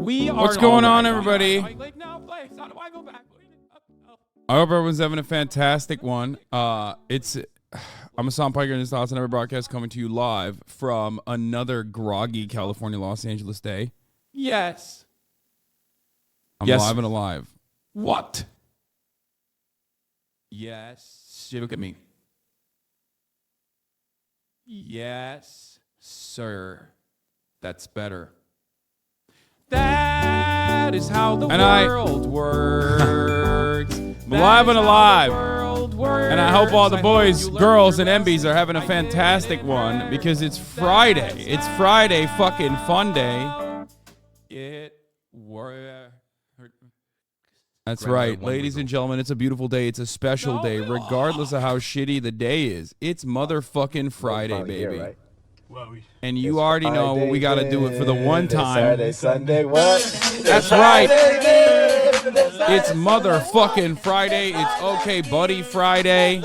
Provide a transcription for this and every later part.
What's going on, everybody? I hope everyone's having a fantastic one. I'm Hassan Piker, and this is the HasanAbi broadcast coming to you live from another groggy California, Los Angeles day. Yes. I'm live and alive. What? Yes. Look at me. Yes, sir. That's better. That is how the world works. I'm live and alive. And I hope all the boys, girls, and MBs are having a fantastic one because it's Friday. It's Friday fucking fun day. That's right. Ladies and gentlemen, it's a beautiful day. It's a special day, regardless of how shitty the day is. It's motherfucking Friday, baby. And you already know what we got to do it for the one time. Saturday, Sunday, what? That's right. It's motherfucking Friday. It's okay, buddy Friday.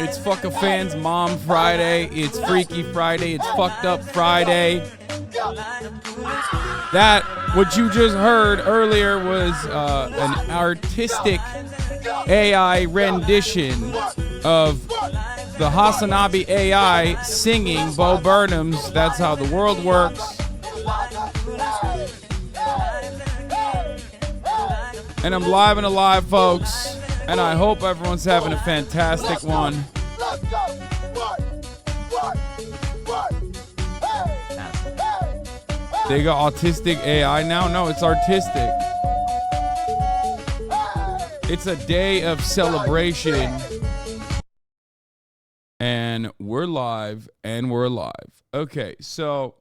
It's fuck a fan's mom Friday. It's freaky Friday. It's fucked up Friday. That, what you just heard earlier was an artistic AI rendition of the HasanAbi AI singing Bo Burnham's That's How the World Works. And I'm live and alive, folks. And I hope everyone's having a fantastic one. They got autistic AI now? No, it's artistic. It's a day of celebration. And we're live and we're alive. Okay, so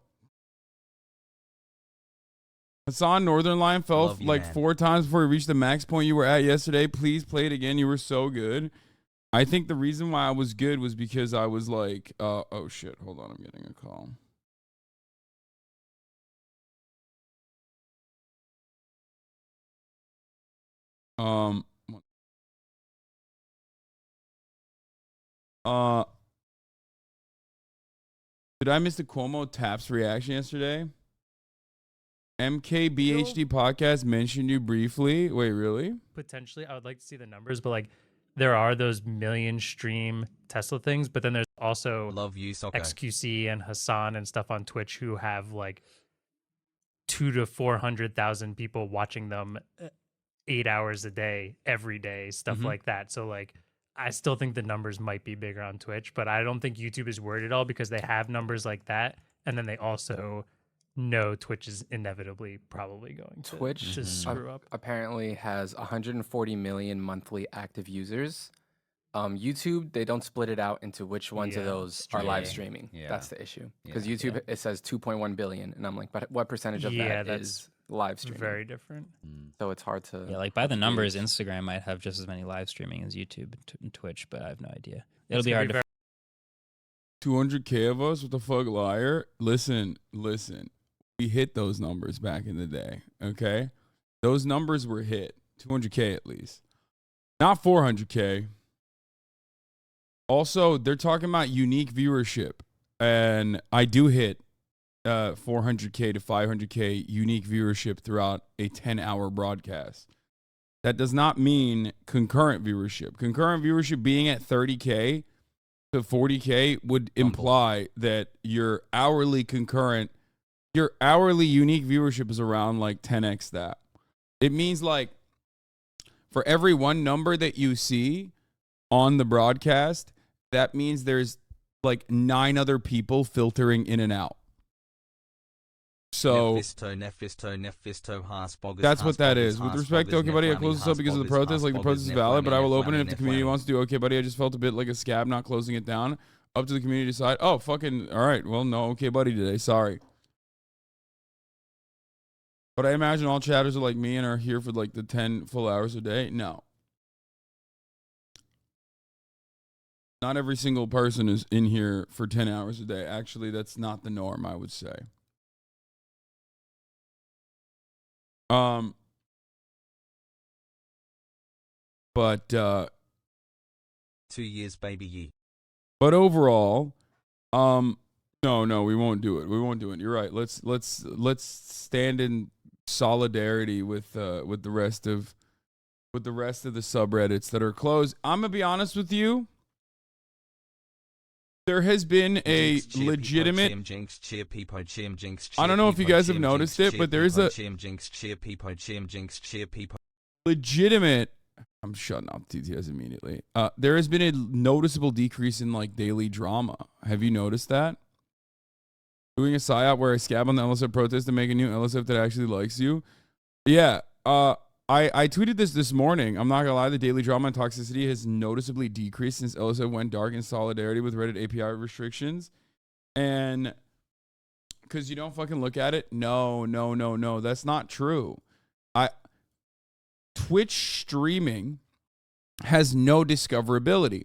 Hassan, Northern Line fell like 4 times before he reached the max point you were at yesterday. Please play it again. You were so good. I think the reason why I was good was because I was like, oh shit, hold on, I'm getting a call. Did I miss the Cuomo Taps reaction yesterday? MKBHD podcast mentioned you briefly. Wait, really? Potentially, I would like to see the numbers, but like there are those million stream Tesla things, but then there's also xQc and Hassan and stuff on Twitch who have like 200,000 to 400,000 people watching them 8 hours a day, every day, stuff like that. So like, I still think the numbers might be bigger on Twitch, but I don't think YouTube is worried at all because they have numbers like that, and then they also know Twitch is inevitably probably going to screw up. Apparently has 140 million monthly active users. YouTube, they don't split it out into which ones of those are live streaming. Yeah. That's the issue. Because YouTube, it says 2.1 billion, and I'm like, but what percentage of that is live streaming? Very different. So it's hard to... Yeah, like by the numbers, Instagram might have just as many live streaming as YouTube and Twitch, but I have no idea. It'll be hard to... 200K of us? What the fuck, liar? Listen. We hit those numbers back in the day, okay? Those numbers were hit. 200K at least. Not 400K. Also, they're talking about unique viewership. And I do hit 400K to 500K unique viewership throughout a 10-hour broadcast. That does not mean concurrent viewership. Concurrent viewership being at 30K to 40K would imply that your hourly unique viewership is around like 10x that. It means like for every one number that you see on the broadcast, that means there's like 9 other people filtering in and out. So that's what that is. With respect to Okay Buddy, I closed this up because of the protest. Like the protest is valid, but I will open it if the community wants to do Okay Buddy. I just felt a bit like a scab not closing it down. Up to the community to decide. Oh, fucking, all right. Well, no Okay Buddy today. Sorry. But I imagine all chatters are like me and are here for like the 10 full hours a day. No. Not every single person is in here for 10 hours a day. Actually, that's not the norm, I would say. But 2 years, baby. But overall, No, we won't do it. We won't do it. You're right. Let's stand in solidarity with the rest of the subreddits that are closed. I'm gonna be honest with you. There has been a legitimate. I don't know if you guys have noticed it, but there is a legitimate. I'm shutting off TTS immediately. There has been a noticeable decrease in like daily drama. Have you noticed that? Doing a psyop where I scab on the LSF protest to make a new LSF that actually likes you. Yeah. I tweeted this morning. I'm not gonna lie, the daily drama and toxicity has noticeably decreased since LSF went dark in solidarity with Reddit API restrictions. And because you don't fucking look at it. No. That's not true. Twitch streaming has no discoverability.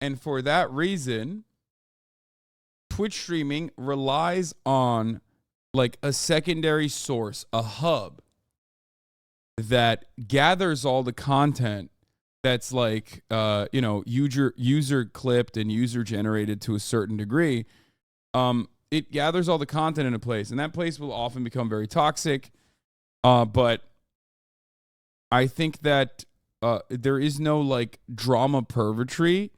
And for that reason, Twitch streaming relies on like a secondary source, a hub that gathers all the content that's like, user clipped and user generated to a certain degree. It gathers all the content in a place, and that place will often become very toxic. But I think that there is no like drama purgatory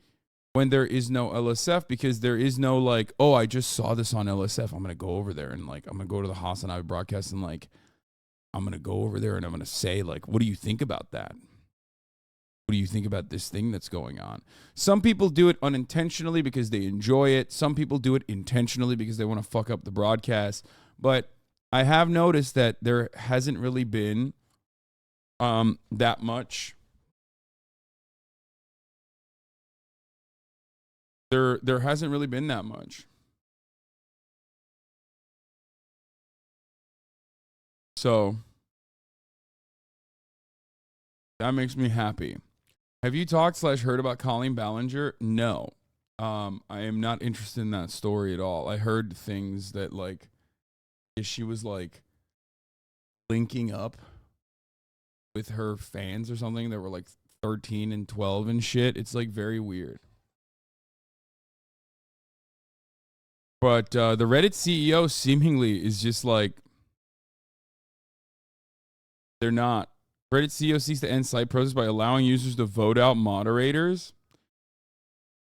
when there is no LSF, because there is no like, oh, I just saw this on LSF. I'm going to go over there and like, I'm going to go to the HasanAbi broadcast and like, I'm going to go over there and I'm going to say like, what do you think about that? What do you think about this thing that's going on? Some people do it unintentionally because they enjoy it. Some people do it intentionally because they want to fuck up the broadcast. But I have noticed that there hasn't really been that much. There hasn't really been that much. So that makes me happy. Have you talked/heard about Colleen Ballinger? No. I am not interested in that story at all. I heard things that like she was like linking up with her fans or something that were like 13 and 12 and shit. It's like very weird. But the Reddit CEO seemingly is just like, they're not. Reddit CEO seeks to end site process by allowing users to vote out moderators.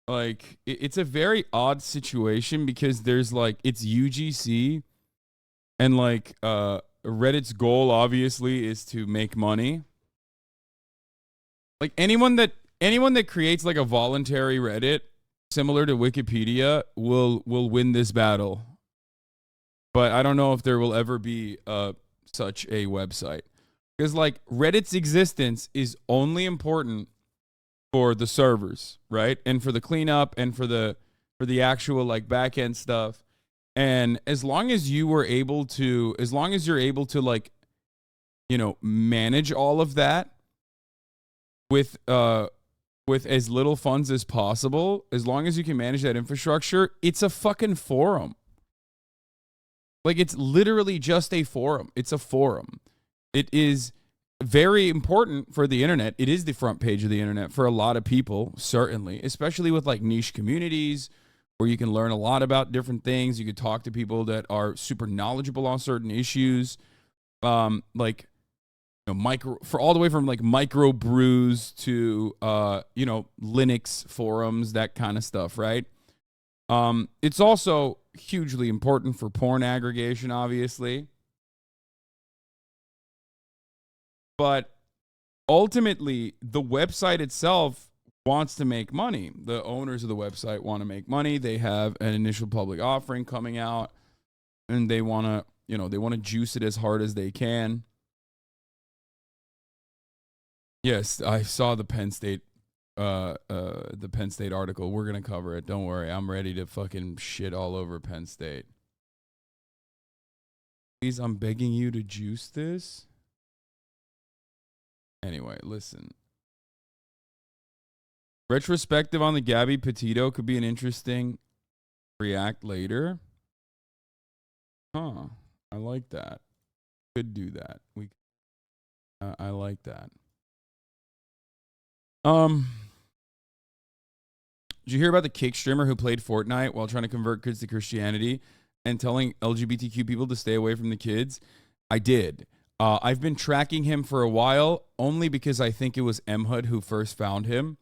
Like, it's a very odd situation because there's like, it's UGC, and like Reddit's goal obviously is to make money. Like anyone that creates like a voluntary Reddit similar to Wikipedia will win this battle. But I don't know if there will ever be such a website. Because like Reddit's existence is only important for the servers, right? And for the cleanup and for the actual like back end stuff. And as long as you're able to like, manage all of that with as little funds as possible, as long as you can manage that infrastructure, it's a fucking forum. Like, it's literally just a forum. It's a forum. It is very important for the internet. It is the front page of the internet for a lot of people, certainly, especially with like niche communities where you can learn a lot about different things. You could talk to people that are super knowledgeable on certain issues, for all the way from like micro brews to Linux forums, that kind of stuff, right? It's also hugely important for porn aggregation, obviously. But ultimately, the website itself wants to make money. The owners of the website want to make money. They have an initial public offering coming out, and they want to juice it as hard as they can. Yes, I saw the Penn State article. We're gonna cover it. Don't worry. I'm ready to fucking shit all over Penn State. Please, I'm begging you to juice this. Anyway, listen. Retrospective on the Gabby Petito could be an interesting react later. Huh. I like that. Could do that. I like that. Did you hear about the Kick streamer who played Fortnite while trying to convert kids to Christianity and telling LGBTQ people to stay away from the kids? I did. I've been tracking him for a while, only because I think it was MHUD who first found him.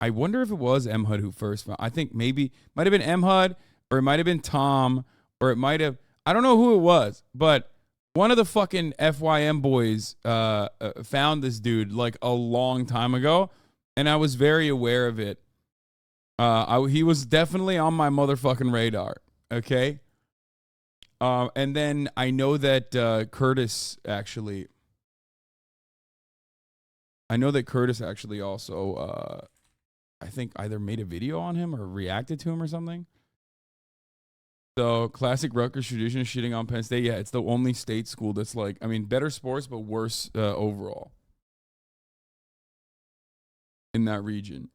I wonder if it was MHUD who first found. I think maybe might have been MHUD, or it might have been Tom, or it might have. I don't know who it was, but one of the fucking FYM boys found this dude like a long time ago, and I was very aware of it. He was definitely on my motherfucking radar. Okay. And then I know that Curtis actually also, I think either made a video on him or reacted to him or something. So classic Rutgers tradition is shitting on Penn State. Yeah, it's the only state school that's like, I mean, better sports, but worse overall in that region.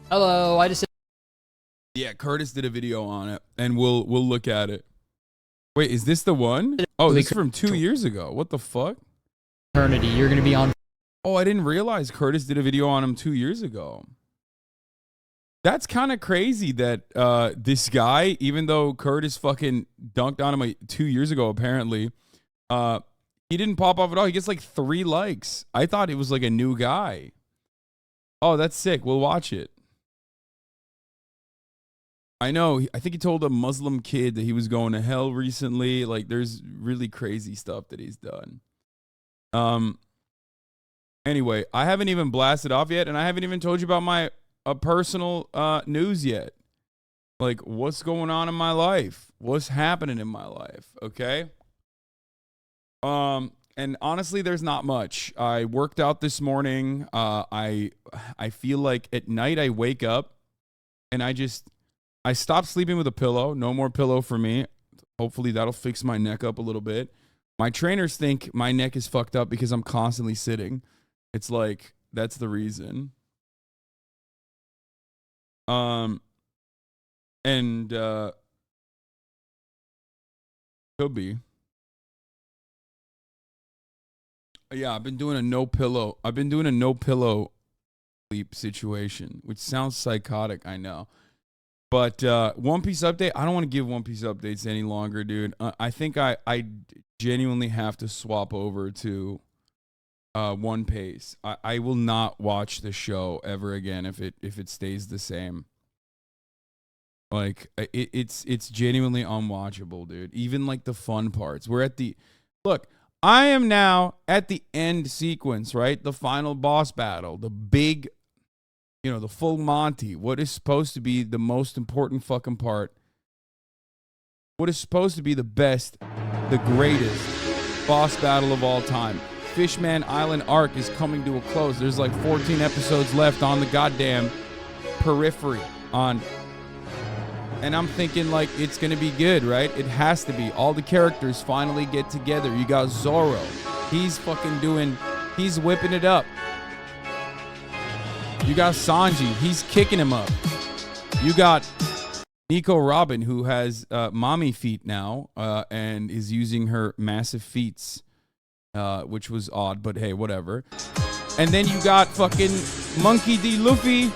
Hello, I just. Yeah, Curtis did a video on it, and we'll look at it. Wait, is this the one? Oh, this is from 2 years ago. What the fuck? Eternity, you're gonna be on. Oh, I didn't realize Curtis did a video on him 2 years ago. That's kind of crazy that this guy, even though Curtis fucking dunked on him like 2 years ago, apparently, he didn't pop off at all. He gets like 3 likes. I thought it was like a new guy. Oh, that's sick. We'll watch it. I know. I think he told a Muslim kid that he was going to hell recently. Like, there's really crazy stuff that he's done. Anyway, I haven't even blasted off yet, and I haven't even told you about my personal news yet. Like, what's going on in my life? What's happening in my life? Okay. And honestly, there's not much. I worked out this morning. I feel like at night I wake up and I stopped sleeping with a pillow. No more pillow for me. Hopefully that'll fix my neck up a little bit. My trainers think my neck is fucked up because I'm constantly sitting. It's like, that's the reason. And could be. Yeah, I've been doing a no pillow sleep situation, which sounds psychotic, I know. But One Piece update, I don't want to give One Piece updates any longer, dude. I think I genuinely have to swap over to One Piece. I will not watch the show ever again if it stays the same. Like, it's genuinely unwatchable, dude. Even like the fun parts. Look, I am now at the end sequence, right? The final boss battle, the big, the full Monty. What is supposed to be the most important fucking part? What is supposed to be the best, the greatest boss battle of all time? Fishman Island arc is coming to a close. There's like 14 episodes left on the goddamn periphery and I'm thinking, like, it's going to be good, right? It has to be. All the characters finally get together. You got Zoro. He's whipping it up. You got Sanji. He's kicking him up. You got Nico Robin, who has mommy feet now and is using her massive feats, which was odd, but hey, whatever. And then you got fucking Monkey D. Luffy.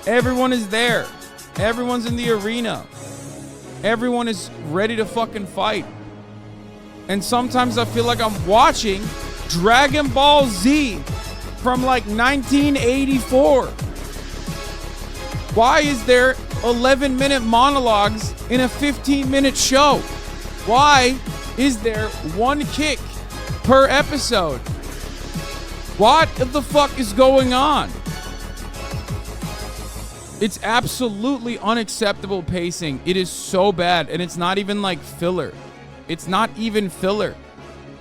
Everyone is there. Everyone's in the arena. Everyone is ready to fucking fight. And sometimes I feel like I'm watching Dragon Ball Z from like 1984. Why is there 11-minute monologues in a 15-minute show? Why is there one kick per episode? What the fuck is going on? It's absolutely unacceptable pacing. It is so bad, and it's not even like filler. It's not even filler.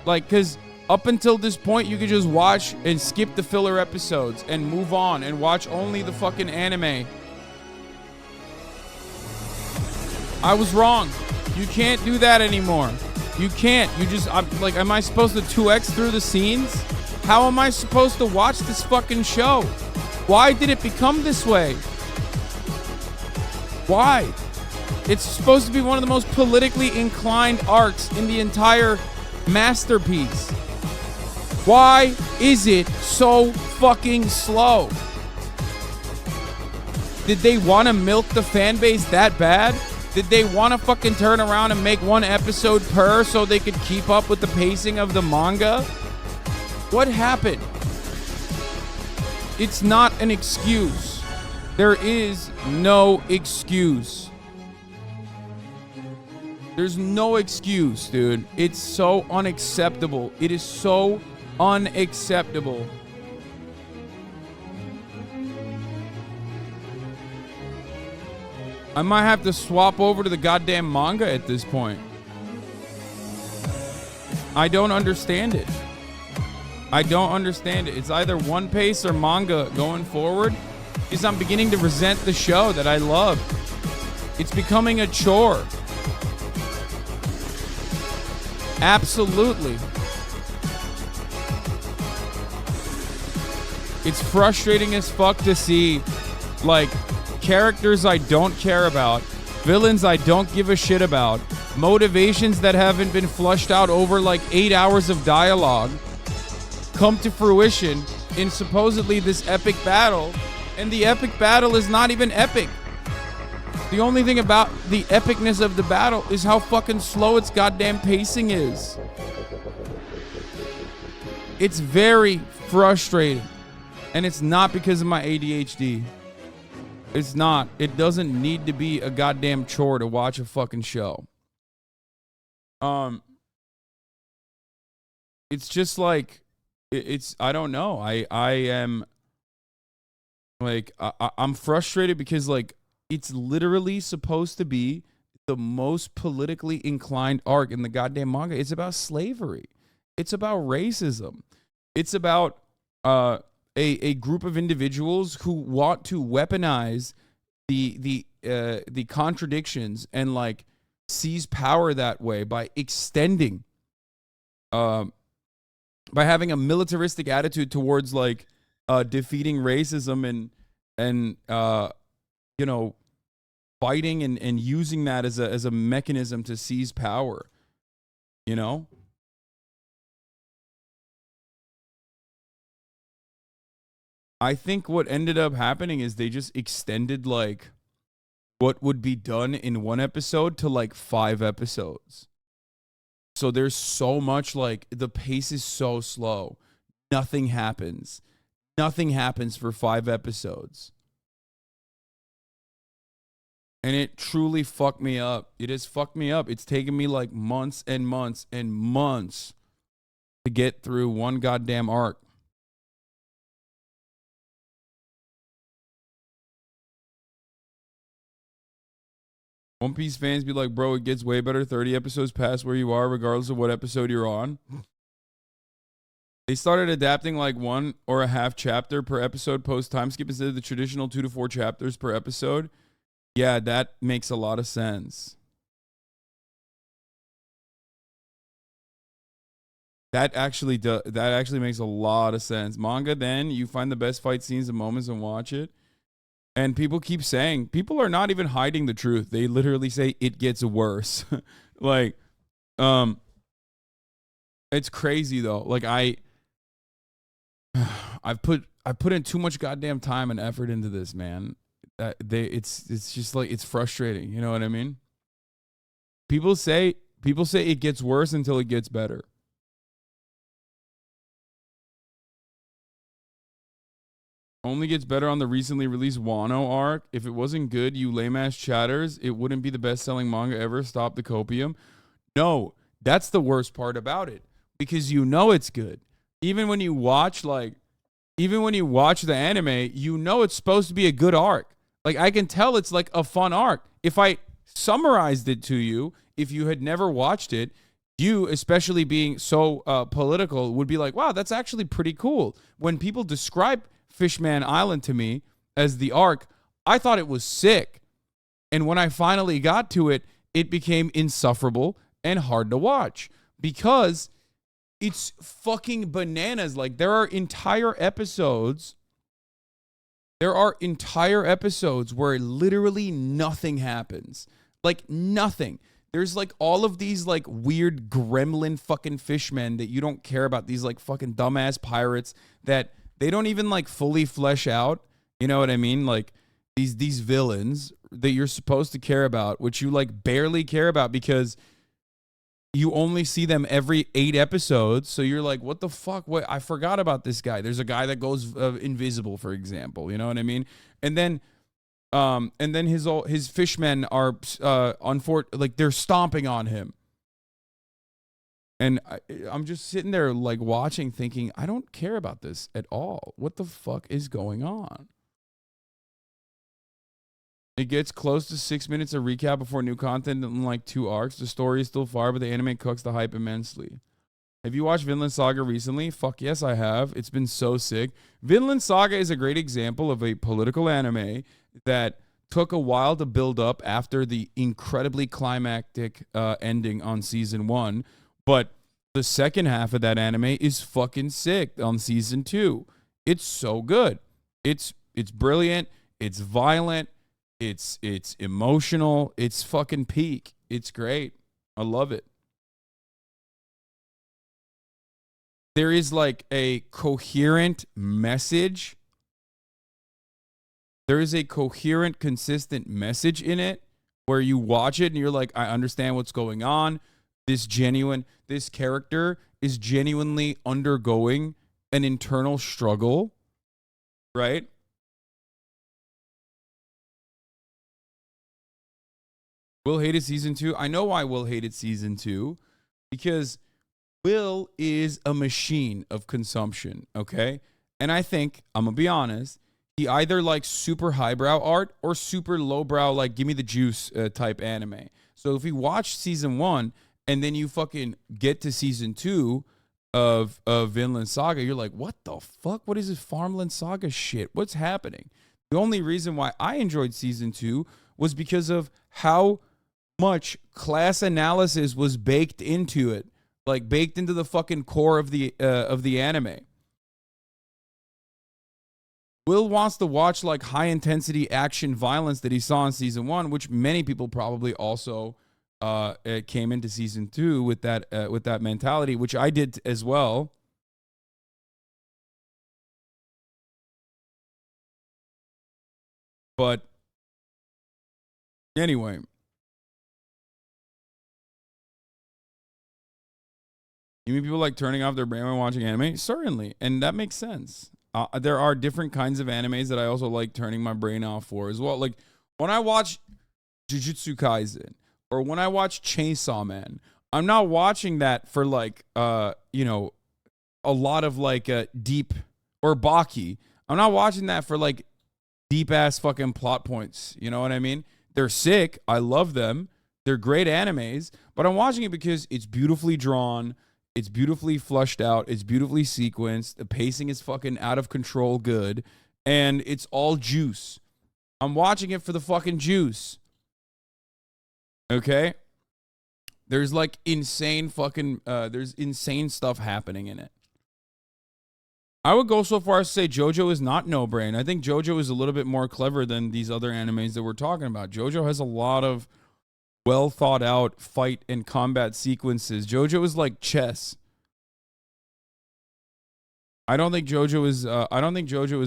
Like, because up until this point, you could just watch and skip the filler episodes and move on and watch only the fucking anime. I was wrong. You can't do that anymore. You can't. Am I supposed to 2x through the scenes? How am I supposed to watch this fucking show? Why did it become this way? Why? It's supposed to be one of the most politically inclined arcs in the entire masterpiece. Why is it so fucking slow? Did they want to milk the fan base that bad? Did they want to fucking turn around and make one episode per so they could keep up with the pacing of the manga? What happened? It's not an excuse. There is no excuse. There's no excuse, dude. It's so unacceptable. It is so unacceptable. I might have to swap over to the goddamn manga at this point. I don't understand it. I don't understand it. It's either One Piece or manga going forward, because I'm beginning to resent the show that I love. It's becoming a chore. Absolutely. It's frustrating as fuck to see, like, characters I don't care about, villains I don't give a shit about, motivations that haven't been flushed out over like 8 hours of dialogue come to fruition in supposedly this epic battle, and the epic battle is not even epic. The only thing about the epicness of the battle is how fucking slow its goddamn pacing is. It's very frustrating, and it's not because of my ADHD. It's not. It doesn't need to be a goddamn chore to watch a fucking show. It's just like, it's, I don't know. I am like, I'm frustrated because, like, it's literally supposed to be the most politically inclined arc in the goddamn manga. It's about slavery. It's about racism. It's about a group of individuals who want to weaponize the contradictions and, like, seize power that way by extending, by having a militaristic attitude towards, like, defeating racism and you know, fighting and using that as a mechanism to seize power, you know? I think what ended up happening is they just extended, like, what would be done in one episode to, like, 5 episodes. So there's so much, like, the pace is so slow. Nothing happens. Nothing happens for 5 episodes. And it truly fucked me up. It has fucked me up. It's taken me, like, months and months and months to get through one goddamn arc. One Piece fans be like, bro, it gets way better 30 episodes past where you are, regardless of what episode you're on. They started adapting like 1 or a half chapter per episode post time skip instead of the traditional 2 to 4 chapters per episode. Yeah, that makes a lot of sense. That actually makes a lot of sense. Manga, then you find the best fight scenes and moments and watch it. And people keep saying, people are not even hiding the truth. They literally say it gets worse. Like, it's crazy though. Like I've put in too much goddamn time and effort into this, man. It's just like, it's frustrating. You know what I mean? People say it gets worse until it gets better. Only gets better on the recently released Wano arc. If it wasn't good, you lame-ass chatters, it wouldn't be the best-selling manga ever. Stop the copium. No, that's the worst part about it. Because you know it's good. Even when you watch the anime, you know it's supposed to be a good arc. Like, I can tell it's like a fun arc. If I summarized it to you, if you had never watched it, you, especially being so political, would be like, wow, that's actually pretty cool. When people describe Fishman Island to me as the arc, I thought it was sick. And when I finally got to it, it became insufferable and hard to watch because it's fucking bananas. Like, there are entire episodes where literally nothing happens. Like, nothing. There's like all of these like weird gremlin fucking fishmen that you don't care about, these like fucking dumbass pirates that they don't even like fully flesh out. You know what I mean? Like, these villains that you're supposed to care about, which you like barely care about because you only see them every 8 episodes. So you're like, what the fuck? What? I forgot about this guy. There's a guy that goes invisible, for example. You know what I mean? And then his fishmen are like they're stomping on him. And I'm just sitting there like watching, thinking, I don't care about this at all. What the fuck is going on? It gets close to 6 minutes of recap before new content in like 2 arcs. The story is still far, but the anime cooks the hype immensely. Have you watched Vinland Saga recently? Fuck yes, I have. It's been so sick. Vinland Saga is a great example of a political anime that took a while to build up after the incredibly climactic ending on season 1. But the second half of that anime is fucking sick on season 2. It's so good. It's brilliant. It's violent. It's emotional. It's fucking peak. It's great. I love it. There is like a coherent message. There is a coherent, consistent message in it where you watch it and you're like, I understand what's going on. This character is genuinely undergoing an internal struggle, right? Will hated season 2. I know why Will hated season 2, because Will is a machine of consumption, okay? And I think, I'm going to be honest, he either likes super highbrow art or super lowbrow, like give me the juice type anime. So if you watch season 1 and then you fucking get to season 2 of Vinland Saga, you're like, what the fuck? What is this Farmland Saga shit? What's happening? The only reason why I enjoyed season 2 was because of how much class analysis was baked into it, like baked into the fucking core of the anime. Will wants to watch like high intensity action violence that he saw in season 1, which many people probably also came into season 2 with that mentality, which I did as well. But anyway, you mean people like turning off their brain when watching anime? Certainly, and that makes sense. There are different kinds of animes that I also like turning my brain off for as well. Like when I watch Jujutsu Kaisen or when I watch Chainsaw Man, I'm not watching that for like a lot of like deep, or Baki. I'm not watching that for like deep ass fucking plot points. You know what I mean? They're sick. I love them. They're great animes, but I'm watching it because it's beautifully drawn. It's beautifully flushed out. It's beautifully sequenced. The pacing is fucking out of control good. And it's all juice. I'm watching it for the fucking juice. Okay? There's like insane fucking, there's insane stuff happening in it. I would go so far as to say JoJo is not no brain. I think JoJo is a little bit more clever than these other animes that we're talking about. JoJo has a lot of well thought out fight and combat sequences. JoJo is like chess. I don't think JoJo is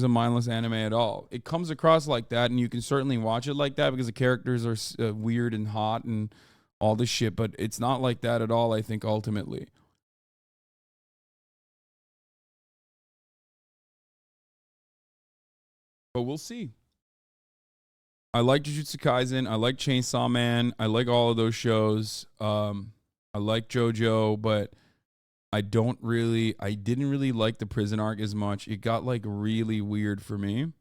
a mindless anime at all. It comes across like that, and you can certainly watch it like that because the characters are weird and hot and all this shit, but it's not like that at all, I think, ultimately. But we'll see. I like Jujutsu Kaisen. I like Chainsaw Man. I like all of those shows. I like JoJo, but I didn't really like the prison arc as much. It got like really weird for me.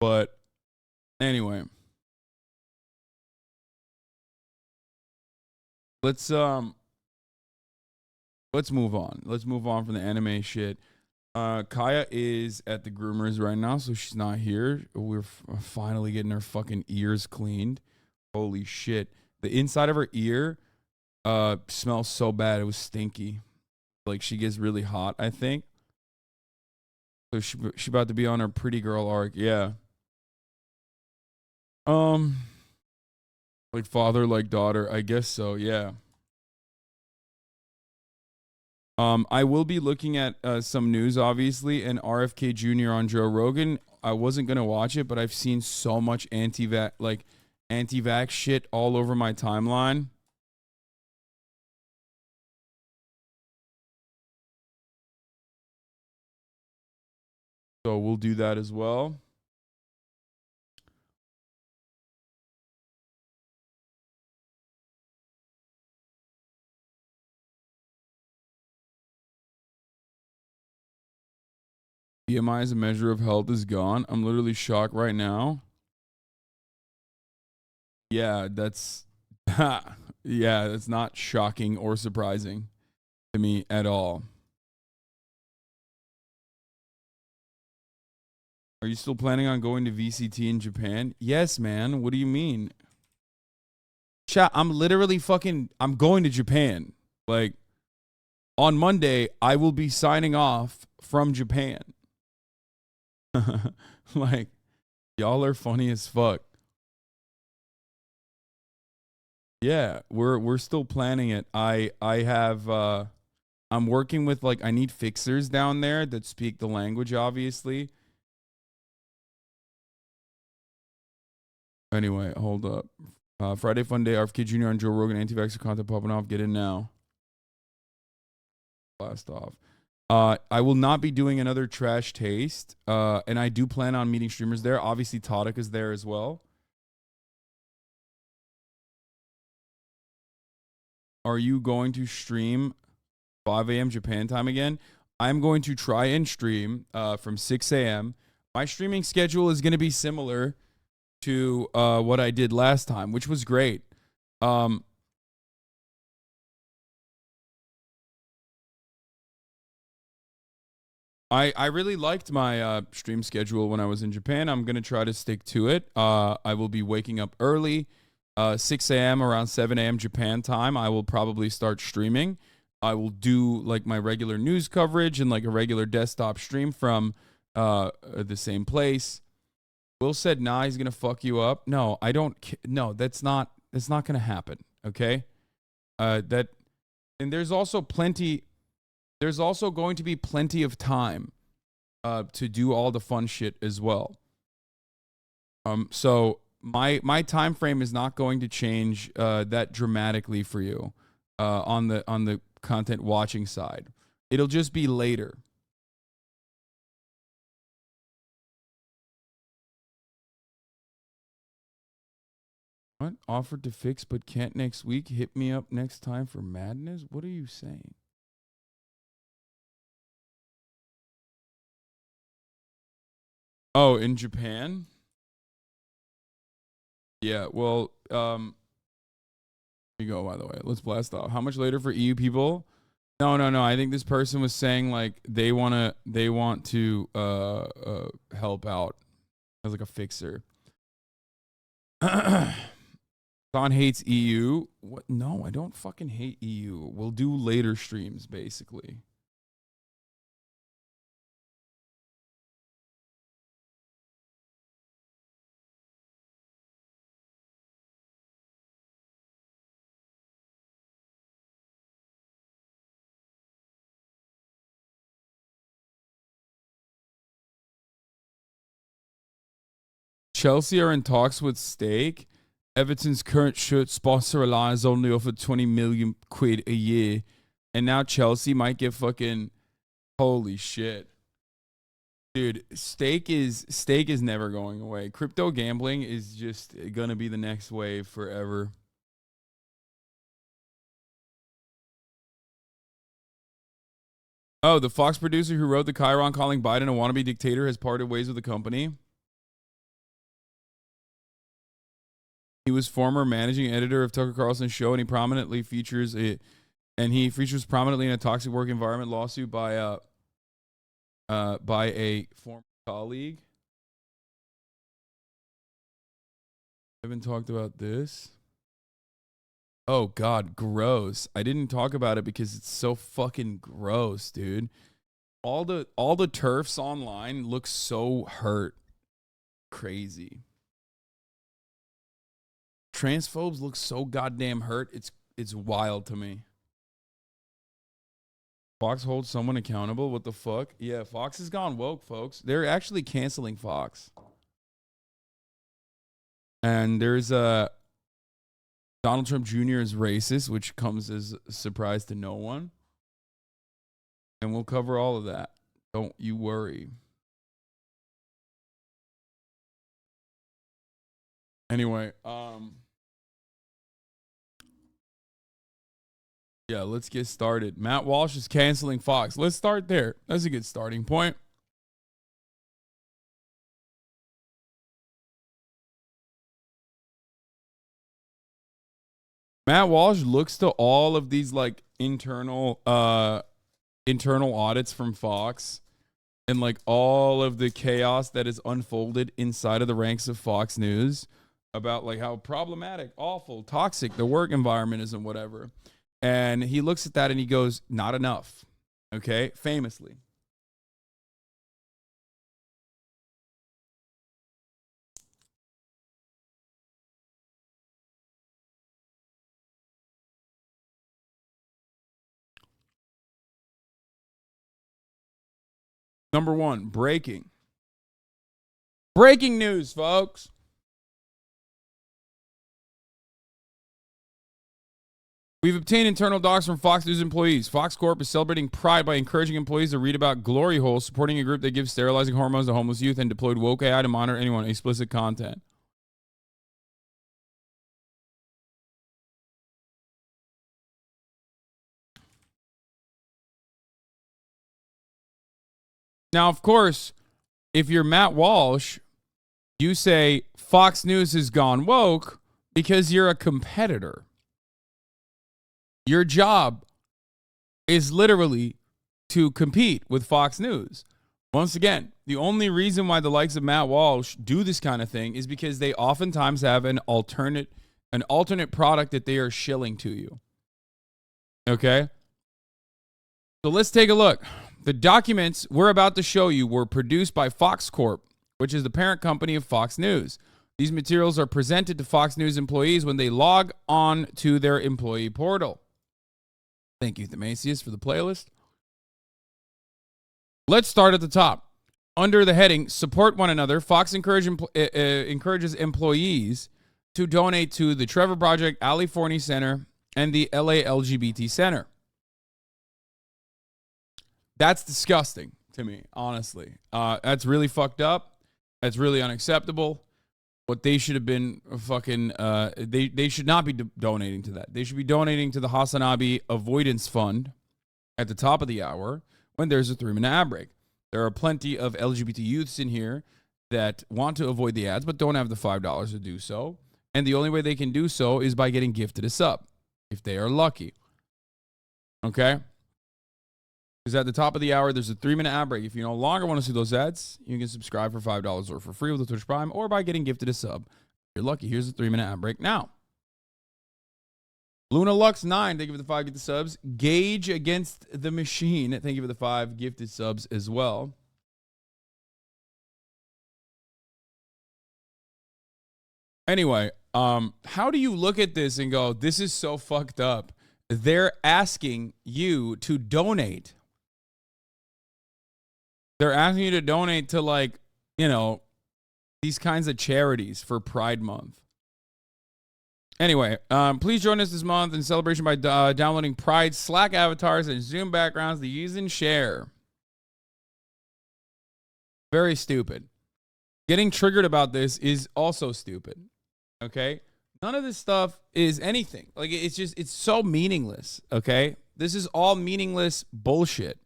But anyway, let's move on. Let's move on from the anime shit. Kaya is at the groomers right now, so she's not here. We're finally getting her fucking ears cleaned. Holy shit. The inside of her ear smells so bad. It was stinky. Like she gets really hot, I think. So she about to be on her pretty girl arc. Yeah. Like father, like daughter. I guess so, yeah. I will be looking at some news, obviously, and RFK Jr. on Joe Rogan. I wasn't gonna watch it, but I've seen so much anti-vax shit all over my timeline. So we'll do that as well. BMI as a measure of health is gone. I'm literally shocked right now. Yeah, that's that's not shocking or surprising to me at all. Are you still planning on going to VCT in Japan? Yes, man. What do you mean? Chat, I'm literally I'm going to Japan. Like, on Monday, I will be signing off from Japan. Like, y'all are funny as fuck. Yeah, we're still planning it. I have I'm working with I need fixers down there that speak the language, obviously. Anyway, hold up. Friday Fun Day, RFK Jr. on Joe Rogan, anti-vaxxer content popping off. Get in now. Blast off. I will not be doing another trash taste. And I do plan on meeting streamers there. Obviously, Tadic is there as well. Are you going to stream 5 a.m. Japan time again? I'm going to try and stream from 6 a.m. My streaming schedule is going to be similar to what I did last time, which was great. I really liked my stream schedule when I was in Japan. I'm going to try to stick to it. I will be waking up early, 6 a.m. around 7 a.m. Japan time. I will probably start streaming. I will do my regular news coverage and a regular desktop stream from the same place. Will said, nah, he's going to fuck you up. No, I don't. No, that's not going to happen. Okay. And there's also going to be plenty of time to do all the fun shit as well. So my time frame is not going to change that dramatically for you on the content watching side. It'll just be later. What? Offered to fix but can't next week? Hit me up next time for madness? What are you saying? Oh, in Japan? Yeah, well, here you go, by the way. Let's blast off. How much later for EU people? No. I think this person was saying they want to help out as a fixer. Don hates EU. What? No, I don't fucking hate EU. We'll do later streams, basically. Chelsea are in talks with Stake. Everton's current shirt sponsor Alliance only offered 20 million quid a year. And now Chelsea might get fucking... Holy shit. Dude, Stake is never going away. Crypto gambling is just going to be the next wave forever. Oh, the Fox producer who wrote the Chiron calling Biden a wannabe dictator has parted ways with the company. He was former managing editor of Tucker Carlson's show, and he features prominently in a toxic work environment lawsuit by a former colleague. I haven't talked about this. Oh God, gross. I didn't talk about it because it's so fucking gross, dude. All the TERFs online look so hurt. Crazy. Transphobes look so goddamn hurt. It's wild to me. Fox holds someone accountable. What the fuck? Yeah, Fox has gone woke, folks. They're actually canceling Fox. And there's Donald Trump Jr. is racist, which comes as a surprise to no one. And we'll cover all of that. Don't you worry. Anyway, yeah, let's get started. Matt Walsh is canceling Fox. Let's start there. That's a good starting point. Matt Walsh looks to all of these like internal audits from Fox and like all of the chaos that is unfolded inside of the ranks of Fox News about like how problematic, awful, toxic the work environment is and whatever. And he looks at that and he goes, not enough. Okay? Famously. Number one, breaking. Breaking news, folks. We've obtained internal docs from Fox News employees. Fox Corp is celebrating Pride by encouraging employees to read about glory holes, supporting a group that gives sterilizing hormones to homeless youth, and deployed woke AI to monitor anyone explicit content. Now, of course, if you're Matt Walsh, you say Fox News has gone woke because you're a competitor. Your job is literally to compete with Fox News. Once again, the only reason why the likes of Matt Walsh do this kind of thing is because they oftentimes have an alternate product that they are shilling to you. Okay? So let's take a look. The documents we're about to show you were produced by Fox Corp, which is the parent company of Fox News. These materials are presented to Fox News employees when they log on to their employee portal. Thank you, Themasius, for the playlist. Let's start at the top. Under the heading, Support One Another, Fox encourages employees to donate to the Trevor Project, Ali Forney Center, and the LA LGBT Center. That's disgusting to me, honestly. That's really fucked up. That's really unacceptable. What they should have been fucking, they should not be donating to that. They should be donating to the HasanAbi Avoidance Fund at the top of the hour when there's a 3-minute ad break. There are plenty of LGBT youths in here that want to avoid the ads but don't have the $5 to do so. And the only way they can do so is by getting gifted a sub, if they are lucky. Okay? Because at the top of the hour, there's a 3-minute ad break. If you no longer want to see those ads, you can subscribe for $5 or for free with the Twitch Prime or by getting gifted a sub. If you're lucky, here's a 3-minute ad break now. Luna Lux 9, thank you for the 5 gifted subs. Gauge Against the Machine, thank you for the 5 gifted subs as well. Anyway, how do you look at this and go, this is so fucked up? They're asking you to donate. They're asking you to donate to, like, you know, these kinds of charities for Pride Month. Anyway, please join us this month in celebration by downloading Pride Slack avatars and Zoom backgrounds to use and share. Very stupid. Getting triggered about this is also stupid. Okay? None of this stuff is anything. Like, it's so meaningless. Okay? This is all meaningless bullshit.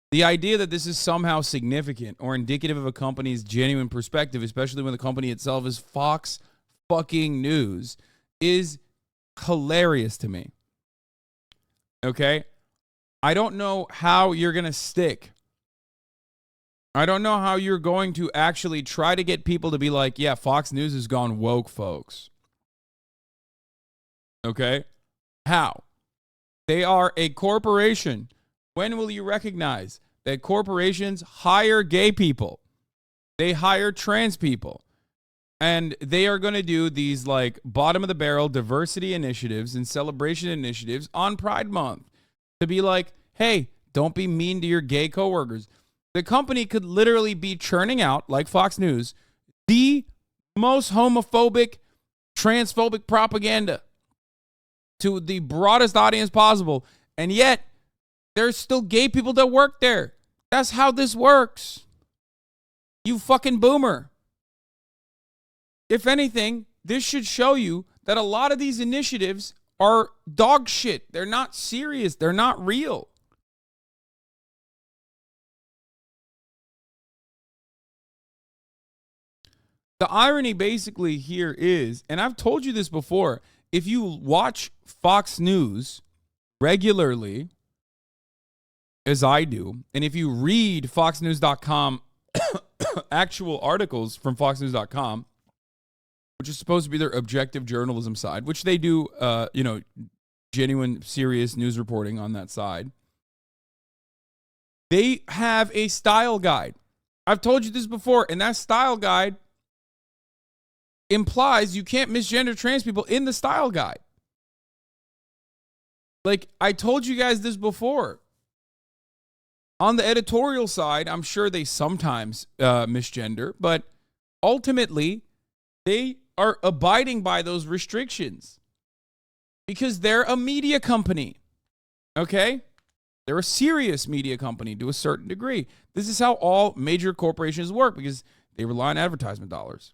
The idea that this is somehow significant or indicative of a company's genuine perspective, especially when the company itself is Fox fucking News, is hilarious to me. Okay? I don't know how you're going to stick. I don't know how you're going to actually try to get people to be like, yeah, Fox News has gone woke, folks. Okay? How? They are a corporation. When will you recognize that corporations hire gay people? They hire trans people. And they are going to do these like bottom of the barrel diversity initiatives and celebration initiatives on Pride Month to be like, hey, Don't be mean to your gay coworkers. The company could literally be churning out, like Fox News, the most homophobic, transphobic propaganda to the broadest audience possible. And yet, there's still gay people that work there. That's how this works. You fucking boomer. If anything, this should show you that a lot of these initiatives are dog shit. They're not serious. They're not real. The irony basically here is, and I've told you this before, if you watch Fox News regularly, as I do, and if you read foxnews.com actual articles from foxnews.com, which is supposed to be their objective journalism side, which they do, genuine, serious news reporting on that side, they have a style guide. I've told you this before, and that style guide implies you can't misgender trans people in the style guide. Like, I told you guys this before. On the editorial side, I'm sure they sometimes misgender, but ultimately, they are abiding by those restrictions because they're a media company, okay? They're a serious media company to a certain degree. This is how all major corporations work because they rely on advertisement dollars.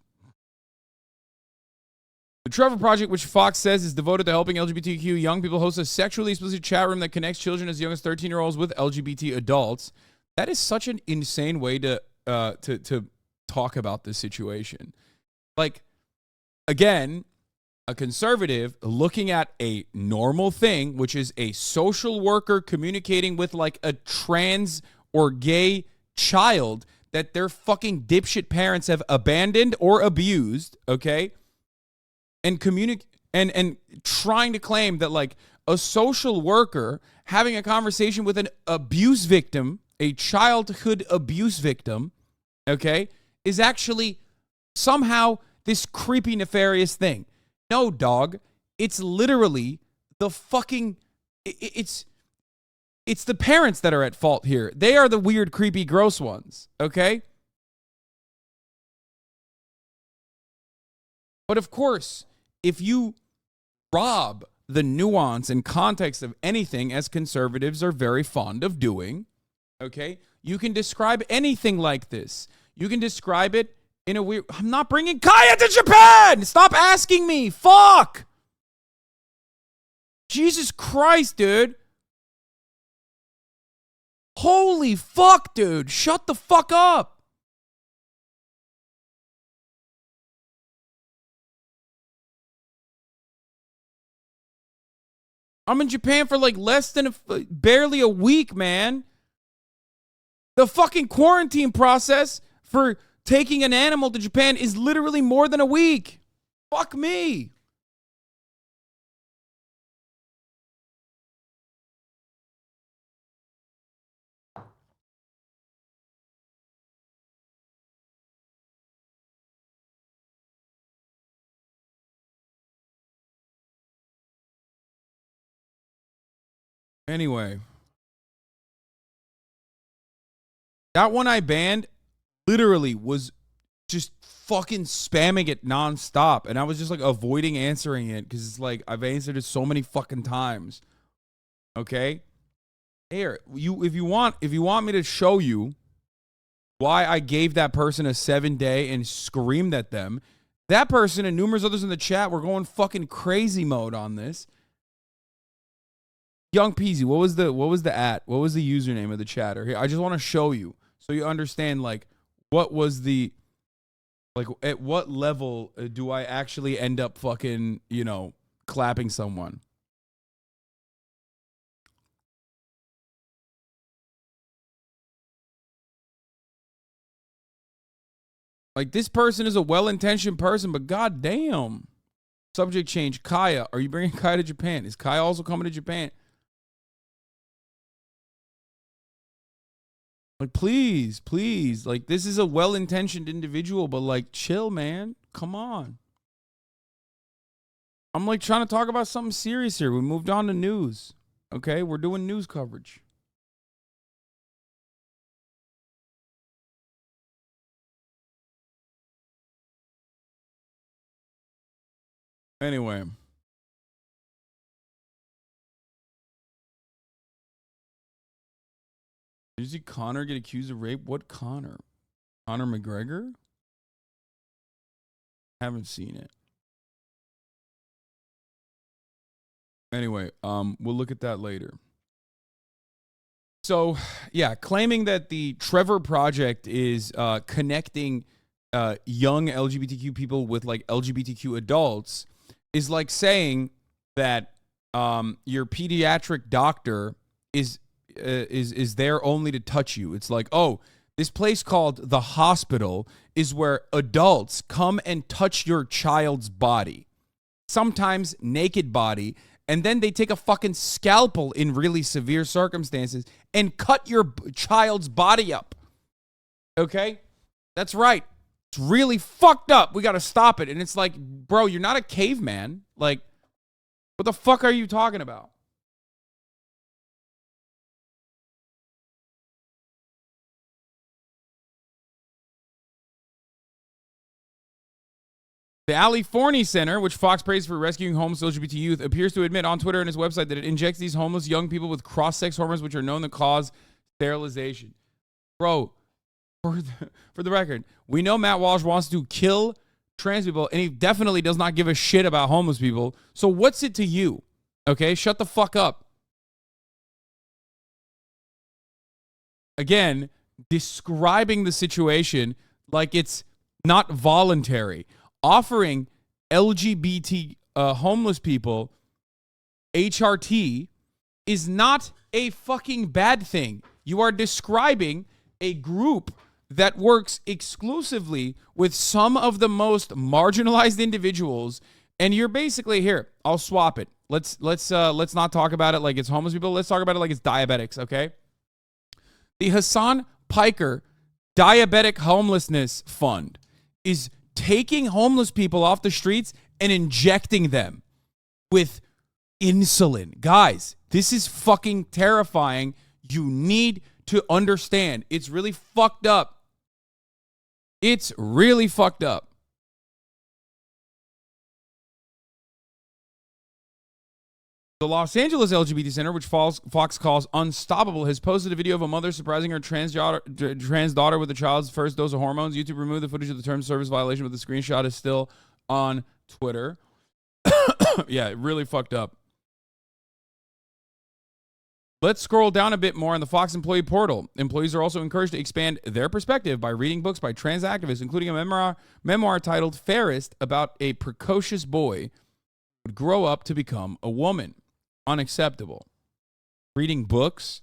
The Trevor Project, which Fox says is devoted to helping LGBTQ young people, hosts a sexually explicit chat room that connects children as young as 13-year-olds with LGBT adults. That is such an insane way to talk about this situation. Like, again, a conservative looking at a normal thing, which is a social worker communicating with like a trans or gay child that their fucking dipshit parents have abandoned or abused, okay? And and trying to claim that like a social worker having a conversation with an abuse victim, a childhood abuse victim, okay, is actually somehow this creepy, nefarious thing. No, dog. It's literally the fucking, it's the parents that are at fault here. They are the weird, creepy, gross ones, okay? But of course, if you rob the nuance and context of anything, as conservatives are very fond of doing, okay, you can describe anything like this. You can describe it in a weird... I'm not bringing Kaya to Japan! Stop asking me! Fuck! Jesus Christ, dude. Holy fuck, dude. Shut the fuck up. I'm in Japan for like less than barely a week, man. The fucking quarantine process for taking an animal to Japan is literally more than a week. Fuck me. Anyway, that one I banned literally was just fucking spamming it nonstop. And I was just like avoiding answering it because it's like I've answered it so many fucking times. Okay? Here, if you want me to show you why I gave that person a 7-day and screamed at them, that person and numerous others in the chat were going fucking crazy mode on this. Young Peasy, what was the username of the chatter? Here, I just want to show you so you understand like what was the like at what level do I actually end up fucking, clapping someone. Like this person is a well-intentioned person, but goddamn. Subject change. Kaya, are you bringing Kaya to Japan? Is Kaya also coming to Japan? Like, please, like, this is a well-intentioned individual, but, like, chill, man. Come on. I'm, like, trying to talk about something serious here. We moved on to news, okay? We're doing news coverage. Anyway. Did you see Conor get accused of rape? What Conor? Conor McGregor? Haven't seen it. Anyway, we'll look at that later. So, yeah, claiming that the Trevor Project is connecting young LGBTQ people with like LGBTQ adults is like saying that your pediatric doctor is there only to touch you. It's like, oh, this place called the hospital is where adults come and touch your child's body, sometimes naked body, and then they take a fucking scalpel in really severe circumstances and cut your child's body up. Okay? That's right. It's really fucked up. We got to stop it. And it's like, bro, you're not a caveman. Like, what the fuck are you talking about? The Ali Forney Center, which Fox praised for rescuing homeless LGBT youth, appears to admit on Twitter and its website that it injects these homeless young people with cross-sex hormones, which are known to cause sterilization. Bro, for the record, we know Matt Walsh wants to kill trans people, and he definitely does not give a shit about homeless people. So what's it to you? Okay, shut the fuck up. Again, describing the situation like it's not voluntary. Offering LGBT homeless people HRT is not a fucking bad thing. You are describing a group that works exclusively with some of the most marginalized individuals, and you're basically here. I'll swap it. Let's not talk about it like it's homeless people. Let's talk about it like it's diabetics. Okay. The Hassan Piker Diabetic Homelessness Fund is taking homeless people off the streets and injecting them with insulin. Guys, this is fucking terrifying. You need to understand. It's really fucked up. It's really fucked up. The Los Angeles LGBT Center, which Fox calls unstoppable, has posted a video of a mother surprising her trans daughter with the child's first dose of hormones. YouTube removed the footage of the term service violation, but the screenshot is still on Twitter. Yeah, really fucked up. Let's scroll down a bit more on the Fox employee portal. Employees are also encouraged to expand their perspective by reading books by trans activists, including a memoir titled Fairest about a precocious boy who would grow up to become a woman. Unacceptable. Reading books,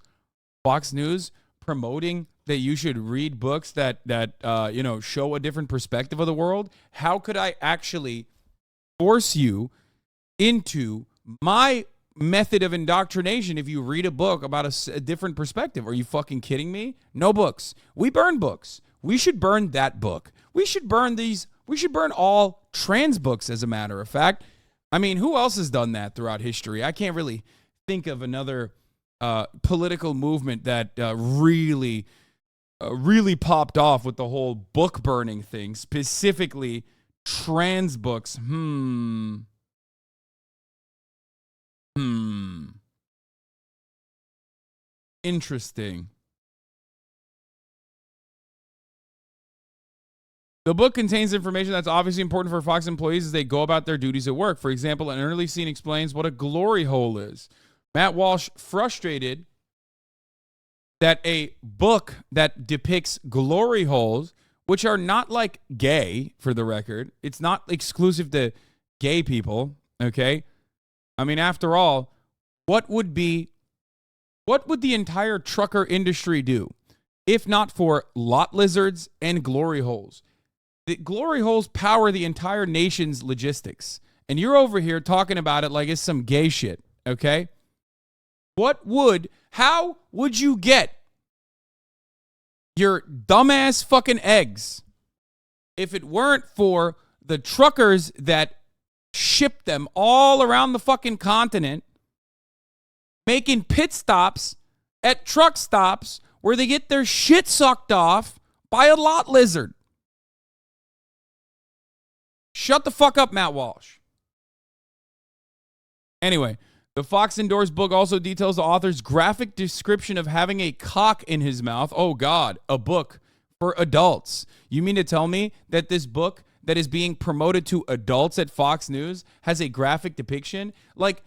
Fox News promoting that you should read books that show a different perspective of the world. How could I actually force you into my method of indoctrination if you read a book about a different perspective? Are you fucking kidding me? No books. We burn books. We should burn that book. We should burn these. We should burn all trans books, as a matter of fact. I mean, who else has done that throughout history? I can't really think of another political movement that really popped off with the whole book burning thing, specifically trans books. Interesting. The book contains information that's obviously important for Fox employees as they go about their duties at work. For example, an early scene explains what a glory hole is. Matt Walsh frustrated that a book that depicts glory holes, which are not like gay, for the record. It's not exclusive to gay people, okay? I mean, after all, what would the entire trucker industry do if not for lot lizards and glory holes? The glory holes power the entire nation's logistics. And you're over here talking about it like it's some gay shit, okay? How would you get your dumbass fucking eggs if it weren't for the truckers that ship them all around the fucking continent, making pit stops at truck stops where they get their shit sucked off by a lot lizard? Shut the fuck up, Matt Walsh. Anyway, the Fox endorsed book also details the author's graphic description of having a cock in his mouth. Oh, God, a book for adults. You mean to tell me that this book that is being promoted to adults at Fox News has a graphic depiction? Like,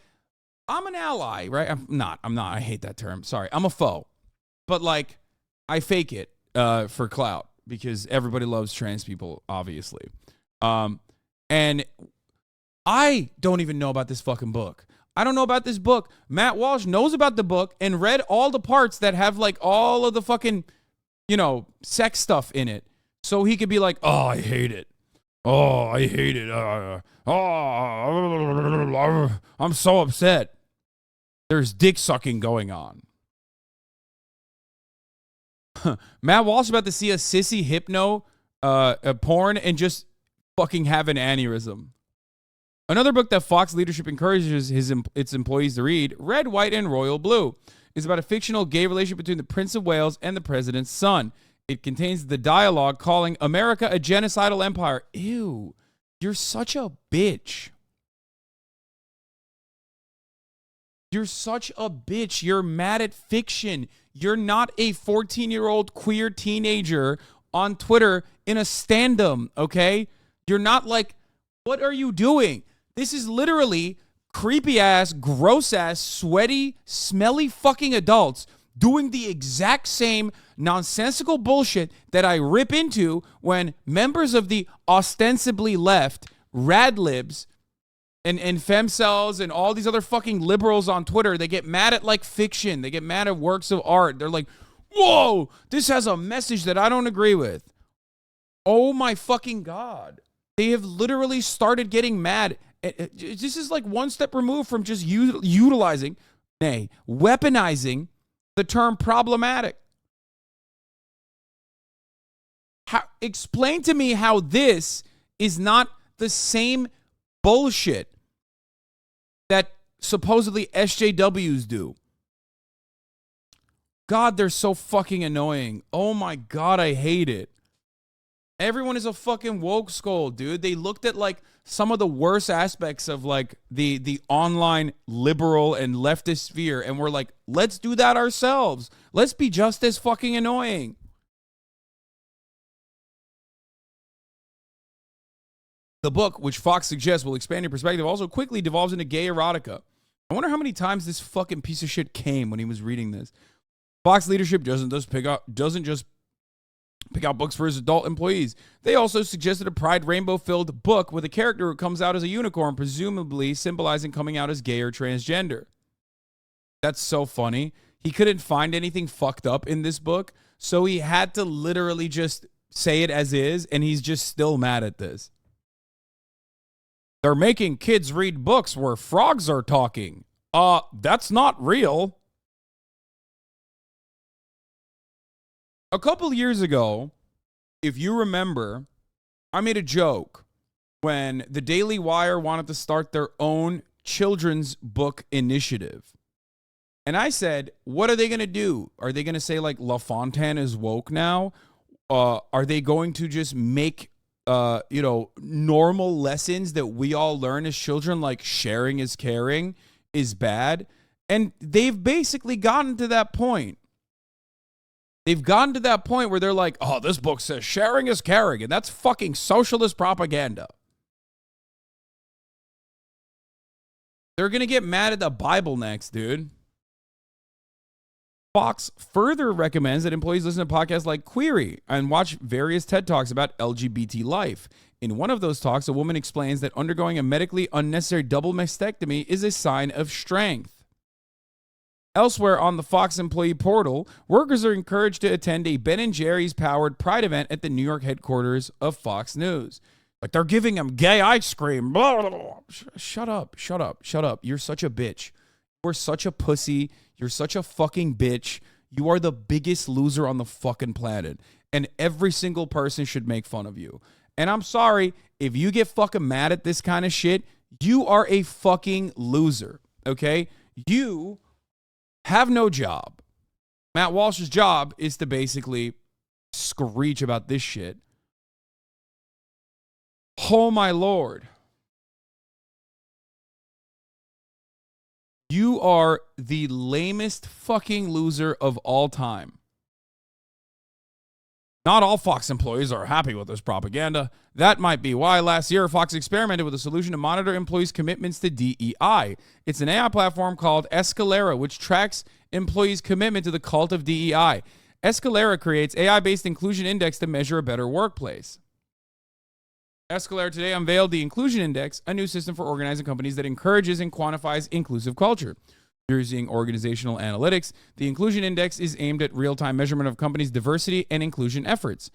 I'm an ally, right? I'm not. I hate that term. Sorry. I'm a foe. But, like, I fake it for clout because everybody loves trans people, obviously. And I don't even know about this fucking book. I don't know about this book. Matt Walsh knows about the book and read all the parts that have, like, all of the fucking, you know, sex stuff in it. So he could be like, oh, I hate it. Oh, I hate it. I'm so upset. There's dick sucking going on. Matt Walsh about to see a sissy hypno porn and just fucking have an aneurysm. Another book that Fox leadership encourages its employees to read, Red, White, and Royal Blue, is about a fictional gay relationship between the Prince of Wales and the president's son. It contains the dialogue calling America a genocidal empire. Ew, you're such a bitch. You're such a bitch. You're mad at fiction. You're not a 14-year-old queer teenager on Twitter in a stand-up, okay? You're not like, what are you doing? This is literally creepy-ass, gross-ass, sweaty, smelly fucking adults doing the exact same nonsensical bullshit that I rip into when members of the ostensibly left, radlibs, and femcells and all these other fucking liberals on Twitter, they get mad at, like, fiction. They get mad at works of art. They're like, whoa, this has a message that I don't agree with. Oh, my fucking God. They have literally started getting mad. This is like one step removed from just utilizing, weaponizing the term problematic. Explain to me how this is not the same bullshit that supposedly SJWs do. God, they're so fucking annoying. Oh my God, I hate it. Everyone is a fucking woke skull, dude. They looked at, like, some of the worst aspects of, like, the online liberal and leftist sphere, and we're like, let's do that ourselves. Let's be just as fucking annoying. The book, which Fox suggests will expand your perspective, also quickly devolves into gay erotica. I wonder how many times this fucking piece of shit came when he was reading this. Fox leadership doesn't just pick out books for his adult employees. They also suggested a pride rainbow-filled book with a character who comes out as a unicorn, presumably symbolizing coming out as gay or transgender. That's so funny. He couldn't find anything fucked up in this book, so he had to literally just say it as is, and he's just still mad at this. They're making kids read books where frogs are talking. That's not real. A couple years ago, if you remember, I made a joke when the Daily Wire wanted to start their own children's book initiative. And I said, what are they going to do? Are they going to say, like, La Fontaine is woke now? Are they going to just make, normal lessons that we all learn as children, like sharing is caring, is bad? And they've basically gotten to that point. They've gotten to that point where they're like, oh, this book says sharing is caring, and that's fucking socialist propaganda. They're going to get mad at the Bible next, dude. Fox further recommends that employees listen to podcasts like Query and watch various TED Talks about LGBT life. In one of those talks, a woman explains that undergoing a medically unnecessary double mastectomy is a sign of strength. Elsewhere on the Fox employee portal, workers are encouraged to attend a Ben & Jerry's powered Pride event at the New York headquarters of Fox News. Like, they're giving them gay ice cream. Blah, blah, blah. Shut up. You're such a bitch. You're such a pussy. You're such a fucking bitch. You are the biggest loser on the fucking planet. And every single person should make fun of you. And I'm sorry, if you get fucking mad at this kind of shit, you are a fucking loser. Okay? You have no job. Matt Walsh's job is to basically screech about this shit. Oh my Lord. You are the lamest fucking loser of all time. Not all Fox employees are happy with this propaganda. That might be why last year Fox experimented with a solution to monitor employees' commitments to DEI. It's an AI platform called Escalera, which tracks employees' commitment to the cult of DEI. Escalera creates AI-based inclusion index to measure a better workplace. Escalera today unveiled the Inclusion Index, a new system for organizing companies that encourages and quantifies inclusive culture. Using organizational analytics, the Inclusion Index is aimed at real-time measurement of companies' diversity and inclusion efforts.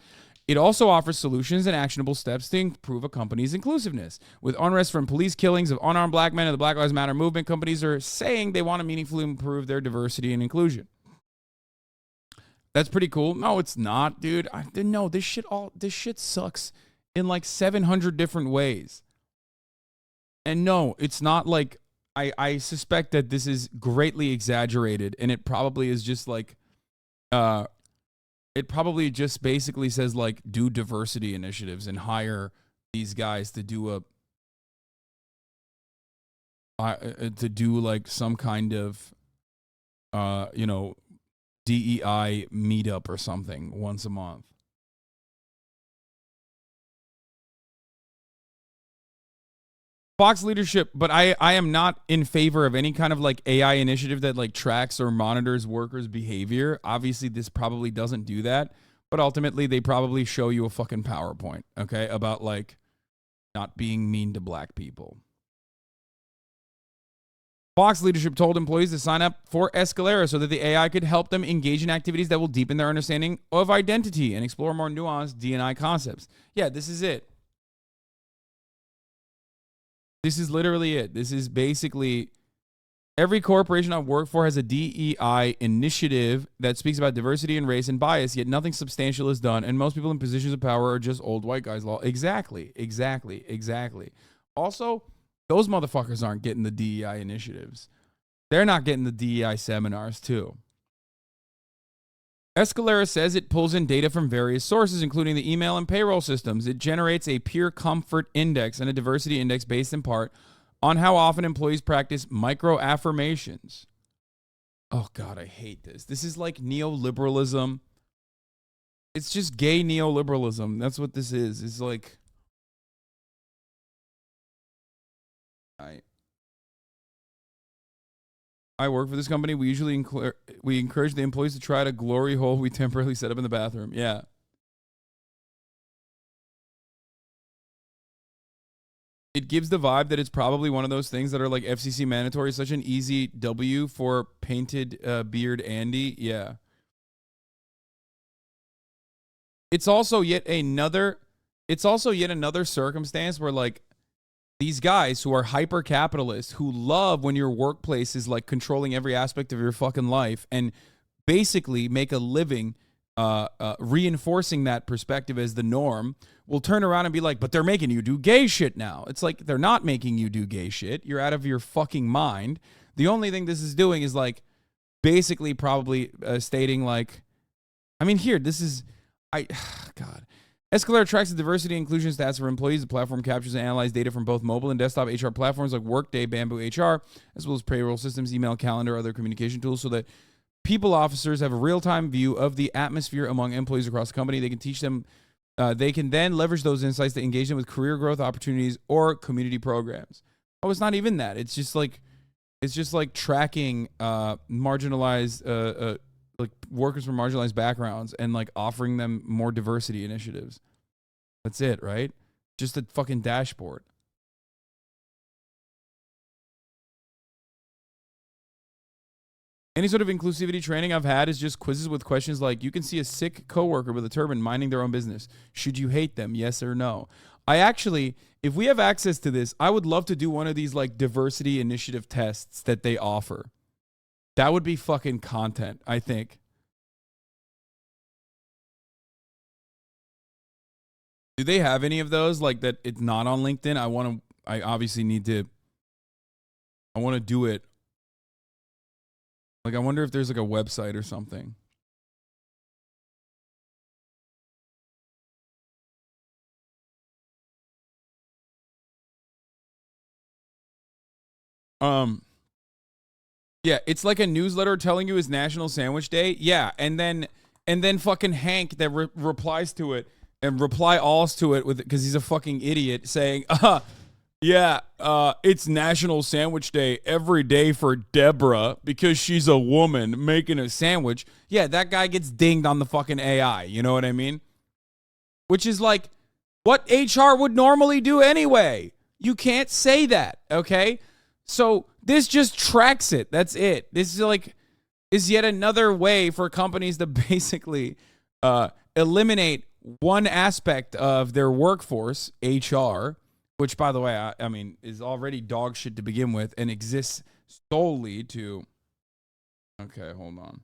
It also offers solutions and actionable steps to improve a company's inclusiveness. With unrest from police killings of unarmed black men and the Black Lives Matter movement, companies are saying they want to meaningfully improve their diversity and inclusion. That's pretty cool. No, it's not, dude. No, this shit sucks in like 700 different ways. And no, it's not like I suspect that this is greatly exaggerated, and it probably is just like it probably just basically says like do diversity initiatives and hire these guys to do like some kind of DEI meetup or something once a month. Fox leadership, but I am not in favor of any kind of like AI initiative that like tracks or monitors workers' behavior. Obviously, this probably doesn't do that, but ultimately they probably show you a fucking PowerPoint, okay, about like not being mean to black people. Fox leadership told employees to sign up for Escalera so that the AI could help them engage in activities that will deepen their understanding of identity and explore more nuanced D&I concepts. Yeah, this is it. This is literally it. This is basically every corporation I've worked for has a DEI initiative that speaks about diversity and race and bias, yet nothing substantial is done, and most people in positions of power are just old white guys. Exactly. Also, those motherfuckers aren't getting the DEI initiatives. They're not getting the DEI seminars, too. Escalera says it pulls in data from various sources, including the email and payroll systems. It generates a peer comfort index and a diversity index based in part on how often employees practice micro-affirmations. Oh, God, I hate this. This is like neoliberalism. It's just gay neoliberalism. That's what this is. It's like... I work for this company. We usually encourage the employees to try to glory hole we temporarily set up in the bathroom. Yeah. It gives the vibe that it's probably one of those things that are like FCC mandatory, such an easy W for painted beard Andy. Yeah. It's also yet another circumstance where like these guys who are hyper capitalists who love when your workplace is like controlling every aspect of your fucking life and basically make a living reinforcing that perspective as the norm will turn around and be like, but they're making you do gay shit now. It's like, they're not making you do gay shit. You're out of your fucking mind. The only thing this is doing is like basically probably stating like, I mean, here, this is, God. Escalera tracks the diversity and inclusion stats for employees. The platform captures and analyzes data from both mobile and desktop HR platforms like Workday, Bamboo HR, as well as payroll systems, email, calendar, other communication tools so that people officers have a real-time view of the atmosphere among employees across the company. They can teach them, they can then leverage those insights to engage them with career growth opportunities or community programs. Oh, it's not even that. It's just like tracking marginalized like workers from marginalized backgrounds and like offering them more diversity initiatives. That's it, right? Just a fucking dashboard. Any sort of inclusivity training I've had is just quizzes with questions like, you can see a sick coworker with a turban minding their own business. Should you hate them? Yes or no? I actually, if we have access to this, I would love to do one of these like diversity initiative tests that they offer. That would be fucking content, I think. Do they have any of those like that? It's not on LinkedIn. I want to do it. Like, I wonder if there's like a website or something. Yeah, it's like a newsletter telling you it's National Sandwich Day. Yeah, and then fucking Hank that replies to it and reply alls to it with because he's a fucking idiot saying, yeah, it's National Sandwich Day every day for Deborah because she's a woman making a sandwich. Yeah, that guy gets dinged on the fucking AI. You know what I mean? Which is like what HR would normally do anyway. You can't say that, okay? So this just tracks it. That's it. This is yet another way for companies to basically eliminate one aspect of their workforce, HR, which, by the way, I mean, is already dog shit to begin with and exists solely to... Okay, hold on.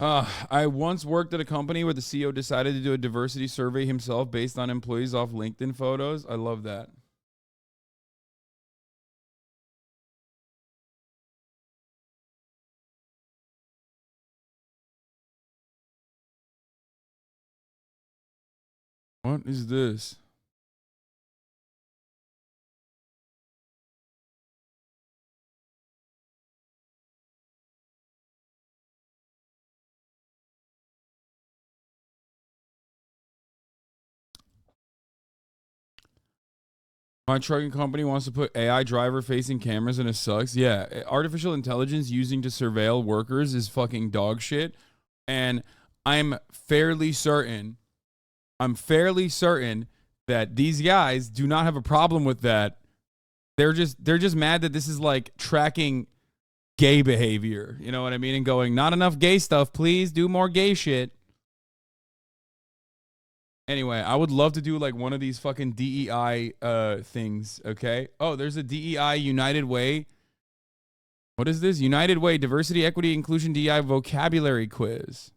I once worked at a company where the CEO decided to do a diversity survey himself based on employees off LinkedIn photos. I love that. What is this? My trucking company wants to put AI driver-facing cameras and it sucks. Yeah, artificial intelligence using to surveil workers is fucking dog shit. And I'm fairly certain that these guys do not have a problem with that. They're just mad that this is like tracking gay behavior. You know what I mean? And going, not enough gay stuff, please do more gay shit. Anyway, I would love to do like one of these fucking DEI things, okay? Oh, there's a DEI United Way. What is this? United Way Diversity, Equity, Inclusion, DEI vocabulary quiz.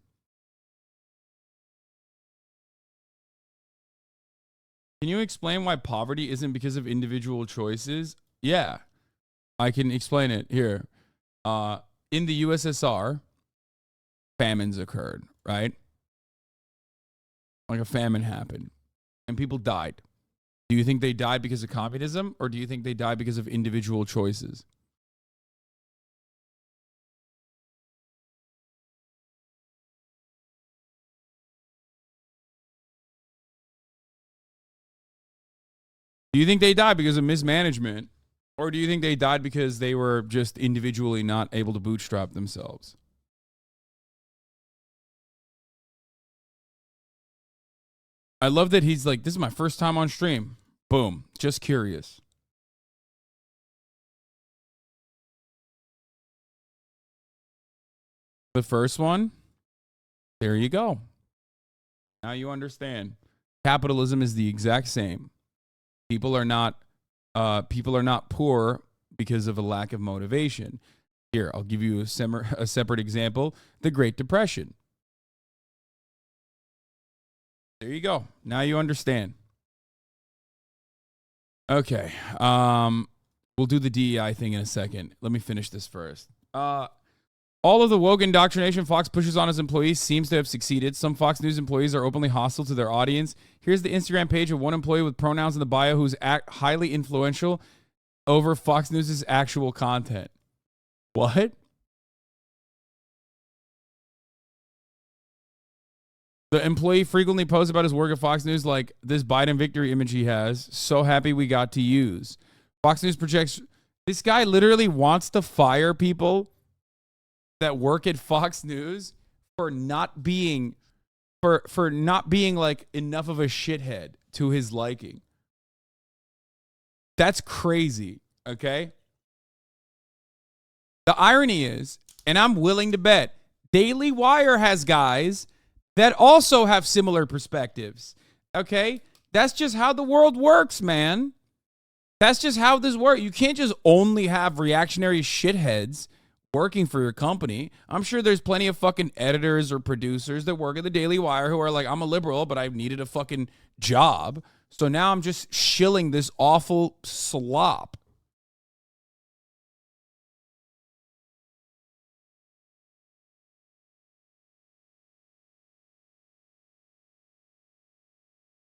Can you explain why poverty isn't because of individual choices? Yeah, I can explain it here. In the USSR, famines occurred, right? Like a famine happened and people died. Do you think they died because of communism or do you think they died because of individual choices? Do you think they died because of mismanagement or do you think they died because they were just individually not able to bootstrap themselves? I love that he's like, this is my first time on stream. Boom. Just curious. The first one, there you go. Now you understand. Capitalism is the exact same. People are not poor because of a lack of motivation. Here, I'll give you a separate example. The Great Depression. There you go. Now you understand. Okay. We'll do the DEI thing in a second. Let me finish this first. All of the woke indoctrination Fox pushes on its employees seems to have succeeded. Some Fox News employees are openly hostile to their audience. Here's the Instagram page of one employee with pronouns in the bio who's highly influential over Fox News' actual content. What? The employee frequently posts about his work at Fox News like this Biden victory image he has. So happy we got to use. Fox News projects... This guy literally wants to fire people that work at Fox News for not being... For not being like enough of a shithead to his liking. That's crazy, okay? The irony is, and I'm willing to bet, Daily Wire has guys that also have similar perspectives. Okay? That's just how the world works, man. That's just how this works. You can't just only have reactionary shitheads working for your company. I'm sure there's plenty of fucking editors or producers that work at the Daily Wire who are like, I'm a liberal, but I needed a fucking job. So now I'm just shilling this awful slop.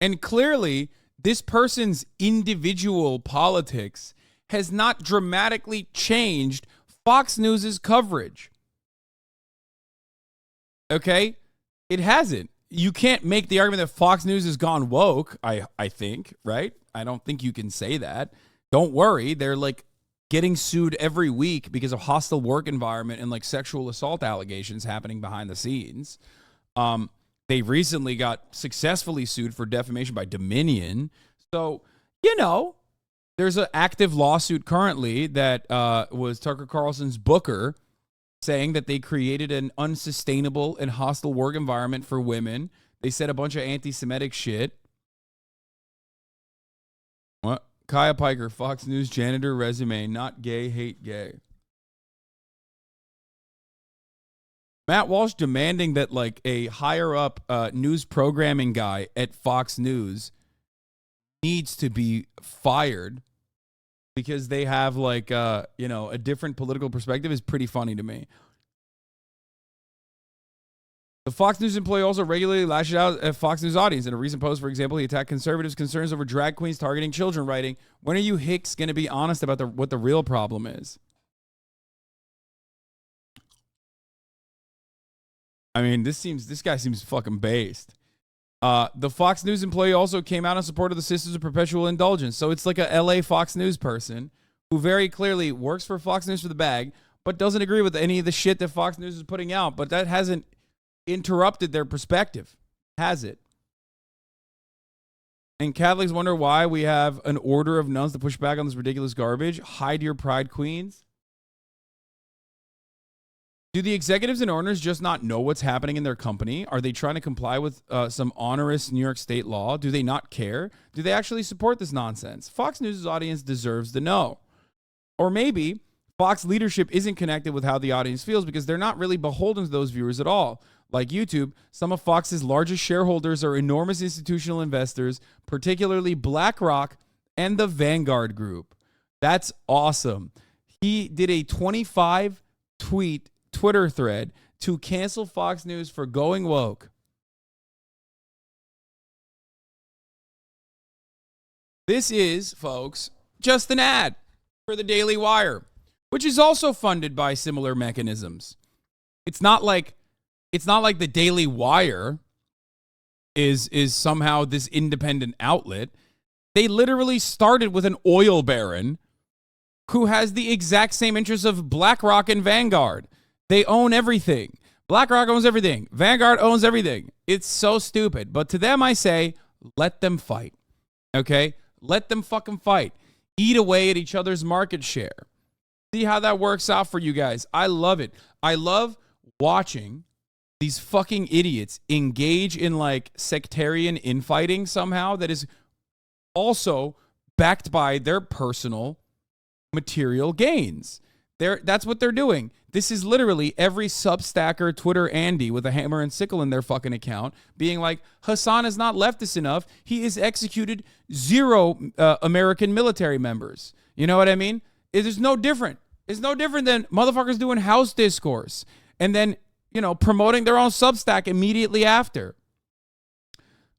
And clearly, this person's individual politics has not dramatically changed Fox News' coverage. Okay? It hasn't. You can't make the argument that Fox News has gone woke, I think, right? I don't think you can say that. Don't worry. They're like getting sued every week because of hostile work environment and like sexual assault allegations happening behind the scenes. They recently got successfully sued for defamation by Dominion. So, you know, there's an active lawsuit currently that was Tucker Carlson's booker saying that they created an unsustainable and hostile work environment for women. They said a bunch of anti-Semitic shit. What? Kaya Piker, Fox News janitor resume, not gay, hate gay. Matt Walsh demanding that like a higher up news programming guy at Fox News needs to be fired because they have like a different political perspective is pretty funny to me. The Fox News employee also regularly lashes out at Fox News audience. In a recent post, for example, he attacked conservatives' concerns over drag queens targeting children, writing, "When are you hicks going to be honest about what the real problem is?" I mean, this guy seems fucking based. The Fox News employee also came out in support of the Sisters of Perpetual Indulgence. So it's like a LA Fox News person who very clearly works for Fox News for the bag, but doesn't agree with any of the shit that Fox News is putting out. But that hasn't interrupted their perspective, has it? And Catholics wonder why we have an order of nuns to push back on this ridiculous garbage. Hide your pride, queens. Do the executives and owners just not know what's happening in their company? Are they trying to comply with some onerous New York state law? Do they not care? Do they actually support this nonsense? Fox News' audience deserves to know. Or maybe Fox leadership isn't connected with how the audience feels because they're not really beholden to those viewers at all. Like YouTube, some of Fox's largest shareholders are enormous institutional investors, particularly BlackRock and the Vanguard Group. That's awesome. He did a 25-tweet Twitter thread to cancel Fox News for going woke. This is, folks, just an ad for the Daily Wire, which is also funded by similar mechanisms. It's not like the Daily Wire is somehow this independent outlet. They literally started with an oil baron who has the exact same interests of BlackRock and Vanguard. They own everything. BlackRock owns everything. Vanguard owns everything. It's so stupid. But to them, I say, let them fight. Okay? Let them fucking fight. Eat away at each other's market share. See how that works out for you guys. I love it. I love watching these fucking idiots engage in like sectarian infighting somehow that is also backed by their personal material gains. That's what they're doing. This is literally every Substacker, Twitter Andy with a hammer and sickle in their fucking account being like, Hasan is not leftist enough. He has executed 0 American military members. You know what I mean? It is no different. It's no different than motherfuckers doing house discourse and then, promoting their own Substack immediately after.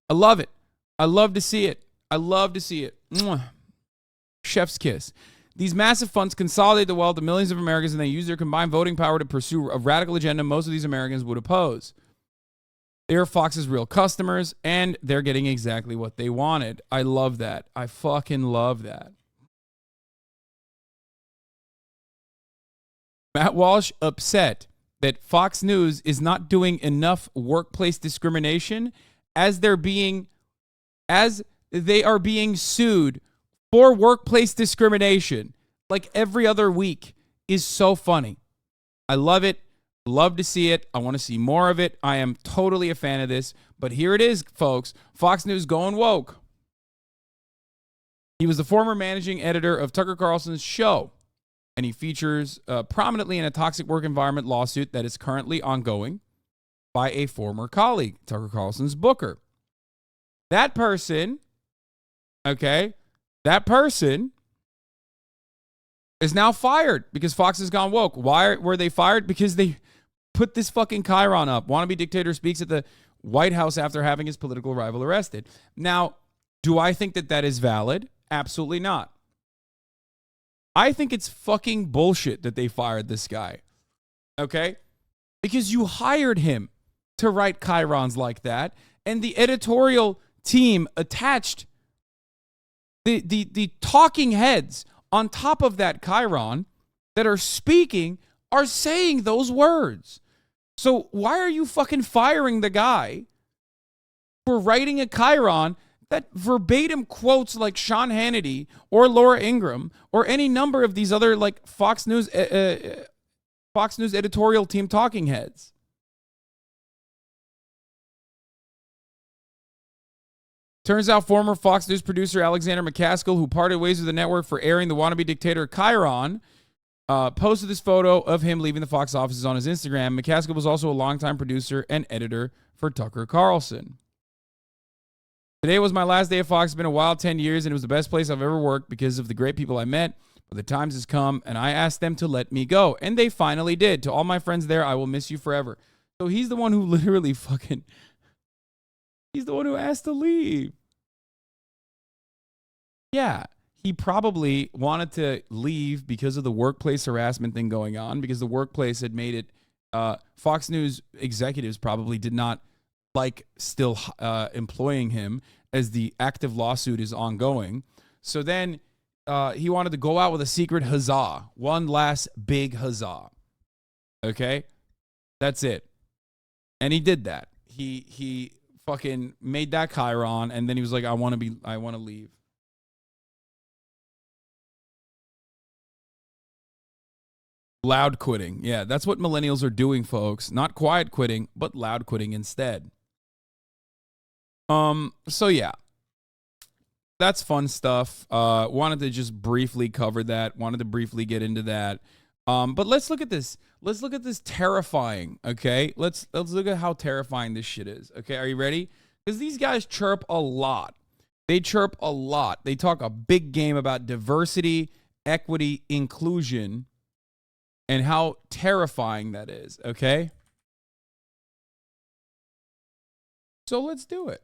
I love it. I love to see it. I love to see it. Mwah. Chef's kiss. These massive funds consolidate the wealth of millions of Americans and they use their combined voting power to pursue a radical agenda most of these Americans would oppose. They are Fox's real customers, and they're getting exactly what they wanted. I love that. I fucking love that. Matt Walsh upset that Fox News is not doing enough workplace discrimination as they are being sued for workplace discrimination, like every other week, is so funny. I love it. Love to see it. I want to see more of it. I am totally a fan of this. But here it is, folks. Fox News going woke. He was the former managing editor of Tucker Carlson's show. and he features prominently in a toxic work environment lawsuit that is currently ongoing by a former colleague, Tucker Carlson's booker. That person, okay, is now fired because Fox has gone woke. Why were they fired? Because they put this fucking chyron up. Wannabe dictator speaks at the White House after having his political rival arrested. Now, do I think that that is valid? Absolutely not. I think it's fucking bullshit that they fired this guy. Okay? Because you hired him to write chyrons like that, and the editorial team attached the talking heads on top of that chyron that are speaking are saying those words. So why are you fucking firing the guy for writing a chyron that verbatim quotes like Sean Hannity or Laura Ingraham or any number of these other like Fox News editorial team talking heads? Turns out former Fox News producer Alexander McCaskill, who parted ways with the network for airing the wannabe dictator chyron, posted this photo of him leaving the Fox offices on his Instagram. McCaskill was also a longtime producer and editor for Tucker Carlson. Today was my last day at Fox. It's been a wild 10 years, and it was the best place I've ever worked because of the great people I met. But the times has come, and I asked them to let me go, and they finally did. To all my friends there, I will miss you forever. So he's the one who literally fucking... He's the one who asked to leave. Yeah, he probably wanted to leave because of the workplace harassment thing going on, because the workplace had made it... Fox News executives probably did not like still employing him as the active lawsuit is ongoing. So then he wanted to go out with a secret huzzah. One last big huzzah. Okay? That's it. And he did that. He fucking made that chyron, and then he was like, I want to leave. Loud quitting. Yeah, that's what millennials are doing, folks. Not quiet quitting, but loud quitting instead. So yeah. That's fun stuff. Wanted to just briefly cover that. Wanted to briefly get into that. But let's look at this. Let's look at this terrifying, okay? Let's look at how terrifying this shit is. Okay, are you ready? Because these guys chirp a lot. They chirp a lot. They talk a big game about diversity, equity, inclusion, and how terrifying that is, okay? So let's do it.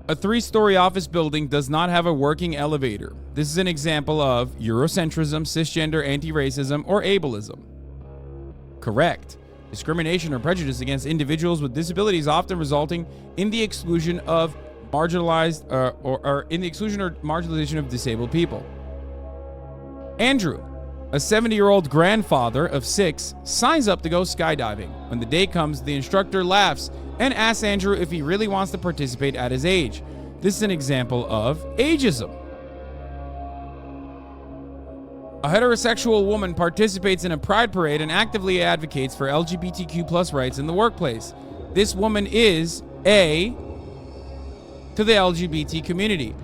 A 3-story office building does not have a working elevator. This is an example of Eurocentrism, cisgender, anti-racism, or ableism. Correct. Discrimination or prejudice against individuals with disabilities, often resulting in the exclusion of marginalized or in the exclusion or marginalization of disabled people. Andrew, a 70-year-old grandfather of 6, signs up to go skydiving. When the day comes, the instructor laughs and asks Andrew if he really wants to participate at his age. This is an example of ageism. A heterosexual woman participates in a pride parade and actively advocates for LGBTQ+ rights in the workplace. This woman is A to the LGBT community.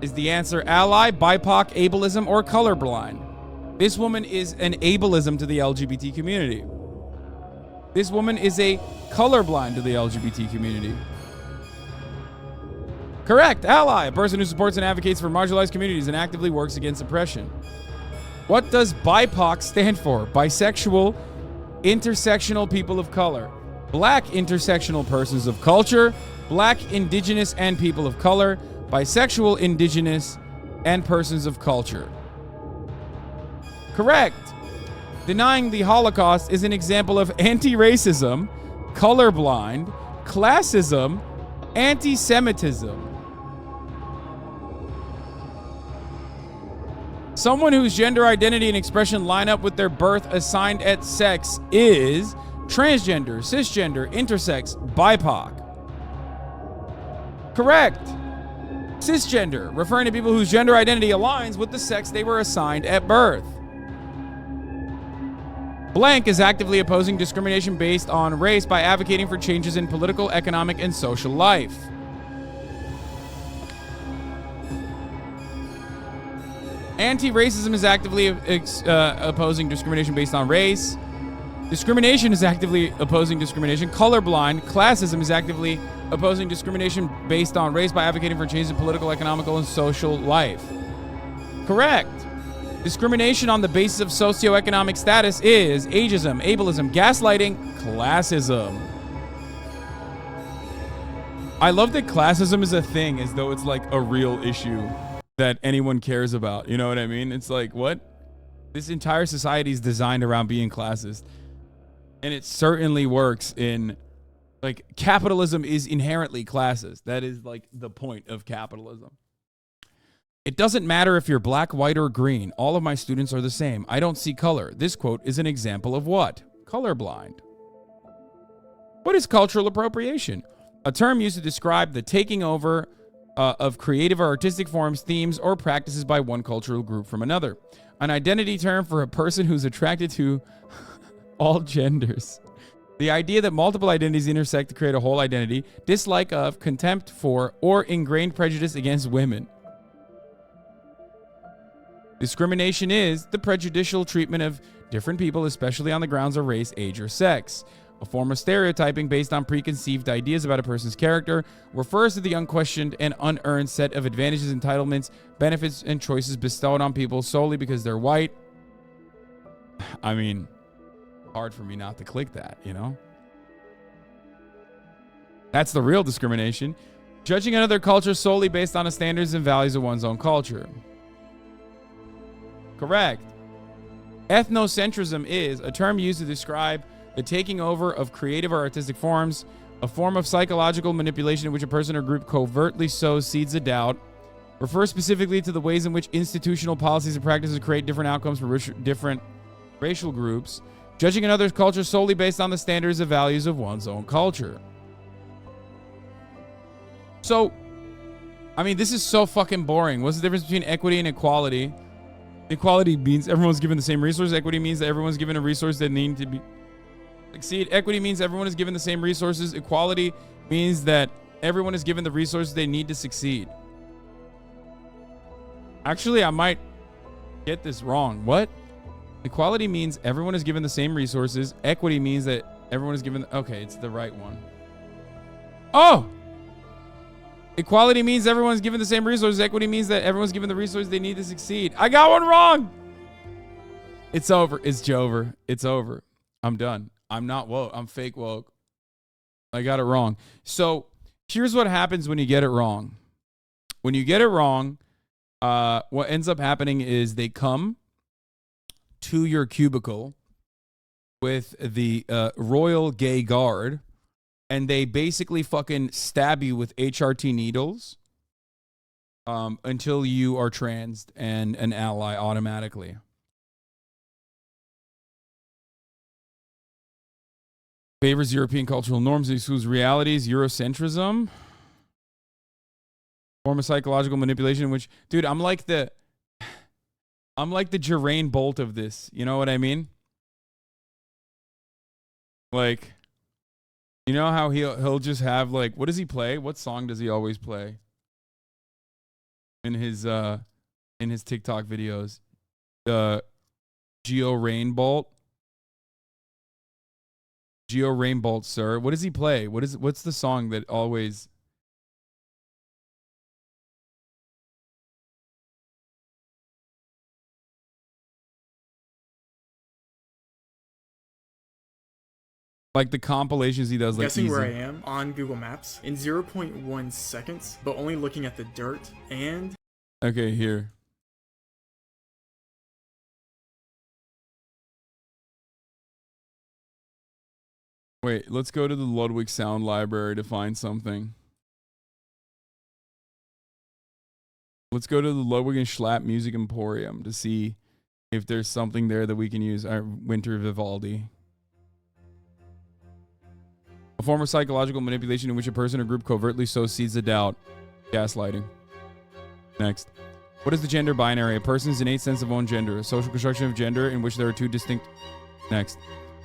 Is the answer ally, BIPOC, ableism, or colorblind? This woman is an ableism to the LGBT community. This woman is a colorblind to the LGBT community. Correct. Ally, a person who supports and advocates for marginalized communities and actively works against oppression. What does BIPOC stand for? Bisexual, intersectional people of color. Black intersectional persons of culture. Black, indigenous, and people of color. Bisexual, indigenous, and persons of culture. Correct. Denying the Holocaust is an example of anti-racism, colorblind, classism, anti-Semitism. Someone whose gender identity and expression line up with their birth assigned at sex is transgender, cisgender, intersex, BIPOC. Correct. Cisgender, referring to people whose gender identity aligns with the sex they were assigned at birth. Blank is actively opposing discrimination based on race by advocating for changes in political, economic, and social life. Anti-racism is actively opposing discrimination based on race. Discrimination is actively opposing discrimination. Colorblind. Classism is actively opposing discrimination based on race by advocating for changes in political, economical, and social life. Correct. Discrimination on the basis of socioeconomic status is ageism, ableism, gaslighting, classism. I love that classism is a thing as though it's like a real issue that anyone cares about. You know what I mean? It's like, what? This entire society is designed around being classist. And it certainly works in, like, capitalism is inherently classist. That is, like, the point of capitalism. It doesn't matter if you're black, white, or green. All of my students are the same. I don't see color. This quote is an example of what? Colorblind. What is cultural appropriation? A term used to describe the taking over of creative or artistic forms, themes, or practices by one cultural group from another. An identity term for a person who's attracted to all genders. The idea that multiple identities intersect to create a whole identity, dislike of, contempt for, or ingrained prejudice against women. Discrimination is the prejudicial treatment of different people, especially on the grounds of race, age, or sex. A form of stereotyping based on preconceived ideas about a person's character refers to the unquestioned and unearned set of advantages, entitlements, benefits, and choices bestowed on people solely because they're white. I mean, hard for me not to click that, you know? That's the real discrimination. Judging another culture solely based on the standards and values of one's own culture. Correct. Ethnocentrism is a term used to describe the taking over of creative or artistic forms, a form of psychological manipulation in which a person or group covertly sows seeds of doubt, refers specifically to the ways in which institutional policies and practices create different outcomes for different racial groups, judging another culture solely based on the standards and values of one's own culture. So, I mean, this is so fucking boring. What's the difference between equity and equality? Equality means everyone's given the same resource. Equity means that everyone's given a resource that need to be succeed. Equity means everyone is given the same resources. Equality means that everyone is given the resources they need to succeed. Actually, I might get this wrong. What? Equality means everyone is given the same resources. Equity means that everyone is given... Okay, it's the right one. Oh! Equality means everyone's given the same resources. Equity means that everyone's given the resources they need to succeed. I got one wrong! It's over. It's Jover. It's over. I'm done. I'm not woke. I'm fake woke. I got it wrong. So here's what happens when you get it wrong. When you get it wrong, what ends up happening is they come to your cubicle with the Royal Gay Guard, and they basically fucking stab you with HRT needles until you are transed and an ally automatically. Favors European cultural norms, excludes realities, Eurocentrism. Form of psychological manipulation in which, dude, I'm like the Geraint Bolt of this. You know what I mean? Like, you know how he'll just have, like, what does he play? What song does he always play in his TikTok videos? Geraint Bolt. Geraint Bolt, sir. What does he play? What's the song that always... Like the compilations he does, like guessing easy. where I am on Google Maps in 0.1 seconds, but only looking at the dirt and... Okay, here. Wait, let's go to the Ludwig Sound Library to find something. Let's go to the Ludwig and Schlapp Music Emporium to see if there's something there that we can use. Our Winter Vivaldi. A form of psychological manipulation in which a person or group covertly sows seeds of doubt. Gaslighting. Next. What is the gender binary? A person's innate sense of own gender. A social construction of gender in which there are two distinct... Next.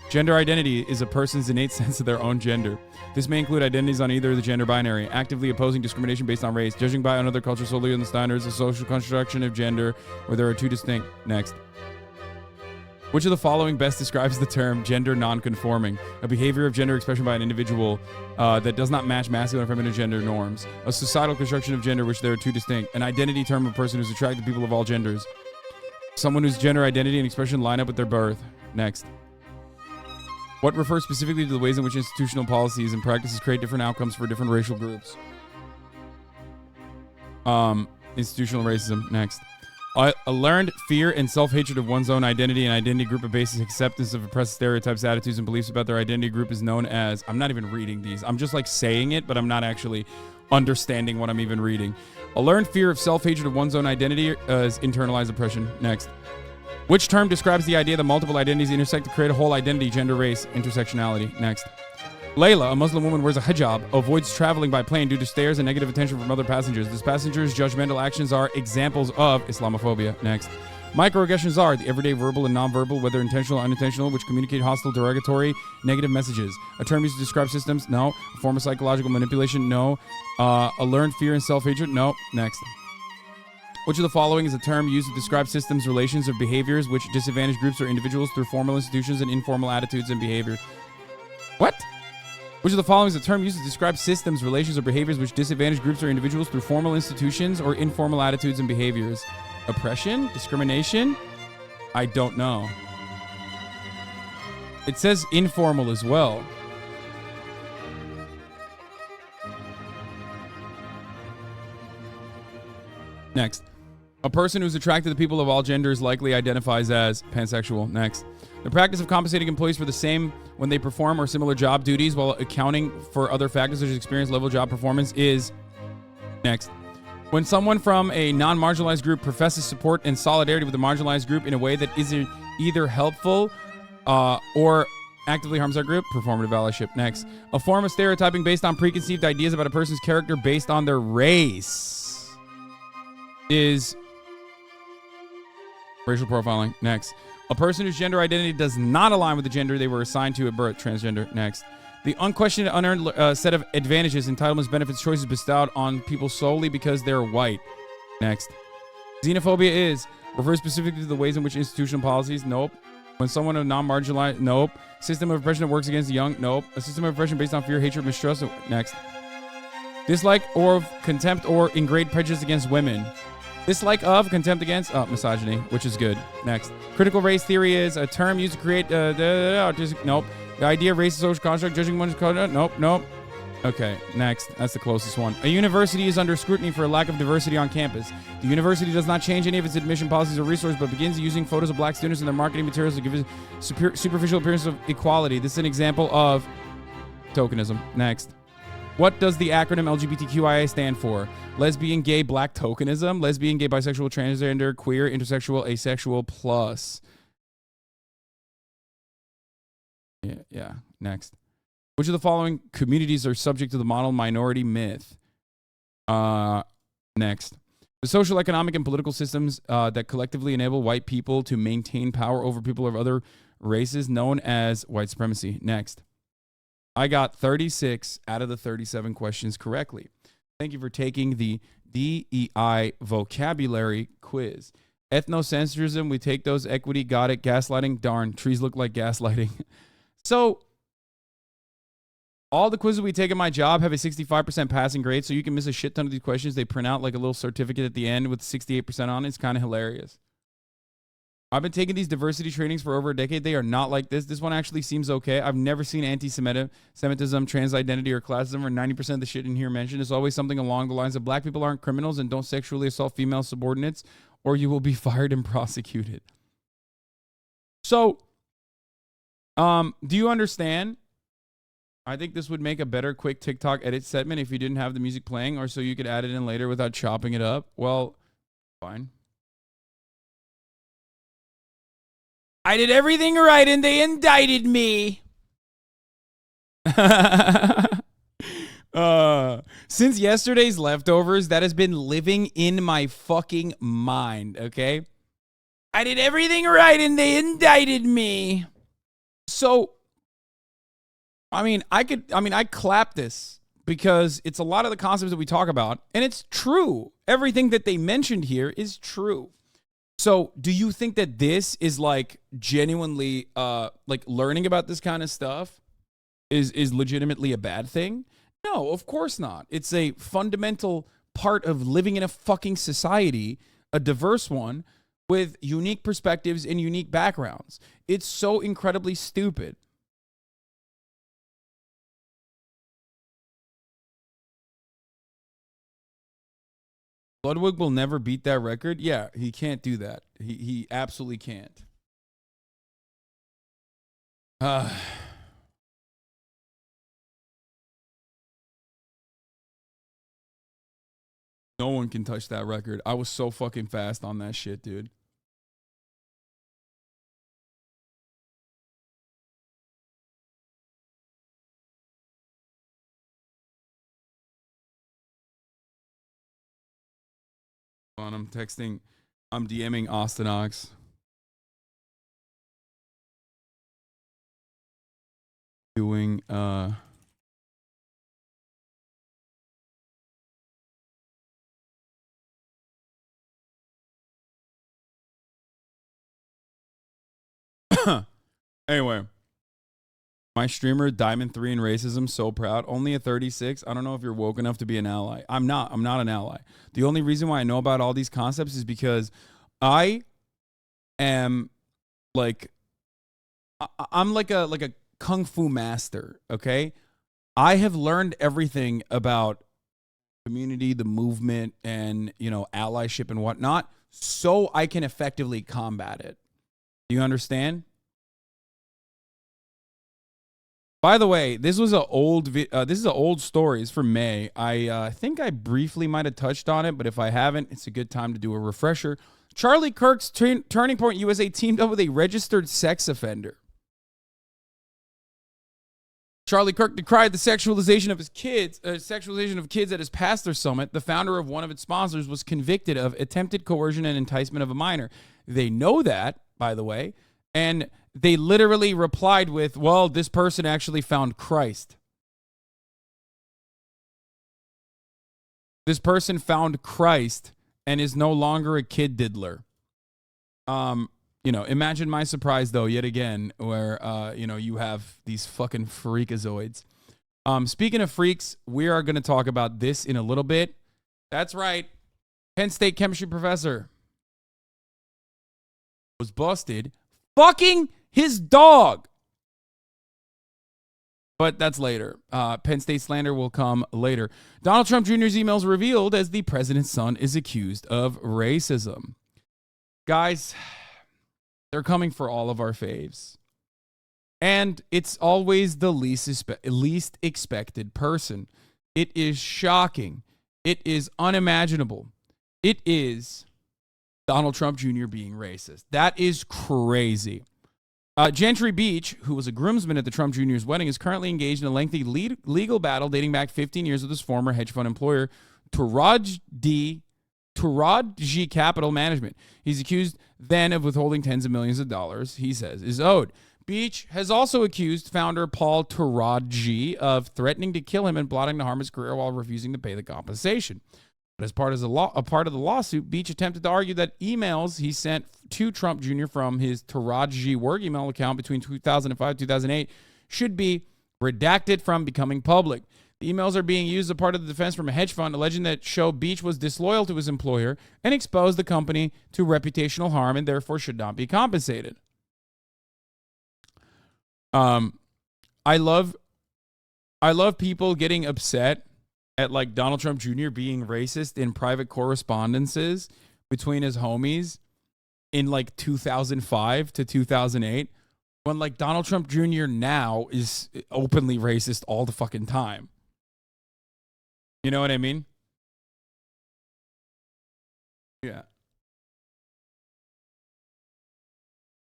Gender identity is a person's innate sense of their own gender. This may include identities on either the gender binary, actively opposing discrimination based on race, judging by another culture solely on the standards of social construction of gender where there are two distinct... Next. Which of the following best describes the term gender nonconforming? A behavior of gender expression by an individual that does not match masculine or feminine gender norms. A societal construction of gender which there are two distinct. An identity term of a person who's attracted to people of all genders. Someone whose gender identity and expression line up with their birth. Next. What refers specifically to the ways in which institutional policies and practices create different outcomes for different racial groups? Institutional racism. Next. A learned fear and self-hatred of one's own identity and identity group of basis acceptance of oppressive stereotypes, attitudes, and beliefs about their identity group is known as... I'm not even reading these. I'm just like saying it, but I'm not actually understanding what I'm even reading. A learned fear of self-hatred of one's own identity is internalized oppression. Next. Which term describes the idea that multiple identities intersect to create a whole identity, gender, race, intersectionality? Next. Layla, a Muslim woman, wears a hijab, avoids traveling by plane due to stares and negative attention from other passengers. This passenger's judgmental actions are examples of Islamophobia. Next. Microaggressions are the everyday verbal and nonverbal, whether intentional or unintentional, which communicate hostile, derogatory, negative messages. A term used to describe systems? No. A form of psychological manipulation? No. A learned fear and self-hatred? No. Next. Which of the following is a term used to describe systems, relations, or behaviors which disadvantage groups or individuals through formal institutions and informal attitudes and behavior? What? Which of the following is a term used to describe systems, relations, or behaviors which disadvantage groups or individuals through formal institutions or informal attitudes and behaviors? Oppression? Discrimination? I don't know. It says informal as well. Next. A person who's attracted to people of all genders likely identifies as pansexual. Next. The practice of compensating employees for the same when they perform or similar job duties while accounting for other factors such as experience, level, job performance is... Next. When someone from a non-marginalized group professes support and solidarity with a marginalized group in a way that is either helpful or actively harms our group, performative allyship. Next. A form of stereotyping based on preconceived ideas about a person's character based on their race is racial profiling. Next. A person whose gender identity does not align with the gender they were assigned to at birth, transgender. Next. The unquestioned, unearned set of advantages, entitlements, benefits, choices bestowed on people solely because they're white. Next. Xenophobia refers specifically to the ways in which institutional policies. Nope. When someone of non-marginalized. Nope. System of oppression that works against the young. Nope. A system of oppression based on fear, hatred, mistrust. Next. Dislike or contempt or ingrained prejudice against women. Dislike of, contempt against, misogyny, which is good. Next. Critical race theory is a term used to create, nope. The idea of race is a social construct, judging one's conduct, nope. Okay, next. That's the closest one. A university is under scrutiny for a lack of diversity on campus. The university does not change any of its admission policies or resources, but begins using photos of black students in their marketing materials to give a superficial appearance of equality. This is an example of tokenism. Next. What does the acronym LGBTQIA stand for? Lesbian, gay, black tokenism. Lesbian, gay, bisexual, transgender, queer, intersexual, asexual, plus. Yeah. Next. Which of the following communities are subject to the model minority myth? Next. The social, economic, and political systems that collectively enable white people to maintain power over people of other races known as white supremacy. Next. I got 36 out of the 37 questions correctly. Thank you for taking the DEI vocabulary quiz. Ethnocentrism, we take those. Equity, got it. Gaslighting, darn, trees look like gaslighting. So, all the quizzes we take at my job have a 65% passing grade, so you can miss a shit ton of these questions. They print out like a little certificate at the end with 68% on it. It's kind of hilarious. I've been taking these diversity trainings for over a decade. They are not like this. This one actually seems okay. I've never seen anti-Semitism, trans identity, or classism, or 90% of the shit in here mentioned. It's always something along the lines of black people aren't criminals and don't sexually assault female subordinates, or you will be fired and prosecuted. So, do you understand? I think this would make a better quick TikTok edit segment if you didn't have the music playing, or so you could add it in later without chopping it up. Well, fine. I did everything right and they indicted me. Since yesterday's leftovers, that has been living in my fucking mind, okay? I did everything right and they indicted me. So, I clap this because it's a lot of the concepts that we talk about, and it's true. Everything that they mentioned here is true. So, do you think that this is like genuinely, like learning about this kind of stuff is legitimately a bad thing? No, of course not. It's a fundamental part of living in a fucking society, a diverse one with unique perspectives and unique backgrounds. It's so incredibly stupid. Ludwig will never beat that record. Yeah, he can't do that. He absolutely can't. No one can touch that record. I was so fucking fast on that shit, dude. I'm DMing Austin Ox. Doing anyway, my streamer Diamond 3 in racism, so proud. Only a 36. I don't know if you're woke enough to be an ally. I'm not an ally. The only reason why I know about all these concepts is because I am like I'm like a kung fu master, okay? I have learned everything about community, the movement, and allyship and whatnot, so I can effectively combat it. Do you understand? By the way, this was an old story. It's from May. I think I briefly might have touched on it, but if I haven't, it's a good time to do a refresher. Charlie Kirk's Turning Point USA teamed up with a registered sex offender. Charlie Kirk decried the sexualization of kids at his pastor summit. The founder of one of its sponsors was convicted of attempted coercion and enticement of a minor. They know that, by the way, and they literally replied with, well, this person actually found Christ. This person found Christ and is no longer a kid diddler. Imagine my surprise, though, yet again, where, you have these fucking freakazoids. Speaking of freaks, we are going to talk about this in a little bit. That's right. Penn State chemistry professor was busted fucking his dog. But that's later. Penn State slander will come later. Donald Trump Jr.'s emails revealed as the president's son is accused of racism. Guys, they're coming for all of our faves. And it's always the least expected person. It is shocking. It is unimaginable. It is Donald Trump Jr. being racist. That is crazy. Gentry Beach, who was a groomsman at the Trump Jr.'s wedding, is currently engaged in a lengthy legal battle dating back 15 years with his former hedge fund employer, Taraji Capital Management. He's accused then of withholding tens of millions of dollars, he says, is owed. Beach has also accused founder Paul Taraji of threatening to kill him and plotting to harm his career while refusing to pay the compensation. But as part of the lawsuit, Beach attempted to argue that emails he sent to Trump Jr. from his Taraji work email account between 2005 and 2008 should be redacted from becoming public. The emails are being used as a part of the defense from a hedge fund alleging that show Beach was disloyal to his employer and exposed the company to reputational harm and therefore should not be compensated. I love people getting upset at like Donald Trump Jr. being racist in private correspondences between his homies in like 2005 to 2008 when like Donald Trump Jr. now is openly racist all the fucking time. You know what I mean? Yeah.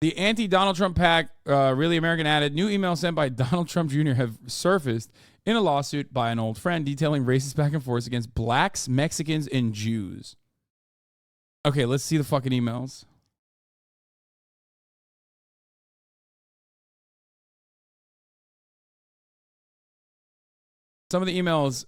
The anti-Donald Trump PAC, Really American added, new emails sent by Donald Trump Jr. have surfaced in a lawsuit by an old friend detailing racist back and forth against blacks, Mexicans, and Jews. Okay, let's see the fucking emails. Some of the emails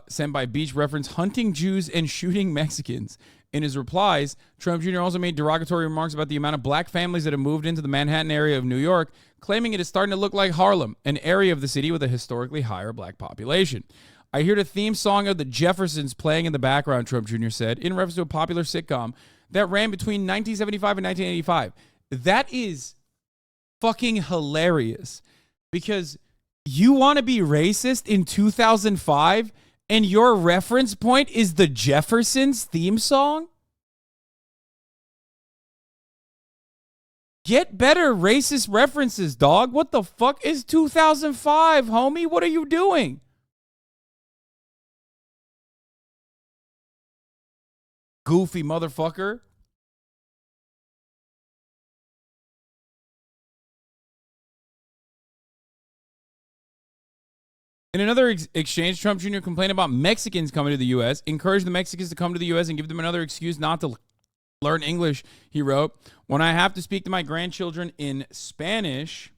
sent by Beach reference hunting Jews and shooting Mexicans. In his replies, Trump Jr. also made derogatory remarks about the amount of black families that have moved into the Manhattan area of New York, claiming it is starting to look like Harlem, an area of the city with a historically higher black population. I hear the theme song of the Jeffersons playing in the background, Trump Jr. said, in reference to a popular sitcom that ran between 1975 and 1985. That is fucking hilarious because you want to be racist in 2005 and your reference point is the Jeffersons theme song? Get better racist references, dog. What the fuck is 2005, homie? What are you doing? Goofy motherfucker. In another exchange, Trump Jr. complained about Mexicans coming to the U.S., encouraged the Mexicans to come to the U.S. and give them another excuse not to learn English, he wrote. When I have to speak to my grandchildren in Spanish,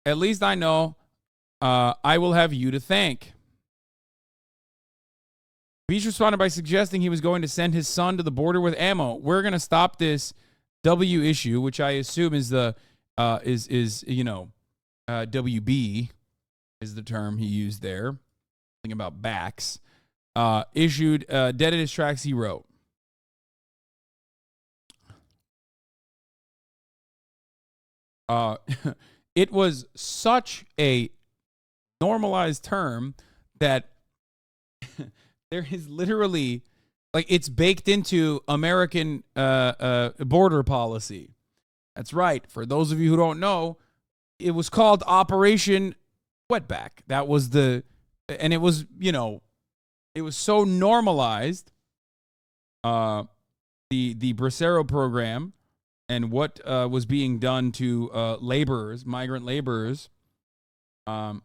at least I know I will have you to thank. Beach responded by suggesting he was going to send his son to the border with ammo. We're going to stop this W issue, which I assume is the, WB. Is the term he used there. Think about backs. Issued dead in his tracks, he wrote. It was such a normalized term that there is literally, like, it's baked into American border policy. That's right. For those of you who don't know, it was called Operation Wetback. That was and it was, it was so normalized, the Bracero program and what was being done to laborers, migrant laborers, that,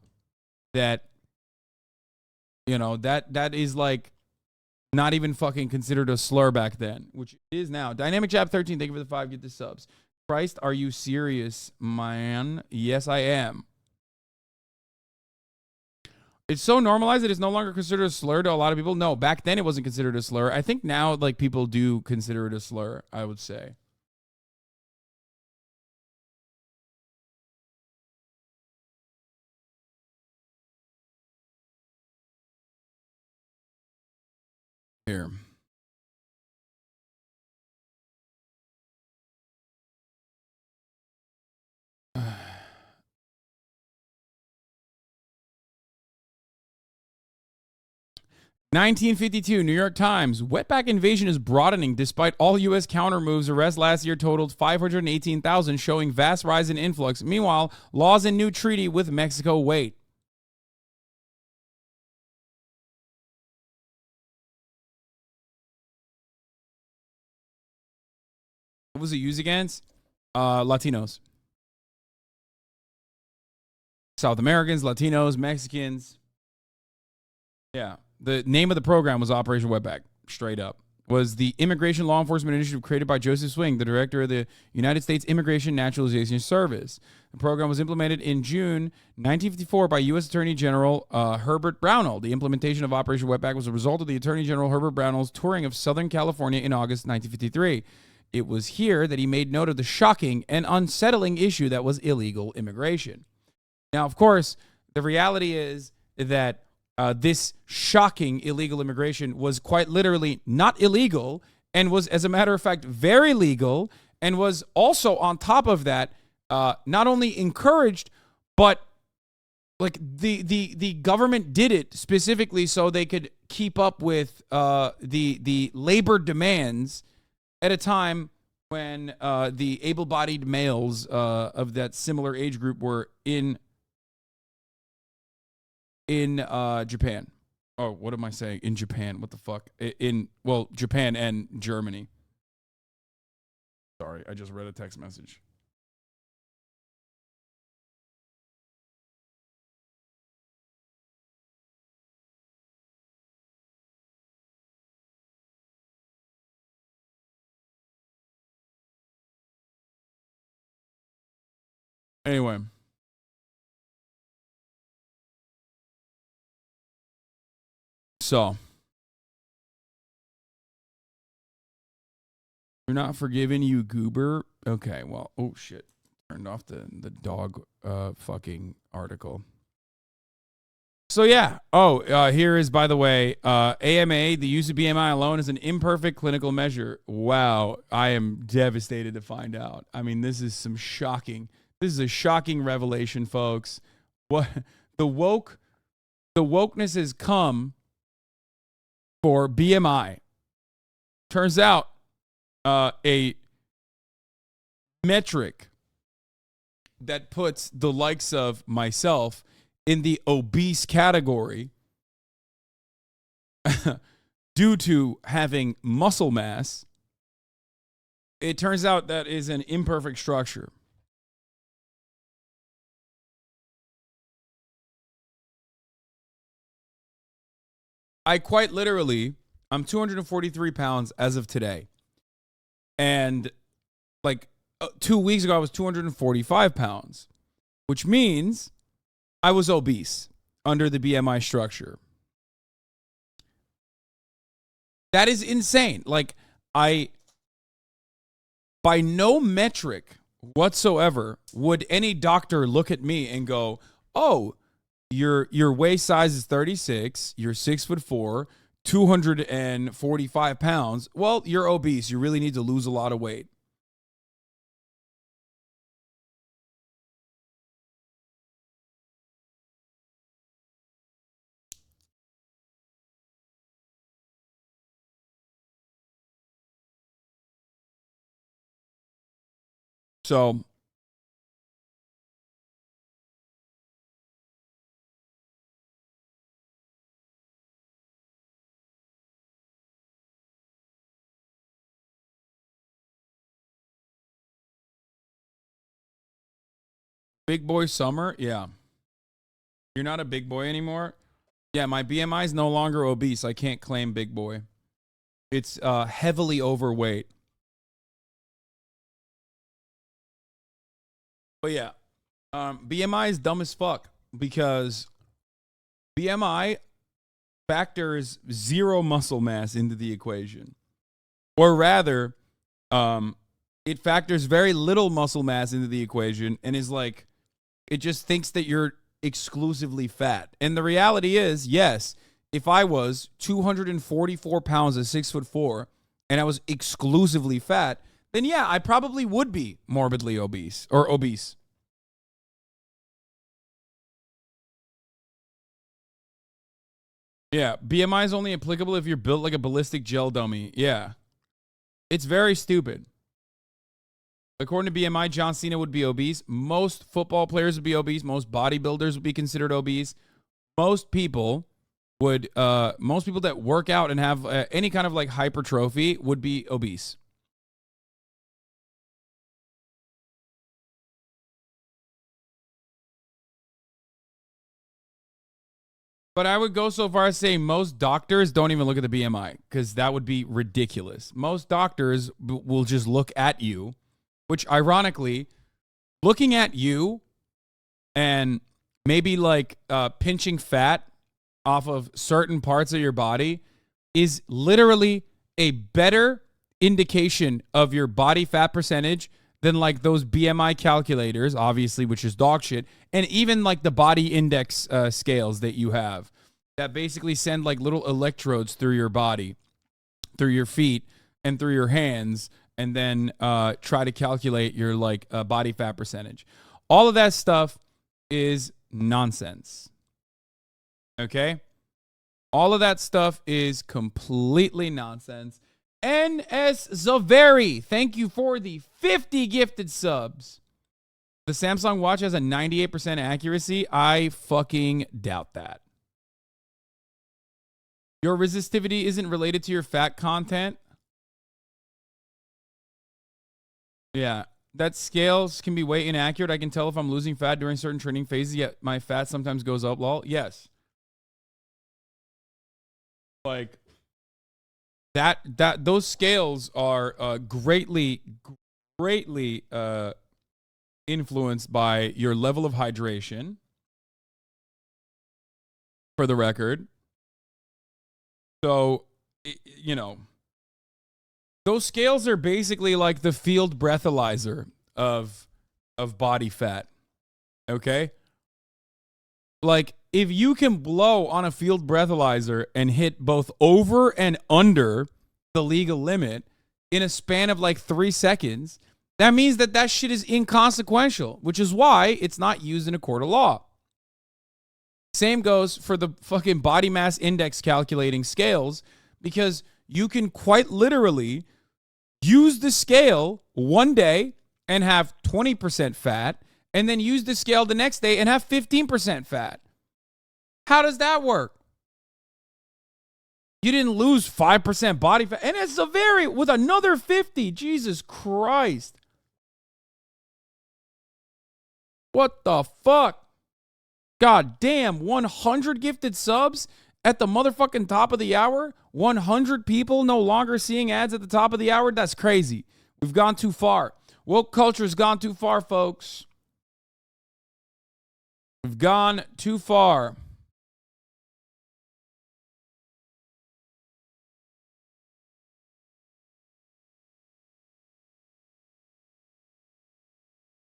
that is like not even fucking considered a slur back then, which it is now. Dynamic Jab 13, thank you for the 5, get the subs. Christ, are you serious, man? Yes, I am. It's so normalized that it's no longer considered a slur to a lot of people. No, back then it wasn't considered a slur. I think now, like, people do consider it a slur, I would say. Here. (1952) New York Times. Wetback invasion is broadening despite all U.S. counter moves. Arrests last year totaled 518,000, showing vast rise in influx. Meanwhile, laws and new treaty with Mexico wait. What was it used against? Latinos. South Americans, Latinos, Mexicans. Yeah. The name of the program was Operation Wetback, straight up. Was the immigration law enforcement initiative created by Joseph Swing, the director of the United States Immigration Naturalization Service. The program was implemented in June 1954 by U.S. Attorney General Herbert Brownell. The implementation of Operation Wetback was a result of the Attorney General Herbert Brownell's touring of Southern California in August 1953. It was here that he made note of the shocking and unsettling issue that was illegal immigration. Now, of course, the reality is that this shocking illegal immigration was quite literally not illegal and was, as a matter of fact, very legal, and was also, on top of that, not only encouraged, but like the government did it specifically so they could keep up with the labor demands at a time when the able-bodied males of that similar age group were in Japan. Oh, what am I saying? In Japan. What the fuck? Japan and Germany. Sorry, I just read a text message. Anyway. So. You're not forgiving, you goober. Okay, well, oh shit. Turned off the dog fucking article. So yeah. Here is, by the way, AMA, the use of BMI alone is an imperfect clinical measure. Wow, I am devastated to find out. I mean, this is a shocking revelation, folks. What the wokeness has come for BMI. Turns out a metric that puts the likes of myself in the obese category due to having muscle mass, it turns out that is an imperfect structure. I quite literally, I'm 243 pounds as of today. And like 2 weeks ago, I was 245 pounds, which means I was obese under the BMI structure. That is insane. Like, by no metric whatsoever would any doctor look at me and go, oh, your waist size is 36, you're 6'4", 245 pounds. Well, you're obese. You really need to lose a lot of weight. So big boy summer, yeah. You're not a big boy anymore? Yeah, my BMI is no longer obese. I can't claim big boy. It's heavily overweight. But yeah, BMI is dumb as fuck because BMI factors zero muscle mass into the equation. Or rather, it factors very little muscle mass into the equation and is like, it just thinks that you're exclusively fat. And the reality is, yes, if I was 244 pounds at 6'4" and I was exclusively fat, then yeah, I probably would be morbidly obese or obese. Yeah, BMI is only applicable if you're built like a ballistic gel dummy. Yeah. It's very stupid. According to BMI, John Cena would be obese. Most football players would be obese. Most bodybuilders would be considered obese. Most people that work out and have any kind of like hypertrophy would be obese. But I would go so far as say most doctors don't even look at the BMI because that would be ridiculous. Most doctors will just look at you, which ironically, looking at you and maybe like pinching fat off of certain parts of your body is literally a better indication of your body fat percentage than like those BMI calculators, obviously, which is dog shit, and even like the body index scales that you have that basically send like little electrodes through your body, through your feet, and through your hands, and then try to calculate your like body fat percentage. All of that stuff is nonsense. Okay? All of that stuff is completely nonsense. NS Zaveri, thank you for the 50 gifted subs. The Samsung Watch has a 98% accuracy. I fucking doubt that. Your resistivity isn't related to your fat content. Yeah, that scales can be weight inaccurate. I can tell if I'm losing fat during certain training phases, yet my fat sometimes goes up. Lol. Yes. Like those scales are greatly influenced by your level of hydration, for the record. So, you know, those scales are basically like the field breathalyzer of body fat. Okay? Like, if you can blow on a field breathalyzer and hit both over and under the legal limit in a span of like 3 seconds, that means that that shit is inconsequential, which is why it's not used in a court of law. Same goes for the fucking body mass index calculating scales, because you can quite literally use the scale one day and have 20% fat, and then use the scale the next day and have 15% fat. How does that work? You didn't lose 5% body fat, and it's with another 50. Jesus Christ. What the fuck? God damn, 100 gifted subs at the motherfucking top of the hour? 100 people no longer seeing ads at the top of the hour? That's crazy. We've gone too far. Woke culture's gone too far, folks. We've gone too far.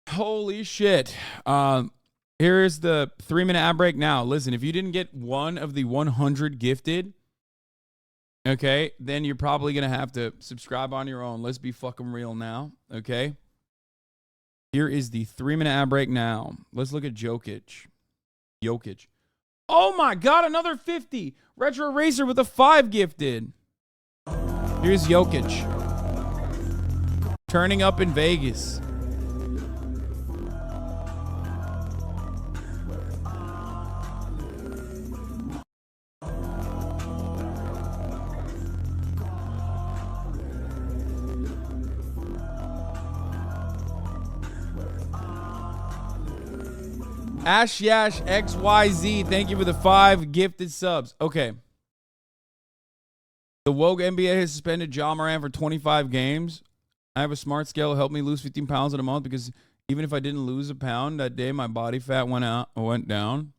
Holy shit. Here's the 3-minute ad break now. Listen, if you didn't get one of the 100 gifted, okay, then you're probably going to have to subscribe on your own. Let's be fucking real now, okay? Here is the 3-minute ad break now. Let's look at Jokić. Oh my God, another 50. Retro Racer with a 5 gifted. Here's Jokić. Turning up in Vegas. Ash Yash XYZ, thank you for the 5 gifted subs. Okay. The woke NBA has suspended Ja Morant for 25 games. I have a smart scale to help me lose 15 pounds in a month, because even if I didn't lose a pound that day, my body fat went down.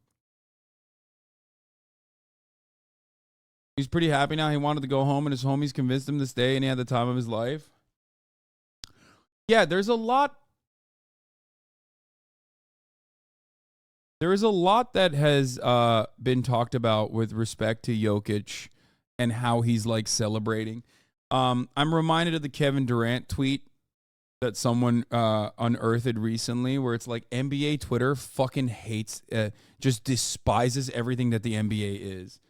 He's pretty happy now. He wanted to go home, and his homies convinced him to stay, and he had the time of his life. Yeah, there's a lot. There is a lot that has been talked about with respect to Jokić and how he's like celebrating. I'm reminded of the Kevin Durant tweet that someone unearthed recently, where it's like NBA Twitter fucking hates, just despises everything that the NBA is.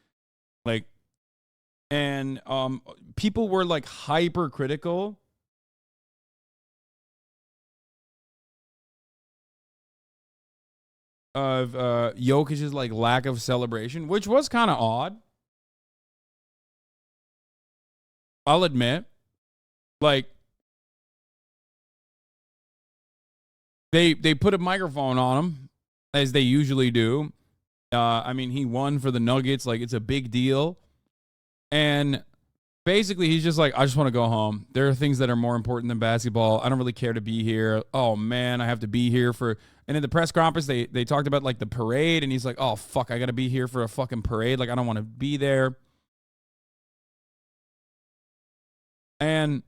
Like, and people were like hypercritical of Jokic's like lack of celebration, which was kind of odd. I'll admit, like, they put a microphone on him, as they usually do. I mean, he won for the Nuggets, like it's a big deal, and basically he's just like, I just want to go home. There are things that are more important than basketball. I don't really care to be here. Oh man, I have to be here for. And in the press conference, they talked about like the parade, and he's like, oh fuck, I got to be here for a fucking parade. Like, I don't want to be there. And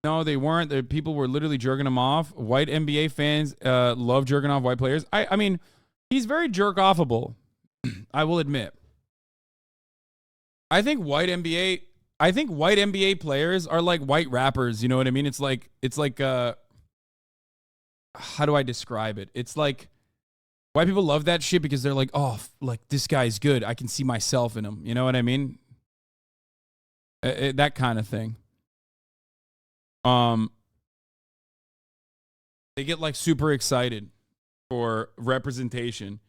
no, they weren't. The people were literally jerking him off. White NBA fans love jerking off white players. I mean, he's very jerk-offable, I will admit. I think white NBA players are like white rappers. You know what I mean? It's like how do I describe it? It's like white people love that shit because they're like, oh, like this guy's good. I can see myself in him. You know what I mean? That kind of thing. They get like super excited for representation.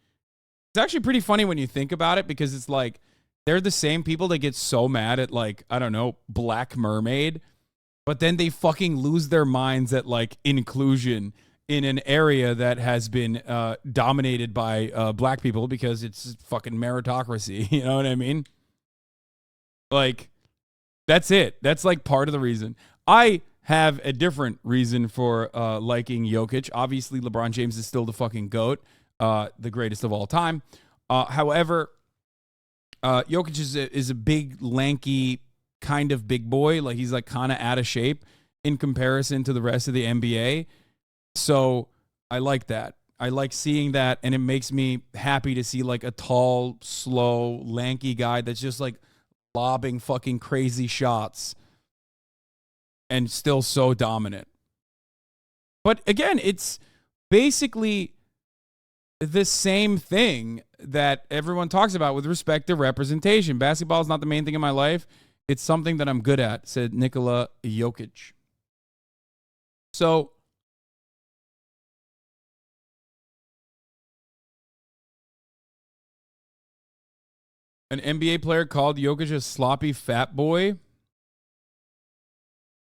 It's actually pretty funny when you think about it, because it's like they're the same people that get so mad at like, I don't know, Black Mermaid, but then they fucking lose their minds at like inclusion in an area that has been dominated by black people, because it's fucking meritocracy. You know what I mean? Like, that's it. That's like part of the reason. I have a different reason for liking Jokić. Obviously, LeBron James is still the fucking GOAT, the greatest of all time. However, Jokić is a big, lanky, kind of big boy. Like, he's like kind of out of shape in comparison to the rest of the NBA. So I like that. I like seeing that, and it makes me happy to see like a tall, slow, lanky guy that's just like lobbing fucking crazy shots and still so dominant. But again, it's basically the same thing that everyone talks about with respect to representation. Basketball is not the main thing in my life. It's something that I'm good at, said Nikola Jokić. So an NBA player called Jokić a sloppy fat boy.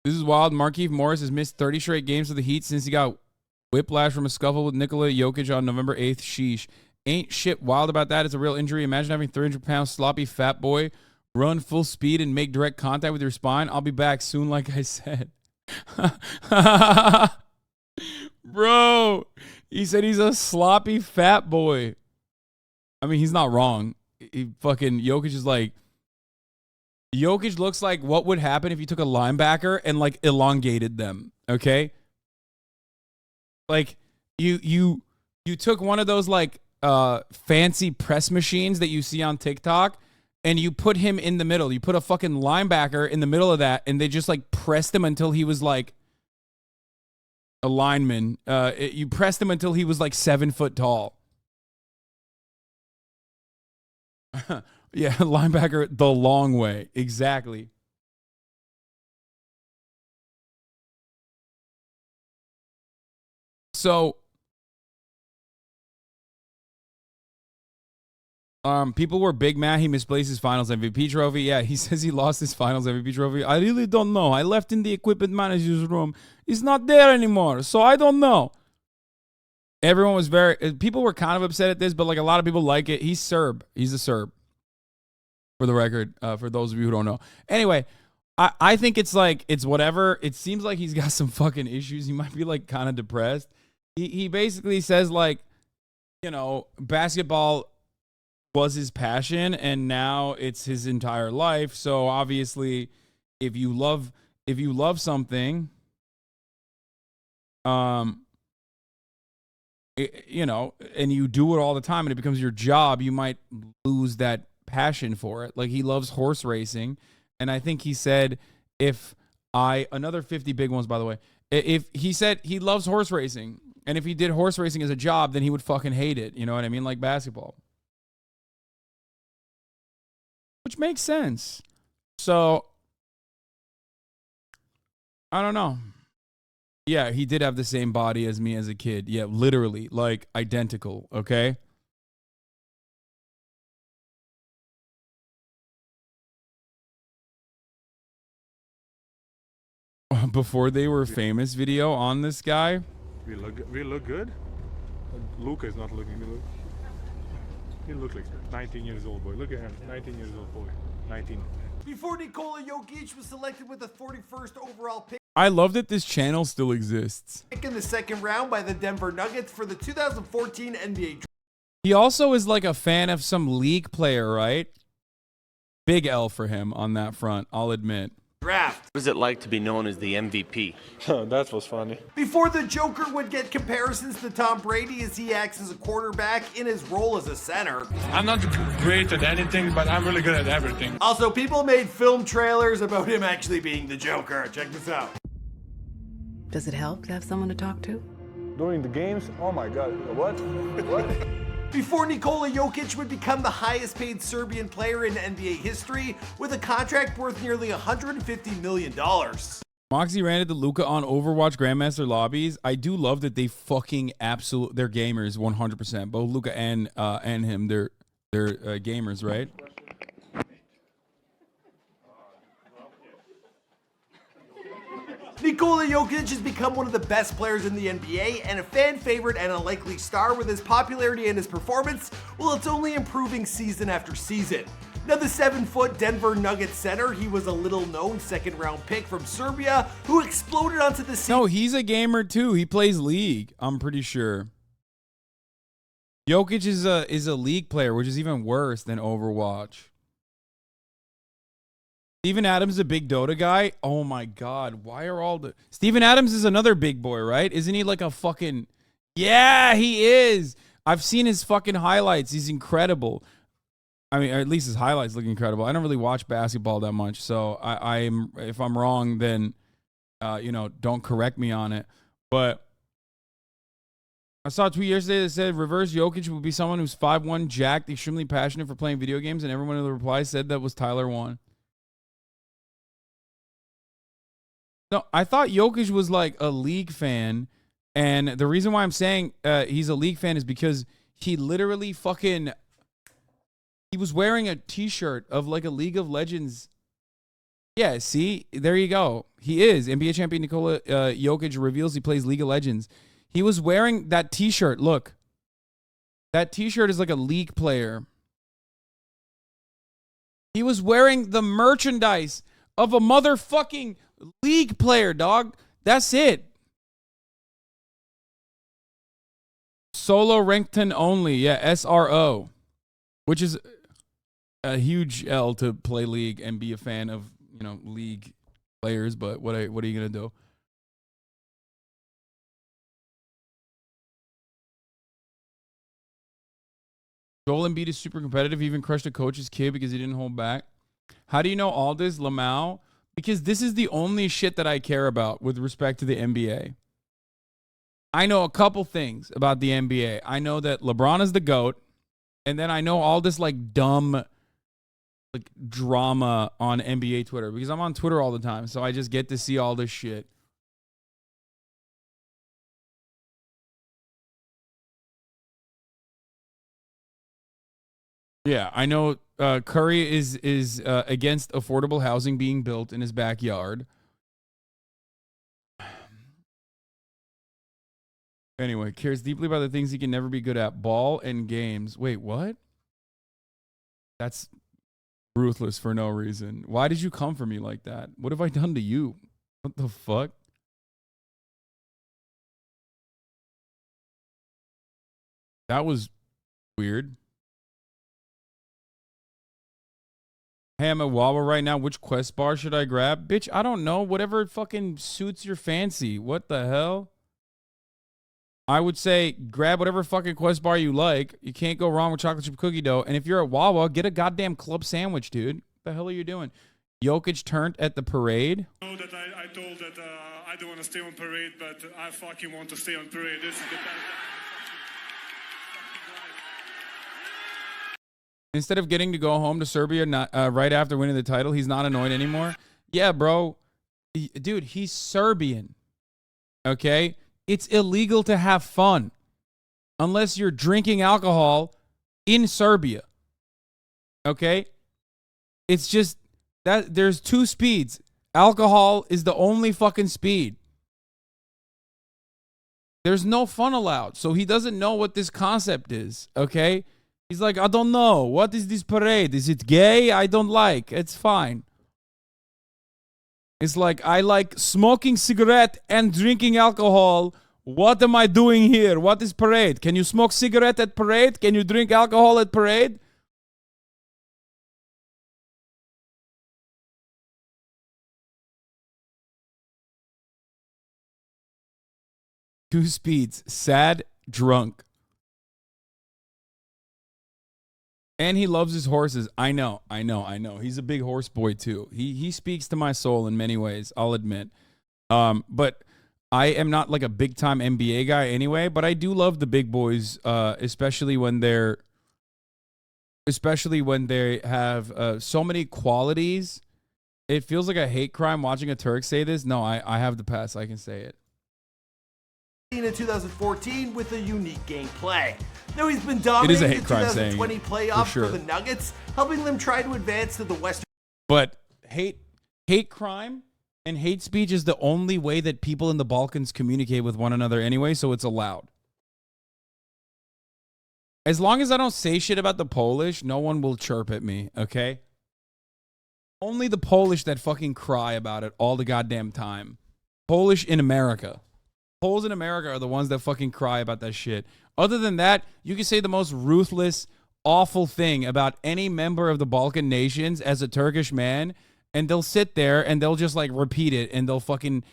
This is wild. Markieff Morris has missed 30 straight games for the Heat since he got whiplash from a scuffle with Nikola Jokić on November 8th. Sheesh. Ain't shit wild about that. It's a real injury. Imagine having 300-pound sloppy fat boy run full speed and make direct contact with your spine. I'll be back soon, like I said. Bro, he said he's a sloppy fat boy. I mean, he's not wrong. Jokić is like, Jokić looks like what would happen if you took a linebacker and like elongated them, okay? Like you took one of those like fancy press machines that you see on TikTok and you put him in the middle. You put a fucking linebacker in the middle of that and they just like pressed him until he was like a lineman. You pressed him until he was like 7 foot tall. Yeah, linebacker the long way. Exactly. So, people were big mad he misplaced his finals MVP trophy. Yeah, he says he lost his finals MVP trophy. I really don't know. I left in the equipment manager's room. It's not there anymore, so I don't know. Everyone was people were kind of upset at this, but like a lot of people like it. He's Serb. He's a Serb. For the record, for those of you who don't know. Anyway, I think it's like, it's whatever. It seems like he's got some fucking issues. He might be like kind of depressed. He basically says like, you know, basketball was his passion and now it's his entire life. So obviously, if you love something, you know, and you do it all the time and it becomes your job, you might lose that passion for it. Like, he loves horse racing, and I think he said another 50 big ones, by the way, if he said he loves horse racing, and if he did horse racing as a job, then he would fucking hate it, you know what I mean? Like basketball, which makes sense. So I don't know. Yeah, he did have the same body as me as a kid. Yeah, literally, like identical. Okay. Before they were famous video on this guy. We look good. Luka is not looking good. He looks like 19 years old boy. Look at him, 19 years old boy. 19. Before Nikola Jokić was selected with the 41st overall pick I love that this channel still exists. in the second round by the Denver Nuggets for the 2014 NBA draft. He also is like a fan of some league player, right? Big L for him on that front, I'll admit. What is it like to be known as the MVP? That was funny. Before the Joker would get comparisons to Tom Brady as he acts as a quarterback in his role as a center. I'm not great at anything, but I'm really good at everything. Also, people made film trailers about him actually being the Joker. Check this out. Does it help to have someone to talk to? During the games, oh my God, what? Before Nikola Jokić would become the highest paid Serbian player in NBA history with a contract worth nearly $150 million. Moxie ran into Luka on Overwatch Grandmaster lobbies. I do love that they fucking they're gamers 100%. Both Luka and him, they're gamers, right? Nikola Jokić has become one of the best players in the NBA and a fan favorite and a likely star with his popularity and his performance, well, it's only improving season after season. Now the 7-foot Denver Nuggets center, he was a little-known second-round pick from Serbia who exploded onto the scene. No, he's a gamer too. He plays League, I'm pretty sure. Jokić is a League player, which is even worse than Overwatch. Steven Adams is a big Dota guy. Oh my God, why are all the... Steven Adams is another big boy, right? Isn't he like a fucking... Yeah, he is. I've seen his fucking highlights. He's incredible. I mean, or at least his highlights look incredible. I don't really watch basketball that much, so I'm if I'm wrong, then don't correct me on it. But I saw a tweet yesterday that said reverse Jokić would be someone who's 5'1", jacked, extremely passionate for playing video games, and everyone in the reply said that was Tyler 1. No, I thought Jokić was like a League fan, and the reason why I'm saying he's a League fan is because he literally fucking... He was wearing a T-shirt of like a League of Legends. Yeah, see? There you go. He is. NBA champion Nikola Jokić reveals he plays League of Legends. He was wearing that T-shirt. Look. That T-shirt is like a League player. He was wearing the merchandise of a motherfucking League player, dog. That's it. Solo Rankton only. Yeah, SRO. Which is a huge L to play League and be a fan of, League players, but what are you going to do? Joel Embiid is super competitive. He even crushed a coach's kid because he didn't hold back. How do you know all this, Lamau? Because this is the only shit that I care about with respect to the NBA. I know a couple things about the NBA. I know that LeBron is the GOAT. And then I know all this like dumb like drama on NBA Twitter because I'm on Twitter all the time. So I just get to see all this shit. Yeah, I know Curry is against affordable housing being built in his backyard. Anyway, cares deeply about the things he can never be good at. Ball and games. Wait, what? That's ruthless for no reason. Why did you come for me like that? What have I done to you? What the fuck? That was weird. Hey, I'm at Wawa right now. Which quest bar should I grab? Bitch, I don't know. Whatever fucking suits your fancy. What the hell? I would say grab whatever fucking quest bar you like. You can't go wrong with chocolate chip cookie dough. And if you're at Wawa, get a goddamn club sandwich, dude. What the hell are you doing? Jokić turned at the parade. I know that I told that I don't want to stay on parade, but I fucking want to stay on parade. This is the best. Instead of getting to go home to Serbia right after winning the title, he's not annoyed anymore. Yeah, bro. Dude, he's Serbian. Okay? It's illegal to have fun unless you're drinking alcohol in Serbia. Okay? It's just that there's two speeds. Alcohol is the only fucking speed. There's no fun allowed. So he doesn't know what this concept is. Okay? He's like, I don't know. What is this parade? Is it gay? I don't like. It's fine. It's like, I like smoking cigarette and drinking alcohol. What am I doing here? What is parade? Can you smoke cigarette at parade? Can you drink alcohol at parade? Two speeds. Sad, drunk. And he loves his horses. I know. He's a big horse boy too. He speaks to my soul in many ways, I'll admit. But I am not like a big time NBA guy anyway, but I do love the big boys, especially when they have so many qualities. It feels like a hate crime watching a Turk say this. No, I have the pass. I can say it. In 2014 with a unique gameplay. Now he's been dominating the 2020 playoffs for the Nuggets, helping them try to advance to the Western. But hate crime and hate speech is the only way that people in the Balkans communicate with one another anyway, so it's allowed. As long as I don't say shit about the Polish, no one will chirp at me, okay? Only the Polish that fucking cry about it all the goddamn time. Polish in America. Poles in America are the ones that fucking cry about that shit. Other than that, you can say the most ruthless, awful thing about any member of the Balkan nations as a Turkish man, and they'll sit there and they'll just like repeat it, and they'll fucking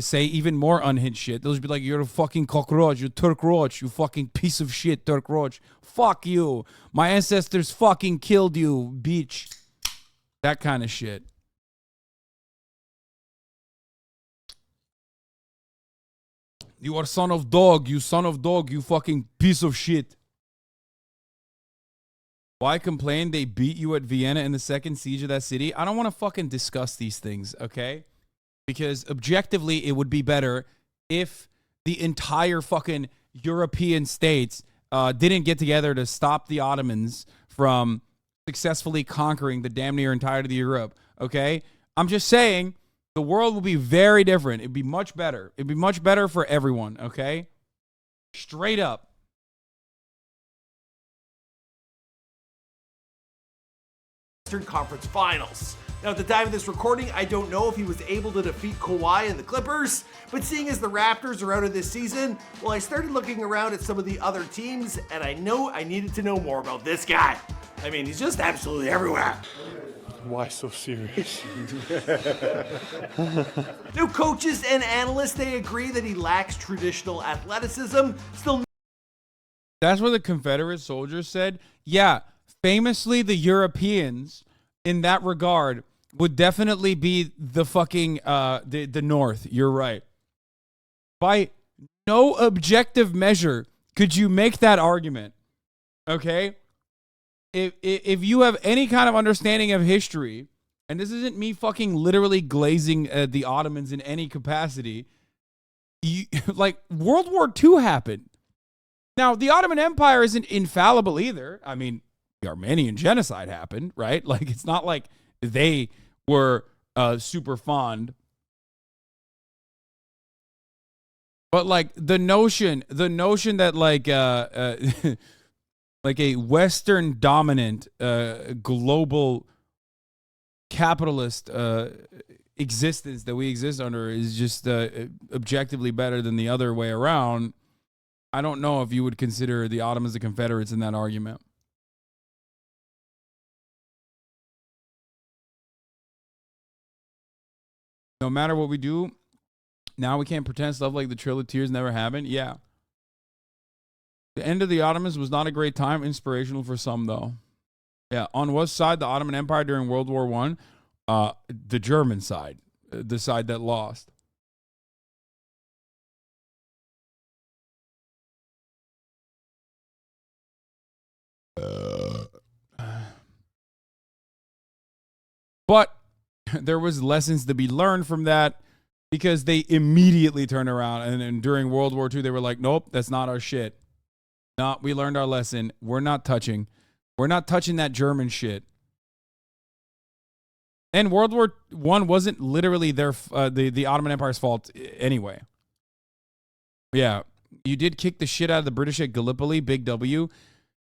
say even more unhinged shit. They'll just be like, you're a fucking cockroach, you Turk roach, you fucking piece of shit, Turk roach. Fuck you. My ancestors fucking killed you, bitch. That kind of shit. You are son of dog, you fucking piece of shit. Why complain they beat you at Vienna in the second siege of that city? I don't want to fucking discuss these things, okay? Because objectively, it would be better if the entire fucking European states didn't get together to stop the Ottomans from successfully conquering the damn near entirety of Europe, okay? I'm just saying, the world will be very different. It'd be much better. It'd be much better for everyone, okay? Straight up. Eastern Conference Finals. Now, at the time of this recording, I don't know if he was able to defeat Kawhi and the Clippers, but seeing as the Raptors are out of this season, well, I started looking around at some of the other teams, and I know I needed to know more about this guy. I mean, he's just absolutely everywhere. Why so serious? New coaches and analysts, they agree that he lacks traditional athleticism. Still, that's what the Confederate soldiers said. Yeah, famously, the Europeans, in that regard, would definitely be the fucking the North. You're right. By no objective measure could you make that argument. Okay? If you have any kind of understanding of history, and this isn't me fucking literally glazing the Ottomans in any capacity, like World War II happened. Now, the Ottoman Empire isn't infallible either. I mean, the Armenian genocide happened, right? Like, it's not like they were super fond. But like the notion that like like a Western dominant global capitalist existence that we exist under is just objectively better than the other way around. I don't know if you would consider the Ottomans the Confederates in that argument. No matter what we do, now we can't pretend stuff like the Trail of Tears never happened. Yeah. The end of the Ottomans was not a great time. Inspirational for some, though. Yeah. On what side, the Ottoman Empire during World War I? The German side. The side that lost. But there was lessons to be learned from that, because they immediately turned around and during World War II, they were like, nope, that's not our shit. No, we learned our lesson. We're not touching that German shit. And World War I wasn't literally the Ottoman Empire's fault anyway. Yeah, you did kick the shit out of the British at Gallipoli, big W.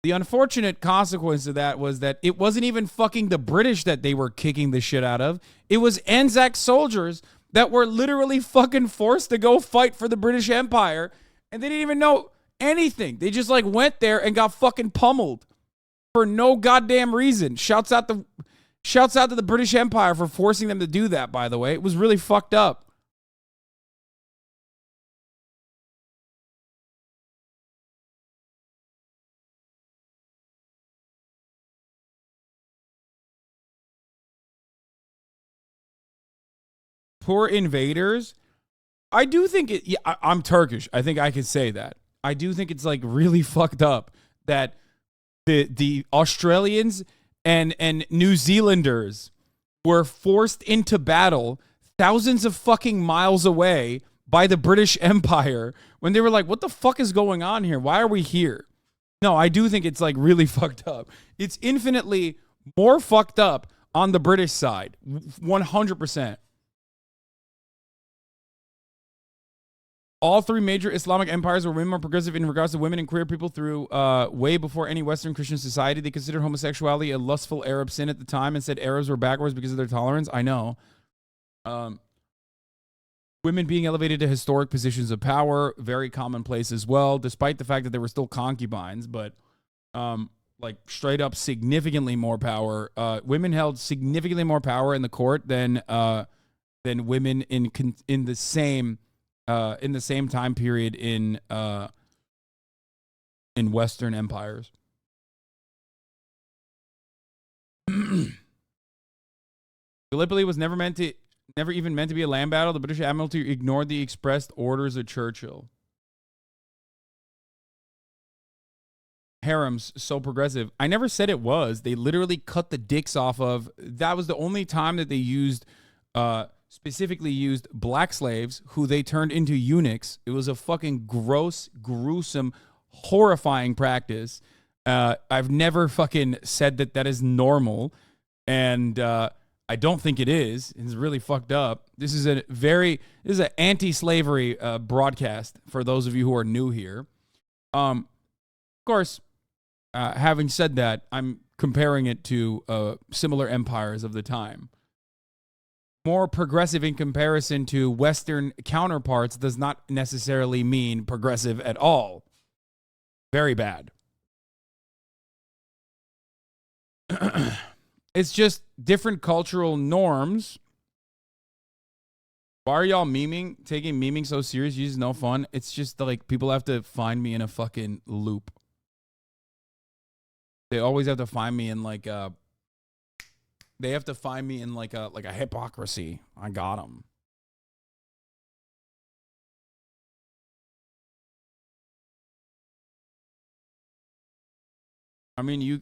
The unfortunate consequence of that was that it wasn't even fucking the British that they were kicking the shit out of. It was Anzac soldiers that were literally fucking forced to go fight for the British Empire, and they didn't even know anything. They just like went there and got fucking pummeled for no goddamn reason. Shouts out to the British Empire for forcing them to do that, by the way. It was really fucked up. Poor invaders. I do think it. Yeah, I'm Turkish. I think I could say that. I do think it's like really fucked up that the Australians and New Zealanders were forced into battle thousands of fucking miles away by the British Empire when they were like, what the fuck is going on here? Why are we here? No, I do think it's like really fucked up. It's infinitely more fucked up on the British side. 100%. All three major Islamic empires were way more progressive in regards to women and queer people through way before any Western Christian society. They considered homosexuality a lustful Arab sin at the time and said Arabs were backwards because of their tolerance. I know. Women being elevated to historic positions of power, very commonplace as well, despite the fact that they were still concubines, but like straight up significantly more power. Women held significantly more power in the court than women in the same time period in Western empires. Gallipoli was never even meant to be a land battle. The British Admiralty ignored the expressed orders of Churchill. Harems, so progressive. I never said it was. They literally cut the dicks off of. That was the only time that they used, specifically used black slaves who they turned into eunuchs. It was a fucking gross, gruesome, horrifying practice. I've never fucking said that is normal, and I don't think it is. It's really fucked up. This is an anti-slavery broadcast for those of you who are new here. Of course, having said that, I'm comparing it to similar empires of the time. More progressive in comparison to Western counterparts does not necessarily mean progressive at all. Very bad. It's just different cultural norms. Why are y'all taking memeing so serious? You just no fun. It's just like people have to find me in a fucking loop. They always have to find me in like a hypocrisy. I got them. I mean, you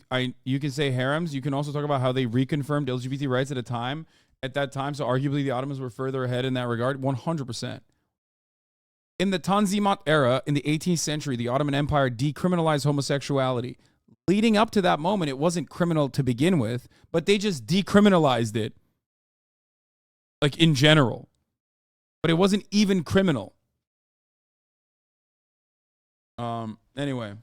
can say harems. You can also talk about how they reconfirmed LGBT rights at that time. So arguably the Ottomans were further ahead in that regard. 100%. In the Tanzimat era, in the 18th century, the Ottoman Empire decriminalized homosexuality. Leading up to that moment, it wasn't criminal to begin with, but they just decriminalized it, like in general. But it wasn't even criminal. Anyway.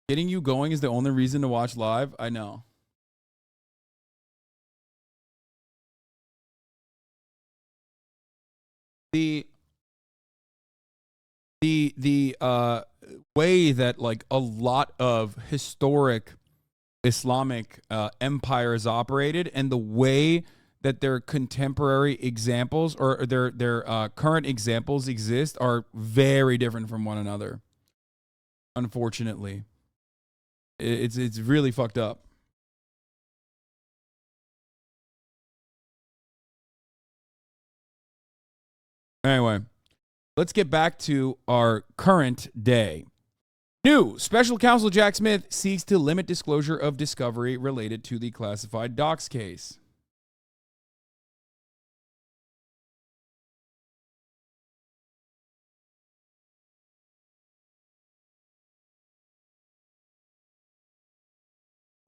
Getting you going is the only reason to watch live. I know. The way that like a lot of historic Islamic empires operated and the way that their contemporary examples or their current examples exist are very different from one another. Unfortunately. It's really fucked up. Anyway, let's get back to our current day. New Special Counsel Jack Smith seeks to limit disclosure of discovery related to the classified docs case.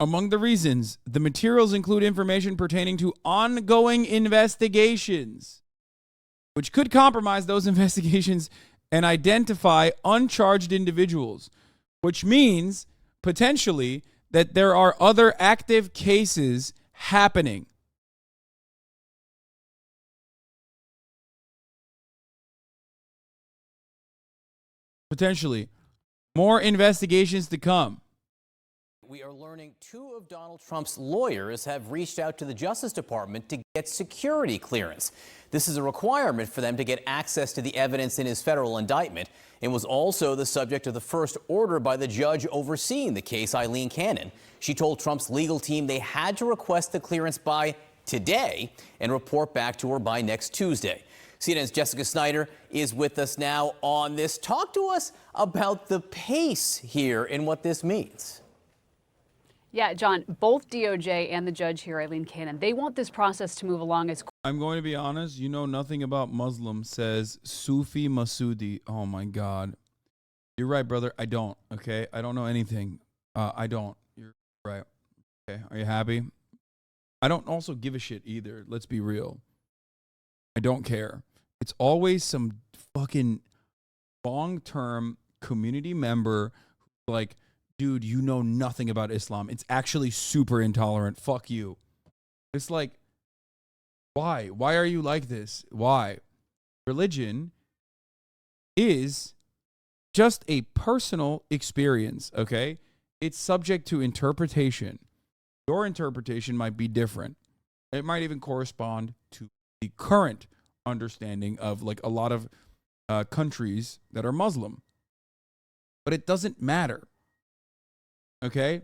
Among the reasons, the materials include information pertaining to ongoing investigations, which could compromise those investigations and identify uncharged individuals, which means potentially that there are other active cases happening. Potentially. More investigations to come. We are learning 2 of Donald Trump's lawyers have reached out to the Justice Department to get security clearance. This is a requirement for them to get access to the evidence in his federal indictment. It was also the subject of the first order by the judge overseeing the case, Eileen Cannon. She told Trump's legal team they had to request the clearance by today and report back to her by next Tuesday. CNN's Jessica Snyder is with us now on this. Talk to us about the pace here and what this means. Yeah, John, both DOJ and the judge here, Eileen Cannon, they want this process to move along as... I'm going to be honest, you know nothing about Muslims, says Sufi Masoodi. Oh my God. You're right, brother. I don't, okay? I don't know anything. I don't. You're right. Okay, are you happy? I don't also give a shit either. Let's be real. I don't care. It's always some fucking long-term community member like, dude, you know nothing about Islam. It's actually super intolerant. Fuck you. It's like, why? Why are you like this? Why? Religion is just a personal experience, okay? It's subject to interpretation. Your interpretation might be different. It might even correspond to the current understanding of like a lot of countries that are Muslim. But it doesn't matter. Okay?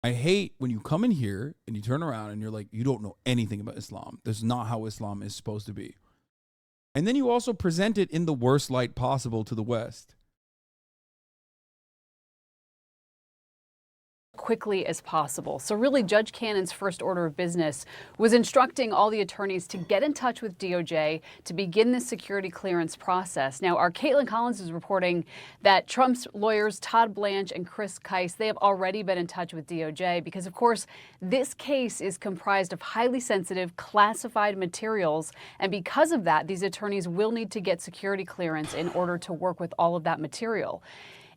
I hate when you come in here and you turn around and you're like, you don't know anything about Islam. This is not how Islam is supposed to be. And then you also present it in the worst light possible to the West. Quickly as possible. So really, Judge Cannon's first order of business was instructing all the attorneys to get in touch with DOJ to begin the security clearance process. Now, our Caitlin Collins is reporting that Trump's lawyers, Todd Blanche and Chris Kice, they have already been in touch with DOJ because, of course, this case is comprised of highly sensitive, classified materials. And because of that, these attorneys will need to get security clearance in order to work with all of that material.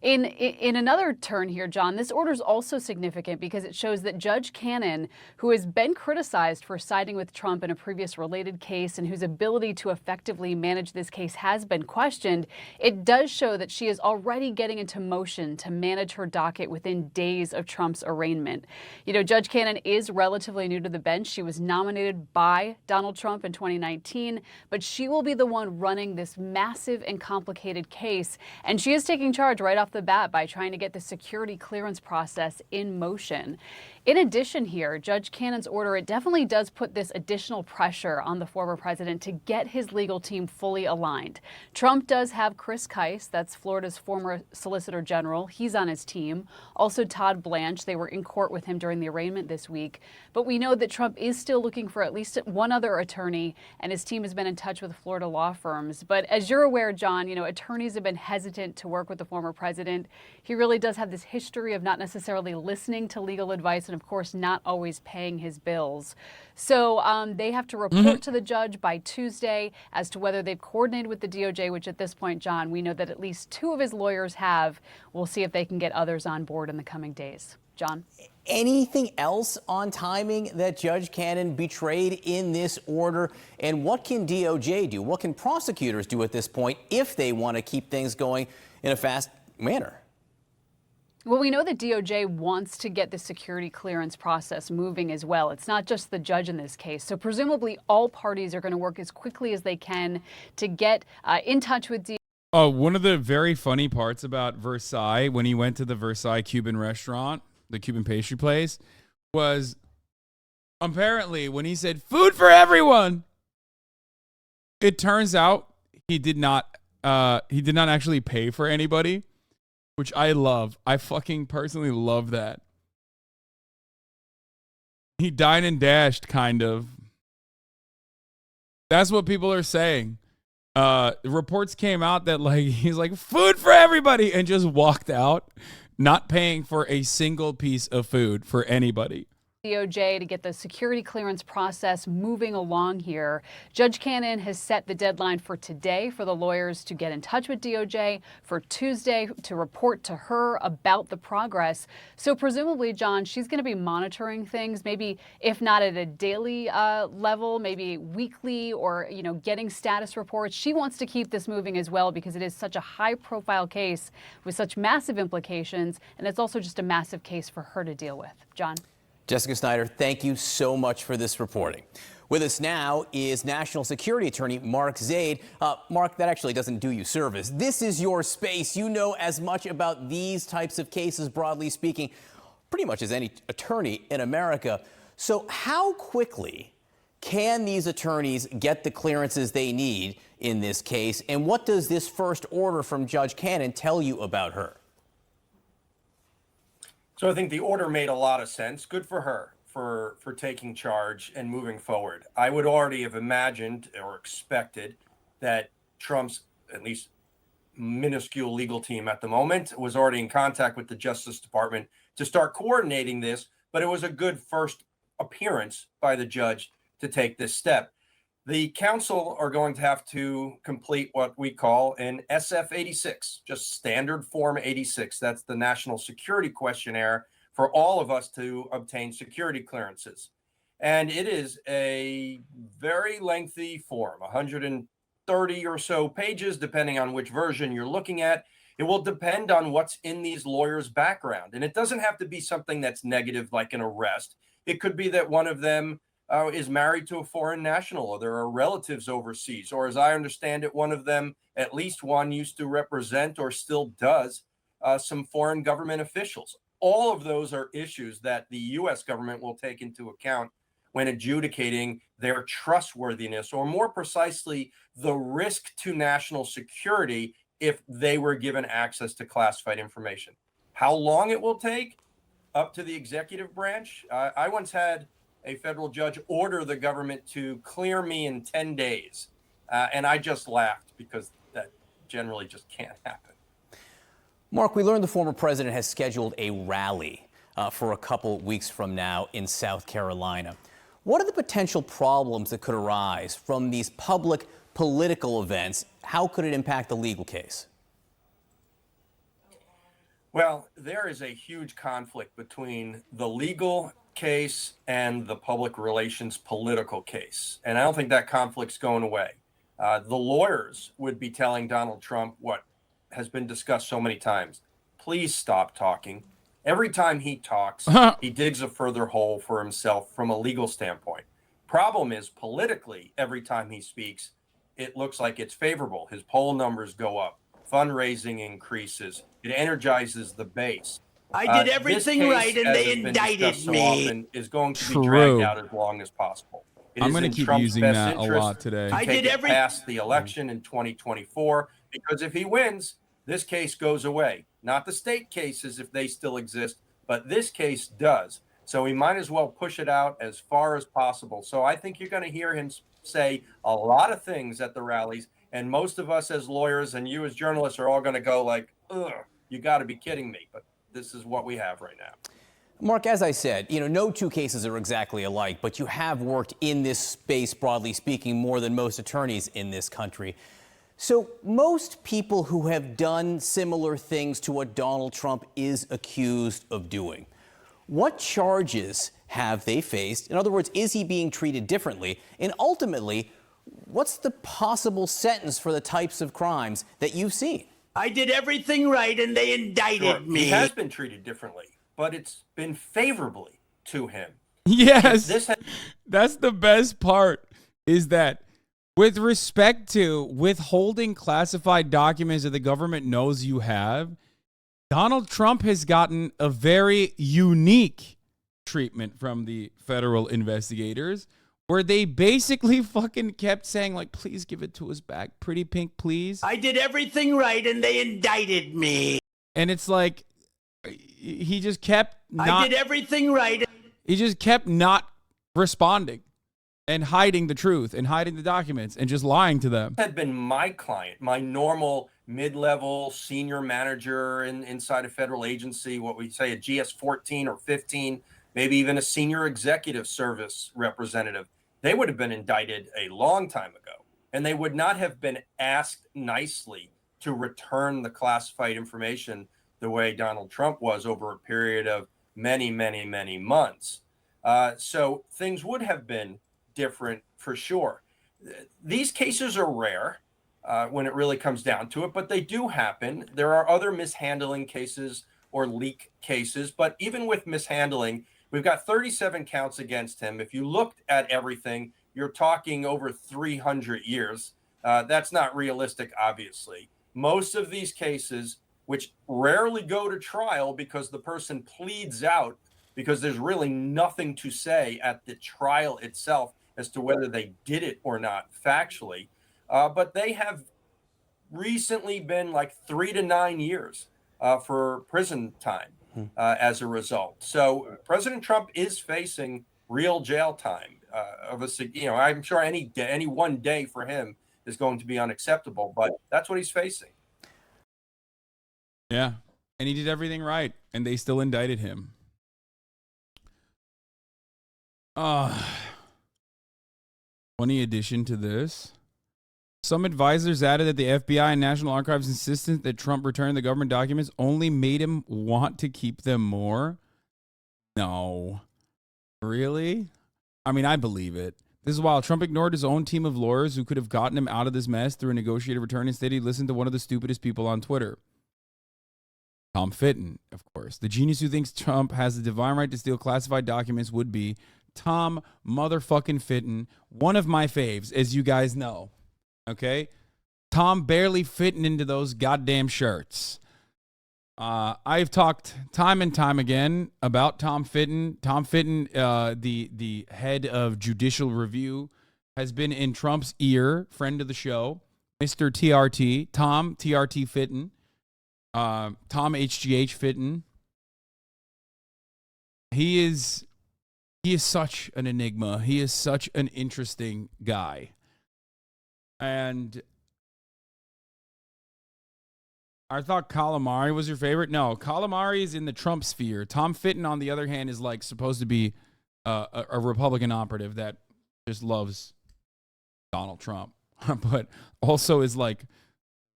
In another turn here, John, this order is also significant because it shows that Judge Cannon, who has been criticized for siding with Trump in a previous related case and whose ability to effectively manage this case has been questioned, it does show that she is already getting into motion to manage her docket within days of Trump's arraignment. You know, Judge Cannon is relatively new to the bench. She was nominated by Donald Trump in 2019, but she will be the one running this massive and complicated case, and she is taking charge right off the bat by trying to get the security clearance process in motion. In addition here, Judge Cannon's order, it definitely does put this additional pressure on the former president to get his legal team fully aligned. Trump does have Chris Kice, that's Florida's former Solicitor General. He's on his team. Also Todd Blanche, they were in court with him during the arraignment this week. But we know that Trump is still looking for at least one other attorney, and his team has been in touch with Florida law firms. But as you're aware, John, you know, attorneys have been hesitant to work with the former president. He really does have this history of not necessarily listening to legal advice and, of course, not always paying his bills. So they have to report to the judge by Tuesday as to whether they've coordinated with the DOJ, which at this point, John, we know that at least two of his lawyers have. We'll see if they can get others on board in the coming days. John? Anything else on timing that Judge Cannon betrayed in this order? And what can DOJ do? What can prosecutors do at this point if they want to keep things going in a fast manner? Well, we know that DOJ wants to get the security clearance process moving as well. It's not just the judge in this case. So presumably all parties are going to work as quickly as they can to get in touch with DOJ. Oh, one of the very funny parts about Versailles, when he went to the Versailles Cuban restaurant, the Cuban pastry place, was apparently when he said food for everyone, it turns out he did not actually pay for anybody, which I love. I fucking personally love that. He dined and dashed, kind of. That's what people are saying. Reports came out that like he's like food for everybody and just walked out, not paying for a single piece of food for anybody. DOJ to get the security clearance process moving along here. Judge Cannon has set the deadline for today for the lawyers to get in touch with DOJ, for Tuesday to report to her about the progress. So presumably, John, she's going to be monitoring things, maybe if not at a daily level, maybe weekly, or, you know, getting status reports. She wants to keep this moving as well because it is such a high-profile case with such massive implications, and it's also just a massive case for her to deal with. John? Jessica Snyder, thank you so much for this reporting. With us now is National Security Attorney Mark Zaid. Mark, that actually doesn't do you service. This is your space. You know as much about these types of cases, broadly speaking, pretty much as any attorney in America. So how quickly can these attorneys get the clearances they need in this case? And what does this first order from Judge Cannon tell you about her? So I think the order made a lot of sense. Good for her for taking charge and moving forward. I would already have imagined or expected that Trump's, at least minuscule legal team at the moment, was already in contact with the Justice Department to start coordinating this. But it was a good first appearance by the judge to take this step. The council are going to have to complete what we call an SF-86, just standard form 86. That's the national security questionnaire for all of us to obtain security clearances. And it is a very lengthy form, 130 or so pages, depending on which version you're looking at. It will depend on what's in these lawyers' background. And it doesn't have to be something that's negative, like an arrest. It could be that one of them is married to a foreign national, or there are relatives overseas, or as I understand it, one of them, at least one, used to represent or still does some foreign government officials. All of those are issues that the U.S. government will take into account when adjudicating their trustworthiness, or more precisely, the risk to national security if they were given access to classified information. How long it will take? Up to the executive branch. I once had a federal judge order the government to clear me in 10 days. And I just laughed because that generally just can't happen. Mark, we learned the former president has scheduled a rally for a couple weeks from now in South Carolina. What are the potential problems that could arise from these public political events? How could it impact the legal case? Well, there is a huge conflict between the legal case and the public relations political case. And I don't think that conflict's going away. The lawyers would be telling Donald Trump what has been discussed so many times. Please stop talking. Every time he talks, he digs a further hole for himself from a legal standpoint. Problem is, politically, every time he speaks, it looks like it's favorable. His poll numbers go up. Fundraising increases. It energizes the base. I did everything right, and they indicted me. Often, is going to be dragged out as long as possible. I'm going to keep using that a lot today. I did everything past the election in 2024, because if he wins, this case goes away. Not the state cases if they still exist, but this case does. So we might as well push it out as far as possible. So I think you're going to hear him say a lot of things at the rallies, and most of us as lawyers and you as journalists are all going to go like, ugh, you got to be kidding me. But this is what we have right now. Mark, as I said, no two cases are exactly alike, but you have worked in this space, broadly speaking, more than most attorneys in this country. So most people who have done similar things to what Donald Trump is accused of doing, what charges have they faced? In other words, is he being treated differently? And ultimately, what's the possible sentence for the types of crimes that you've seen? I did everything right, and they indicted me. He has been treated differently, but it's been favorably to him. Yes, that's the best part, is that with respect to withholding classified documents that the government knows you have, Donald Trump has gotten a very unique treatment from the federal investigators, where they basically fucking kept saying, like, please give it to us back. Pretty pink, please. I did everything right, and they indicted me. And it's like, he just kept not... I did everything right. He just kept not responding and hiding the truth and hiding the documents and just lying to them. Had been my client, my normal mid-level senior manager inside a federal agency, what we say a GS 14 or 15, maybe even a senior executive service representative. They would have been indicted a long time ago, and they would not have been asked nicely to return the classified information the way Donald Trump was over a period of many, many, many months. So things would have been different for sure. These cases are rare when it really comes down to it, but they do happen. There are other mishandling cases or leak cases, but even with mishandling, we've got 37 counts against him. If you looked at everything, you're talking over 300 years. That's not realistic, obviously. Most of these cases, which rarely go to trial because the person pleads out because there's really nothing to say at the trial itself as to whether they did it or not factually. But they have recently been like 3 to 9 years for prison time as a result. So President Trump is facing real jail time. I'm sure any one day for him is going to be unacceptable, but that's what he's facing. Yeah, and he did everything right, and they still indicted him. Funny addition to this. Some advisors added that the FBI and National Archives' insistence that Trump return the government documents only made him want to keep them more. No. Really? I mean, I believe it. This is while Trump ignored his own team of lawyers who could have gotten him out of this mess through a negotiated return. Instead, he listened to one of the stupidest people on Twitter. Tom Fitton, of course. The genius who thinks Trump has the divine right to steal classified documents would be Tom motherfucking Fitton, one of my faves, as you guys know. Okay? Tom barely fitting into those goddamn shirts. I've talked time and time again about Tom Fitton. Tom Fitton, the head of Judicial Review, has been in Trump's ear, friend of the show, Mr. TRT, Tom TRT Fitton, Tom HGH Fitton. He is such an enigma. He is such an interesting guy. And I thought Calamari was your favorite. No, Calamari is in the Trump sphere. Tom Fitton, on the other hand, is like supposed to be a Republican operative that just loves Donald Trump, but also is like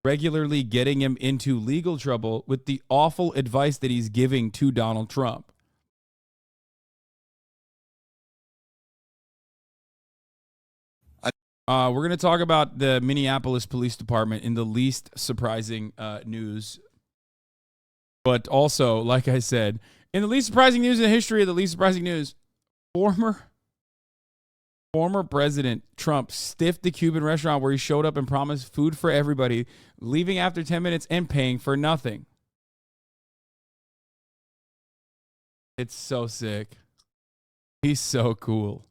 regularly getting him into legal trouble with the awful advice that he's giving to Donald Trump. We're going to talk about the Minneapolis Police Department in the least surprising news. But also, like I said, in the least surprising news in the history of the least surprising news, former President Trump stiffed the Cuban restaurant where he showed up and promised food for everybody, leaving after 10 minutes and paying for nothing. It's so sick. He's so cool.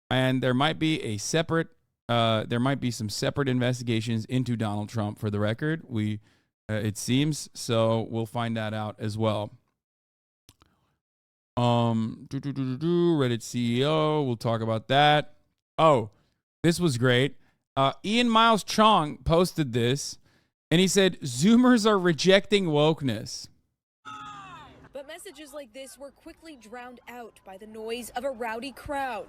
And there might be a separate some separate investigations into Donald Trump for the record. It seems so. We'll find that out as well. Reddit CEO. We'll talk about that. Oh, this was great. Ian Miles Chong posted this, and he said, Zoomers are rejecting wokeness. But messages like this were quickly drowned out by the noise of a rowdy crowd.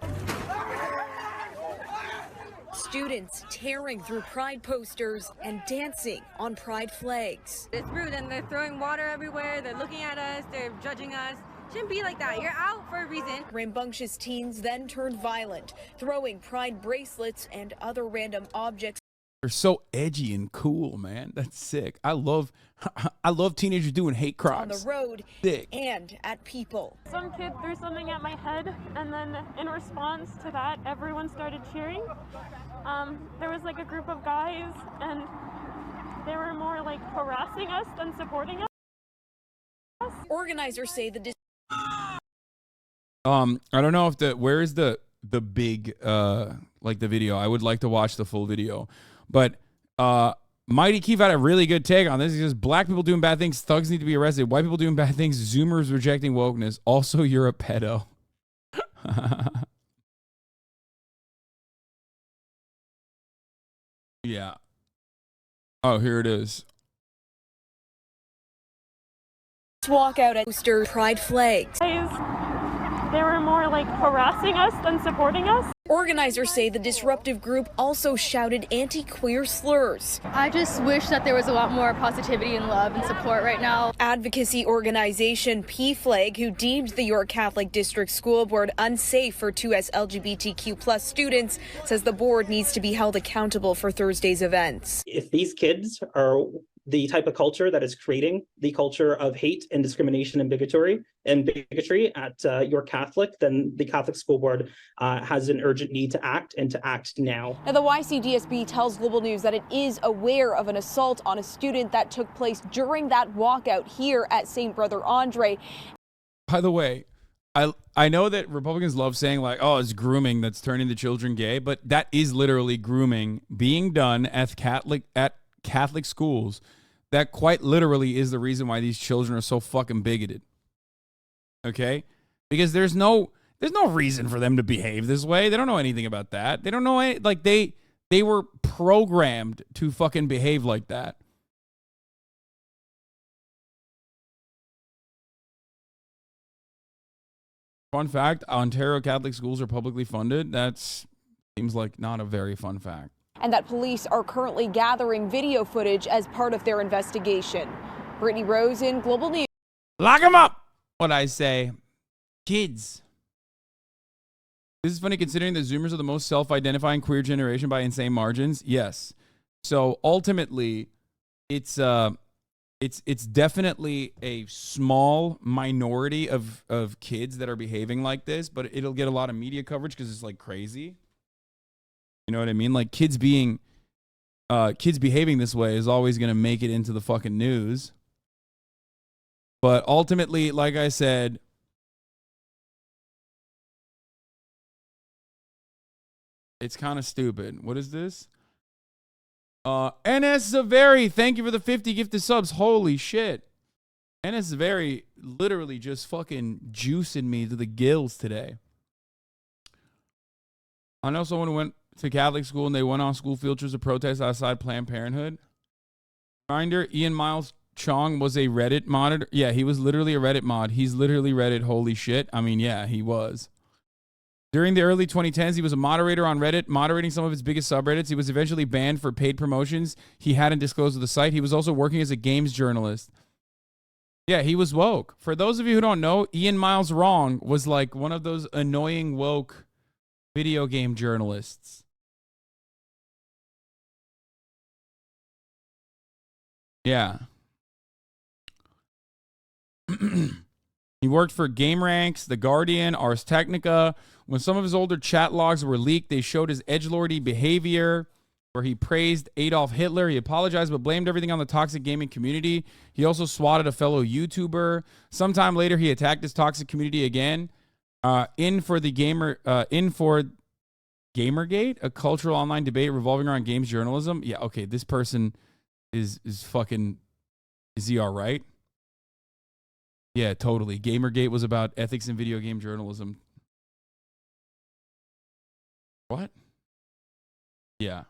Students tearing through pride posters and dancing on pride flags. It's rude, and they're throwing water everywhere. They're looking at us. They're judging us. Shouldn't be like that. You're out for a reason. Rambunctious teens then turned violent, throwing pride bracelets and other random objects. They're so edgy and cool, man. That's sick. I love teenagers doing hate crimes. On the road sick. And at people. Some kid threw something at my head, and then in response to that, everyone started cheering. There was like a group of guys, and they were more like harassing us than supporting us. Organizers say I don't know if where is the big like the video. I would like to watch the full video. But Mighty Keith had a really good take on this. He says, black people doing bad things, thugs need to be arrested. White people doing bad things, Zoomers rejecting wokeness. Also, you're a pedo. Yeah. Oh, here it is. Walk out at Booster Pride flags. They were more like harassing us than supporting us. Organizers say the disruptive group also shouted anti-queer slurs. I just wish that there was a lot more positivity and love and support right now. Advocacy organization PFLAG, who deemed the York Catholic District School Board unsafe for 2S LGBTQ+ students, says the board needs to be held accountable for Thursday's events. If these kids are the type of culture that is creating the culture of hate and discrimination and bigotry at York Catholic, then the Catholic School Board has an urgent need to act, and to act now. Now, the YCDSB tells Global News that it is aware of an assault on a student that took place during that walkout here at St. Brother Andre. By the way, I know that Republicans love saying like, oh, it's grooming that's turning the children gay, but that is literally grooming being done at Catholic schools. That quite literally is the reason why these children are so fucking bigoted. Okay? Because there's no reason for them to behave this way. They don't know anything about that. They don't know any, like they were programmed to fucking behave like that. Fun fact, Ontario Catholic schools are publicly funded. That seems like not a very fun fact. And that police are currently gathering video footage as part of their investigation. Brittany Rosen, Global News. Lock them up! What I say. Kids. This is funny considering the Zoomers are the most self-identifying queer generation by insane margins. Yes. So ultimately, it's definitely a small minority of kids that are behaving like this, but it'll get a lot of media coverage because it's like crazy. You know what I mean? Like kids behaving this way is always going to make it into the fucking news. But ultimately, like I said, it's kind of stupid. What is this? NS Zaveri, thank you for the 50 gifted subs. Holy shit. NS Zaveri literally just fucking juicing me to the gills today. I know someone who went to Catholic school and they went on school field trips to protest outside Planned Parenthood. Reminder, Ian Miles Chong was a Reddit moderator. Yeah, he was literally a Reddit mod. He's literally Reddit. Holy shit. I mean, yeah, he was. During the early 2010s, he was a moderator on Reddit, moderating some of its biggest subreddits. He was eventually banned for paid promotions he hadn't disclosed to the site. He was also working as a games journalist. Yeah, he was woke. For those of you who don't know, Ian Miles Wrong was like one of those annoying woke video game journalists. Yeah. He worked for GameRanks, The Guardian, Ars Technica. When some of his older chat logs were leaked, they showed his edgelordy behavior, where he praised Adolf Hitler. He apologized but blamed everything on the toxic gaming community. He also swatted a fellow YouTuber. Sometime later, he attacked his toxic community again. In for Gamergate, a cultural online debate revolving around games journalism. Yeah, okay, this person is fucking... Is he all right? Yeah, totally. Gamergate was about ethics in video game journalism. What? Yeah.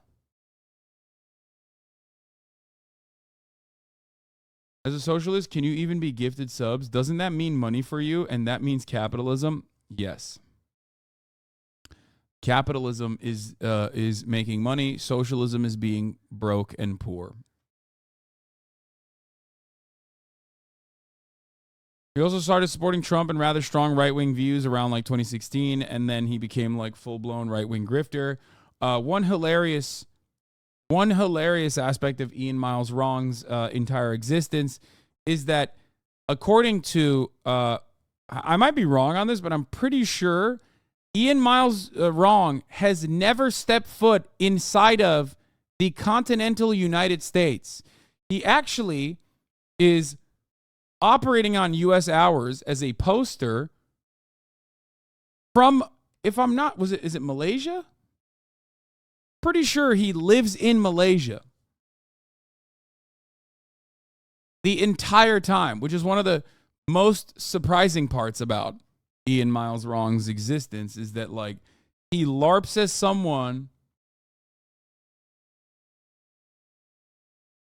As a socialist, can you even be gifted subs? Doesn't that mean money for you? And that means capitalism? Yes. Capitalism is making money. Socialism is being broke and poor. He also started supporting Trump and rather strong right-wing views around like 2016, and then he became like full-blown right-wing grifter. One hilarious aspect of Ian Miles Wrong's entire existence is that, according to, I might be wrong on this, but I'm pretty sure Ian Miles Wrong has never stepped foot inside of the continental United States. He actually is operating on U.S. hours as a poster from, if I'm not, is it Malaysia? Pretty sure he lives in Malaysia the entire time, which is one of the most surprising parts about Ian Miles Wrong's existence, is that like he LARPs as someone.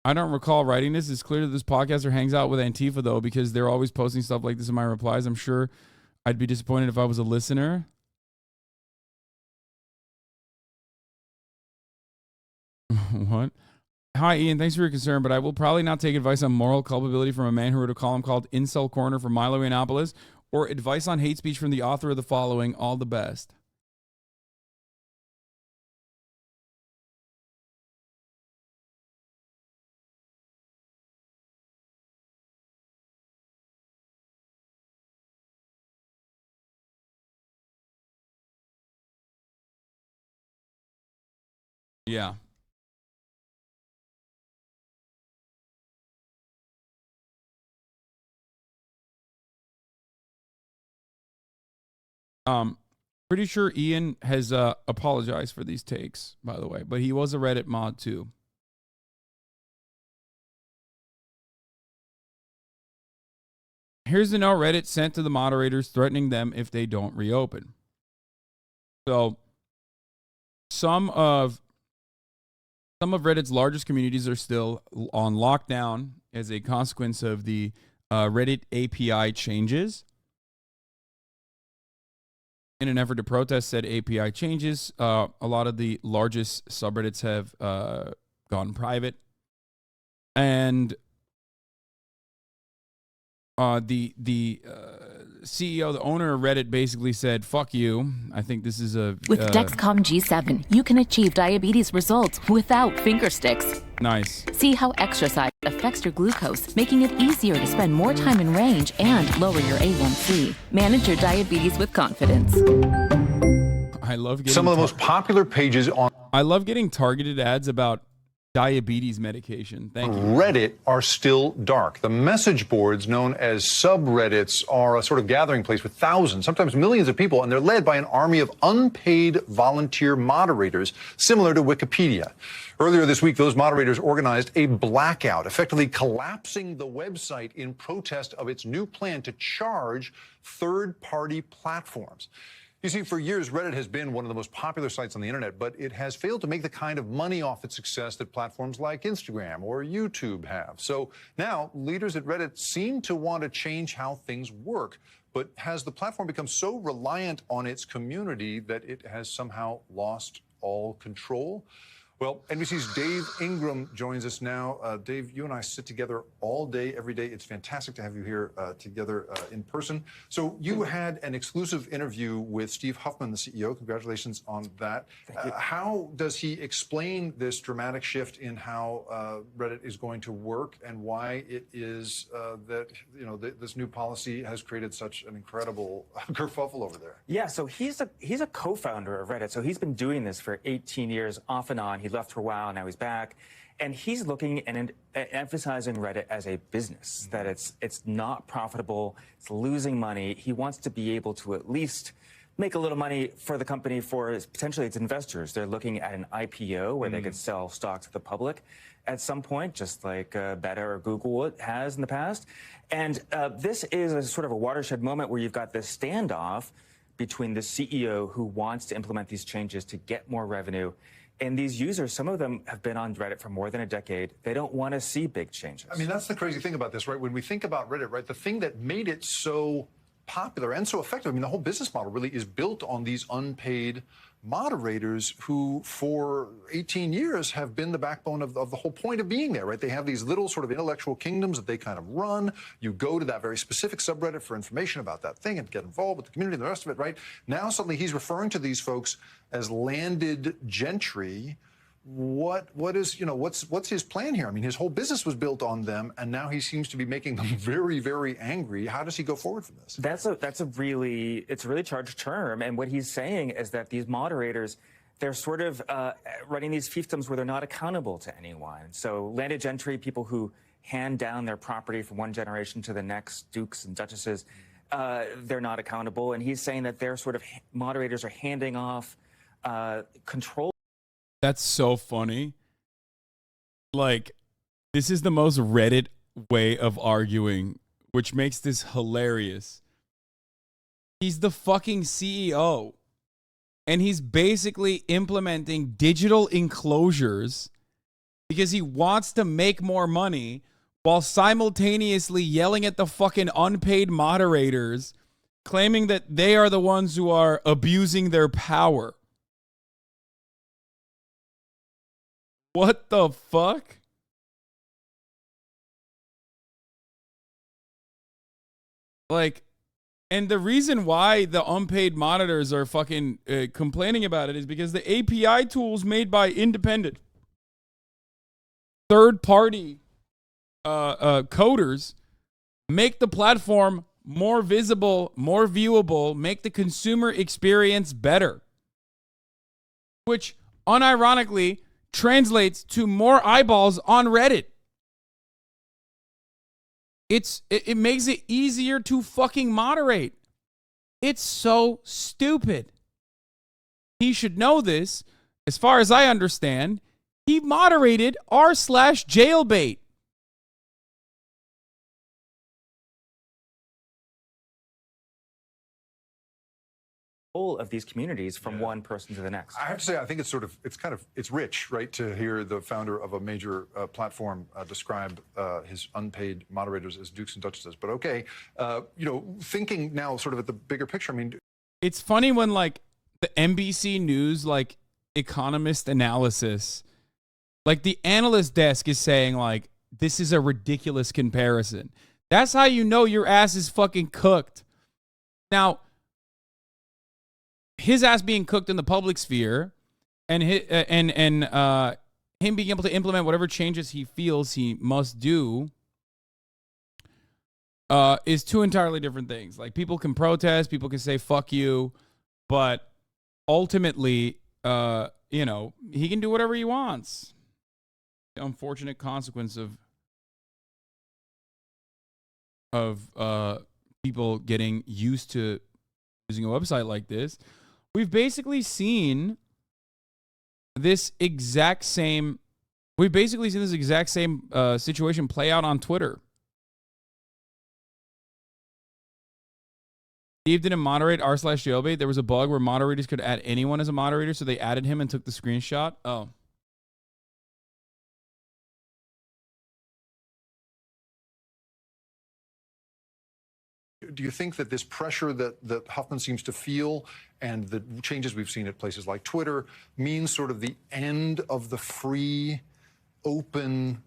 I don't recall writing this. It's clear that this podcaster hangs out with Antifa, though, because they're always posting stuff like this in my replies. I'm sure I'd be disappointed if I was a listener. What? Hi, Ian. Thanks for your concern, but I will probably not take advice on moral culpability from a man who wrote a column called Incel Corner from Milo, Minneapolis, or advice on hate speech from the author of the following. All the best. Yeah. Pretty sure Ian has apologized for these takes, by the way, but he was a Reddit mod too. Here's the note Reddit sent to the moderators threatening them if they don't reopen. So some of Reddit's largest communities are still on lockdown as a consequence of the Reddit API changes. in an effort to protest said API changes. A lot of the largest subreddits have gone private. And the CEO, the owner of Reddit, basically said, fuck you. I think this is a... With Dexcom G7, you can achieve diabetes results without finger sticks. Nice. See how exercise affects your glucose, making it easier to spend more time in range and lower your A1C. Manage your diabetes with confidence. I love getting... Some of the most popular pages on... I love getting targeted ads about diabetes medication. Thank you. Reddit are still dark. The message boards known as subreddits are a sort of gathering place with thousands, sometimes millions of people, and they're led by an army of unpaid volunteer moderators, similar to Wikipedia. Earlier this week, those moderators organized a blackout, effectively collapsing the website in protest of its new plan to charge third-party platforms. You see, for years, Reddit has been one of the most popular sites on the internet, but it has failed to make the kind of money off its success that platforms like Instagram or YouTube have. So now leaders at Reddit seem to want to change how things work. But has the platform become so reliant on its community that it has somehow lost all control? Well, NBC's Dave Ingram joins us now. Dave, you and I sit together all day, every day. It's fantastic to have you here together in person. So you had an exclusive interview with Steve Huffman, the CEO. Congratulations on that. How does he explain this dramatic shift in how Reddit is going to work and why it is that this new policy has created such an incredible kerfuffle over there? Yeah, so he's a co-founder of Reddit. So he's been doing this for 18 years off and on. He left for a while, now he's back, and he's looking and emphasizing Reddit as a business, that it's not profitable, it's losing money. He wants to be able to at least make a little money for the company, for potentially its investors. They're looking at an IPO where they could sell stock to the public at some point, just like Meta or Google has in the past. And this is a sort of a watershed moment where you've got this standoff between the CEO who wants to implement these changes to get more revenue. And these users, some of them have been on Reddit for more than a decade. They don't want to see big changes. I mean, that's the crazy thing about this, right? When we think about Reddit, right, the thing that made it so popular and so effective, I mean, the whole business model really is built on these unpaid moderators who for 18 years have been the backbone of the whole point of being there, right? They have these little sort of intellectual kingdoms that they kind of run. You go to that very specific subreddit for information about that thing and get involved with the community and the rest of it, right? Now suddenly he's referring to these folks as landed gentry. What's his plan here? I mean, his whole business was built on them, and now he seems to be making them very, very angry. How does he go forward from this? It's a really charged term, and what he's saying is that these moderators, they're sort of running these fiefdoms where they're not accountable to anyone. So landed gentry, people who hand down their property from one generation to the next, dukes and duchesses, they're not accountable. And he's saying that their sort of moderators are handing off control. That's so funny. Like, this is the most Reddit way of arguing, which makes this hilarious. He's the fucking CEO, and he's basically implementing digital enclosures because he wants to make more money while simultaneously yelling at the fucking unpaid moderators, claiming that they are the ones who are abusing their power. What the fuck? Like, and the reason why the unpaid monitors are fucking complaining about it is because the API tools made by independent third-party coders make the platform more visible, more viewable, make the consumer experience better. Which, unironically, translates to more eyeballs on Reddit. It makes it easier to fucking moderate. It's so stupid. He should know this. As far as I understand, he moderated r/jailbait. Of these communities from one person to the next. I have to say, I think it's rich, right, to hear the founder of a major platform describe his unpaid moderators as dukes and duchesses. But okay, thinking now sort of at the bigger picture, I mean, it's funny when like the NBC News like economist analysis, like the analyst desk is saying like this is a ridiculous comparison. That's how you know your ass is fucking cooked. Now, his ass being cooked in the public sphere, and him being able to implement whatever changes he feels he must do, is two entirely different things. Like, people can protest, people can say fuck you, but ultimately, you know, he can do whatever he wants. The unfortunate consequence of people getting used to using a website like this. We've basically seen this exact same situation play out on Twitter. Steve didn't moderate r/jailbait. There was a bug where moderators could add anyone as a moderator, so they added him and took the screenshot. Oh. Do you think that this pressure that Huffman seems to feel and the changes we've seen at places like Twitter means sort of the end of the free, open,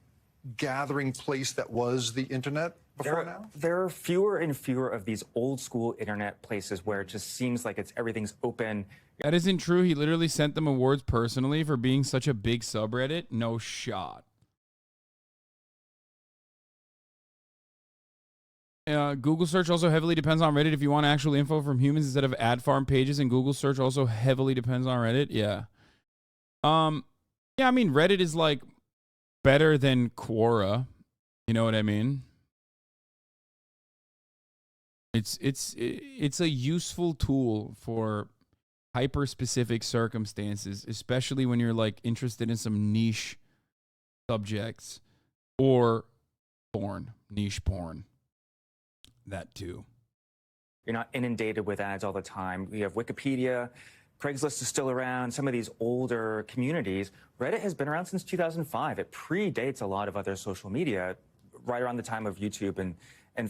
gathering place that was the internet before now? There are fewer and fewer of these old school internet places where it just seems like everything's open. That isn't true. He literally sent them awards personally for being such a big subreddit. No shot. Google search also heavily depends on Reddit if you want actual info from humans instead of ad farm pages, and Google search also heavily depends on Reddit. Yeah. Yeah, I mean, Reddit is like better than Quora. You know what I mean? It's a useful tool for hyper specific circumstances, especially when you're like interested in some niche subjects or niche porn. That too. You're not inundated with ads all the time. We have Wikipedia. Craigslist is still around. Some of these older communities. Reddit has been around since 2005. It predates a lot of other social media. Right around the time of YouTube and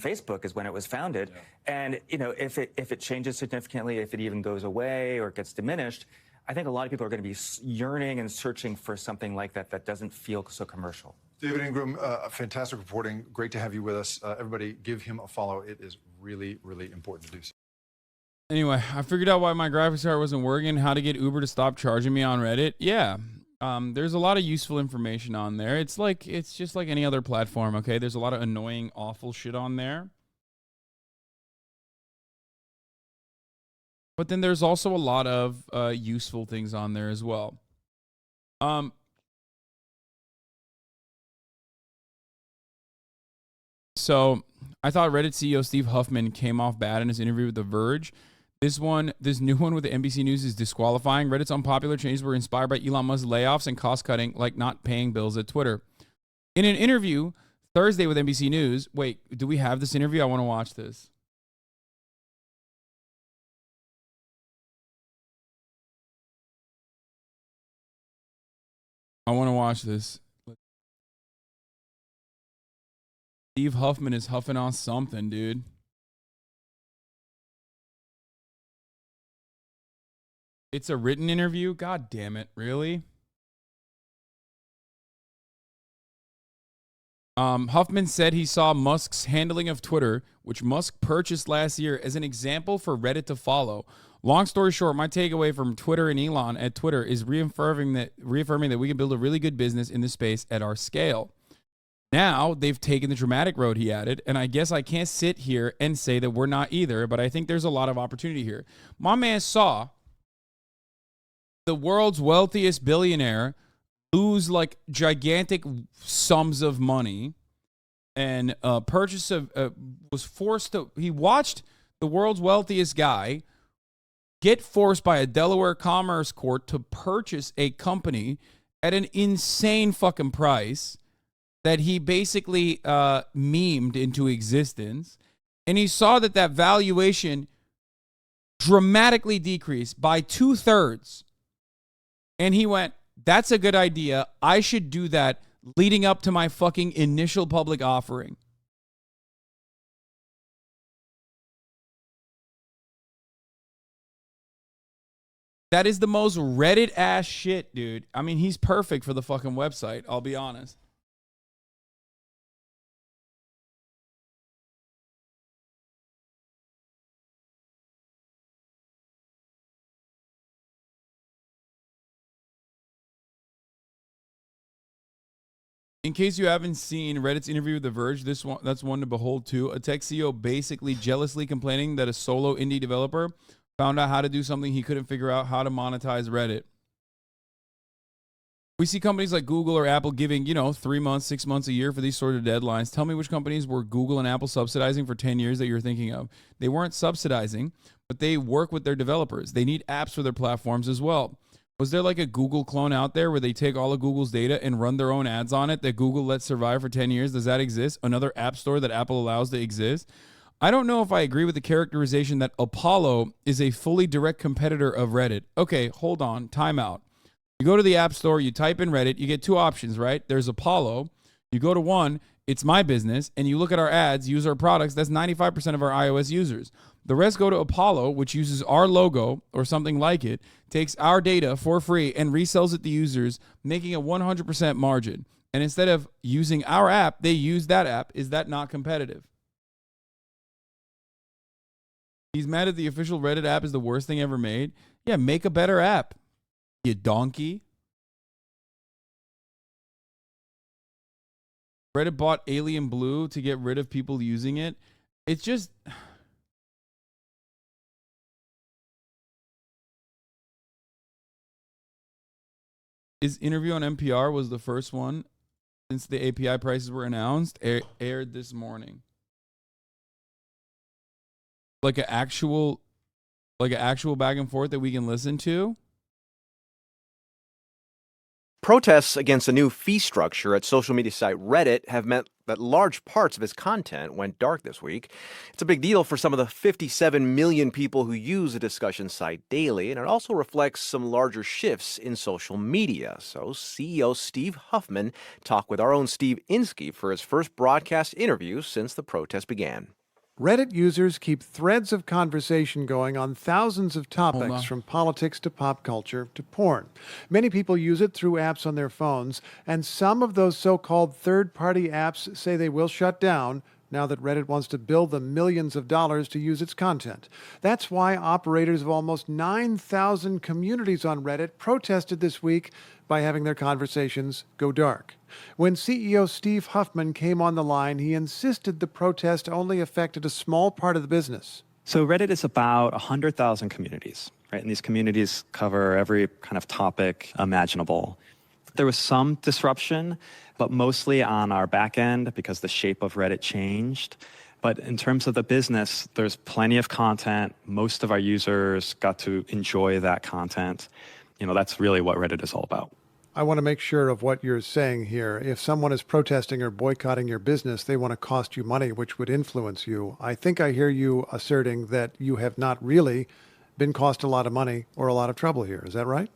Facebook is when it was founded. Yeah. And you know, if it changes significantly, if it even goes away or gets diminished, I think a lot of people are going to be yearning and searching for something like that that doesn't feel so commercial. David Ingram, fantastic reporting. Great to have you with us. Everybody give him a follow. It is really, really important to do so. Anyway, I figured out why my graphics card wasn't working, how to get Uber to stop charging me on Reddit. Yeah, there's a lot of useful information on there. It's just like any other platform, okay? There's a lot of annoying, awful shit on there. But then there's also a lot of useful things on there as well. So I thought Reddit CEO Steve Huffman came off bad in his interview with The Verge. This new one with the NBC News is disqualifying. Reddit's unpopular changes were inspired by Elon Musk's layoffs and cost cutting, like not paying bills at Twitter. In an interview Thursday with NBC News, wait, do we have this interview? I want to watch this. I want to watch this. Steve Huffman is huffing on something, dude. It's a written interview? God damn it. Really? Huffman said he saw Musk's handling of Twitter, which Musk purchased last year, as an example for Reddit to follow. Long story short, my takeaway from Twitter and Elon at Twitter is reaffirming that we can build a really good business in this space at our scale. Now they've taken the dramatic road, he added, and I guess I can't sit here and say that we're not either, but I think there's a lot of opportunity here. My man saw the world's wealthiest billionaire lose like gigantic sums of money and he watched the world's wealthiest guy get forced by a Delaware Commerce Court to purchase a company at an insane fucking price that he basically memed into existence. And he saw that valuation dramatically decreased by 2/3. And he went, that's a good idea. I should do that leading up to my fucking initial public offering. That is the most Reddit ass shit, dude. I mean, he's perfect for the fucking website. I'll be honest. In case you haven't seen Reddit's interview with The Verge, that's one to behold too. A tech CEO basically jealously complaining that a solo indie developer found out how to do something he couldn't figure out how to monetize Reddit. We see companies like Google or Apple giving, 3 months, 6 months, a year for these sort of deadlines. Tell me which companies were Google and Apple subsidizing for 10 years that you're thinking of. They weren't subsidizing, but they work with their developers. They need apps for their platforms as well. Was there like a Google clone out there where they take all of Google's data and run their own ads on it that Google lets survive for 10 years? Does that exist? Another app store that Apple allows to exist? I don't know if I agree with the characterization that Apollo is a fully direct competitor of Reddit. Okay, hold on. Time out. You go to the App Store, you type in Reddit, you get two options, right? There's Apollo. You go to one, it's my business, and you look at our ads, use our products. That's 95% of our iOS users. The rest go to Apollo, which uses our logo or something like it, takes our data for free, and resells it to users, making a 100% margin. And instead of using our app, they use that app. Is that not competitive? He's mad at the official Reddit app is the worst thing ever made. Yeah, make a better app, you donkey. Reddit bought Alien Blue to get rid of people using it. It's just... His interview on NPR was the first one since the API prices were announced, aired this morning. Like an actual back and forth that we can listen to. Protests against a new fee structure at social media site Reddit have meant that large parts of its content went dark this week. It's a big deal for some of the 57 million people who use the discussion site daily, and it also reflects some larger shifts in social media. So CEO Steve Huffman talked with our own Steve Inskeep for his first broadcast interview since the protest began. Reddit users keep threads of conversation going on thousands of topics, from politics to pop culture to porn. Many people use it through apps on their phones, and some of those so-called third-party apps say they will shut down now that Reddit wants to bill them millions of dollars to use its content. That's why operators of almost 9,000 communities on Reddit protested this week by having their conversations go dark. When CEO Steve Huffman came on the line, he insisted the protest only affected a small part of the business. So Reddit is about 100,000 communities, right? And these communities cover every kind of topic imaginable. There was some disruption, but mostly on our back end because the shape of Reddit changed. But in terms of the business, there's plenty of content. Most of our users got to enjoy that content. That's really what Reddit is all about. I want to make sure of what you're saying here. If someone is protesting or boycotting your business, they want to cost you money, which would influence you. I think I hear you asserting that you have not really been cost a lot of money or a lot of trouble here. Is that right?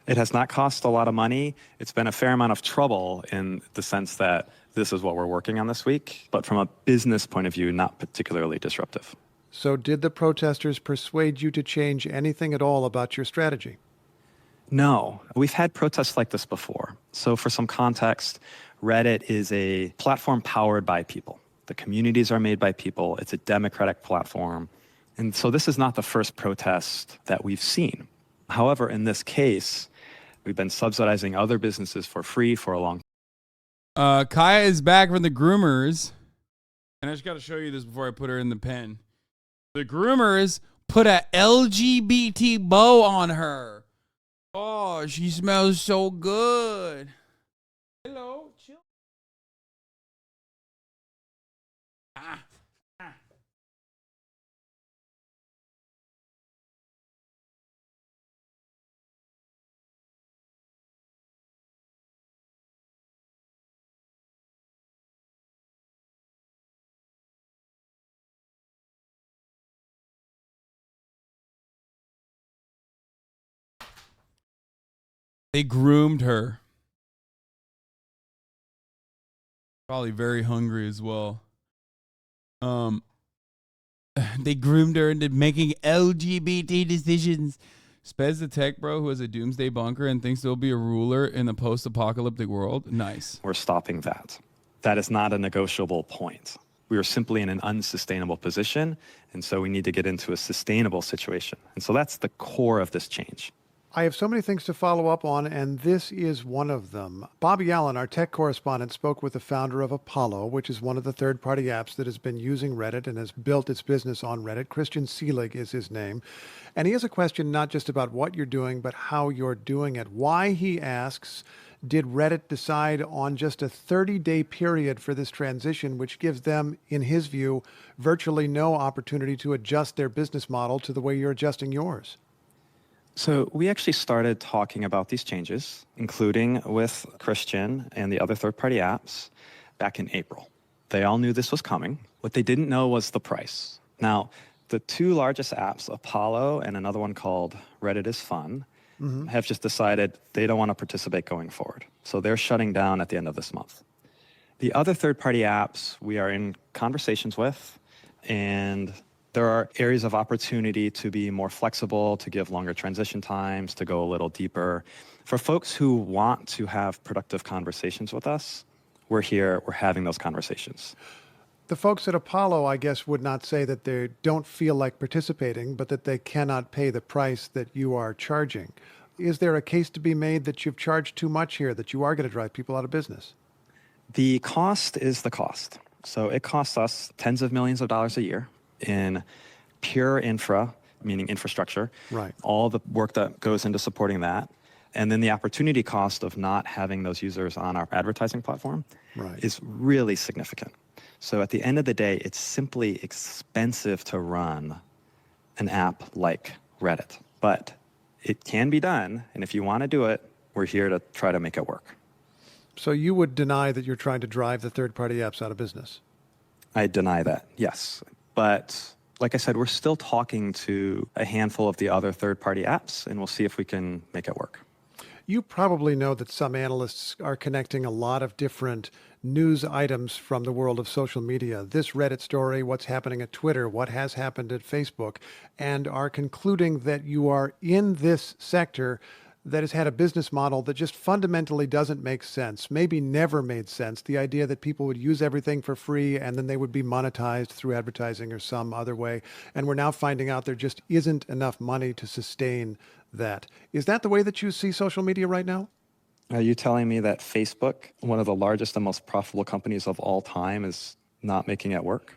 It has not cost a lot of money. It's been a fair amount of trouble in the sense that this is what we're working on this week. But from a business point of view, not particularly disruptive. So did the protesters persuade you to change anything at all about your strategy? No, we've had protests like this before. So for some context, Reddit is a platform powered by people. The communities are made by people. It's a democratic platform. And so this is not the first protest that we've seen. However, in this case, we've been subsidizing other businesses for free for a long time. Kaya is back from the groomers. And I just got to show you this before I put her in the pen. The groomers put a LGBT bow on her. Oh, she smells so good. Hello, chill. They groomed her. Probably very hungry as well. They groomed her into making LGBT decisions. Spez the tech bro who has a doomsday bunker and thinks there'll be a ruler in the post-apocalyptic world. Nice. We're stopping that. That is not a negotiable point. We are simply in an unsustainable position, and so we need to get into a sustainable situation. And so that's the core of this change. I have so many things to follow up on, and this is one of them. Bobby Allen, our tech correspondent, spoke with the founder of Apollo, which is one of the third-party apps that has been using Reddit and has built its business on Reddit. Christian Seelig is his name. And he has a question not just about what you're doing, but how you're doing it. Why, he asks, did Reddit decide on just a 30-day period for this transition, which gives them, in his view, virtually no opportunity to adjust their business model to the way you're adjusting yours? So we actually started talking about these changes, including with Christian and the other third-party apps, back in April. They all knew this was coming. What they didn't know was the price. Now, the two largest apps, Apollo and another one called Reddit is Fun, have just decided they don't want to participate going forward. So they're shutting down at the end of this month. The other third-party apps we are in conversations with, and there are areas of opportunity to be more flexible, to give longer transition times, to go a little deeper. For folks who want to have productive conversations with us, we're here, we're having those conversations. The folks at Apollo, I guess, would not say that they don't feel like participating, but that they cannot pay the price that you are charging. Is there a case to be made that you've charged too much here, that you are going to drive people out of business? The cost is the cost. So it costs us tens of millions of dollars a year in pure infra, meaning infrastructure, right? All the work that goes into supporting that. And then the opportunity cost of not having those users on our advertising platform is really significant. So at the end of the day, it's simply expensive to run an app like Reddit. But it can be done, and if you want to do it, we're here to try to make it work. So you would deny that you're trying to drive the third-party apps out of business? I deny that, yes. But like I said, we're still talking to a handful of the other third-party apps, and we'll see if we can make it work. You probably know that some analysts are connecting a lot of different news items from the world of social media. This Reddit story, what's happening at Twitter, what has happened at Facebook, and are concluding that you are in this sector that has had a business model that just fundamentally doesn't make sense, maybe never made sense. The idea that people would use everything for free and then they would be monetized through advertising or some other way. And we're now finding out there just isn't enough money to sustain that. Is that the way that you see social media right now? Are you telling me that Facebook, one of the largest and most profitable companies of all time, is not making it work?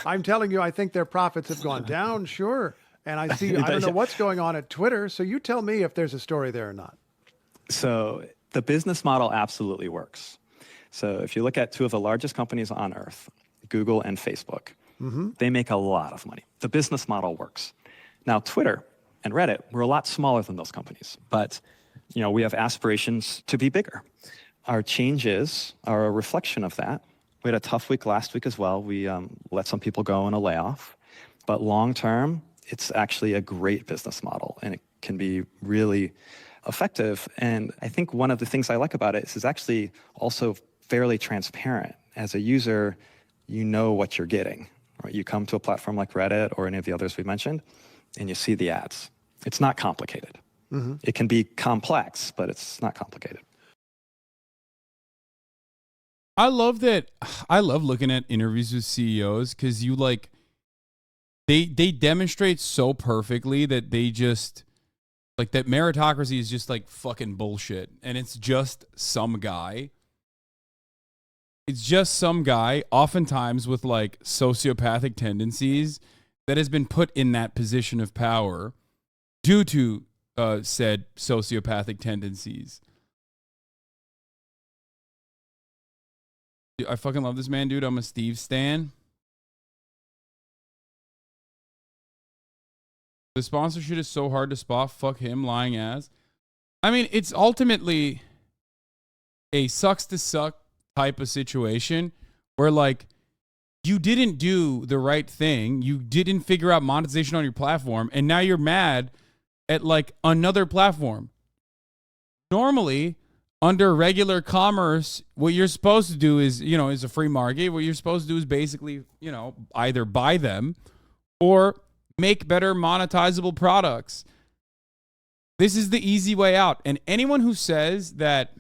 I'm telling you, I think their profits have gone down, sure. And I don't know what's going on at Twitter, so you tell me if there's a story there or not. So the business model absolutely works. So if you look at two of the largest companies on earth, Google and Facebook, they make a lot of money. The business model works. Now, Twitter and Reddit, we're a lot smaller than those companies, but we have aspirations to be bigger. Our changes are a reflection of that. We had a tough week last week as well. We let some people go in a layoff, but long term, it's actually a great business model, and it can be really effective. And I think one of the things I like about it is it's actually also fairly transparent. As a user, you know what you're getting. Right? You come to a platform like Reddit or any of the others we mentioned, and you see the ads. It's not complicated. It can be complex, but it's not complicated. I love that. I love looking at interviews with CEOs because they demonstrate so perfectly that they just that meritocracy is just fucking bullshit. And it's just some guy. It's just some guy, oftentimes with sociopathic tendencies, that has been put in that position of power due to said sociopathic tendencies. I fucking love this man, dude. I'm a Steve stan. The sponsorship is so hard to spot. Fuck him, lying ass. I mean, it's ultimately a sucks to suck type of situation where you didn't do the right thing. You didn't figure out monetization on your platform, and now you're mad at another platform. Normally, under regular commerce, what you're supposed to do is, is a free market. What you're supposed to do is basically, either buy them or make better monetizable products. This is the easy way out. And anyone who says that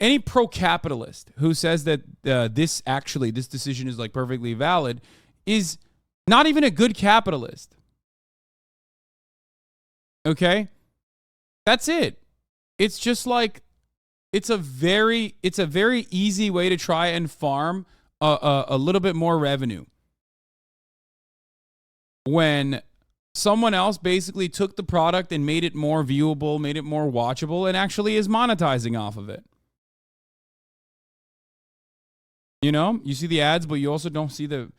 any pro-capitalist who says that this decision is like perfectly valid is not even a good capitalist. Okay? That's it. It's just like it's a very easy way to try and farm a little bit more revenue. When someone else basically took the product and made it more viewable, made it more watchable, and actually is monetizing off of it. You know, you see the ads, but you also don't see the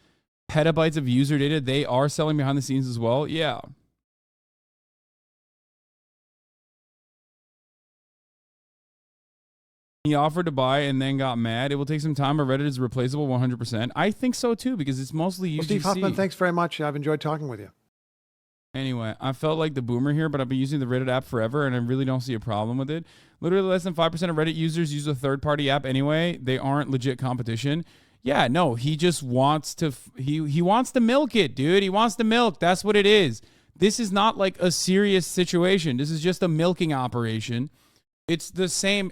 petabytes of user data they are selling behind the scenes as well. Yeah. He offered to buy and then got mad. It will take some time, but Reddit is replaceable 100%. I think so too, because it's mostly UGC. Well, Steve Huffman, thanks very much. I've enjoyed talking with you. Anyway, I felt like the boomer here, but I've been using the Reddit app forever, and I really don't see a problem with it. Literally less than 5% of Reddit users use a third-party app anyway. They aren't legit competition. Yeah, no, he just wants to, he wants to milk it, dude. He wants to milk. That's what it is. This is not like a serious situation. This is just a milking operation. It's the same.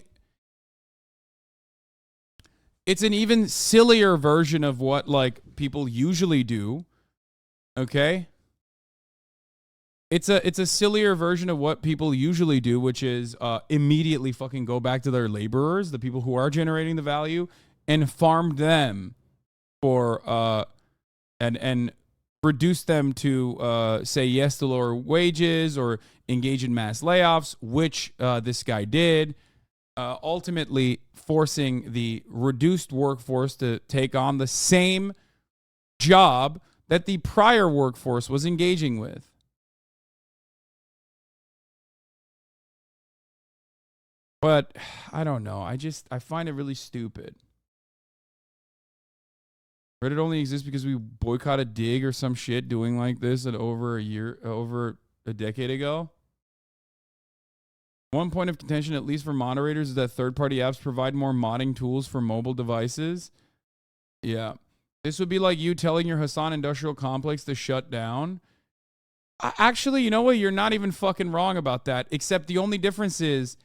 It's an even sillier version of what like people usually do. Okay? It's a sillier version of what people usually do, which is immediately fucking go back to their laborers, the people who are generating the value, and farm them for and reduce them to say yes to lower wages or engage in mass layoffs, which this guy did. Ultimately forcing the reduced workforce to take on the same job that the prior workforce was engaging with. But I don't know. I find it really stupid. Reddit only exists because we boycotted Dig or some shit doing like this over a decade ago. One point of contention, at least for moderators, is that third-party apps provide more modding tools for mobile devices. Yeah. This would be like you telling your Hasan Industrial Complex to shut down. Actually, you know what? You're not even fucking wrong about that, except the only difference is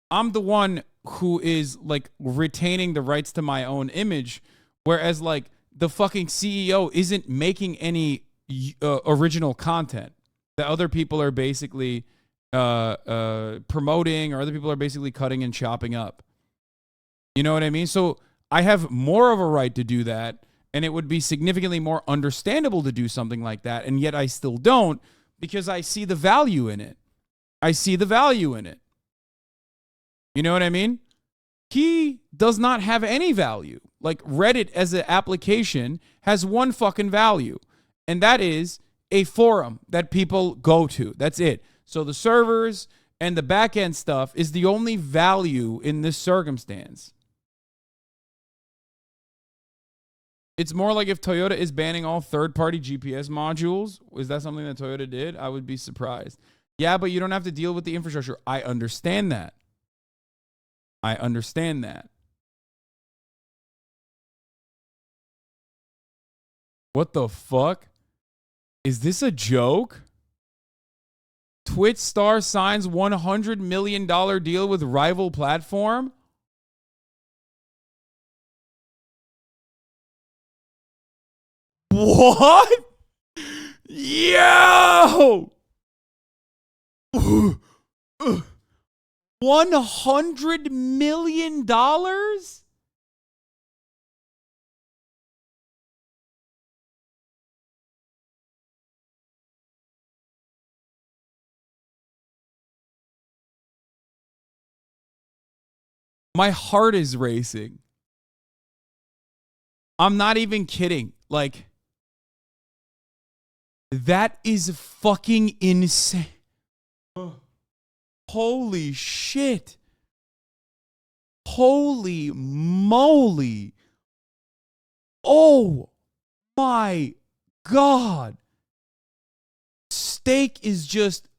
I'm the one who is like retaining the rights to my own image, whereas like the fucking CEO isn't making any original content that other people are basically promoting, or other people are basically cutting and chopping up. You know what I mean? So I have more of a right to do that, and it would be significantly more understandable to do something like that, and yet I still don't, because I see the value in it. I see the value in it. You know what I mean? He does not have any value. Like Reddit as an application has one fucking value, and that is a forum that people go to. That's it. So the servers and the back-end stuff is the only value in this circumstance. It's more like if Toyota is banning all third-party GPS modules. Is that something that Toyota did? I would be surprised. Yeah, but you don't have to deal with the infrastructure. I understand that. I understand that. What the fuck? Is this a joke? Twitch star signs $100 million deal with rival platform? What? Yo! $100 million? My heart is racing. I'm not even kidding. Like, that is fucking insane. Holy shit. Holy moly. Oh my God. Steak is just,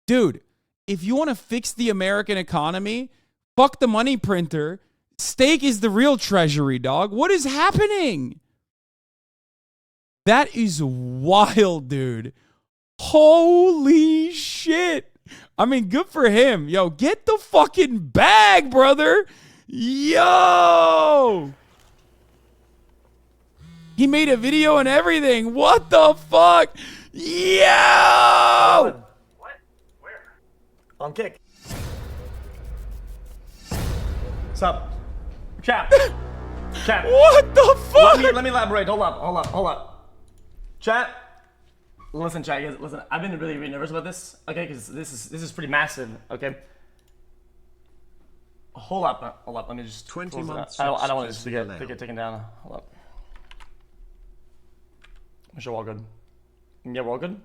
dude, if you want to fix the American economy, fuck the money printer, Steak is the real treasury, dog. What is happening? That is wild, dude. Holy shit. I mean, good for him. Yo, get the fucking bag, brother. Yo. He made a video and everything. What the fuck? Yo. What? Where? On Kick. What's up? Chap. Chap. What the fuck? Let me elaborate. Hold up. Chat. Listen, chat. Guys, listen. I've been really nervous about this. Okay, because this is pretty massive. Okay. Hold up. Let me just. 20 months. I don't want this to get taken down. Hold up. I'm sure we're all good. Yeah, we're all good.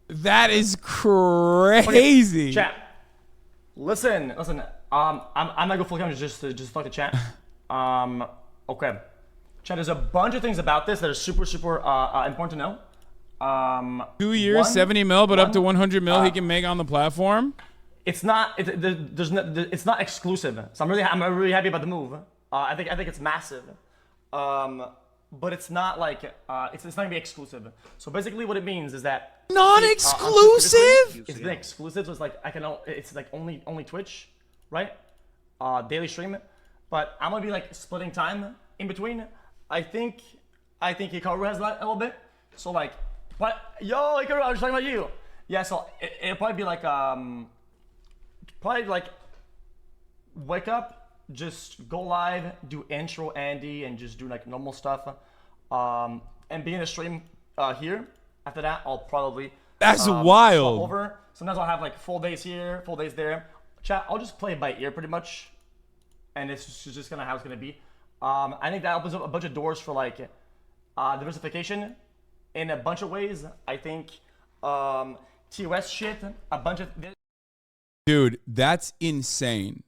That is crazy. Okay, chat. Listen. I'm not go full camera just fuck the chat. Okay. Chat, there's a bunch of things about this that are super important to know. 2 years, 70 mil, but up to 100 mil he can make on the platform. It's not. It's not exclusive. So I'm really happy about the move. I think it's massive. But it's not like it's not gonna be exclusive. So basically, what it means is that non-exclusive. It's been exclusive, so it's like it's like only Twitch, right? Daily stream. But I'm gonna be like splitting time in between. I think Hikaru has that a little bit. So like, but yo, Hikaru, I was talking about you. Yeah, so it'll probably be like wake up. Just go live, do intro Andy, and just do like normal stuff, and be in a stream here. After that, I'll probably that's wild. Swap over. Sometimes I'll have like full days here, full days there. Chat, I'll just play it by ear pretty much, and it's just kind of how it's gonna be. I think that opens up a bunch of doors for like diversification in a bunch of ways. I think TOS shit, a bunch of. Dude, that's insane.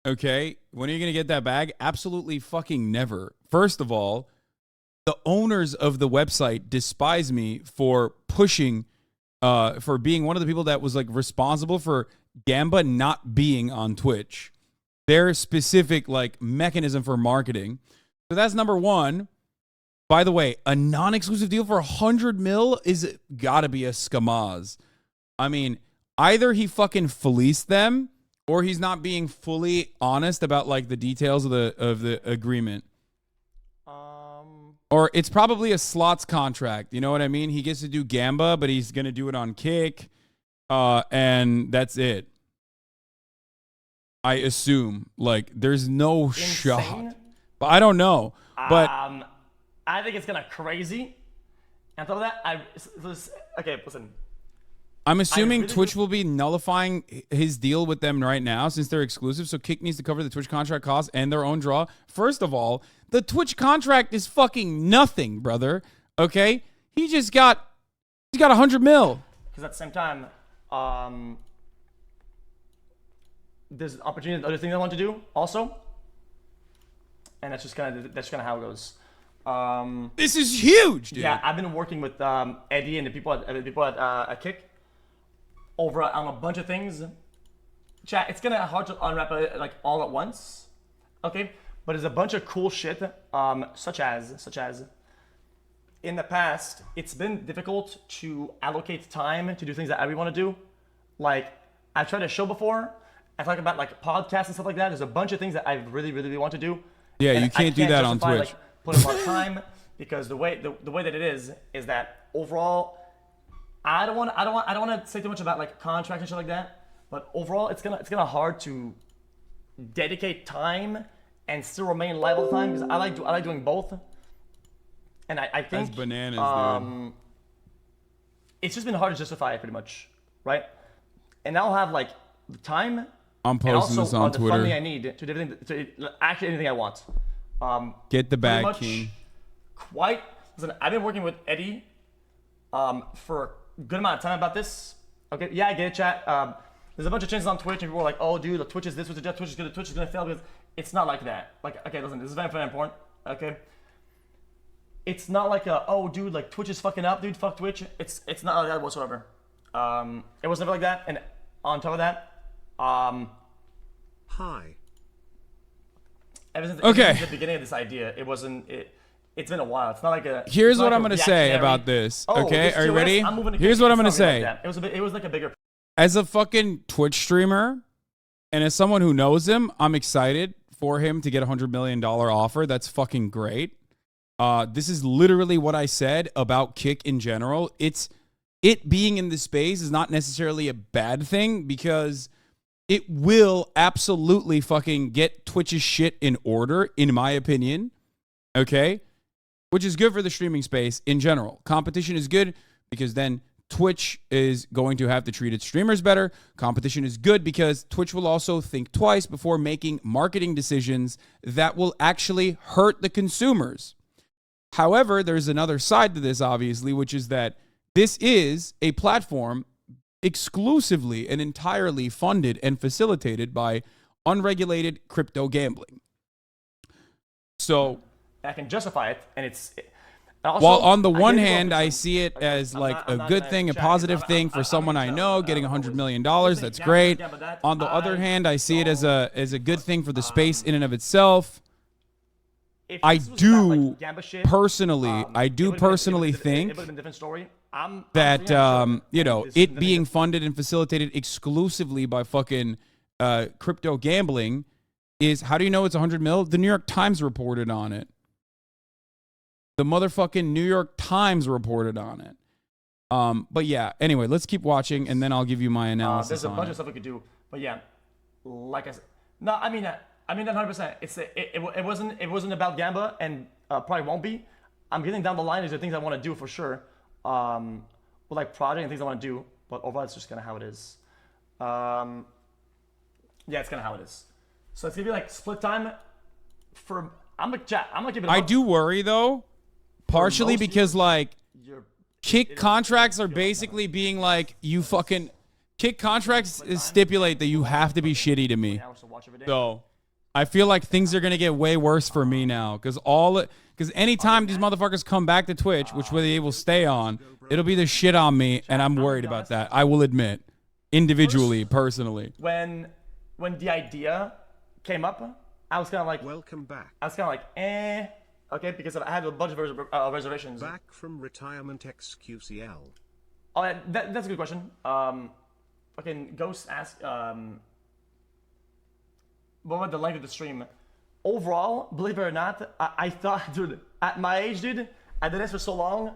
Okay, when are you gonna get that bag? Absolutely fucking never. First of all, the owners of the website despise me for pushing, for being one of the people that was like responsible for Gamba not being on Twitch. Their specific like mechanism for marketing. So that's number one. By the way, a non-exclusive deal for 100 mil is gotta be a scamaz. I mean, either he fucking fleeced them, or he's not being fully honest about like the details of the agreement. Or it's probably a slots contract. You know what I mean? He gets to do Gamba, but he's gonna do it on Kick, and that's it. I assume. Like, there's no shot, but I don't know. But I think it's gonna crazy. And on top of that, listen. I'm assuming Twitch will be nullifying his deal with them right now since they're exclusive. So Kick needs to cover the Twitch contract costs and their own draw. First of all, the Twitch contract is fucking nothing, brother. Okay, he's got 100 mil. Because at the same time, there's opportunity, other things I want to do also, and that's just kind of how it goes. This is huge, dude. Yeah, I've been working with Eddie and the people at Kick over on a bunch of things. Chat, it's gonna hard to unwrap it like all at once, okay? But there's a bunch of cool shit, such as in the past, it's been difficult to allocate time to do things that I really want to do. Like, I've tried a show before. I talk about like podcasts and stuff like that. There's a bunch of things that I really want to do. Yeah, you can't do that on Twitch. Like, put a lot of time because the way that it is that overall, I don't want to say too much about like contract and shit like that. But overall, it's gonna hard to dedicate time and still remain live all the time because I like doing both. And I think that's bananas, dude. It's just been hard to justify it pretty much, right? And I'll have like the time. I'm posting this on Twitter. The funding I need to actually anything I want. Get the bag, King. Listen, I've been working with Eddie for a good amount of time about this. Okay, yeah, I get it, chat. There's a bunch of changes on Twitch, and people are like, "Oh, dude, the Twitch is this, Twitch is gonna fail," because it's not like that. Like, okay, listen, this is very important. Okay, it's not like oh, dude, like Twitch is fucking up, dude. Fuck Twitch. It's not like that whatsoever. It was never like that. And on top of that, hi. ever since Okay. the beginning of this idea, it wasn't. It's been a while. It's not like a. Here's it's not what like I'm a gonna say reactionary, about this. "Oh, Okay, this are you TOS, ready? I'm moving to Here's kick." what I'm It's gonna not really say. like that. It was like a bigger. As a fucking Twitch streamer, and as someone who knows him, I'm excited for him to get $100 million offer. That's fucking great. This is literally what I said about Kick in general. It being in this space is not necessarily a bad thing because it will absolutely fucking get Twitch's shit in order, in my opinion. Okay? Which is good for the streaming space in general. Competition is good because then Twitch is going to have to treat its streamers better. Competition is good because Twitch will also think twice before making marketing decisions that will actually hurt the consumers. However, there's another side to this, obviously, which is that this is a platform exclusively and entirely funded and facilitated by unregulated crypto gambling. So I can justify it, and it's. Also, while on the I one did go hand, for I some- see it as like I'm a not good gonna thing, a check. positive thing for someone I know getting $100 million. That's great. On the other hand, I see it as a good thing for the space in and of itself. I do personally, think it would've been a different story. I'm that pretty sure you know, this- it being funded and facilitated exclusively by fucking crypto gambling is, how do you know it's 100 mil? The New York Times reported on it. The motherfucking New York Times reported on it. But yeah, anyway, let's keep watching and then I'll give you my analysis. There's a on bunch it. of stuff we could do, but yeah, like I said, no, I mean 100%. It wasn't about Gamba, and probably won't be. I'm getting down the line. These are things I want to do for sure. With like project and things I want to do, but overall it's just kind of how it is. Yeah, it's kind of how it is. So it's gonna be like split time. I'm gonna give it. I do worry though, partially because like kick contracts are basically being like, you fucking kick contracts stipulate that you have to be shitty to me. So I feel like things are gonna get way worse for me now because anytime these motherfuckers come back to Twitch, which they will stay on, it'll be the shit on me, and I'm worried about that. I will admit, individually, personally. When the idea came up, I was kind of like, welcome back. I was kind of like, okay, because I had a bunch of reservations. Back from retirement xQcl. Oh, yeah, that's a good question. Fucking Ghost asked, what about the length of the stream? Overall, believe it or not, I thought, dude, at my age, dude, I did this for so long,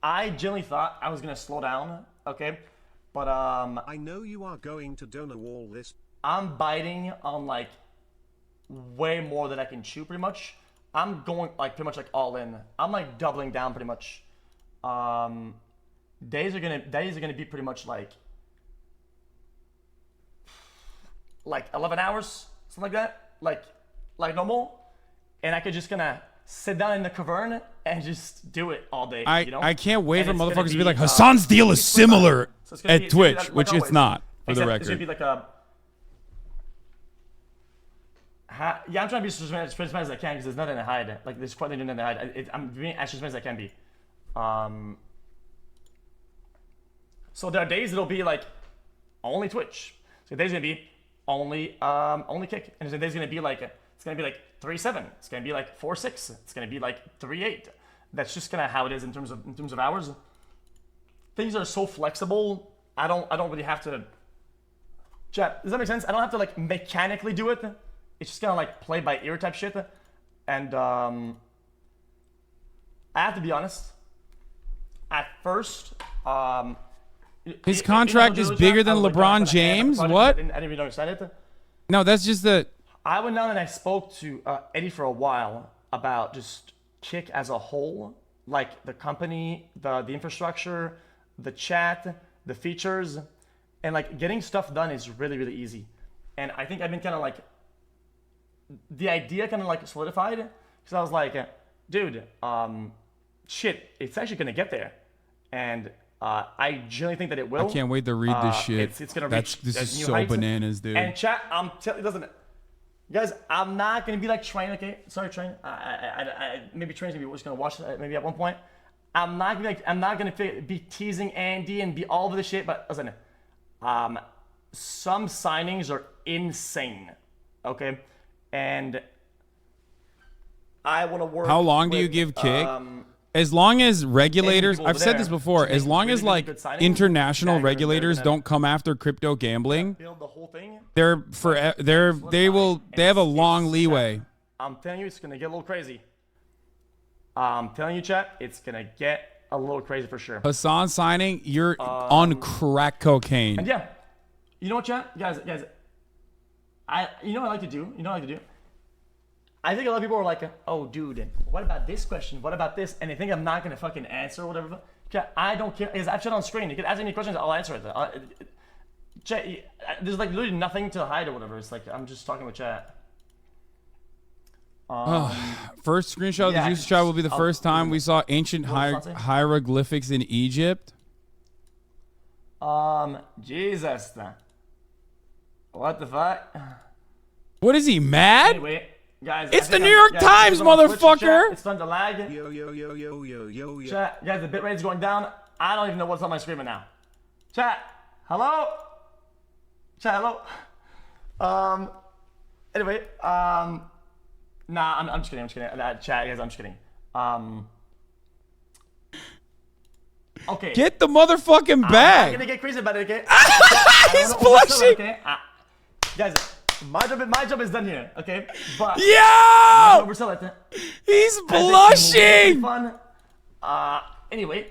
I genuinely thought I was gonna slow down, okay? But I know you are going to donor all this. I'm biting on like way more than I can chew, pretty much. I'm going like pretty much like all in. I'm like doubling down pretty much. Days are gonna be pretty much like 11 hours, something like that, like normal. And I could just gonna sit down in the cavern and just do it all day. You know? I can't wait And for it's gonna motherfuckers to be like, uh, Hassan's deal is similar So it's gonna be- at it's gonna be Twitch, like which it's always. not, for the Except record. It's gonna be like a. Yeah, I'm trying to be as transparent as I can because there's nothing to hide. Like there's quite nothing to hide. I'm being as transparent as I can be. So there are days it'll be like only Twitch. So there's gonna be only Kick, and there's gonna be like it's gonna be like 3-7. It's gonna be like 4-6. It's gonna be like 3-8. That's just kind of how it is in terms of hours. Things are so flexible. I don't really have to. Chat, does that make sense? I don't have to like mechanically do it. It's just kind of like play by ear type shit. And I have to be honest. At first, his contract is bigger than LeBron James? What? I didn't even understand it. No, that's just the. I went down and I spoke to Eddie for a while about just Kick as a whole, like the company, the infrastructure, the chat, the features, and like getting stuff done is really, really easy. And I think I've been kind of like, the idea kind of like solidified because I was like, dude, shit, it's actually gonna get there, and I genuinely think that it will. I can't wait to read this shit. It's gonna This reach is new so heights. bananas, dude. And chat, I'm telling you, listen, guys, I'm not gonna be like Train. Okay, sorry, Train. I maybe Train's gonna be just gonna watch maybe at one point. I'm not gonna be teasing Andy and be all over the shit. But listen, some signings are insane. Okay, and I want to work. How long do you give Kick? As long as regulators, I've said this before, as long as like international regulators don't come after crypto gambling, they have a long leeway. I'm telling you, it's gonna get a little crazy. I'm telling you, chat, it's gonna get a little crazy for sure. Hasan signing, you're on crack cocaine. And yeah, you know what, chat, guys, you know what I like to do. I think a lot of people are like, oh, dude, what about this question? What about this? And they think I'm not going to fucking answer or whatever. Chat, I don't care. Because I've shit on screen. You can ask any questions, I'll answer it. Chat, there's like literally nothing to hide or whatever. It's like, I'm just talking with chat. First screenshot of the juice shot will be the first time we saw ancient hieroglyphics in Egypt. Jesus. What the fuck? What is he, mad? Anyway. Guys, it's the New York Times, motherfucker! It's fun to lag. Yo. Chat, guys, the bitrate's going down. I don't even know what's on my screen right now. Chat, hello? Chat, hello? Anyway, nah, I'm just kidding. Chat, guys, I'm just kidding. Okay. Get the motherfucking bag! I'm gonna get crazy about it, okay? He's blushing! Okay? Guys, my job is done here, okay? But yo! Oversell it. He's blushing! Fun. Anyway,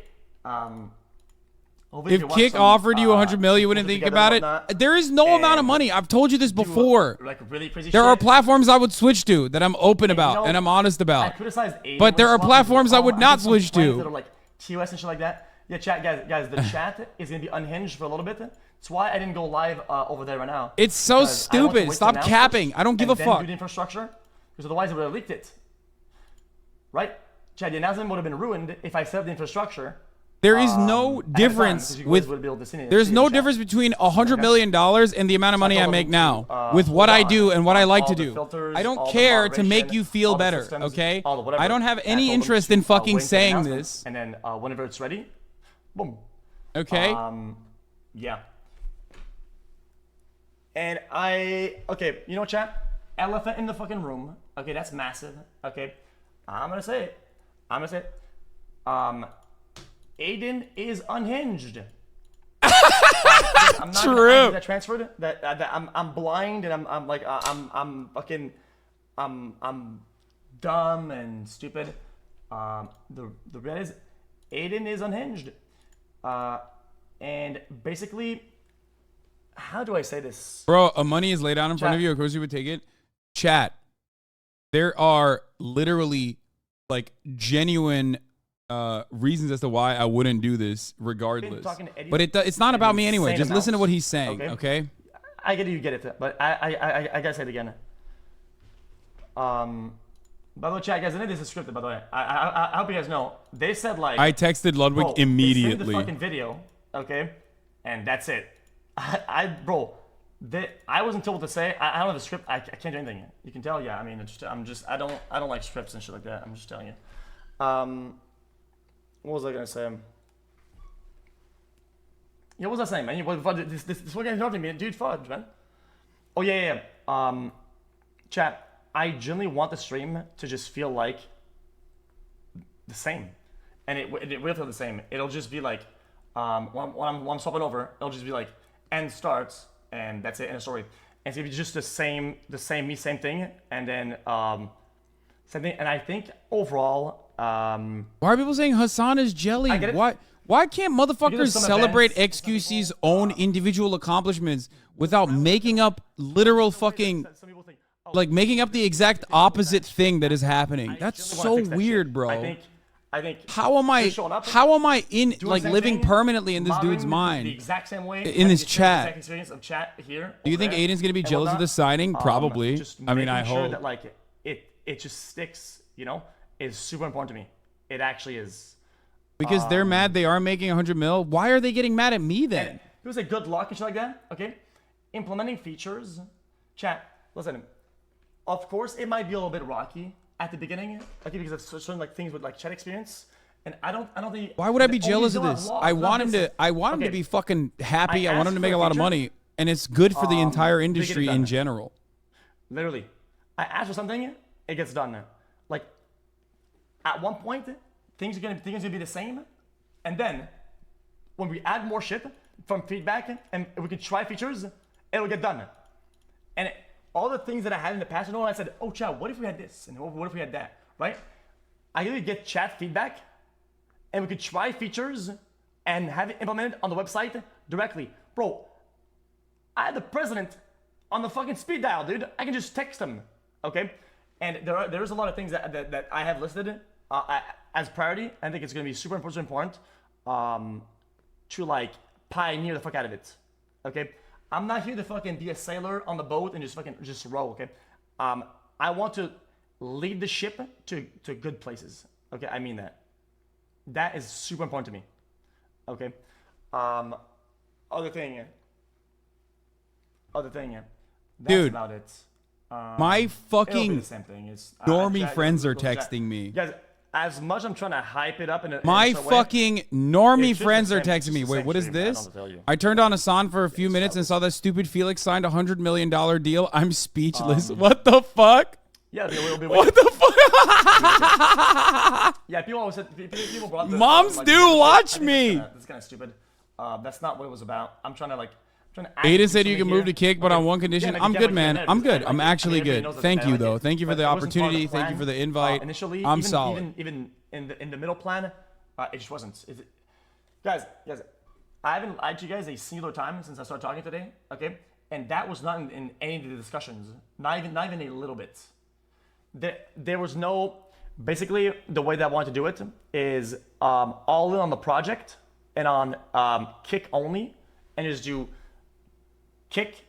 if Kick offered you 100 million, you wouldn't think about it. There is no amount of money. I've told you this before. Like really crazy there are platforms I would switch to that I'm open about and I'm honest about. But there are platforms I would not switch to. That are like TOS and shit like that. Yeah, chat, guys, the chat is gonna be unhinged for a little bit. That's why I didn't go live over there right now. It's so stupid. Stop capping. I don't give a fuck. Do the infrastructure, because otherwise it would have leaked it. Right? Chat, the announcement would have been ruined if I set up the infrastructure. There is no difference with. There's no difference between $100 million and the amount of money I make now with what I do and what I like to do. I don't care to make you feel better, okay? I don't have any interest in fucking saying this. And then whenever it's ready, boom. Okay. Yeah. And okay, you know, chat? Elephant in the fucking room. Okay, that's massive. Okay. I'm gonna say it. Aiden is unhinged. I'm not true. That transferred. That I'm blind and I'm fucking I'm dumb and stupid. The red is Aiden is unhinged. And basically, how do I say this? Bro, money is laid out in front of you. Of course you would take it. Chat. There are literally like genuine reasons as to why I wouldn't do this regardless. But it's not about me anyway. Just listen to what he's saying, okay? I get it, you get it. But I gotta say it again. By the way, chat, guys, I think this is scripted, by the way. I hope you guys know. They said, like... I texted Ludwig immediately. They sent the fucking video, okay? And that's it. I wasn't told what to say. I don't have a script. I can't do anything. You can tell, yeah. I mean, I don't like scripts and shit like that. I'm just telling you. What was I gonna say? Yeah, what was I saying, man? This one guy interrupted me, dude. Fudge, man. Oh yeah. Chat. I genuinely want the stream to just feel like the same, and it will feel the same. It'll just be like when I'm swapping over, it'll just be like end starts, and that's it in a story. And it's gonna be just the same thing, and then same thing. And I think overall. Why are people saying Hasan is jelly? Why can't motherfuckers celebrate xQc's own individual accomplishments without making up literal fucking, like making up the exact opposite thing that is happening? That's so weird, bro. I think how am I in like living permanently in this dude's mind? The exact same way in this chat. Exact experience of chat here. Do you think Aiden's gonna be jealous of the signing? Probably. I mean, I hope. That, like it just sticks, you know. Is super important to me. It actually is. Because they're mad they are making 100 mil. Why are they getting mad at me then? It was a good luck and shit like that. Okay, implementing features. Chat. Listen. Of course, it might be a little bit rocky at the beginning, okay, because of certain like things with like chat experience. And I don't think. Why would I be jealous of this? I want him to be fucking happy. I want him to make a lot of money, and it's good for the entire industry in general. Literally, I ask for something, it gets done. Like at one point, things are gonna be the same. And then when we add more shit from feedback and we can try features, it'll get done. And all the things that I had in the past, I said, oh, chat, what if we had this? And what if we had that, right? I usually get chat feedback and we could try features and have it implemented on the website directly. Bro, I had the president on the fucking speed dial, dude. I can just text him, okay? And there's a lot of things that I have listed as priority. I think it's gonna be super important to like pioneer the fuck out of it, okay? I'm not here to fucking be a sailor on the boat and just row, okay? I want to lead the ship to good places, okay? I mean that. That is super important to me, okay? Other thing. That's dude, about it. My fucking the same thing. normie friends are texting me. Guys, as much I'm trying to hype it up my fucking normie friends are texting me. Wait, what is this? I turned on Hasan for a few minutes and saw that stupid Felix signed a $100 million deal. I'm speechless. What the fuck? Yeah, we'll be what the fuck? Yeah, people always said people brought this. Moms do watch me. That's kind of stupid. That's not what it was about. I'm trying to Aiden said you can move to kick, but on one condition. I'm good, man. I'm good. I'm actually good. Thank you, though. Thank you for the opportunity. Thank you for the invite. Initially, I'm solid. Even in the middle plan, it just wasn't. Guys, I haven't lied to you guys a singular time since I started talking today. Okay, and that was not in any of the discussions. Not even a little bit. There was no. Basically, the way that I wanted to do it is all in on the project and on kick only, and just do kick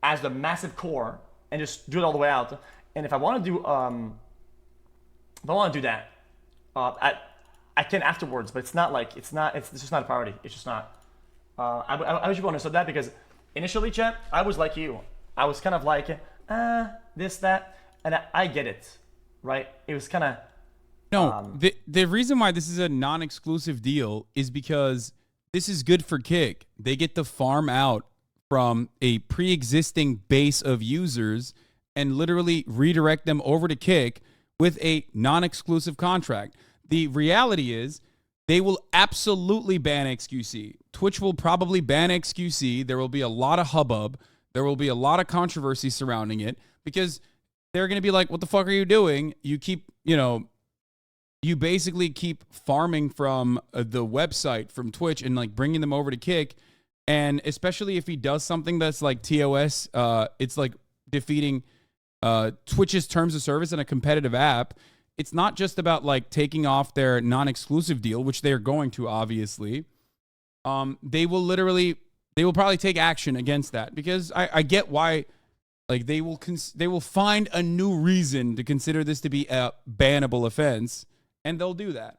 as the massive core and just do it all the way out. And if I want to do that, I can afterwards, but it's just not a priority. It's just not. I wish people understood that, because initially, chat, I was like you. I was kind of like, this, that, and I get it, right? It was kind of. No, the reason why this is a non-exclusive deal is because this is good for Kick. They get to farm out from a pre-existing base of users and literally redirect them over to Kick with a non-exclusive contract. The reality is they will absolutely ban xQc. Twitch will probably ban xQc. There will be a lot of hubbub. There will be a lot of controversy surrounding it, because they're going to be like, what the fuck are you doing? You keep, you basically keep farming from the website, from Twitch, and like bringing them over to Kick. And especially if he does something that's like TOS, it's like defeating Twitch's terms of service in a competitive app. It's not just about like taking off their non-exclusive deal, which they're going to, obviously. They will probably take action against that, because I get why. Like they will find a new reason to consider this to be a bannable offense, and they'll do that.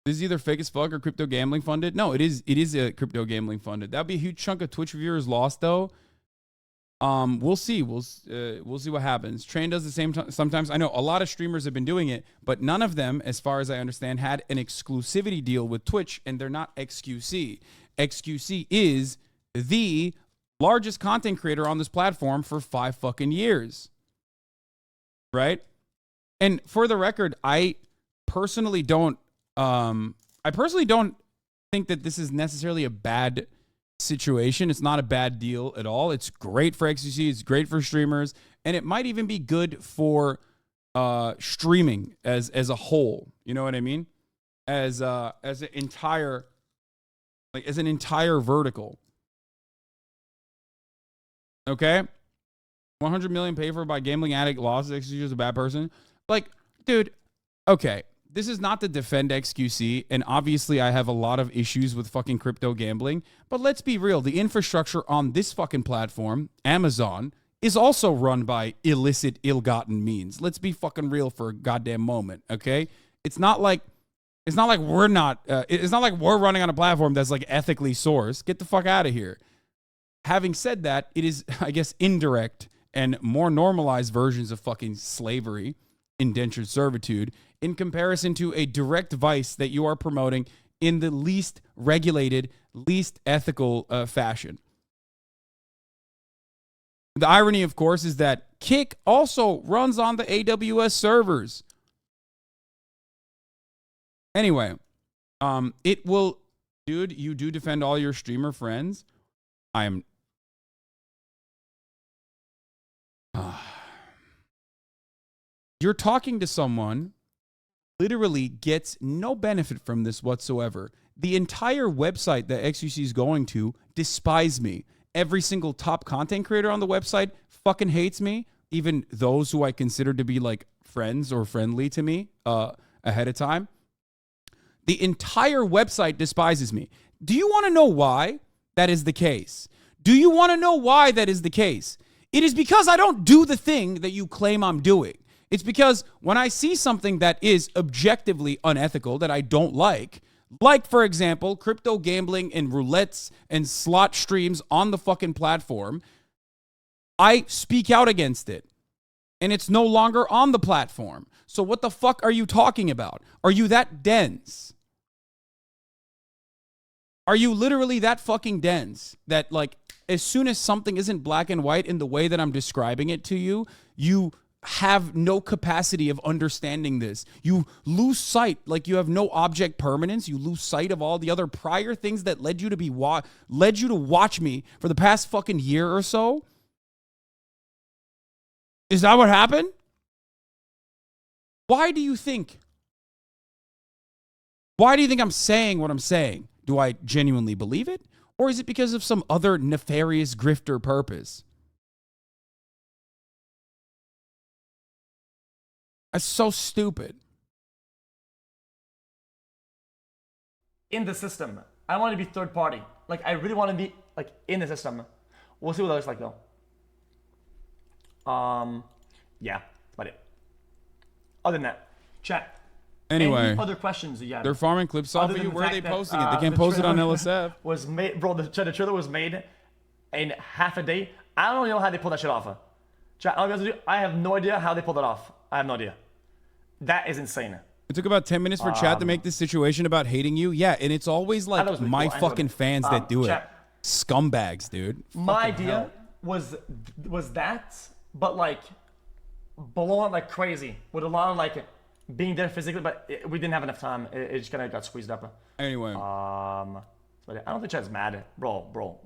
This is either fake as fuck or crypto gambling funded. No, it is a crypto gambling funded. That'd be a huge chunk of Twitch viewers lost, though. We'll see. We'll see what happens. Train does the same sometimes. I know a lot of streamers have been doing it, but none of them, as far as I understand, had an exclusivity deal with Twitch, and they're not xQc. xQc is the largest content creator on this platform for 5 fucking years. Right? And for the record, I personally don't think that this is necessarily a bad situation. It's not a bad deal at all. It's great for xQc. It's great for streamers, and it might even be good for streaming as a whole. You know what I mean? As an entire vertical. Okay, 100 million paid for by gambling addict lost. xQc is a bad person. Like, dude. Okay. This is not to defend xQc, and obviously I have a lot of issues with fucking crypto gambling, but let's be real. The infrastructure on this fucking platform, Amazon, is also run by illicit, ill-gotten means. Let's be fucking real for a goddamn moment, okay? It's not like we're running on a platform that's like ethically sourced. Get the fuck out of here. Having said that, it is, I guess, indirect and more normalized versions of fucking slavery, indentured servitude, in comparison to a direct vice that you are promoting in the least regulated, least ethical fashion. The irony, of course, is that Kick also runs on the AWS servers. Anyway, it will, dude, you do defend all your streamer friends. You're talking to someone literally gets no benefit from this whatsoever. The entire website that xQc is going to despise me. Every single top content creator on the website fucking hates me. Even those who I consider to be like friends or friendly to me ahead of time. The entire website despises me. Do you want to know why that is the case? Do you want to know why that is the case? It is because I don't do the thing that you claim I'm doing. It's because when I see something that is objectively unethical that I don't like, for example, crypto gambling and roulettes and slot streams on the fucking platform, I speak out against it. And it's no longer on the platform. So what the fuck are you talking about? Are you that dense? Are you literally that fucking dense that, like, as soon as something isn't black and white in the way that I'm describing it to you, you have no capacity of understanding this. You lose sight, like you have no object permanence. You lose sight of all the other prior things that led you to watch me for the past fucking year or so. Is that what happened? Why do you think I'm saying what I'm saying? Do I genuinely believe it? Or is it because of some other nefarious grifter purpose? That's so stupid. In the system. I want to be third party. Like, I really want to be, like, in the system. We'll see what that looks like, though. Yeah, that's about it. Other than that, chat. Anyway, any other questions that you have? They're farming clips off of you. Where are they posting it? They can't post it on LSF. Was made, bro. The trailer was made in half a day. I don't know how they pulled that shit off. Chat, I have no idea how they pulled it off. I have no idea. That is insane. It took about 10 minutes for chat to make this situation about hating you. Yeah, and it's always like really my cool. Fucking fans that do it. Scumbags, dude. My idea was that, but like blown like crazy with a lot of like being there physically, but we didn't have enough time. It just kind of got squeezed up. Anyway, but I don't think chat's mad, bro.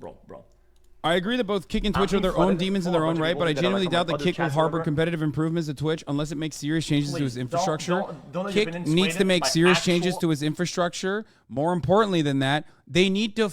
I agree that both Kick and Twitch are their own demons in their own right, but I genuinely doubt that Kick will harbor competitive improvements to Twitch unless it makes serious changes to its infrastructure. Kick needs to make serious changes to its infrastructure. More importantly than that, they need to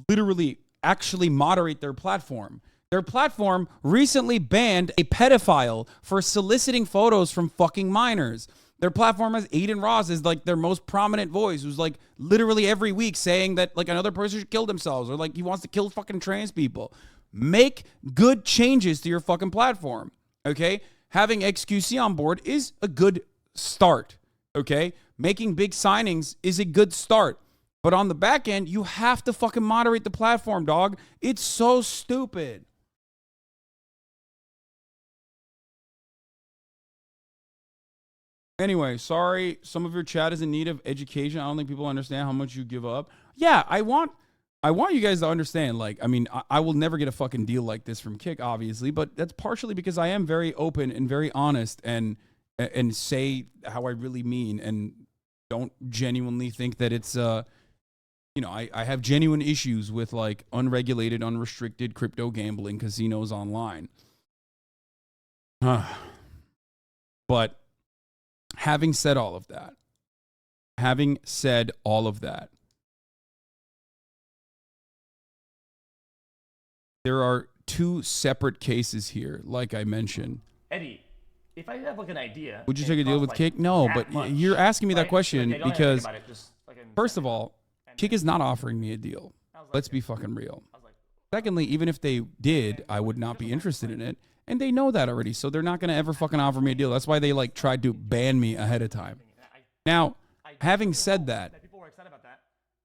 literally actually moderate their platform. Their platform recently banned a pedophile for soliciting photos from fucking minors. Their platform has Aiden Ross as like their most prominent voice, who's like literally every week saying that like another person should kill themselves or like he wants to kill fucking trans people. Make good changes to your fucking platform, okay? Having xQc on board is a good start, okay? Making big signings is a good start. But on the back end, you have to fucking moderate the platform, dog. It's so stupid. Anyway, sorry, some of your chat is in need of education. I don't think people understand how much you give up. Yeah, I want you guys to understand, like, I mean, I will never get a fucking deal like this from Kick, obviously, but that's partially because I am very open and very honest and say how I really mean and don't genuinely think that it's, I have genuine issues with, like, unregulated, unrestricted crypto gambling casinos online. But having said all of that, there are two separate cases here, like I mentioned. Eddie, if I have like an idea, would you take a deal with Kick? No, but you're asking me that question because, first of all, Kick is not offering me a deal. Let's be fucking real. Secondly, even if they did, I would not be interested in it. And they know that already, so they're not going to ever fucking offer me a deal. That's why they like tried to ban me ahead of time. Now, having said that,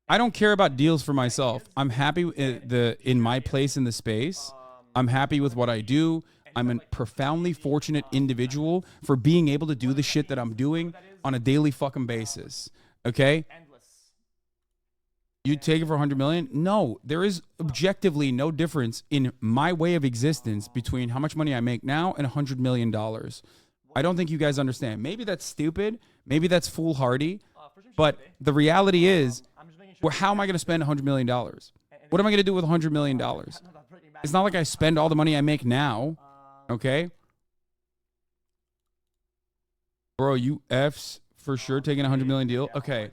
I don't care about deals for myself. I'm happy in my place in the space. I'm happy with what I do. I'm a profoundly fortunate individual for being able to do the shit that I'm doing on a daily fucking basis. Okay? You take it for 100 million? No, there is objectively no difference in my way of existence between how much money I make now and $100 million. I don't think you guys understand. Maybe that's stupid. Maybe that's foolhardy, but the reality is, well, how am I going to spend $100 million? What am I going to do with $100 million? It's not like I spend all the money I make now, okay? Bro, you Fs for sure taking a $100 million deal? Okay.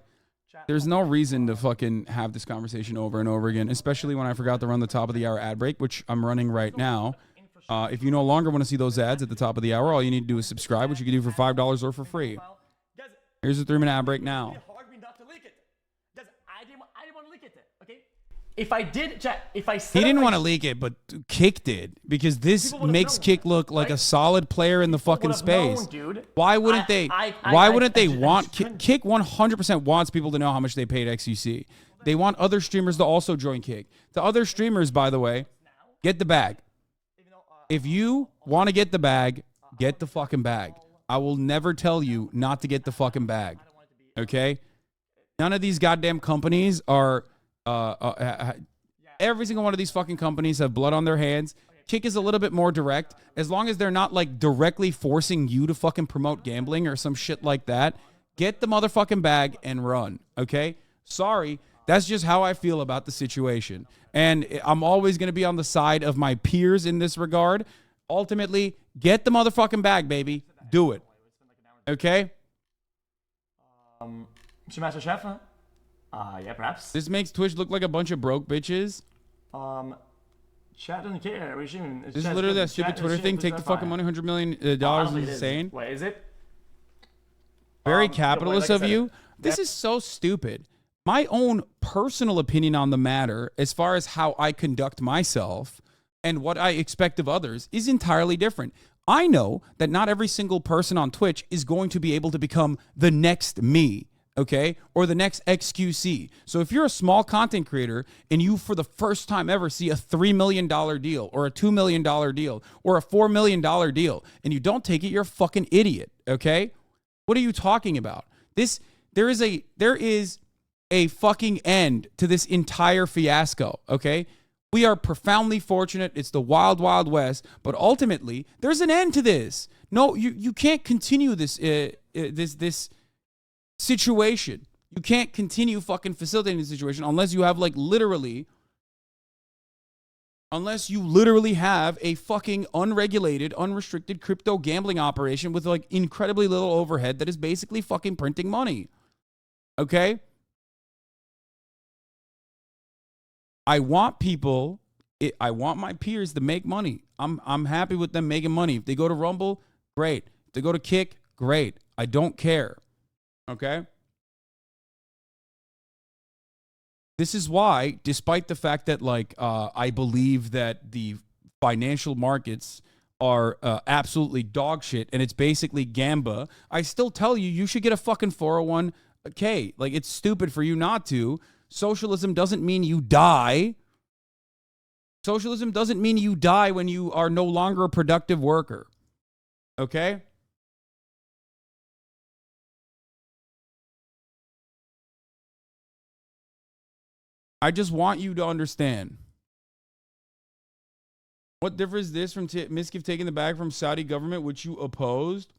There's no reason to fucking have this conversation over and over again, especially when I forgot to run the top of the hour ad break, which I'm running right now. If you no longer want to see those ads at the top of the hour, all you need to do is subscribe, which you can do for $5 or for free. Here's a 3-minute ad break now. If I did, chat, if I He didn't want to leak it, but Kick did, because this makes Kick look like a solid player in the fucking space. Why wouldn't they? Why wouldn't they want Kick? 100% wants people to know how much they paid xQc. They want other streamers to also join Kick. The other streamers, by the way, get the bag. If you want to get the bag, get the fucking bag. I will never tell you not to get the fucking bag. Okay? None of these goddamn companies are. Every single one of these fucking companies have blood on their hands. Kick is a little bit more direct. As long as they're not like directly forcing you to fucking promote gambling or some shit like that, get the motherfucking bag and run. Okay? Sorry. That's just how I feel about the situation. And I'm always going to be on the side of my peers in this regard. Ultimately, get the motherfucking bag, baby. Do it. Okay? Master Chef, huh? Yeah, perhaps. This makes Twitch look like a bunch of broke bitches. Chat doesn't care. This is literally that stupid Twitter thing. Take the fucking money. $100 million is insane. Wait, is it? Very capitalist of you. This is so stupid. My own personal opinion on the matter, as far as how I conduct myself and what I expect of others, is entirely different. I know that not every single person on Twitch is going to be able to become the next me. Okay, or the next xQc. So if you're a small content creator and you for the first time ever see a $3 million deal or a $2 million deal or a $4 million deal and you don't take it, you're a fucking idiot. Okay, what are you talking about? There is a fucking end to this entire fiasco. Okay, we are profoundly fortunate. It's the wild, wild west, but ultimately there's an end to this. No, you can't continue this this situation. You can't continue fucking facilitating the situation unless you have unless you literally have a fucking unregulated, unrestricted crypto gambling operation with like incredibly little overhead that is basically fucking printing money. Okay? I want my peers to make money. I'm happy with them making money. If they go to Rumble, great. If they go to Kick, great. I don't care. Okay? This is why, despite the fact that, I believe that the financial markets are absolutely dog shit and it's basically gamba, I still tell you should get a fucking 401k. Like, it's stupid for you not to. Socialism doesn't mean you die. Socialism doesn't mean you die when you are no longer a productive worker. Okay? I just want you to understand. What difference is this from Miskiff taking the bag from Saudi government, which you opposed?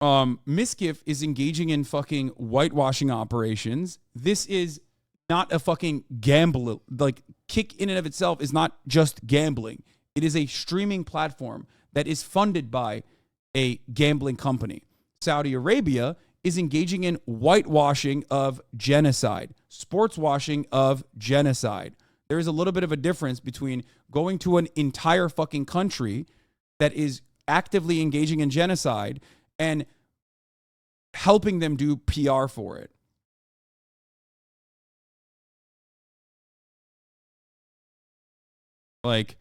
Miskiff is engaging in fucking whitewashing operations. This is not a fucking gamble. Like, Kick in and of itself is not just gambling. It is a streaming platform that is funded by a gambling company. Saudi Arabia is engaging in whitewashing of genocide, sports washing of genocide. There is a little bit of a difference between going to an entire fucking country that is actively engaging in genocide and helping them do PR for it. Like,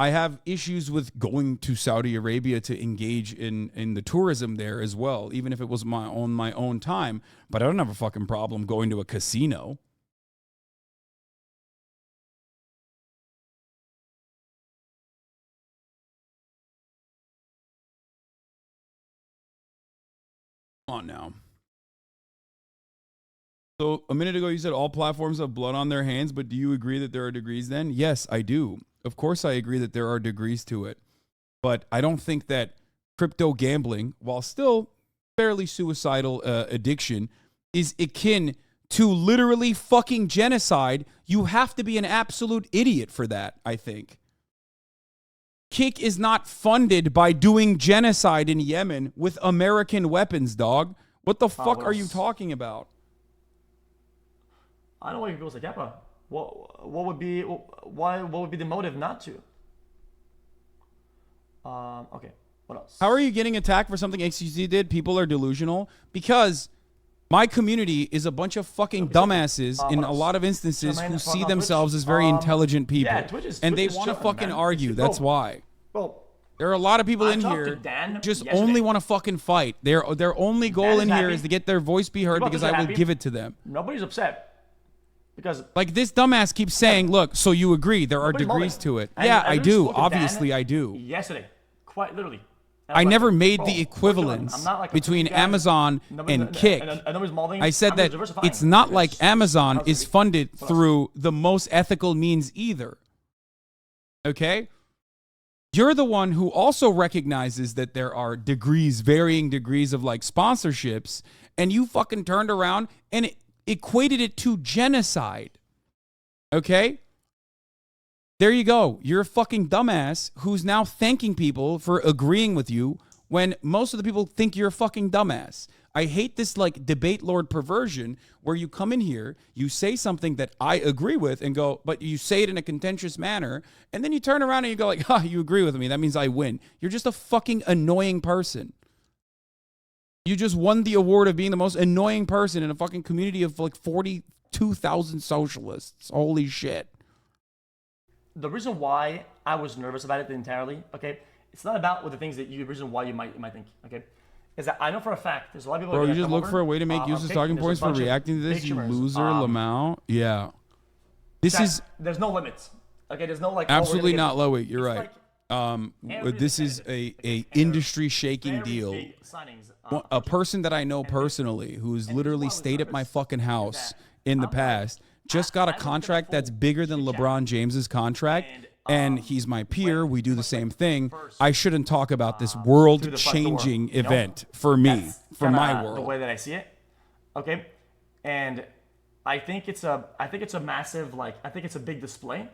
I have issues with going to Saudi Arabia to engage in the tourism there as well, even if it was my own time. But I don't have a fucking problem going to a casino. Come on now. So a minute ago you said all platforms have blood on their hands, but do you agree that there are degrees then? Yes, I do. Of course I agree that there are degrees to it. But I don't think that crypto gambling, while still fairly suicidal addiction is akin to literally fucking genocide, you have to be an absolute idiot for that, I think. Kick is not funded by doing genocide in Yemen with American weapons, dog. What the fuck are you talking about? I don't know why people say, Kappa. What would be the motive not to? Okay, what else? How are you getting attacked for something xQc did? People are delusional because my community is a bunch of fucking dumbasses in a lot of instances who see themselves as very intelligent people. Yeah, and they want to fucking argue. That's why. Well, there are a lot of people in here who just only want to fucking fight. Their only goal in here is to get their voice be heard because I will give it to them. Nobody's upset. Because like this dumbass keeps saying, look, so you agree there are degrees to it. Yeah, I do. Obviously, I do. Yesterday, quite literally. I never made the equivalence between Amazon and Kick. I said that it's not like Amazon is funded through the most ethical means either. Okay? You're the one who also recognizes that there are degrees, varying degrees of like sponsorships, and you fucking turned around and equated it to genocide. Okay? There you go. You're a fucking dumbass who's now thanking people for agreeing with you when most of the people think you're a fucking dumbass. I hate this like debate lord perversion where you come in here, you say something that I agree with and go, but you say it in a contentious manner, and then you turn around and you go like, ha, you agree with me. That means I win. You're just a fucking annoying person. You just won the award of being the most annoying person in a fucking community of like 42,000 socialists. Holy shit. The reason why I was nervous about it entirely, okay, it's not about the things that the reason why you might think, okay, is that I know for a fact there's a lot of people. Bro, you just look for a way to make useless talking points for reacting to this, you loser, Lamau. Yeah, there's no limits. Okay, there's no like absolutely not low weight. You're right. This is a industry shaking deal. A person that I know personally who's literally stayed at my fucking house in the past just got a contract that's bigger than LeBron James's contract, and he's my peer. We do the same thing. I shouldn't talk about this world-changing event for me, for my world. The way that I see it, okay, and I think it's a massive I think it's a big display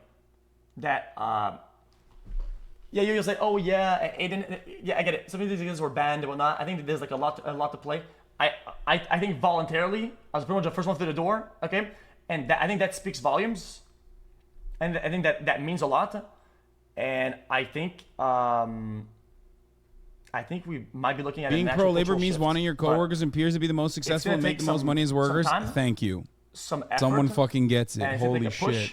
that yeah, you'll say, oh yeah, Aiden, yeah, I get it. Some of these guys were banned and whatnot. I think that there's like a lot to play. I think voluntarily, I was pretty much the first one through the door, okay. And I think that speaks volumes, and I think that means a lot. And I think we might be looking at being pro-labor means wanting your coworkers and peers to be the most successful and make the most money as workers. Thank you. Someone fucking gets it. Holy shit!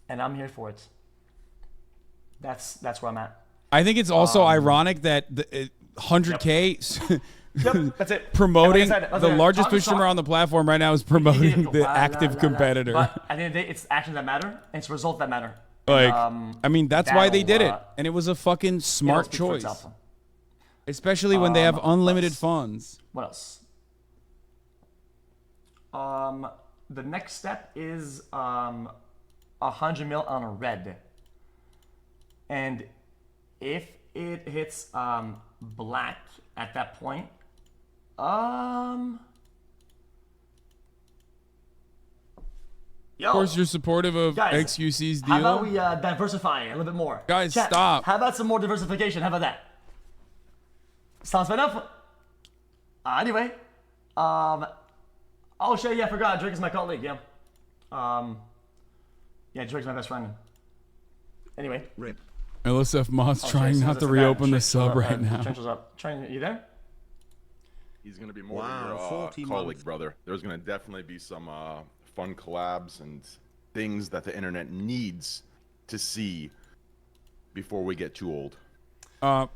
And I'm here for it. That's where I'm at. I think it's also ironic that the 100K. Yep, that's it. Promoting the largest Twitch streamer on the platform right now is promoting the active competitor. But at the end of the day, it's actions that matter and it's results that matter. Like, I mean, that's why they did it, and it was a fucking smart choice, especially when they have unlimited funds. What else? The next step is 100 mil on a red, and if it hits black at that point. Of course, you're supportive of xQc's deal. How about we diversify a little bit more? Guys, stop. How about some more diversification? How about that? Sounds fair enough. Anyway, oh shit, yeah, I forgot. Drake is my colleague. Yeah. Yeah, Drake's my best friend. Anyway. Rip. LSF Moss trying not to reopen the sub right now. Trenches up. You there? He's going to be more than your colleague, brother. There's going to definitely be some fun collabs and things that the internet needs to see before we get too old.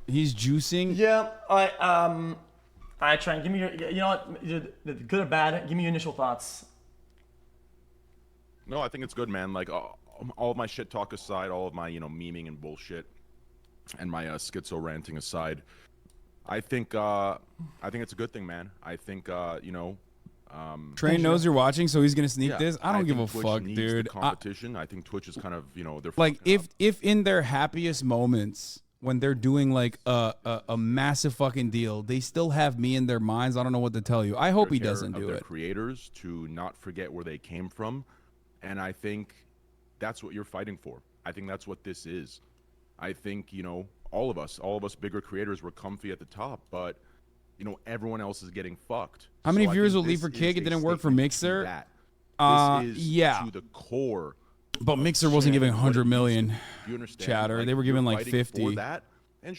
He's juicing. Yeah. I try and give me your, you know what, good or bad, give me your initial thoughts. No, I think it's good, man. Like all of my shit talk aside, all of my, memeing and bullshit and my schizo ranting aside, I think it's a good thing, man. I think, Train knows you're watching, so he's gonna sneak this. I don't give a fuck, dude. The competition. I think Twitch is kind of, they're like if in their happiest moments, when they're doing like a massive fucking deal, they still have me in their minds. I don't know what to tell you. I hope he doesn't do it. Creators to not forget where they came from, and I think that's what you're fighting for. I think that's what this is. I think, you know, all of us bigger creators were comfy at the top, but you know, everyone else is getting fucked. How many viewers will leave for Kick? It didn't work for Mixer. This is yeah. to the core. But Mixer wasn't giving 100 million chatter. They were giving like 50.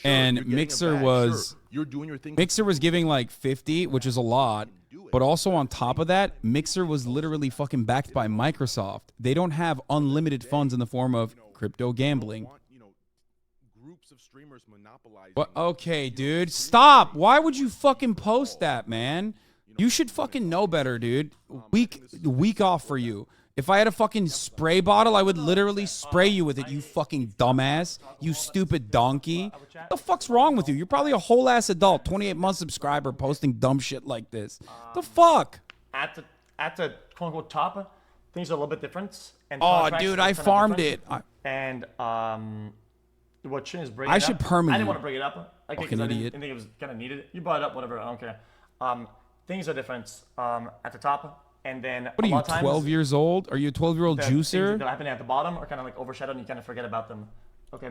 And Mixer was Mixer was giving like 50, which is a lot. But also on top of that, Mixer was literally fucking backed by Microsoft. They don't have unlimited funds in the form of crypto gambling. What? Okay, dude, stop. Why would you fucking post that, man? You should fucking know better, dude. Week off for you. If I had a fucking spray bottle, I would literally spray you with it, you fucking dumbass. You stupid donkey. What the fuck's wrong with you? You're probably a whole ass adult, 28-month subscriber posting dumb shit like this. The fuck? At the quote unquote top, things are a little bit different. And oh, dude, I farmed it. And what Chin is bringing I should permanently. I didn't want to bring it up. Fucking idiot. I didn't think it was kind of needed. You brought it up, whatever. I don't care. Things are different at the top. And then what are you, 12 years old? Are you a 12-year-old juicer? Things that are happening at the bottom are kind of like overshadowed, and you kind of forget about them. Okay,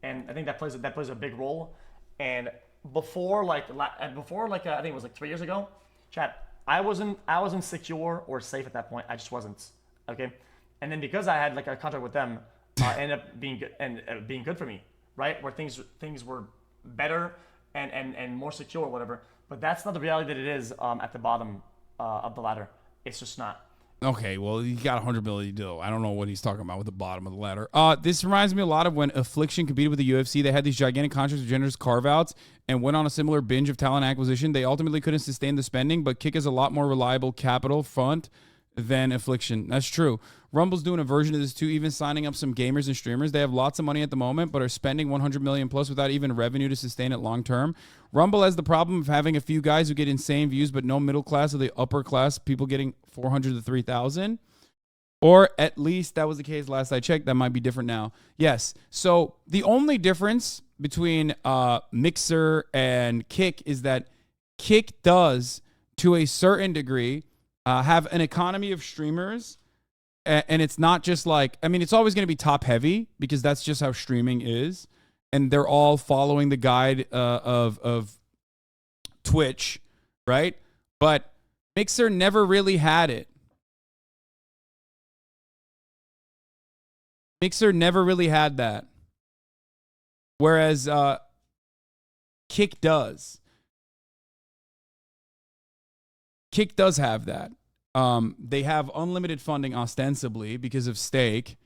and I think that plays a big role. And before I think it was like 3 years ago, chat, I wasn't secure or safe at that point. I just wasn't. Okay, and then because I had like a contract with them, ended up being good and being good for me, right? Where things were better and more secure or whatever. But that's not the reality that it is at the bottom of the ladder. It's just not. Okay, well, he got 100 million deal. I don't know what he's talking about with the bottom of the ladder. This reminds me a lot of when Affliction competed with the UFC. They had these gigantic contracts with generous carve-outs and went on a similar binge of talent acquisition. They ultimately couldn't sustain the spending, but Kick is a lot more reliable capital front than Affliction. That's true. Rumble's doing a version of this too, even signing up some gamers and streamers. They have lots of money at the moment, but are spending 100 million plus without even revenue to sustain it long term. Rumble has the problem of having a few guys who get insane views, but no middle class or the upper class people getting 400 to 3,000. Or at least that was the case last I checked. That might be different now. Yes. So the only difference between Mixer and Kick is that Kick does, to a certain degree, have an economy of streamers. And it's not just like, I mean, it's always going to be top heavy because that's just how streaming is. And they're all following the guide of Twitch, right? But Mixer never really had it. Mixer never really had that. Whereas Kick does. Kick does have that. They have unlimited funding ostensibly because of stake.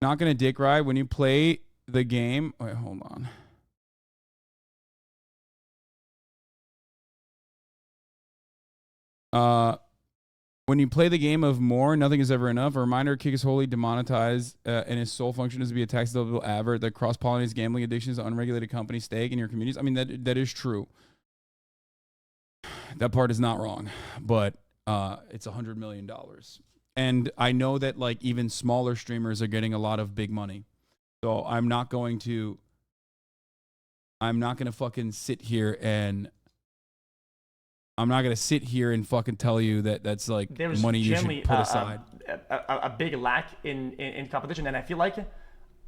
Not going to dick ride when you play the game. Wait, hold on. When you play the game of more, nothing is ever enough. A reminder, Kick is wholly demonetized, and its sole function is to be a tax-deductible advert that cross-pollinates gambling addictions to unregulated company stake in your communities. I mean, that is true. That part is not wrong, but it's $100 million. And I know that like even smaller streamers are getting a lot of big money. So I'm not going to fucking sit here and fucking tell you that that's like there's money you should put aside. A big lack in competition. And I feel like,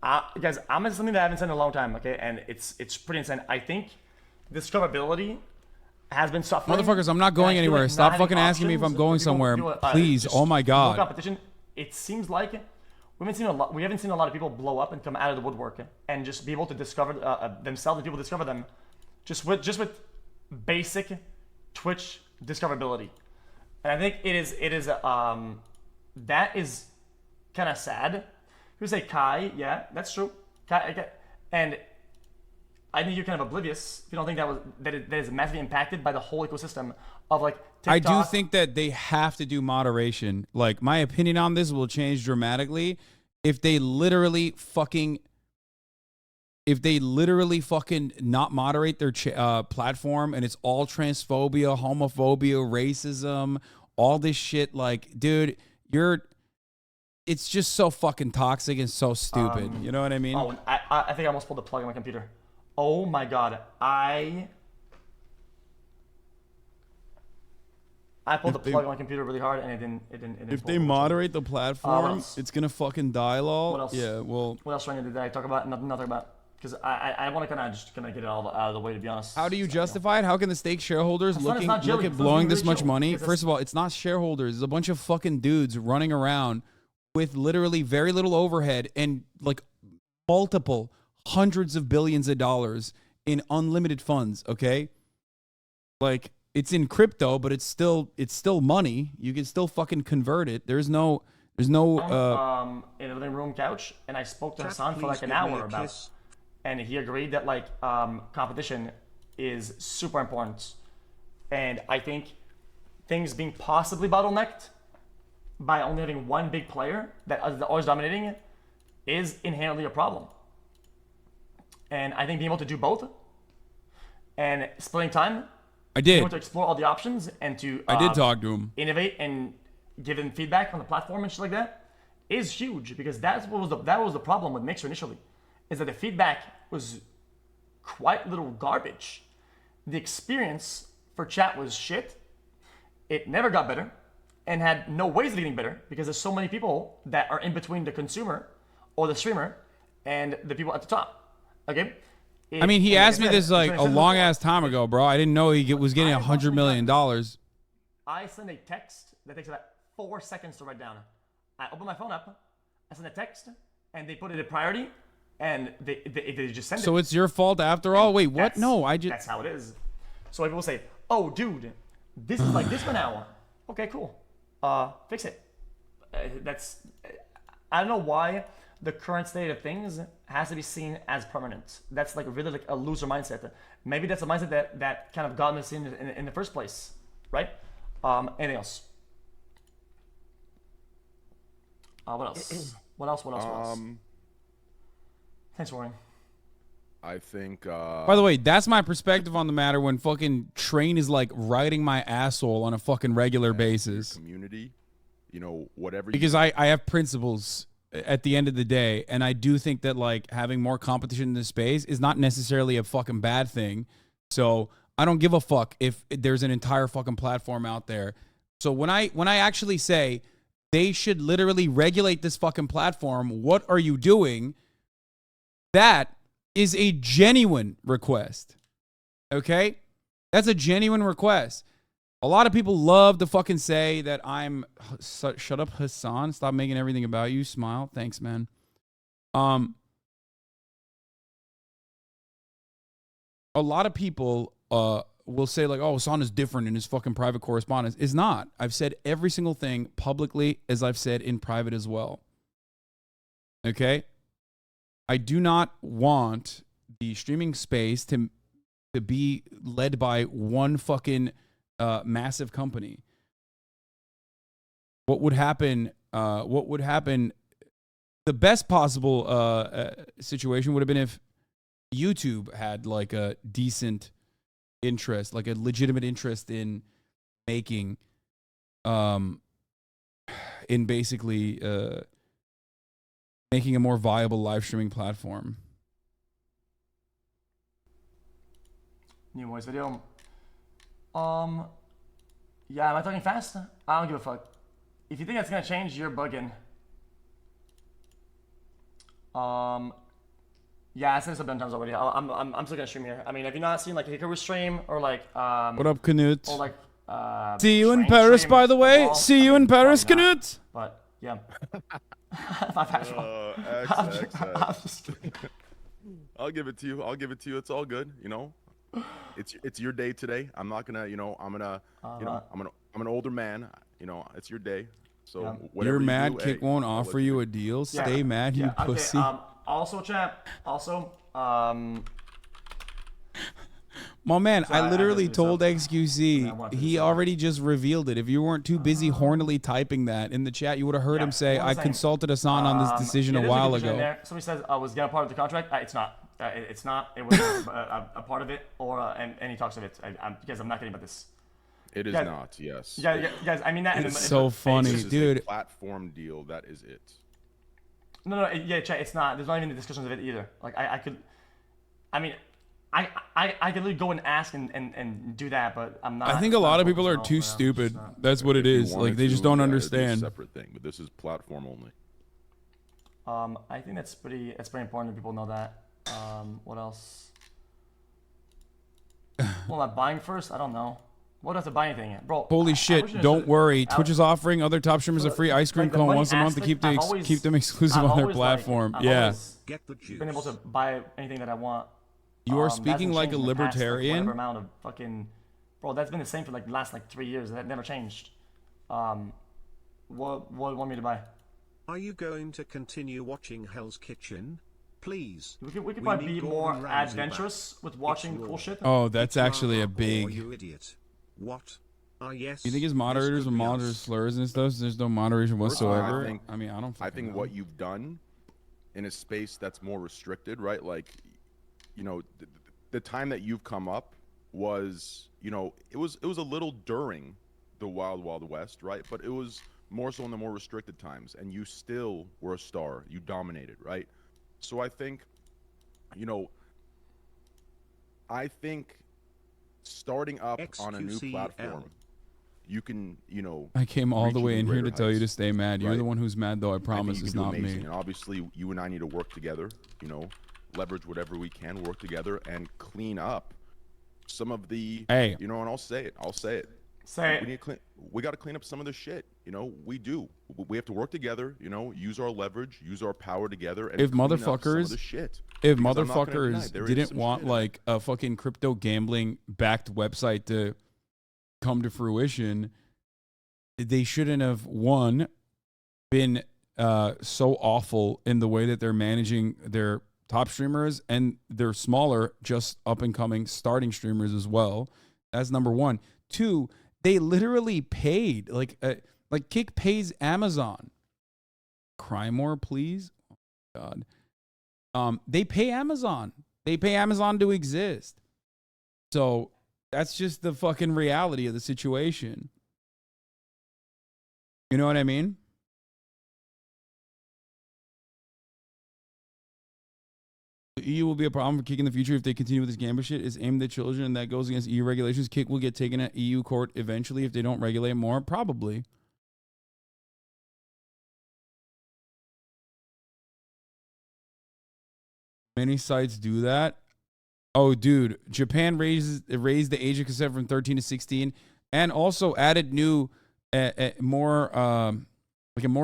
guys, I'm something that I haven't said in a long time, okay? And it's pretty insane. I think discoverability has been suffering. Motherfuckers, I'm not going anywhere. Stop fucking asking me if I'm going somewhere. Please. Oh my God. Competition. It seems like we haven't seen a lot of people blow up and come out of the woodwork and just be able to discover themselves and people discover them just with basic Twitch discoverability. And I think it is that is kind of sad. People say Kai, yeah, that's true. Kai, and I think you're kind of oblivious if you don't think that is massively impacted by the whole ecosystem of like TikTok. I do think that they have to do moderation. Like my opinion on this will change dramatically if they literally fucking not moderate their platform and it's all transphobia, homophobia, racism, all this shit. Like, dude, it's just so fucking toxic and so stupid. You know what I mean? I think I almost pulled the plug on my computer. Oh my god, I pulled the plug on my computer really hard, and it didn't. If they moderate the platform, it's gonna fucking die, lol. What else? Yeah, well. What else did I talk about? Nothing about. Because I want to just get it all out of the way, to be honest. How do you justify it? How can the stake shareholders look at blowing this much money? First of all, it's not shareholders. It's a bunch of fucking dudes running around with literally very little overhead and like multiple hundreds of billions of dollars in unlimited funds. Okay, like it's in crypto, but it's still money. You can still fucking convert it. There's no in a living room couch, and I spoke to Hasan for like an hour about it. And he agreed that like competition is super important, and I think things being possibly bottlenecked by only having one big player that is always dominating it is inherently a problem. And I think being able to do both and splitting time, being able to explore all the options and to I did talk to him, innovate and give them feedback on the platform and shit like that is huge, because that was the problem with Mixer initially. Is that the feedback was quite little garbage. The experience for chat was shit. It never got better and had no ways of getting better because there's so many people that are in between the consumer or the streamer and the people at the top. Okay? I mean, he asked me this like a long ass time ago, bro. I didn't know he was getting $100 million. I send a text that takes about 4 seconds to write down. I open my phone up, I send a text, and they put it in priority. And they just send it. So it's your fault after all? Wait, what? No, I just... That's how it is. So people say, oh, dude, this is like this for now. Okay, cool. Fix it. I don't know why the current state of things has to be seen as permanent. That's like really like a loser mindset. Maybe that's a mindset that kind of got us in the first place, right? Anything else? What else? What else? Thanks, Warren. I think. By the way, that's my perspective on the matter when fucking Train is like riding my asshole on a fucking regular basis. Community, whatever. Because I have principles at the end of the day, and I do think that like having more competition in this space is not necessarily a fucking bad thing. So I don't give a fuck if there's an entire fucking platform out there. So when I actually say they should literally regulate this fucking platform, what are you doing? That is a genuine request, okay? That's a genuine request. A lot of people love to fucking say that I'm... Shut up, Hasan. Stop making everything about you. Smile. Thanks, man. A lot of people will say, like, oh, Hasan is different in his fucking private correspondence. It's not. I've said every single thing publicly as I've said in private as well. Okay? I do not want the streaming space to be led by one fucking massive company. What would happen? The best possible situation would have been if YouTube had like a decent interest, like a legitimate interest in making, in basically making a more viable live streaming platform. New voice video. Yeah, am I talking fast? I don't give a fuck. If you think that's gonna change, you're bugging. Yeah, I said this a bunch of times already. I'm still gonna stream here. I mean, have you not seen like a Hikaru stream or like what up, Knut? Or like see you in Paris, by the way. See you in Paris, Knut. But yeah. I'll give it to you. It's all good. It's your day today. I'm not gonna. I'm an older man. It's your day. So you're mad. Kick won't offer you a deal. Stay mad, you pussy. Also, chat. Also, my man, I literally told xQc, he already just revealed it. If you weren't too busy hornily typing that in the chat, you would have heard him say, I consulted Hasan on this decision a while ago. Somebody says, was Gana part of the contract? It's not. It's not. It was a part of it, or and he talks of it. Guys, I'm not kidding about this. It is not, yes. Yeah, guys, I mean that. It's so funny, this is dude. A platform deal, that is it. No, yeah, chat. It's not. There's not even the discussions of it either. Like I could literally go and ask and do that, but I'm not. I think a lot of people are too stupid. That's what it is. Like they just don't understand. Separate thing, but this is platform only. I think that's pretty important that people know that. What else? Well, not buying first. I don't know. What have to buy anything yet, bro? Holy shit! Don't worry. Twitch is offering other top streamers a free ice cream cone once a month to keep them exclusive on their platform. Yeah. Been able to buy anything that I want. You are speaking like a libertarian. Whatever amount of fucking, bro. That's been the same for like the last 3 years. That never changed. What do you want me to buy? Are you going to continue watching Hell's Kitchen? Please. We could probably be more adventurous with watching cool shit. Oh, that's actually a big. You idiot. What? Yes. You think his moderators will monitor slurs and stuff? There's no moderation whatsoever. I think what you've done in a space that's more restricted, right? Like, you know, the time that you've come up was, you know, it was a little during the Wild Wild West, right? But it was more so in the more restricted times, and you still were a star. You dominated, right? So I think, you know, starting up on a new platform, you can, you know. I came all the way in here to tell you to stay mad. You're the one who's mad, though. I promise it's not me. And obviously, you and I need to work together, you know, leverage whatever we can, work together, and clean up some of the, you know, and I'll say it. We got to clean up some of the shit. You know, we do. We have to work together. You know, use our leverage, use our power together. And if clean up motherfuckers, some of the shit. If motherfuckers didn't want like a fucking crypto gambling backed website to come to fruition, they shouldn't have been so awful in the way that they're managing their top streamers and their smaller, just up and coming starting streamers as well. That's number one. Two, they literally paid like Kick pays Amazon. Cry more, please. Oh, God. They pay Amazon. They pay Amazon to exist. So that's just the fucking reality of the situation. You know what I mean? The EU will be a problem for Kick in the future if they continue with this gambling shit. It's aimed at children, and that goes against EU regulations. Kick will get taken at EU court eventually if they don't regulate more. Probably. Many sites do that. Oh, dude. Japan raised the age of consent from 13 to 16 and also added new, more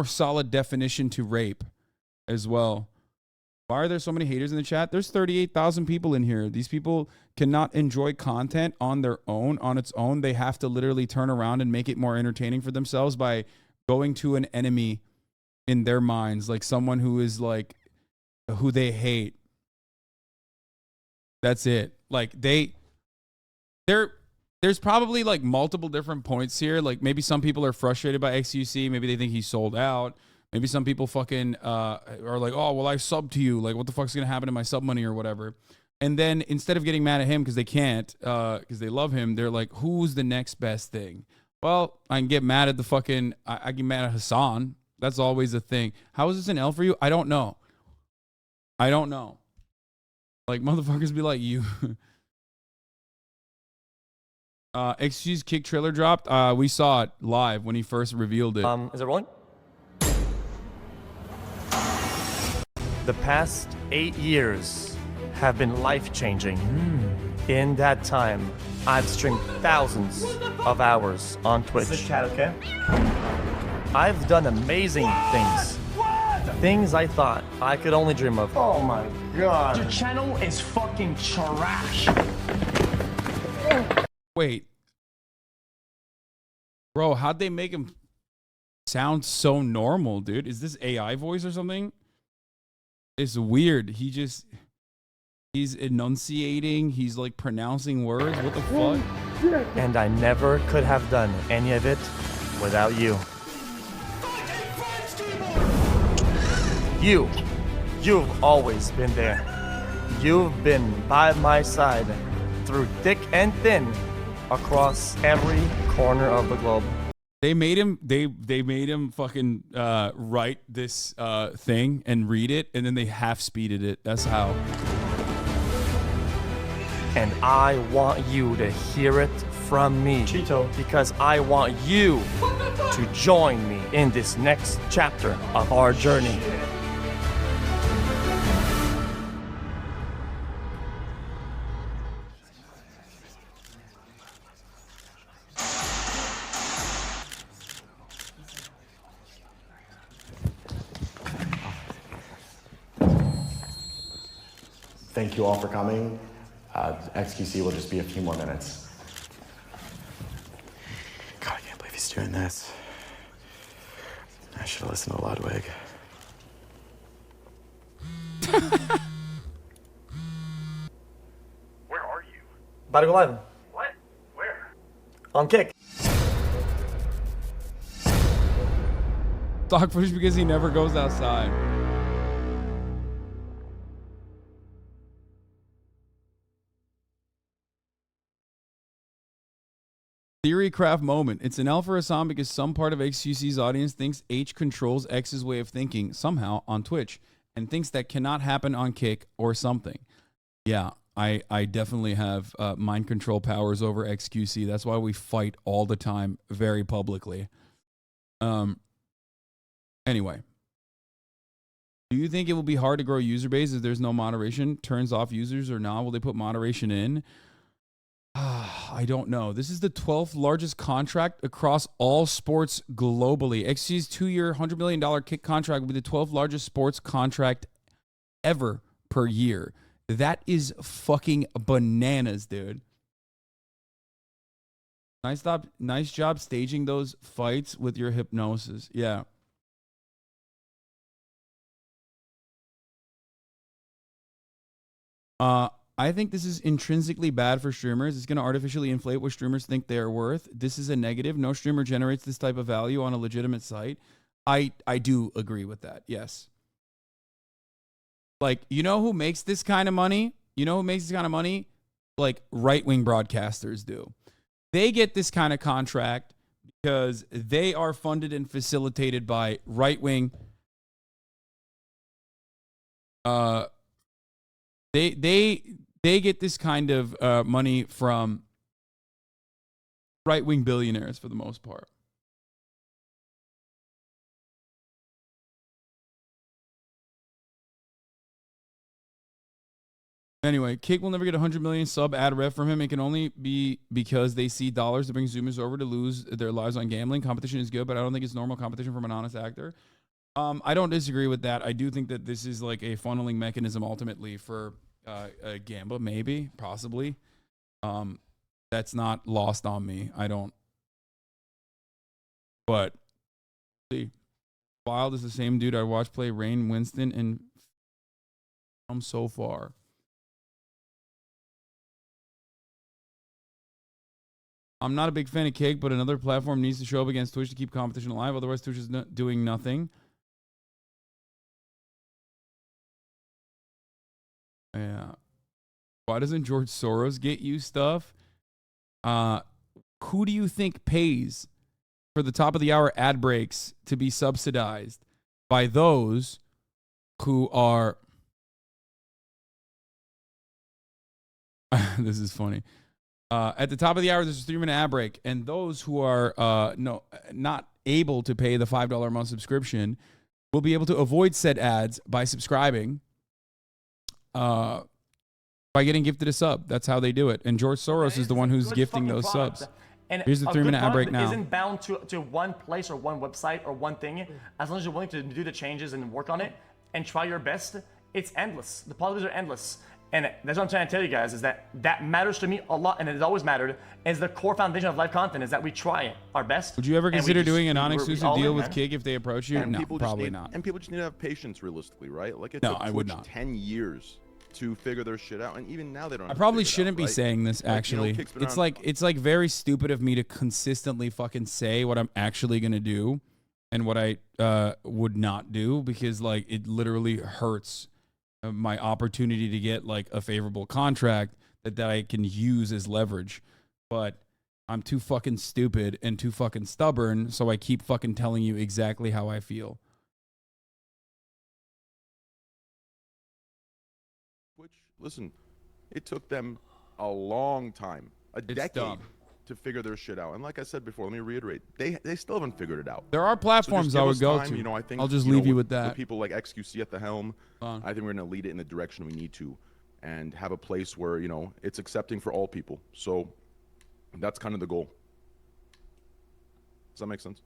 solid definition to rape as well. Why are there so many haters in the chat? There's 38,000 people in here. These people cannot enjoy content on its own. They have to literally turn around and make it more entertaining for themselves by going to an enemy in their minds, like someone who is like, who they hate. That's it. Like there's probably like multiple different points here. Like maybe some people are frustrated by xQc. Maybe they think he's sold out. Maybe some people fucking are like, oh, well, I subbed to you. Like, what the fuck's going to happen to my sub money or whatever? And then instead of getting mad at him because they can't, because they love him, they're like, who's the next best thing? Well, I can get mad at I get mad at Hasan. That's always a thing. How is this an L for you? I don't know. Like, motherfuckers be like, you. xQc's Kick trailer dropped. We saw it live when he first revealed it. Is it rolling? The past 8 years have been life-changing. In that time, I've streamed thousands of hours on Twitch. This is chat, okay? I've done amazing things. Things I thought I could only dream of. Oh my God. Your channel is fucking trash. Wait. Bro, how'd they make him sound so normal, dude? Is this AI voice or something? It's weird. He's enunciating. He's like pronouncing words. What the fuck? And I never could have done any of it without you. You've always been there. You've been by my side through thick and thin across every corner of the globe. They made him. They made him fucking write this thing and read it, and then they half speeded it. That's how. And I want you to hear it from me, Cheeto, because I want you to join me in this next chapter of our journey. Thank you all for coming. XQC will just be a few more minutes. God, I can't believe he's doing this. I should have listened to Ludwig. Where are you? About to go live. What? Where? On Kick. Stock footage because he never goes outside. Theory craft moment. It's an L for Hasan because some part of XQC's audience thinks H controls X's way of thinking somehow on Twitch and thinks that cannot happen on Kick or something. Yeah, I definitely have mind control powers over XQC. That's why we fight all the time very publicly. Anyway. Do you think it will be hard to grow user base if there's no moderation? Turns off users or not? Will they put moderation in? I don't know. This is the 12th largest contract across all sports globally. XQC's 2-year, $100 million Kick contract will be the 12th largest sports contract ever per year. That is fucking bananas, dude. Nice job staging those fights with your hypnosis. Yeah. I think this is intrinsically bad for streamers. It's going to artificially inflate what streamers think they are worth. This is a negative. No streamer generates this type of value on a legitimate site. I do agree with that. Yes. Like, you know who makes this kind of money? You know who makes this kind of money? Like right-wing broadcasters do. They get this kind of contract because they are funded and facilitated by right-wing They get this kind of money from right-wing billionaires for the most part. Anyway, Kick will never get 100 million sub ad rev from him. It can only be because they see dollars to bring Zoomers over to lose their lives on gambling. Competition is good, but I don't think it's normal competition from an honest actor. I don't disagree with that. I do think that this is like a funneling mechanism ultimately for a gamble, maybe, possibly. That's not lost on me. I don't. But see, Wild is the same dude I watched play Rain Winston and from so far. I'm not a big fan of Kick, but another platform needs to show up against Twitch to keep competition alive. Otherwise, Twitch is doing nothing. Yeah. Why doesn't George Soros get you stuff? Who do you think pays for the top of the hour ad breaks to be subsidized by those who are... This is funny. At the top of the hour, there's a 3-minute ad break, and those who are not able to pay the $5 a month subscription will be able to avoid said ads by subscribing, by getting gifted a sub. That's how they do it. And George Soros is the one who's gifting those subs. And here's the 3-minute ad break now. Isn't bound to one place or one website or one thing. As long as you're willing to do the changes and work on it and try your best, it's endless. The possibilities are endless. And that's what I'm trying to tell you guys, is that matters to me a lot, and it has always mattered, is the core foundation of live content, is that we try our best. Would you ever consider doing a non-exclusive deal with Kick if they approach you? No, probably not. And people just need to have patience, realistically, right? Like, it no, took I would Twitch not. 10 years to figure their shit out, and even now they don't. I probably shouldn't be saying this, actually. It's like very stupid of me to consistently fucking say what I'm actually going to do and what I would not do, because, like, it literally hurts my opportunity to get like a favorable contract that I can use as leverage. But I'm too fucking stupid and too fucking stubborn, so I keep fucking telling you exactly how I feel. Which, listen, it took them a long time, a decade, dumb. to figure their shit out. And like I said before, let me reiterate, they still haven't figured it out. There are platforms I would go to. You know, I think, I'll just leave you with With that. people like xQc at the helm, I think we're going to lead it in the direction we need to, and have a place where, you know, it's accepting for all people. So that's kind of the goal. Does that make sense?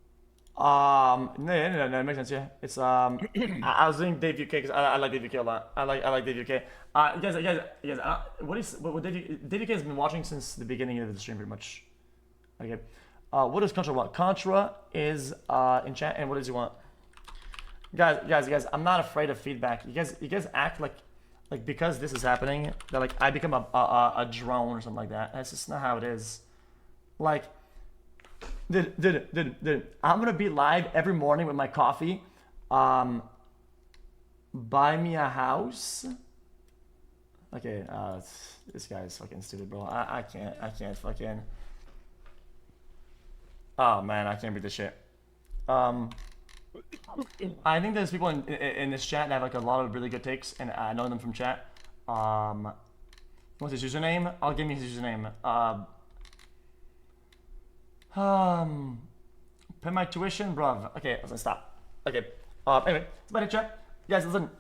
No, it makes sense. Yeah, it's I was doing Dave UK because I like Dave UK a lot. I like Dave UK. Guys, what Dave UK has been watching since the beginning of the stream, pretty much. Okay, what does Contra want? Contra is in chat, and what does he want? Guys, I'm not afraid of feedback. You guys act like because this is happening, that like I become a drone or something like that. That's just not how it is. Like. Dude, I'm gonna be live every morning with my coffee. Buy me a house. Okay, this guy is fucking stupid, bro. I can't fucking. Oh man, I can't read this shit. I think there's people in this chat that have like a lot of really good takes, and I know them from chat. What's his username? I'll give me his username. Pay my tuition, bruv. Okay, listen, stop. Okay. Anyway, it's about it, chat. Guys, listen.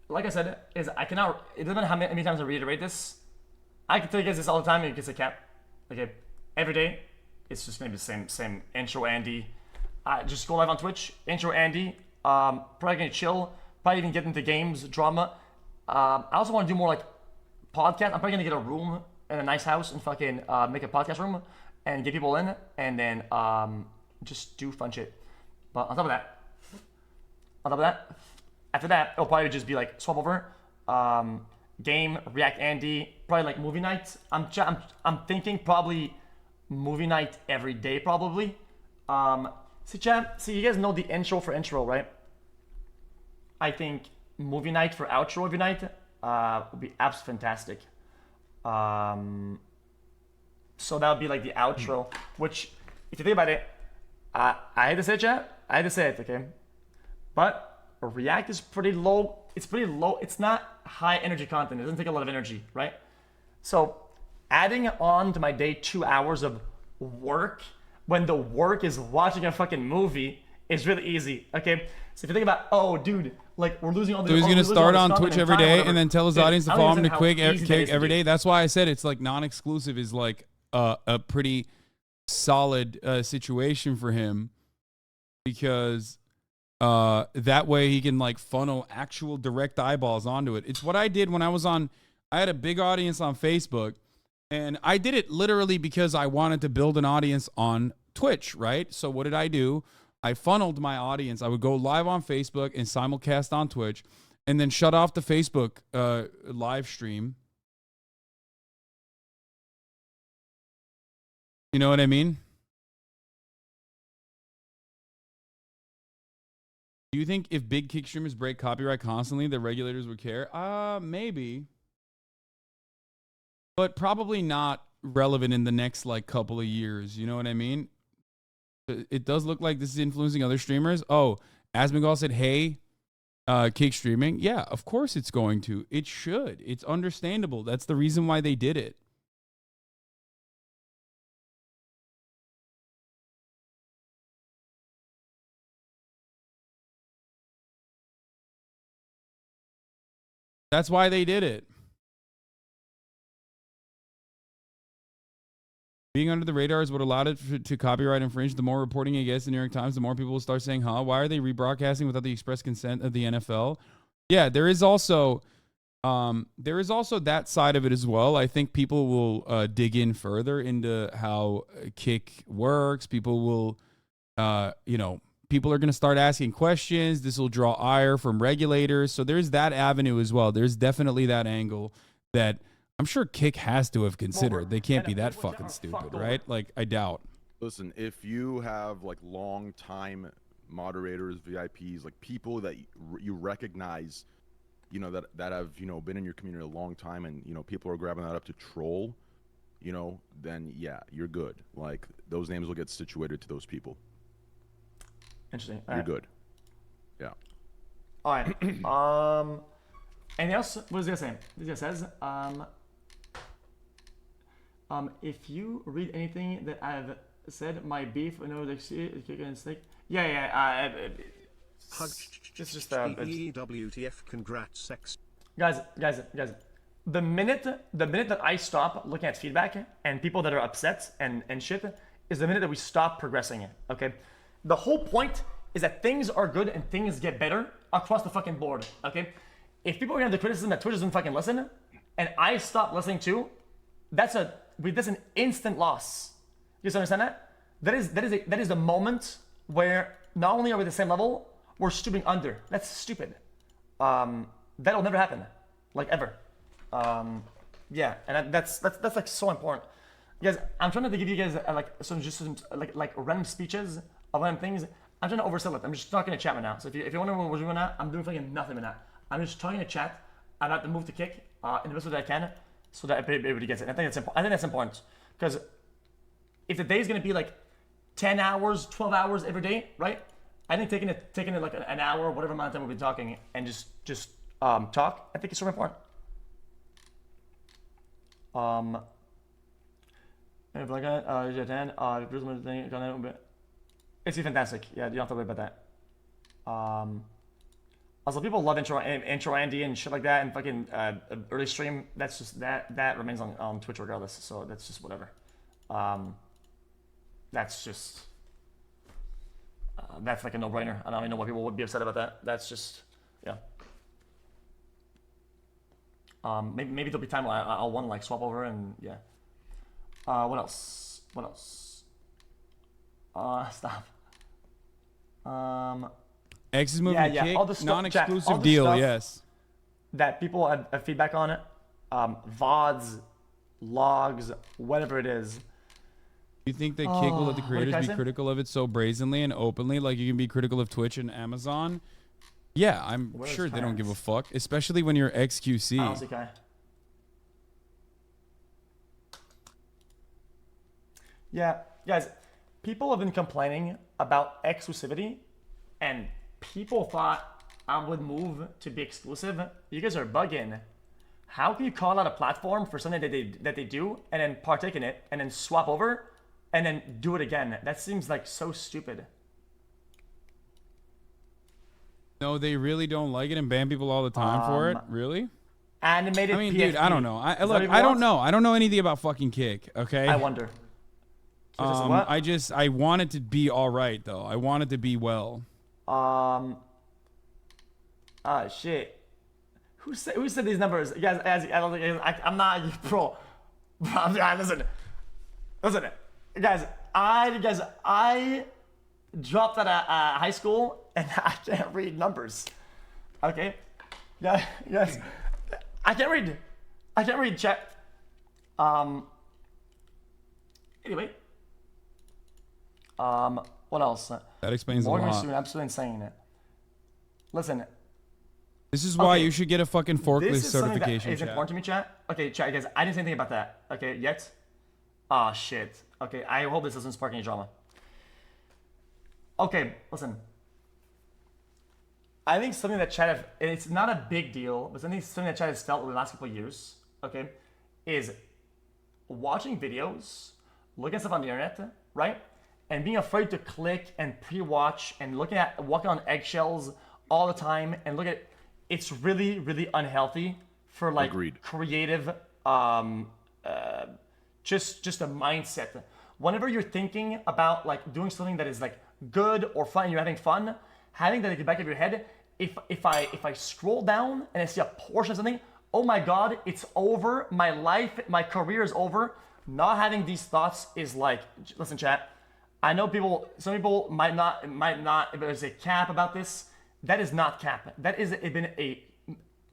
Like I said, I cannot. It doesn't matter how many times I reiterate this. I can tell you guys this all the time, and you can say cap. Okay, every day, it's just gonna be the same intro, Andy. Just go live on Twitch. Intro, Andy. Probably gonna chill. Probably even get into games, drama. I also want to do more like podcast. I'm probably gonna get a room in a nice house and fucking make a podcast room and get people in, and then just do fun shit. But on top of that, after that, it'll probably just be like swap over, game, React Andy, probably like movie night. I'm thinking probably movie night every day probably. See chat, you guys know the intro for intro, right? I think movie night for outro every night would be absolutely fantastic. So that would be like the outro, which, if you think about it, I had to say it, chat. I had to say it, okay? But React is pretty low. It's pretty low. It's not high energy content. It doesn't take a lot of energy, right? So adding on to my day 2 hours of work when the work is watching a fucking movie is really easy, okay? So if you think about, oh, dude, like we're losing all this. So he's gonna start on Twitch every day and then tell his audience to follow him to quick kick every day. That's why I said it's like non-exclusive is like a pretty solid situation for him, because that way he can like funnel actual direct eyeballs onto it. It's what I did when I was on. I had a big audience on Facebook, and I did it literally because I wanted to build an audience on Twitch, right? So what did I do? I funneled my audience. I would go live on Facebook and simulcast on Twitch, and then shut off the Facebook live stream. You know what I mean? Do you think if big kick streamers break copyright constantly, the regulators would care? Maybe. But probably not relevant in the next like couple of years. You know what I mean? It does look like this is influencing other streamers. Oh, Asmongal said, hey, kick streaming. Yeah, of course it's going to. It should. It's understandable. That's the reason why they did it. That's why they did it. Being under the radar is what allowed it to copyright infringe. The more reporting it gets in the New York Times, the more people will start saying, huh, why are they rebroadcasting without the express consent of the NFL? Yeah, there is also that side of it as well. I think people will dig in further into how kick works. People will, people are going to start asking questions. This will draw ire from regulators. So there's that avenue as well. There's definitely that angle that I'm sure Kick has to have considered. They can't be that fucking stupid, right? Like, I doubt. Listen, if you have like long time moderators, VIPs, like people that you recognize, that have, been in your community a long time, and, people are grabbing that up to troll, you know, then yeah, you're good. Like those names will get situated to those people. Interesting. You're good. Yeah. All right. Anything else? What is this saying? This guy says, if you read anything that I've said, my beef, snake. Yeah. It's just WTF, congrats, sex. Guys. The minute that I stop looking at feedback and people that are upset and shit is the minute that we stop progressing it. Okay. The whole point is that things are good and things get better across the fucking board. Okay. If people are gonna have the criticism that Twitch doesn't fucking listen, and I stop listening too, that's an instant loss. You understand that? That is the moment where not only are we at the same level, we're stooping under. That's stupid. That'll never happen, like ever. Yeah, and that's like so important. Guys, I'm trying to give you guys like some random speeches of random things. I'm trying to oversell it. I'm just talking to chat right now. So if you wonder what we're doing now, I'm doing fucking nothing right now. I'm just talking to chat about the move to kick in the best way that I can, so that everybody gets it. And I think that's important because if the day is gonna be like 10 hours, 12 hours every day, right? I think taking it like an hour, whatever amount of time we'll be talking, and just talk, I think it's super important. It's fantastic. Yeah, you don't have to worry about that. Also, people love intro Andy and shit like that, and fucking early stream. That's just that remains on Twitch regardless. So that's just whatever. That's just that's like a no-brainer. I don't even know why people would be upset about that. That's just yeah. Maybe there'll be time where I'll want to like swap over and yeah. What else? Stop. X is moving to kick, all the stuff, non-exclusive all the deal, stuff yes. That people have feedback on it, VODs, logs, whatever it is. You think that Kick will let the creators be critical of it so brazenly and openly, like you can be critical of Twitch and Amazon? Yeah, I'm sure they don't give a fuck, especially when you're XQC. Honestly, Kai. Yeah, guys, people have been complaining about exclusivity, and people thought I would move to be exclusive. You guys are bugging. How can you call out a platform for something that they do and then partake in it and then swap over and then do it again? That seems like so stupid. No, they really don't like it and ban people all the time for it? Really? Animated I mean, PFP. dude, I don't know. I don't know. I don't know anything about fucking Kick, okay? I wonder. I want it to be all right, though. I want it to be well. Shit. Who said these numbers? Guys, I don't think I'm not bro. Listen. Guys, I dropped out of high school and I can't read numbers. Okay? Yeah, yes. I can't read chat. Anyway. What else? That explains a lot. Absolutely insane. Listen. This is why you should get a fucking forklift This certification. is important to me, chat. Okay, chat, guys. I didn't say anything about that. Okay, yet. Ah, shit. Okay, I hope this doesn't spark any drama. Okay, listen. I think something that chat it's not a big deal, but something that chat has felt over the last couple of years, okay, is watching videos, looking at stuff on the internet, right? And being afraid to click and pre-watch and walking on eggshells all the time and look at it's really, really unhealthy for like creative just a mindset. Whenever you're thinking about like doing something that is like good or fun and you're having fun, having that at the back of your head, if I scroll down and I see a portion of something, oh my god, it's over, my life, my career is over. Not having these thoughts is like, listen chat, I know some people might not, if there's a cap about this, that is not cap. That is been a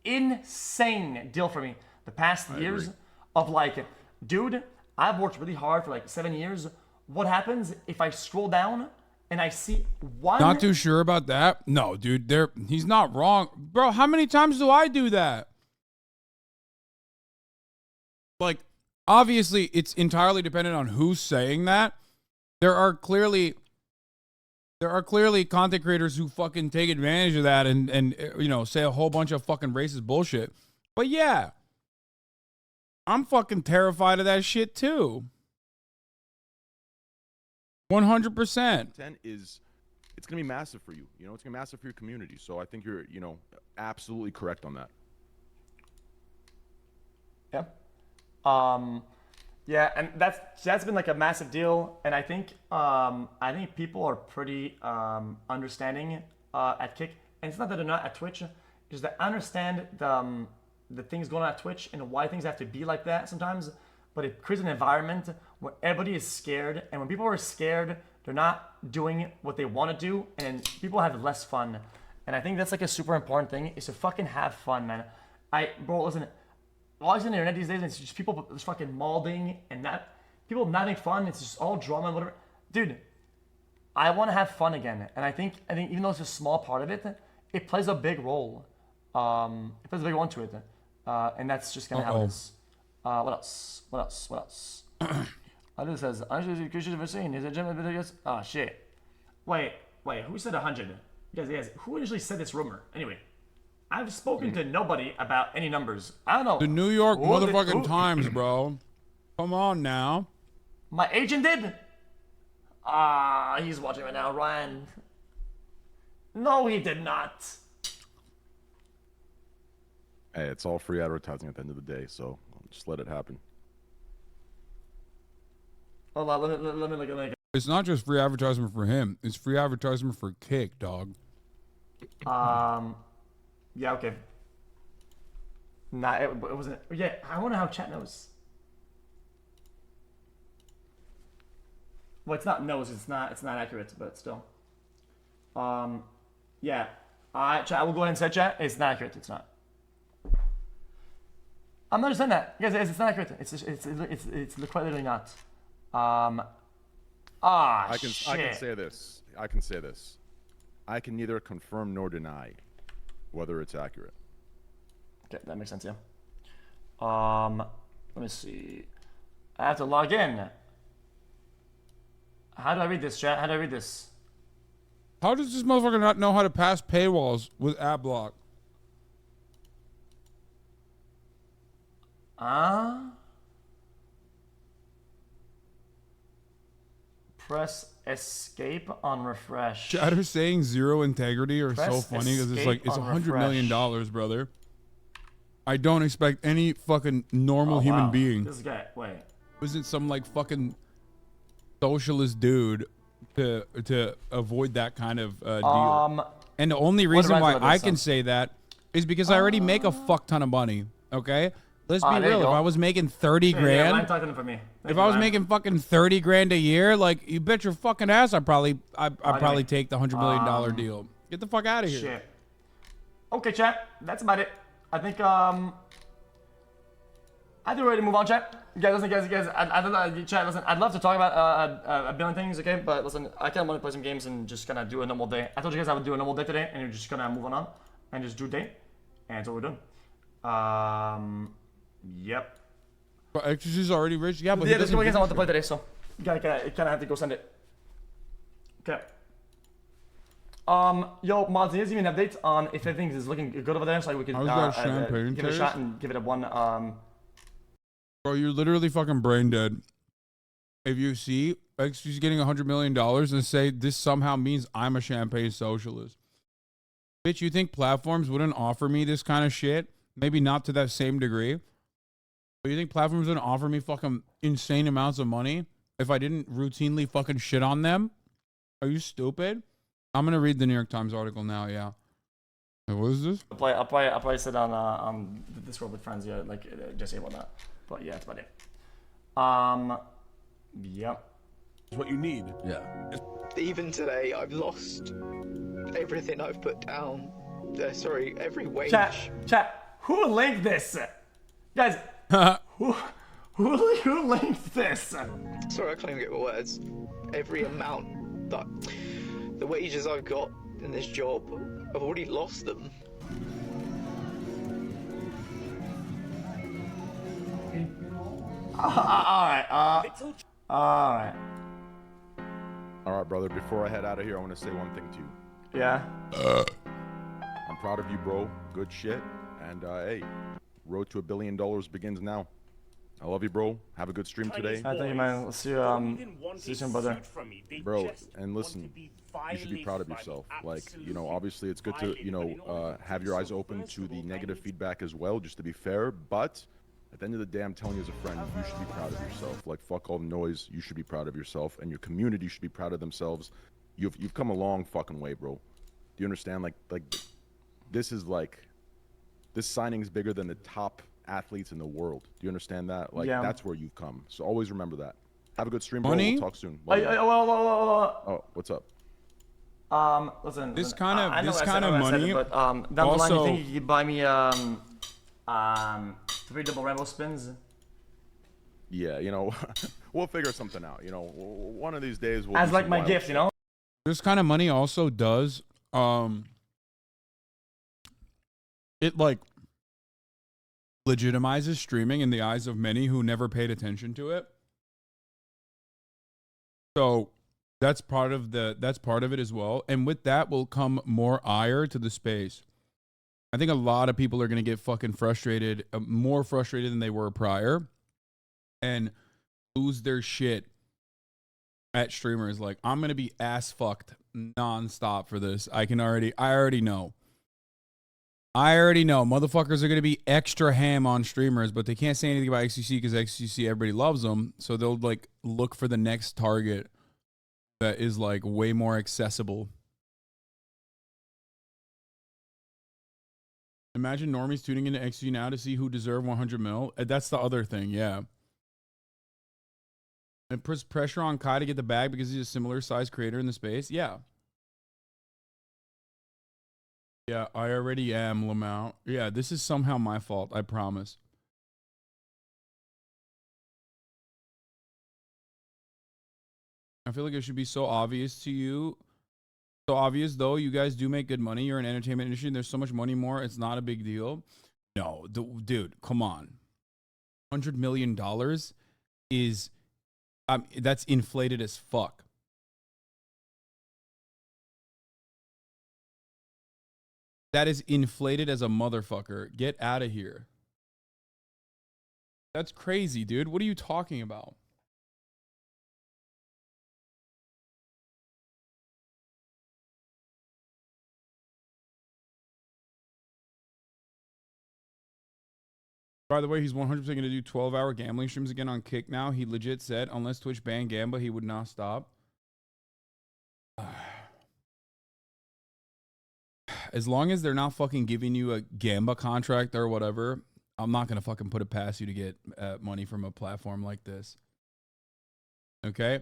insane deal for me the past years of like, dude, I've worked really hard for like 7 years. What happens if I scroll down and I see one? Not too sure about that. No, dude, he's not wrong. Bro, how many times do I do that? Like, obviously it's entirely dependent on who's saying that. There are clearly content creators who fucking take advantage of that and you know, say a whole bunch of fucking racist bullshit. But yeah, I'm fucking terrified of that shit too. 100%. It's going to be massive for you. You know, it's going to be massive for your community. So I think you're, you know, absolutely correct on that. Yeah. Yeah, and that's been like a massive deal, and I think people are pretty understanding at Kick, and it's not that they're not at Twitch, it's that I understand the things going on at Twitch and why things have to be like that sometimes, but it creates an environment where everybody is scared, and when people are scared, they're not doing what they want to do, and people have less fun, and I think that's like a super important thing is to fucking have fun, man. Bro, listen. All I see on the internet these days, it's just people just fucking malding and people not having fun. It's just all drama and whatever. Dude, I want to have fun again, and I think even though it's a small part of it, it plays a big role. It plays a big role into it, and that's just kind of how it is. What else? Other says, oh shit. Wait, who said 100? Guys, who initially said this rumor? Anyway. I've spoken to nobody about any numbers. I don't know. The New York motherfucking Times, bro. Come on now. My agent did? He's watching right now, Ryan. No, he did not. Hey, it's all free advertising at the end of the day, so just let it happen. Hold on, let me look at it. It's not just free advertisement for him. It's free advertisement for Kick, dog. Yeah, okay. Nah, it wasn't. Yeah, I wonder how chat knows. Well, it's not knows. It's not accurate, but still. Yeah. Chat. I will go ahead and say chat. It's not accurate. It's not. I'm not just saying that, guys. It's not accurate. It's quite literally not. I can shit. say this. I can neither confirm nor deny whether it's accurate. Okay, that makes sense, yeah. Let me see. I have to log in. How do I read this, chat? How do I read this? How does this motherfucker not know how to pass paywalls with ad block? Press escape on refresh. Chatter saying zero integrity are Press so funny because it's like it's $100 million, refresh. brother. I don't expect any fucking normal human being. This guy, wait. Wasn't some like fucking socialist dude to avoid that kind of deal. And the only reason why I can say that is because I already make a fuck ton of money. Okay, let's be real. If I was making 30 grand, I'm talking for me. if I was making fucking 30 grand a year, like you bet your fucking ass, I'd probably take the $100 million deal. Get the fuck out of here. Shit. Okay, chat. That's about it. I think I think we're ready to move on, chat. Guys, chat. Listen, I'd love to talk about a billion things, okay? But listen, I kind of want to play some games and just kind of do a normal day. I told you guys I would do a normal day today, and we're just gonna move on and just do day, and that's what we're doing. Yep. But XQC's already rich. Yeah, but yeah, there's a couple games I want to play today, so you kind of have to go send it. Okay. Yo, Mods, here's even an update on if everything is looking good over there, so we can give it a shot and give it a one. Bro, you're literally fucking brain dead. If you see XQC getting $100 million and say this somehow means I'm a champagne socialist. Bitch, you think platforms wouldn't offer me this kind of shit? Maybe not to that same degree. But you think platforms wouldn't offer me fucking insane amounts of money if I didn't routinely fucking shit on them? Are you stupid? I'm gonna read the New York Times article now. Yeah. Wait, what is this? I'll probably sit on the Discord with friends. Yeah, like Jesse about that. But yeah, that's about it. Yep. It's what you need. Yeah. Even today, I've lost everything I've put down. Every wage. Chat. Who linked this, guys? Who linked this? Sorry, I can't even get my words. Every amount that the wages I've got in this job, I've already lost them. All right, brother. Before I head out of here, I want to say one thing to you. Yeah. I'm proud of you, bro. Good shit. And hey, road to $1 billion begins now. I love you, bro. Have a good stream today. Thank you, man. See you soon, brother. Bro, and listen, you should be proud of yourself. Like, you know, obviously it's good to, you know, have your eyes open to the negative feedback as well, just to be fair. But at the end of the day, I'm telling you as a friend, you should be proud of yourself. Like, fuck all the noise. You should be proud of yourself, and your community should be proud of themselves. You've come a long fucking way, bro. Do you understand? Like this is like, this signing is bigger than the top athletes in the world. Do you understand that? Like, that's where you've come. So always remember that. Have a good stream, bro. We'll talk soon. Oh, what's up? Listen. This kind of down money. the line, you think you could buy me 3 double rainbow spins? Yeah, you know, we'll figure something out. You know, one of these days we'll. As like my gift, you know. This kind of money also does, it like legitimizes streaming in the eyes of many who never paid attention to it. So that's part of it as well. And with that will come more ire to the space. I think a lot of people are going to get fucking frustrated, more frustrated than they were prior, and lose their shit at streamers. Like, I'm going to be ass fucked nonstop for this. I already know. Motherfuckers are going to be extra ham on streamers, but they can't say anything about xQc because xQc, everybody loves them. So they'll like look for the next target that is like way more accessible. Imagine normies tuning into xQc now to see who deserve 100 mil. That's the other thing, yeah. It puts pressure on Kai to get the bag because he's a similar size creator in the space. Yeah. Yeah, I already am, Lamau. Yeah, this is somehow my fault, I promise. I feel like it should be so obvious to you. So obvious, though. You guys do make good money. You're in entertainment industry, and there's so much money more. It's not a big deal. No, dude, come on. $100 million is... that's inflated as fuck. That is inflated as a motherfucker. Get out of here. That's crazy, dude. What are you talking about? By the way, he's 100% going to do 12-hour gambling streams again on Kick now. He legit said, unless Twitch banned Gamba, he would not stop. As long as they're not fucking giving you a Gamba contract or whatever, I'm not going to fucking put it past you to get money from a platform like this. Okay?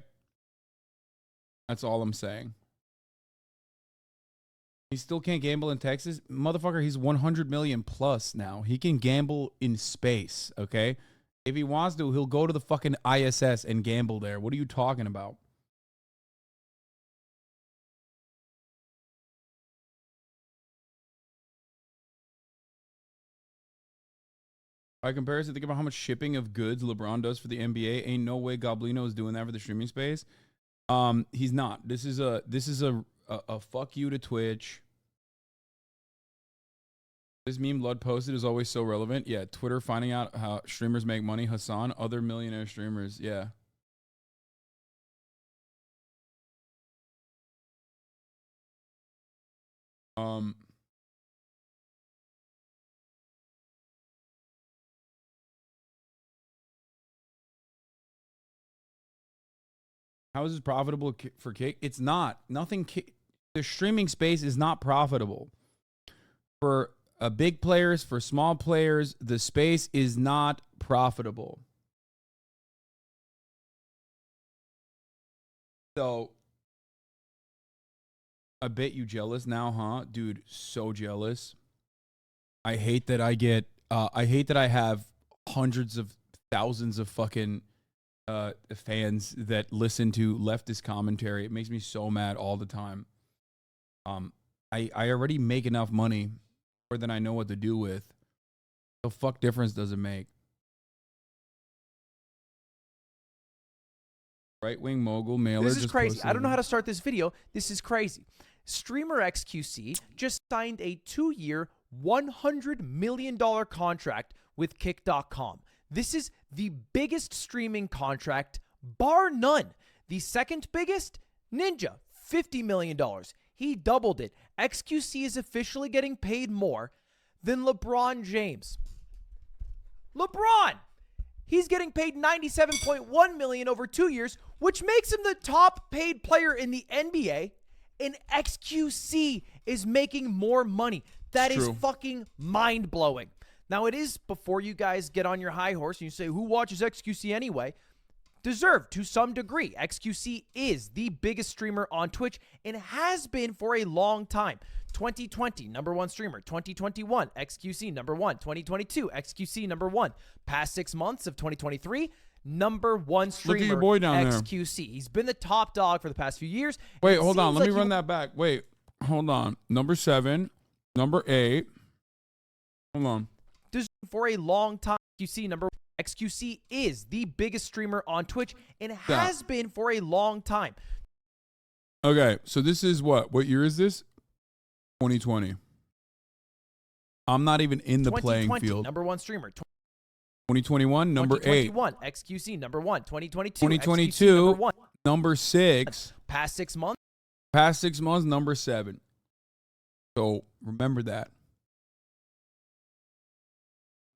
That's all I'm saying. He still can't gamble in Texas. Motherfucker, he's 100 million plus now. He can gamble in space, okay? If he wants to, he'll go to the fucking ISS and gamble there. What are you talking about? By comparison, think about how much shipping of goods LeBron does for the NBA. Ain't no way Goblino is doing that for the streaming space. He's not. This is a fuck you to Twitch. This meme Lud posted is always so relevant. Yeah, Twitter finding out how streamers make money. Hasan, other millionaire streamers. Yeah. How is this profitable for Kick? It's not. Nothing. The streaming space is not profitable. For big players, for small players, the space is not profitable. So, I bet you jealous now, huh? Dude, so jealous. I hate that I get, I hate that I have hundreds of thousands of fucking fans that listen to leftist commentary. It makes me so mad all the time. I already make enough money more than I know what to do with. The fuck difference does it make? Right-wing mogul mailer. This is just crazy. posted I don't know it. how to start this video. This is crazy. Streamer xQc just signed a 2-year, $100 million contract with Kick.com. This is the biggest streaming contract, bar none. The second biggest, Ninja, $50 million. He doubled it. xQc is officially getting paid more than LeBron James. LeBron! He's getting paid $97.1 million over 2 years, which makes him the top paid player in the NBA. And xQc is making more money. That is fucking mind-blowing. Now, it is before you guys get on your high horse and you say, who watches xQc anyway? Deserved to some degree. xQc is the biggest streamer on Twitch and has been for a long time. 2020, #1 streamer. 2021, xQc #1. 2022, xQc #1. Past 6 months of 2023, #1 streamer. Look at your boy down there. xQc. He's been the top dog for the past few years. Wait, hold on. Let me run that back. Wait, hold on. Number 7, number 8. Hold on. For a long time, xQc is the biggest streamer on Twitch and has been for a long time. Okay, so this is what? What year is this? 2020. I'm not even in the playing field. #1 streamer. 2021, number 8. 2021, xQc #1. 2022, 2022, xQc number 6. Past 6 months. Past 6 months, number 7. So remember that.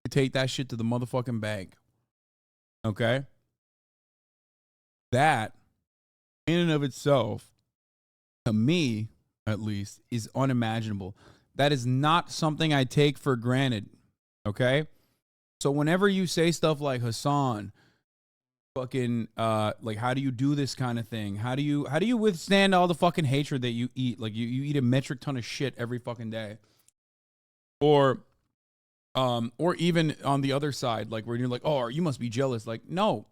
Take that shit to the motherfucking bank. Okay? That, in and of itself, to me, at least, is unimaginable. That is not something I take for granted. Okay? So whenever you say stuff like, Hasan, fucking, like, how do you do this kind of thing? How do you withstand all the fucking hatred that you eat? Like, you eat a metric ton of shit every fucking day. Or even on the other side, like where you're like, oh, you must be jealous. Like, no,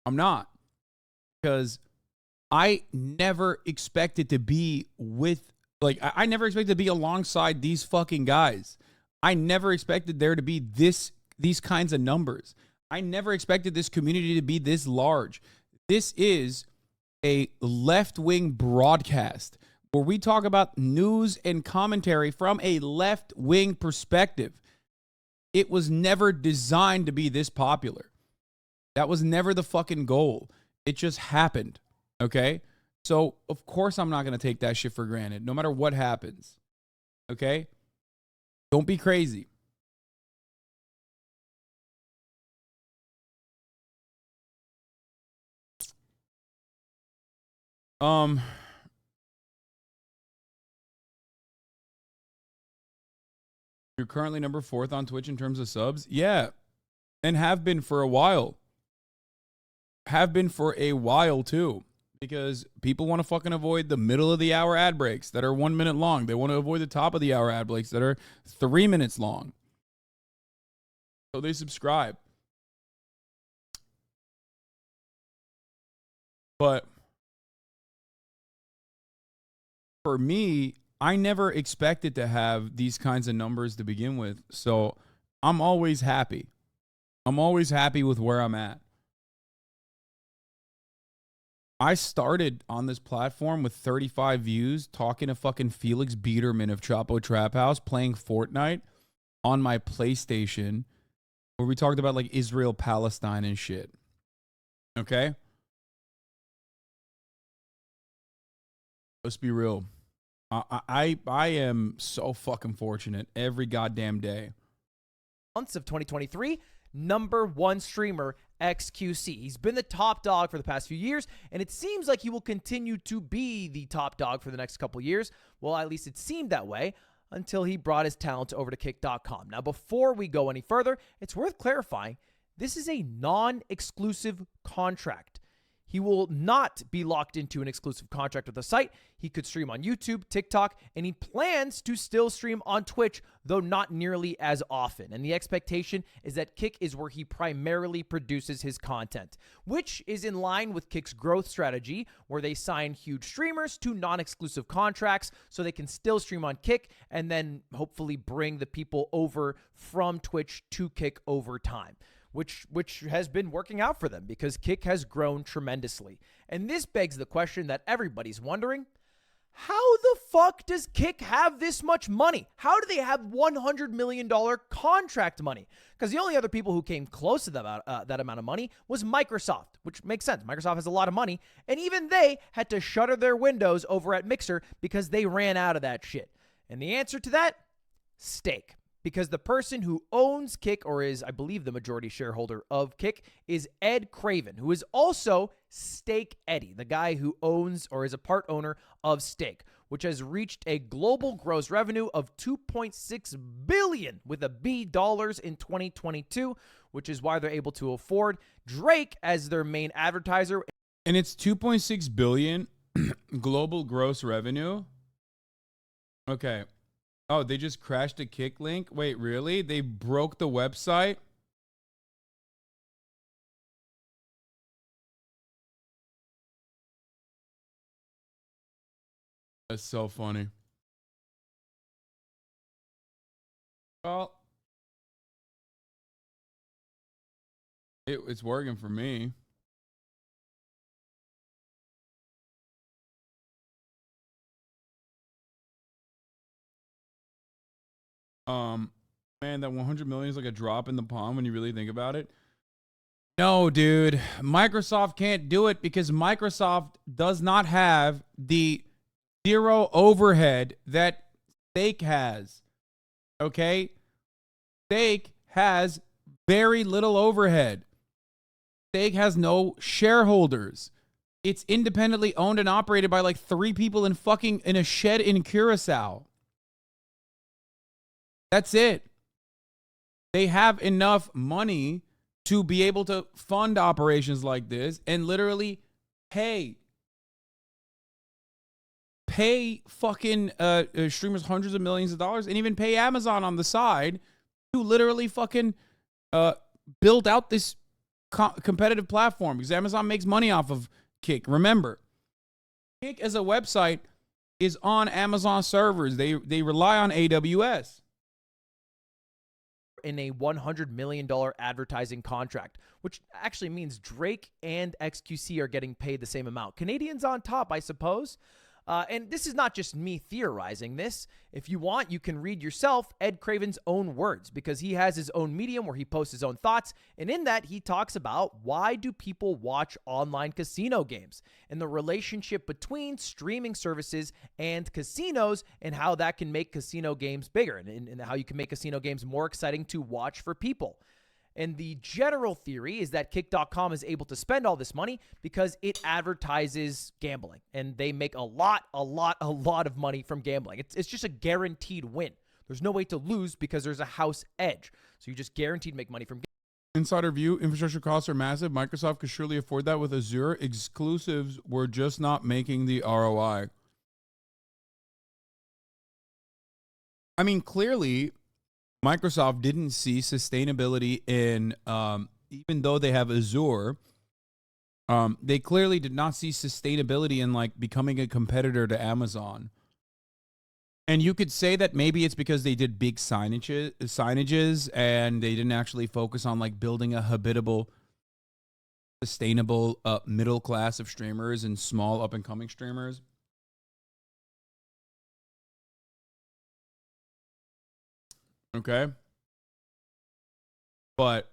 I'm not. Because I never expected to be with, like, I never expected to be alongside these fucking guys. I never expected there to be these kinds of numbers. I never expected this community to be this large. This is a left-wing broadcast where we talk about news and commentary from a left-wing perspective. It was never designed to be this popular. That was never the fucking goal. It just happened, okay? So, of course I'm not going to take that shit for granted, no matter what happens, okay? Don't be crazy. You're currently number 4th on Twitch in terms of subs? Yeah. And have been for a while. Have been for a while too. Because people want to fucking avoid the middle of the hour ad breaks that are 1 minute long. They want to avoid the top of the hour ad breaks that are 3 minutes long. So they subscribe. But for me, I never expected to have these kinds of numbers to begin with. So I'm always happy. I'm always happy with where I'm at. I started on this platform with 35 views talking to fucking Felix Biederman of Chapo Trap House playing Fortnite on my PlayStation where we talked about like Israel, Palestine and shit. Okay? Let's be real. I am so fucking fortunate every goddamn day. Months of 2023, #1 streamer xQc. He's been the top dog for the past few years, and it seems like he will continue to be the top dog for the next couple years. Well, at least it seemed that way until he brought his talent over to Kick.com. Now, before we go any further, it's worth clarifying this is a non-exclusive contract. He will not be locked into an exclusive contract with the site. He could stream on YouTube, TikTok, and he plans to still stream on Twitch, though not nearly as often. And the expectation is that Kick is where he primarily produces his content, which is in line with Kick's growth strategy, where they sign huge streamers to non-exclusive contracts so they can still stream on Kick and then hopefully bring the people over from Twitch to Kick over time. which has been working out for them because Kick has grown tremendously. And this begs the question that everybody's wondering: how the fuck does Kick have this much money? How do they have $100 million contract money? Because the only other people who came close to that amount of money was Microsoft, which makes sense. Microsoft has a lot of money, and even they had to shutter their windows over at Mixer because they ran out of that shit. And the answer to that? Stake. Because the person who owns Kick, or is, I believe, the majority shareholder of Kick, is Ed Craven, who is also Stake Eddie, the guy who owns or is a part owner of Stake, which has reached a global gross revenue of $2.6 billion with a B dollars in 2022, which is why they're able to afford Drake as their main advertiser. And it's 2.6 billion global gross revenue. Okay. Oh, they just crashed a Kick link? Wait, really? They broke the website? That's so funny. Well, it's working for me. Man, that 100 million is like a drop in the pond when you really think about it. No, dude, Microsoft can't do it because Microsoft does not have the zero overhead that Stake has. Okay? Stake has very little overhead. Stake has no shareholders. It's independently owned and operated by like 3 people in a shed in Curacao. That's it. They have enough money to be able to fund operations like this and literally pay fucking streamers hundreds of millions of dollars and even pay Amazon on the side to literally fucking build out this competitive platform because Amazon makes money off of Kick. Remember, Kick as a website is on Amazon servers. They rely on AWS. In a $100 million advertising contract, which actually means Drake and xQc are getting paid the same amount. Canadians on top, I suppose. And this is not just me theorizing this. If you want, you can read yourself Ed Craven's own words because he has his own medium where he posts his own thoughts. And in that, he talks about why do people watch online casino games and the relationship between streaming services and casinos and how that can make casino games bigger and how you can make casino games more exciting to watch for people. And the general theory is that Kick.com is able to spend all this money because it advertises gambling. And they make a lot of money from gambling. It's just a guaranteed win. There's no way to lose because there's a house edge. So you just guaranteed make money from gambling. Insider view, infrastructure costs are massive. Microsoft could surely afford that with Azure. Exclusives were just not making the ROI. I mean, clearly Microsoft didn't see sustainability in, even though they have Azure, they clearly did not see sustainability in like becoming a competitor to Amazon. And you could say that maybe it's because they did big signages and they didn't actually focus on like building a habitable, sustainable middle class of streamers and small up and coming streamers. Okay. But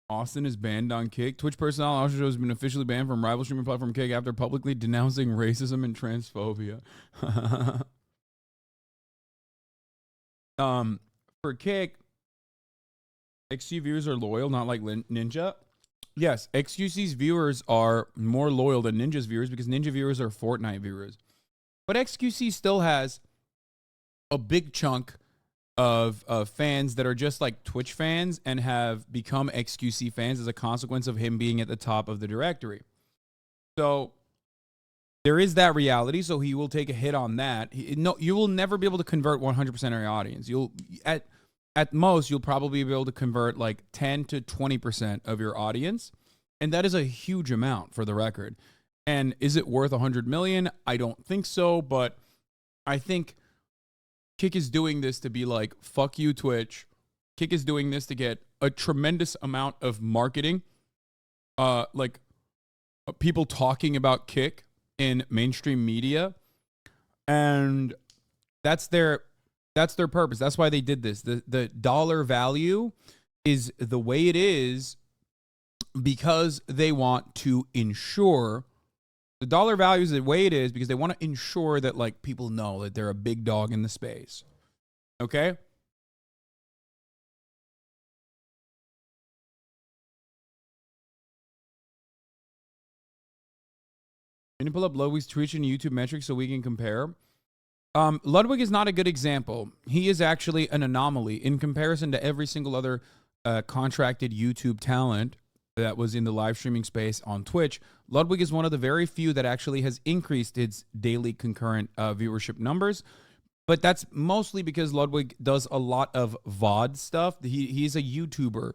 Austin is banned on Kick. Twitch personnel also has been officially banned from rival streaming platform Kick after publicly denouncing racism and transphobia. For Kick, XQC viewers are loyal, not like Ninja. Yes, XQC's viewers are more loyal than Ninja's viewers because Ninja viewers are Fortnite viewers. But XQC still has a big chunk of fans that are just like Twitch fans and have become XQC fans as a consequence of him being at the top of the directory. So there is that reality. So he will take a hit on that. No, you will never be able to convert 100% of your audience. You'll at most you'll probably be able to convert like 10 to 20% of your audience, and that is a huge amount for the record. And is it worth 100 million? I don't think so, but I think Kick is doing this to be like, fuck you, Twitch. Kick is doing this to get a tremendous amount of marketing, like people talking about Kick in mainstream media, and that's their purpose. That's why they did this. The dollar value is the way it is because they want to ensure the dollar value is the way it is because they want to ensure that like people know that they're a big dog in the space. Okay? Can you pull up Ludwig's Twitch and YouTube metrics so we can compare? Ludwig is not a good example. He is actually an anomaly in comparison to every single other contracted YouTube talent that was in the live streaming space on Twitch. Ludwig is one of the very few that actually has increased its daily concurrent viewership numbers. But that's mostly because Ludwig does a lot of VOD stuff. He's a YouTuber.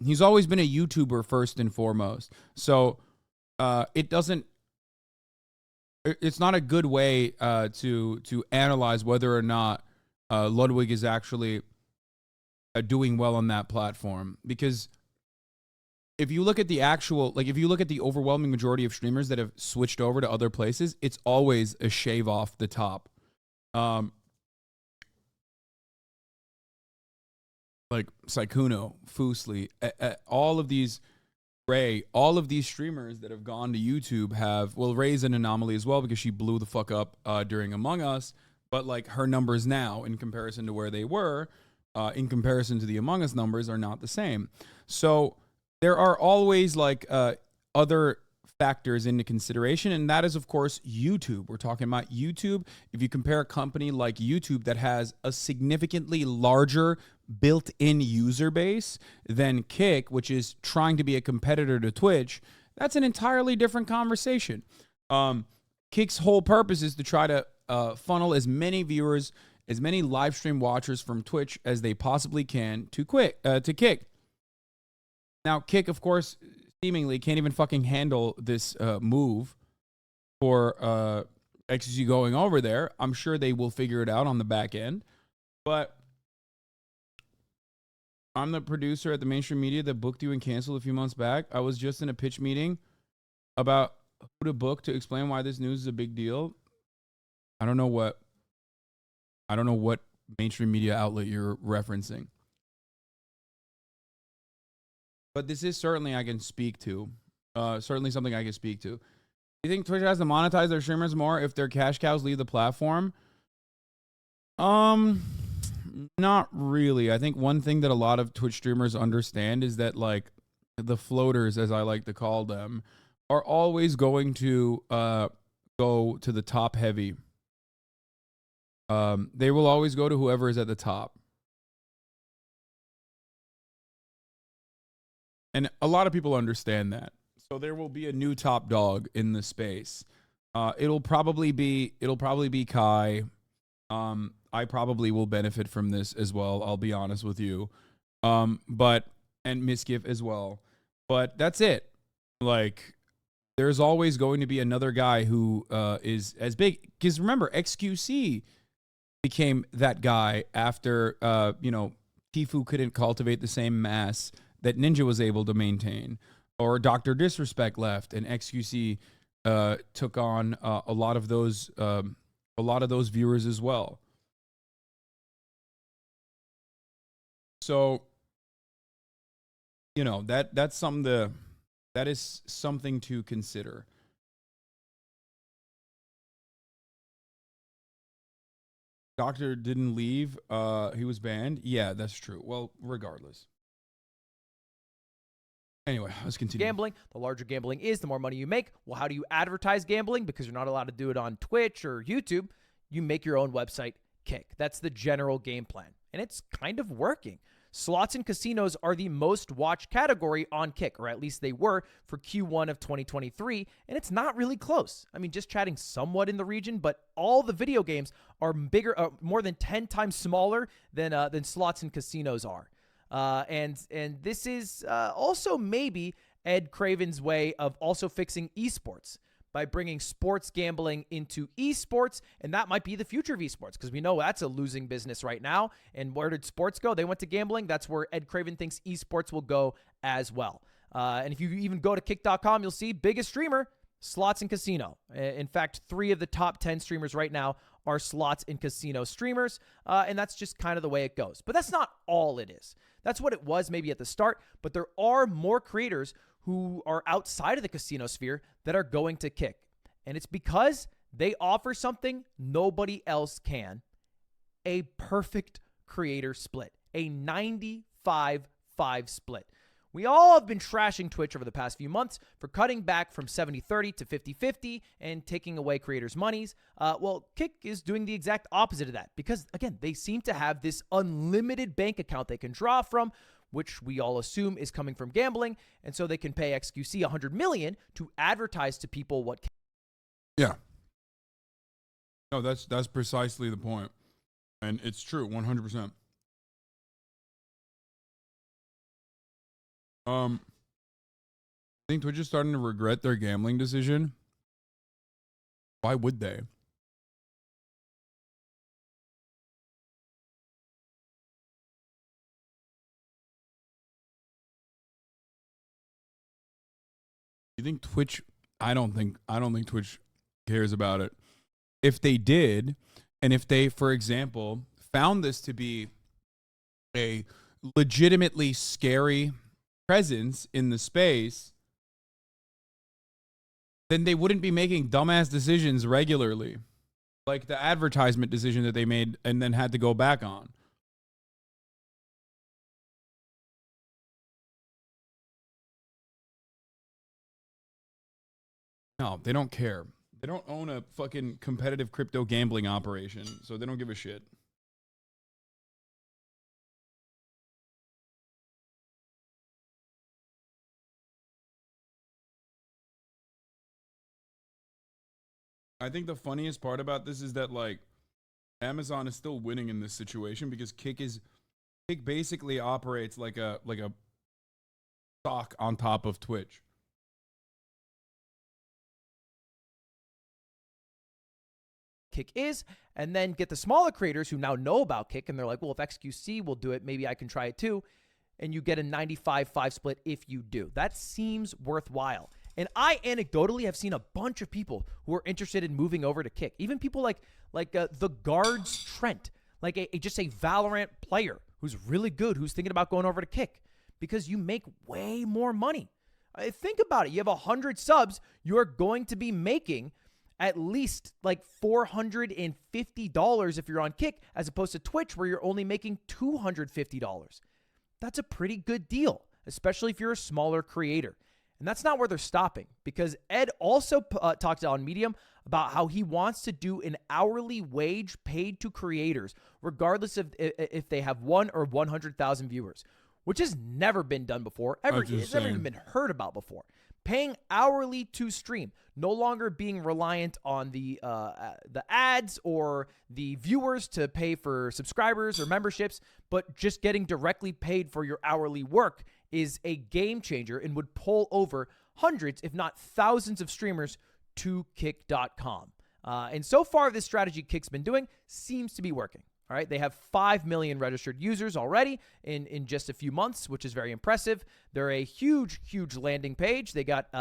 He's always been a YouTuber first and foremost. So it's not a good way to analyze whether or not Ludwig is actually doing well on that platform. Because if you look at if you look at the overwhelming majority of streamers that have switched over to other places, it's always a shave off the top. Like Saikuno, Fusli, all of these streamers that have gone to YouTube Ray's an anomaly as well because she blew the fuck up during Among Us, but like her numbers now in comparison to where they were, in comparison to the Among Us numbers are not the same. So there are always like other factors into consideration, and that is of course YouTube. We're talking about YouTube. If you compare a company like YouTube that has a significantly larger built-in user base than Kick, which is trying to be a competitor to Twitch, that's an entirely different conversation. Kick's whole purpose is to try to funnel as many viewers, as many live stream watchers from Twitch as they possibly can to Kick. Now, Kick, of course, seemingly can't even fucking handle this move for xQc going over there. I'm sure they will figure it out on the back end. But I'm the producer at the mainstream media that booked you and canceled a few months back. I was just in a pitch meeting about who to book to explain why this news is a big deal. I don't know what mainstream media outlet you're referencing. But this is certainly I can speak to. Certainly something I can speak to. Do you think Twitch has to monetize their streamers more if their cash cows leave the platform? Not really. I think one thing that a lot of Twitch streamers understand is that like the floaters, as I like to call them, are always going to go to the top heavy. They will always go to whoever is at the top. And a lot of people understand that. So there will be a new top dog in the space. It'll probably be Kai. I probably will benefit from this as well. I'll be honest with you. And Miskiff as well. But that's it. Like, there's always going to be another guy who is as big. Because remember, xQc became that guy after, Tifu couldn't cultivate the same mass that Ninja was able to maintain, or Dr. Disrespect left, and xQc took on a lot of those viewers as well. So, that's something that is something to consider. Doctor didn't leave. He was banned. Yeah, that's true. Well, regardless. Anyway, let's continue. Gambling. The larger gambling is, the more money you make. Well, how do you advertise gambling? Because you're not allowed to do it on Twitch or YouTube. You make your own website, Kick. That's the general game plan. And it's kind of working. Slots and casinos are the most watched category on Kick, or at least they were for Q1 of 2023, and it's not really close. I mean, just chatting somewhat in the region, but all the video games are bigger, more than 10 times smaller than slots and casinos are. And this is also maybe Ed Craven's way of also fixing esports, by bringing sports gambling into esports, and that might be the future of esports because we know that's a losing business right now. And where did sports go? They went to gambling. That's where Ed Craven thinks esports will go as well. And if you even go to kick.com, you'll see biggest streamer, slots and casino. In fact, 3 of the top 10 streamers right now are slots and casino streamers, and that's just kind of the way it goes. But that's not all it is. That's what it was maybe at the start, but there are more creators who are outside of the casino sphere that are going to Kick. And it's because they offer something nobody else can, a perfect creator split, a 95-5 split. We all have been trashing Twitch over the past few months for cutting back from 70-30 to 50-50 and taking away creators' monies. Well, Kick is doing the exact opposite of that because, again, they seem to have this unlimited bank account they can draw from, which we all assume is coming from gambling, and so they can pay xQc $100 million to advertise to people what. Yeah. No, that's precisely the point, and it's true, 100%. I think Twitch is starting to regret their gambling decision. Why would they? You think Twitch? I don't think Twitch cares about it. If they did, and if they, for example, found this to be a legitimately scary presence in the space, then they wouldn't be making dumbass decisions regularly, like the advertisement decision that they made and then had to go back on. No, they don't care. They don't own a fucking competitive crypto gambling operation, so they don't give a shit. I think the funniest part about this is that, like, Amazon is still winning in this situation because Kick basically operates like a stock on top of Twitch. Kick is, and then get the smaller creators who now know about Kick, and they're like, well, if xQc will do it, maybe I can try it too. And you get a 95-5 split if you do. That seems worthwhile. And I anecdotally have seen a bunch of people who are interested in moving over to Kick. Even people like the guards Trent, like just a Valorant player who's really good, who's thinking about going over to Kick because you make way more money. Think about it. You have 100 subs, you're going to be making at least like $450 if you're on Kick, as opposed to Twitch where you're only making $250. That's a pretty good deal, especially if you're a smaller creator. And that's not where they're stopping, because Ed also talked on Medium about how he wants to do an hourly wage paid to creators, regardless of if they have 1 or 100,000 viewers, which has never been done before. It's never even been heard about before. Paying hourly to stream, no longer being reliant on the ads or the viewers to pay for subscribers or memberships, but just getting directly paid for your hourly work is a game changer and would pull over hundreds, if not thousands of streamers to kick.com. And so far, this strategy Kick's been doing seems to be working. All right, they have 5 million registered users already in just a few months, which is very impressive. They're a huge, huge landing page. They got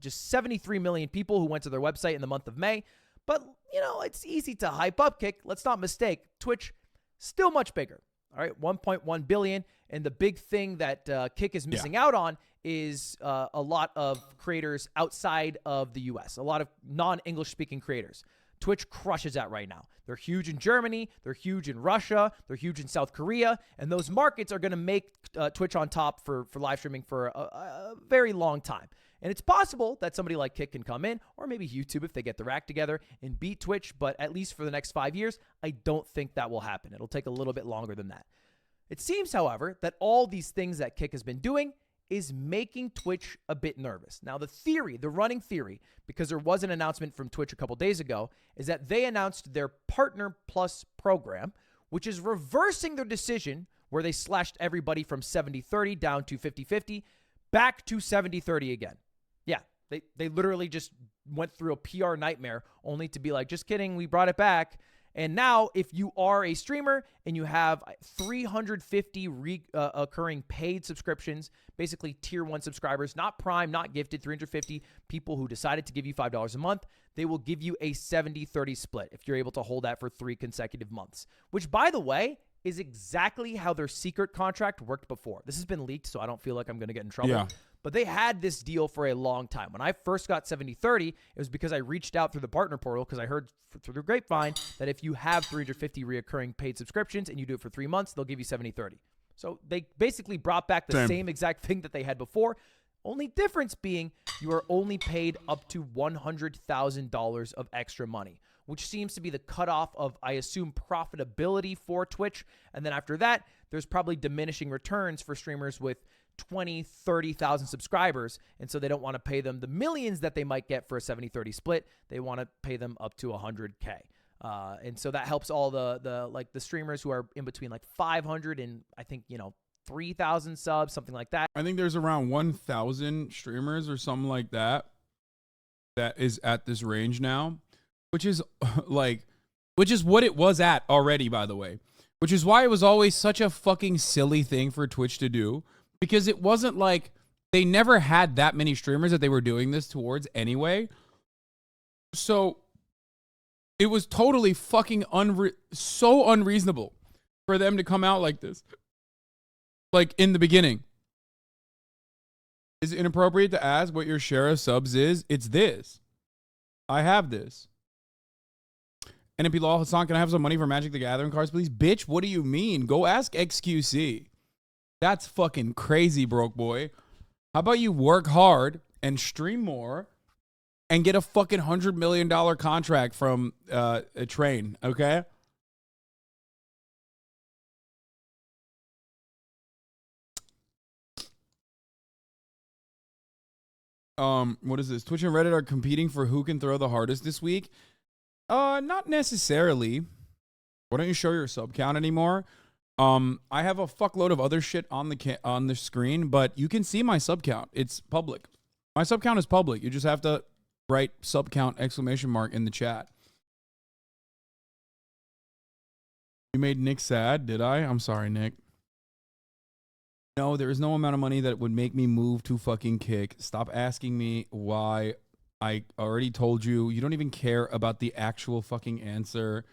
just 73 million people who went to their website in the month of May. But, you know, it's easy to hype up Kick. Let's not mistake, Twitch, still much bigger. All right, 1.1 billion. And the big thing that Kick is missing out on is a lot of creators outside of the U.S., a lot of non-English speaking creators. Twitch crushes that right now. They're huge in Germany. They're huge in Russia. They're huge in South Korea. And those markets are going to make Twitch on top for live streaming for a very long time. And it's possible that somebody like Kick can come in, or maybe YouTube if they get their act together and beat Twitch. But at least for the next 5 years, I don't think that will happen. It'll take a little bit longer than that. It seems, however, that all these things that Kick has been doing is making Twitch a bit nervous. Now, the running theory, because there was an announcement from Twitch a couple days ago, is that they announced their Partner Plus program, which is reversing their decision where they slashed everybody from 70-30 down to 50-50, back to 70-30 again. Yeah, they literally just went through a PR nightmare only to be like, just kidding, we brought it back. And now if you are a streamer and you have 350 occurring paid subscriptions, basically tier 1 subscribers, not Prime, not gifted, 350 people who decided to give you $5 a month, they will give you a 70-30 split if you're able to hold that for 3 consecutive months, which, by the way, is exactly how their secret contract worked before. This has been leaked, so I don't feel like I'm going to get in trouble. Yeah. But they had this deal for a long time. When I first got 70-30, it was because I reached out through the partner portal because I heard through the grapevine that if you have 350 reoccurring paid subscriptions and you do it for 3 months, they'll give you 70-30. So they basically brought back the same exact thing that they had before. Only difference being you are only paid up to $100,000 of extra money, which seems to be the cutoff of, I assume, profitability for Twitch. And then after that, there's probably diminishing returns for streamers with 20, 30,000 subscribers. And so they don't want to pay them the millions that they might get for a 70-30 split. They want to pay them up to 100K. And so that helps all the streamers who are in between like 500 and I think, 3,000 subs, something like that. I think there's around 1,000 streamers or something like that is at this range now, which is what it was at already, by the way, which is why it was always such a fucking silly thing for Twitch to do, because it wasn't like they never had that many streamers that they were doing this towards anyway. So it was totally fucking so unreasonable for them to come out like this. Like in the beginning. Is it inappropriate to ask what your share of subs is? It's this. I have this. NMP Law, Hassan, can I have some money for Magic the Gathering cards, please? Bitch, what do you mean? Go ask xQc. That's fucking crazy, broke boy. How about you work hard and stream more and get a fucking $100 million contract from a train, okay? What is this? Twitch and Reddit are competing for who can throw the hardest this week. Not necessarily. Why don't you show your sub count anymore? I have a fuckload of other shit on the screen, but you can see my sub count. It's public. My sub count is public. You just have to write sub count ! In the chat. You made Nick sad, did I? I'm sorry, Nick. No, there is no amount of money that would make me move to fucking Kick. Stop asking me why. I already told you. You don't even care about the actual fucking answer.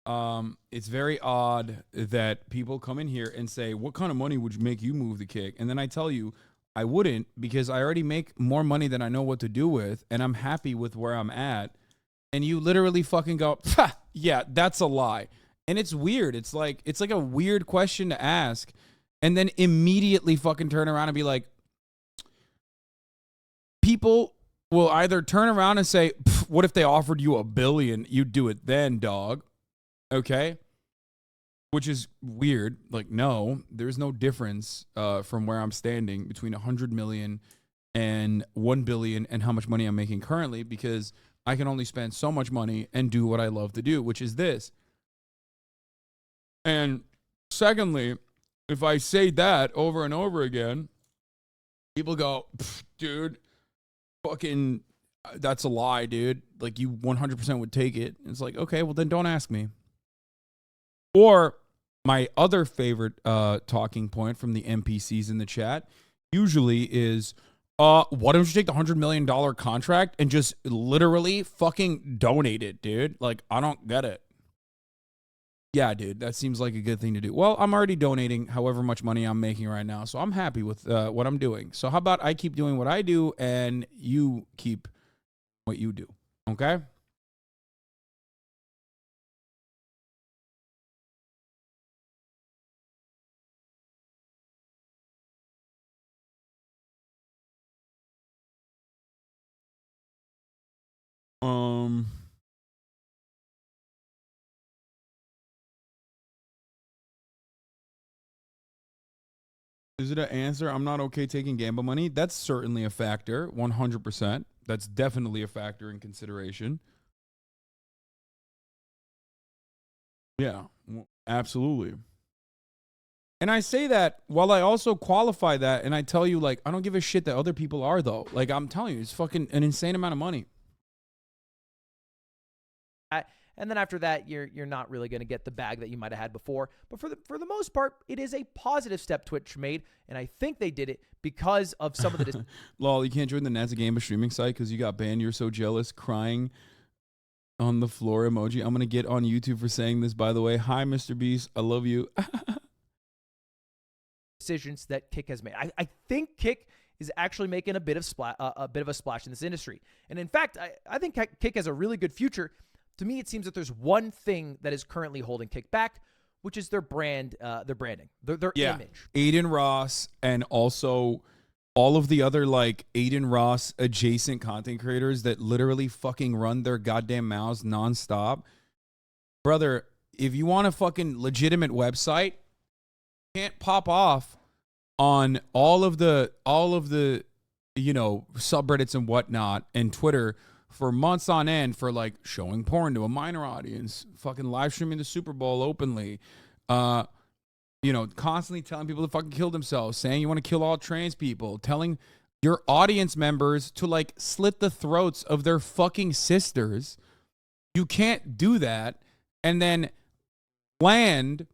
It's very odd that people come in here and say, what kind of money would make you move the Kick? And then I tell you, I wouldn't, because I already make more money than I know what to do with, and I'm happy with where I'm at. And you literally fucking go, yeah, that's a lie. And it's weird. It's like a weird question to ask. And then immediately fucking turn around and be like, people will either turn around and say, what if they offered you $1 billion? You'd do it then, dog. Okay? Which is weird. Like, no, there's no difference from where I'm standing between 100 million and 1 billion and how much money I'm making currently, because I can only spend so much money and do what I love to do, which is this. And secondly, if I say that over and over again, people go, dude, fucking, that's a lie, dude. Like, you 100% would take it. It's like, okay, well, then don't ask me. Or my other favorite talking point from the NPCs in the chat usually is, why don't you take the $100 million contract and just literally fucking donate it, dude? Like, I don't get it. Yeah, dude, that seems like a good thing to do. Well, I'm already donating however much money I'm making right now, so I'm happy with what I'm doing. So how about I keep doing what I do and you keep what you do, okay? Is it an answer? I'm not okay taking gamble money. That's certainly a factor, 100%. That's definitely a factor in consideration. Yeah, absolutely. And I say that while I also qualify that, and I tell you, like, I don't give a shit that other people are, though. Like, I'm telling you, it's fucking an insane amount of money. And then after that, you're not really going to get the bag that you might have had before. But for the most part, it is a positive step Twitch made, and I think they did it because of some of the. Lol, you can't join the Nazi Game streaming site because you got banned. You're so jealous, crying on the floor emoji. I'm gonna get on YouTube for saying this, by the way. Hi, Mr. Beast, I love you. Decisions that Kick has made. I think Kick is actually making a bit of a splash in this industry, and in fact, I think Kick has a really good future. To me, it seems that there's one thing that is currently holding Kick back, which is their brand, their branding, their image. Aiden Ross and also all of the other like Aiden Ross adjacent content creators that literally fucking run their goddamn mouths nonstop. Brother, if you want a fucking legitimate website, you can't pop off on all of the subreddits and whatnot and Twitter for months on end for like showing porn to a minor audience, fucking live streaming the Super Bowl openly, constantly telling people to fucking kill themselves, saying you want to kill all trans people, telling your audience members to like slit the throats of their fucking sisters. You can't do that and then land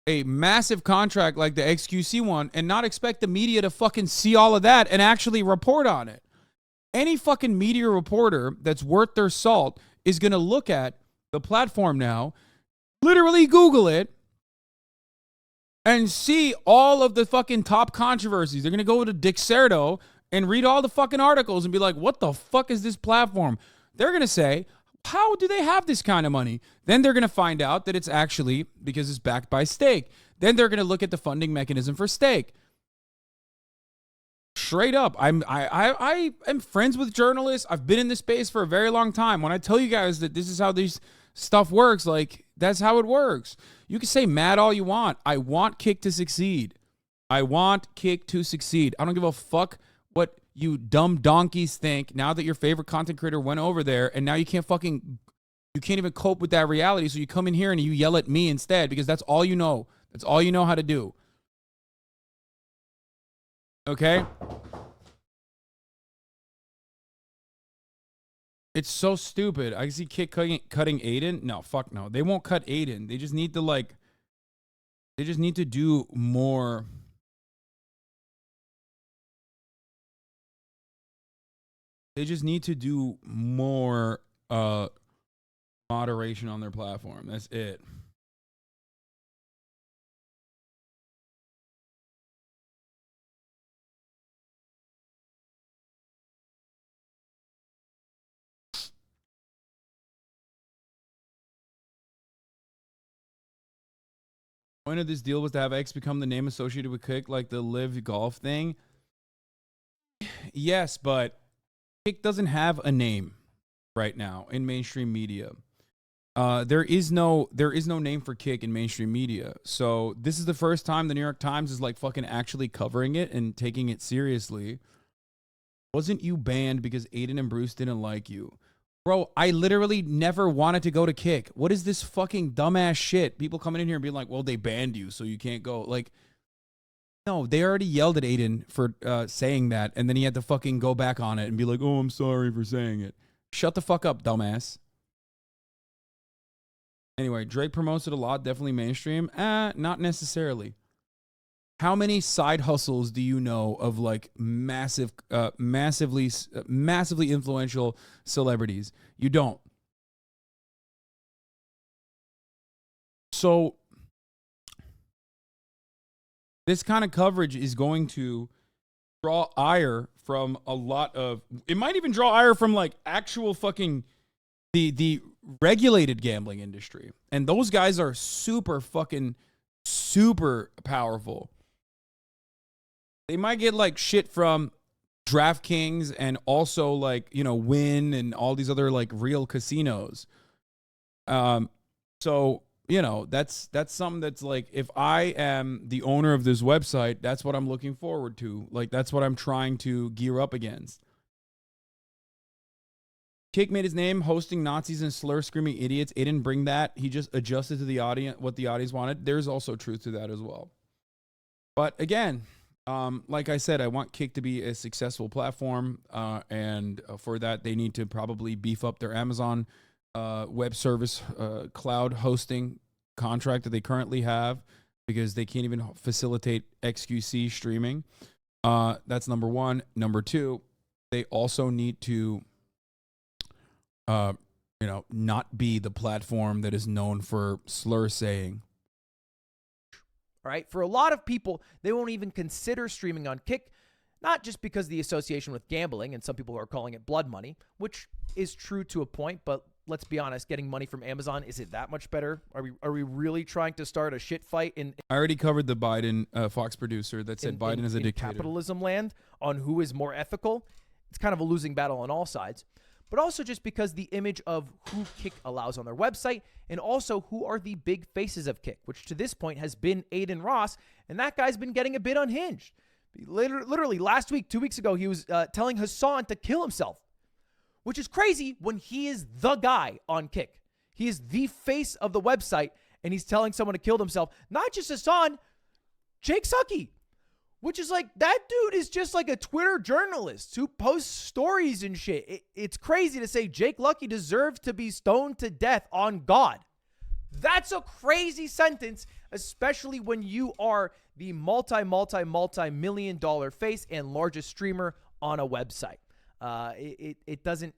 a massive contract like the xQc one and not expect the media to fucking see all of that and actually report on it. Any fucking media reporter that's worth their salt is going to look at the platform now, literally Google it, and see all of the fucking top controversies. They're going to go to Dixerto and read all the fucking articles and be like, what the fuck is this platform? They're going to say, how do they have this kind of money? Then they're going to find out that it's actually because it's backed by Stake. Then they're going to look at the funding mechanism for Stake. Straight up, I am friends with journalists. I've been in this space for a very long time. When I tell you guys that this is how this stuff works, like that's how it works. You can say mad all you want. I want Kick to succeed. I want Kick to succeed. I don't give a fuck what you dumb donkeys think now that your favorite content creator went over there and now you can't even cope with that reality. So you come in here and you yell at me instead because that's all you know. That's all you know how to do. Okay? It's so stupid. I see Kick cutting Aiden. No, fuck no. They won't cut Aiden. They just need to do more. They just need to do more moderation on their platform. That's it. Point of this deal was to have X become the name associated with Kick, like the Live Golf thing. Yes, but Kick doesn't have a name right now in mainstream media. There is no name for Kick in mainstream media. So this is the first time the New York Times is like fucking actually covering it and taking it seriously. Wasn't you banned because Aiden and Bruce didn't like you? Bro, I literally never wanted to go to Kick. What is this fucking dumbass shit? People coming in here and being like, well, they banned you, so you can't go. Like, no, they already yelled at Aiden for saying that, and then he had to fucking go back on it and be like, oh, I'm sorry for saying it. Shut the fuck up, dumbass. Anyway, Drake promotes it a lot, definitely mainstream. Not necessarily. How many side hustles do you know of like massively influential celebrities? You don't. So this kind of coverage is going to draw ire from a lot of, it might even draw ire from like actual fucking the regulated gambling industry. And those guys are super powerful. They might get like shit from DraftKings and also like, Wynn and all these other like real casinos. So, that's something that's like, if I am the owner of this website, that's what I'm looking forward to. Like, that's what I'm trying to gear up against. Kick made his name hosting Nazis and slur screaming idiots. He didn't bring that. He just adjusted to the audience, what the audience wanted. There's also truth to that as well. But again, like I said, I want Kick to be a successful platform, and for that, they need to probably beef up their Amazon web service cloud hosting contract that they currently have because they can't even facilitate xQc streaming. That's number one. Number two, they also need to, not be the platform that is known for slur saying. All right. For a lot of people, they won't even consider streaming on Kick, not just because of the association with gambling, and some people are calling it blood money, which is true to a point, but let's be honest, getting money from Amazon, is it that much better? Are we really trying to start a shit fight in I already covered the Biden Fox producer that said Biden is a dictator. Capitalism land on who is more ethical? It's kind of a losing battle on all sides. But also just because the image of who Kick allows on their website, and also who are the big faces of Kick, which to this point has been Aiden Ross, and that guy's been getting a bit unhinged. Literally last week, 2 weeks ago, he was telling Hasan to kill himself, which is crazy when he is the guy on Kick. He is the face of the website, and he's telling someone to kill themselves. Not just Hasan, Jake Sucky, which is like, that dude is just like a Twitter journalist who posts stories and shit. It's crazy to say Jake Lucky deserved to be stoned to death on God. That's a crazy sentence, especially when you are the multi-million dollar face and largest streamer on a website. It doesn't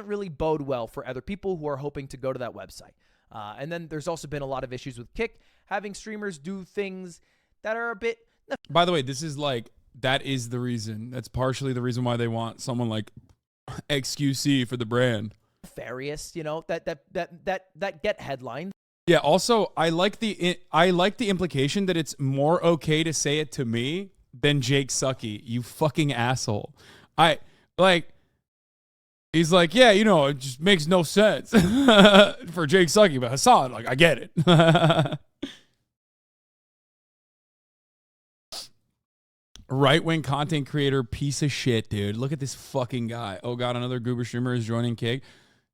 really bode well for other people who are hoping to go to that website. And then there's also been a lot of issues with Kick having streamers do things that are a bit. By the way, this is like, that is the reason. That's partially the reason why they want someone like xQc for the brand. Nefarious, that get headlines. Yeah. Also, I like the implication that it's more okay to say it to me than Jake Sucky. You fucking asshole. He's like, yeah, it just makes no sense for Jake Sucky, but Hasan, like, I get it. Right-wing content creator, piece of shit, dude. Look at this fucking guy. Oh, God, another goober streamer is joining Kick.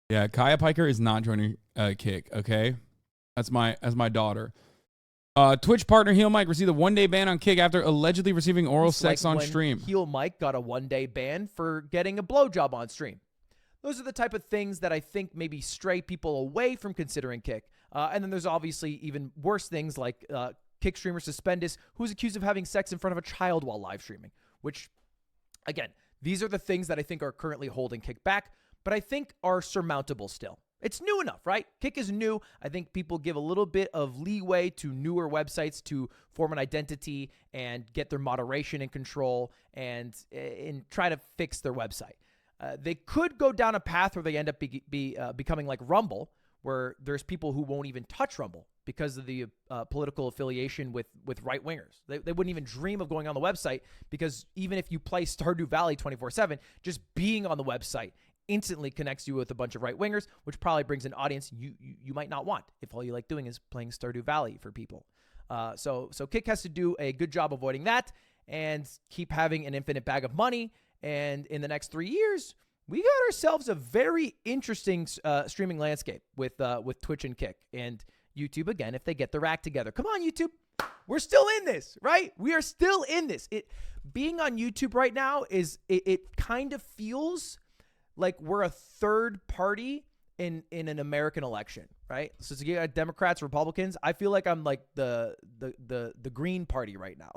Yeah, Kaya Piker is not joining Kick, okay? That's my daughter. Twitch partner Heel Mike received a one-day ban on Kick after allegedly receiving oral sex on stream. Heel Mike got a one-day ban for getting a blowjob on stream. Those are the type of things that I think maybe stray people away from considering Kick. And then there's obviously even worse things like Kick streamer Suspendus, who's accused of having sex in front of a child while live streaming, which, again, these are the things that I think are currently holding Kick back, but I think are surmountable still. It's new enough, right? Kick is new. I think people give a little bit of leeway to newer websites to form an identity and get their moderation in control and try to fix their website. They could go down a path where they end up becoming like Rumble, where there's people who won't even touch Rumble because of the political affiliation with right-wingers. They wouldn't even dream of going on the website because even if you play Stardew Valley 24/7, just being on the website instantly connects you with a bunch of right-wingers, which probably brings an audience you might not want if all you like doing is playing Stardew Valley for people. So Kick has to do a good job avoiding that and keep having an infinite bag of money. And in the next 3 years, we got ourselves a very interesting streaming landscape with Twitch and Kick and YouTube again if they get their act together. Come on, YouTube. We're still in this, right? We are still in this. Being on YouTube right now it kind of feels like we're a third party in an American election, right? So you got Democrats, Republicans. I feel like I'm like the Green Party right now.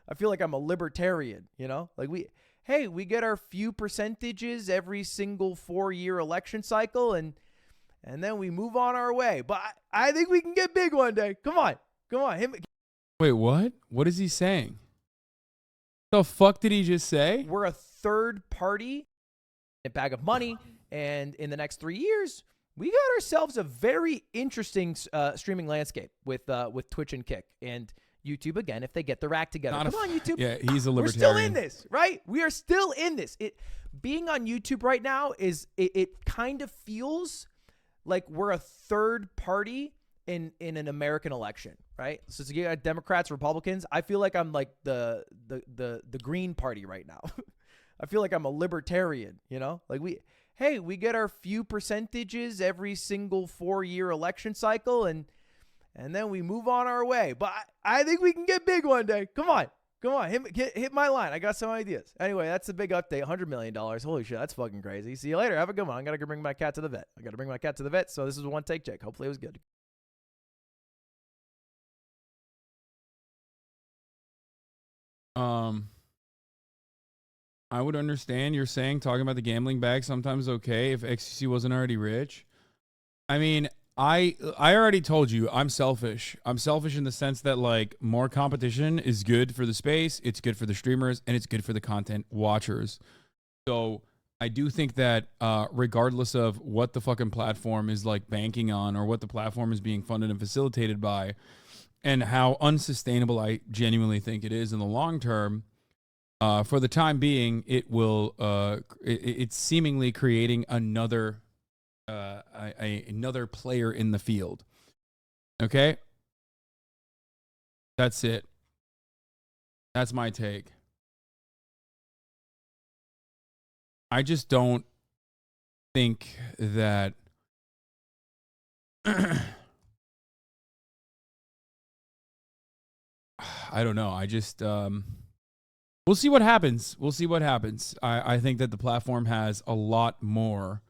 I feel like I'm a libertarian, like we get our few percentages every single 4-year election cycle and then we move on our way. But I think we can get big one day. Come on. Wait, what? What is he saying? The fuck did he just say? We're a third party, a bag of money, and in the next 3 years, we got ourselves a very interesting streaming landscape with Twitch and Kick and YouTube again if they get their act together. Come on, YouTube. Yeah, he's a libertarian. We're still in this, right? We are still in this. Being on YouTube right now it kind of feels like we're a third party in an American election, right? So you got Democrats, Republicans. I feel like I'm like the Green Party right now. I feel like I'm a libertarian, like we get our few percentages every single 4-year election cycle and then we move on our way. But I think we can get big one day. Come on. Come on, hit my line. I got some ideas. Anyway, that's the big update. $100 million. Holy shit, that's fucking crazy. See you later. Have a good one. I'm gonna go bring my cat to the vet. So this is one take, Jake. Hopefully it was good. I would understand you're saying talking about the gambling bag sometimes okay if xQc wasn't already rich. I mean, I already told you I'm selfish. I'm selfish in the sense that like more competition is good for the space, it's good for the streamers, and it's good for the content watchers. So I do think that regardless of what the fucking platform is like banking on or what the platform is being funded and facilitated by and how unsustainable I genuinely think it is in the long term, for the time being, it will it's seemingly creating another another player in the field. Okay? That's it. That's my take. I just don't think that I don't know. I just we'll see what happens. We'll see what happens. I think that the platform has a lot more.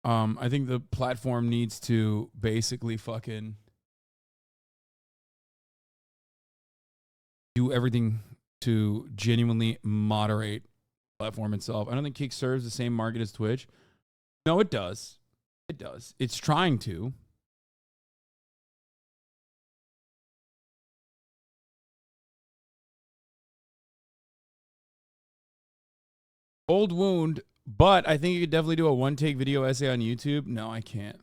I think the platform needs to basically fucking do everything to genuinely moderate the platform itself. I don't think Kick serves the same market as Twitch. No, it does. It does. It's trying to. Old wound, but I think you could definitely do a one-take video essay on YouTube. No, I can't.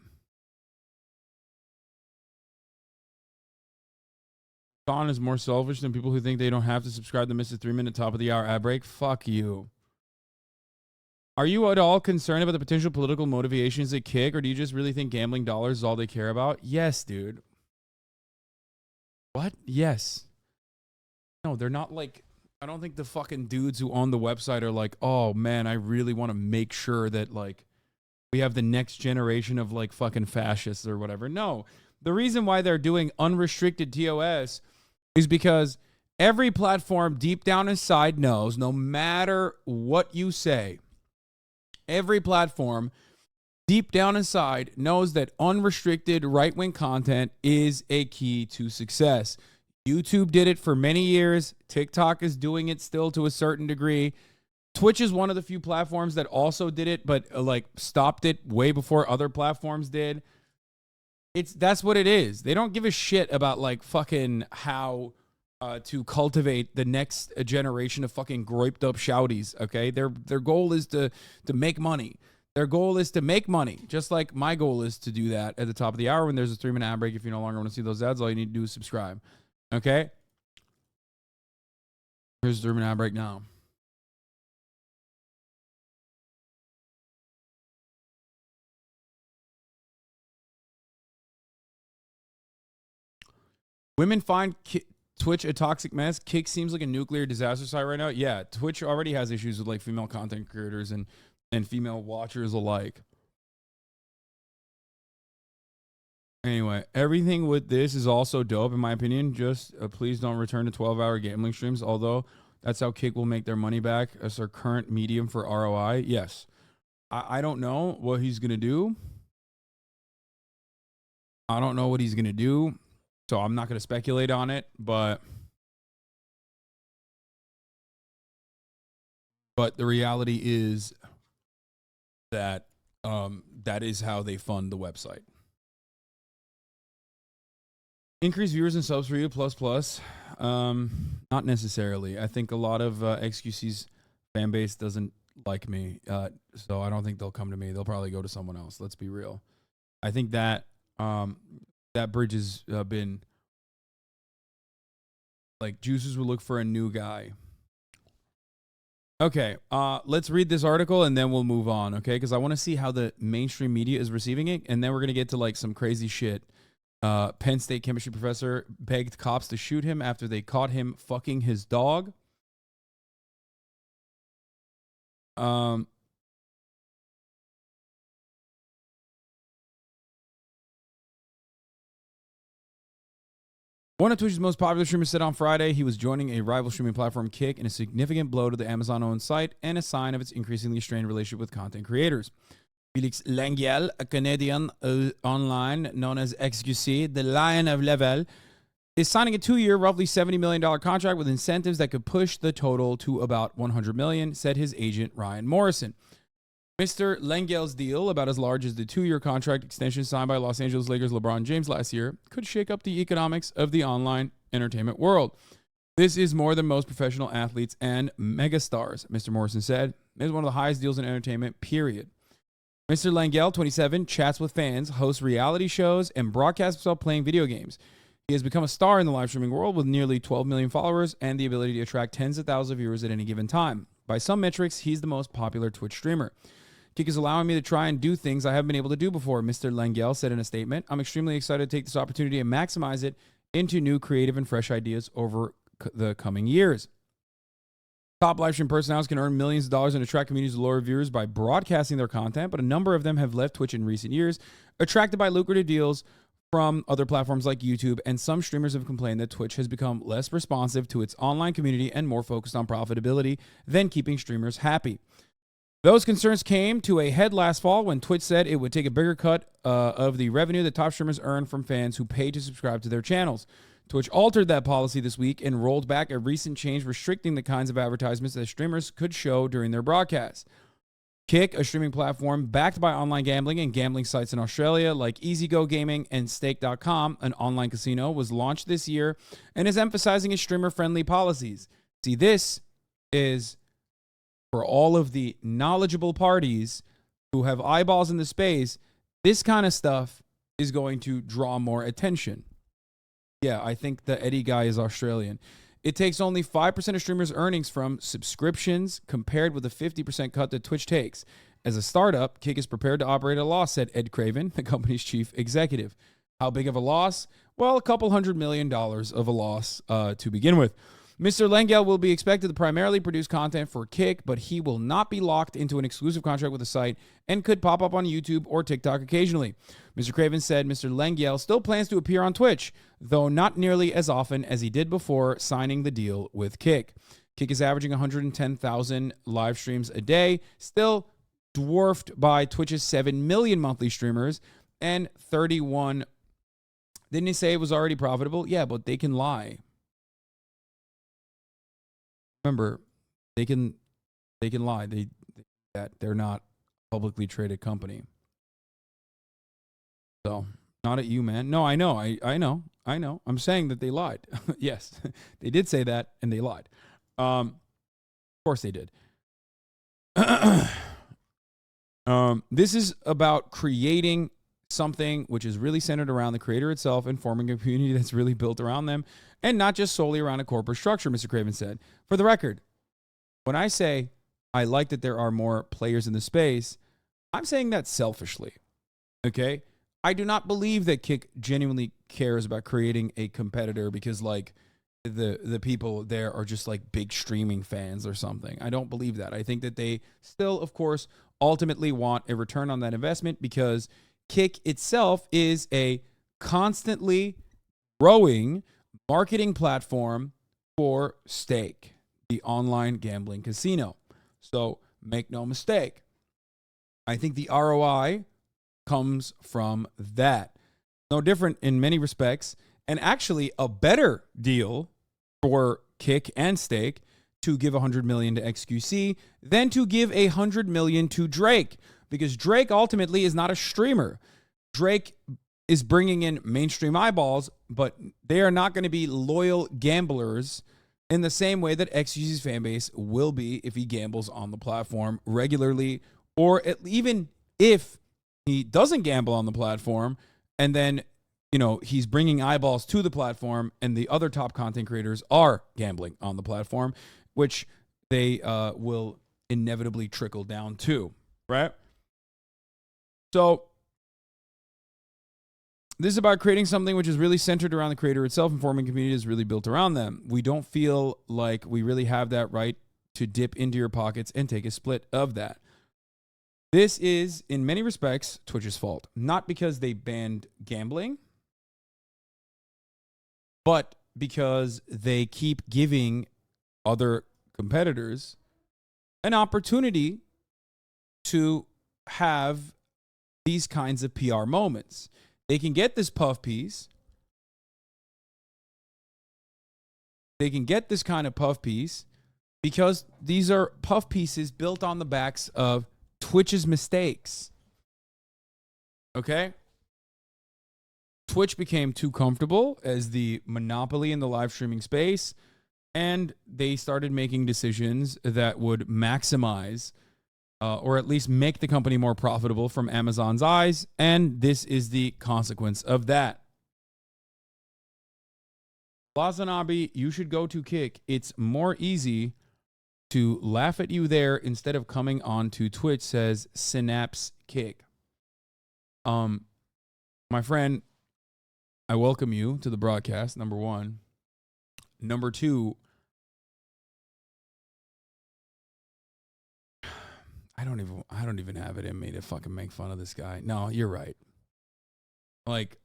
Don is more selfish than people who think they don't have to subscribe to miss a 3-minute top of the hour ad break. Fuck you. Are you at all concerned about the potential political motivations at Kick, or do you just really think gambling dollars is all they care about? Yes, dude. What? Yes. No, they're not like... I don't think the fucking dudes who own the website are like, oh, man, I really want to make sure that, like, we have the next generation of, like, fucking fascists or whatever. No. The reason why they're doing unrestricted TOS is because every platform deep down inside knows, no matter what you say, every platform deep down inside knows that unrestricted right-wing content is a key to success. YouTube did it for many years. TikTok is doing it still to a certain degree. Twitch is one of the few platforms that also did it, but like stopped it way before other platforms did. That's what it is. They don't give a shit about like fucking how to cultivate the next generation of fucking groiped up shouties. Okay, their goal is to make money. Their goal is to make money, just like my goal is to do that at the top of the hour when there's a 3-minute ad break. If you no longer want to see those ads, all you need to do is subscribe. Okay? Here's the 3-minute ad break now. Women find Twitch a toxic mess. Kick seems like a nuclear disaster site right now. Yeah, Twitch already has issues with like female content creators and female watchers alike. Anyway, everything with this is also dope, in my opinion. Just please don't return to 12-hour gambling streams, although that's how Kick will make their money back as their current medium for ROI. Yes. I don't know what he's going to do. I don't know what he's going to do, so I'm not going to speculate on it, but the reality is that that is how they fund the website. Increase viewers and subs for you, plus. Not necessarily. I think a lot of xQc's fan base doesn't like me, so I don't think they'll come to me. They'll probably go to someone else. Let's be real. I think that that bridge has been like juicers will look for a new guy. Okay, let's read this article and then we'll move on. Okay, because I want to see how the mainstream media is receiving it, and then we're gonna get to like some crazy shit. Penn State chemistry professor begged cops to shoot him after they caught him fucking his dog. One of Twitch's most popular streamers said on Friday he was joining a rival streaming platform, Kick, in a significant blow to the Amazon-owned site and a sign of its increasingly strained relationship with content creators. Felix Lengyel, a Canadian online known as xQc, the Lion of Level, is signing a 2-year, roughly $70 million contract with incentives that could push the total to about $100 million, said his agent Ryan Morrison. Mr. Lengyel's deal, about as large as the 2-year contract extension signed by Los Angeles Lakers LeBron James last year, could shake up the economics of the online entertainment world. This is more than most professional athletes and megastars, Mr. Morrison said. It is one of the highest deals in entertainment, period. Mr. Lengyel, 27, chats with fans, hosts reality shows, and broadcasts himself playing video games. He has become a star in the live streaming world with nearly 12 million followers and the ability to attract tens of thousands of viewers at any given time. By some metrics, he's the most popular Twitch streamer. Kick is allowing me to try and do things I haven't been able to do before, Mr. Lengyel said in a statement. I'm extremely excited to take this opportunity and maximize it into new creative and fresh ideas over the coming years. Top live stream personalities can earn millions of dollars and attract communities of loyal viewers by broadcasting their content, but a number of them have left Twitch in recent years, attracted by lucrative deals from other platforms like YouTube, and some streamers have complained that Twitch has become less responsive to its online community and more focused on profitability than keeping streamers happy. Those concerns came to a head last fall when Twitch said it would take a bigger cut of the revenue that top streamers earn from fans who pay to subscribe to their channels. Twitch altered that policy this week and rolled back a recent change restricting the kinds of advertisements that streamers could show during their broadcasts. Kick, a streaming platform backed by online gambling and gambling sites in Australia like EasyGo Gaming and Stake.com, an online casino, was launched this year and is emphasizing its streamer-friendly policies. See, this is for all of the knowledgeable parties who have eyeballs in the space. This kind of stuff is going to draw more attention. Yeah, I think the Eddie guy is Australian. It takes only 5% of streamers' earnings from subscriptions compared with the 50% cut that Twitch takes. As a startup, Kick is prepared to operate at a loss, said Ed Craven, the company's chief executive. How big of a loss? Well, a couple $100 million of a loss to begin with. Mr. Lengyel will be expected to primarily produce content for Kick, but he will not be locked into an exclusive contract with the site and could pop up on YouTube or TikTok occasionally. Mr. Craven said Mr. Lengyel still plans to appear on Twitch, though not nearly as often as he did before signing the deal with Kick. Kick is averaging 110,000 live streams a day, still dwarfed by Twitch's 7 million monthly streamers and 31. Didn't he say it was already profitable? Yeah, but they can lie. Remember, they can lie. They're not a publicly traded company. So, not at you, man. No, I know. I know. I'm saying that they lied. Yes, they did say that, and they lied. Of course they did. This is about creating something which is really centered around the creator itself and forming a community that's really built around them and not just solely around a corporate structure, Mr. Craven said. For the record, when I say I like that there are more players in the space, I'm saying that selfishly, okay? I do not believe that Kick genuinely cares about creating a competitor because, like, the people there are just, like, big streaming fans or something. I don't believe that. I think that they still, of course, ultimately want a return on that investment because Kick itself is a constantly growing marketing platform for Stake, the online gambling casino. So make no mistake, I think the ROI comes from that. No different in many respects, and actually a better deal for Kick and Stake to give $100 million to xQc than to give $100 million to Drake, because Drake ultimately is not a streamer. Drake is bringing in mainstream eyeballs, but they are not going to be loyal gamblers in the same way that xQc's fan base will be if he gambles on the platform regularly, or even if he doesn't gamble on the platform and then, you know, he's bringing eyeballs to the platform and the other top content creators are gambling on the platform, which they will inevitably trickle down to, right? So this is about creating something which is really centered around the creator itself and forming communities really built around them. We don't feel like we really have that right to dip into your pockets and take a split of that. This is, in many respects, Twitch's fault. Not because they banned gambling, but because they keep giving other competitors an opportunity to have these kinds of PR moments. They can get this puff piece. They can get this kind of puff piece because these are puff pieces built on the backs of Twitch's mistakes. Okay? Twitch became too comfortable as the monopoly in the live streaming space, and they started making decisions that would maximize or at least make the company more profitable from Amazon's eyes, and this is the consequence of that. HasanAbi, you should go to Kick. It's more easy to laugh at you there instead of coming on to Twitch, says Synapse Kick. My friend, I welcome you to the broadcast, number one. Number two, I don't even have it in me to fucking make fun of this guy. No, you're right. Like,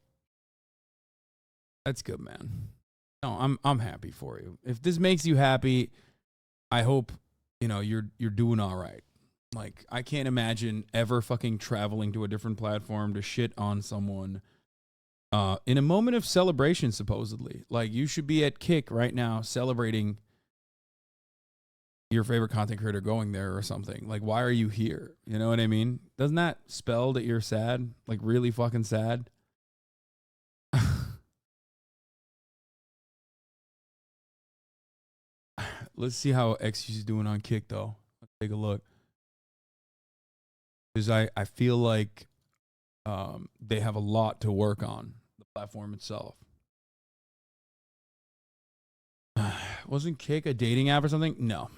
that's good, man. No, I'm happy for you. If this makes you happy, I hope, you know, you're doing all right. Like, I can't imagine ever fucking traveling to a different platform to shit on someone in a moment of celebration, supposedly. Like, you should be at Kick right now celebrating your favorite content creator going there or something. Like, why are you here? You know what I mean? Doesn't that spell that you're sad? Like, really fucking sad? Let's see how xQc is doing on Kick, though. Let's take a look. Because I feel like they have a lot to work on, the platform itself. Wasn't Kick a dating app or something? No.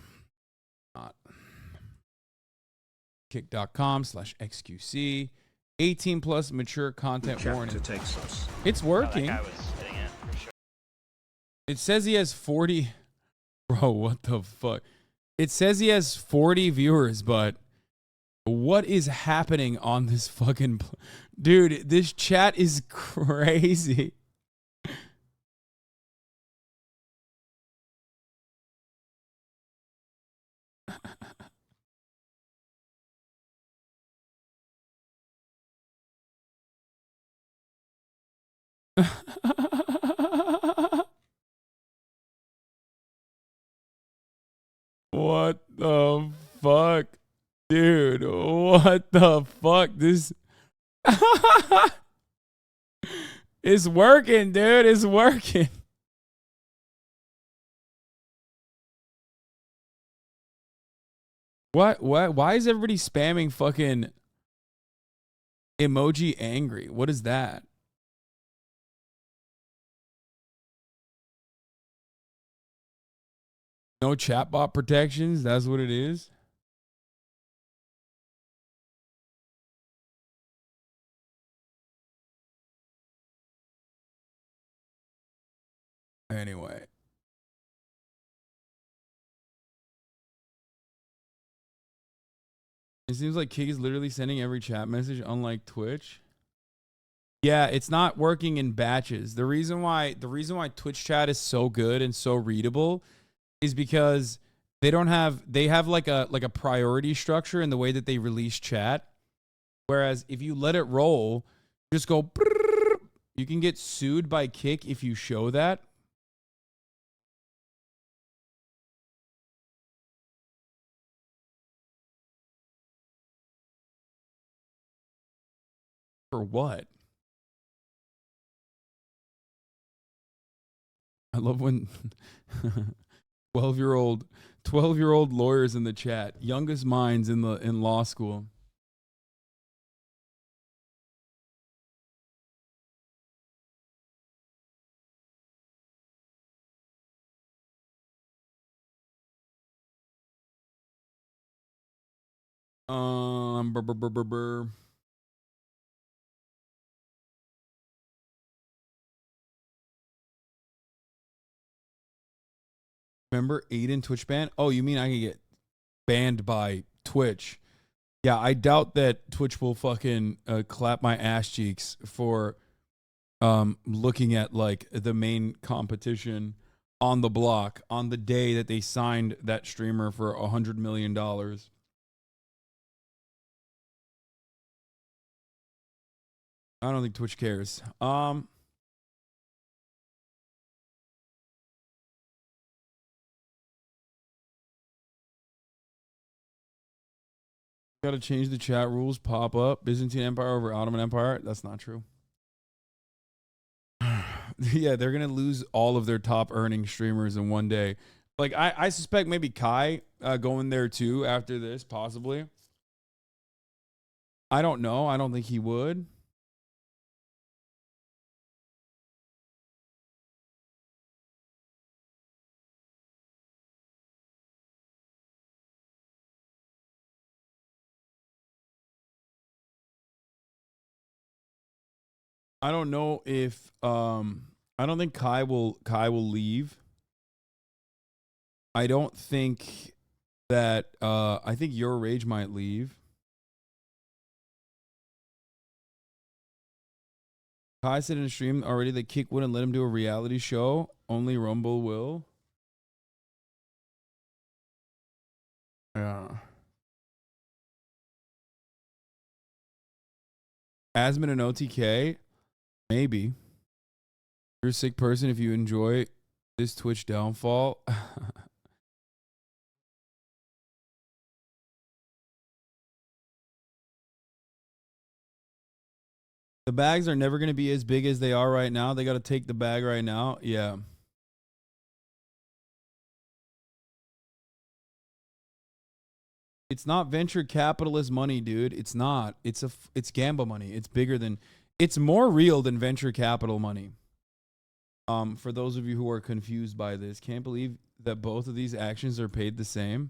Not. Kick.com/xQc. 18 plus mature content warning. It's working. It says he has 40. Bro, what the fuck? It says he has 40 viewers, but what is happening on this fucking... Dude, this chat is crazy. What the fuck? Dude, what the fuck? This it's working, dude. It's working. What? Why is everybody spamming fucking emoji angry? What is that? No chatbot protections? That's what it is? Anyway. It seems like Kick is literally sending every chat message, unlike Twitch. Yeah, it's not working in batches. The reason why Twitch chat is so good and so readable is because they have like a priority structure in the way that they release chat. Whereas if you let it roll, just go, you can get sued by Kick if you show that. For what? I love when 12-year-old lawyers in the chat, youngest minds in law school. Remember Aiden Twitch ban? Oh, you mean I can get banned by Twitch? Yeah, I doubt that Twitch will fucking clap my ass cheeks for looking at like the main competition on the block on the day that they signed that streamer for $100 million. I don't think Twitch cares. Gotta change the chat rules. Pop up. Byzantine Empire over Ottoman Empire. That's not true. Yeah, they're gonna lose all of their top earning streamers in one day. Like I suspect maybe Kai going there too after this, possibly. I don't know. I don't think he would. I don't know if I don't think Kai will leave. I don't think that I think Your Rage might leave. Kai said in a stream already that Kick wouldn't let him do a reality show. Only Rumble will. Yeah. Asmin and OTK. Maybe. You're a sick person if you enjoy this Twitch downfall. The bags are never going to be as big as they are right now. They got to take the bag right now. Yeah. It's not venture capitalist money, dude. It's not. It's gamble money. It's bigger than... It's more real than venture capital money. For those of you who are confused by this, can't believe that both of these actions are paid the same.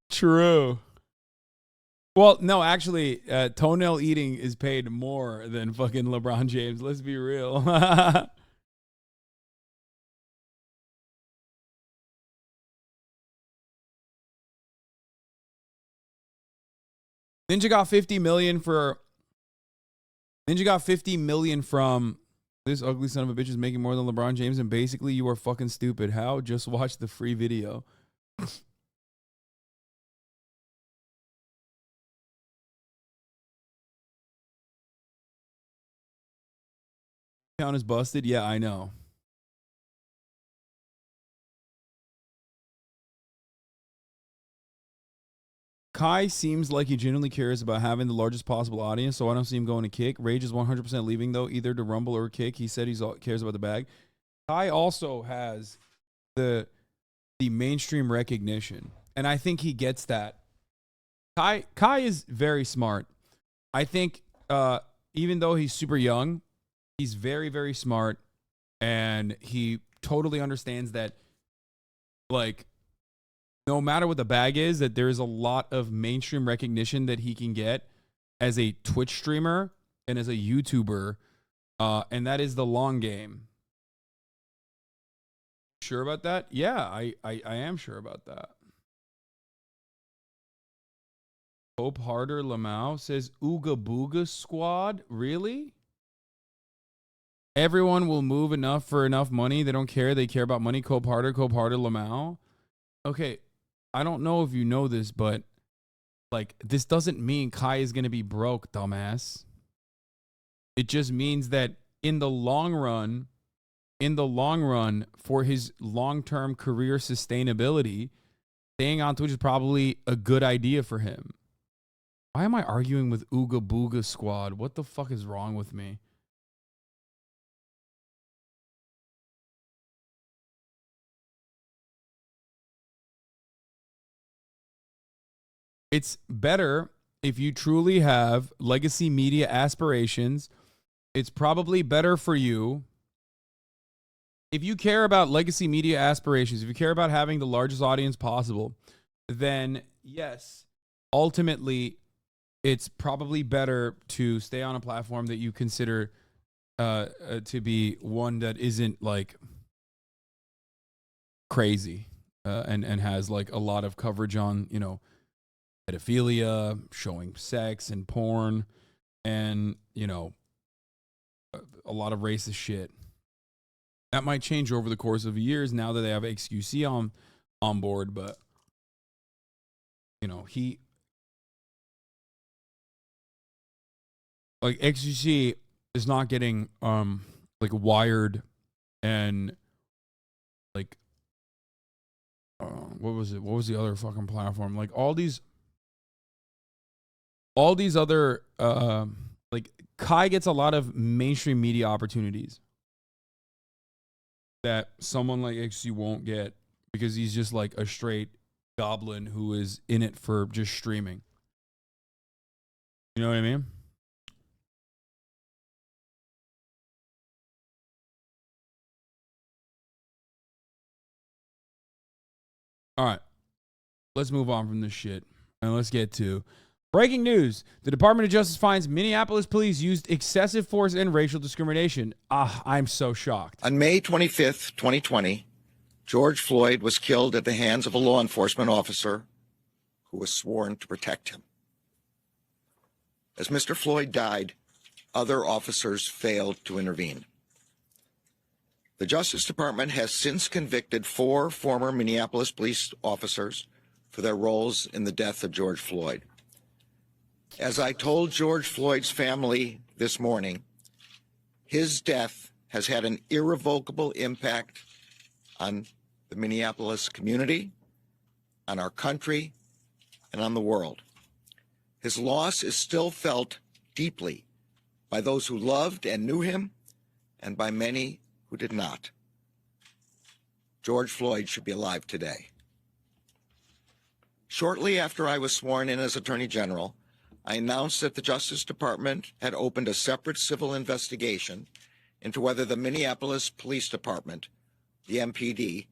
True. Well, no, actually, toenail eating is paid more than fucking LeBron James. Let's be real. Ninja got 50 million for... Ninja got 50 million from this ugly son of a bitch is making more than LeBron James, and basically you are fucking stupid. How? Just watch the free video. Count is busted. Yeah, I know. Kai seems like he genuinely cares about having the largest possible audience, so I don't see him going to Kick. Rage is 100% leaving, though, either to Rumble or Kick. He said he cares about the bag. Kai also has the mainstream recognition, and I think he gets that. Kai is very smart. I think even though he's super young, he's very, very smart, and he totally understands that, like, no matter what the bag is, that there is a lot of mainstream recognition that he can get as a Twitch streamer and as a YouTuber, and that is the long game. Sure about that? Yeah, I am sure about that. Hope Harder Lamau says Ooga Booga Squad. Really? Everyone will move enough for enough money. They don't care. They care about money. Cope Harder Lamau. Okay. I don't know if you know this, but like this doesn't mean Kai is going to be broke, dumbass. It just means that in the long run, for his long-term career sustainability, staying on Twitch is probably a good idea for him. Why am I arguing with Ooga Booga Squad? What the fuck is wrong with me? It's better if you truly have legacy media aspirations. It's probably better for you if you care about legacy media aspirations, if you care about having the largest audience possible, then yes, ultimately, it's probably better to stay on a platform that you consider to be one that isn't like crazy and has like a lot of coverage on, you know, pedophilia, showing sex and porn, and, you know, a lot of racist shit. That might change over the course of years now that they have xQc on board, but, you know, like, xQc is not getting, like, Wired and, like, what was it? What was the other fucking platform? Like, all these other, like, Kai gets a lot of mainstream media opportunities that someone like xQc won't get because he's just like a straight goblin who is in it for just streaming. You know what I mean? All right. Let's move on from this shit and let's get to breaking news. The Department of Justice finds Minneapolis police used excessive force and racial discrimination. I'm so shocked. On May 25th, 2020, George Floyd was killed at the hands of a law enforcement officer who was sworn to protect him. As Mr. Floyd died, other officers failed to intervene. The Justice Department has since convicted 4 former Minneapolis police officers for their roles in the death of George Floyd. As I told George Floyd's family this morning, his death has had an irrevocable impact on the Minneapolis community, on our country, and on the world. His loss is still felt deeply by those who loved and knew him, and by many who did not. George Floyd should be alive today. Shortly after I was sworn in as Attorney General, I announced that the Justice Department had opened a separate civil investigation into whether the Minneapolis Police Department, the MPD,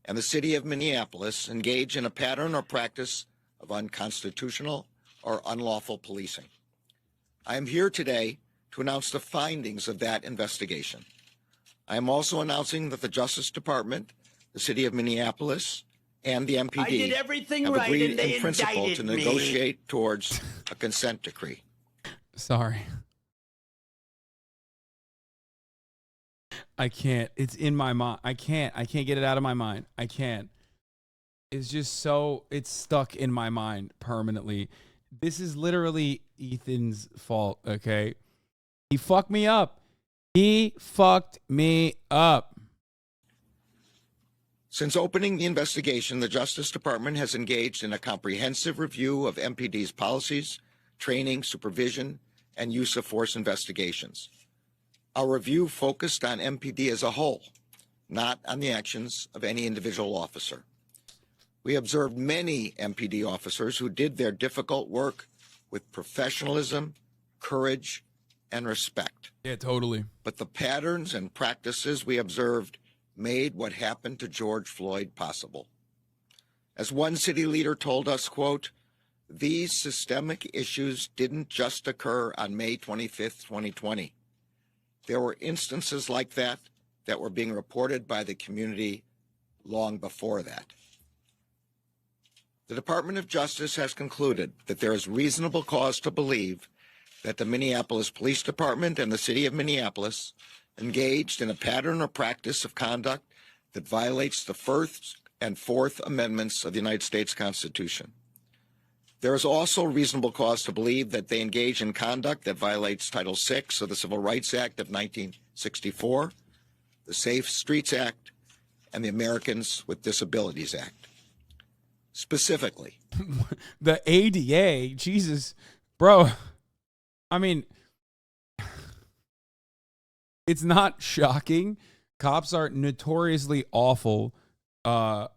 and the city of Minneapolis engage in a pattern or practice of unconstitutional or unlawful policing. I am here today to announce the findings of that investigation. I am also announcing that the Justice Department, the city of Minneapolis, and the MPD I did everything have right, agreed and they in principle to indicted me. negotiate towards a consent decree. Sorry. I can't. It's in my mind. I can't get it out of my mind. I can't. It's just so, it's stuck in my mind permanently. This is literally Ethan's fault, okay? He fucked me up. He fucked me up. Since opening the investigation, the Justice Department has engaged in a comprehensive review of MPD's policies, training, supervision, and use of force investigations. Our review focused on MPD as a whole, not on the actions of any individual officer. We observed many MPD officers who did their difficult work with professionalism, courage, and respect. Yeah, totally. But the patterns and practices we observed made what happened to George Floyd possible. As one city leader told us, quote, "These systemic issues didn't just occur on May 25th, 2020. There were instances like that that were being reported by the community long before that." The Department of Justice has concluded that there is reasonable cause to believe that the Minneapolis Police Department and the city of Minneapolis engaged in a pattern or practice of conduct that violates the First and Fourth Amendments of the United States Constitution. There is also reasonable cause to believe that they engage in conduct that violates Title VI of the Civil Rights Act of 1964, the Safe Streets Act, and the Americans with Disabilities Act. Specifically, the ADA, Jesus, bro. I mean, it's not shocking. Cops are notoriously awful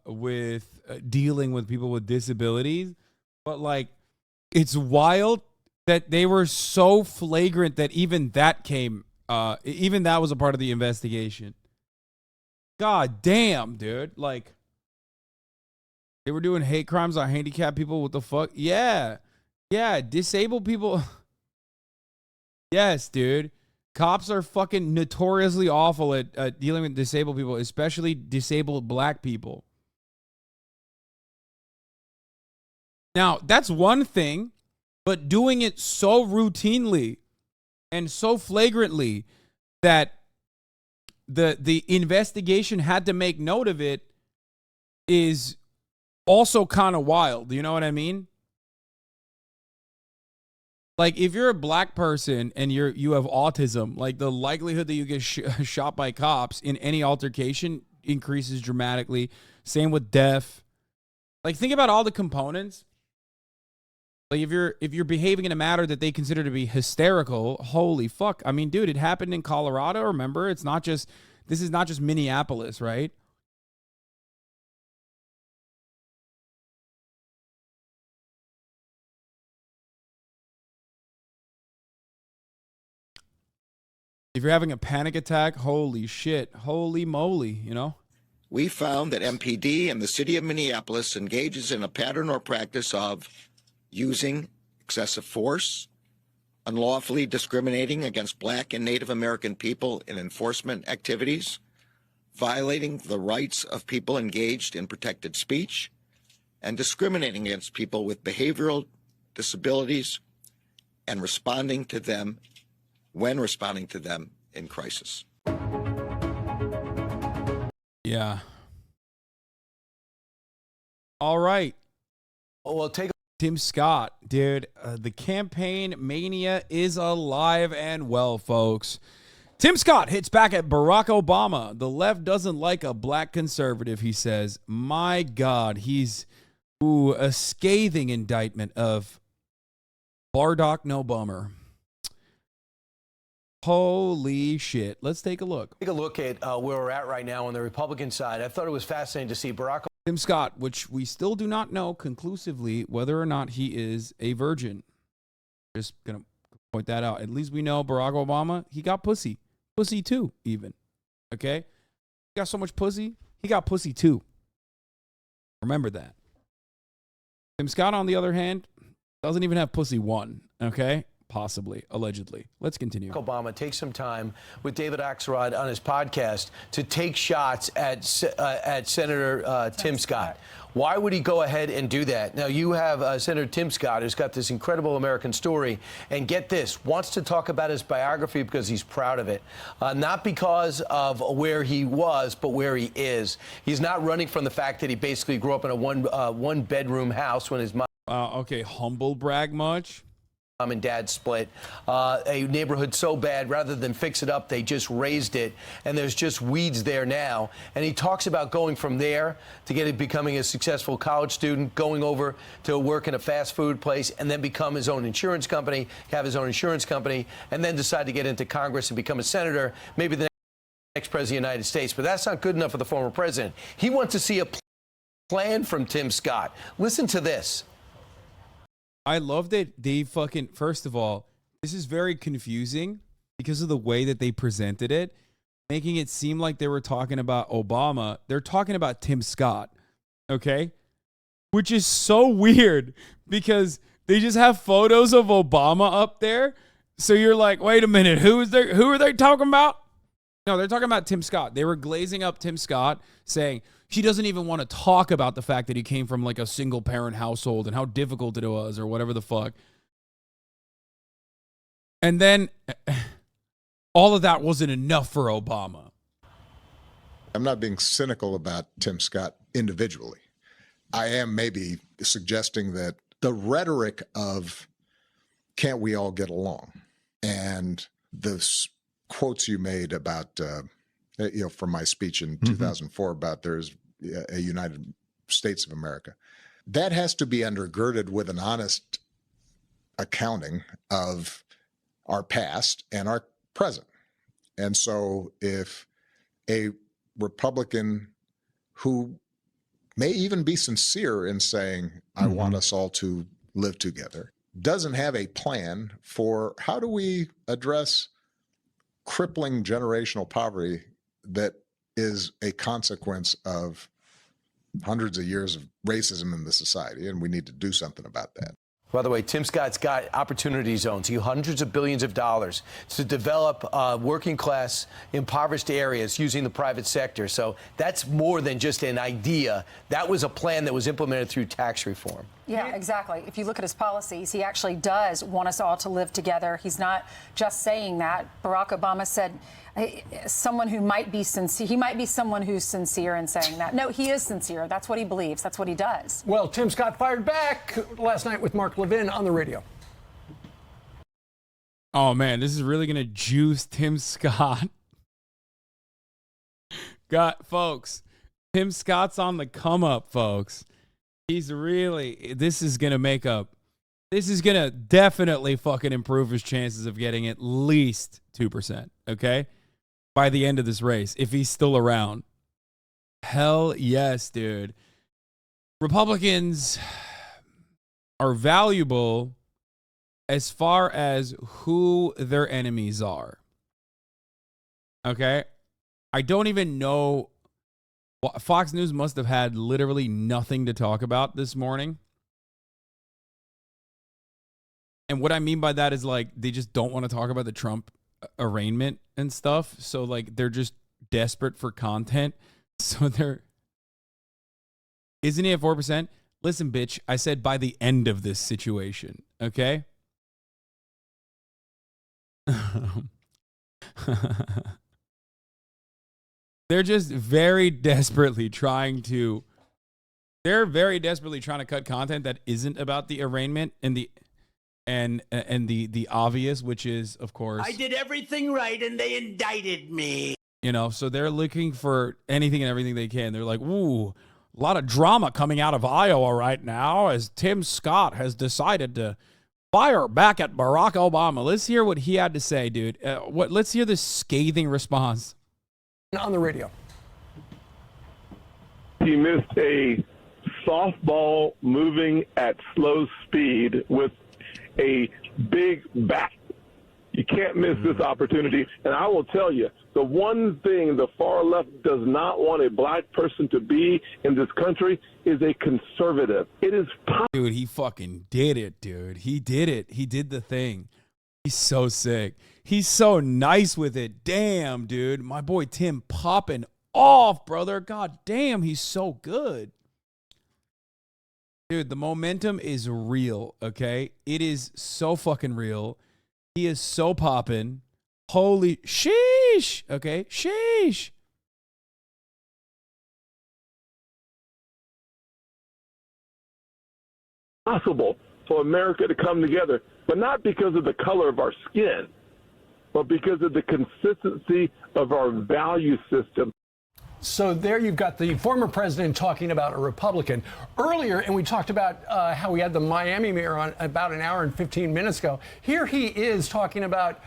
with dealing with people with disabilities, but like, it's wild that they were so flagrant that even that even that was a part of the investigation. God damn, dude. Like, they were doing hate crimes on handicapped people. What the fuck? Yeah. Yeah. Disabled people. Yes, dude. Cops are fucking notoriously awful at dealing with disabled people, especially disabled black people. Now, that's one thing, but doing it so routinely and so flagrantly that the investigation had to make note of it is also kind of wild. You know what I mean? Like, if you're a black person and you have autism, like, the likelihood that you get shot by cops in any altercation increases dramatically. Same with deaf. Like, think about all the components. Like, if you're behaving in a manner that they consider to be hysterical, holy fuck. I mean, dude, it happened in Colorado. Remember, this is not just Minneapolis, right? If you're having a panic attack, holy shit, holy moly, you know? We found that MPD and the city of Minneapolis engages in a pattern or practice of using excessive force, unlawfully discriminating against Black and Native American people in enforcement activities, violating the rights of people engaged in protected speech, and discriminating against people with behavioral disabilities and responding to them when responding to them in crisis. Yeah. All right. Well, take Tim Scott, dude. The campaign mania is alive and well, folks. Tim Scott hits back at Barack Obama. The left doesn't like a black conservative, he says. My God, he's a scathing indictment of Bardock No Bummer. Holy shit. Let's take a look. Take a look at where we're at right now on the Republican side. I thought it was fascinating to see Barack Tim Scott, which we still do not know conclusively whether or not he is a virgin. Just going to point that out. At least we know Barack Obama, he got pussy. Pussy too, even. Okay? He got so much pussy, he got pussy too. Remember that. Tim Scott, on the other hand, doesn't even have pussy one. Okay? Possibly, allegedly. Let's continue. Obama takes some time with David Axelrod on his podcast to take shots at Senator Tim Scott. Why would he go ahead and do that? Now, you have Senator Tim Scott, who's got this incredible American story, and get this, wants to talk about his biography because he's proud of it. Not because of where he was, but where he is. He's not running from the fact that he basically grew up in a one-bedroom house when his mom... Okay, humble brag much? Mom and dad split. A neighborhood so bad, rather than fix it up, they just raised it, and there's just weeds there now. And he talks about going from there to becoming a successful college student, going over to work in a fast food place, and then become his own insurance company, have his own insurance company, and then decide to get into Congress and become a senator, maybe the next president of the United States. But that's not good enough for the former president. He wants to see a plan from Tim Scott. Listen to this. I love that they fucking, first of all, this is very confusing because of the way that they presented it, making it seem like they were talking about Obama. They're talking about Tim Scott, okay? Which is so weird because they just have photos of Obama up there. So you're like, wait a minute, who are they talking about? No, they're talking about Tim Scott. They were glazing up Tim Scott, saying she doesn't even want to talk about the fact that he came from like a single parent household and how difficult it was or whatever the fuck. And then all of that wasn't enough for Obama. I'm not being cynical about Tim Scott individually. I am maybe suggesting that the rhetoric of can't we all get along, and the quotes you made about, from my speech in 2004 about there's a United States of America, that has to be undergirded with an honest accounting of our past and our present. And so if a Republican who may even be sincere in saying, I want us all to live together, doesn't have a plan for how do we address crippling generational poverty that is a consequence of hundreds of years of racism in the society, and we need to do something about that. By the way, Tim Scott's got opportunity zones, hundreds of billions of dollars to develop working class impoverished areas using the private sector. So that's more than just an idea. That was a plan that was implemented through tax reform. Yeah, exactly. If you look at his policies, he actually does want us all to live together. He's not just saying that. Barack Obama said someone who might be sincere. He might be someone who's sincere in saying that. No, he is sincere. That's what he believes. That's what he does. Well, Tim Scott fired back last night with Mark Levin on the radio. Oh, man, this is really going to juice Tim Scott. Folks, Tim Scott's on the come up, folks. This is going to definitely fucking improve his chances of getting at least 2%, okay? By the end of this race, if he's still around. Hell yes, dude. Republicans are valuable as far as who their enemies are. Okay? I don't even know. Fox News must have had literally nothing to talk about this morning. And what I mean by that is, like, they just don't want to talk about the Trump arraignment and stuff. So, like, they're just desperate for content. So isn't he at 4%? Listen, bitch, I said by the end of this situation. Okay? They're just very desperately trying to cut content that isn't about the arraignment and the obvious, which is, of course, I did everything right and they indicted me. You know, so they're looking for anything and everything they can. They're like, ooh, a lot of drama coming out of Iowa right now as Tim Scott has decided to fire back at Barack Obama. Let's hear what he had to say, dude. Let's hear the scathing response. On the radio. He missed a softball moving at slow speed with a big bat. You can't miss this opportunity. And I will tell you, the one thing the far left does not want a black person to be in this country is a conservative. It is Dude, he fucking did it, dude. He did it. He did the thing. He's so sick. He's so nice with it. Damn, dude. My boy Tim popping off, brother. God damn, he's so good. Dude, the momentum is real, okay? It is so fucking real. He is so popping. Holy sheesh, okay? Sheesh. possible for America to come together, but not because of the color of our skin, but because of the consistency of our value system. So there you've got the former president talking about a Republican. Earlier, and we talked about how we had the Miami mayor on about an hour and 15 minutes ago. Here he is talking about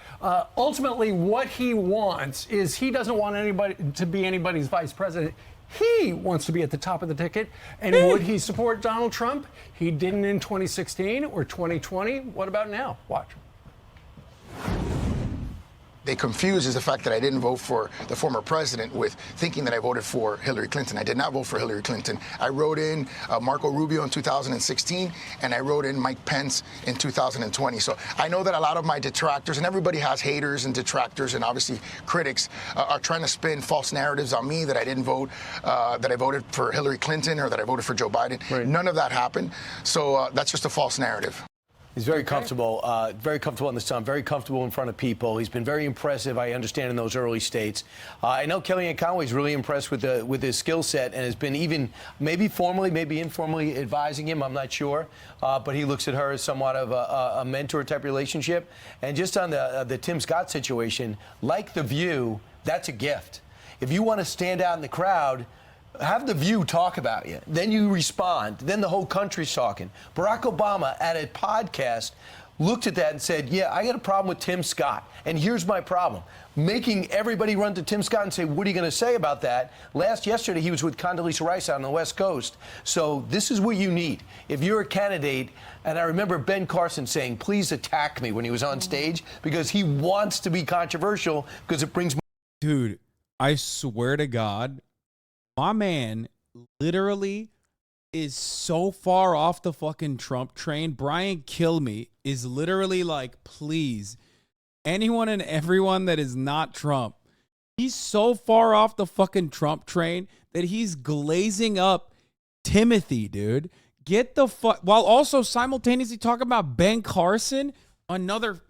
ultimately what he wants is he doesn't want anybody to be anybody's vice president. He wants to be at the top of the ticket. And would he support Donald Trump? He didn't in 2016 or 2020. What about now? Watch. They confuse is the fact that I didn't vote for the former president with thinking that I voted for Hillary Clinton. I did not vote for Hillary Clinton. I wrote in Marco Rubio in 2016, and I wrote in Mike Pence in 2020. So I know that a lot of my detractors, and everybody has haters and detractors and obviously critics, are trying to spin false narratives on me that I didn't vote, that I voted for Hillary Clinton or that I voted for Joe Biden. Right. None of that happened. So that's just a false narrative. He's very comfortable on the sun, very comfortable in front of people. He's been very impressive, I understand, in those early states. I know Kellyanne Conway's really impressed with his skill set and has been even maybe formally, maybe informally advising him. I'm not sure. But he looks at her as somewhat of a mentor-type relationship. And just on the Tim Scott situation, like The View, that's a gift. If you want to stand out in the crowd, have The View talk about you. Then you respond. Then the whole country's talking. Barack Obama at a podcast looked at that and said, yeah, I got a problem with Tim Scott. And here's my problem. Making everybody run to Tim Scott and say, what are you going to say about that? Yesterday, he was with Condoleezza Rice on the West Coast. So this is what you need. If you're a candidate, and I remember Ben Carson saying, please attack me when he was on stage because he wants to be controversial because it brings more. Dude, I swear to God, my man literally is so far off the fucking Trump train. Brian Kilme is literally like, please, anyone and everyone that is not Trump. He's so far off the fucking Trump train that he's glazing up Timothy, dude. Get the fuck, while also simultaneously talking about Ben Carson, another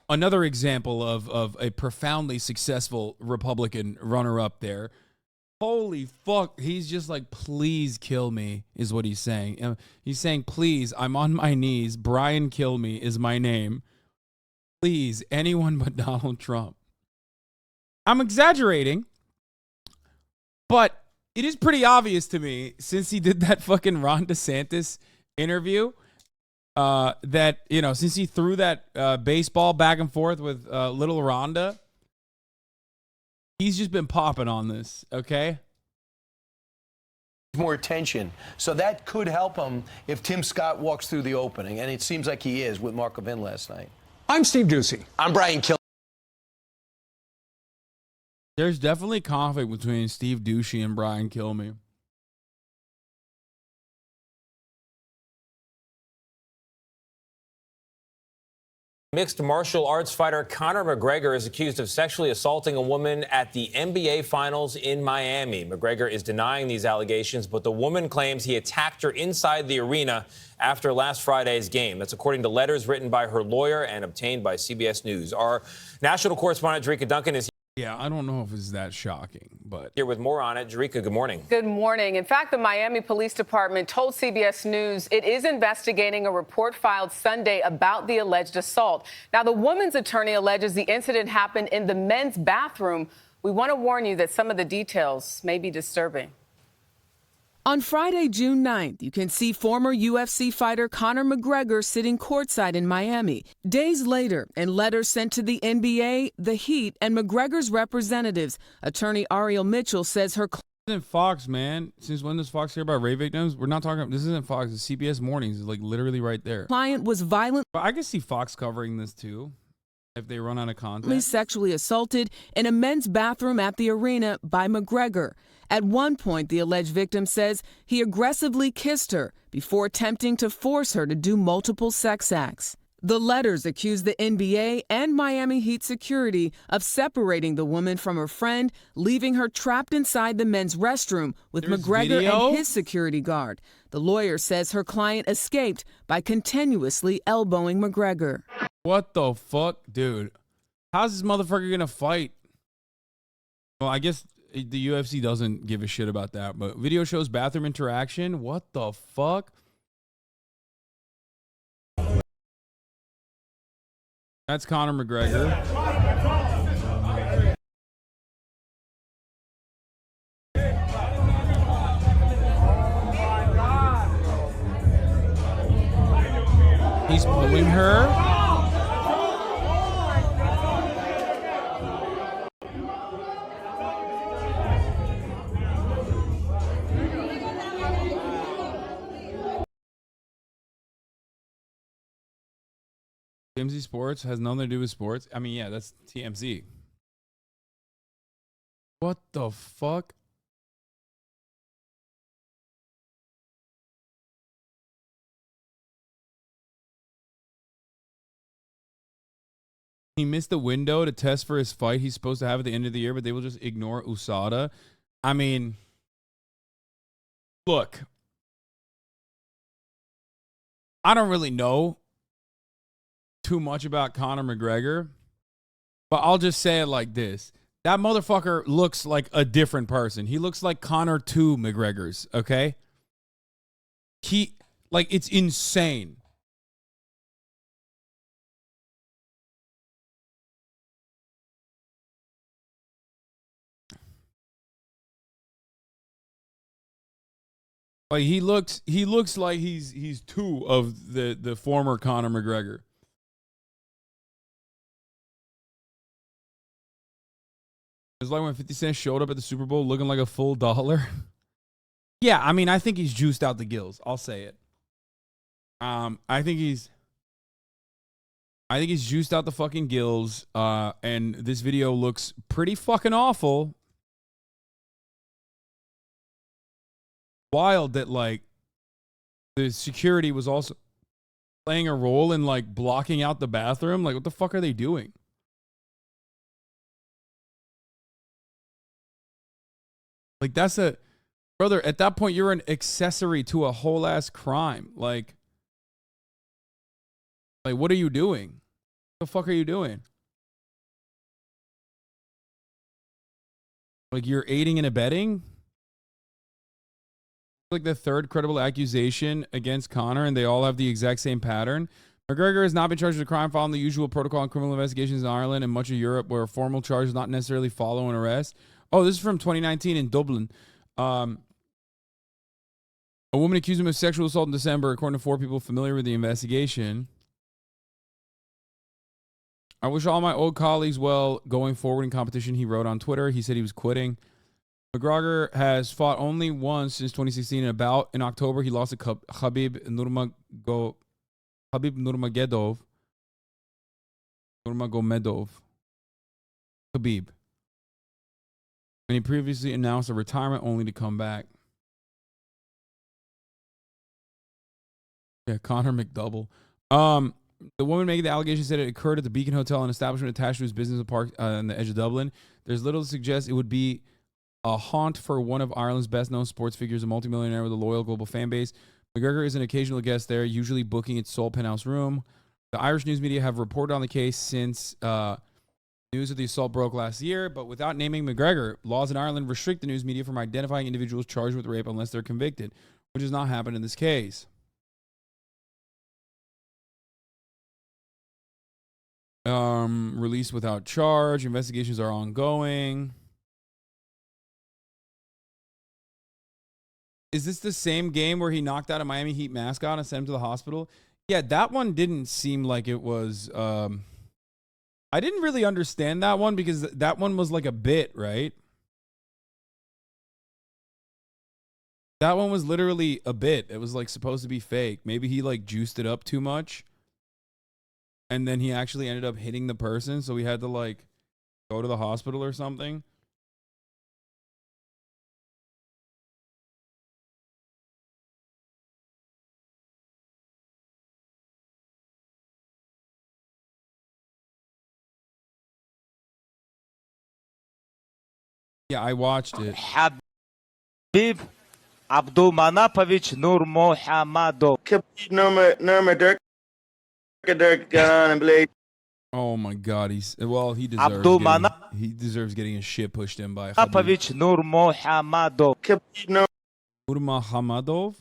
example of a profoundly successful Republican runner-up there. Holy fuck, he's just like, please kill me, is what he's saying. He's saying, please, I'm on my knees. Brian Kill Me is my name. Please, anyone but Donald Trump. I'm exaggerating, but it is pretty obvious to me, since he did that fucking Ron DeSantis interview, that, you know, since he threw that baseball back and forth with little Rhonda, he's just been popping on this, okay? More attention. So that could help him if Tim Scott walks through the opening, and it seems like he is with Mark Levin last night. I'm Steve Ducey. I'm Brian Kill. There's definitely conflict between Steve Ducey and Brian Kill Me. Mixed martial arts fighter Conor McGregor is accused of sexually assaulting a woman at the NBA Finals in Miami. McGregor is denying these allegations, but the woman claims he attacked her inside the arena after last Friday's game. That's according to letters written by her lawyer and obtained by CBS News. Our national correspondent, Jerika Duncan, is Yeah, I don't know if it's that shocking, but here with more on it. Jerika, good morning. Good morning. In fact, the Miami Police Department told CBS News it is investigating a report filed Sunday about the alleged assault. Now, the woman's attorney alleges the incident happened in the men's bathroom. We want to warn you that some of the details may be disturbing. On Friday, June 9th, you can see former UFC fighter Conor McGregor sitting courtside in Miami. Days later, in letters sent to the NBA, the Heat, and McGregor's representatives, attorney Ariel Mitchell says her this isn't Fox, man. Since when does Fox care about rape victims? We're not talking. This isn't Fox. It's CBS Mornings. It's like literally right there. Client was violent. But I can see Fox covering this too, if they run out of content. Sexually assaulted in a men's bathroom at the arena by McGregor. At one point, the alleged victim says he aggressively kissed her before attempting to force her to do multiple sex acts. The letters accuse the NBA and Miami Heat security of separating the woman from her friend, leaving her trapped inside the men's restroom with McGregor video? and his security guard. The lawyer says her client escaped by continuously elbowing McGregor. What the fuck, dude? How's this motherfucker gonna fight? Well, I guess the UFC doesn't give a shit about that, but video shows bathroom interaction. What the fuck? That's Conor McGregor. He's pulling her. TMZ Sports has nothing to do with sports. I mean, yeah, that's TMZ. What the fuck? He missed the window to test for his fight he's supposed to have at the end of the year, but they will just ignore USADA. I mean, look, I don't really know too much about Conor McGregor, but I'll just say it like this. That motherfucker looks like a different person. He looks like Conor 2 McGregor's, okay? It's insane. Like he looks like he's 2 of the former Conor McGregor. It's like when 50 Cent showed up at the Super Bowl looking like a full dollar. Yeah, I mean, I think he's juiced out the gills. I'll say it. I think he's juiced out the fucking gills. And this video looks pretty fucking awful. Wild that like the security was also playing a role in like blocking out the bathroom. Like, what the fuck are they doing? Like, that's a Brother, at that point, you're an accessory to a whole ass crime. Like, what are you doing? What the fuck are you doing? Like, you're aiding and abetting? Like the third credible accusation against Conor, and they all have the exact same pattern. McGregor has not been charged with a crime following the usual protocol in criminal investigations in Ireland and much of Europe, where a formal charge does not necessarily follow an arrest. Oh, this is from 2019 in Dublin. A woman accused him of sexual assault in December, according to 4 people familiar with the investigation. I wish all my old colleagues well going forward in competition, he wrote on Twitter. He said he was quitting. McGregor has fought only once since 2016. In October, he lost to Khabib Nurmagomedov. Khabib. And he previously announced a retirement only to come back. Yeah, Conor McDouble. The woman making the allegation said it occurred at the Beacon Hotel, an establishment attached to his business park on the edge of Dublin. There's little to suggest it would be a haunt for one of Ireland's best-known sports figures, a multimillionaire with a loyal global fan base. McGregor is an occasional guest there, usually booking its sole penthouse room. The Irish news media have reported on the case since news of the assault broke last year, but without naming McGregor, laws in Ireland restrict the news media from identifying individuals charged with rape unless they're convicted, which has not happened in this case. Released without charge. Investigations are ongoing. Is this the same game where he knocked out a Miami Heat mascot and sent him to the hospital? Yeah, that one didn't seem like it was... I didn't really understand that one because that one was like a bit, right? That one was literally a bit. It was like supposed to be fake. Maybe he like juiced it up too much. And then he actually ended up hitting the person, so he had to like go to the hospital or something. Yeah, I watched it. Habib Abdulmanapovich Nurmohamadov. Oh my God, he deserves getting his shit pushed in by Nurmohamadov. Nurmohamadov.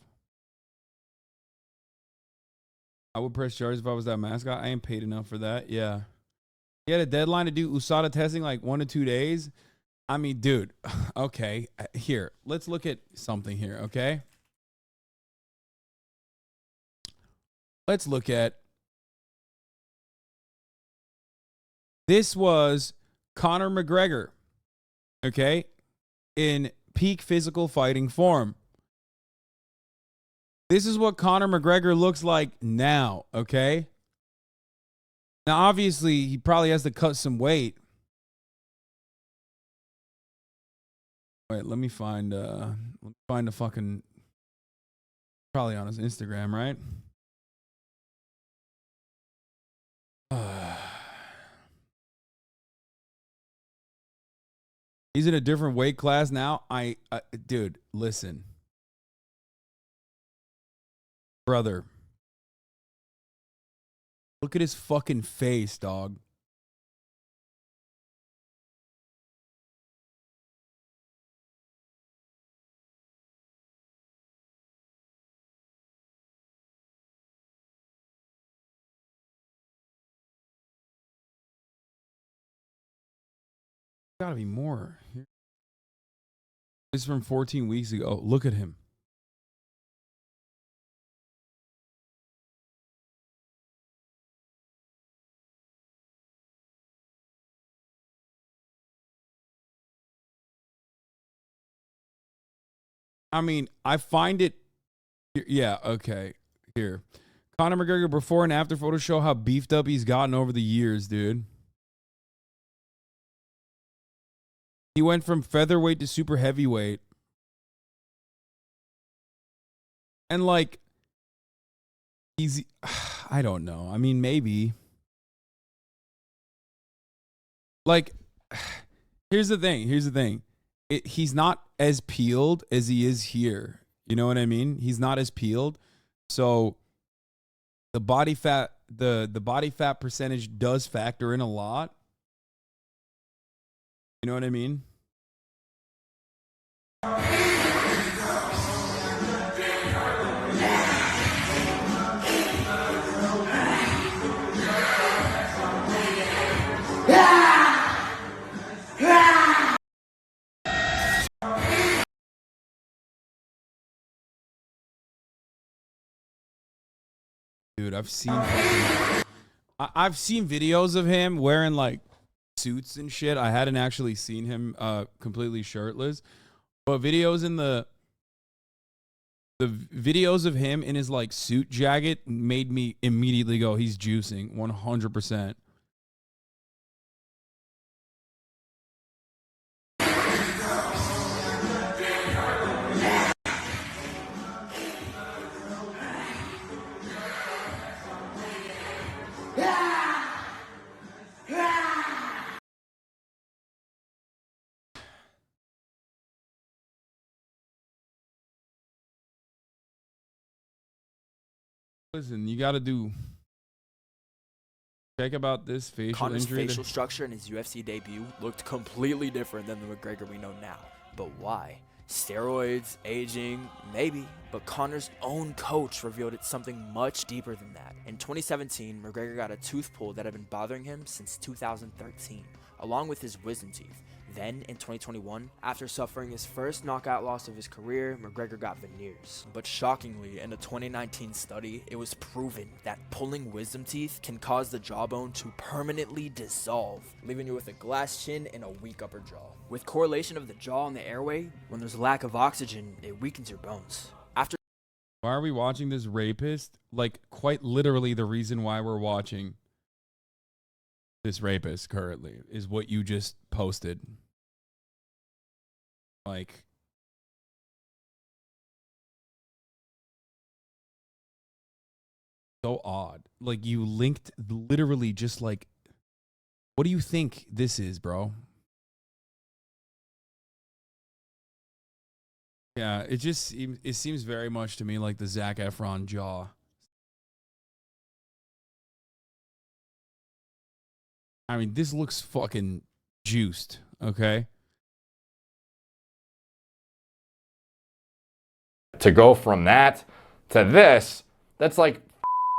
I would press charges if I was that mascot. I ain't paid enough for that. Yeah, he had a deadline to do USADA testing like 1 to 2 days. I mean, dude. Okay, here, let's look at something here. Okay, let's look at. This was Conor McGregor, okay, in peak physical fighting form. This is what Conor McGregor looks like now, okay? Now, obviously, he probably has to cut some weight. Wait, let me find a fucking, probably on his Instagram, right? He's in a different weight class now. Dude, listen. Brother. Look at his fucking face, dog. Gotta be more. This is from 14 weeks ago. Look at him. I mean, I find it. Yeah, okay. Here. Conor McGregor before and after photos show how beefed up he's gotten over the years, dude. He went from featherweight to super heavyweight. And like, I don't know. I mean, maybe. Like, here's the thing. He's not as peeled as he is here. You know what I mean? He's not as peeled. So the body fat, the body fat percentage does factor in a lot. You know what I mean? Dude, I've seen videos of him wearing like suits and shit. I hadn't actually seen him completely shirtless, but videos in the videos of him in his like suit jacket made me immediately go, he's juicing 100%. Listen, you got to check about this facial Conor's injury. facial structure in his UFC debut looked completely different than the McGregor we know now. But why? Steroids, aging, maybe. But Conor's own coach revealed it's something much deeper than that. In 2017, McGregor got a tooth pull that had been bothering him since 2013, along with his wisdom teeth. Then, in 2021, after suffering his first knockout loss of his career, McGregor got veneers. But shockingly, in a 2019 study, it was proven that pulling wisdom teeth can cause the jawbone to permanently dissolve, leaving you with a glass chin and a weak upper jaw. With correlation of the jaw and the airway, when there's a lack of oxygen, it weakens your bones. Why are we watching this rapist? Like, quite literally the reason why we're watching this rapist currently is what you just posted. Like, so odd. Like, you linked literally just like, what do you think this is, bro? Yeah, it seems very much to me like the Zac Efron jaw. I mean, this looks fucking juiced, okay? To go from that to this, that's like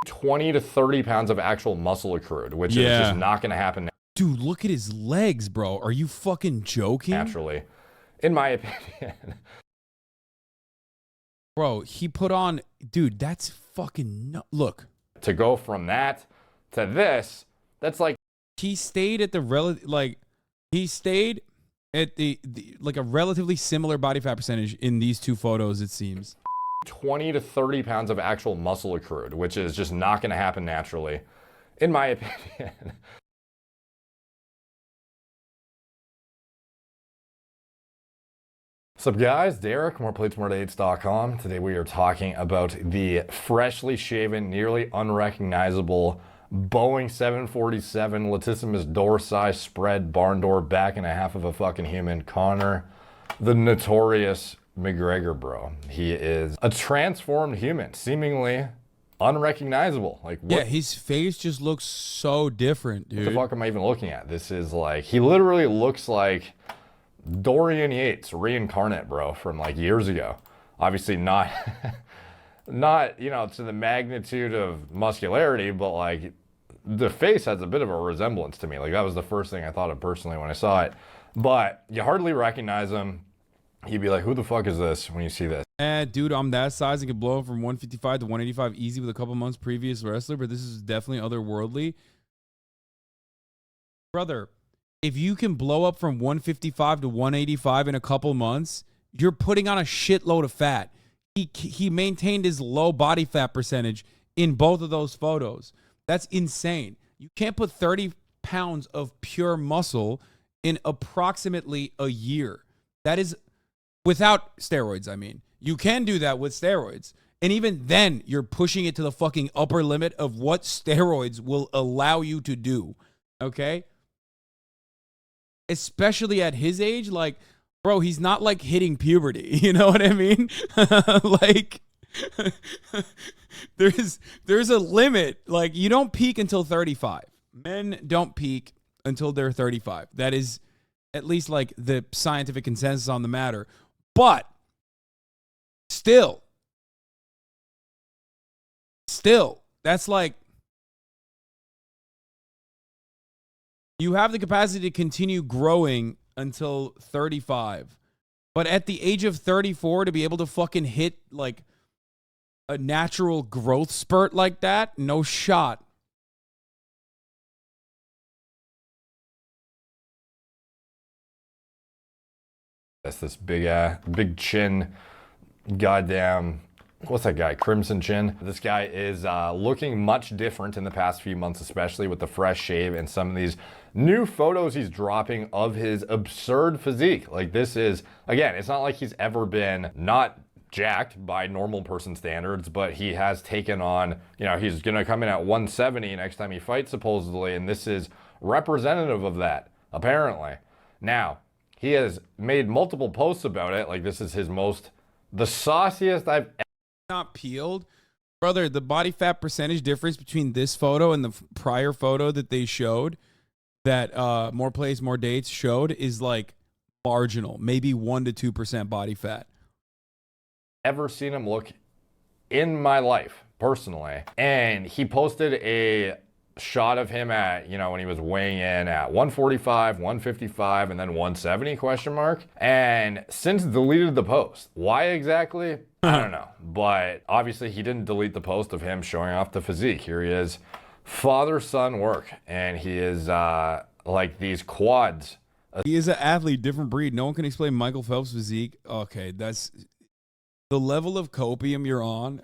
20 to 30 pounds of actual muscle accrued, which is just not going to happen. Dude, look at his legs, bro. Are you fucking joking? Naturally, in my opinion. Bro, he put on, dude, that's fucking look. To go from that to this, that's like he stayed at the he stayed at the like a relatively similar body fat percentage in these two photos, it seems. 20 to 30 pounds of actual muscle accrued, which is just not going to happen naturally, in my opinion. What's up, guys? Derek, moreplates.com. Today we are talking about the freshly shaven, nearly unrecognizable Boeing 747 latissimus dorsi spread barn door back and a half of a fucking human, Conor, the notorious McGregor, bro. He is a transformed human, seemingly unrecognizable. Like, what? Yeah, his face just looks so different, dude. What the fuck am I even looking at? This is like, he literally looks like Dorian Yates reincarnate, bro, from like years ago. Obviously not not, you know, to the magnitude of muscularity, but like the face has a bit of a resemblance to me. Like, that was the first thing I thought of personally when I saw it. But you hardly recognize him. You'd be like, who the fuck is this when you see this? Dude, I'm that size. I could blow up from 155 to 185 easy with a couple months previous wrestler, but this is definitely otherworldly. Brother, if you can blow up from 155 to 185 in a couple months, you're putting on a shitload of fat. He maintained his low body fat percentage in both of those photos. That's insane. You can't put 30 pounds of pure muscle in approximately a year. That is without steroids, I mean. You can do that with steroids. And even then, you're pushing it to the fucking upper limit of what steroids will allow you to do. Okay? Especially at his age, like, Bro, he's not like hitting puberty. You know what I mean? Like, there's a limit. Like, you don't peak until 35. Men don't peak until they're 35. That is at least like the scientific consensus on the matter. But still, that's like, you have the capacity to continue growing until 35. But at the age of 34, to be able to fucking hit like a natural growth spurt like that, no shot. That's this big chin, goddamn, what's that guy? Crimson Chin. This guy is looking much different in the past few months, especially with the fresh shave and some of these new photos he's dropping of his absurd physique. Like, this is, again, it's not like he's ever been not jacked by normal person standards, but he has taken on, you know, he's going to come in at 170 next time he fights, supposedly, and this is representative of that, apparently. Now, he has made multiple posts about it. Like, this is the sauciest I've ever. Not peeled. Brother, the body fat percentage difference between this photo and the prior photo that they showed, that More Plays, More Dates showed, is like marginal. Maybe 1 to 2% body fat. Ever seen him look in my life, personally. And he posted a shot of him at, you know, when he was weighing in at 145, 155, and then 170 ? And since deleted the post. Why exactly? I don't know. But obviously he didn't delete the post of him showing off the physique. Here he is, father-son work. And he is like these quads. He is an athlete, different breed. No one can explain Michael Phelps' physique. Okay, that's the level of copium you're on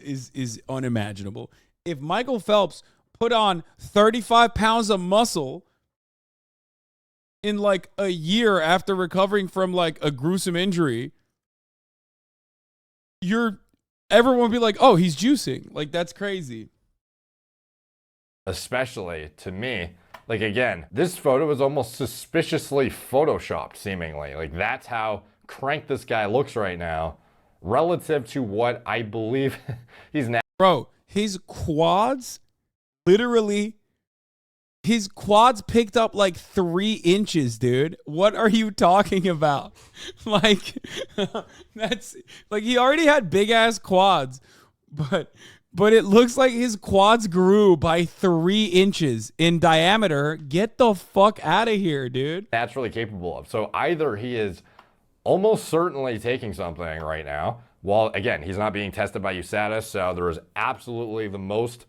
is unimaginable. If Michael Phelps put on 35 pounds of muscle in like a year after recovering from like a gruesome injury, everyone would be like, oh, he's juicing. Like, that's crazy. Especially to me, like, again, this photo is almost suspiciously photoshopped, seemingly. Like, that's how cranked this guy looks right now relative to what I believe he's now. Bro, his quads picked up like 3 inches, dude. What are you talking about? Like, that's like, he already had big ass quads, but it looks like his quads grew by 3 inches in diameter. Get the fuck out of here, dude. Naturally capable of. So either he is almost certainly taking something right now, while, again, he's not being tested by USADA, so there is absolutely the most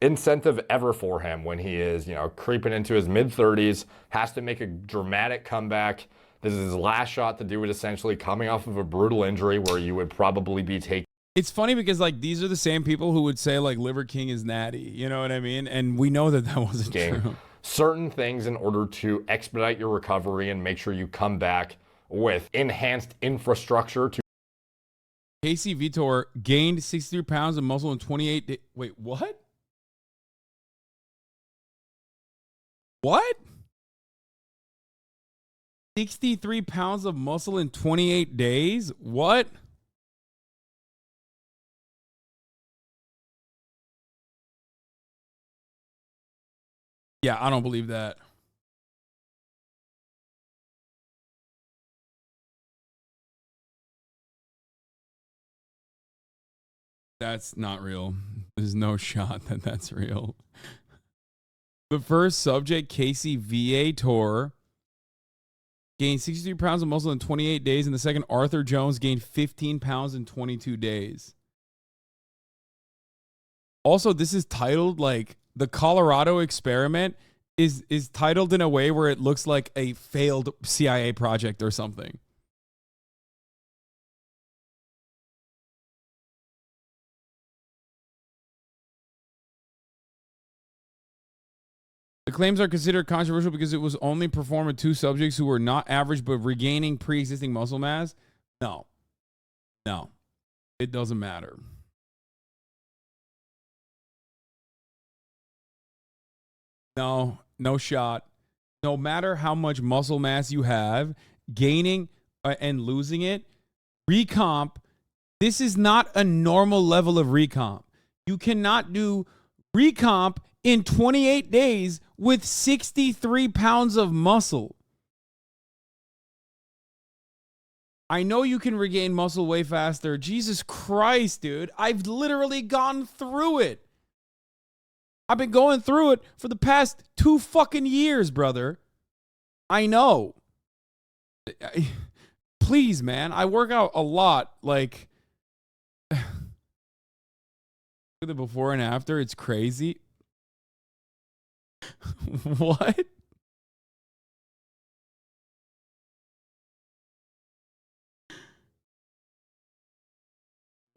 incentive ever for him when he is, you know, creeping into his mid-30s, has to make a dramatic comeback. This is his last shot to do it, essentially coming off of a brutal injury where you would probably be taking. It's funny because, like, these are the same people who would say, like, Liver King is natty. You know what I mean? And we know that wasn't true. Certain things in order to expedite your recovery and make sure you come back with enhanced infrastructure to. Casey Vitor gained 63 pounds of muscle in 28 days. Wait, what? What? 63 pounds of muscle in 28 days? What? Yeah, I don't believe that. That's not real. There's no shot that that's real. The first subject, Casey Viator, gained 63 pounds of muscle in 28 days, and the second, Arthur Jones, gained 15 pounds in 22 days. Also, this is titled like the Colorado experiment is titled in a way where it looks like a failed CIA project or something. The claims are considered controversial because it was only performed with 2 subjects who were not average but regaining pre-existing muscle mass. No, it doesn't matter. No shot. No matter how much muscle mass you have, gaining and losing it, recomp, this is not a normal level of recomp. You cannot do recomp in 28 days with 63 pounds of muscle. I know you can regain muscle way faster. Jesus Christ, dude. I've literally gone through it. I've been going through it for the past 2 fucking years, brother. I know. Please, man. I work out a lot. Like, the before and after, it's crazy. What?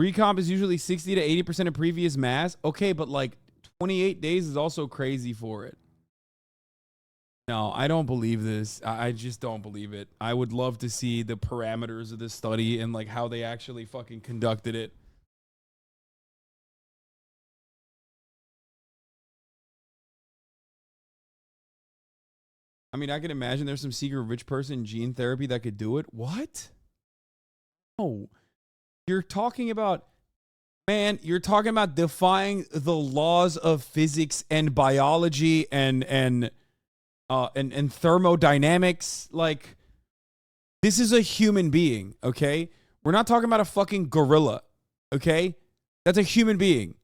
Recomp is usually 60 to 80% of previous mass. Okay, but like 28 days is also crazy for it. No, I don't believe this. I just don't believe it. I would love to see the parameters of this study and like how they actually fucking conducted it. I mean, I can imagine there's some secret rich person gene therapy that could do it. What? Oh, you're talking about, man, you're talking about defying the laws of physics and biology and thermodynamics. Like, this is a human being, okay? We're not talking about a fucking gorilla, okay? That's a human being.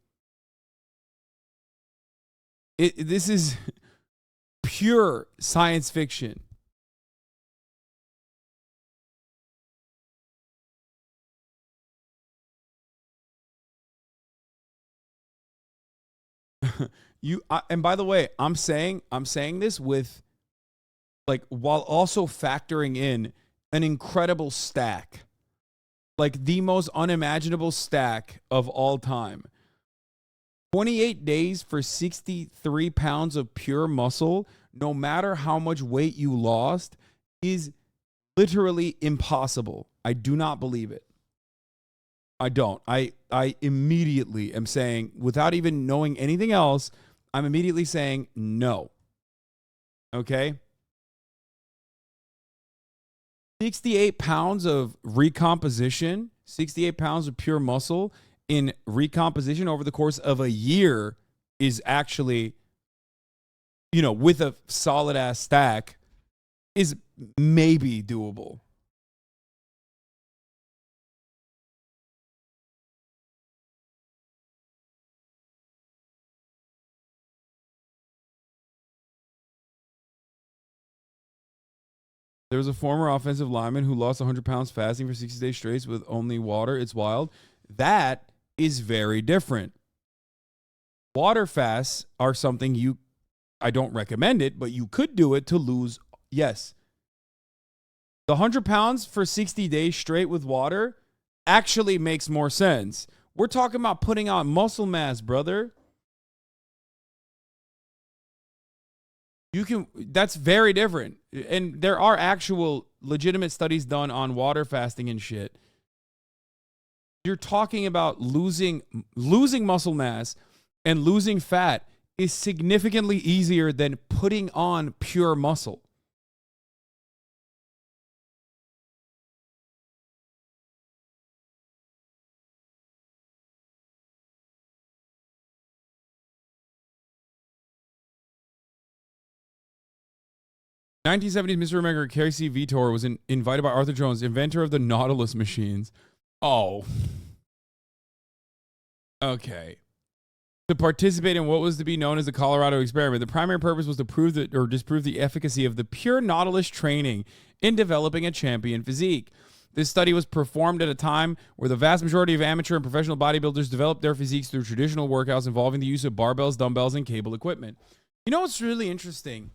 This is pure science fiction. And by the way, I'm saying this with, like, while also factoring in an incredible stack, like the most unimaginable stack of all time. 28 days for 63 pounds of pure muscle, no matter how much weight you lost, is literally impossible. I do not believe it. I don't. I immediately am saying, without even knowing anything else, I'm immediately saying no. Okay? 68 pounds of recomposition, 68 pounds of pure muscle in recomposition over the course of a year is actually, you know, with a solid ass stack, is maybe doable. There was a former offensive lineman who lost 100 pounds fasting for 60 days straight with only water. It's wild. That is very different. Water fasts are something I don't recommend it, but you could do it to lose. Yes. The 100 pounds for 60 days straight with water actually makes more sense. We're talking about putting on muscle mass, brother. That's very different. And there are actual legitimate studies done on water fasting and shit. You're talking about losing muscle mass and losing fat is significantly easier than putting on pure muscle. In 1970s, Mr. McGregor, Casey Vitor, was invited by Arthur Jones, inventor of the Nautilus machines. Oh. Okay. To participate in what was to be known as the Colorado experiment. The primary purpose was to prove or disprove the efficacy of the pure Nautilus training in developing a champion physique. This study was performed at a time where the vast majority of amateur and professional bodybuilders developed their physiques through traditional workouts involving the use of barbells, dumbbells, and cable equipment. You know what's really interesting?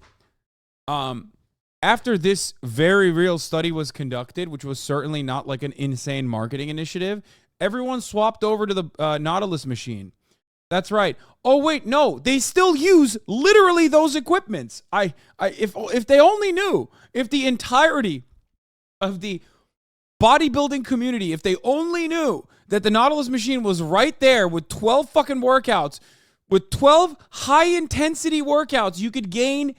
After this very real study was conducted, which was certainly not like an insane marketing initiative, everyone swapped over to the Nautilus machine. That's right. Oh, wait, no, they still use literally those equipments. If they only knew, if the entirety of the bodybuilding community, if they only knew that the Nautilus machine was right there with 12 fucking workouts, with 12 high intensity workouts, you could gain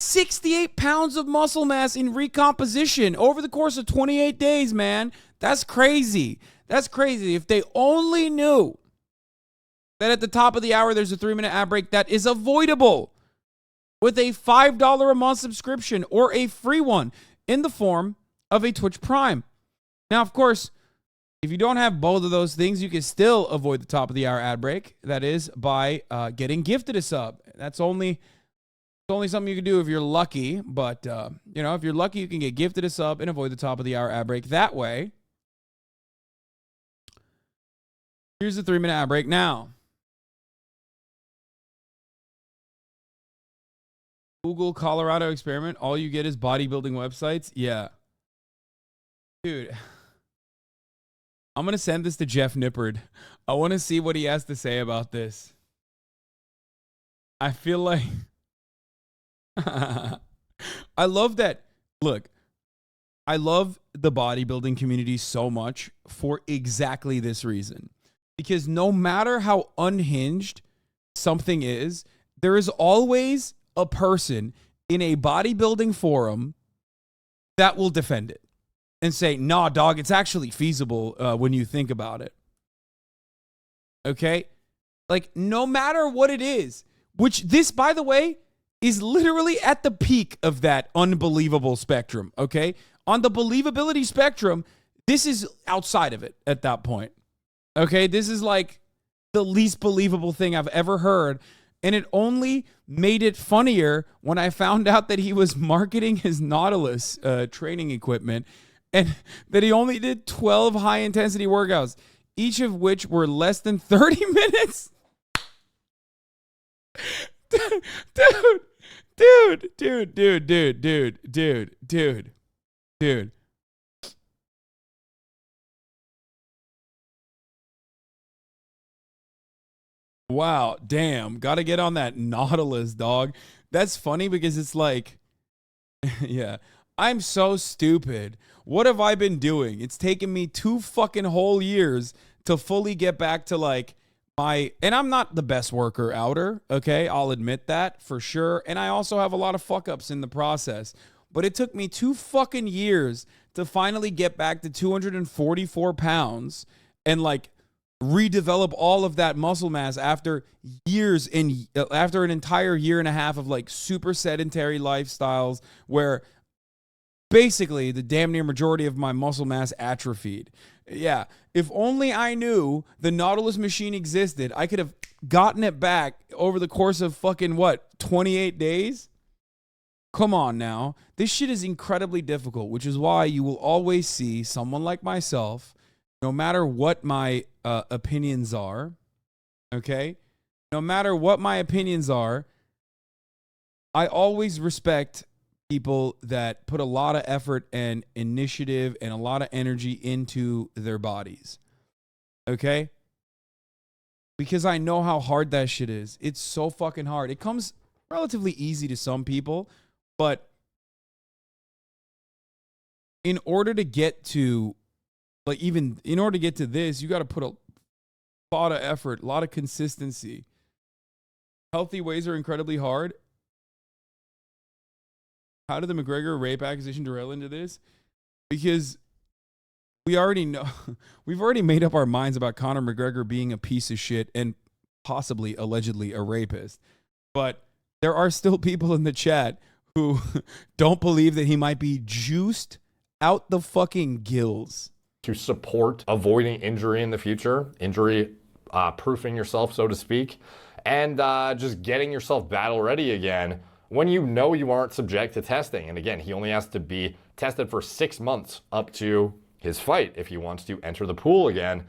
68 pounds of muscle mass in recomposition over the course of 28 days, man. That's crazy. That's crazy. If they only knew that at the top of the hour there's a 3-minute ad break that is avoidable with a $5 a month subscription or a free one in the form of a Twitch Prime. Now, of course, if you don't have both of those things, you can still avoid the top of the hour ad break. That is by getting gifted a sub. It's only something you can do if you're lucky. But, if you're lucky, you can get gifted a sub and avoid the top of the hour ad break that way. Here's the 3-minute ad break now. Google Colorado experiment. All you get is bodybuilding websites. Yeah. Dude. I'm going to send this to Jeff Nippard. I want to see what he has to say about this. I feel like... I love that. Look, I love the bodybuilding community so much for exactly this reason. Because no matter how unhinged something is, there is always a person in a bodybuilding forum that will defend it and say, nah, dog, it's actually feasible when you think about it. Okay? Like, no matter what it is, which this, by the way, is literally at the peak of that unbelievable spectrum, okay? On the believability spectrum, this is outside of it at that point. Okay, this is like the least believable thing I've ever heard. And it only made it funnier when I found out that he was marketing his Nautilus training equipment and that he only did 12 high-intensity workouts, each of which were less than 30 minutes. Dude. Wow, damn. Got to get on that Nautilus, dog. That's funny because it's like, yeah, I'm so stupid. What have I been doing? It's taken me 2 fucking whole years to fully get back to like and I'm not the best worker outer, okay? I'll admit that for sure. And I also have a lot of fuck ups in the process. But it took me 2 fucking years to finally get back to 244 pounds and like redevelop all of that muscle mass after years and after an entire year and a half of like super sedentary lifestyles where basically the damn near majority of my muscle mass atrophied. Yeah, if only I knew the Nautilus machine existed, I could have gotten it back over the course of fucking 28 days? Come on now. This shit is incredibly difficult, which is why you will always see someone like myself, no matter what my opinions are, okay? No matter what my opinions are, I always respect people that put a lot of effort and initiative and a lot of energy into their bodies, okay? Because I know how hard that shit is. It's so fucking hard. It comes relatively easy to some people, but in order to get to this, you got to put a lot of effort, a lot of consistency. Healthy ways are incredibly hard. How did the McGregor rape accusation derail into this? Because we already know, we've already made up our minds about Conor McGregor being a piece of shit and possibly, allegedly, a rapist. But there are still people in the chat who don't believe that he might be juiced out the fucking gills. To support avoiding injury in the future, proofing yourself, so to speak, and just getting yourself battle ready again when you know you aren't subject to testing. And again, he only has to be tested for 6 months up to his fight if he wants to enter the pool again.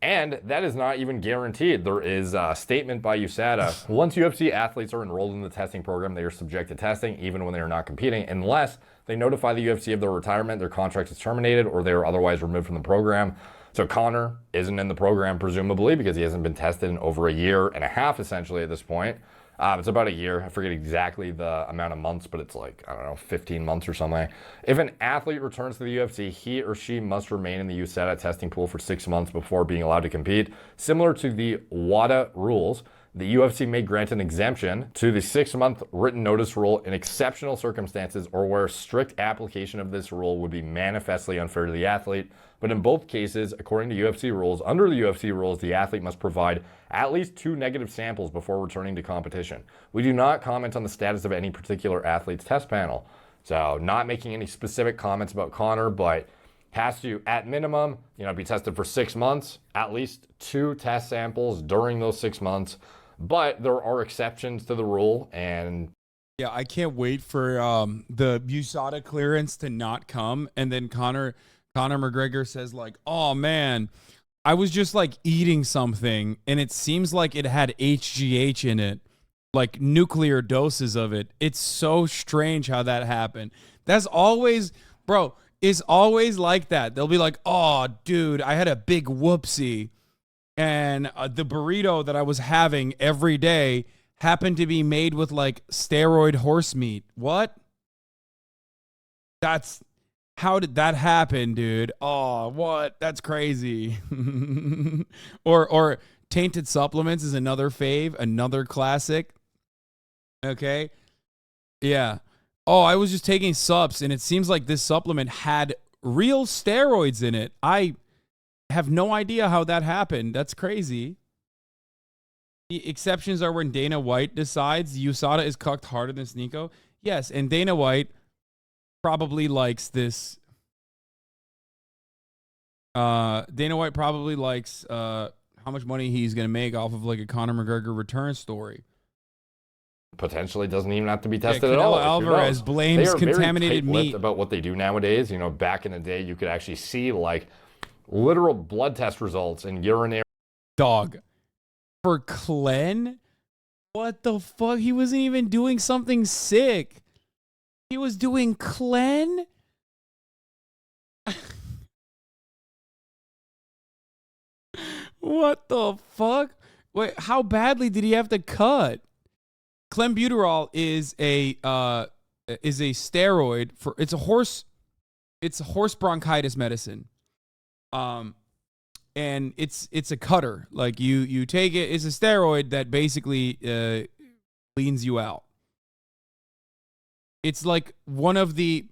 And that is not even guaranteed. There is a statement by USADA. Once UFC athletes are enrolled in the testing program, they are subject to testing even when they are not competing, unless they notify the UFC of their retirement, their contract is terminated, or they are otherwise removed from the program. So Conor isn't in the program, presumably, because he hasn't been tested in over a year and a half, essentially, at this point. It's about a year. I forget exactly the amount of months, but it's like, 15 months or something. If an athlete returns to the UFC, he or she must remain in the USADA testing pool for 6 months before being allowed to compete. Similar to the WADA rules, The UFC may grant an exemption to the 6-month written notice rule in exceptional circumstances or where strict application of this rule would be manifestly unfair to the athlete. But in both cases, according to UFC rules, under the UFC rules, the athlete must provide at least 2 negative samples before returning to competition. We do not comment on the status of any particular athlete's test panel. So not making any specific comments about Conor, but has to, at minimum, be tested for 6 months, at least 2 test samples during those 6 months. But there are exceptions to the rule, and yeah, I can't wait for the USADA clearance to not come, and then Conor McGregor says like, "Oh man, I was just like eating something, and it seems like it had HGH in it, like nuclear doses of it." It's so strange how that happened. That's always, bro. It's always like that. They'll be like, "Oh, dude, I had a big whoopsie." And the burrito that I was having every day happened to be made with like steroid horse meat. What? How did that happen, dude? Oh, what? That's crazy. or tainted supplements is another fave, another classic. Okay. Yeah. Oh, I was just taking subs and it seems like this supplement had real steroids in it. I have no idea how that happened. That's crazy. The exceptions are when Dana White decides USADA is cucked harder than Sneeko. Yes, and Dana White probably likes this. Dana White probably likes how much money he's going to make off of like a Conor McGregor return story. Potentially doesn't even have to be tested at all. Alvarez blames contaminated meat. About what they do nowadays. Back in the day, you could actually see like literal blood test results and urinary. Dog. For Clen? What the fuck? He wasn't even doing something sick. He was doing Clen? What the fuck? Wait, how badly did he have to cut? Clenbuterol is a steroid for it's a horse bronchitis medicine. And it's a cutter. Like you take it, it's a steroid that basically leans you out. It's like one of the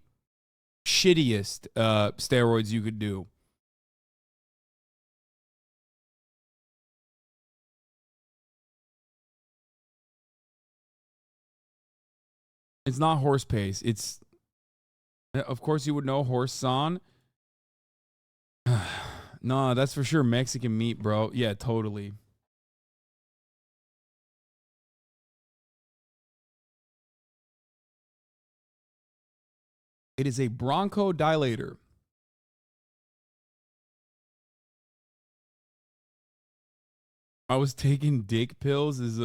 shittiest steroids you could do. It's not horse pace. It's, of course, you would know horse son. No, that's for sure Mexican meat, bro. Yeah, totally. It is a bronchodilator. I was taking dick pills is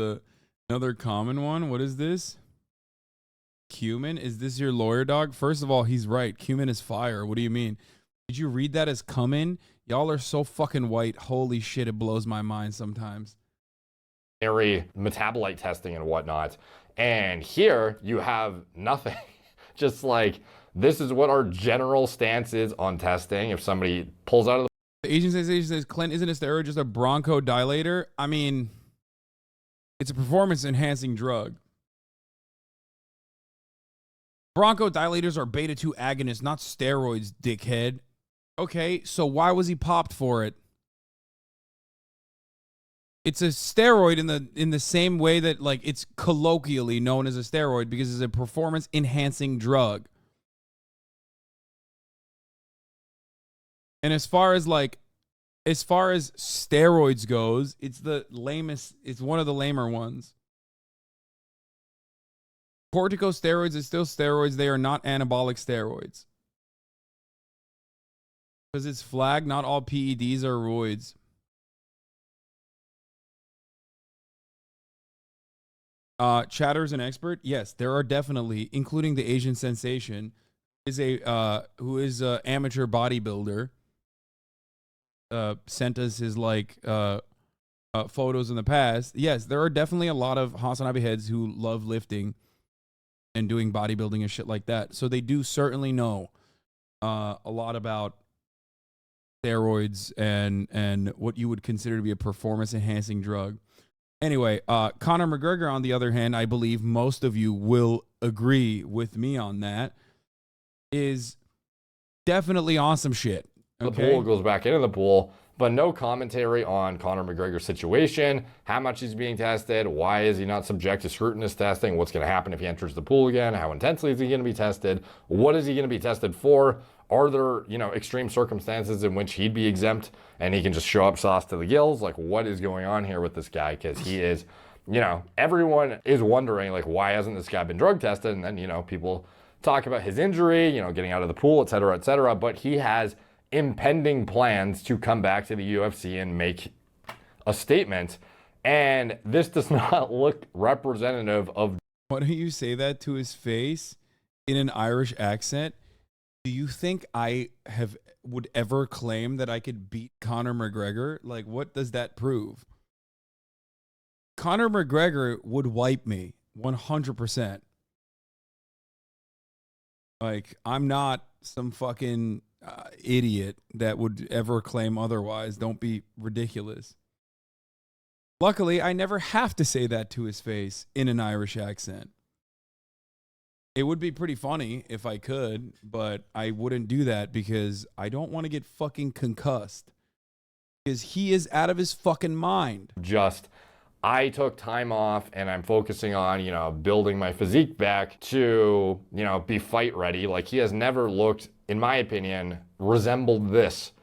another common one. What is this? Cumin? Is this your lawyer dog? First of all, he's right. Cumin is fire. What do you mean? Did you read that as cumin? Y'all are so fucking white. Holy shit, it blows my mind sometimes. Metabolite testing and whatnot. And here you have nothing. Just like, this is what our general stance is on testing. If somebody pulls out of the agent says, Clint, isn't a steroid just a bronchodilator? I mean, it's a performance enhancing drug. Bronchodilators are beta-2 agonists, not steroids, dickhead. Okay, so why was he popped for it? It's a steroid in the same way that like it's colloquially known as a steroid because it's a performance enhancing drug. And as far as steroids goes, it's the lamest, it's one of the lamer ones. Corticosteroids is still steroids. They are not anabolic steroids. Because it's flagged, not all PEDs are roids. Chatter's an expert? Yes, there are definitely, including the Asian sensation, who is a amateur bodybuilder. Sent us his photos in the past. Yes, there are definitely a lot of HasanAbi heads who love lifting and doing bodybuilding and shit like that. So they do certainly know a lot about steroids and what you would consider to be a performance enhancing drug. Anyway, Conor McGregor, on the other hand, I believe most of you will agree with me on that, is definitely awesome shit. The Okay? pool goes back into the pool, but no commentary on Conor McGregor's situation, how much he's being tested, why is he not subject to scrutinous testing, what's going to happen if he enters the pool again, how intensely is he going to be tested, what is he going to be tested for, are there, extreme circumstances in which he'd be exempt and he can just show up sauce to the gills? Like, what is going on here with this guy? Because he is, everyone is wondering, like, why hasn't this guy been drug tested? And then, people talk about his injury, getting out of the pool, et cetera, but he has impending plans to come back to the UFC and make a statement. And this does not look representative of... Why don't you say that to his face in an Irish accent? Do you think I would ever claim that I could beat Conor McGregor? Like, what does that prove? Conor McGregor would wipe me 100%. Like, I'm not some fucking idiot that would ever claim otherwise. Don't be ridiculous. Luckily, I never have to say that to his face in an Irish accent. It would be pretty funny if I could, but I wouldn't do that because I don't want to get fucking concussed. Because he is out of his fucking mind. I took time off and I'm focusing on, building my physique back to, be fight ready. Like, he has never looked, in my opinion, resembled this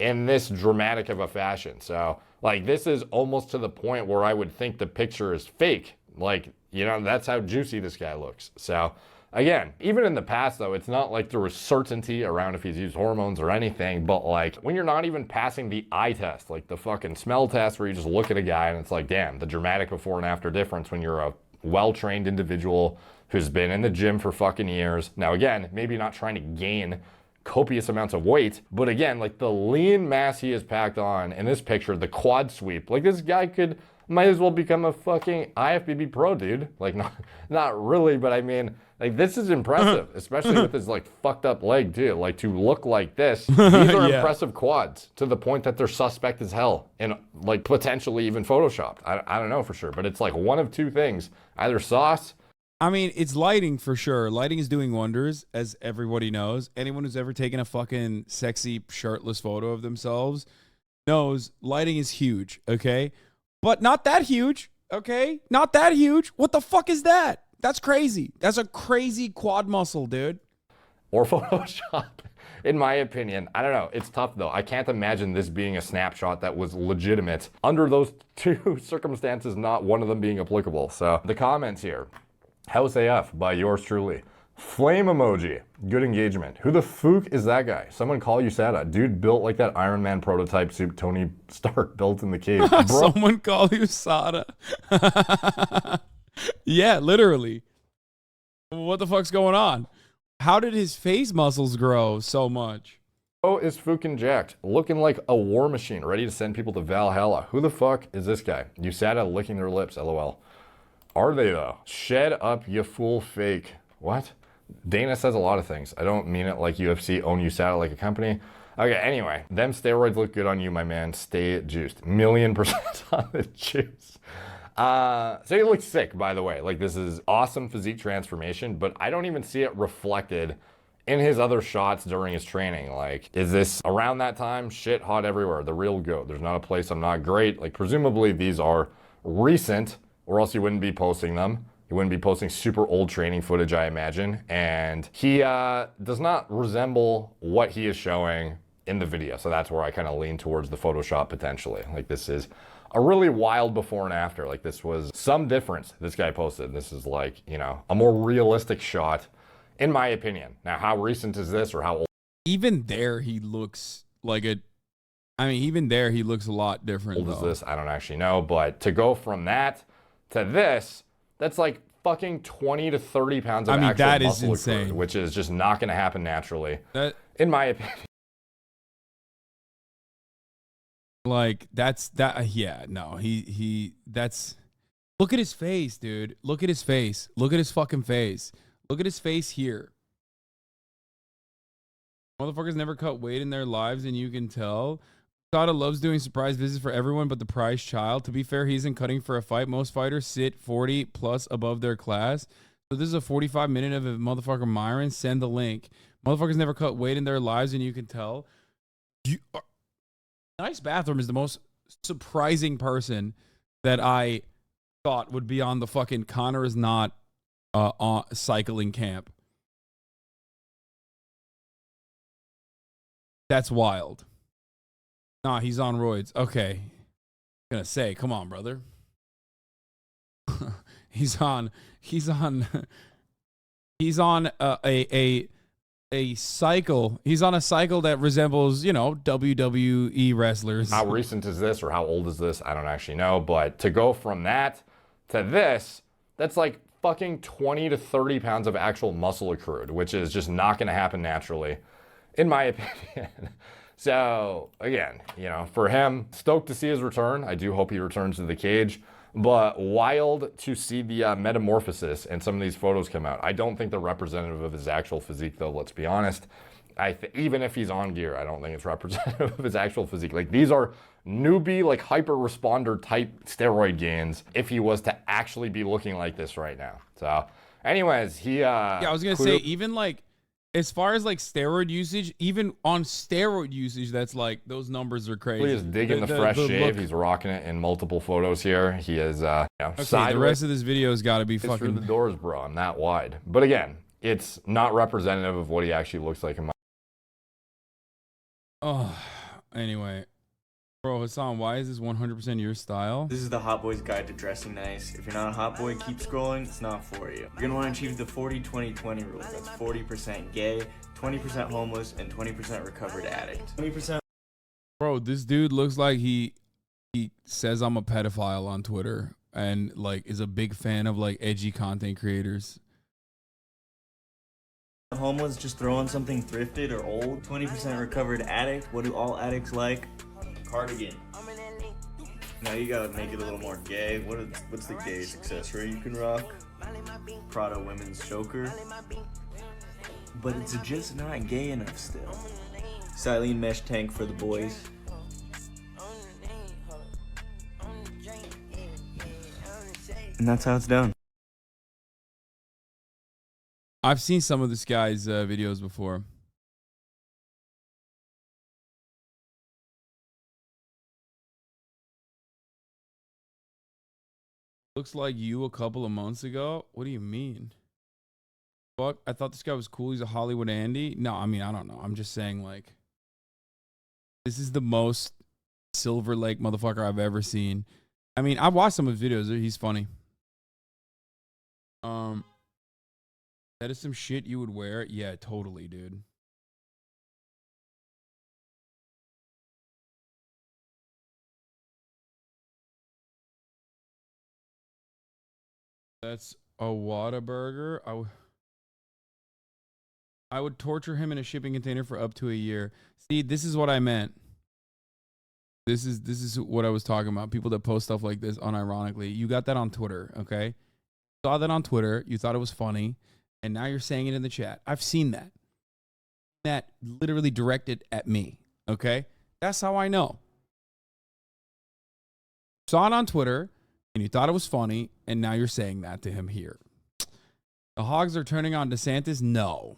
in this dramatic of a fashion. So, like, this is almost to the point where I would think the picture is fake. Like, that's how juicy this guy looks. So, again, even in the past, though, it's not like there was certainty around if he's used hormones or anything, but like when you're not even passing the eye test, like the fucking smell test where you just look at a guy and it's like, damn, the dramatic before and after difference when you're a well-trained individual who's been in the gym for fucking years. Now, again, maybe not trying to gain copious amounts of weight, but again, like the lean mass he has packed on in this picture, the quad sweep, like this guy might as well become a fucking IFBB pro, dude. Like, not really, but I mean, like, this is impressive, especially with his, like, fucked up leg, too. Like, to look like this, these are impressive quads to the point that they're suspect as hell and, like, potentially even photoshopped. I don't know for sure, but it's, like, one of two things. Either sauce. I mean, it's lighting for sure. Lighting is doing wonders, as everybody knows. Anyone who's ever taken a fucking sexy shirtless photo of themselves knows lighting is huge, okay? But not that huge, okay? Not that huge. What the fuck is that? That's crazy. That's a crazy quad muscle, dude. Or Photoshop, in my opinion. I don't know. It's tough, though. I can't imagine this being a snapshot that was legitimate. Under those two circumstances, not one of them being applicable. So the comments here. House AF by yours truly. Flame emoji. Good engagement. Who the fook is that guy? Someone call USADA. Dude built like that Iron Man prototype suit Tony Stark built in the cave. Bro. Someone call USADA. Yeah, literally. What the fuck's going on? How did his face muscles grow so much? Oh, is fucking jacked. Looking like a war machine, ready to send people to Valhalla. Who the fuck is this guy? USADA licking their lips, LOL. Are they, though? Shed up, you fool fake. What? Dana says a lot of things. I don't mean it like UFC own USADA like a company. Okay, anyway. Them steroids look good on you, my man. Stay juiced. 1,000,000% on the juice. So he looks sick, by the way. Like, this is awesome physique transformation, but I don't even see it reflected in his other shots during his training. Like, is this around that time? Shit hot everywhere. The real goat. There's not a place I'm not great. Like, presumably these are recent, or else he wouldn't be posting them. He wouldn't be posting super old training footage, I imagine. And he does not resemble what he is showing in the video. So that's where I kind of lean towards the Photoshop potentially. Like, this is a really wild before and after. Like, this was some difference this guy posted. This is like, a more realistic shot, in my opinion. Now, how recent is this or how old? Even there, he looks like even there, he looks a lot different. Old is this? I don't actually know. But to go from that to this, that's like fucking 20 to 30 pounds of actual that muscle is insane. accrued, which is just not going to happen naturally, in my opinion. Like, that's look at his face, dude. Look at his face. Look at his fucking face. Look at his face here. Motherfuckers never cut weight in their lives, and you can tell. Sada loves doing surprise visits for everyone but the prize child. To be fair, he isn't cutting for a fight. Most fighters sit 40 plus above their class. So this is a 45-minute of a motherfucker Myron. Send the link. Motherfuckers never cut weight in their lives, and you can tell. Nice Bathroom is the most surprising person that I thought would be on the fucking Conor is not on cycling camp. That's wild. Nah, he's on roids. Okay. I'm gonna say, come on, brother. he's on a cycle. He's on a cycle that resembles, WWE wrestlers. How recent is this, or how old is this? I don't actually know. But to go from that to this, that's like fucking 20 to 30 pounds of actual muscle accrued, which is just not going to happen naturally, in my opinion. So again, for him, stoked to see his return. I do hope he returns to the cage, but wild to see the metamorphosis and some of these photos come out. I don't think they're representative of his actual physique, though. Let's be honest. Even if he's on gear, I don't think it's representative of his actual physique. Like, these are newbie, like, hyper responder type steroid gains if he was to actually be looking like this right now. So anyways, I was gonna say, even like, as far as like steroid usage, even on steroid usage, that's like, those numbers are crazy. He is digging the fresh shave. He's rocking it in multiple photos here. He is, okay, the rest of this video has got to be fucking through the doors, bro. I'm that wide. But again, it's not representative of what he actually looks like in my. Oh, anyway. Bro, Hasan, why is this 100% your style? This is the Hot Boy's Guide to Dressing Nice. If you're not a hot boy, keep scrolling. It's not for you. You're going to want to achieve the 40-20-20 rule. That's 40% gay, 20% homeless, and 20% recovered addict. 20%. Bro, this dude looks like he says I'm a pedophile on Twitter and like is a big fan of like edgy content creators. Homeless, just throw on something thrifted or old. 20% recovered addict. What do all addicts like? Cardigan. Now you gotta make it a little more gay. What's the gayest accessory you can rock? Prada women's choker. But it's just not gay enough still. Silene mesh tank for the boys. And that's how it's done. I've seen some of this guy's videos before. Looks like you a couple of months ago. What do you mean? Fuck, I thought this guy was cool. He's a Hollywood Andy. No, I mean, I don't know. I'm just saying, like, this is the most Silver Lake motherfucker I've ever seen. I mean, I've watched some of his videos. He's funny. That is some shit you would wear. Yeah, totally, dude. That's a Whataburger. I would torture him in a shipping container for up to a year. See, this is what I meant. This is what I was talking about. People that post stuff like this unironically. You got that on Twitter, okay? Saw that on Twitter. You thought it was funny, and now you're saying it in the chat. I've seen that. That literally directed at me, okay? That's how I know. Saw it on Twitter, and you thought it was funny, and now you're saying that to him here. The Hogs are turning on DeSantis? No.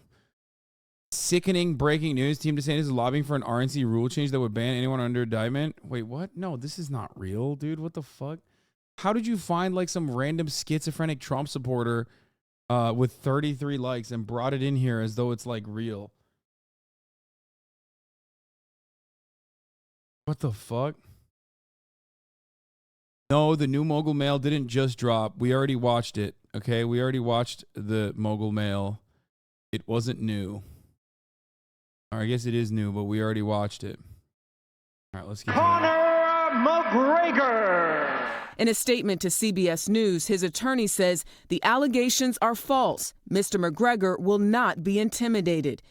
Sickening breaking news. Team DeSantis is lobbying for an RNC rule change that would ban anyone under indictment. Wait, what? No, this is not real, dude. What the fuck? How did you find like some random schizophrenic Trump supporter with 33 likes and brought it in here as though it's like real? What the fuck? No, the new Mogul Mail didn't just drop. We already watched it, okay? We already watched the Mogul Mail. It wasn't new. Or I guess it is new, but we already watched it. All right, let's get Conor McGregor. In a statement to CBS News, his attorney says the allegations are false. Mr. McGregor will not be intimidated.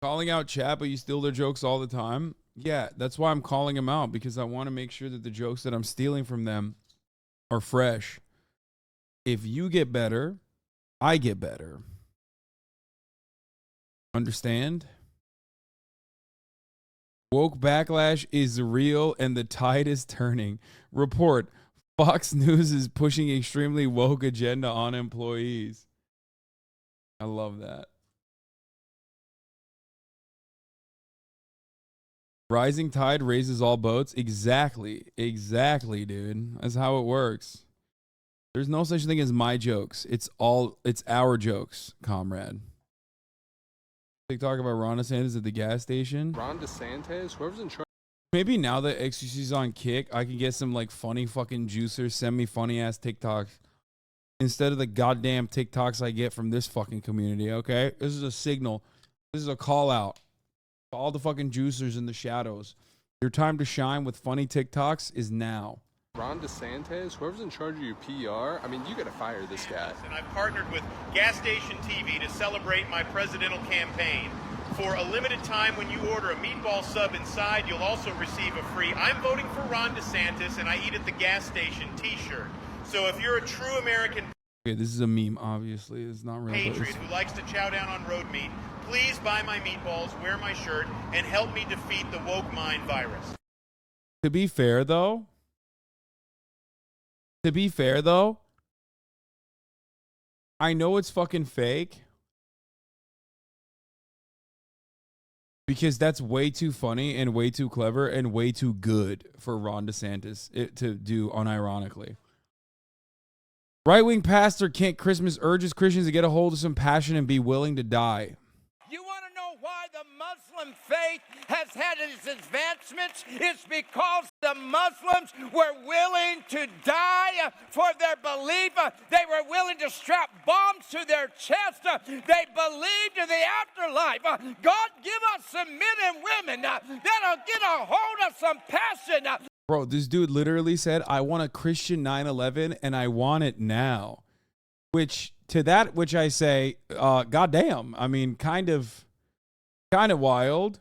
Calling out chat, but you steal their jokes all the time? Yeah, that's why I'm calling them out, because I want to make sure that the jokes that I'm stealing from them are fresh. If you get better, I get better. Understand? Woke backlash is real and the tide is turning. Report. Fox News is pushing extremely woke agenda on employees. I love that. Rising tide raises all boats. Exactly. Exactly, dude. That's how it works. There's no such thing as my jokes. It's our jokes, comrade. They talk about Ron DeSantis at the gas station. Ron DeSantis, whoever's in charge. Maybe now that xQc's on Kick, I can get some like funny fucking juicers, send me funny ass TikToks instead of the goddamn TikToks I get from this fucking community, okay? This is a signal. This is a call out to all the fucking juicers in the shadows. Your time to shine with funny TikToks is now. Ron DeSantis, whoever's in charge of your PR, I mean, you gotta fire this guy. And I've partnered with Gas Station TV to celebrate my presidential campaign. For a limited time, when you order a meatball sub inside, you'll also receive a free I'm voting for Ron DeSantis and I eat at the gas station t-shirt. So if you're a true American Okay, this is a meme, obviously. It's not real. patriot who likes to chow down on road meat, please buy my meatballs, wear my shirt, and help me defeat the woke mind virus. To be fair, though, I know it's fucking fake because that's way too funny and way too clever and way too good for Ron DeSantis to do unironically. Right-wing pastor Kent Christmas urges Christians to get a hold of some passion and be willing to die. You want to know why the Muslim faith has had its advancements? It's because the Muslims were willing to die for their belief. They were willing to strap bombs to their chest. They believed in the afterlife. God, give us some men and women that'll get a hold of some passion. Bro, this dude literally said, I want a Christian 9/11 and I want it now. Which I say, goddamn. I mean, kind of wild.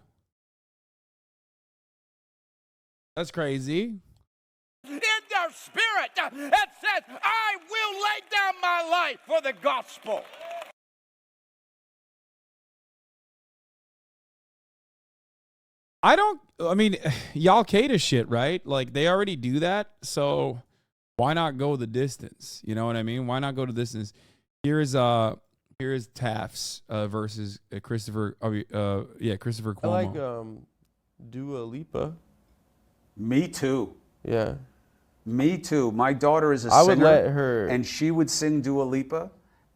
That's crazy. In their spirit that says, I will lay down my life for the gospel. Y'all cater shit, right? Like, they already do that, so why not go the distance? You know what I mean? Why not go the distance? Here's Taft's versus Christopher Cuomo. I like Dua Lipa. Me too. Yeah. Me too. My daughter is a I singer. would let her. And she would sing Dua Lipa,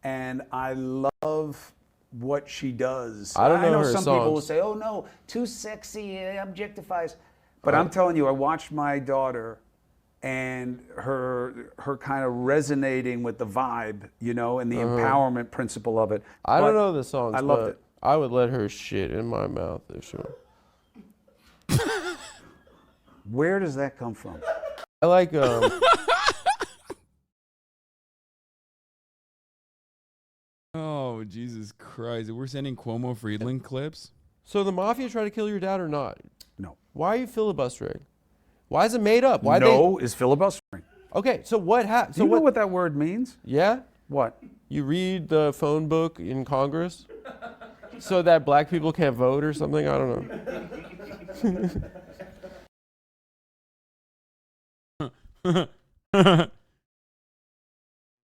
and I love what she does. I don't know her some people will songs. say, "Oh no, too sexy, it objectifies." But I'm telling you, I watched my daughter, and her kind of resonating with the vibe, you know, and the empowerment principle of it. I don't know the songs. I loved it. I would let her shit in my mouth if she. Where does that come from? I like Oh, Jesus Christ. We're sending Cuomo Friedland clips? So the mafia tried to kill your dad or not? No. Why are you filibustering? Why is it made up? Is filibustering. Okay, so what happened? Do you know what that word means? Yeah? What? You read the phone book in Congress so that black people can't vote or something? I don't know.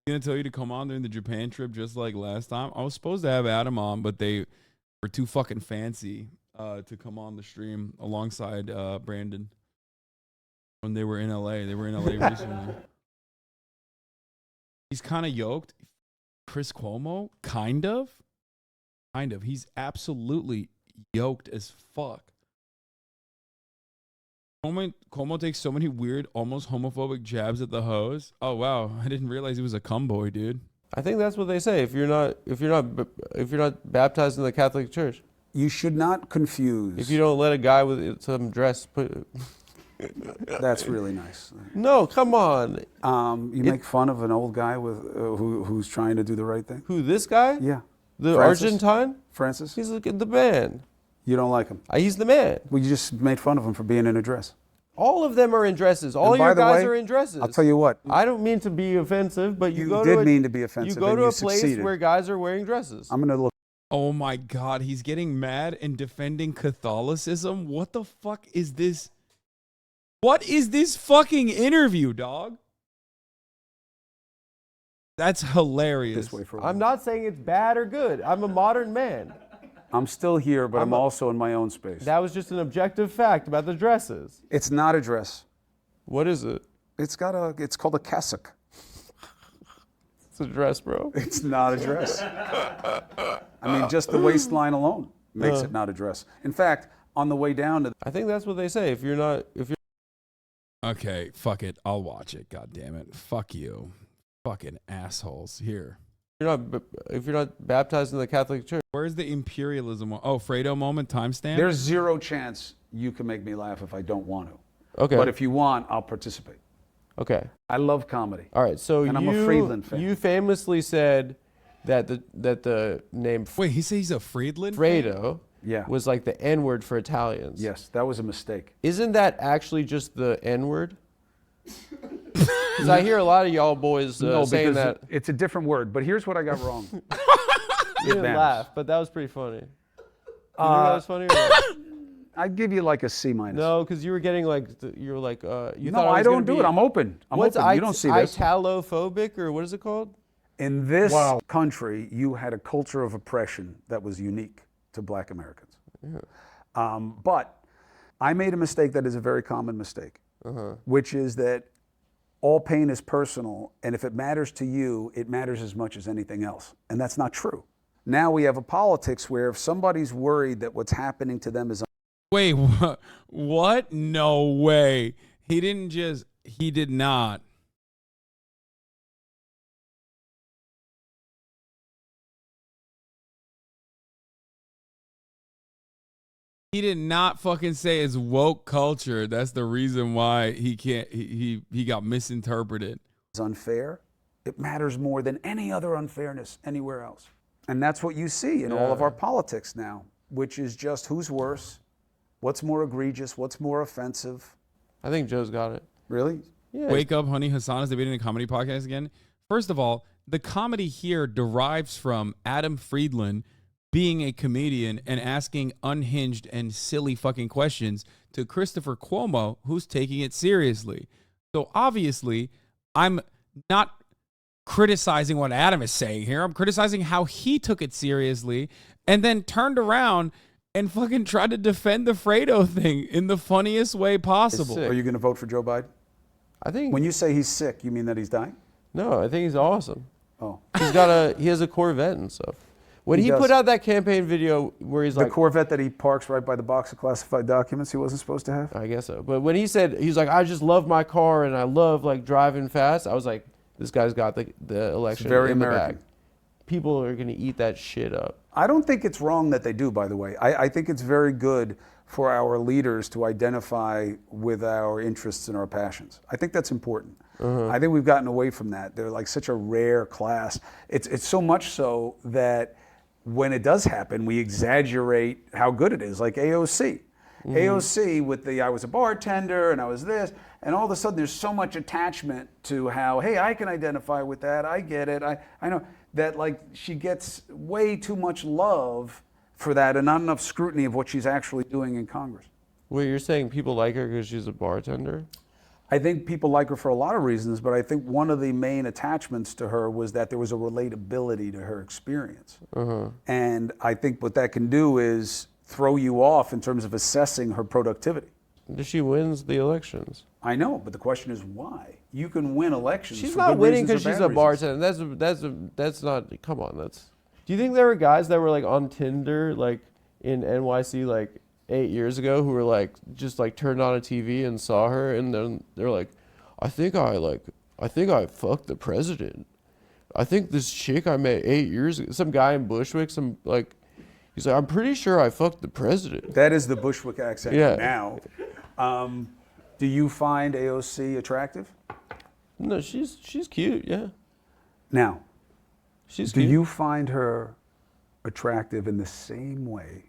Gonna tell you to come on during the Japan trip just like last time. I was supposed to have Adam on, but they were too fucking fancy to come on the stream alongside Brandon when they were in LA. They were in LA recently. He's kind of yoked. Chris Cuomo, kind of. He's absolutely yoked as fuck. Cuomo takes so many weird, almost homophobic jabs at the hose. Oh wow, I didn't realize he was a cum boy, dude. I think that's what they say. If you're not baptized in the Catholic Church, you should not confuse. If you don't let a guy with some dress put. That's really nice. No, come on. You make fun of an old guy with who's trying to do the right thing. Who, this guy? Yeah. The Francis? Argentine? Francis? He's the man. You don't like him? He's the man. Well, you just made fun of him for being in a dress. All of them are in dresses. All your guys are in dresses. I'll tell you what. I don't mean to be offensive, but you go did to mean to be offensive. You go and to you a place succeeded. where guys are wearing dresses. I'm going to look. Oh my God, he's getting mad and defending Catholicism? What the fuck is this? What is this fucking interview, dog? That's hilarious. I'm not saying it's bad or good. I'm a modern man. I'm still here, but I'm also in my own space. That was just an objective fact about the dresses. It's not a dress. What is it? It's called a cassock. It's a dress, bro. It's not a dress. I mean, just the waistline alone makes it not a dress. In fact, on the way down to... I think that's what they say. If you're... Okay, fuck it. I'll watch it. God damn it. Fuck you. Fucking assholes. Here. If you're not baptized in the Catholic Church. Where's the imperialism? Oh, Fredo moment timestamp? There's zero chance you can make me laugh if I don't want to. Okay. But if you want, I'll participate. Okay. I love comedy. All right, so and I'm a Friedland fan. You famously said that the name... Wait, he says he's a Friedland Fredo fan? was like the N-word for Italians. Yes, that was a mistake. Isn't that actually just the N-word? Because I hear a lot of y'all boys saying that. It's a different word, but here's what I got wrong. You didn't laugh, but that was pretty funny. You think that was funny or not? I'd give you like a C-. No, because you were getting like, you were like, you no, thought I don't do it. I'm open. What's open. You don't see this. Italophobic, or what is it called? In this country, you had a culture of oppression that was unique to Black Americans. Yeah. But I made a mistake that is a very common mistake, which is that all pain is personal, and if it matters to you, it matters as much as anything else. And that's not true. Now we have a politics where if somebody's worried that what's happening to them is... Wait, what? What? No way. He did not. He did not fucking say it's woke culture. That's the reason why he can't, he got misinterpreted. It's unfair. It matters more than any other unfairness anywhere else. And that's what you see in all of our politics now, which is just who's worse, what's more egregious, what's more offensive. I think Joe's got it. Really? Yeah. Wake up, honey. Hassan is debating a comedy podcast again. First of all, the comedy here derives from Adam Friedland being a comedian and asking unhinged and silly fucking questions to Christopher Cuomo, who's taking it seriously. So obviously, I'm not criticizing what Adam is saying here. I'm criticizing how he took it seriously and then turned around and fucking tried to defend the Fredo thing in the funniest way possible. Are you going to vote for Joe Biden? I think... When you say he's sick, you mean that he's dying? No, I think he's awesome. Oh. He has a Corvette and stuff. When he put out that campaign video where he's like... The Corvette that he parks right by the box of classified documents he wasn't supposed to have? I guess so. But when he said, he's like, I just love my car and I love like driving fast, I was like, this guy's got the election It's very in the American. bag. People are going to eat that shit up. I don't think it's wrong that they do, by the way. I think it's very good for our leaders to identify with our interests and our passions. I think that's important. I think we've gotten away from that. They're like such a rare class. It's so much so that when it does happen, we exaggerate how good it is, like AOC. AOC with the, I was a bartender and I was this, and all of a sudden there's so much attachment to how, hey, I can identify with that, I get it, I know, that like she gets way too much love for that and not enough scrutiny of what she's actually doing in Congress. Well, you're saying people like her because she's a bartender? I think people like her for a lot of reasons, but I think one of the main attachments to her was that there was a relatability to her experience. And I think what that can do is throw you off in terms of assessing her productivity. She wins the elections. I know, but the question is why? You can win elections. She's for not good winning reasons because or she's bad a reasons. bartender. That's not, come on, that's... Do you think there were guys that were like on Tinder, like in NYC, like 8 years ago, who were like, just like turned on a TV and saw her and then they're like, I think I fucked the president. I think this chick I met 8 years ago, some guy in Bushwick, he's like, I'm pretty sure I fucked the president. That is the Bushwick accent now. Do you find AOC attractive? No, she's cute, yeah. Now, she's do cute. you find her attractive in the same way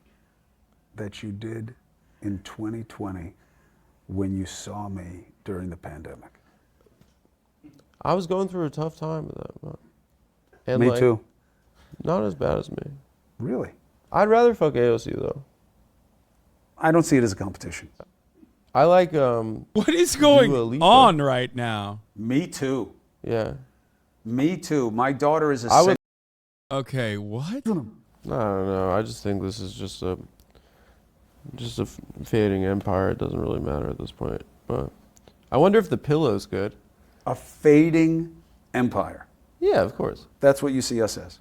that you did in 2020 when you saw me during the pandemic? I was going through a tough time with that. And Me like, too. Not as bad as me. Really? I'd rather fuck AOC though. I don't see it as a competition. I like What is going on right now? Me too. Yeah. Me too. My daughter is a Okay, what? I don't know. I just think this is just a fading empire. It doesn't really matter at this point. But I wonder if the pillow's good. A fading empire. Yeah, of course. That's what you see us as.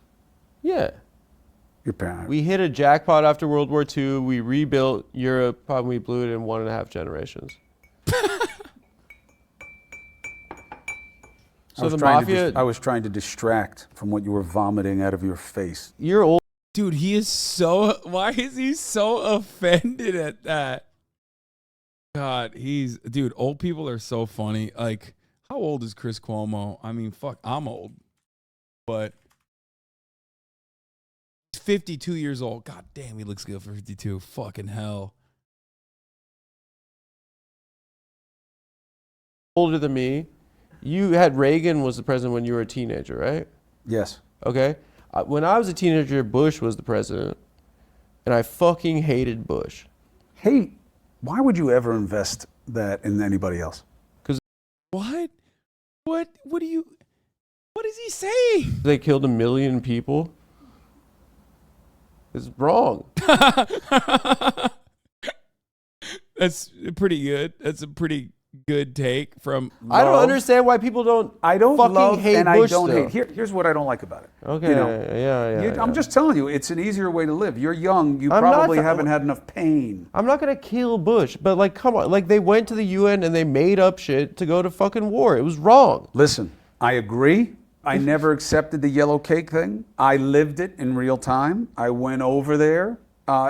Yeah. Your parent. We hit a jackpot after World War II. We rebuilt Europe. Probably blew it in 1.5 generations. So the mafia. I was trying to distract from what you were vomiting out of your face. You're old. Dude, he is so. Why is he so offended at that? God, dude, old people are so funny. Like, how old is Chris Cuomo? I mean, fuck, I'm old. But he's 52 years old. God damn, he looks good for 52. Fucking hell. Older than me. You had Reagan was the president when you were a teenager, right? Yes. Okay. When I was a teenager, Bush was the president, and I fucking hated Bush. Hey, why would you ever invest that in anybody else? Because what? What is he saying? They killed 1 million people. It's wrong. That's pretty good. That's a pretty good take from. I don't understand why people don't. I don't fucking love hate and Bush I don't still. hate. Here's what I don't like about it. Okay. You know, yeah. I'm just telling you, it's an easier way to live. You're young. You I'm probably not- haven't had enough pain. I'm not gonna kill Bush, but like, come on, like they went to the UN and they made up shit to go to fucking war. It was wrong. Listen, I agree. I never accepted the yellow cake thing. I lived it in real time. I went over there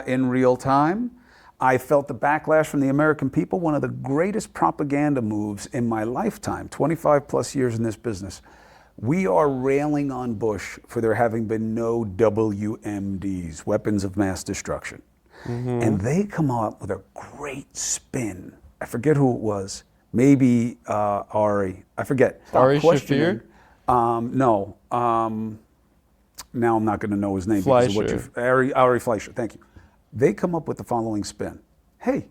in real time. I felt the backlash from the American people, one of the greatest propaganda moves in my lifetime, 25 plus years in this business. We are railing on Bush for there having been no WMDs, weapons of mass destruction. Mm-hmm. And they come up with a great spin. I forget who it was. Maybe Ari. I forget. Stop Ari questioning. No. Now I'm not going to know his name. Because of what Ari Fleischer. Thank you. They come up with the following spin. Hey,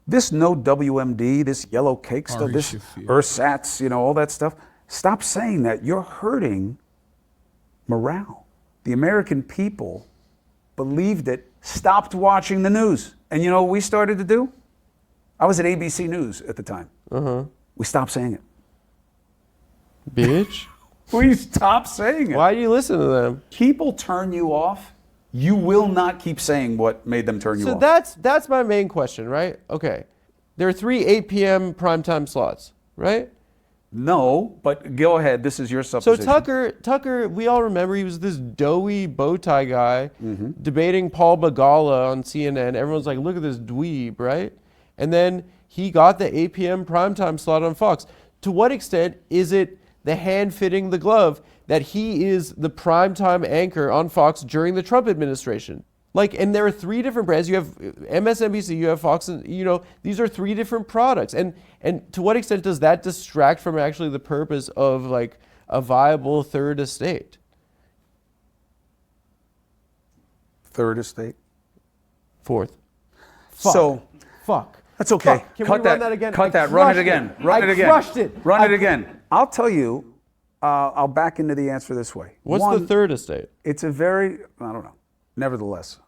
this no WMD, this yellow cake stuff, this ersatz, all that stuff. Stop saying that. You're hurting morale. The American people believed it, stopped watching the news. And you know what we started to do? I was at ABC News at the time. We stopped saying it. Bitch. We stopped saying it. Why do you listen to them? People turn you off. You will not keep saying what made them turn you off. So that's my main question, right? Okay. There are 3 8 p.m. primetime slots, right? No, but go ahead. This is your So supposition. Tucker, we all remember he was this doughy bow tie guy debating Paul Begala on CNN. Everyone's like, look at this dweeb, right? And then he got the 8 p.m. primetime slot on Fox. To what extent is it the hand fitting the glove that he is the primetime anchor on Fox during the Trump administration? Like, and there are 3 different brands. You have MSNBC, you have Fox, and these are 3 different products. And to what extent does that distract from actually the purpose of like a viable third estate? Third estate? Fourth. Fuck. That's okay. Fuck. Can Cut we run that again? Cut I that. Run it crushed again. it. Run it again. Crushed it. Run it again. I'll tell you. I'll back into the answer this way. What's the third estate? It's a very, I don't know. Nevertheless,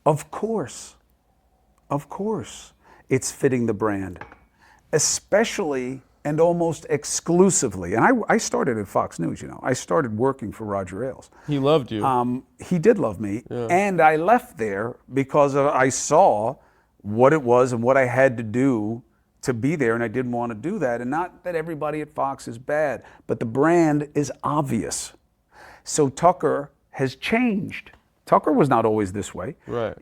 of course, it's fitting the brand, especially and almost exclusively. And I started at Fox News, I started working for Roger Ailes. He loved you. He did love me. And I left there because I saw what it was and what I had to do to be there, and I didn't want to do that. And not that everybody at Fox is bad, but the brand is obvious. So Tucker has changed. Tucker was not always this way. Right.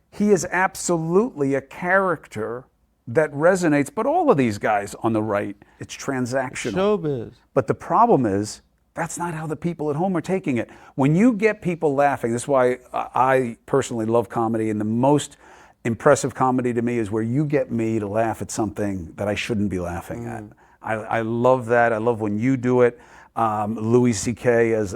He is absolutely a character that resonates, but all of these guys on the right, it's transactional. Showbiz. But the problem is, that's not how the people at home are taking it. When you get people laughing, this is why I personally love comedy, and the most impressive comedy to me is where you get me to laugh at something that I shouldn't be laughing at. I love that. I love when you do it. Louis C.K. as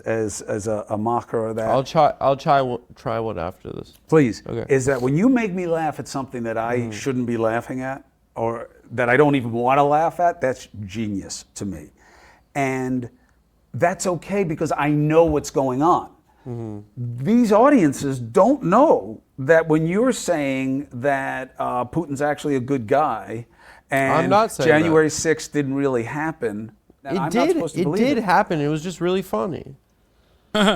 a mocker of that. I'll try one after this. Please. Okay. Is that when you make me laugh at something that I shouldn't be laughing at, or that I don't even want to laugh at, that's genius to me. And that's okay because I know what's going on. These audiences don't know that when you're saying that Putin's actually a good guy and I'm not saying January 6th didn't really happen, It did happen. It was just really funny.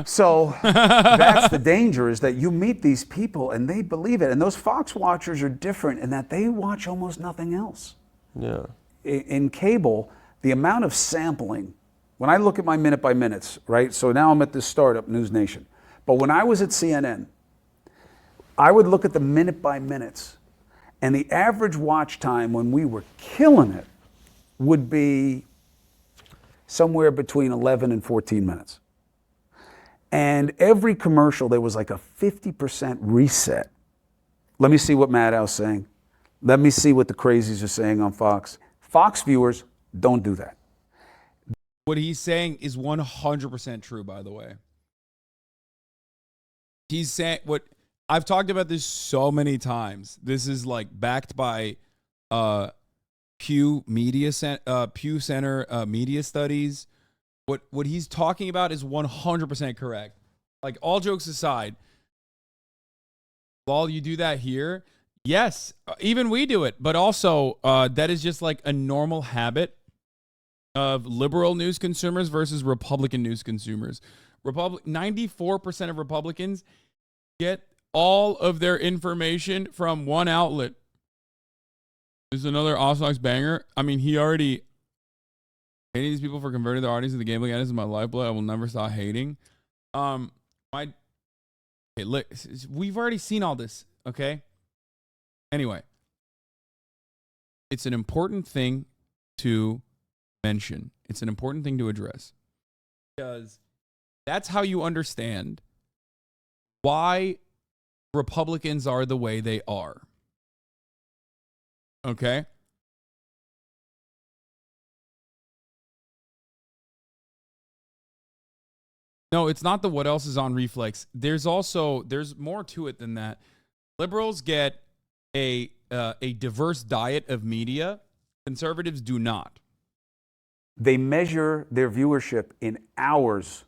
So that's the danger, is that you meet these people and they believe it. And those Fox watchers are different in that they watch almost nothing else. Yeah. In cable, the amount of sampling, when I look at my minute by minutes, right? So now I'm at this startup, News Nation. But when I was at CNN, I would look at the minute by minutes, and the average watch time when we were killing it would be somewhere between 11 and 14 minutes. And every commercial, there was like a 50% reset. Let me see what Maddow's saying. Let me see what the crazies are saying on Fox. Fox viewers don't do that. What he's saying is 100% true, by the way. He's saying what I've talked about this so many times. This is like backed by Pew Center media studies. What he's talking about is 100% correct. Like, all jokes aside, while you do that here, yes, even we do it, but also that is just like a normal habit of liberal news consumers versus Republican news consumers. 94% of Republicans get all of their information from one outlet. This is another Orthodox banger. I mean, he already hating these people for converting their audience to the gambling addicts is my lifeblood. I will never stop hating. Look, we've already seen all this, okay? Anyway, it's an important thing to mention. It's an important thing to address, because that's how you understand why Republicans are the way they are. Okay? No, it's not the what else is on reflex. There's more to it than that. Liberals get a diverse diet of media. Conservatives do not. They measure their viewership in hours.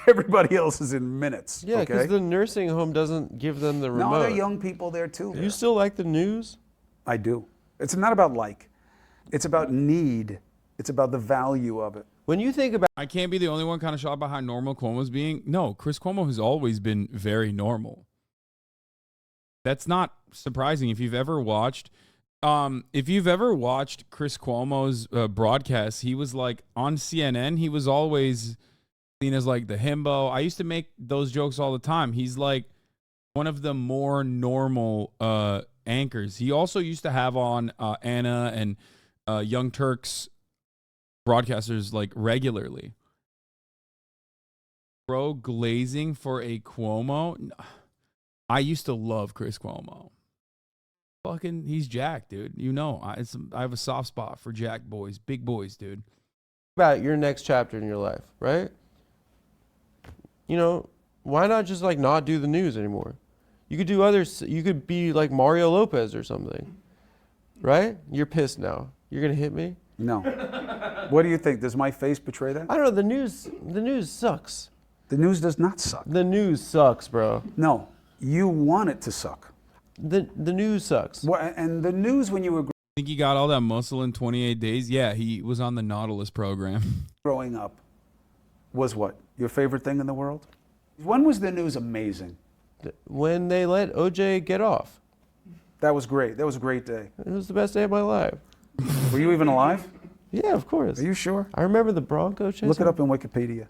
Everybody else is in minutes. Yeah, because the nursing home doesn't give them the remote. No, there are young people there too. You still like the news? I do. It's not about like. It's about need. It's about the value of it. When you think about... I can't be the only one kind of shocked by how normal Cuomo's being. No, Chris Cuomo has always been very normal. That's not surprising. If you've ever watched Chris Cuomo's broadcast, he was like on CNN. He was always seen as like the himbo. I used to make those jokes all the time. He's like one of the more normal anchors. He also used to have on Anna and Young Turks broadcasters like regularly. Bro, glazing for a Cuomo. I used to love Chris Cuomo. Fucking, he's Jack, dude. You know, I have a soft spot for Jack boys, big boys, dude. About your next chapter in your life, right? You know, why not just like not do the news anymore? You could do others. You could be like Mario Lopez or something, right? You're pissed now. You're gonna hit me? No. What do you think? Does my face betray that? I don't know. The news sucks. The news does not suck. The news sucks, bro. No, you want it to suck. The news sucks. And the news, when you were Think he got all that muscle in 28 days? Yeah, he was on the Nautilus program. growing up, was what? Your favorite thing in the world? When was the news amazing? When they let OJ get off. That was great. That was a great day. It was the best day of my life. Were you even alive? Yeah, of course. Are you sure? I remember the Bronco chase. Look it up in Wikipedia.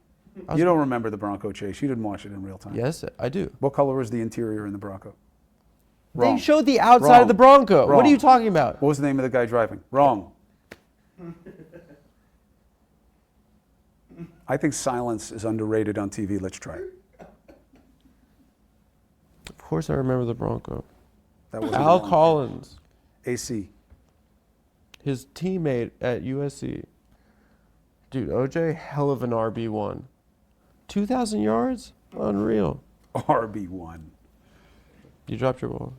You don't remember the Bronco chase. You didn't watch it in real time. Yes, I do. What color was the interior in the Bronco? They showed the outside of the Bronco. What are you talking about? What was the name of the guy driving? Wrong. I think silence is underrated on TV. Let's try it. Of course I remember the Bronco. That was Al Collins. AC. His teammate at USC. Dude, OJ, hell of an RB1. 2,000 yards? Unreal. RB1. You dropped your ball.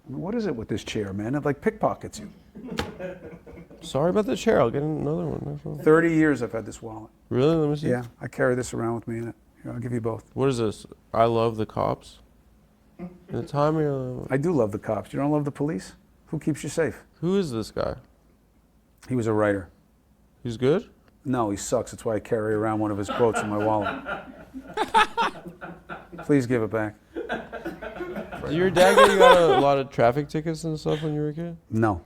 I mean, what is it with this chair, man? It like pickpockets you. Sorry about the chair. I'll get another one. That's all. 30 years I've had this wallet. Really? Let me see. Yeah, I carry this around with me in it. Here, I'll give you both. What is this? I love the cops. In the time I do love the cops. You don't love the police? Who keeps you safe? Who is this guy? He was a writer. He's good? No, he sucks. That's why I carry around one of his quotes in my wallet. Please give it back. Did your dad get you out a lot of traffic tickets and stuff when you were a kid? No.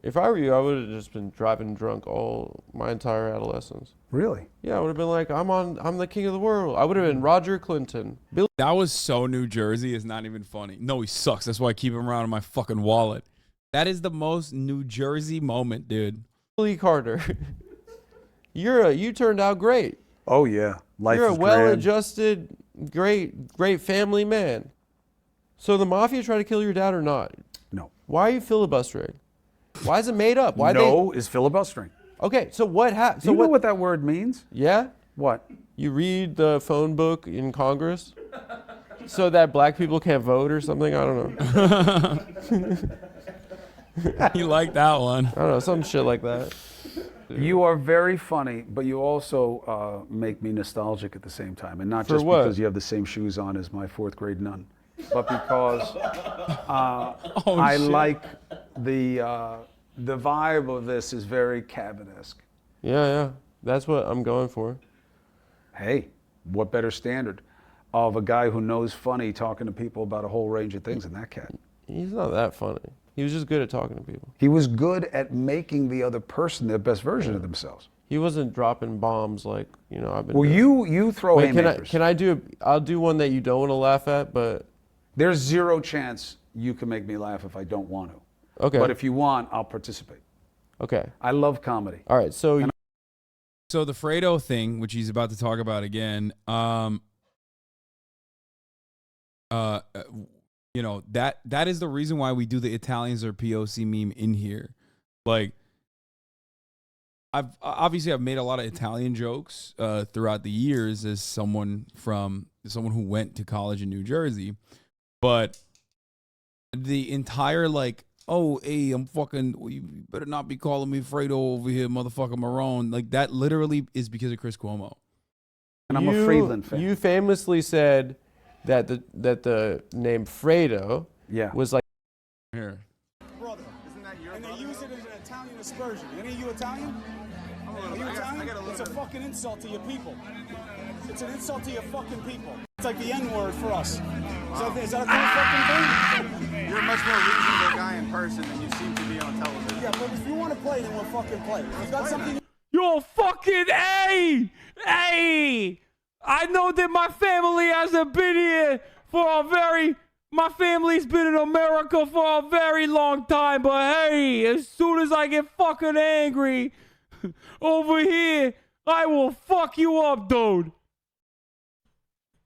If I were you, I would have just been driving drunk all my entire adolescence. Really? Yeah, I would have been like, I'm the king of the world. I would have been Roger Clinton. That was so New Jersey. It's not even funny. No, he sucks. That's why I keep him around in my fucking wallet. That is the most New Jersey moment, dude. Billy Carter. You turned out great. Oh yeah, life You're a is well-adjusted, great family man. So the mafia tried to kill your dad or not? No. Why are you filibustering? Why is it made up? Why is filibustering. Okay, so what happened? Do you know what that word means? Yeah? What? You read the phone book in Congress so that black people can't vote or something? I don't know. You like that one. I don't know, some shit like that. You are very funny, but you also make me nostalgic at the same time. And not For just what? because you have the same shoes on as my 4th grade nun, but because I shit. like the vibe of this is very cabin-esque. Yeah. That's what I'm going for. Hey, what better standard of a guy who knows funny talking to people about a whole range of things than that cat? He's not that funny. He was just good at talking to people. He was good at making the other person their best version of themselves. He wasn't dropping bombs like, I've been Well, doing. you throw Wait, haymakers. I'll do one that you don't want to laugh at, but... There's zero chance you can make me laugh if I don't want to. Okay. But if you want, I'll participate. Okay. I love comedy. All right, so... So the Fredo thing, which he's about to talk about again, that is the reason why we do the Italians or POC meme in here. Like, I've made a lot of Italian jokes throughout the years as someone who went to college in New Jersey, but the entire I'm fucking, you better not be calling me Fredo over here, motherfucker Marone. Like, that literally is because of Chris Cuomo. And I'm a Friedland fan. You famously said that the name Fredo was like... Here. Brother, isn't that your brother? And they use it as an Italian aspersion. Any of you Italian? Are you Italian? It's a fucking insult to your people. It's an insult to your fucking people. It's like the N-word for us. Is that a cool fucking thing? You're a much more reasonable guy in person than you seem to be on television. Yeah, but if you want to play, then we'll fucking play. If you got something... Yo, fucking hey! I know that my family hasn't been here my family's been in America for a very long time, but hey, as soon as I get fucking angry over here, I will fuck you up, dude.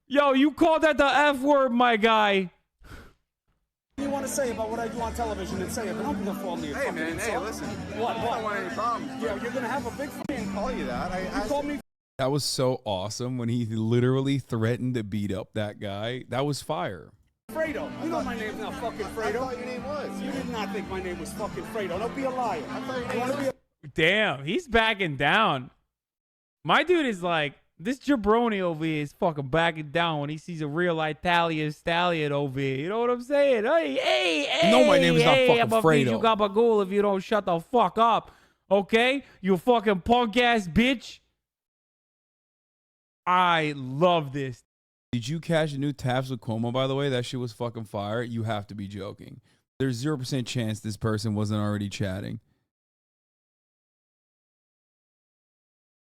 Yo, you called that the F word, my guy. You want to say about what I do on television and say it, but don't fall into your fucking insult. Hey, listen. What? I don't want any problems. Yeah, you're going to have a big fucking call you that. You called me. That was so awesome when he literally threatened to beat up that guy. That was fire. Fredo. You know my name's not fucking Fredo. I thought your name was. You did not think my name was fucking Fredo. Don't be a liar. I thought your name was. Damn, he's backing down. My dude is like, this jabroni over here is fucking backing down when he sees a real Italian stallion over here. You know what I'm saying? Hey, no, my name is not fucking I'm gonna feed you gabagool if you don't shut the fuck up. Okay? You fucking punk ass bitch. I love this. Did you catch a new Taps with Cuomo, by the way? That shit was fucking fire. You have to be joking. There's 0% chance this person wasn't already chatting.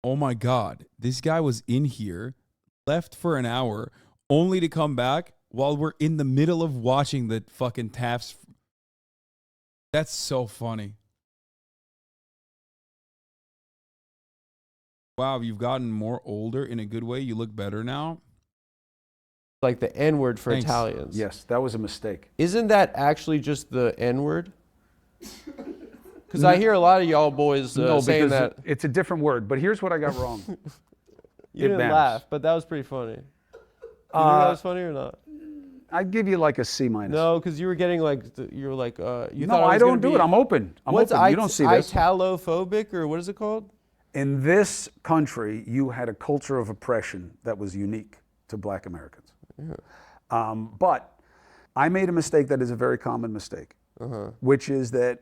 Oh my God. This guy was in here, left for an hour, only to come back while we're in the middle of watching the fucking Taps. That's so funny. Wow, you've gotten more older in a good way. You look better now. Like the N-word for Thanks. Italians. Yes, that was a mistake. Isn't that actually just the N-word? Because I hear a lot of y'all boys saying that. It's a different word, but here's what I got wrong. You didn't laugh, but that was pretty funny. You think that was funny or not? I'd give you like a C-. No, because you were getting like, you were like, you no, thought I don't do it. I'm open. What's open. You don't see this. Italophobic, or what is it called? In this country, you had a culture of oppression that was unique to Black Americans. Yeah. But I made a mistake that is a very common mistake, which is that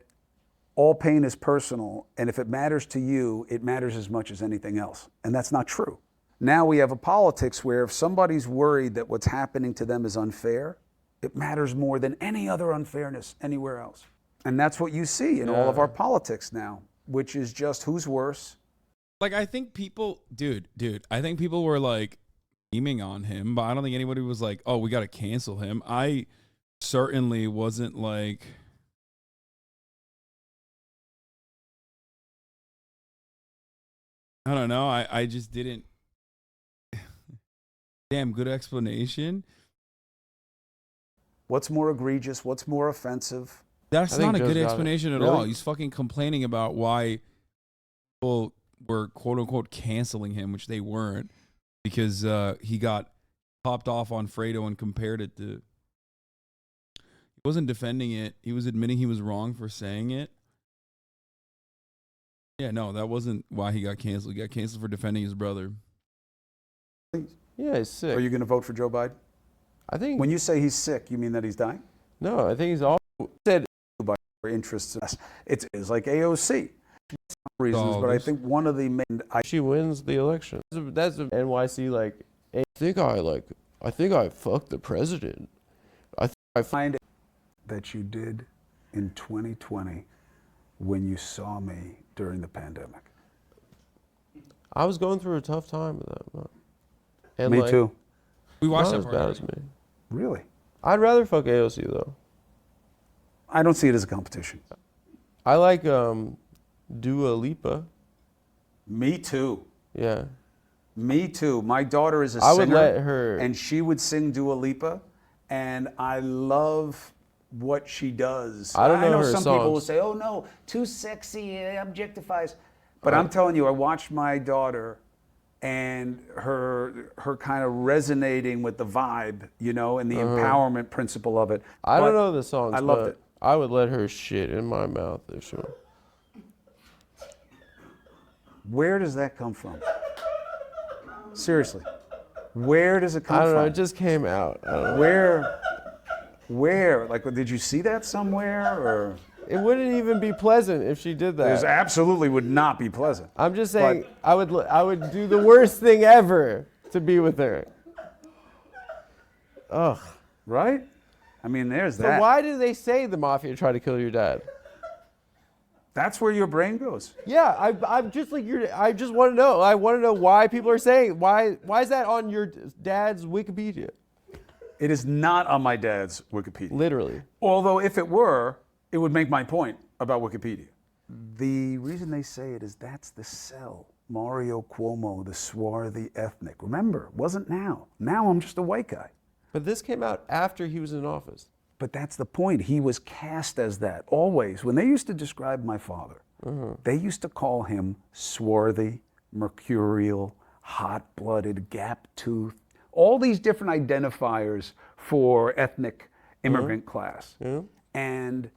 all pain is personal, and if it matters to you, it matters as much as anything else. And that's not true. Now we have a politics where if somebody's worried that what's happening to them is unfair, it matters more than any other unfairness anywhere else. And that's what you see in all of our politics now, which is just who's worse. Like, I think people, dude, I think people were like beaming on him, but I don't think anybody was like, oh, we got to cancel him. I certainly wasn't like, I don't know. I just didn't. Damn, good explanation. What's more egregious? What's more offensive? That's not a good explanation at all. He's fucking complaining about why people were quote unquote canceling him, which they weren't, because he got popped off on Fredo and compared it to. He wasn't defending it. He was admitting he was wrong for saying it. Yeah, no, that wasn't why he got canceled. He got canceled for defending his brother. Yeah, he's sick. Are you going to vote for Joe Biden? I think. When you say he's sick, you mean that he's dying? No, I think he's all said. By interests, it's like AOC. Reasons, but I think one of the main. She wins the election. That's a NYC like. I think I fucked the president. I find that you did in 2020 when you saw me during the pandemic. I was going through a tough time with that. And me too. We watched that as part bad as me. Really? I'd rather fuck AOC though. I don't see it as a competition. I like Dua Lipa. Me too. Yeah. Me too. My daughter is a singer. I would let her. And she would sing Dua Lipa, and I love what she does. I don't know her some songs. people will say, "Oh no, too sexy, it objectifies." But I'm telling you, I watched my daughter, and her kind of resonating with the vibe, and the empowerment principle of it. I don't know the songs. I loved it. I would let her shit in my mouth if she. Where does that come from? Seriously, where does it come from? I don't know. It just came out. I don't know. Where? Like, did you see that somewhere, or? It wouldn't even be pleasant if she did that. It absolutely would not be pleasant. I'm just saying, I would do the worst thing ever to be with her. Ugh. Right? I mean, there's So that. why do they say the mafia tried to kill your dad? That's where your brain goes. Yeah, I'm just like I just want to know. I want to know why people are saying. Why is that on your dad's Wikipedia? It is not on my dad's Wikipedia. Literally. Although if it were, it would make my point about Wikipedia. The reason they say it is that's the cell. Mario Cuomo, the swarthy ethnic. Remember, it wasn't now. Now I'm just a white guy. But this came out after he was in office. But that's the point. He was cast as that always. When they used to describe my father, they used to call him swarthy, mercurial, hot-blooded, gap-toothed, all these different identifiers for ethnic immigrant class. And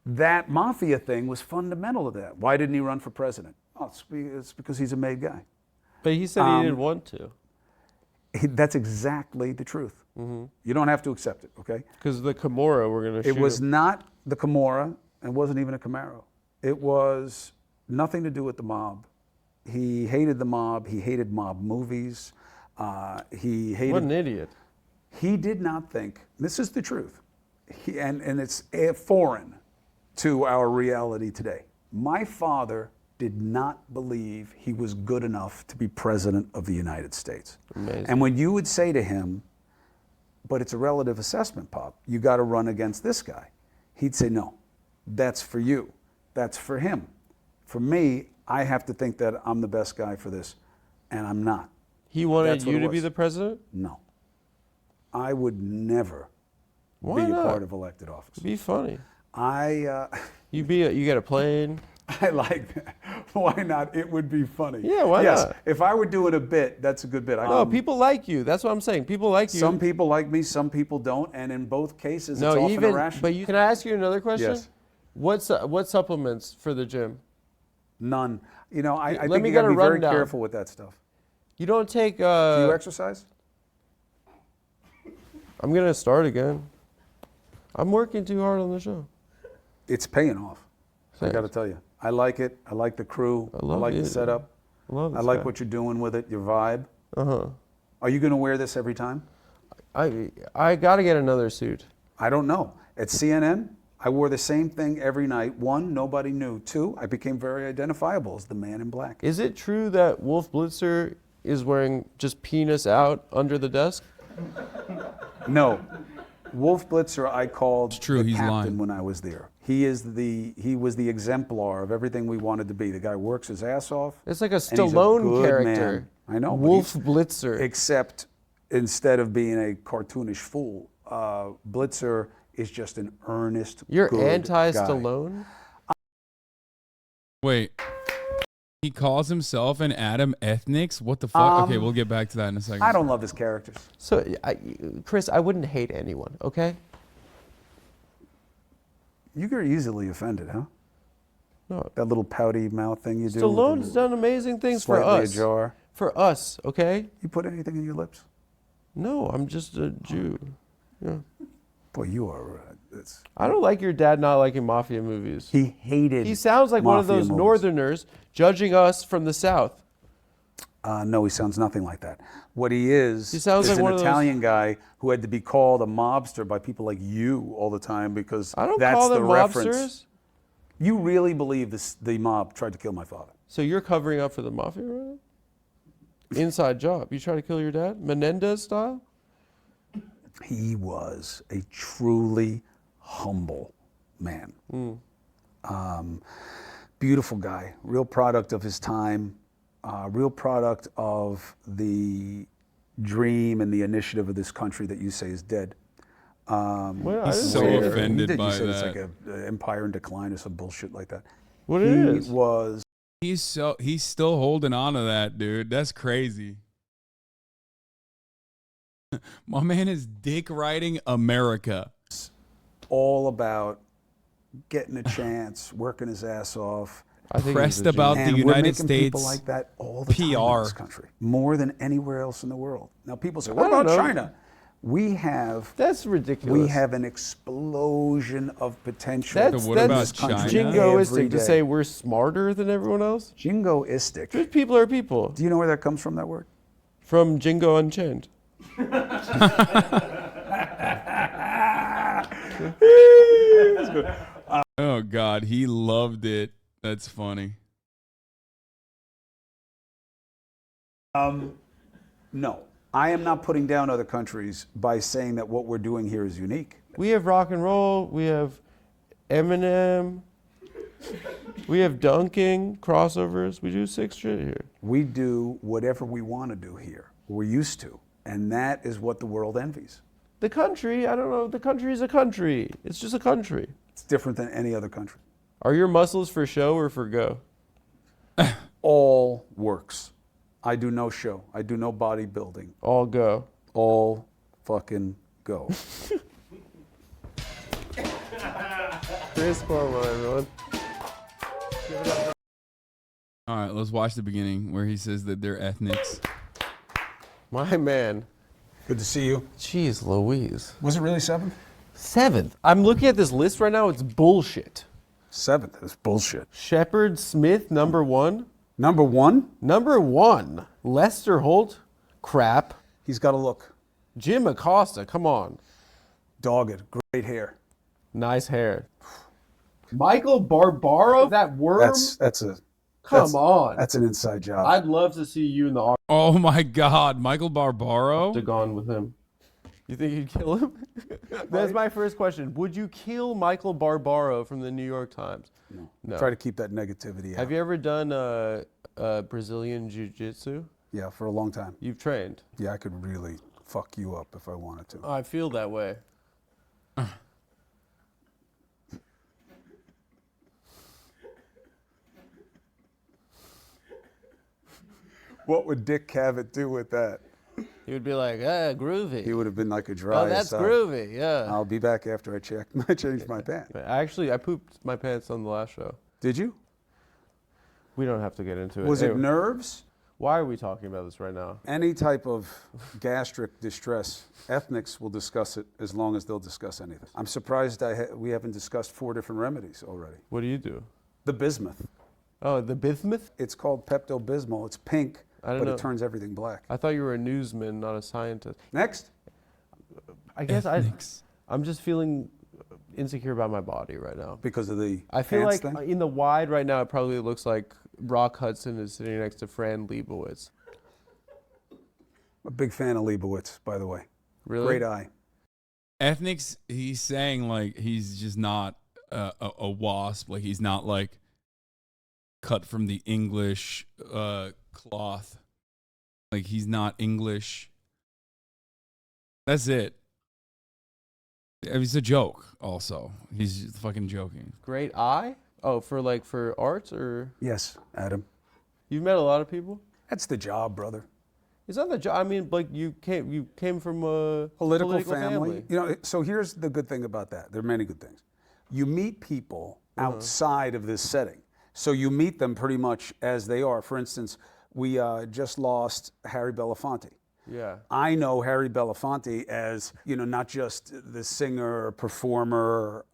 that mafia thing was fundamental to that. Why didn't he run for president? Oh, it's because he's a made guy. But he said he didn't want to. That's exactly the truth. You don't have to accept it, okay? Because the Camaro we're going to shoot. It was not the Camaro, and wasn't even a Camaro. It was nothing to do with the mob. He hated the mob. He hated mob movies. He hated. What an idiot. He did not think, this is the truth, and it's foreign to our reality today. My father did not believe he was good enough to be president of the United States. Amazing. And when you would say to him, but it's a relative assessment, Pop, you got to run against this guy, he'd say, no, that's for you. That's for him. For me, I have to think that I'm the best guy for this, and I'm not. He wanted you to be the president? No. I would never Why be not? a part of elected office. Be funny. You get a plane. I like that. Why not? It would be funny. Yeah, why not? If I were doing a bit, that's a good bit. No, people like you. That's what I'm saying. People like you. Some people like me, some people don't, and in both cases, it's often irrational. But can I ask you another question? Yes. What supplements for the gym? None. You know, I Let think me you get got to a be very rundown. careful with that stuff. You don't take. Do you exercise? I'm gonna start again. I'm working too hard on the show. It's paying off. Thanks. I got to tell you, I like it. I like the crew. I love like it. the setup. I love I this like guy. what you're doing with it. Your vibe. Uh-huh. Are you going to wear this every time? I got to get another suit. I don't know. At CNN, I wore the same thing every night. One, nobody knew. Two, I became very identifiable as the man in black. Is it true that Wolf Blitzer is wearing just penis out under the desk? No. Wolf Blitzer, I called the he's captain lying. when I was there. He was the exemplar of everything we wanted to be. The guy works his ass off. It's like a and he's Stallone good character. man. I know. but Wolf he's- Blitzer. Except instead of being a cartoonish fool, Blitzer is just an earnest, You're good anti-Stallone? Wait. He calls himself an Adam Ethnics? What the fuck? Okay, we'll get back to that in a second. I don't love his characters. So, Chris, I wouldn't hate anyone, okay? You get easily offended, huh? No. That little pouty mouth thing you do. Stallone's done amazing things for slightly us. ajar. For us, okay? You put anything in your lips? No, I'm just a Jew. Yeah. Boy, you are. I don't like your dad not liking mafia movies. He hated. He sounds like one of mafia those movies. Northerners judging us from the South. No, he sounds nothing like that. What he is sounds like an one of those- Italian guy who had to be called a mobster by people like you all the time because I don't that's call the them reference. mobsters. You really believe the mob tried to kill my father? So you're covering up for the mafia right now? Inside job. You try to kill your dad? Menendez style? He was a truly humble man. Beautiful guy, real product of his time, real product of the dream and the initiative of this country that you say is dead. He's so offended by you said that. It's like an empire in decline or some bullshit like that. What he it is? was. He's still holding on to that, dude. That's crazy. My man is dick riding America. All about getting a chance, working his ass off. Pressed about the And we're United making States people like that all the time in PR. this country, more than anywhere else in the world. Now people say, I "What don't about know. China?" We have. That's ridiculous. We have an explosion of potential. That's in this country jingoistic every to day. say we're smarter than everyone else. Jingoistic. Just people are people. Do you know where that comes from? That word? From Jingo Unchained. Oh God, he loved it. That's funny. No, I am not putting down other countries by saying that what we're doing here is unique. We have rock and roll. We have Eminem. We have dunking, crossovers. We do sick shit here. We do whatever we want to do here. We're used to, and that is what the world envies. The country, I don't know. The country is a country. It's just a country. It's different than any other country. Are your muscles for show or for go? All works. I do no show. I do no bodybuilding. All go. All fucking go. Chris Cuomo, everyone. All right, let's watch the beginning where he says that they're ethnics. My man. Good to see you. Jeez Louise. Was it really 7th? 7th. I'm looking at this list right now. It's bullshit. 7th is bullshit. Shepard Smith, number 1. Number 1? Number 1. Lester Holt, crap. He's got a look. Jim Acosta, come on. Dogged. Great hair. Nice hair. Michael Barbaro, that worm? Come on. That's an inside job. I'd love to see you in the army. Oh my God, Michael Barbaro. To gone with him. You think you'd kill him? That's my first question. Would you kill Michael Barbaro from the New York Times? No. Try to keep that negativity out. Have you ever done Brazilian Jiu-Jitsu? Yeah, for a long time. You've trained? Yeah, I could really fuck you up if I wanted to. I feel that way. What would Dick Cavett do with that? He would be like, groovy. He would have been like a dry. Oh, that's groovy, yeah. I'll be back after I change my pants. I pooped my pants on the last show. Did you? We don't have to get into it. Was it nerves? Why are we talking about this right now? Any type of gastric distress, ethnics will discuss it as long as they'll discuss anything. I'm surprised we haven't discussed 4 different remedies already. What do you do? The bismuth. Oh, the bismuth? It's called Pepto-Bismol. It's pink, but know. it turns everything black. I thought you were a newsman, not a scientist. Next. I guess I'm just feeling insecure about my body right now. Because of the I feel like thing? in the wide right now, it probably looks like Rock Hudson is sitting next to Fran Lebowitz. I'm a big fan of Leibowitz, by the way. Really? Great eye. Ethnics, he's saying like he's just not a wasp. Like he's not like cut from the English cloth. Like he's not English. That's it. I mean, it's a joke also. He's just fucking joking. Great eye? Oh, for arts or? Yes, Adam. You've met a lot of people? That's the job, brother. It's not the job. I mean, like you came from a political family. You know, so here's the good thing about that. There are many good things. You meet people outside of this setting. So you meet them pretty much as they are. For instance, we just lost Harry Belafonte. Yeah. I know Harry Belafonte as, not just the singer, performer,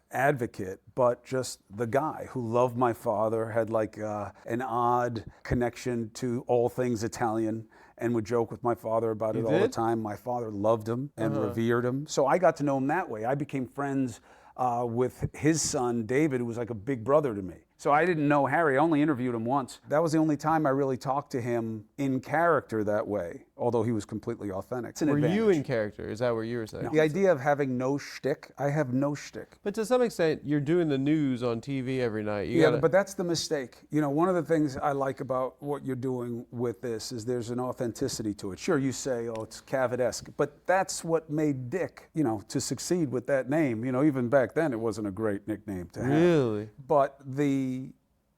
advocate, but just the guy who loved my father, had like an odd connection to all things Italian, and would joke with my father about it all the time. My father loved him and revered him. So I got to know him that way. I became friends with his son, David, who was like a big brother to me. So I didn't know Harry. I only interviewed him once. That was the only time I really talked to him in character that way, although he was completely authentic. Were you in character? Is that what you were saying? No. The idea of having no shtick, I have no shtick. But to some extent, you're doing the news on TV every night. But that's the mistake. One of the things I like about what you're doing with this is there's an authenticity to it. Sure, you say, oh, it's Cavett-esque, but that's what made Dick, to succeed with that name. Even back then, it wasn't a great nickname to have. Really? But the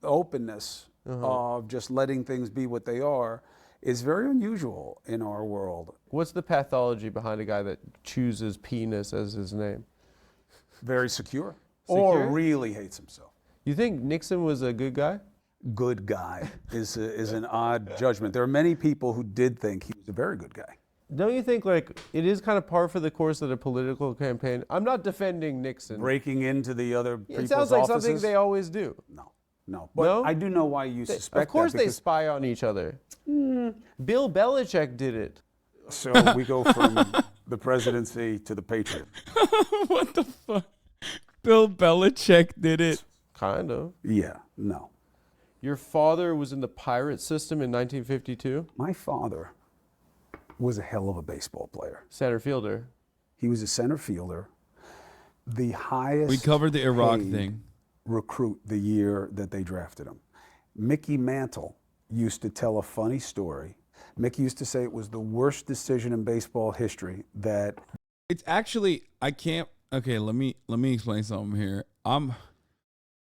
openness of just letting things be what they are is very unusual in our world. What's the pathology behind a guy that chooses penis as his name? Very secure? Or really hates himself. You think Nixon was a good guy? Good guy is an odd judgment. There are many people who did think he was a very good guy. Don't you think like it is kind of par for the course of a political campaign? I'm not defending Nixon. Breaking into into other people's offices? It sounds like offices? Something they always do. No. But I do know why you suspect that. Of course they spy on each other. Bill Belichick did it. So we go from the presidency to the Patriot. What the fuck? Bill Belichick did it. Kind of. Yeah, no. Your father was in the pirate system in 1952? My father was a hell of a baseball player. Center fielder. He was a center fielder. The highest We covered the Iraq thing. Recruit the year that they drafted him. Mickey Mantle used to tell a funny story. Mickey used to say it was the worst decision in baseball history that it's actually okay, let me explain something here. I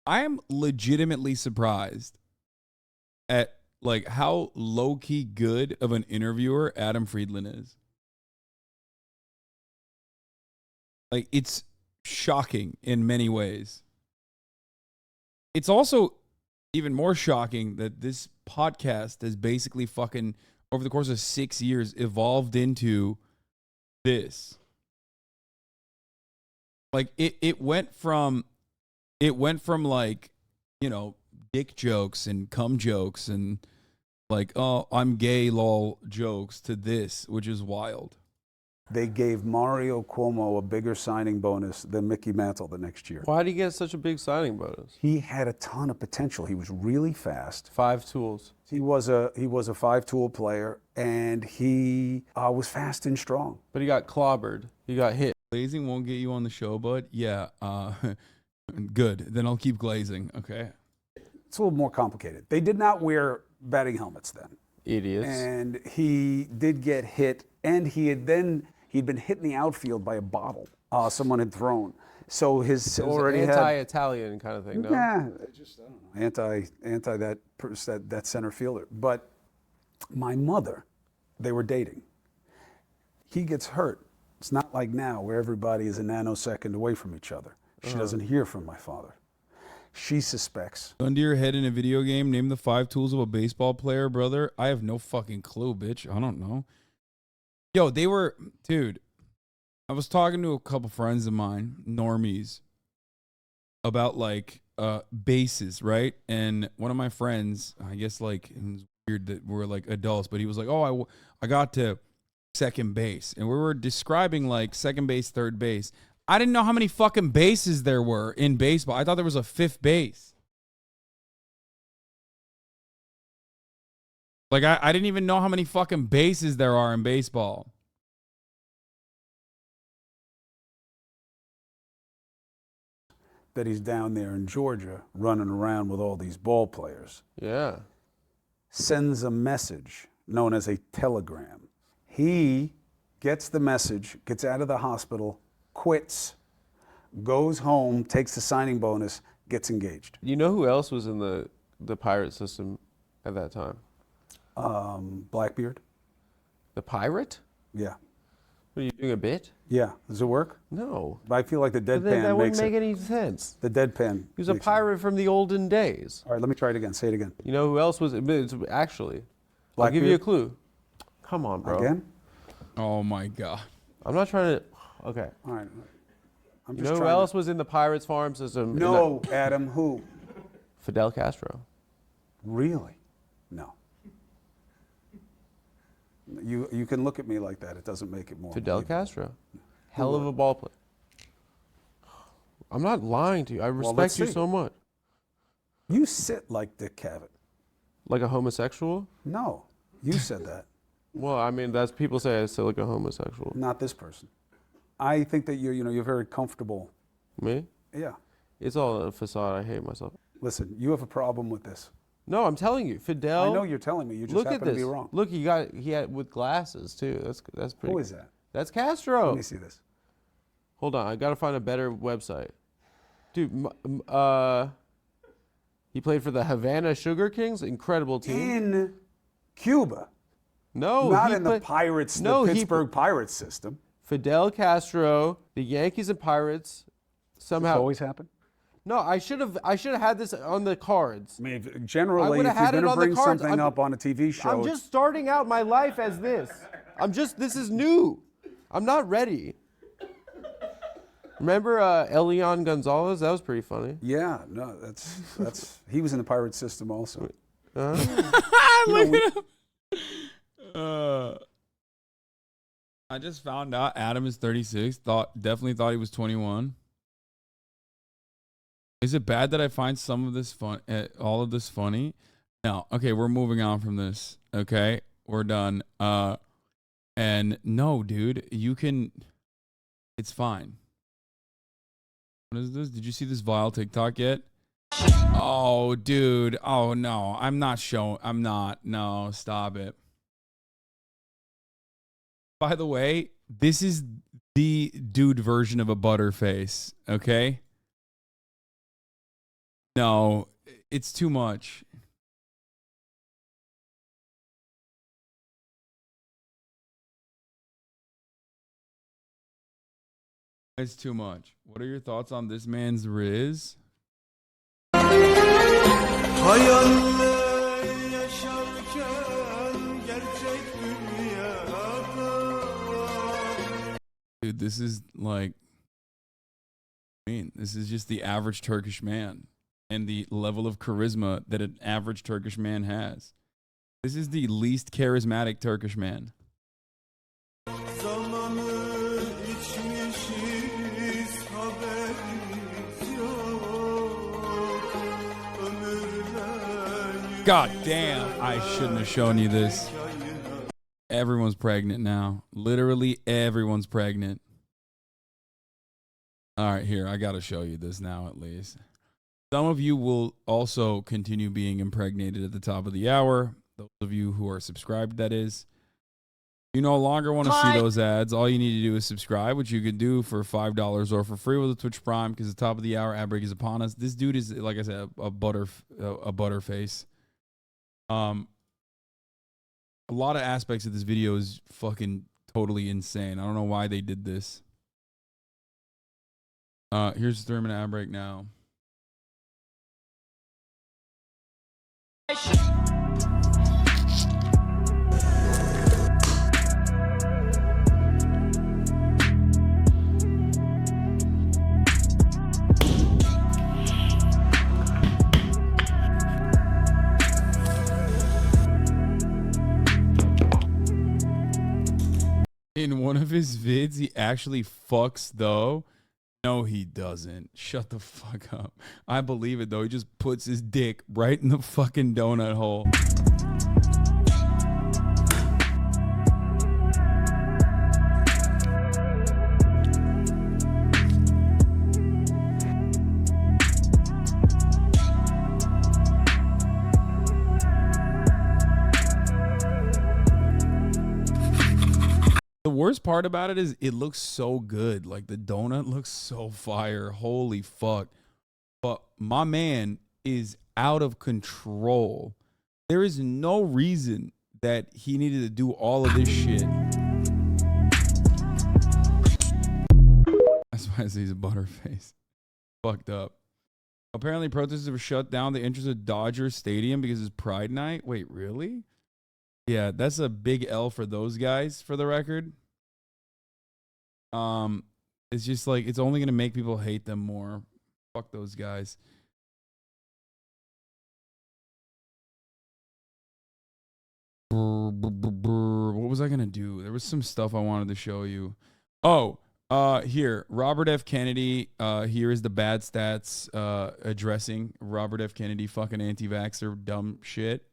am legitimately surprised at like how low-key good of an interviewer Adam Friedland is. Like it's shocking in many ways. It's also even more shocking that this podcast has basically fucking, over the course of 6 years, evolved into this. Like it went from like, dick jokes and cum jokes and like, oh, I'm gay lol jokes to this, which is wild. they gave Mario Cuomo a bigger signing bonus than Mickey Mantle the next year. Why did he get such a big signing bonus? He had a ton of potential. He was really fast. 5 tools. He was a 5-tool player, and he was fast and strong. But he got clobbered. He got hit. Glazing won't get you on the show, bud. Yeah, good. Then I'll keep glazing. Okay. It's a little more complicated. They did not wear batting helmets then. Idiots. And he did get hit, and he'd been hit in the outfield by a bottle someone had thrown. So his already anti-Italian kind of thing, no? Yeah, just I don't know, anti that center fielder. But My mother, they were dating. He gets hurt. It's not like now where everybody is a nanosecond away from each other. She doesn't hear from my father. She suspects. Gun to your head in a video game. Name the 5 tools of a baseball player, brother. I have no fucking clue, bitch. I don't know. Yo, they were, dude. I was talking to a couple friends of mine, normies, about like bases, right? And one of my friends, I guess like it was weird that we're like adults, but he was like, "Oh, I got to second base," and we were describing like second base, third base. I didn't know how many fucking bases there were in baseball. I thought there was a 5th base. Like, I didn't even know how many fucking bases there are in baseball. That he's down there in Georgia running around with all these ball players. Yeah. Sends a message known as a telegram. He gets the message, gets out of the hospital, quits, goes home, takes the signing bonus, gets engaged. You know who else was in the pirate system at that time? Blackbeard. The pirate? Yeah. What, are you doing a bit? Yeah. Does it work? No. But I feel like the deadpan That makes wouldn't make it. any sense. The deadpan. He was a pirate from the olden days. All right, let me try it again. Say it again. You know who else was? Actually, I'll Blackbeard? give you a clue. Come on, bro. Again? Oh my god. I'm not trying to. Okay. All right. I'm You just know who trying else was in the pirates farm system? No, Adam, who? Fidel Castro. Really? No. You can look at me like that. It doesn't make it more. Fidel believable. Castro. Hell of a ball player. I'm not lying to you. I Well, respect let's you see. so much. You sit like Dick Cavett. Like a homosexual? No, you said that. Well, I mean, that's people say I sit like a homosexual. Not this person. I think that you're very comfortable. Me? Yeah. It's all a facade. I hate myself. Listen, you have a problem with this. No, I'm telling you, Fidel. I know you're telling me. You just look happen at this. to be wrong. Look, he had with glasses too. That's pretty. Who is that? That's Castro. Let me see this. Hold on, I gotta find a better website. Dude, he played for the Havana Sugar Kings, incredible team. In Cuba. No, Not he in the played- Pirates, No, the he- Pittsburgh Pirates system. Fidel Castro, the Yankees and Pirates, somehow. This always happened? No, I should have had this on the cards. I mean, generally, would've if you're had it going to on the bring cards. something up on a TV show, I'm just starting out my life as this. This is new. I'm not ready. Remember Elian Gonzalez? That was pretty funny. yeah, no, that's he was in the Pirate system also. Look at him. I just found out Adam is 36. Definitely thought he was 21. Is it bad that I find some of this fun, all of this funny? No. Okay, we're moving on from this. Okay, we're done. And no, dude, you can. It's fine. What is this? Did you see this vile TikTok yet? Oh, dude. Oh no, I'm not showing. I'm not. No, stop it. By the way, this is the dude version of a butterface. Okay. No, it's too much. It's too much. What are your thoughts on this man's Rizz? Dude, this is like, this is just the average Turkish man and the level of charisma that an average Turkish man has. This is the least charismatic Turkish man. God damn, I shouldn't have shown you this. Everyone's pregnant now. Literally everyone's pregnant. All right, here, I got to show you this now at least. Some of you will also continue being impregnated at the top of the hour. Those of you who are subscribed, that is. You no longer want to see those ads. All you need to do is subscribe, which you can do for $5 or for free with a Twitch Prime, because the top of the hour ad break is upon us. This dude is, like I said, a butterface. A lot of aspects of this video is fucking totally insane. I don't know why they did this. Here's the 3-minute ad break now. In one of his vids, he actually fucks, though. No, he doesn't. Shut the fuck up. I believe it, though. He just puts his dick right in the fucking donut hole. The worst part about it is it looks so good. Like the donut looks so fire. Holy fuck. But my man is out of control. There is no reason that he needed to do all of this shit. That's why I say he's a butterface. Fucked up. Apparently protesters have shut down the entrance of Dodger Stadium because it's Pride Night. Wait, really? Yeah, that's a big L for those guys, for the record. It's just like, it's only going to make people hate them more. Fuck those guys. What was I going to do? There was some stuff I wanted to show you. Oh, here, Robert F. Kennedy. Here is the bad stats addressing Robert F. Kennedy, fucking anti-vaxxer, dumb shit.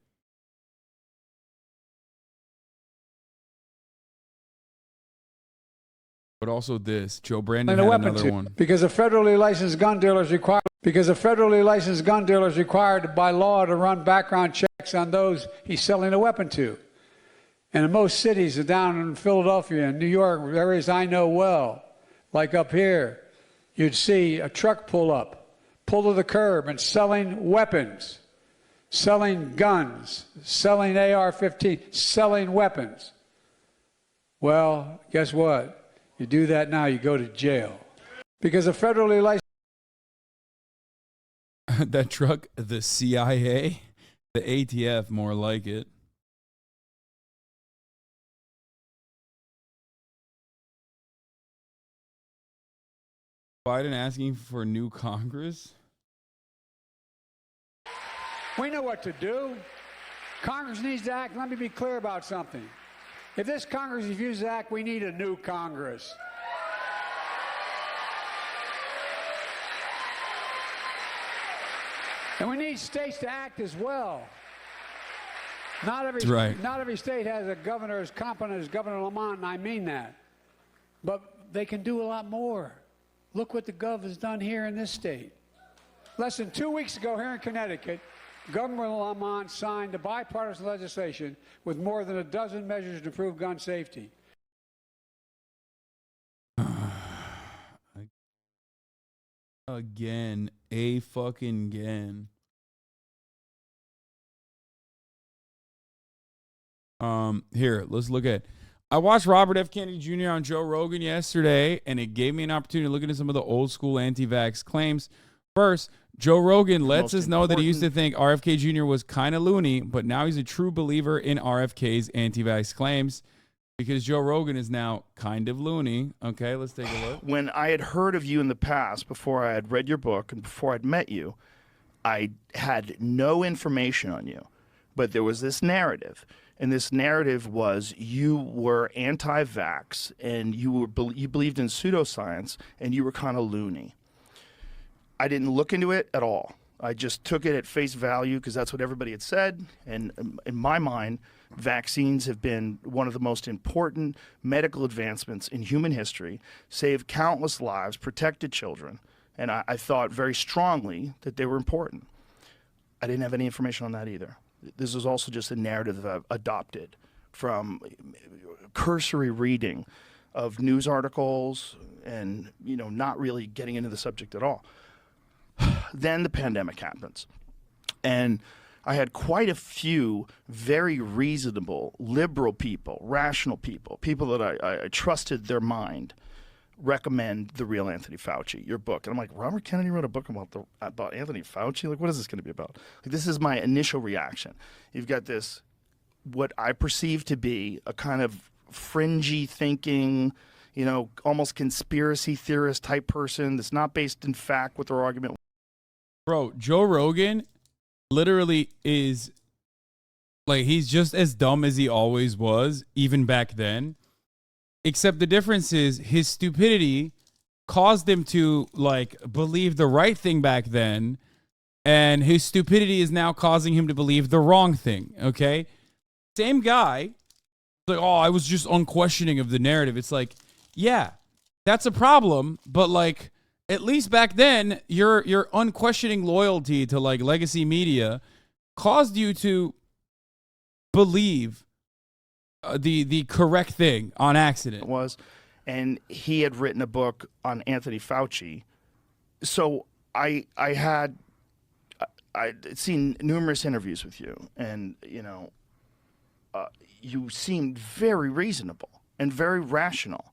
But also this, Joe Brandon had another one. Because a federally licensed gun dealer is required. Because a federally licensed gun dealer is required by law to run background checks on those he's selling a weapon to. And in most cities, down in Philadelphia and New York, areas I know well, like up here, you'd see a truck pull to the curb, and selling weapons, selling guns, selling AR-15, selling weapons. Well, guess what? You do that now, you go to jail. Because a federally licensed... That truck, the CIA, the ATF, more like it. Biden asking for new Congress? We know what to do. Congress needs to act. Let me be clear about something. If this Congress refuses to act, we need a new Congress. And we need states to act as well. Not every state has a governor as competent as Governor Lamont, and I mean that. But they can do a lot more. Look what the gov has done here in this state. Less than 2 weeks ago here in Connecticut, Governor Lamont signed a bipartisan legislation with more than a dozen measures to improve gun safety. Again. Here, let's look at. I watched Robert F. Kennedy Jr. on Joe Rogan yesterday, and it gave me an opportunity to look into some of the old school anti-vax claims. First, Joe Rogan lets us know that he used to think RFK Jr. was kind of loony, but now he's a true believer in RFK's anti-vax claims because Joe Rogan is now kind of loony. Okay, let's take a look. When I had heard of you in the past, before I had read your book and before I'd met you, I had no information on you, but there was this narrative. And this narrative was you were anti-vax and you believed in pseudoscience and you were kind of loony. I didn't look into it at all. I just took it at face value because that's what everybody had said. And in my mind, vaccines have been one of the most important medical advancements in human history, saved countless lives, protected children. And I thought very strongly that they were important. I didn't have any information on that either. This is also just a narrative that I've adopted from cursory reading of news articles and, you know, not really getting into the subject at all. Then the pandemic happens. And I had quite a few very reasonable, liberal people, rational people, people that I trusted their mind, recommend The Real Anthony Fauci, your book. And I'm like, Robert Kennedy wrote a book about Anthony Fauci? Like, what is this going to be about? Like, this is my initial reaction. You've got this, what I perceive to be a kind of fringy thinking, you know, almost conspiracy theorist type person that's not based in fact with their argument. Bro, Joe Rogan literally is, like, he's just as dumb as he always was, even back then. Except the difference is his stupidity caused him to, like, believe the right thing back then, and his stupidity is now causing him to believe the wrong thing, okay? Same guy, like, oh, I was just unquestioning of the narrative. It's like, yeah, that's a problem, but, like, at least back then, your unquestioning loyalty to, like, legacy media caused you to believe the correct thing on accident. It was, and he had written a book on Anthony Fauci. So I'd seen numerous interviews with you, and, you know, you seemed very reasonable and very rational.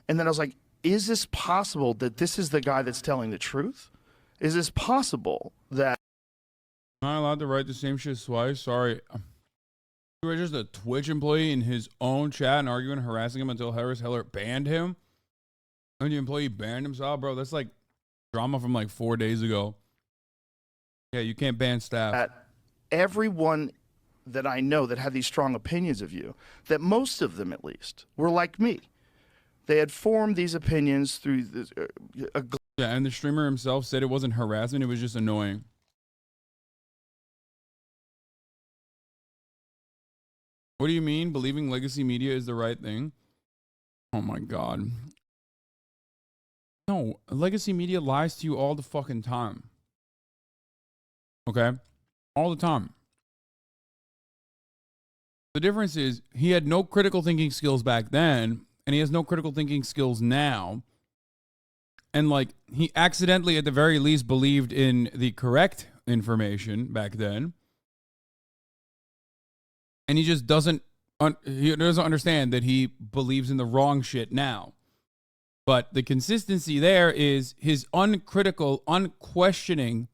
And then I was like, is this possible that this is the guy that's telling the truth? Is this possible that... Am I allowed to write the same shit twice? Sorry. You were just a Twitch employee in his own chat and arguing, harassing him until Harris Heller banned him? And the employee banned himself? Bro, that's like drama from like 4 days ago. Yeah, you can't ban staff. Everyone that I know that had these strong opinions of you, that most of them at least, were like me. They had formed these opinions through this, yeah, and the streamer himself said it wasn't harassment, it was just annoying. What do you mean? Believing legacy media is the right thing? Oh my God. No, legacy media lies to you all the fucking time. Okay? All the time. The difference is he had no critical thinking skills back then, and he has no critical thinking skills now. And, like, he accidentally, at the very least, believed in the correct information back then. And he just doesn't understand that he believes in the wrong shit now. But the consistency there is his uncritical, unquestioning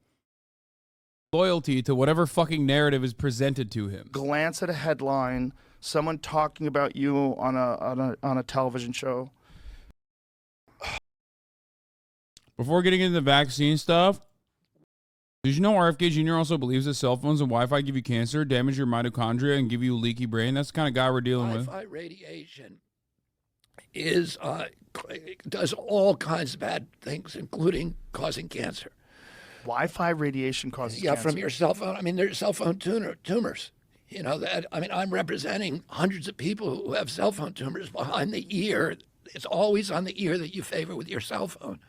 loyalty to whatever fucking narrative is presented to him. Glance at a headline, someone talking about you on a television show. Before getting into the vaccine stuff, did you know RFK Jr. also believes that cell phones and Wi-Fi give you cancer, damage your mitochondria, and give you a leaky brain? That's the kind of guy we're dealing with. Wi-Fi radiation does all kinds of bad things, including causing cancer. Wi-Fi radiation causes cancer? Yeah, from your cell phone. I mean, there's cell phone tumors. You know, I'm representing hundreds of people who have cell phone tumors behind the ear. It's always on the ear that you favor with your cell phone.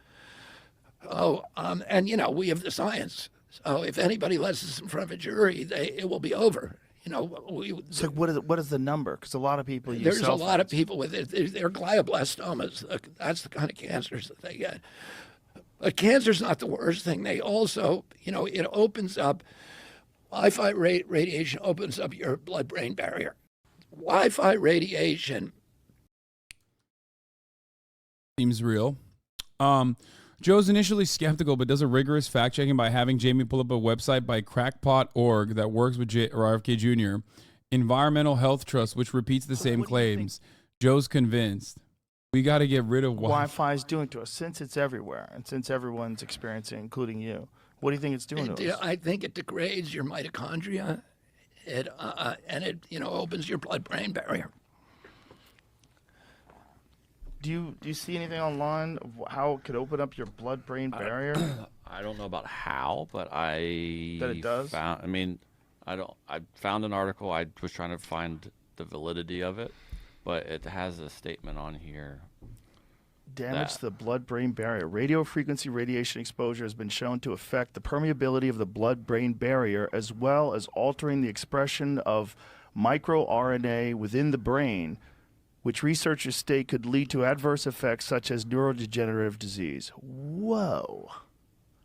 Oh, and, you know, we have the science. So if anybody lets us in front of a jury, it will be over. You know, so what is the number? Because a lot of people use there's cell a lot of people with it. They're glioblastomas. That's the kind of cancers that they get. But cancer's not the worst thing. They also, you know, it opens up, Wi-Fi radiation opens up your blood-brain barrier. Wi-Fi radiation seems real. Joe's initially skeptical, but does a rigorous fact-checking by having Jamie pull up a website by crackpot.org that works with RFK Jr., Environmental Health Trust, which repeats the same claims. Joe's convinced. We got to get rid of Wi-Fi is doing to us, since it's everywhere, and since everyone's experiencing, including you. What do you think it's doing to us? I think it degrades your mitochondria, and it, you know, opens your blood-brain barrier. Do you see anything online of how it could open up your blood-brain barrier? I don't know about how, but that it does. I found an article. I was trying to find the validity of it, but it has a statement on here. Damage the blood-brain barrier. Radio frequency radiation exposure has been shown to affect the permeability of the blood-brain barrier, as well as altering the expression of microRNA within the brain, which researchers state could lead to adverse effects such as neurodegenerative disease. Whoa.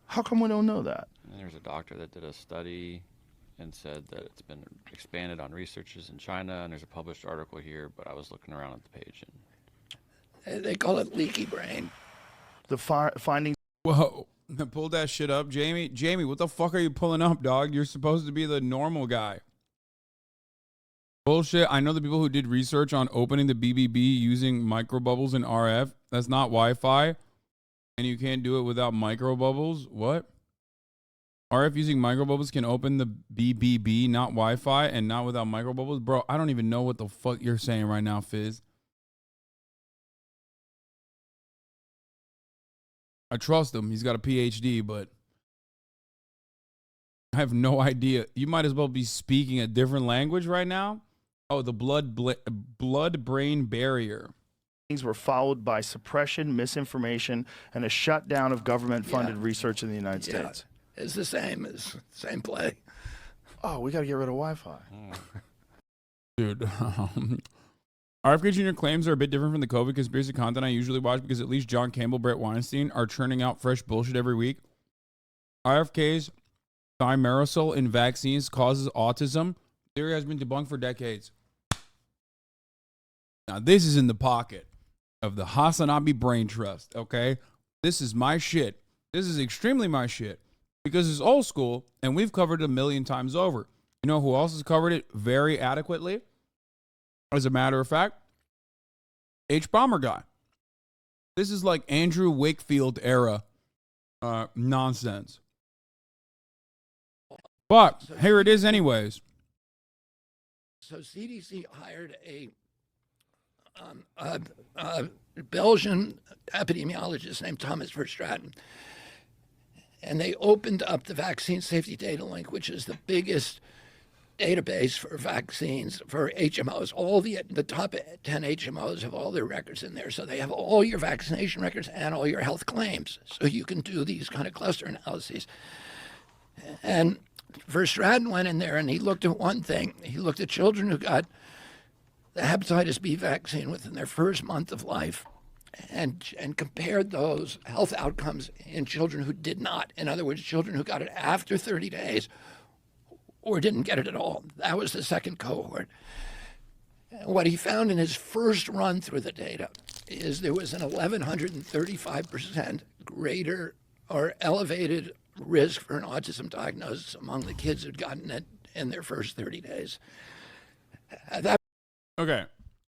How come we don't know that? And there's a doctor that did a study and said that it's been expanded on researchers in China, and there's a published article here, but I was looking around at the page. And they call it leaky brain. The findings. Whoa. Pull that shit up, Jamie. Jamie, what the fuck are you pulling up, dog? You're supposed to be the normal guy. Bullshit. I know the people who did research on opening the BBB using microbubbles and RF. That's not Wi-Fi. And you can't do it without microbubbles. What? RF using microbubbles can open the BBB, not Wi-Fi, and not without microbubbles? Bro, I don't even know what the fuck you're saying right now, Fizz. I trust him. He's got a PhD, but I have no idea. You might as well be speaking a different language right now. Oh, the blood-brain barrier. Things were followed by suppression, misinformation, and a shutdown of government-funded research in the United States. It's the same play. Oh, we got to get rid of Wi-Fi. Dude. RFK Jr. claims are a bit different from the COVID conspiracy content I usually watch because at least John Campbell, Brett Weinstein are churning out fresh bullshit every week. RFK's thimerosal in vaccines causes autism. Theory has been debunked for decades. Now, this is in the pocket of the HasanAbi brain trust, okay? This is my shit. This is extremely my shit because it's old school and we've covered it a million times over. You know who else has covered it very adequately? As a matter of fact, H-Bomber guy. This is like Andrew Wakefield era nonsense. But here it is anyways. So CDC hired a Belgian epidemiologist named Thomas Verstraeten. And they opened up the Vaccine Safety Data Link, which is the biggest database for vaccines for HMOs. All the top 10 HMOs have all their records in there. So they have all your vaccination records and all your health claims. So you can do these kind of cluster analyses. And Verstraeten went in there and he looked at one thing. He looked at children who got the hepatitis B vaccine within their first month of life and compared those health outcomes in children who did not. In other words, children who got it after 30 days or didn't get it at all. That was the second cohort. And what he found in his first run through the data is there was an 1,135% greater or elevated risk for an autism diagnosis among the kids who'd gotten it in their first 30 days. Okay.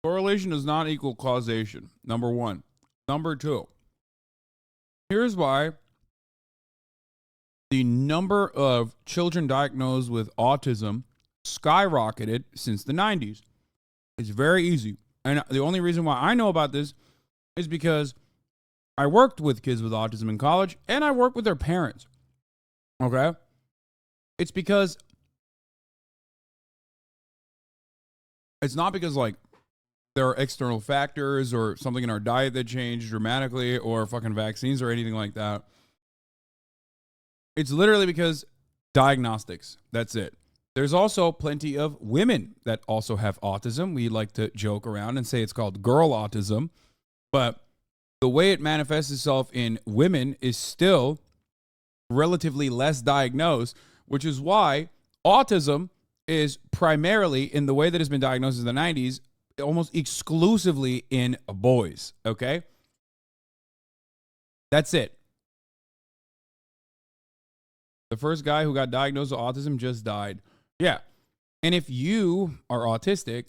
Correlation does not equal causation, number one. Number two, here's why the number of children diagnosed with autism skyrocketed since the 90s. It's very easy. And the only reason why I know about this is because I worked with kids with autism in college and I worked with their parents. Okay? It's because it's not because like there are external factors or something in our diet that changed dramatically or fucking vaccines or anything like that. It's literally because diagnostics. That's it. There's also plenty of women that also have autism. We like to joke around and say it's called girl autism. But the way it manifests itself in women is still relatively less diagnosed, which is why autism is primarily, in the way that it's been diagnosed in the 90s, almost exclusively in boys, okay? That's it. The first guy who got diagnosed with autism just died. Yeah. And if you are autistic,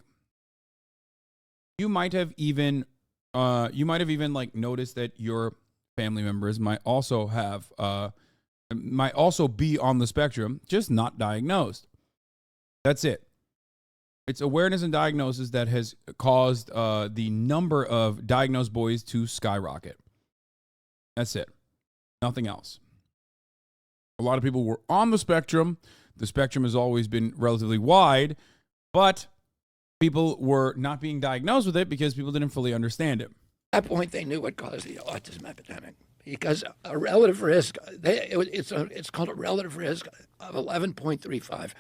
you might have even like noticed that your family members might also be on the spectrum, just not diagnosed. That's it. It's awareness and diagnosis that has caused the number of diagnosed boys to skyrocket. That's it. Nothing else. A lot of people were on the spectrum. The spectrum has always been relatively wide, but people were not being diagnosed with it because people didn't fully understand it. At that point, they knew what caused the autism epidemic because a relative risk, it's called a relative risk of 11.35.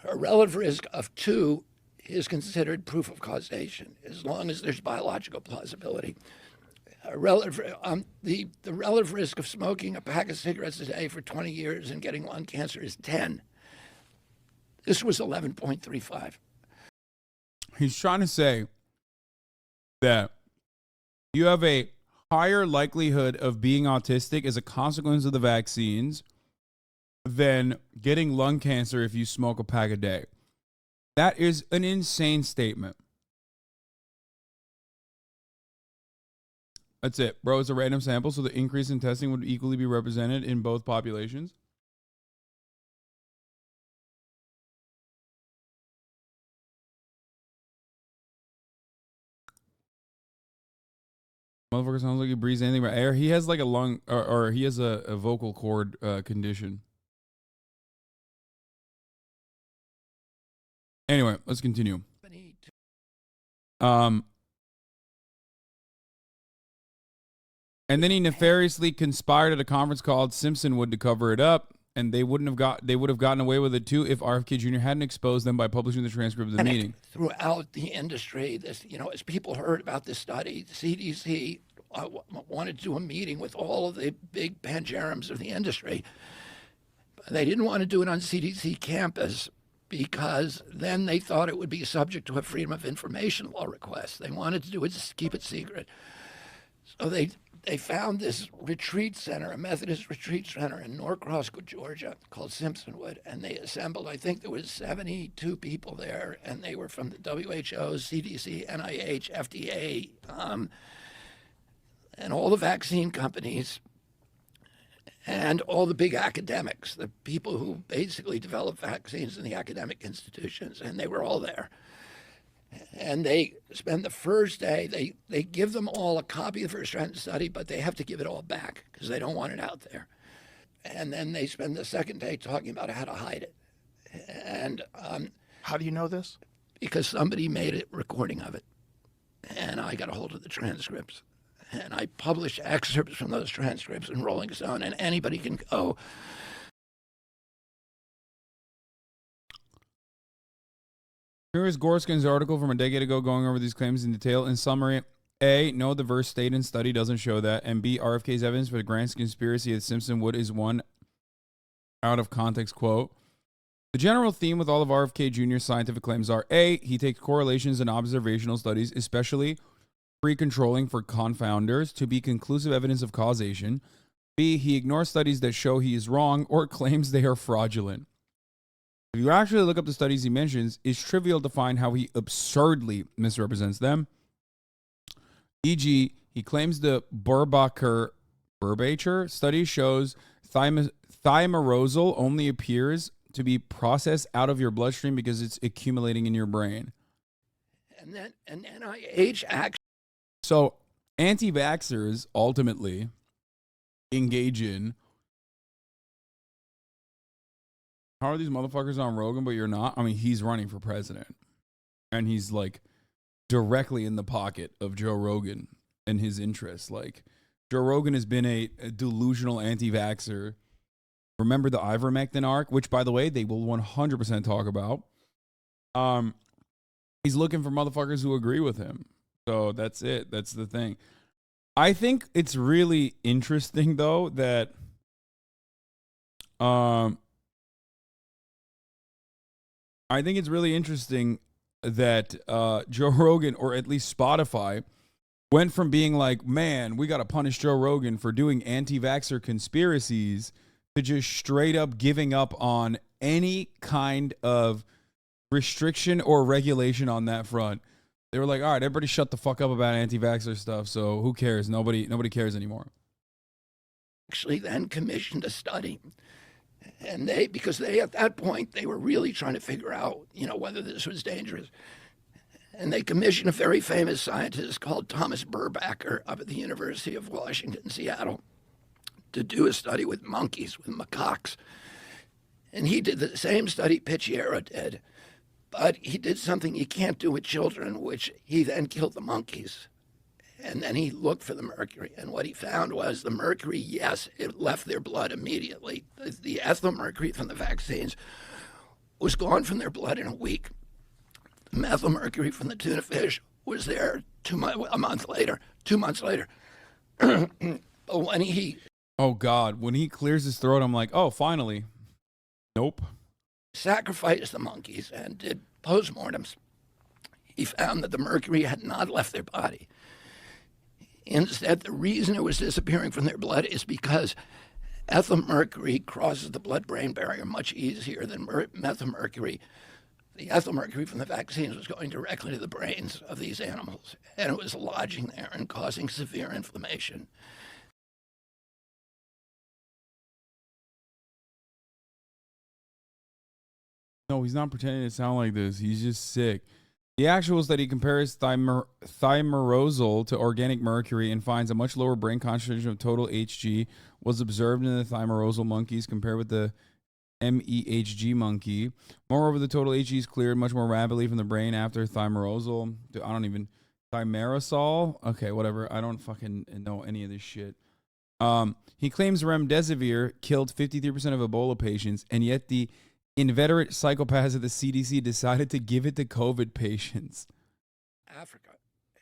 A relative risk of 2 is considered proof of causation as long as there's biological plausibility. The relative risk of smoking a pack of cigarettes a day for 20 years and getting lung cancer is 10. This was 11.35. He's trying to say that you have a higher likelihood of being autistic as a consequence of the vaccines than getting lung cancer if you smoke a pack a day. That is an insane statement. That's it, bro. It's a random sample, so the increase in testing would equally be represented in both populations. Motherfucker sounds like he breathes anything but air. He has like a lung, or he has a vocal cord condition. Anyway, let's continue. And then he nefariously conspired at a conference called Simpsonwood to cover it up, and they would have gotten away with it too if RFK Jr. hadn't exposed them by publishing the transcript of the meeting. Throughout the industry, this, as people heard about this study, the CDC wanted to do a meeting with all of the big pangerums of the industry. They didn't want to do it on CDC campus because then they thought it would be subject to a Freedom of Information Law request. They wanted to do it, just keep it secret. So they found this retreat center, a Methodist retreat center in Norcross, Georgia, called Simpsonwood, and they assembled, I think there was 72 people there, and they were from the WHO, CDC, NIH, FDA, and all the vaccine companies, and all the big academics, the people who basically develop vaccines in the academic institutions, and they were all there. And they spend the first day, they give them all a copy of the first round study, but they have to give it all back because they don't want it out there. And then they spend the second day talking about how to hide it. And how do you know this? Because somebody made a recording of it. And I got a hold of the transcripts. And I published excerpts from those transcripts in Rolling Stone, and anybody can go. Here is Gorskin's article from a decade ago going over these claims in detail. In summary, A, no, the verse state and study doesn't show that. And B, RFK's evidence for the grand conspiracy at Simpsonwood is one out of context quote. The general theme with all of RFK Jr.'s scientific claims are A, he takes correlations and observational studies, especially pre-controlling for confounders, to be conclusive evidence of causation. B, he ignores studies that show he is wrong or claims they are fraudulent. If you actually look up the studies he mentions, it's trivial to find how he absurdly misrepresents them. E.g., he claims the Burbacher study shows thimerosal only appears to be processed out of your bloodstream because it's accumulating in your brain. And then an NIH actually. So anti-vaxxers ultimately engage in, how are these motherfuckers on Rogan, but you're not? I mean, he's running for president. And he's like directly in the pocket of Joe Rogan and his interests. Like, Joe Rogan has been a delusional anti-vaxxer. Remember the ivermectin arc, which, by the way, they will 100% talk about. He's looking for motherfuckers who agree with him. So that's it. That's the thing. I think it's really interesting, though, that Joe Rogan, or at least Spotify, went from being like, man, we got to punish Joe Rogan for doing anti-vaxxer conspiracies, to just straight up giving up on any kind of restriction or regulation on that front. They were like, all right, everybody shut the fuck up about anti-vaxxer stuff, so who cares? Nobody cares anymore. Actually then commissioned a study. And because at that point, they were really trying to figure out, whether this was dangerous. And they commissioned a very famous scientist called Thomas Burbacher up at the University of Washington, Seattle, to do a study with monkeys, with macaques. And he did the same study Picciero did, but he did something you can't do with children, which he then killed the monkeys. And then he looked for the mercury. And what he found was the mercury, yes, it left their blood immediately. The ethyl mercury from the vaccines was gone from their blood in a week. The methyl mercury from the tuna fish was there 2 months later. But when he... Oh, God. When he clears his throat, I'm like, oh, finally. Nope. sacrificed the monkeys and did postmortems, he found that the mercury had not left their body. Instead, the reason it was disappearing from their blood is because ethylmercury crosses the blood-brain barrier much easier than methylmercury. The ethylmercury from the vaccines was going directly to the brains of these animals, and it was lodging there and causing severe inflammation. No, he's not pretending to sound like this. He's just sick. The actual study compares thimerosal to organic mercury and finds a much lower brain concentration of total Hg was observed in the thimerosal monkeys compared with the MEHG monkey. Moreover, the total Hg is cleared much more rapidly from the brain after thimerosal. Thimerosal? Okay, whatever. I don't fucking know any of this shit. He claims remdesivir killed 53% of Ebola patients, and yet the inveterate psychopaths at the CDC decided to give it to COVID patients. Africa,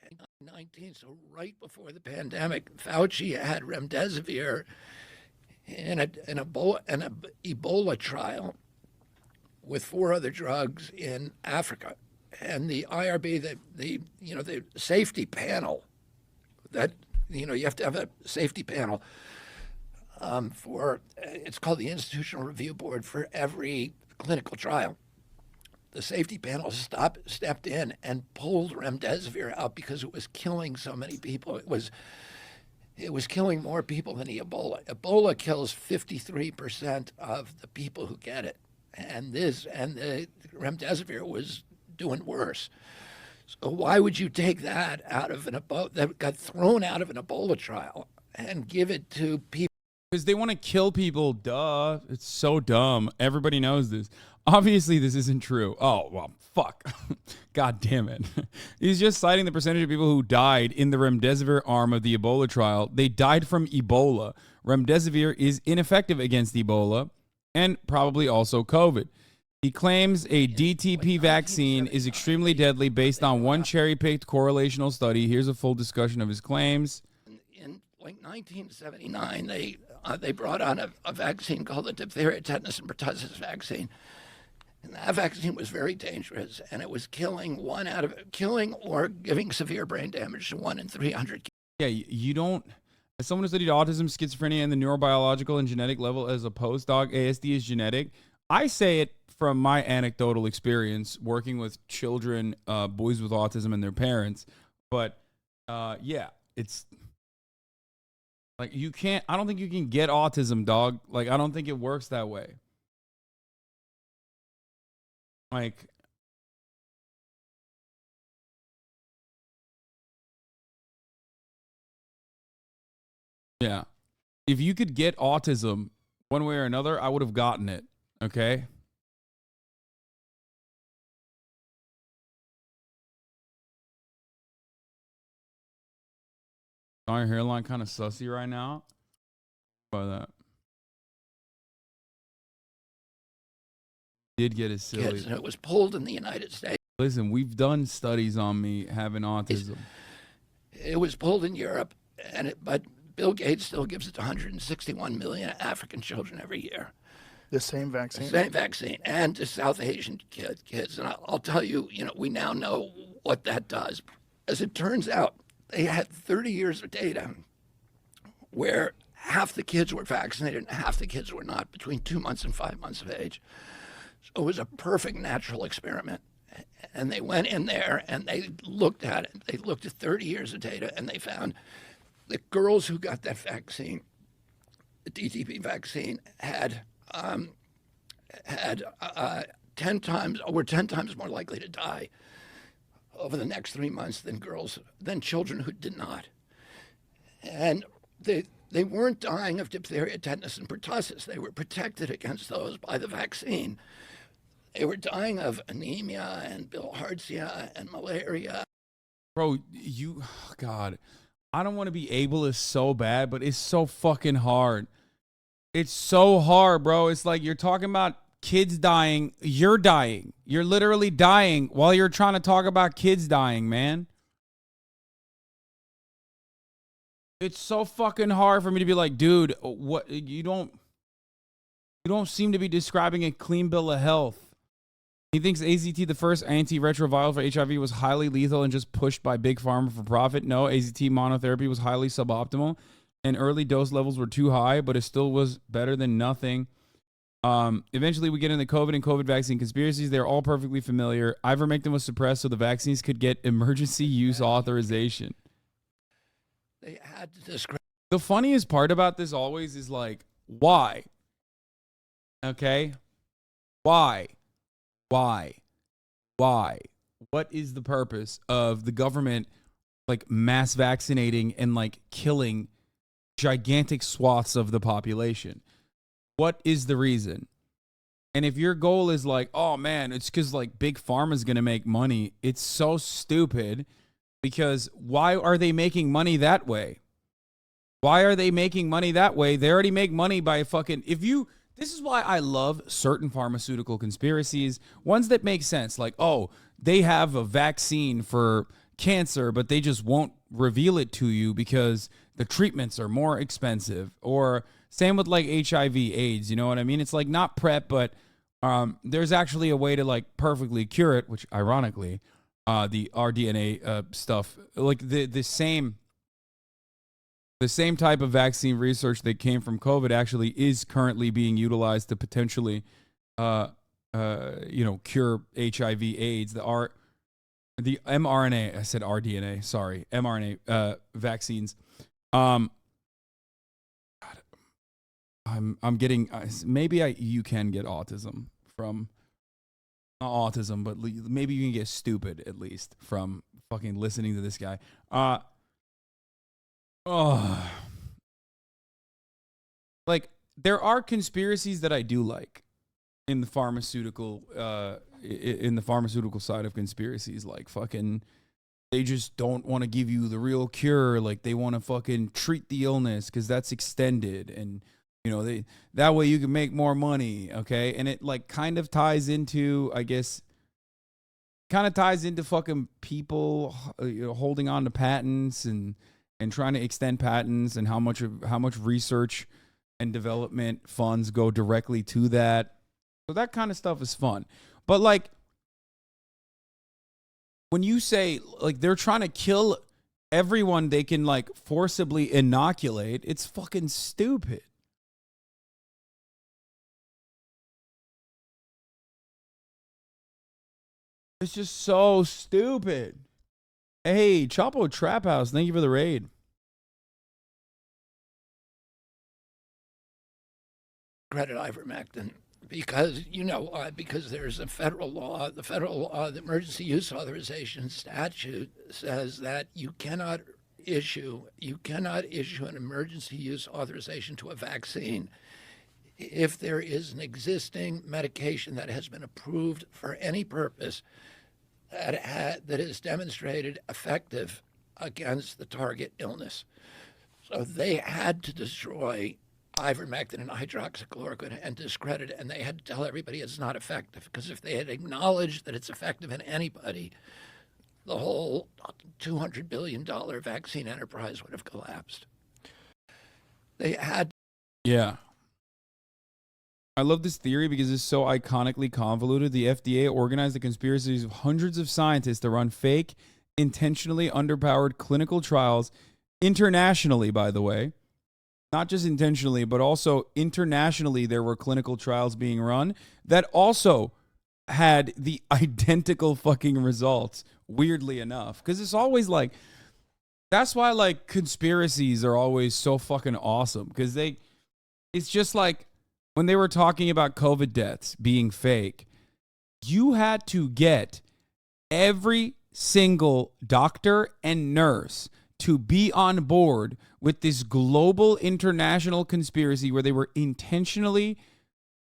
in 2019, so right before the pandemic, Fauci had remdesivir in an Ebola trial with 4 other drugs in Africa, and the IRB, the safety panel, that you have to have a safety panel it's called the Institutional Review Board for every clinical trial. The safety panel stepped in and pulled remdesivir out because it was killing so many people. It was killing more people than the Ebola. Ebola kills 53% of the people who get it, and the remdesivir was doing worse. So why would you take that out of that got thrown out of an Ebola trial and give it to people? Because they want to kill people, duh. It's so dumb. Everybody knows this. Obviously, this isn't true. Oh, well, fuck. God damn it. He's just citing the percentage of people who died in the remdesivir arm of the Ebola trial. They died from Ebola. Remdesivir is ineffective against Ebola and probably also COVID. He claims a DTP vaccine is extremely deadly based on one cherry-picked correlational study. Here's a full discussion of his claims. In 1979, they brought on a vaccine called the diphtheria, tetanus, and pertussis vaccine. And that vaccine was very dangerous, and it was killing or giving severe brain damage to 1 in 300. Yeah, you don't. As someone who studied autism, schizophrenia, and the neurobiological and genetic level as a postdoc, ASD is genetic. I say it from my anecdotal experience working with children, boys with autism and their parents. But yeah, it's. Like, I don't think you can get autism, dog. Like, I don't think it works that way. Like, yeah. If you could get autism one way or another, I would have gotten it. Okay? My hairline kind of sussy right now. By that. Did get it silly. Yes, and it was pulled in the United States. Listen, we've done studies on me having autism. It was pulled in Europe, but Bill Gates still gives it to 161 million African children every year. The same vaccine? The same vaccine, and to South Asian kids. And I'll tell you, we now know what that does. As it turns out, they had 30 years of data where half the kids were vaccinated and half the kids were not between 2 months and 5 months of age. So it was a perfect natural experiment. And they went in there and they looked at it. They looked at 30 years of data and they found that girls who got that vaccine, the DTP vaccine, were 10 times more likely to die over the next 3 months than children who did not. And they weren't dying of diphtheria, tetanus, and pertussis. They were protected against those by the vaccine. They were dying of anemia and bilharzia and malaria. Bro, God, I don't want to be ableist so bad, but it's so fucking hard. It's so hard, bro. It's like you're talking about kids dying. You're dying. You're literally dying while you're trying to talk about kids dying, man. It's so fucking hard for me to be like, dude, what you don't seem to be describing a clean bill of health. He thinks AZT, the first antiretroviral for HIV, was highly lethal and just pushed by Big Pharma for profit. No, AZT monotherapy was highly suboptimal, and early dose levels were too high, but it still was better than nothing. Eventually, we get into COVID and COVID vaccine conspiracies. They're all perfectly familiar. Ivermectin was suppressed so the vaccines could get emergency use authorization. They had to discredit. The funniest part about this always is like, why? Okay? Why? What is the purpose of the government like mass vaccinating and like killing gigantic swaths of the population? What is the reason? And if your goal is like, oh man, it's because like Big Pharma's going to make money, it's so stupid, because why are they making money that way? Why are they making money that way? They already make money by fucking, this is why I love certain pharmaceutical conspiracies, ones that make sense. Like, oh, they have a vaccine for cancer, but they just won't reveal it to you because the treatments are more expensive. Or same with like HIV, AIDS, you know what I mean? It's like not PrEP, but there's actually a way to like perfectly cure it, which ironically, the rDNA stuff, like the same type of vaccine research that came from COVID actually is currently being utilized to potentially, cure HIV, AIDS. The mRNA, I said rDNA, sorry, mRNA vaccines. God, I'm getting, you can get autism from, not autism, but maybe you can get stupid at least from fucking listening to this guy. Like there are conspiracies that I do like in the pharmaceutical side of conspiracies, like fucking they just don't want to give you the real cure, like they want to fucking treat the illness because that's extended, and that way you can make more money, okay? And it like kind of ties into, I guess, fucking people holding on to patents and trying to extend patents, and how much research and development funds go directly to that. So that kind of stuff is fun. But like when you say like they're trying to kill everyone they can like forcibly inoculate, it's fucking stupid. It's just so stupid. Hey, Chapo Trap House, thank you for the raid. Credit ivermectin because because there's a federal law. The federal law, the emergency use authorization statute, says that you cannot issue an emergency use authorization to a vaccine if there is an existing medication that has been approved for any purpose that is demonstrated effective against the target illness. So they had to destroy ivermectin and hydroxychloroquine and discredit it, and they had to tell everybody it's not effective, because if they had acknowledged that it's effective in anybody, the whole $200 billion vaccine enterprise would have collapsed. They had. Yeah. I love this theory because it's so iconically convoluted. The FDA organized the conspiracies of hundreds of scientists to run fake, intentionally underpowered clinical trials internationally, by the way. Not just intentionally, but also internationally, there were clinical trials being run that also had the identical fucking results, weirdly enough. Because it's always like, that's why like conspiracies are always so fucking awesome. Because it's just like, when they were talking about COVID deaths being fake, you had to get every single doctor and nurse to be on board with this global international conspiracy where they were intentionally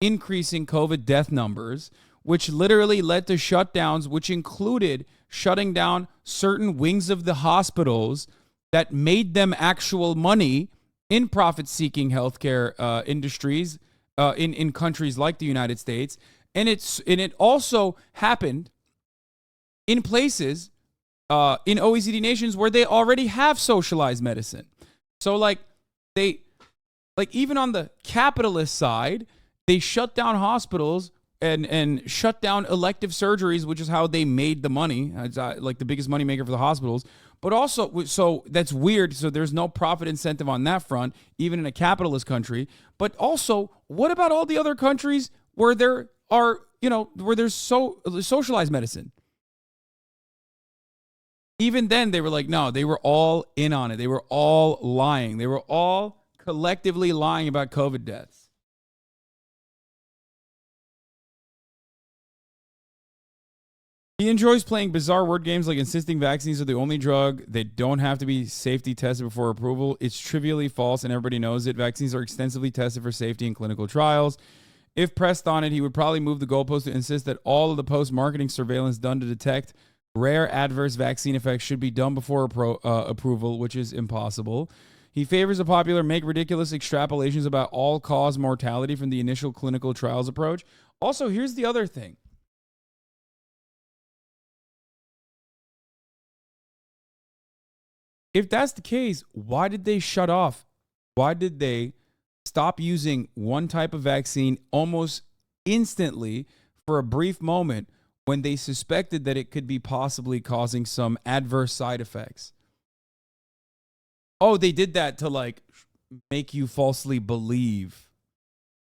increasing COVID death numbers, which literally led to shutdowns, which included shutting down certain wings of the hospitals that made them actual money in profit-seeking healthcare industries in countries like the United States. And it also happened in places in OECD nations where they already have socialized medicine. So like even on the capitalist side, they shut down hospitals and shut down elective surgeries, which is how they made the money. It's like the biggest moneymaker for the hospitals. But also, so that's weird. So there's no profit incentive on that front, even in a capitalist country. But also, what about all the other countries where there are, where there's socialized medicine? Even then, they were like, no, they were all in on it. They were all lying. They were all collectively lying about COVID deaths. He enjoys playing bizarre word games like insisting vaccines are the only drug. They don't have to be safety tested before approval. It's trivially false and everybody knows it. Vaccines are extensively tested for safety in clinical trials. If pressed on it, he would probably move the goalpost to insist that all of the post-marketing surveillance done to detect rare adverse vaccine effects should be done before approval, which is impossible. He favors a popular make ridiculous extrapolations about all-cause mortality from the initial clinical trials approach. Also, here's the other thing. If that's the case, why did they shut off? Why did they stop using one type of vaccine almost instantly for a brief moment when they suspected that it could be possibly causing some adverse side effects? Oh, they did that to like make you falsely believe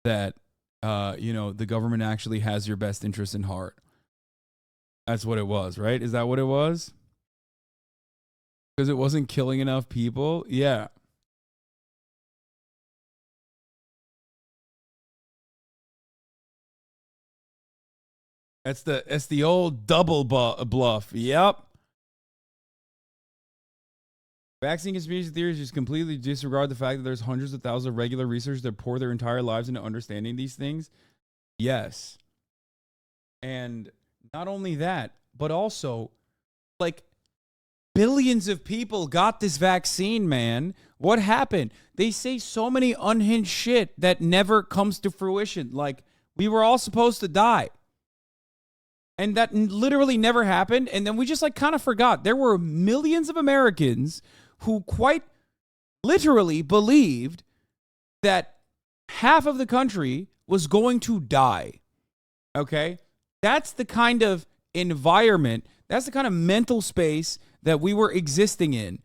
that, the government actually has your best interest in heart. That's what it was, right? Is that what it was? Because it wasn't killing enough people? Yeah. That's the old double bluff. Yep. Vaccine conspiracy theories just completely disregard the fact that there's hundreds of thousands of regular researchers that pour their entire lives into understanding these things. Yes. And not only that, but also, like, billions of people got this vaccine, man. What happened? They say so many unhinged shit that never comes to fruition. Like, we were all supposed to die. And that literally never happened. And then we just like kind of forgot. There were millions of Americans who quite literally believed that half of the country was going to die. Okay? That's the kind of environment, that's the kind of mental space that we were existing in.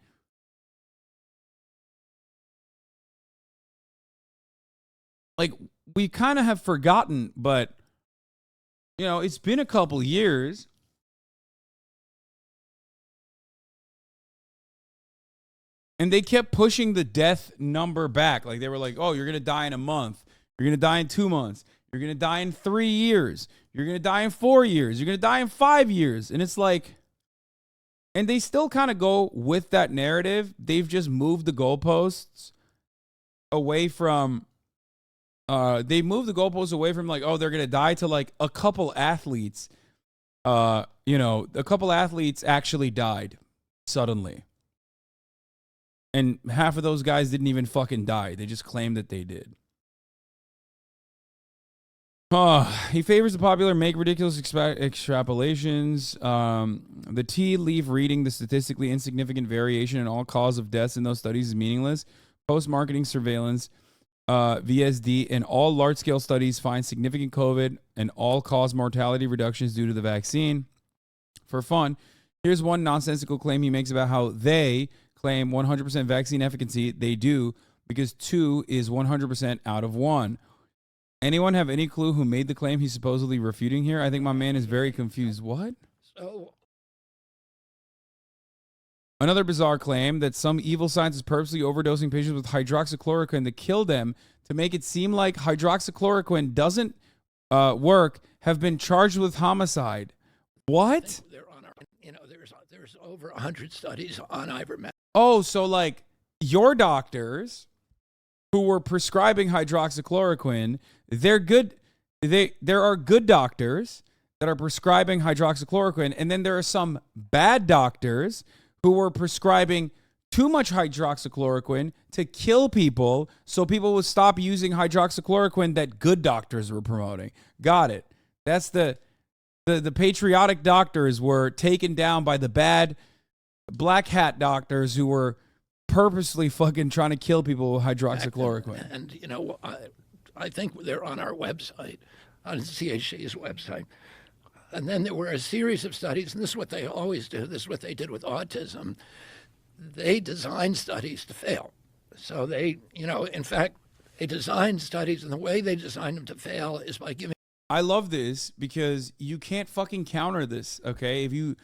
Like, we kind of have forgotten, but, it's been a couple years. And they kept pushing the death number back. Like, they were like, oh, you're going to die in a month. You're going to die in 2 months. You're going to die in 3 years. You're going to die in 4 years. You're going to die in 5 years. And it's like, and they still kind of go with that narrative. They've just moved the goalposts away from, they moved the goalposts away from like, oh, they're going to die to like a couple athletes. A couple athletes actually died suddenly. And half of those guys didn't even fucking die. They just claimed that they did. He favors the popular make ridiculous extrapolations. The tea leaf reading the statistically insignificant variation in all cause of deaths in those studies is meaningless. Post-marketing surveillance, VSD, and all large-scale studies find significant COVID and all-cause mortality reductions due to the vaccine. For fun, here's one nonsensical claim he makes about how they claim 100% vaccine efficacy. They do, because 2 is 100% out of 1. Anyone have any clue who made the claim he's supposedly refuting here? I think my man is very confused. What? So, another bizarre claim that some evil scientist purposely overdosing patients with hydroxychloroquine to kill them to make it seem like hydroxychloroquine doesn't work have been charged with homicide. What? they're on our, there's over 100 studies on ivermectin. Oh, so like your doctors who were prescribing hydroxychloroquine, they're good. There are good doctors that are prescribing hydroxychloroquine, and then there are some bad doctors who were prescribing too much hydroxychloroquine to kill people so people would stop using hydroxychloroquine that good doctors were promoting. Got it. That's the patriotic doctors were taken down by the bad black hat doctors who were purposely fucking trying to kill people with hydroxychloroquine. And I think they're on our website. on CHC's website. And then there were a series of studies, and this is what they always do. This is what they did with autism. They designed studies to fail. So they, in fact, they designed studies, and the way they designed them to fail is by giving. I love this because you can't fucking counter this, okay? If you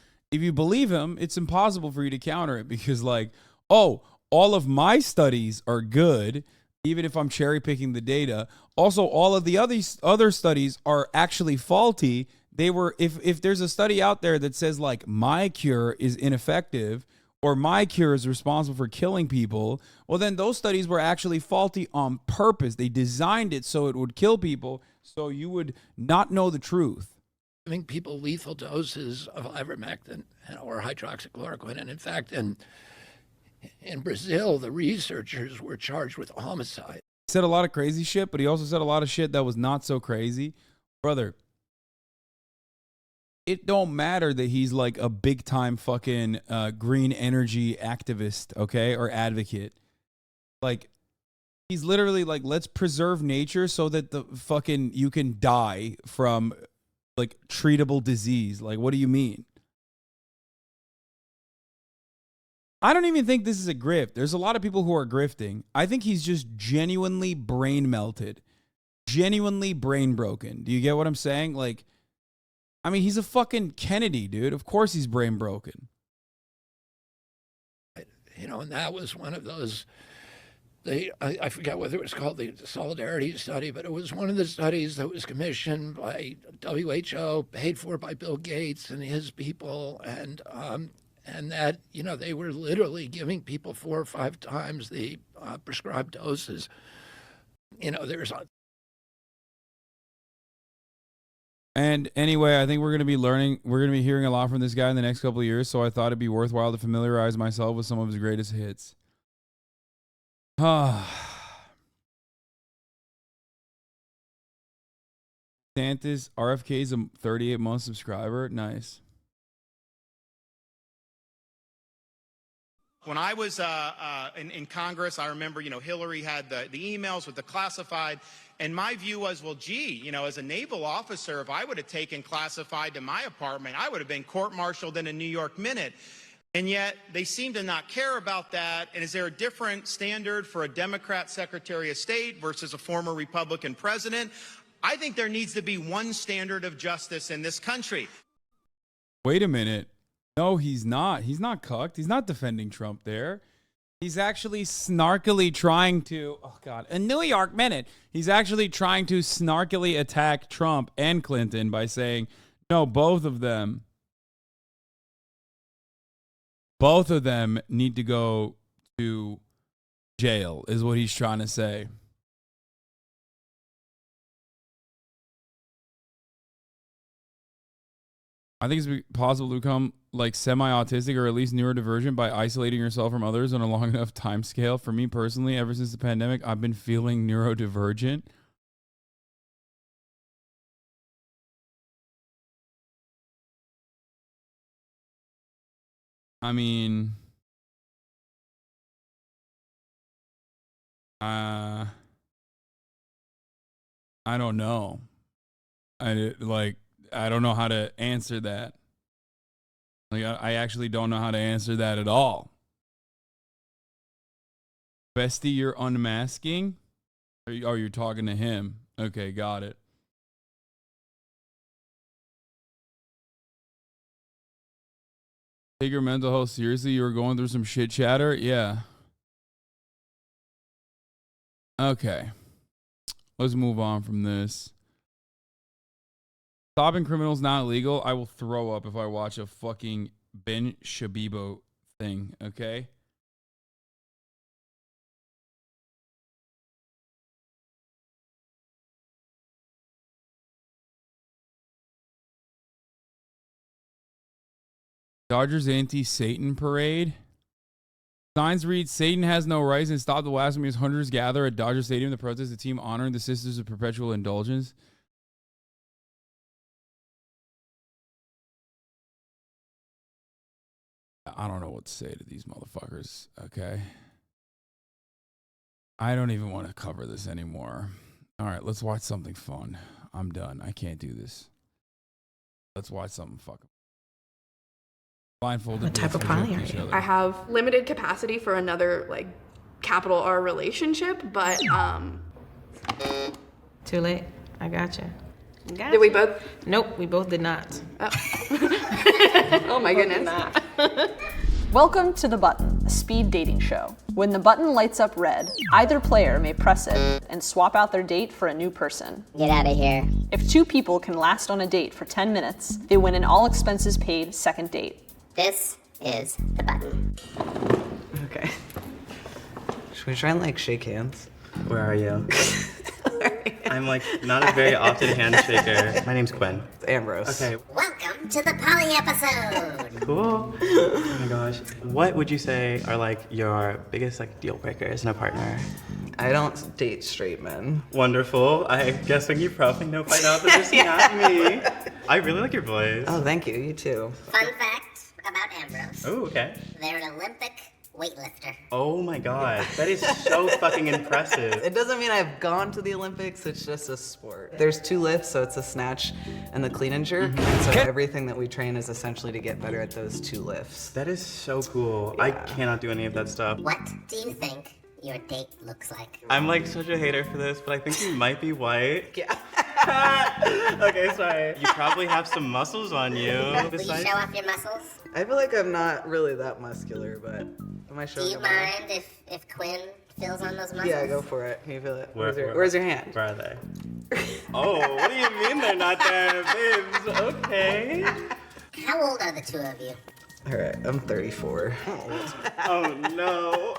believe him, it's impossible for you to counter it because, like, oh, all of my studies are good, even if I'm cherry picking the data. Also, all of the other studies are actually faulty. They were, if there's a study out there that says like my cure is ineffective or my cure is responsible for killing people, well, then those studies were actually faulty on purpose. They designed it so it would kill people, so you would not know the truth. Giving people lethal doses of ivermectin or hydroxychloroquine. And in fact, in Brazil, the researchers were charged with homicide. He said a lot of crazy shit, but he also said a lot of shit that was not so crazy. Brother, it don't matter that he's like a big time fucking green energy activist, okay, or advocate. Like, he's literally like, let's preserve nature so that the fucking you can die from like treatable disease. Like, what do you mean? I don't even think this is a grift. There's a lot of people who are grifting. I think he's just genuinely brain melted, genuinely brain broken. Do you get what I'm saying? Like, I mean, he's a fucking Kennedy, dude. Of course he's brain broken. And that was one of those, I forget whether it was called the Solidarity Study, but it was one of the studies that was commissioned by WHO, paid for by Bill Gates and his people, and that, they were literally giving people 4 or 5 times the prescribed doses. There's a. And anyway, I think we're going to be hearing a lot from this guy in the next couple of years, so I thought it'd be worthwhile to familiarize myself with some of his greatest hits. DeSantis, RFK is a 38-month subscriber. Nice. When I was in Congress, I remember, Hillary had the emails with the classified, and my view was, well, gee, as a naval officer, if I would have taken classified to my apartment, I would have been court-martialed in a New York minute. And yet they seem to not care about that. And is there a different standard for a Democrat Secretary of State versus a former Republican president? I think there needs to be one standard of justice in this country. Wait a minute. No, he's not. He's not cucked. He's not defending Trump there. He's actually snarkily trying to, oh God, a New York minute. He's actually trying to snarkily attack Trump and Clinton by saying, no, both of them need to go to jail, is what he's trying to say. I think it's possible to become like semi-autistic or at least neurodivergent by isolating yourself from others on a long enough time scale. For me personally, ever since the pandemic, I've been feeling neurodivergent. I mean, I don't know. I don't know how to answer that. Like, I actually don't know how to answer that at all. Bestie, you're unmasking? Oh, you're talking to him. Okay, got it. Take your mental health seriously. You were going through some shit chatter? Yeah. Okay. Let's move on from this. Stopping criminals not illegal. I will throw up if I watch a fucking Ben Shabibo thing, okay? Dodgers anti-Satan parade. Signs read, Satan has no rights and stop the blasphemy as hundreds gather at Dodger Stadium to protest the team honoring the Sisters of Perpetual Indulgence. I don't know what to say to these motherfuckers, okay? I don't even want to cover this anymore. All right, let's watch something fun. I'm done. I can't do this. Let's watch something fucking blindfolded. What type of poly are you? I have limited capacity for another like capital R relationship, but Too late. I gotcha. Did we both? Nope, we both did not. Oh, oh my goodness. Welcome to The Button, a speed dating show. When the button lights up red, either player may press it and swap out their date for a new person. Get out of here. If 2 people can last on a date for 10 minutes, they win an all expenses paid second date. This is The Button. Okay. Should we try and like shake hands? Where are you? I'm like not a very often handshaker. My name's Quinn. Ambrose. Okay. Welcome to the Poly episode. Cool. Oh my gosh. What would you say are like your biggest like deal breakers in a partner? I don't date straight men. Wonderful. I'm guessing you probably know by now that it's not me. I really like your voice. Oh, thank you. You too. Fun fact about Ambrose. Oh, okay. They're an Olympic weightlifter. Oh my god, that is so fucking impressive. It doesn't mean I've gone to the Olympics, it's just a sport. There's 2 lifts, so it's a snatch and the clean and jerk. And so everything that we train is essentially to get better at those 2 lifts. That is so cool. Yeah. I cannot do any of that stuff. What do you think your date looks like? I'm like such a hater for this, but I think you might be white. Yeah. Okay, sorry. You probably have some muscles on you. Will you show off your muscles? I feel like I'm not really that muscular, but am I showing Do you mind if Quinn fills on those muscles? Yeah, go for it. Can you feel it? Where's your hand? Where are they? Oh, what do you mean they're not there, babes? Okay. How old are the 2 of you? All right, I'm 34. Oh no.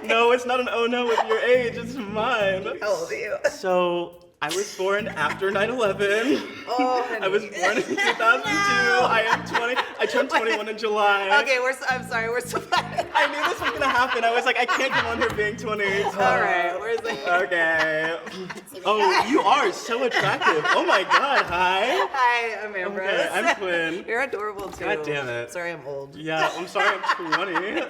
No, it's not an oh no with your age, it's mine. How old are you? So, I was born after 9/11. Oh, I was born in 2002. I am 20. I turned 21 in July. Okay, I'm sorry, we're so bad. I knew this was gonna happen. I was like, I can't come on here being 20. All right, where's the... Okay. Oh, you are so attractive. Oh my god, hi. Hi, I'm Ambrose. Okay, I'm Quinn. You're adorable too. God damn it. Sorry, I'm old. Yeah, I'm sorry I'm 20.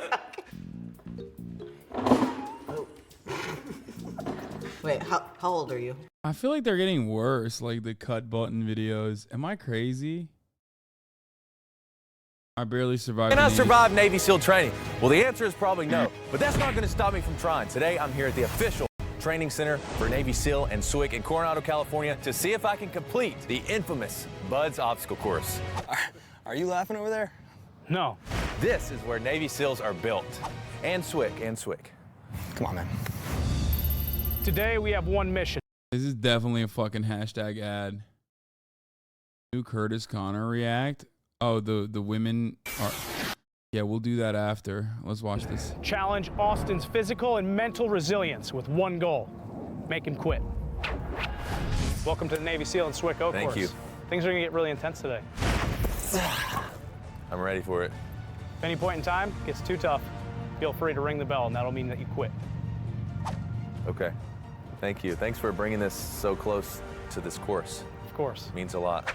Wait, how old are you? I feel like they're getting worse, like the cut button videos. Am I crazy? I barely survived. Can I survive Navy SEAL training? Well, the answer is probably no, but that's not going to stop me from trying. Today, I'm here at the official training center for Navy SEAL and SWIC in Coronado, California, to see if I can complete the infamous BUDS obstacle course. Are you laughing over there? No. This is where Navy SEALs are built, and SWIC. Come on, man. Today, we have one mission. This is definitely a fucking hashtag ad. New Curtis Connor react. Oh, the women are... Yeah, we'll do that after. Let's watch this. Challenge Austin's physical and mental resilience with one goal. Make him quit. Welcome to the Navy SEAL and SWIC course. Thank you. Things are going to get really intense today. I'm ready for it. If any point in time gets too tough, feel free to ring the bell, and that'll mean that you quit. Okay. Thank you. Thanks for bringing this so close to this course. Of course. It means a lot.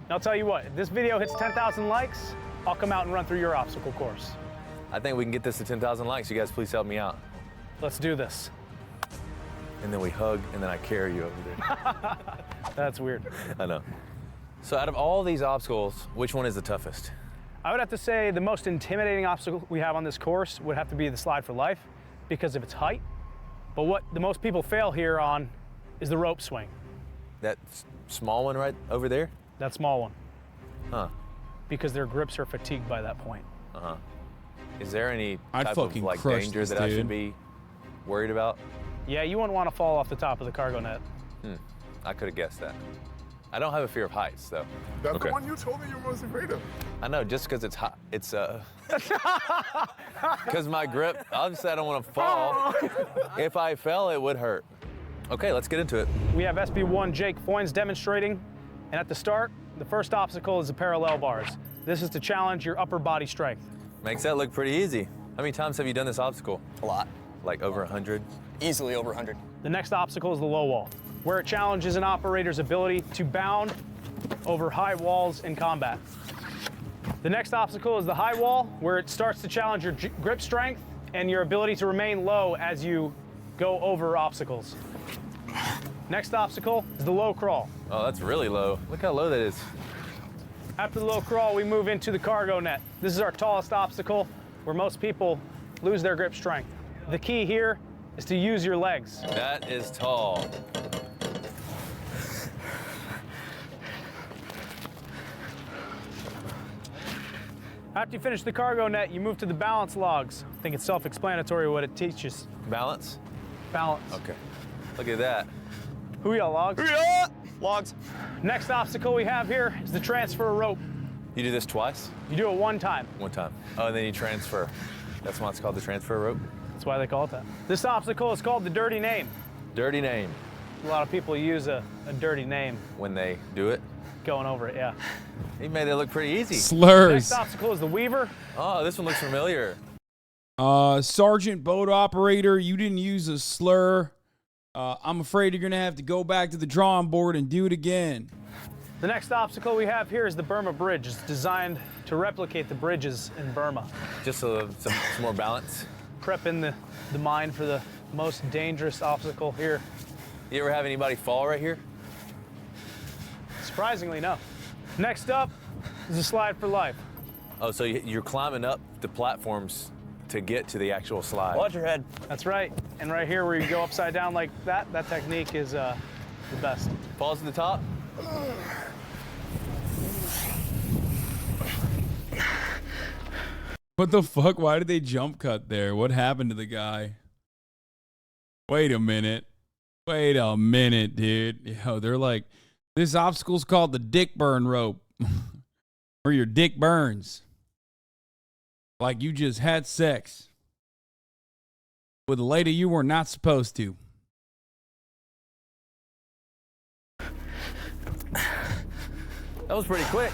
And I'll tell you what, if this video hits 10,000 likes, I'll come out and run through your obstacle course. I think we can get this to 10,000 likes. You guys please help me out. Let's do this. And then we hug, and then I carry you over there. That's weird. I know. So out of all these obstacles, which one is the toughest? I would have to say the most intimidating obstacle we have on this course would have to be the slide for life because of its height. But what the most people fail here on is the rope swing. That small one right over there? That small one. Huh. Because their grips are fatigued by that point. Uh-huh. Is there any I'd type of fucking like crush danger this, that I dude. should be worried about? Yeah, you wouldn't want to fall off the top of the cargo net. I could have guessed that. I don't have a fear of heights, though. That's the one you told me you were most afraid of. I know, just because it's hot. It's because my grip. Obviously, I don't want to fall. If I fell, it would hurt. Okay, let's get into it. We have SB1 Jake Foynes demonstrating, and at the start, the first obstacle is the parallel bars. This is to challenge your upper body strength. Makes that look pretty easy. How many times have you done this obstacle? A lot. Like over 100? Easily over 100. The next obstacle is the low wall, where it challenges an operator's ability to bound over high walls in combat. The next obstacle is the high wall, where it starts to challenge your grip strength and your ability to remain low as you go over obstacles. Next obstacle is the low crawl. Oh, that's really low. Look how low that is. After the low crawl, we move into the cargo net. This is our tallest obstacle where most people lose their grip strength. The key here is to use your legs. That is tall. After you finish the cargo net, you move to the balance logs. I think it's self-explanatory what it teaches. Balance? Balance. Okay. Look at that. Hoo-yah, logs. Hoo-yah! Logs. Next obstacle we have here is the transfer rope. You do this twice? You do it one time. One time. Oh, and then you transfer. That's why it's called the transfer rope? That's why they call it that. This obstacle is called the dirty name. Dirty name. A lot of people use a dirty name. When they do it? Going over it, yeah. He made it look pretty easy. Slurs. Next obstacle is the weaver. Oh, this one looks familiar. Sergeant boat operator, you didn't use a slur. I'm afraid you're going to have to go back to the drawing board and do it again. The next obstacle we have here is the Burma Bridge. It's designed to replicate the bridges in Burma. Just some more balance. Prepping the mind for the most dangerous obstacle here. You ever have anybody fall right here? Surprisingly, no. Next up is the slide for life. Oh, so you're climbing up the platforms to get to the actual slide. Watch your head. That's right. And right here where you go upside down like that technique is the best. Falls to the top? What the fuck? Why did they jump cut there? What happened to the guy? Wait a minute. Wait a minute, dude. Yo, they're like, this obstacle's called the dick burn rope. Or your dick burns. Like you just had sex with a lady you were not supposed to. That was pretty quick.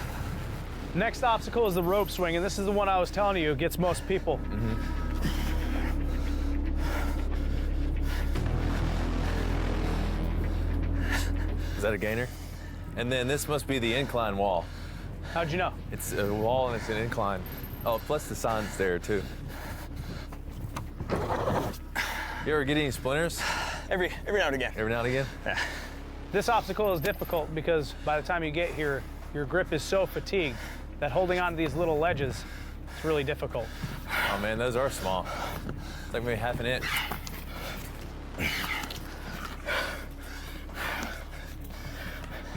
Next obstacle is the rope swing, and this is the one I was telling you gets most people. Is that a gainer? And then this must be the incline wall. How'd you know? It's a wall and it's an incline. Oh, plus the sign's there too. You ever get any splinters? Every now and again. Every now and again? Yeah. This obstacle is difficult because by the time you get here, your grip is so fatigued that holding on to these little ledges is really difficult. Oh man, those are small. It's like maybe half an inch. And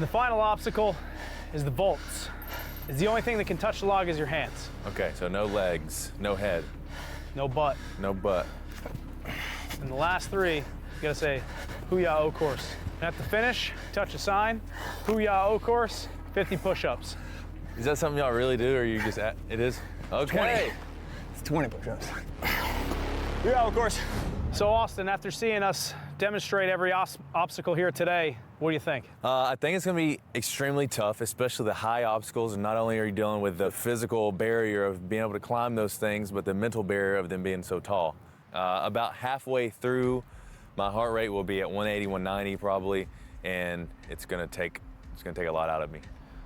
the final obstacle is the bolts. It's the only thing that can touch the log is your hands. Okay, so no legs, no head. No butt. No butt. And the last three, you gotta say, hoo-yah, O course. And at the finish, touch a sign, hoo-yah, O course, 50 push-ups. Is that something y'all really do, or you just it is? Okay. 20. It's 20 push-ups. Yeah, of course. So Austin, after seeing us demonstrate every obstacle here today, what do you think? I think it's going to be extremely tough, especially the high obstacles. And not only are you dealing with the physical barrier of being able to climb those things, but the mental barrier of them being so tall. About halfway through, my heart rate will be at 180, 190 probably, and it's going to take a lot out of me.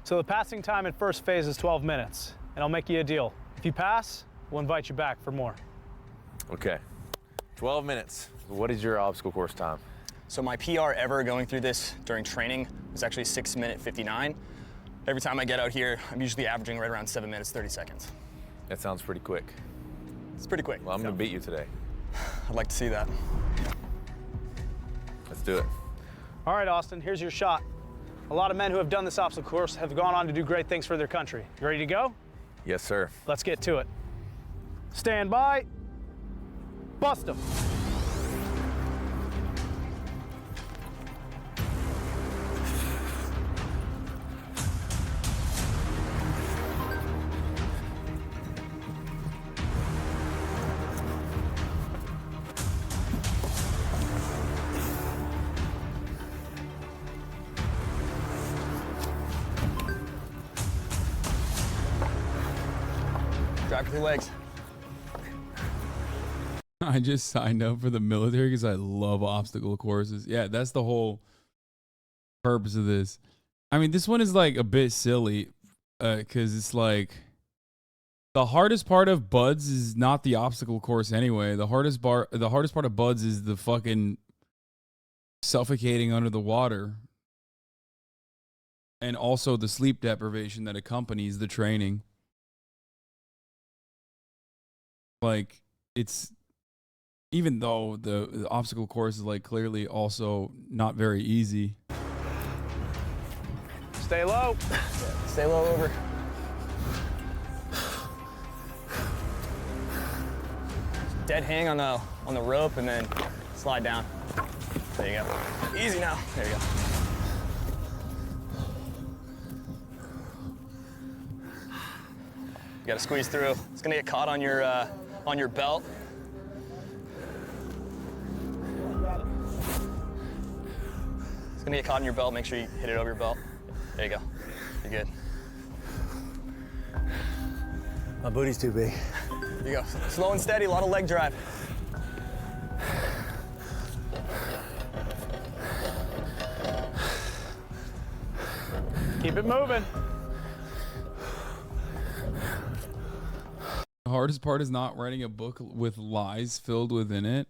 So the passing time in first phase is 12 minutes, and I'll make you a deal. If you pass, we'll invite you back for more. Okay, 12 minutes. What is your obstacle course time? So my PR ever going through this during training was actually 6 minute 59. Every time I get out here, I'm usually averaging right around 7 minutes, 30 seconds. That sounds pretty quick. It's pretty quick. Well, I'm going to beat you today. I'd like to see that. Let's do it. All right, Austin, here's your shot. A lot of men who have done this obstacle course have gone on to do great things for their country. You ready to go? Yes, sir. Let's get to it. Stand by. Bust them. Drop with your legs. I just signed up for the military because I love obstacle courses. Yeah, that's the whole purpose of this. I mean, this one is like a bit silly because it's like the hardest part of Buds is not the obstacle course anyway. The hardest part of Buds is the fucking suffocating under the water, and also the sleep deprivation that accompanies the training. Like, it's, even though the obstacle course is like clearly also not very easy. Stay low. Stay low over. Dead hang on the rope and then slide down. There you go. Easy now. There you go. You gotta squeeze through. It's gonna get caught on your belt. It's gonna get caught in your belt. Make sure you hit it over your belt. There you go. You're good. My booty's too big. There you go. Slow and steady, a lot of leg drive. Keep it moving. The hardest part is not writing a book with lies filled within it,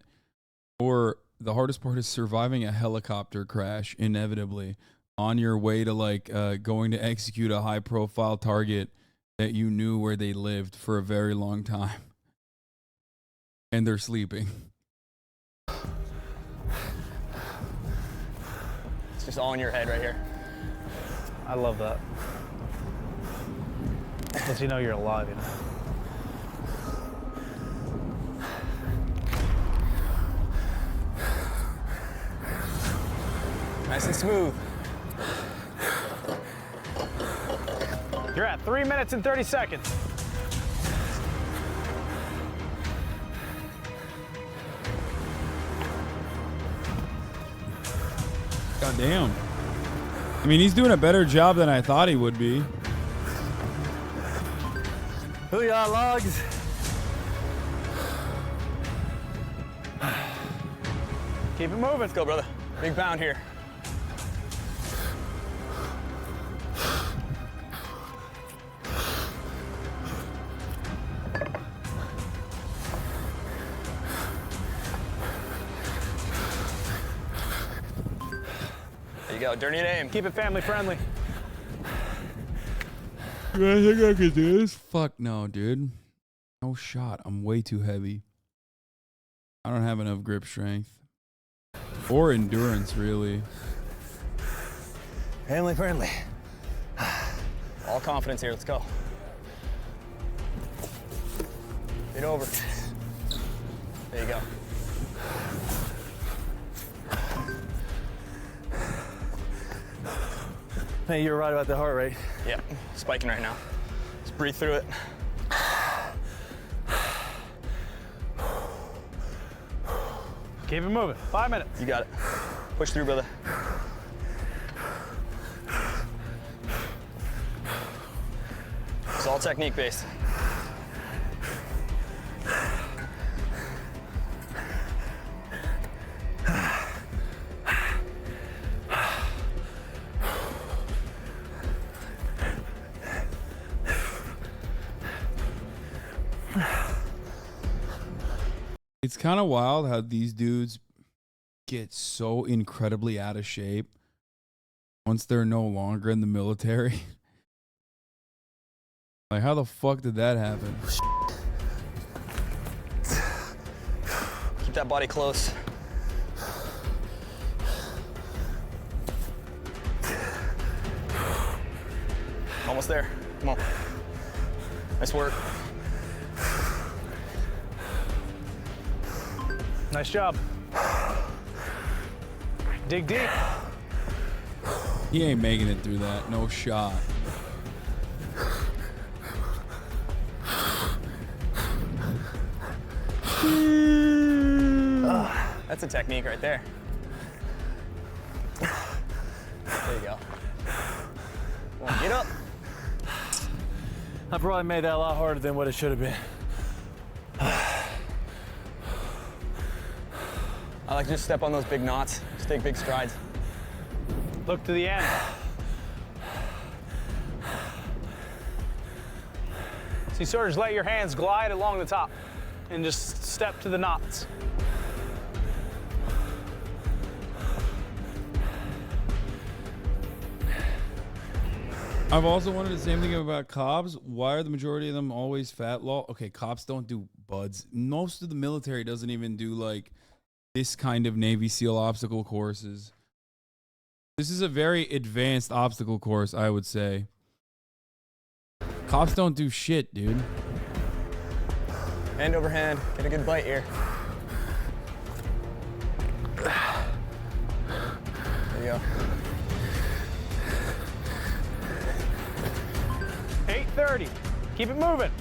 or the hardest part is surviving a helicopter crash inevitably on your way to like going to execute a high profile target that you knew where they lived for a very long time. And they're sleeping. It's just all in your head right here. I love that. Lets you know you're alive, you know. Nice and smooth. You're at 3 minutes and 30 seconds. God damn. I mean, he's doing a better job than I thought he would be. Booyah, logs. Keep it moving. Let's go, brother. Big bound here. There you go, dirty aim. Keep it family friendly. You guys think I could do this? Fuck no, dude. No shot. I'm way too heavy. I don't have enough grip strength. Or endurance, really. Family friendly. All confidence here, let's go. Get over. There you go. Hey, you're right about the heart rate. Yeah, spiking right now. Just breathe through it. Keep it moving. 5 minutes. You got it. Push through, brother. It's all technique based. It's kind of wild how these dudes get so incredibly out of shape once they're no longer in the military. Like, how the fuck did that happen? Keep that body close. Almost there. Come on. Nice work. Nice job. Dig deep. He ain't making it through that. No shot. That's a technique right there. There you go. Come on, get up. I probably made that a lot harder than what it should have been. I like to just step on those big knots, just take big strides. Look to the end. So you sort of just let your hands glide along the top and just step to the knots. I've also wondered the same thing about cops. Why are the majority of them always fat law? Okay, cops don't do buds. Most of the military doesn't even do like this kind of Navy SEAL obstacle courses. This is a very advanced obstacle course, I would say. Cops don't do shit, dude. Hand over hand, get a good bite here. There you go. 8:30. Keep it moving.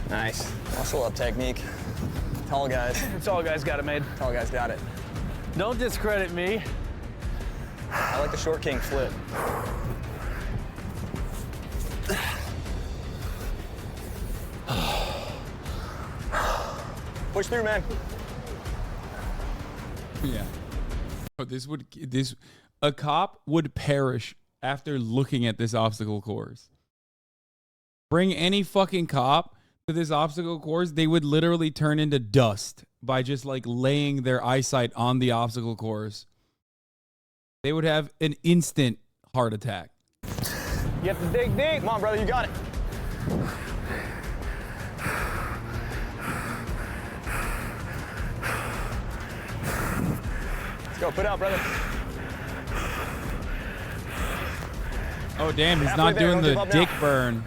Nice. Muscle up technique. Tall guys. Tall guys got it made. Tall guys got it. Don't discredit me. I like the short king flip. Push through, man. Yeah. But a cop would perish after looking at this obstacle course. Bring any fucking cop to this obstacle course, they would literally turn into dust by just like laying their eyesight on the obstacle course. They would have an instant heart attack. You have to dig deep. Come on, brother, you got it. Let's go, put out, brother. Oh, damn, he's Halfway not there, doing don't the give up dick now. burn.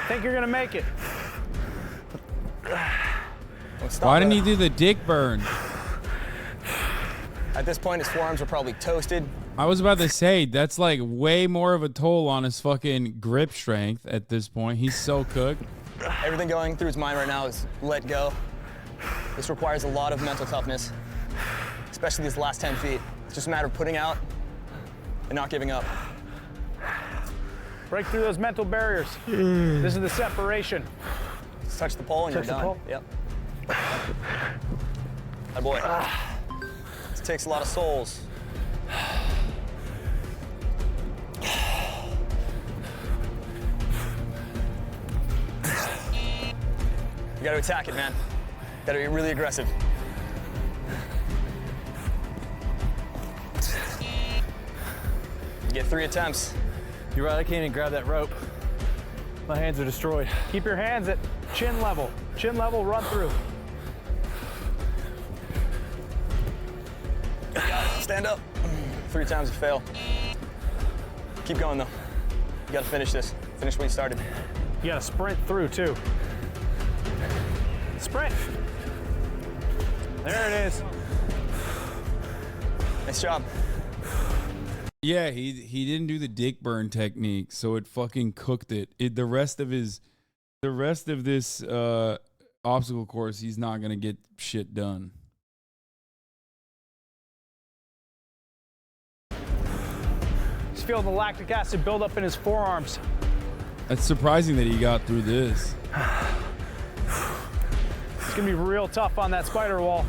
Think you're gonna make it. Why didn't he do the dick burn? At this point, his forearms are probably toasted. I was about to say, that's like way more of a toll on his fucking grip strength at this point. He's so cooked. Everything going through his mind right now is let go. This requires a lot of mental toughness, especially these last 10 feet. It's just a matter of putting out and not giving up. Break through those mental barriers. This is the separation. Just touch the pole and Touch you're the done. pole? Yep. Good boy. This takes a lot of souls. You gotta attack it, man. Gotta be really aggressive. You get 3 attempts. You're right, I can't even grab that rope. My hands are destroyed. Keep your hands at chin level. Chin level, run through. Stand up. 3 times you fail. Keep going though. You gotta finish this. Finish what you started. You gotta sprint through too. Sprint. There it is. Nice job. Yeah, he didn't do the dick burn technique, so it fucking cooked it. The rest of this obstacle course, he's not gonna get shit done. He's feeling the lactic acid build up in his forearms. It's surprising that he got through this. It's gonna be real tough on that spider wall.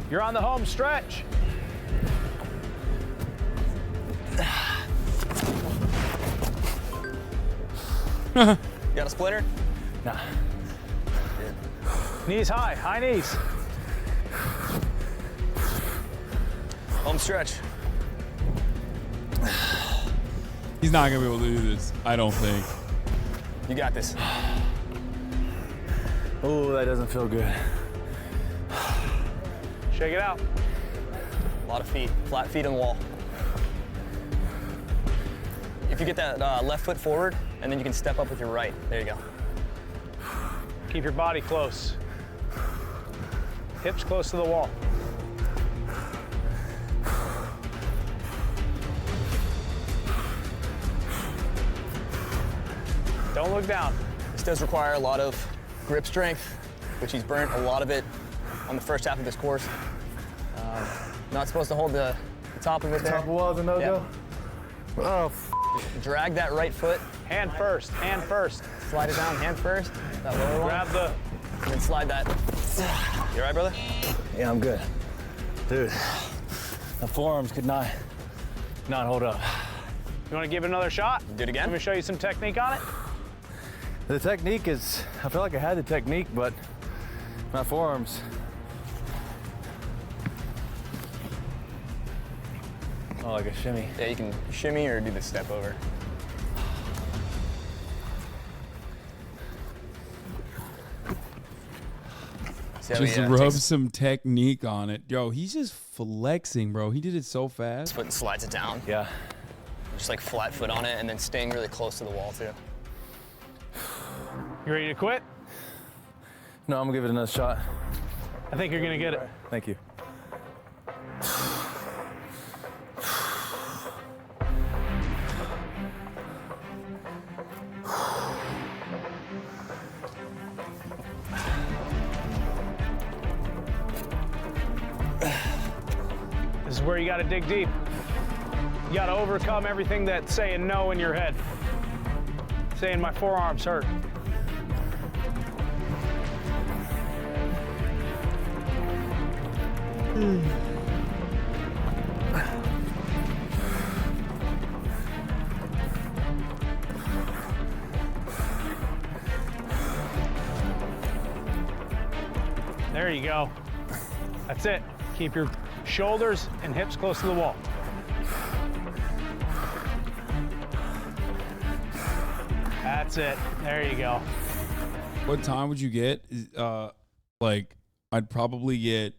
You're on the home stretch. You got a splinter? Nah. Knees high, high knees. Home stretch. He's not gonna be able to do this, I don't think. You got this. Oh, that doesn't feel good. Shake it out. A lot of feet, flat feet on the wall. If you get that left foot forward, and then you can step up with your right. There you go. Keep your body close. Hips close to the wall. Don't look down. This does require a lot of grip strength, which he's burnt a lot of it on the first half of this course. Not supposed to hold the top of it there. Top of the wall is a no-go? Yeah. Oh, drag that right foot. Hand first, hand first. Slide it down, hand first. That lower one. Grab the... And then slide that. You all right, brother? Yeah, I'm good. Dude, the forearms could not hold up. You want to give it another shot? Do it again? Let me show you some technique on it. The technique is, I feel like I had the technique, but my forearms. Oh, like a shimmy. Yeah, you can shimmy or do the step over. Just rub some technique on it. Yo, he's just flexing, bro. He did it so fast. Foot and slides it down. Yeah. Just like flat foot on it and then staying really close to the wall too. You ready to quit? No, I'm gonna give it another shot. I think you're gonna get it. Thank you. This is where you gotta dig deep. You gotta overcome everything that's saying no in your head. Saying my forearms hurt. There you go. That's it. Keep your shoulders and hips close to the wall. That's it. There you go. What time would you get? Like, I'd probably get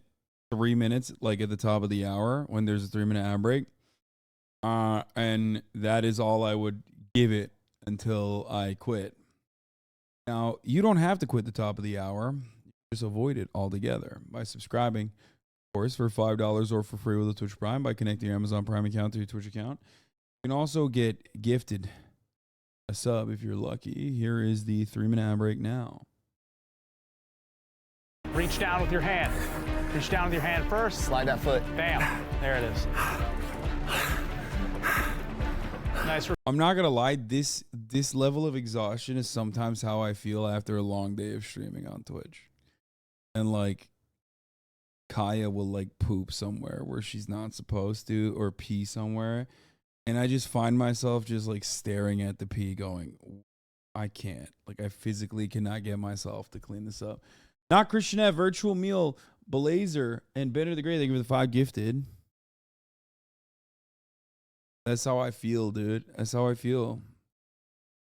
3 minutes, like at the top of the hour when there's a 3-minute ad break. And that is all I would give it until I quit. Now, you don't have to quit the top of the hour. Just avoid it altogether by subscribing, of course, for $5 or for free with a Twitch Prime by connecting your Amazon Prime account to your Twitch account. You can also get gifted a sub if you're lucky. Here is the 3-minute ad break now. Reach down with your hand. Reach down with your hand first. Slide that foot. Bam. There it is. Nice. I'm not gonna lie, this level of exhaustion is sometimes how I feel after a long day of streaming on Twitch. And like Kaya will like poop somewhere where she's not supposed to, or pee somewhere. And I just find myself just like staring at the pee going, I can't. Like I physically cannot get myself to clean this up. Not Christian F, Virtual Meal, Blazer, and Better the Great. Thank you for the 5 gifted. That's how I feel, dude. That's how I feel.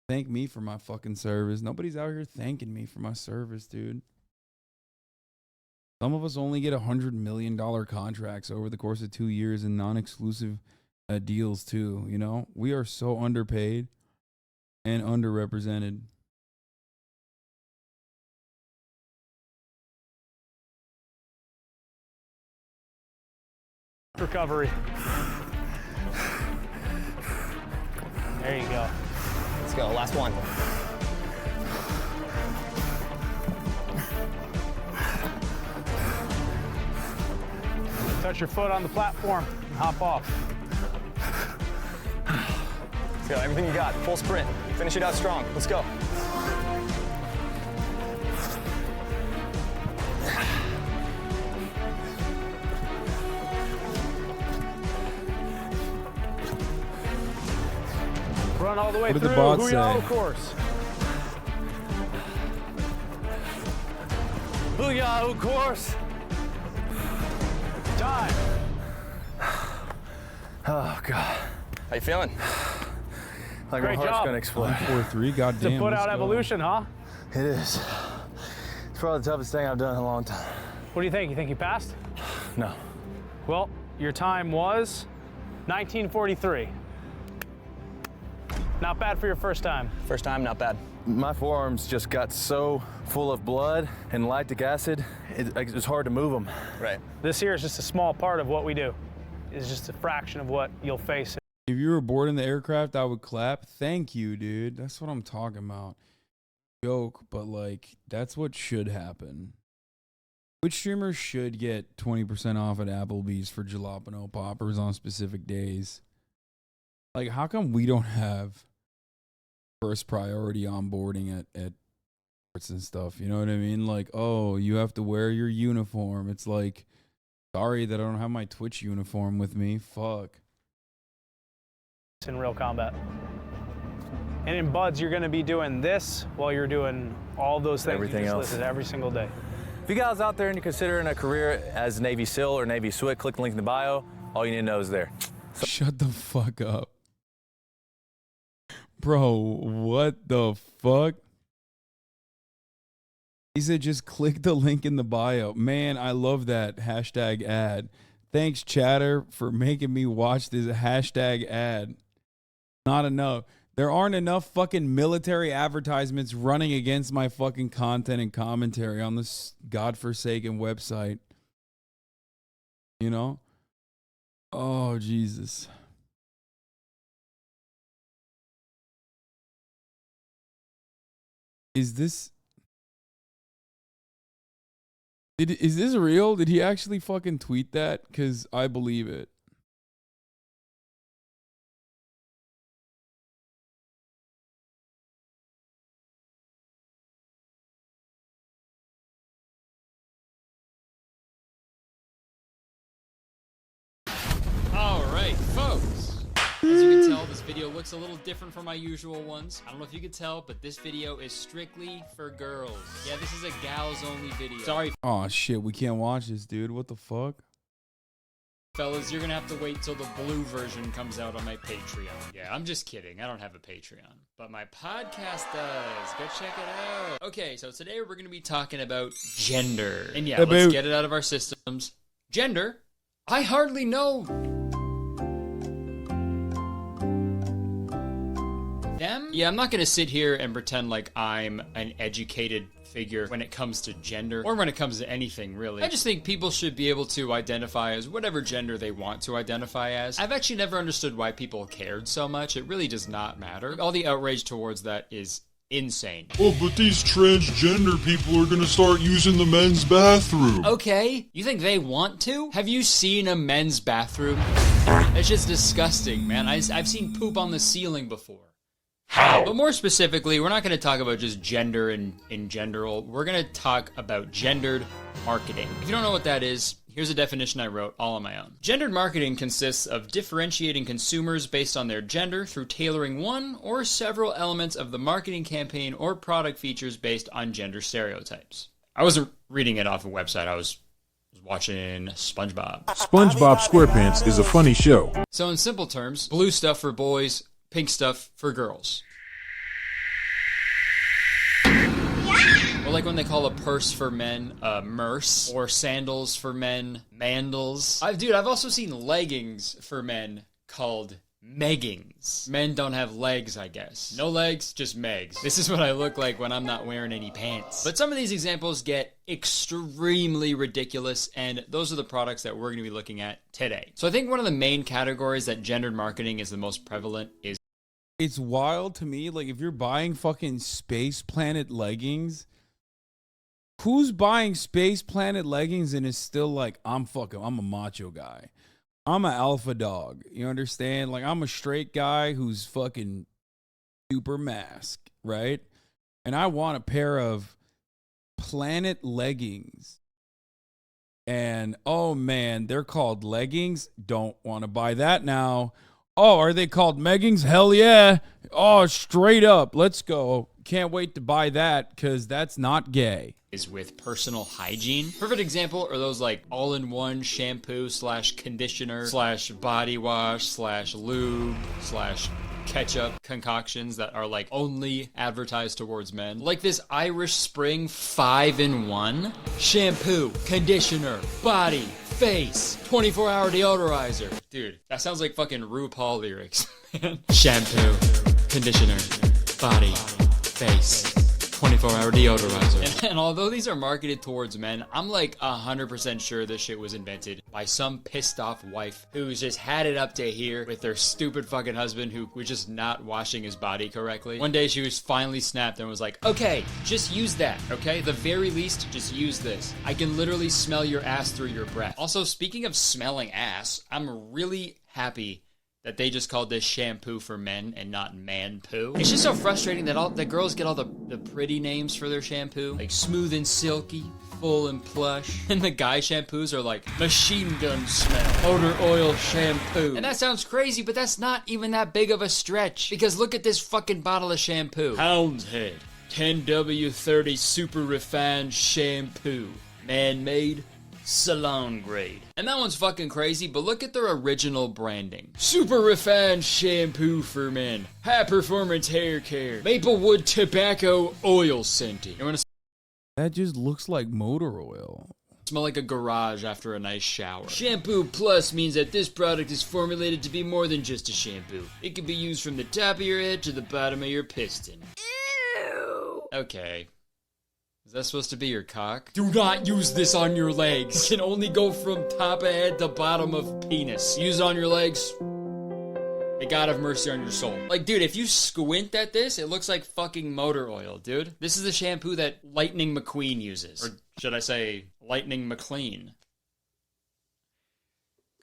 Thank me for my fucking service. Nobody's out here thanking me for my service, dude. Some of us only get $100 million contracts over the course of 2 years and non-exclusive deals too. You know, we are so underpaid and underrepresented. Recovery. There you go. Let's go. Last one. Touch your foot on the platform and hop off. Let's go. Everything you got. Full sprint. Finish it out strong. Let's go. Run all the way What through. did the bot say? Booyah, course. Booyah, course. Time. Oh, God. How you feeling? Like Great my heart's job. going to explode. 4-3, goddamn. It's a foot out let's go. evolution, huh? It is. It's probably the toughest thing I've done in a long time. What do you think? You think you passed? No. Well, your time was 1943. Not bad for your first time. First time, not bad. My forearms just got so full of blood and lactic acid, it's hard to move them. Right. This here is just a small part of what we do. It's just a fraction of what you'll face. If you were bored in the aircraft, I would clap. Thank you, dude. That's what I'm talking about. Joke, but like, that's what should happen. Which streamers should get 20% off at Applebee's for jalapeno poppers on specific days? Like, how come we don't have first priority onboarding at airports and stuff? You know what I mean? Like, oh, you have to wear your uniform. It's like, sorry that I don't have my Twitch uniform with me. Fuck. In real combat. And in buds, you're going to be doing this while you're doing all those things Everything you just else. listed every single day. If you guys out there and you're considering a career as Navy SEAL or Navy SWIC, click the link in the bio. All you need to know is there. Shut the fuck up. Bro, what the fuck? He said just click the link in the bio. Man, I love that hashtag ad. Thanks, chatter, for making me watch this hashtag ad. Not enough. There aren't enough fucking military advertisements running against my fucking content and commentary on this godforsaken website. You know? Oh, Jesus. Is this real? Did he actually fucking tweet that? Because I believe it. Alright, folks. As you can tell, this video looks a little different from my usual ones. I don't know if you can tell, but this video is strictly for girls. Yeah, this is a gals-only video. Sorry, Oh, shit. We can't watch this, dude. What the fuck? fellas, you're gonna have to wait till the blue version comes out on my Patreon. Yeah, I'm just kidding. I don't have a Patreon. But my podcast does. Go check it out. Okay, so today we're gonna be talking about gender. And yeah, let's get it out of our systems. Gender? I hardly know them. Yeah, I'm not gonna sit here and pretend like I'm an educated figure when it comes to gender, or when it comes to anything, really. I just think people should be able to identify as whatever gender they want to identify as. I've actually never understood why people cared so much. It really does not matter. All the outrage towards that is insane. Oh, but these transgender people are gonna start using the men's bathroom. Okay, you think they want to? Have you seen a men's bathroom? It's just disgusting, man. I've seen poop on the ceiling before. But more specifically, we're not going to talk about just gender in general. We're going to talk about gendered marketing. If you don't know what that is, here's a definition I wrote all on my own. Gendered marketing consists of differentiating consumers based on their gender through tailoring one or several elements of the marketing campaign or product features based on gender stereotypes. I wasn't reading it off a website. I was watching SpongeBob. SpongeBob SquarePants is a funny show. So in simple terms, blue stuff for boys, pink stuff for girls. Or like when they call a purse for men a merce, or sandals for men mandals. I've also seen leggings for men called meggings. Men don't have legs, I guess. No legs, just megs. This is what I look like when I'm not wearing any pants. But some of these examples get extremely ridiculous, and those are the products that we're going to be looking at today. So I think one of the main categories that gendered marketing is the most prevalent is... It's wild to me. Like, if you're buying fucking Space Planet leggings, who's buying Space Planet leggings and is still like, I'm a macho guy. I'm an alpha dog. You understand? Like, I'm a straight guy who's fucking super masked, right? And I want a pair of Planet leggings. And, oh man, they're called leggings. Don't want to buy that now. Oh, are they called meggings? Hell yeah. Oh, straight up. Let's go. Can't wait to buy that because that's not gay. Is with personal hygiene. Perfect example are those like all-in-one shampoo / conditioner / body wash / lube / ketchup concoctions that are like only advertised towards men. Like this Irish Spring 5-in-1 shampoo, conditioner, body, face, 24-hour deodorizer. Dude, that sounds like fucking RuPaul lyrics, man. Shampoo, conditioner, body, face, 24-hour deodorizer. And although these are marketed towards men, I'm like 100% sure this shit was invented by some pissed off wife who's just had it up to here with their stupid fucking husband who was just not washing his body correctly. One day she was finally snapped and was like, okay, just use that, okay? The very least, just use this. I can literally smell your ass through your breath. Also, speaking of smelling ass, I'm really happy that they just called this shampoo for men and not man poo. It's just so frustrating that girls get all the pretty names for their shampoo, like smooth and silky, full and plush, and the guy shampoos are like machine gun smell, motor oil shampoo. And that sounds crazy, but that's not even that big of a stretch, because look at this fucking bottle of shampoo. Hound's Head 10W30 super refined shampoo, man-made, salon grade. And that one's fucking crazy, but look at their original branding. Super refined shampoo for men, high performance hair care, Maplewood tobacco oil scented. You wanna That just looks like motor oil. smell like a garage after a nice shower. Shampoo Plus means that this product is formulated to be more than just a shampoo. It can be used from the top of your head to the bottom of your piston. Ew. Okay. Is that supposed to be your cock? Do not use this on your legs. It can only go from top of head to bottom of penis. Use it on your legs. May God have mercy on your soul. Like, dude, if you squint at this, it looks like fucking motor oil, dude. This is the shampoo that Lightning McQueen uses. Or should I say, Lightning McLean.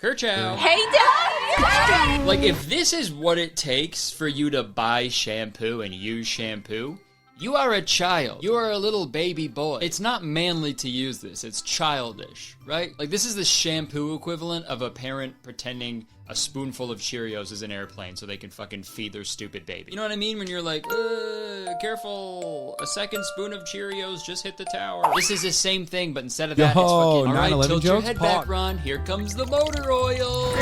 Kerchow. Hey, Dad! Like, if this is what it takes for you to buy shampoo and use shampoo, you are a child. You are a little baby boy. It's not manly to use this. It's childish, right? Like, this is the shampoo equivalent of a parent pretending a spoonful of Cheerios is an airplane so they can fucking feed their stupid baby. You know what I mean? When you're like, careful, a second spoon of Cheerios just hit the tower. This is the same thing, but instead of that, it's fucking, all right, tilt your head back, Ron. Here comes the motor oil.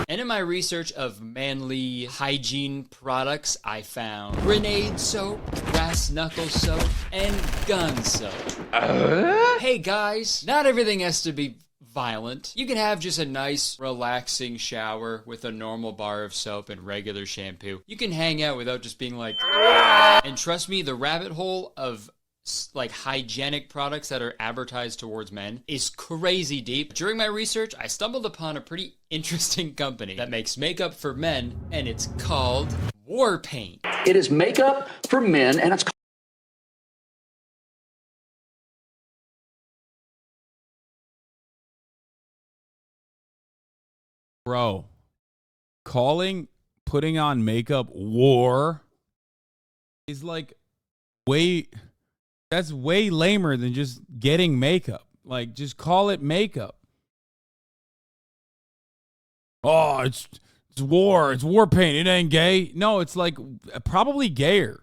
And in my research of manly hygiene products, I found grenade soap, brass knuckle soap, and gun soap. Hey guys, not everything has to be violent. You can have just a nice, relaxing shower with a normal bar of soap and regular shampoo. You can hang out without just being like, and trust me, the rabbit hole of like hygienic products that are advertised towards men is crazy deep. During my research, I stumbled upon a pretty interesting company that makes makeup for men, and it's called War Paint. It is makeup for men, and it's Bro, putting on makeup war is like that's way lamer than just getting makeup. Like, just call it makeup. Oh, it's war. It's war paint. It ain't gay. No, it's like probably gayer.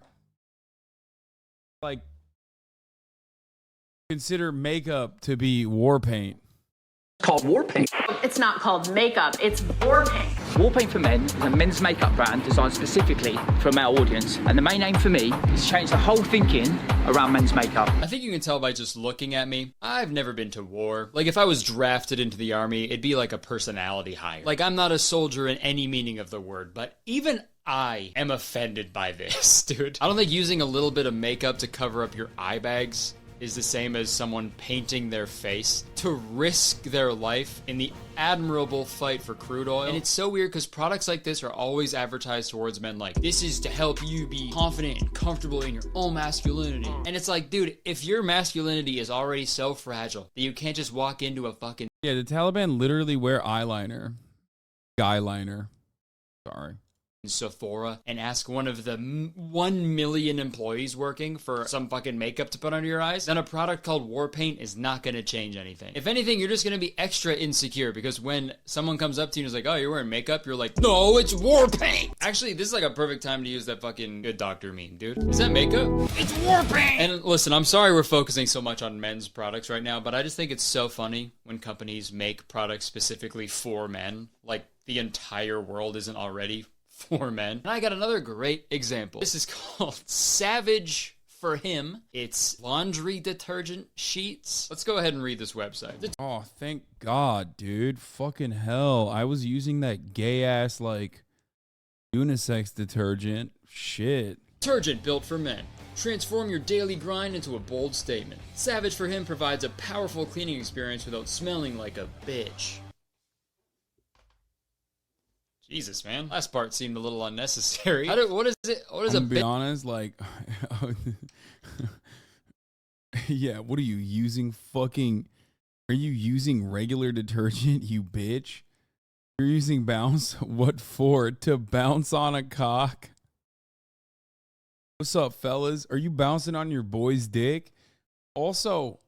Like, consider makeup to be war paint. called War Paint. It's not called makeup, it's war paint. War Paint for Men is a men's makeup brand designed specifically for a male audience. And the main aim for me is to change the whole thinking around men's makeup. I think you can tell by just looking at me, I've never been to war. Like, if I was drafted into the army, it'd be like a personality hire. Like, I'm not a soldier in any meaning of the word, but even I am offended by this, dude. I don't think using a little bit of makeup to cover up your eye bags is the same as someone painting their face to risk their life in the admirable fight for crude oil. And it's so weird because products like this are always advertised towards men like, this is to help you be confident and comfortable in your own masculinity. And it's like, dude, if your masculinity is already so fragile that you can't just walk into a fucking... Yeah, the Taliban literally wear eyeliner. Guyliner. Sorry. Sephora and ask one of the 1 million employees working for some fucking makeup to put under your eyes, then a product called War Paint is not going to change anything. If anything, you're just going to be extra insecure because when someone comes up to you and is like, oh, you're wearing makeup, you're like, no, it's War Paint. Actually, this is like a perfect time to use that fucking Good Doctor meme, dude. Is that makeup? It's War Paint! And listen, I'm sorry we're focusing so much on men's products right now, but I just think it's so funny when companies make products specifically for men. Like, the entire world isn't already for men. And I got another great example. This is called Savage for Him. It's laundry detergent sheets. Let's go ahead and read this website. Oh, thank God, dude. Fucking hell. I was using that gay ass, like, unisex detergent. Shit. Detergent built for men. Transform your daily grind into a bold statement. Savage for Him provides a powerful cleaning experience without smelling like a bitch. Jesus, man. Last part seemed a little unnecessary. What is it? What is I'm a be honest, like, yeah, what are you using? Are you using regular detergent, you bitch? You're using bounce? What for? To bounce on a cock? What's up, fellas? Are you bouncing on your boy's dick? Also,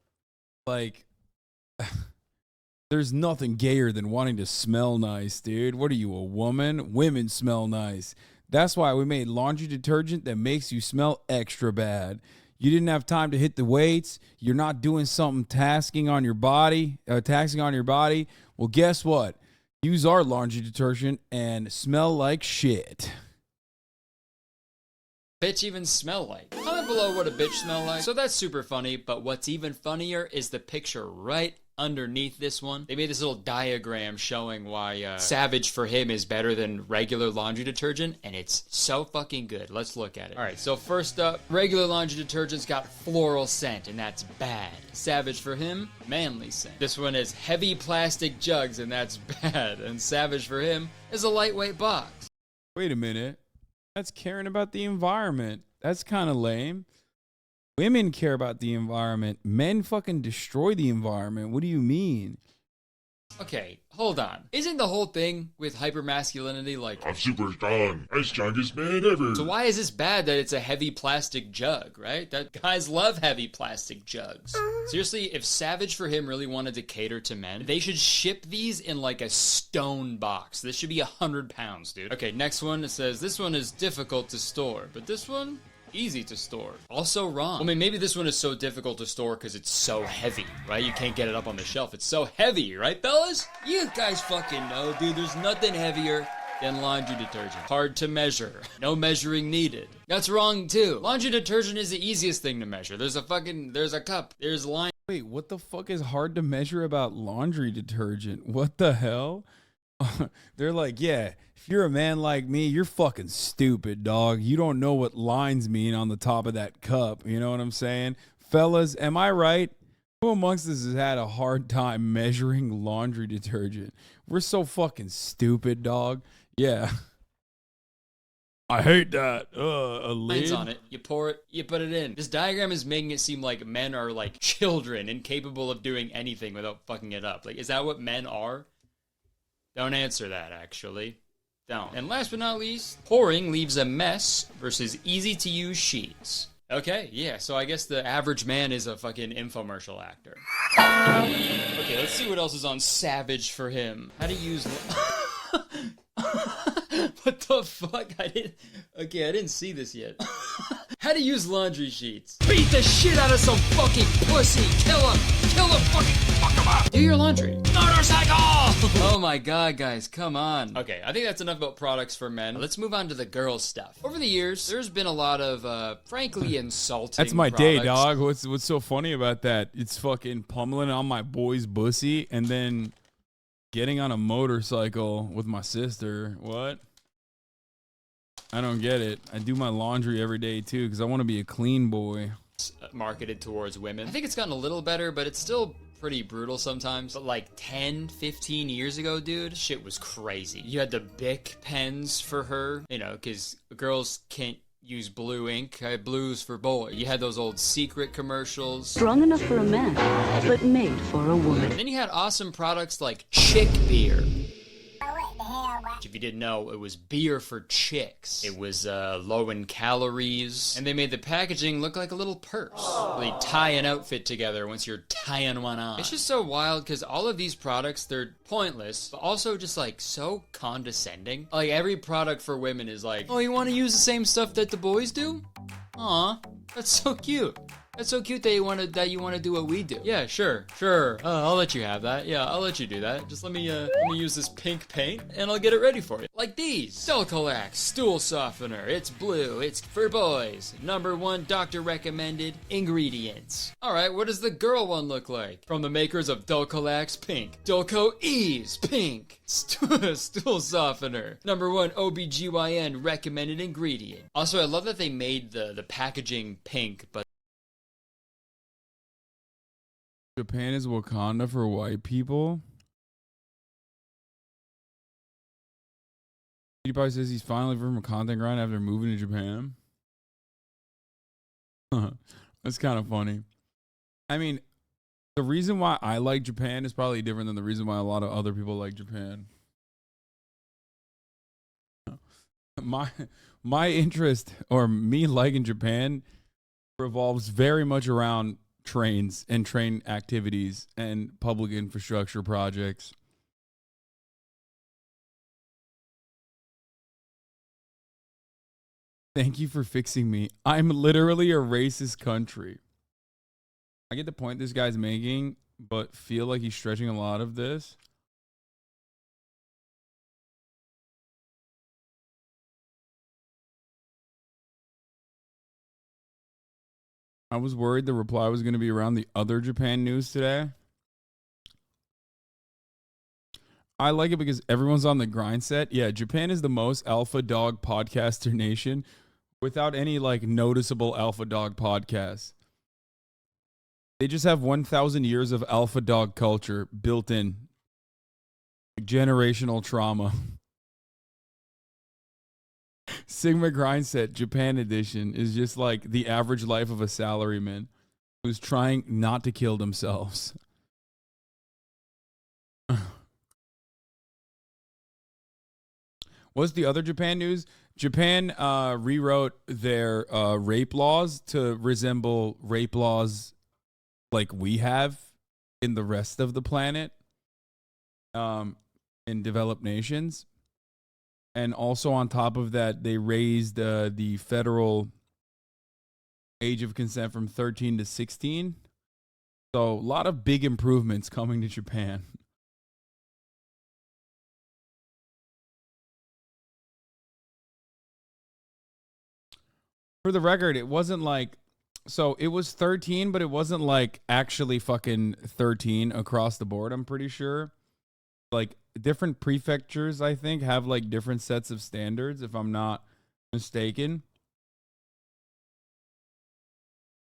like, there's nothing gayer than wanting to smell nice, dude. What are you, a woman? Women smell nice. That's why we made laundry detergent that makes you smell extra bad. You didn't have time to hit the weights. You're not doing something taxing on your body. Well, guess what? Use our laundry detergent and smell like shit. Bitch even smell like? Comment below what a bitch smell like. So that's super funny, but what's even funnier is the picture right underneath this one. They made this little diagram showing why Savage for him is better than regular laundry detergent, and it's so fucking good. Let's look at it. All right, so first up, regular laundry detergent's got floral scent, and that's bad. Savage for him, manly scent. This one is heavy plastic jugs, and that's bad. And Savage for him is a lightweight box. Wait a minute. That's caring about the environment. That's kind of lame. Women care about the environment. Men fucking destroy the environment. What do you mean? Okay, hold on. Isn't the whole thing with hypermasculinity like, I'm super strong. I'm strongest man ever. so why is this bad that it's a heavy plastic jug, right? That guys love heavy plastic jugs. Seriously, if Savage for him really wanted to cater to men, they should ship these in like a stone box. This should be 100 pounds, dude. Okay, next one. It says this one is difficult to store, but this one, easy to store. Also wrong. I mean, maybe this one is so difficult to store because it's so heavy, right? You can't get it up on the shelf. It's so heavy, right, fellas? You guys fucking know, dude. There's nothing heavier than laundry detergent. Hard to measure. No measuring needed. That's wrong, too. Laundry detergent is the easiest thing to measure. There's a cup. There's line. Wait, what the fuck is hard to measure about laundry detergent? What the hell? They're like, yeah, if you're a man like me, you're fucking stupid, dog. You don't know what lines mean on the top of that cup. You know what I'm saying? Fellas, am I right? Who amongst us has had a hard time measuring laundry detergent? We're so fucking stupid, dog. Yeah. I hate that. A lid? Lines on it. You pour it, you put it in. This diagram is making it seem like men are like children, incapable of doing anything without fucking it up. Like, is that what men are? Don't answer that, actually. Don't. And last but not least, pouring leaves a mess versus easy-to-use sheets. Okay, yeah, so I guess the average man is a fucking infomercial actor. Okay, let's see what else is on Savage for him. How to use... What the fuck? I didn't see this yet. How to use laundry sheets. Beat the shit out of some fucking pussy. Kill him fucking fuck him up. Do your laundry. Motorcycle! Oh my god, guys, come on. Okay, I think that's enough about products for men. Let's move on to the girls stuff. Over the years, there's been a lot of, frankly insulting That's my products. day, dog. What's so funny about that? It's fucking pummeling on my boy's bussy and then getting on a motorcycle with my sister. What? I don't get it. I do my laundry every day, too, because I want to be a clean boy. Marketed towards women. I think it's gotten a little better, but it's still pretty brutal sometimes. But like 10, 15 years ago, dude, shit was crazy. You had the Bic pens for her, you know, because girls can't use blue ink. I had blues for boys. You had those old Secret commercials. Strong enough for a man, but made for a woman. And then you had awesome products like chick beer. If you didn't know, it was beer for chicks. It was low in calories, and they made the packaging look like a little purse. They tie an outfit together once you're tying one on. It's just so wild because all of these products, they're pointless, but also just like so condescending. Like every product for women is like, oh, you want to use the same stuff that the boys do? Aw, that's so cute. That's so cute that you want to do what we do. Yeah, sure. I'll let you have that. Yeah, I'll let you do that. Just let me use this pink paint and I'll get it ready for you. Like these. Delcolax Stool Softener. It's blue. It's for boys. #1 doctor recommended ingredients. All right, what does the girl one look like? From the makers of Delcolax Pink. Delco Ease Pink. Stool Softener. #1 OBGYN recommended ingredient. Also, I love that they made the packaging pink, but Japan is Wakanda for white people. PewDiePie says he's finally from a content grind after moving to Japan. That's kind of funny. I mean, the reason why I like Japan is probably different than the reason why a lot of other people like Japan. My interest, or me liking Japan, revolves very much around trains and train activities and public infrastructure projects. Thank you for fixing me. I'm literally a racist country. I get the point this guy's making, but feel like he's stretching a lot of this. I was worried the reply was going to be around the other Japan news today. I like it because everyone's on the grind set. Yeah, Japan is the most alpha dog podcaster nation without any like noticeable alpha dog podcasts. They just have 1,000 years of alpha dog culture built in. Like generational trauma. Sigma grind set Japan edition is just like the average life of a salaryman who's trying not to kill themselves. What's the other Japan news? Japan rewrote their rape laws to resemble rape laws like we have in the rest of the planet, in developed nations. And also on top of that, they raised the federal age of consent from 13 to 16. So a lot of big improvements coming to Japan. For the record, it wasn't like, so it was 13, but it wasn't like actually fucking 13 across the board, I'm pretty sure. Like different prefectures, I think, have like different sets of standards, if I'm not mistaken.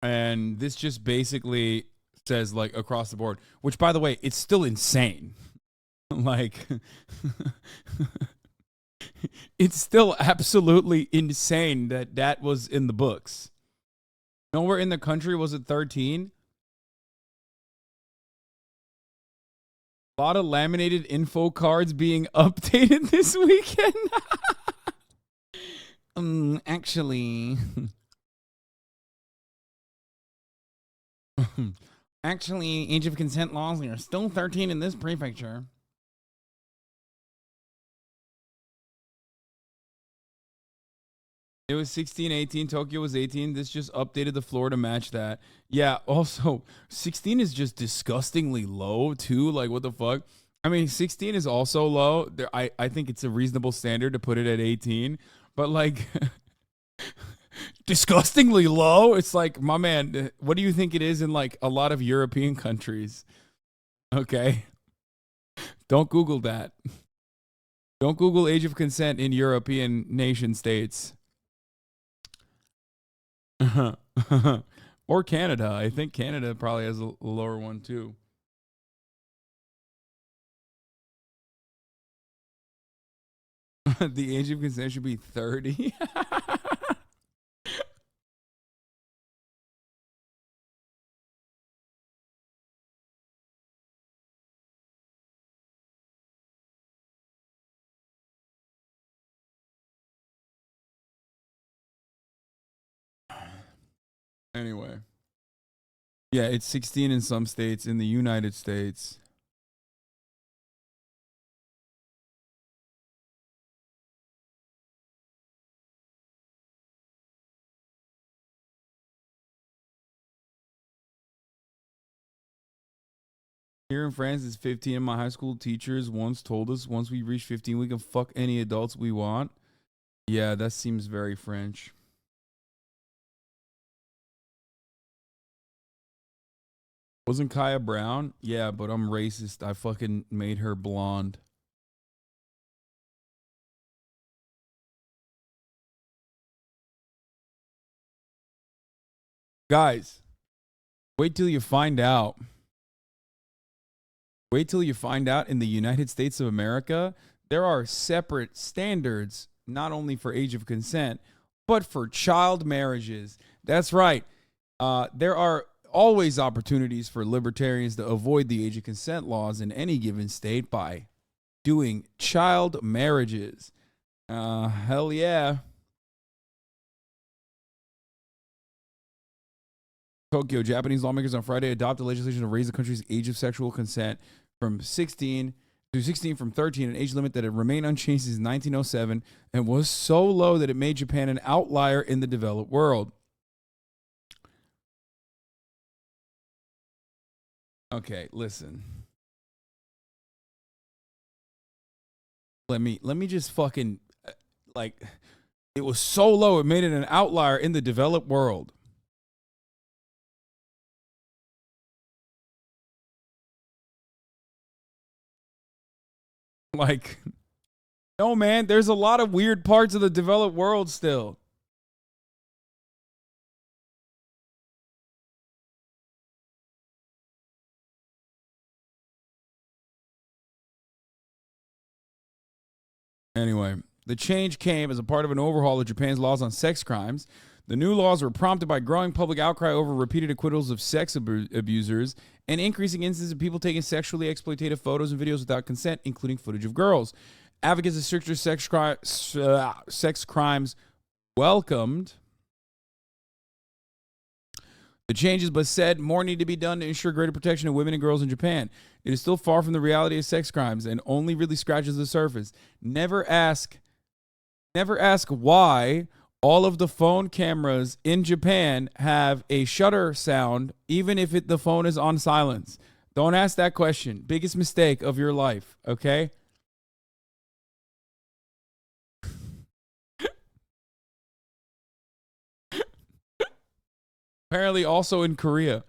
And this just basically says like across the board, which by the way, it's still insane. Like, it's still absolutely insane that that was in the books. Nowhere in the country was it 13. A lot of laminated info cards being updated this weekend. Actually, age of consent laws are still 13 in this prefecture. It was 16, 18. Tokyo was 18. This just updated the floor to match that. Yeah, also, 16 is just disgustingly low, too. Like, what the fuck? I mean, 16 is also low. I think it's a reasonable standard to put it at 18. But, like, disgustingly low? It's like, my man, what do you think it is in, like, a lot of European countries? Okay? Don't Google that. Don't Google age of consent in European nation states. Or Canada. I think Canada probably has a lower one too. The age of consent should be 30. Anyway. Yeah, it's 16 in some states in the United States. Here in France, it's 15. And my high school teachers once told us once we reach 15, we can fuck any adults we want. Yeah, that seems very French. Wasn't Kaya brown? Yeah, but I'm racist. I fucking made her blonde. Guys, wait till you find out. Wait till you find out in the United States of America, there are separate standards, not only for age of consent, but for child marriages. That's right. There are always opportunities for libertarians to avoid the age of consent laws in any given state by doing child marriages. Hell yeah. Tokyo, Japanese lawmakers on Friday adopted legislation to raise the country's age of sexual consent from 16 to 16 from 13, an age limit that had remained unchanged since 1907 and was so low that it made Japan an outlier in the developed world. Okay, listen. Let me just fucking like, it was so low it made it an outlier in the developed world. Like, no, man, there's a lot of weird parts of the developed world still. Anyway, the change came as a part of an overhaul of Japan's laws on sex crimes. The new laws were prompted by growing public outcry over repeated acquittals of sex abusers and increasing instances of people taking sexually exploitative photos and videos without consent, including footage of girls. Advocates of stricter sex crimes welcomed the changes, but said more need to be done to ensure greater protection of women and girls in Japan. It is still far from the reality of sex crimes and only really scratches the surface. Never ask why all of the phone cameras in Japan have a shutter sound, even if the phone is on silence. Don't ask that question. Biggest mistake of your life, okay? Apparently also in Korea.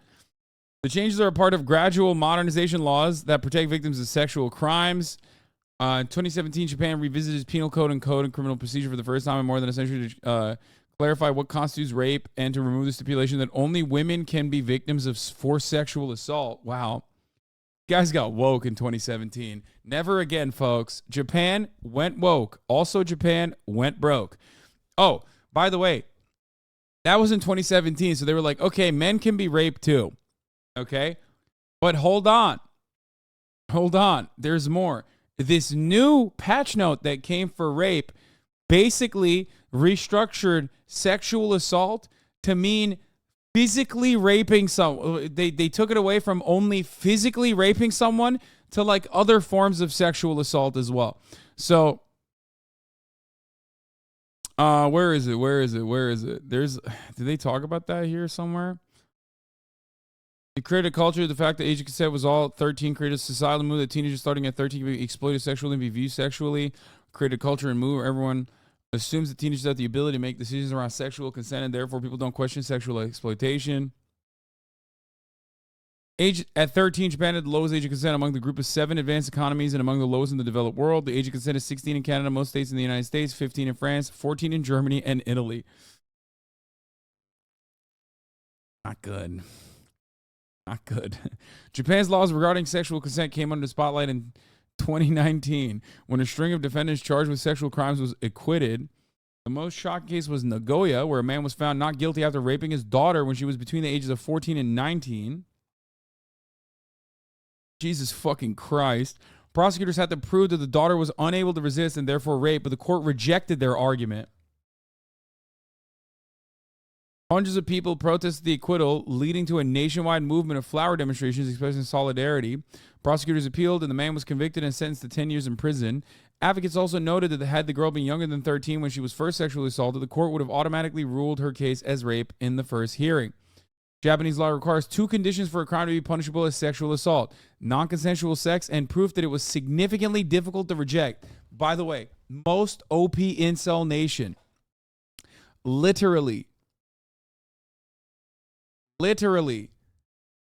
The changes are a part of gradual modernization laws that protect victims of sexual crimes. In 2017, Japan revisited its penal code and criminal procedure for the first time in more than a century to clarify what constitutes rape and to remove the stipulation that only women can be victims of forced sexual assault. Wow. Guys got woke in 2017. Never again, folks. Japan went woke. Also, Japan went broke. Oh, by the way, that was in 2017. So they were like, okay, men can be raped too. Okay. But hold on. There's more. This new patch note that came for rape basically restructured sexual assault to mean physically raping someone. They took it away from only physically raping someone to like other forms of sexual assault as well. So where is it? Did they talk about that here somewhere? It created a culture of the fact that age of consent was all 13, created a societal move that teenagers starting at 13 can be exploited sexually and be viewed sexually, created a culture and move where everyone assumes that teenagers have the ability to make decisions around sexual consent and therefore people don't question sexual exploitation. Age at 13, Japan had the lowest age of consent among the group of 7 advanced economies and among the lowest in the developed world. The age of consent is 16 in Canada, most states in the United States, 15 in France, 14 in Germany, and Italy. Not good. Japan's laws regarding sexual consent came under the spotlight in 2019 when a string of defendants charged with sexual crimes was acquitted. The most shocking case was Nagoya, where a man was found not guilty after raping his daughter when she was between the ages of 14 and 19. Jesus fucking Christ. Prosecutors had to prove that the daughter was unable to resist and therefore raped, but the court rejected their argument. Hundreds of people protested the acquittal, leading to a nationwide movement of flower demonstrations expressing solidarity. Prosecutors appealed, and the man was convicted and sentenced to 10 years in prison. Advocates also noted that had the girl been younger than 13 when she was first sexually assaulted, the court would have automatically ruled her case as rape in the first hearing. Japanese law requires 2 conditions for a crime to be punishable as sexual assault: non-consensual sex and proof that it was significantly difficult to reject. By the way, most OP incel nation, literally,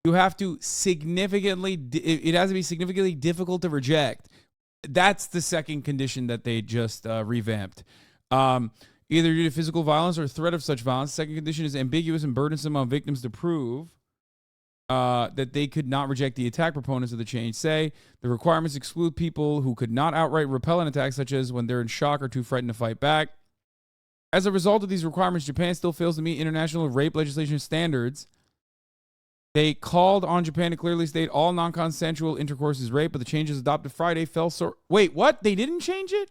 you have to it has to be significantly difficult to reject. That's the second condition that they just revamped. Either due to physical violence or threat of such violence. Second condition is ambiguous and burdensome on victims to prove that they could not reject the attack. Proponents of the change say the requirements exclude people who could not outright repel an attack, such as when they're in shock or too frightened to fight back. As a result of these requirements, Japan still fails to meet international rape legislation standards. They called on Japan to clearly state all non-consensual intercourse is rape, but the changes adopted Friday fell short. Wait, what? They didn't change it?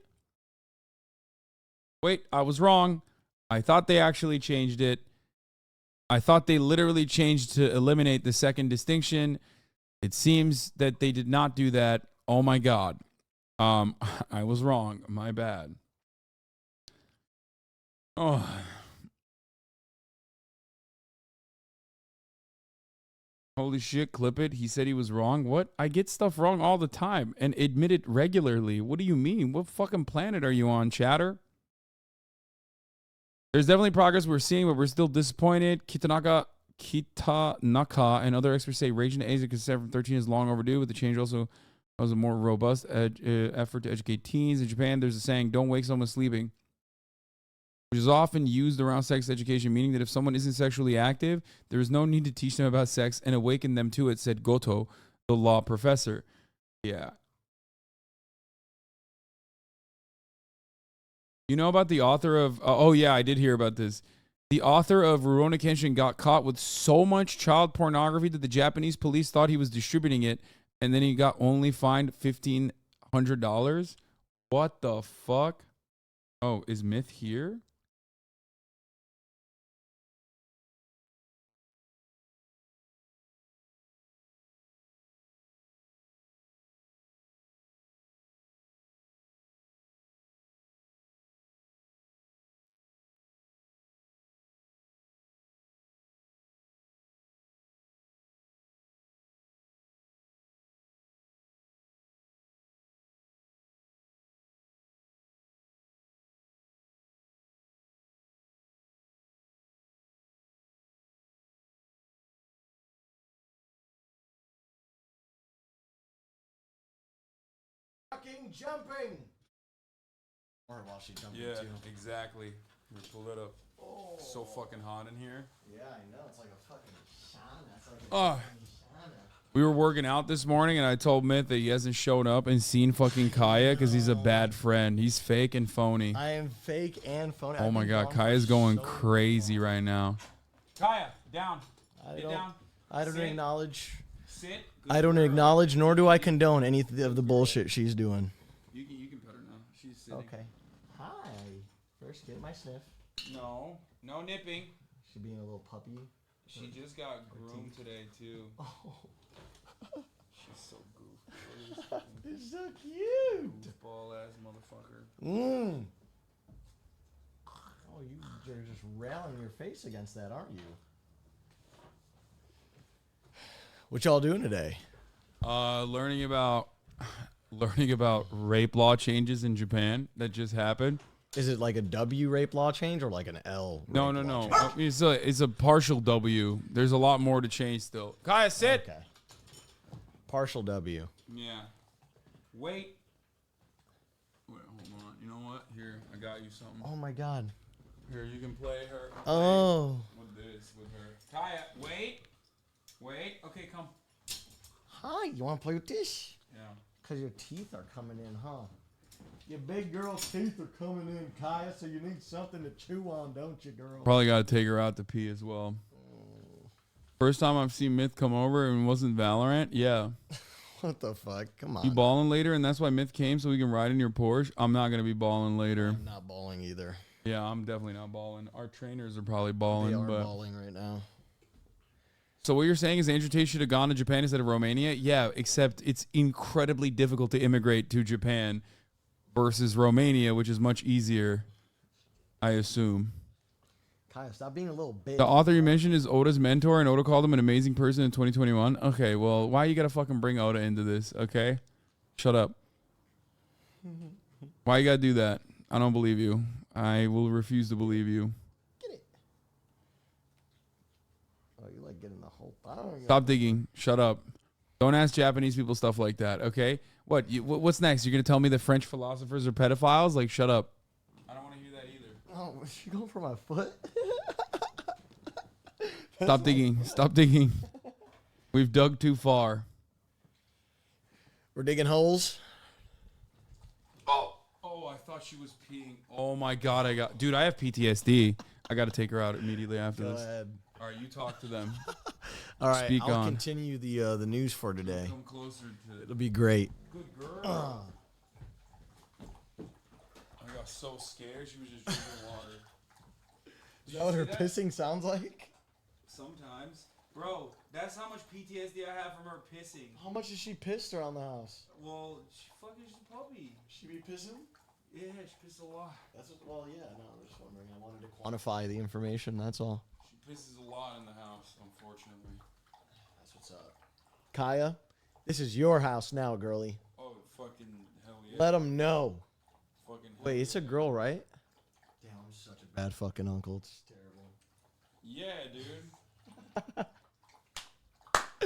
Wait, I was wrong. I thought they actually changed it. I thought they literally changed to eliminate the second distinction. It seems that they did not do that. Oh my God. I was wrong. My bad. Oh. Holy shit, clip it. He said he was wrong. What? I get stuff wrong all the time and admit it regularly. What do you mean? What fucking planet are you on, chatter? There's definitely progress we're seeing, but we're still disappointed. Kitanaka and other experts say raging to Asia consent from 13 is long overdue, but the change also was a more robust effort to educate teens. In Japan, there's a saying, don't wake someone sleeping, which is often used around sex education, meaning that if someone isn't sexually active, there is no need to teach them about sex and awaken them to it, said Goto, the law professor. Yeah. You know about the author of... oh, yeah, I did hear about this. The author of Rurouni Kenshin got caught with so much child pornography that the Japanese police thought he was distributing it, and then he got only fined $1,500. What the fuck? Oh, is Myth here? Jumping. Or while she's jumping too. Exactly. We pull it up. Oh. So fucking hot in here. Yeah, I know. It's like a fucking sauna. It's like a sauna. We were working out this morning, and I told Myth that he hasn't shown up and seen fucking Kaya because he's a bad friend. He's fake and phony. I am fake and phony. Oh my God, Kaya's going crazy right now. Kaya, down. Get down. I don't acknowledge. Sit. I don't acknowledge, nor do I condone any of the bullshit she's doing. You can pet her now. She's sitting. Okay. Hi. First, get my sniff. No nipping. She being a little puppy. She just got groomed today too. Oh. She's so goofy. It's so cute. Ball ass motherfucker. Oh, you're just railing your face against that, aren't you? What y'all doing today? Learning about rape law changes in Japan that just happened. Is it like a W rape law change or like an L? No. It's a partial W. There's a lot more to change still. Kaya, sit. Okay. Partial W. Yeah. Wait, hold on. You know what? Here, I got you something. Oh my God. Here, you can play her. Oh. With her. Kaya, wait. Okay, come. Hi, you want to play with this? Yeah. Because your teeth are coming in, huh? Your big girl's teeth are coming in, Kaya, so you need something to chew on, don't you, girl? Probably got to take her out to pee as well. First time I've seen Myth come over and it wasn't Valorant. Yeah. What the fuck? Come on. You balling later, and that's why Myth came so we can ride in your Porsche? I'm not going to be balling later. I'm not balling either. Yeah, I'm definitely not balling. Our trainers are probably balling. They are balling right now. So what you're saying is Andrew Tate should have gone to Japan instead of Romania? Yeah, except it's incredibly difficult to immigrate to Japan versus Romania, which is much easier, I assume. Kaya, stop being a little bitch. The author you mentioned is Oda's mentor, and Oda called him an amazing person in 2021. Okay, well, why you gotta fucking bring Oda into this, okay? Shut up. Why you gotta do that? I don't believe you. I will refuse to believe you. Oh, you like getting the whole thing. Stop digging. Shut up. Don't ask Japanese people stuff like that, okay? What's next? You're going to tell me that French philosophers are pedophiles? Like, shut up. I don't want to hear that either. Oh, was she going for my foot? Stop digging. Stop digging. We've dug too far. We're digging holes? Oh, I thought she was peeing. Oh, my God. Dude, I have PTSD. I got to take her out immediately after this. Go ahead. All right, you talk to them. All right, Speak I'll on. continue the news for today. Come closer to it. It'll be great. Good girl. I got got so scared. She was just drinking water. Is that what her pissing sounds like? Sometimes. Bro, that's how much PTSD I have from her pissing. How much has she pissed around the house? Well, she's a puppy. She be pissing? Yeah, she pisses a lot. That's what, well, yeah, no, I'm just wondering. I wanted to quantify the information, that's all. She pisses a lot in the house, unfortunately. That's what's up. Kaya, this is your house now, girly. Oh, fucking hell yeah. Let them know. Fucking Wait, it's a girl, right? Damn, I'm such a bad fucking uncle. It's terrible. Yeah, dude. Damn,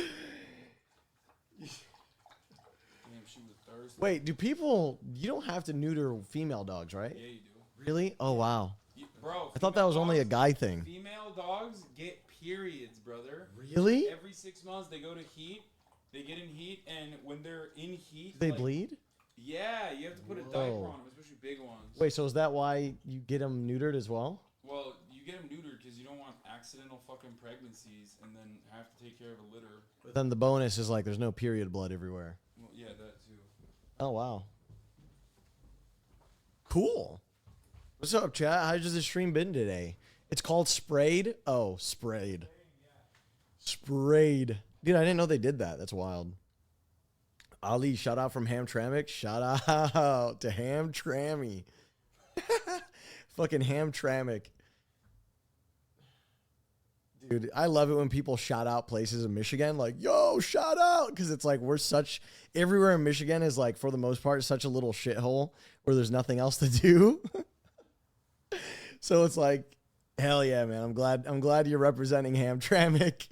she was thirsty. Wait, do people... You don't have to neuter female dogs, right? Yeah, you do. Really? Oh, wow. Bro, I thought that was only a guy thing. Female dogs get periods, brother. Really? Every 6 months they go to heat. They get in heat, and when they're in heat... They bleed? Yeah, you have to put a diaper on them, especially big ones. Wait, so is that why you get them neutered as well? Well, you get them neutered because you don't want accidental fucking pregnancies and then have to take care of a litter. But then the bonus is like there's no period blood everywhere. Well, yeah, that too. Oh, wow. Cool. What's up, chat? How's the stream been today? It's called Sprayed. Oh, Sprayed. Sprayed. Dude, I didn't know they did that. That's wild. Ali, shout out from Hamtramck. Shout out to Hamtrammy. Fucking Hamtramck. Dude, I love it when people shout out places in Michigan. Like, yo, shout out. Because it's like we're such... Everywhere in Michigan is like, for the most part, such a little shithole where there's nothing else to do. So it's like, hell yeah, man. I'm glad you're representing Hamtramck.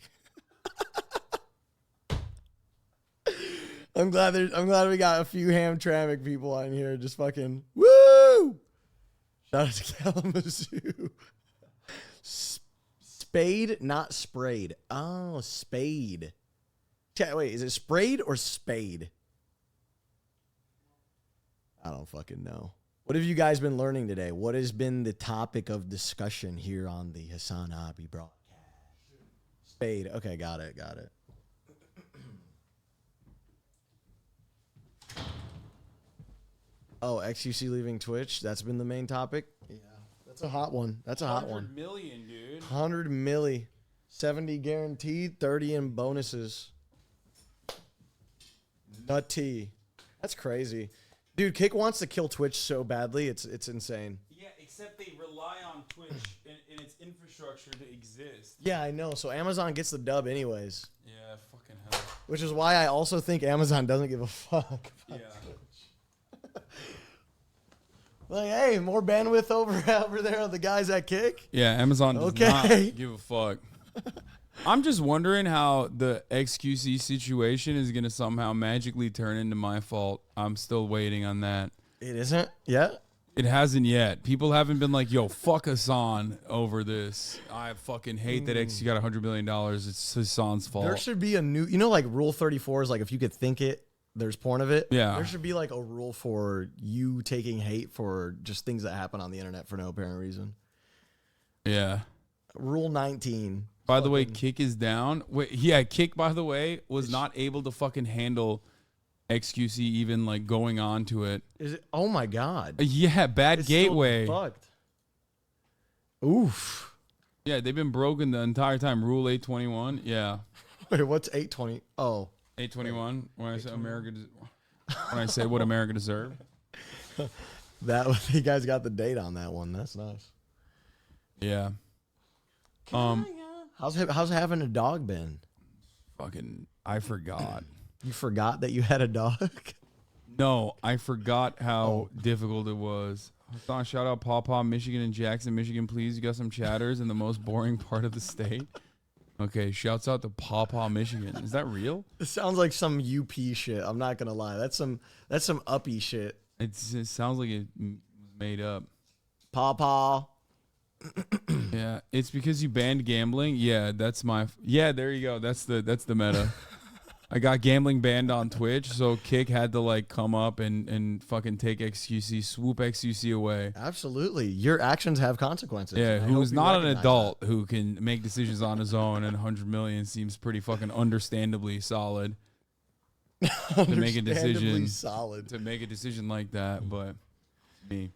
I'm glad we got a few Hamtramck people on here just fucking woo. Shout out to Kalamazoo. Spade, not sprayed. Oh, spade. Wait, is it sprayed or spade? I don't fucking know. What have you guys been learning today? What has been the topic of discussion here on the HasanAbi broadcast? Spade. Okay, got it. Oh, xQc leaving Twitch. That's been the main topic. Yeah, that's a hot one. 100 million, dude. 100 milli. 70 guaranteed, 30 in bonuses. Nutty. That's crazy. Dude, Kick wants to kill Twitch so badly. It's insane. Yeah, except they rely on Twitch and its infrastructure to exist. Yeah, I know. So Amazon gets the dub anyways. Yeah, fucking hell. Which is why I also think Amazon doesn't give a fuck. Yeah. Like, hey, more bandwidth over there on the guys at Kick? Yeah, Amazon does not give a fuck. I'm just wondering how the xQc situation is going to somehow magically turn into my fault. I'm still waiting on that. It isn't yet? It hasn't yet. People haven't been like, yo, fuck Hasan over this. I fucking hate that XQ got $100 million. It's Hasan's fault. There should be a new, like Rule 34 is like if you could think it, there's porn of it. Yeah. There should be like a rule for you taking hate for just things that happen on the internet for no apparent reason. Yeah. Rule 19. By the way, Kick is down. Wait, yeah, Kick, by the way, was not able to fucking handle xQc even like going on to it. Is it? Oh my God. Yeah, bad It's gateway. still fucked. Oof. Yeah, they've been broken the entire time. Rule 821. Yeah. Wait, what's 820? Oh. 821. When I say America, when I say what America deserved. That you guys got the date on that one. That's nice. Yeah. How's having a dog been? Fucking, I forgot. You forgot that you had a dog? No, I forgot how difficult it was. Shout out Paw Michigan and Jackson, Michigan, please. You got some chatters in the most boring part of the state. Okay, shouts out to Paw Michigan. Is that real? It sounds like some UP shit. I'm not gonna lie. That's some uppy shit. It sounds like it was made up. Paw. Yeah, it's because you banned gambling. Yeah, that's my. Yeah, there you go. That's the meta. I got gambling banned on Twitch, so Kick had to like come up and fucking take xQc, swoop xQc away. Absolutely, your actions have consequences. Yeah, who's not an adult who can make decisions on his own, and 100 million seems pretty fucking understandably solid to make a decision. Solid to make a decision like that, but me.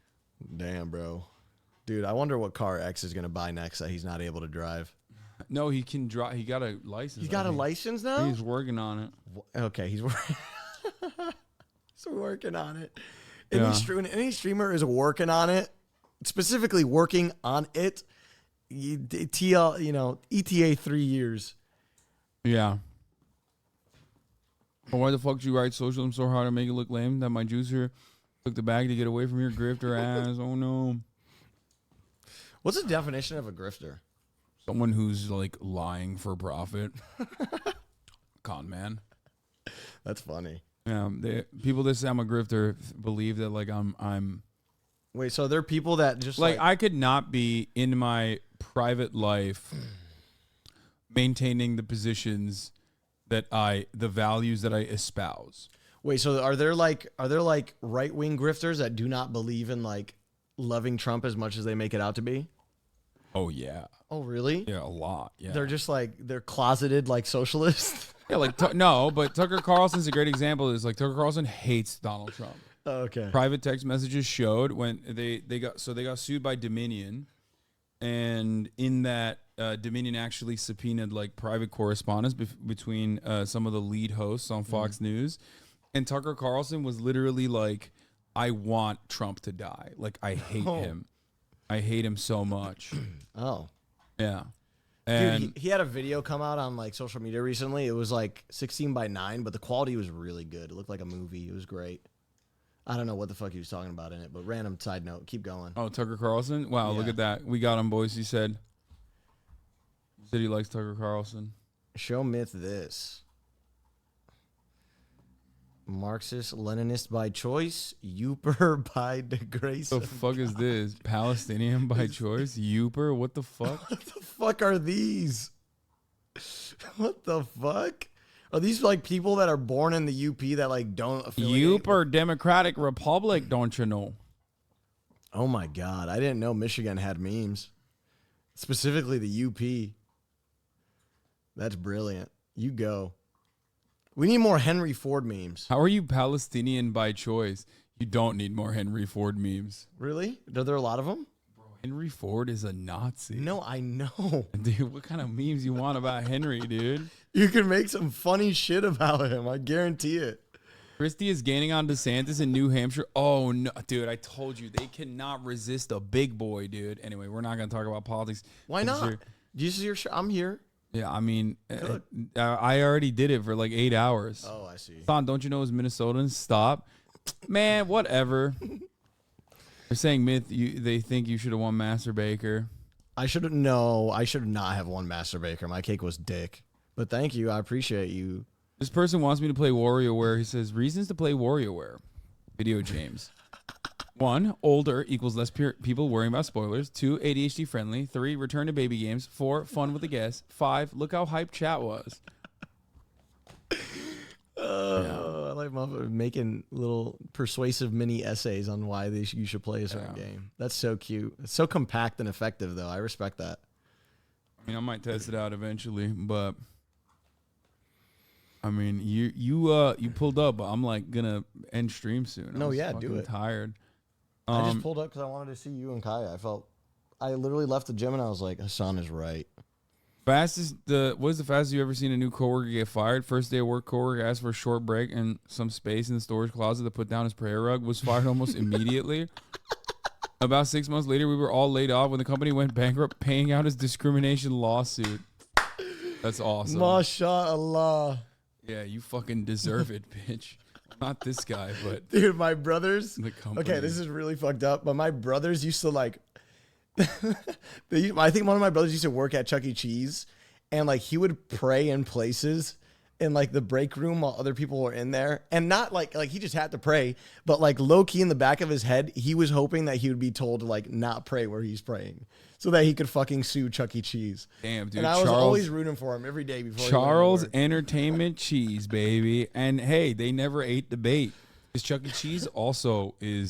Damn, bro. Dude, I wonder what car X is going to buy next that he's not able to drive. No, he can drive. He got a license. He's got a license now? He's working on it. Okay, he's working. He's working on it. Yeah. Any streamer is working on it, specifically working on it. ETA 3 years. Yeah. But why the fuck did you write socialism so hard to make it look lame that my juicer took the bag to get away from your grifter ass? Oh no. What's the definition of a grifter? Someone who's like lying for profit. Con man. That's funny. Yeah, people that say I'm a grifter believe that like I'm. Wait, so there are people that just like I could not be in my private life maintaining the positions that the values that I espouse. Wait, so are there like right wing grifters that do not believe in like loving Trump as much as they make it out to be? Oh yeah. Oh really? Yeah, a lot. Yeah. They're just like they're closeted like socialists. Yeah, like no, but Tucker Carlson's a great example. Is like Tucker Carlson hates Donald Trump. Okay. Private text messages showed when they got sued by Dominion, and in that Dominion actually subpoenaed like private correspondence between some of the lead hosts on Fox News, and Tucker Carlson was literally like, "I want Trump to die. Like I hate him. I hate him so much." Oh. Yeah. And dude, he had a video come out on like social media recently. It was like 16:9, but the quality was really good. It looked like a movie. It was great. I don't know what the fuck he was talking about in it, but random side note. Keep going. Oh, Tucker Carlson? Wow, look at that. We got him, boys. He said he likes Tucker Carlson. Show myth this. Marxist Leninist by choice, Youper by disgrace. What the fuck is this? Palestinian by choice? Youper? What the fuck? What the fuck are these? What the fuck? Are these like people that are born in the UP that like don't affiliate? Youper Democratic Republic, don't you know? Oh my God. I didn't know Michigan had memes. Specifically the UP. That's brilliant. You go. We need more Henry Ford memes. How are you Palestinian by choice? You don't need more Henry Ford memes. Really? Are there a lot of them? Bro, Henry Ford is a Nazi. No, I know. Dude, what kind of memes you want about Henry, dude? You can make some funny shit about him. I guarantee it. Christie is gaining on DeSantis in New Hampshire. Oh, no. Dude, I told you. They cannot resist a big boy, dude. Anyway, we're not going to talk about politics. Why not? Do you see your show? I'm here. Yeah, I mean, I already did it for like 8 hours. Oh, I see. Son, don't you know it's Minnesotans? Stop. Man, whatever. They're saying myth. They think you should have won Master Baker. I should not have won Master Baker. My cake was dick. But thank you. I appreciate you. This person wants me to play WarioWare. He says, reasons to play WarioWare. Video games. 1, older equals less people worrying about spoilers. 2, ADHD friendly. 3, return to baby games. 4, fun with the guests. 5, look how hype chat was. I like making little persuasive mini essays on why you should play a certain game. That's so cute. It's so compact and effective, though. I respect that. I mean, I might test it out eventually, but I mean, you pulled up, but I'm like gonna end stream soon. No, yeah, do it. Tired. I just pulled up because I wanted to see you and Kaya. I literally left the gym and I was like, Hasan is right. What is the fastest you ever seen a new coworker get fired? First day of work, coworker asked for a short break and some space in the storage closet to put down his prayer rug, was fired almost immediately. About 6 months later, we were all laid off when the company went bankrupt, paying out his discrimination lawsuit. That's awesome. MashaAllah. Yeah, you fucking deserve it, bitch. Not this guy, but dude, my brothers. The company. Okay, this is really fucked up. But my brothers used to like. I think one of my brothers used to work at Chuck E. Cheese, and like he would pray in places in like the break room while other people were in there, and not like he just had to pray, but like low key in the back of his head, he was hoping that he would be told to like not pray where he's praying, so that he could fucking sue Chuck E. Cheese. Damn, dude. And I was always rooting for him every day before. Charles Entertainment Cheese, baby, and hey, they never ate the bait. Because Chuck E. Cheese also I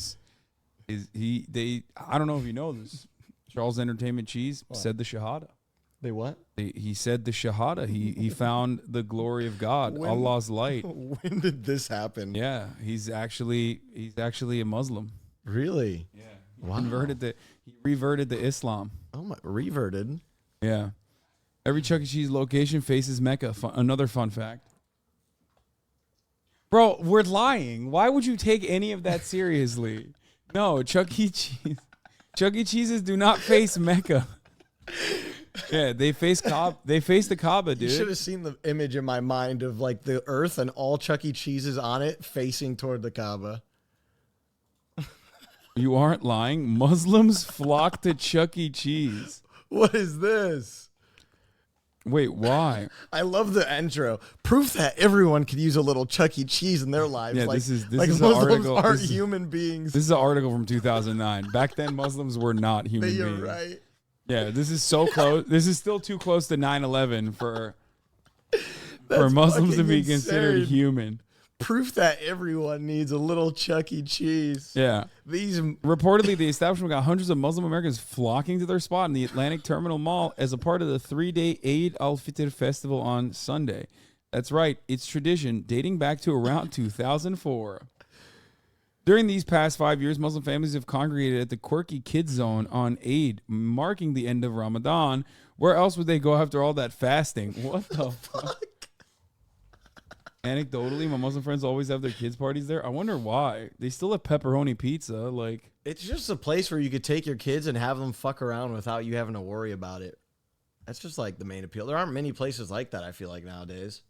don't know if you know this. Charles Entertainment Cheese said the Shahada. They what? He said the Shahada. He found the glory of God, Allah's light. When did this happen? Yeah, he's actually a Muslim. Really? Yeah. Wow. He reverted to Islam. Oh my, reverted. Yeah. Every Chuck E. Cheese location faces Mecca. Another fun fact. Bro, we're lying. Why would you take any of that seriously? No, Chuck E. Cheese's do not face Mecca. Yeah, they face the Kaaba, dude. You should have seen the image in my mind of like the earth and all Chuck E. Cheese's on it facing toward the Kaaba. You aren't lying. Muslims flock to Chuck E. Cheese. What is this? Wait, why? I love the intro. Proof that everyone could use a little Chuck E. Cheese in their lives. Yeah, like, this is Muslims an article. aren't human beings. This is an article from 2009. Back then, Muslims were not human You're beings. right. Yeah, this is so close. This is still too close to 9/11 for Muslims to be considered human. Proof that everyone needs a little Chuck E. Cheese. Yeah. Reportedly, the establishment got hundreds of Muslim Americans flocking to their spot in the Atlantic Terminal Mall as a part of the 3-day Eid al-Fitr festival on Sunday. That's right. It's tradition dating back to around 2004. During these past 5 years, Muslim families have congregated at the Quirky Kids Zone on Eid, marking the end of Ramadan. Where else would they go after all that fasting? What the fuck? Anecdotally, my Muslim friends always have their kids' parties there. I wonder why. They still have pepperoni pizza. Like, it's just a place where you could take your kids and have them fuck around without you having to worry about it. That's just like the main appeal. There aren't many places like that, I feel like, nowadays.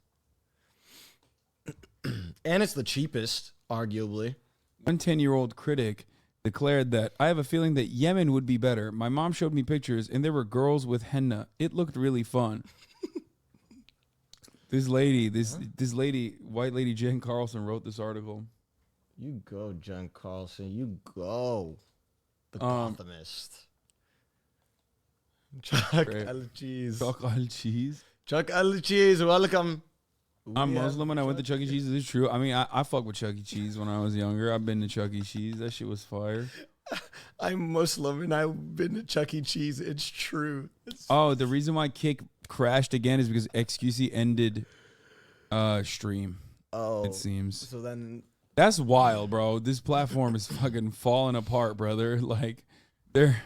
And it's the cheapest, arguably. One 10-year-old critic declared that, I have a feeling that Yemen would be better. My mom showed me pictures, and there were girls with henna. It looked really fun. This lady, white lady Jen Carlson wrote this article. You go, Jen Carlson. You go. The Gothamist. Chuck L. Cheese. Chuck L. Cheese. Chuck L. Cheese, welcome. I'm Muslim and I went to Chuck E. Cheese. This is true. I mean, I fuck with Chuck E. Cheese when I was younger. I've been to Chuck E. Cheese. That shit was fire. I'm Muslim and I've been to Chuck E. Cheese. It's true. The reason why Kick crashed again is because xQc ended stream. Oh, it seems. So then that's wild, bro. This platform is fucking falling apart, brother. Like they're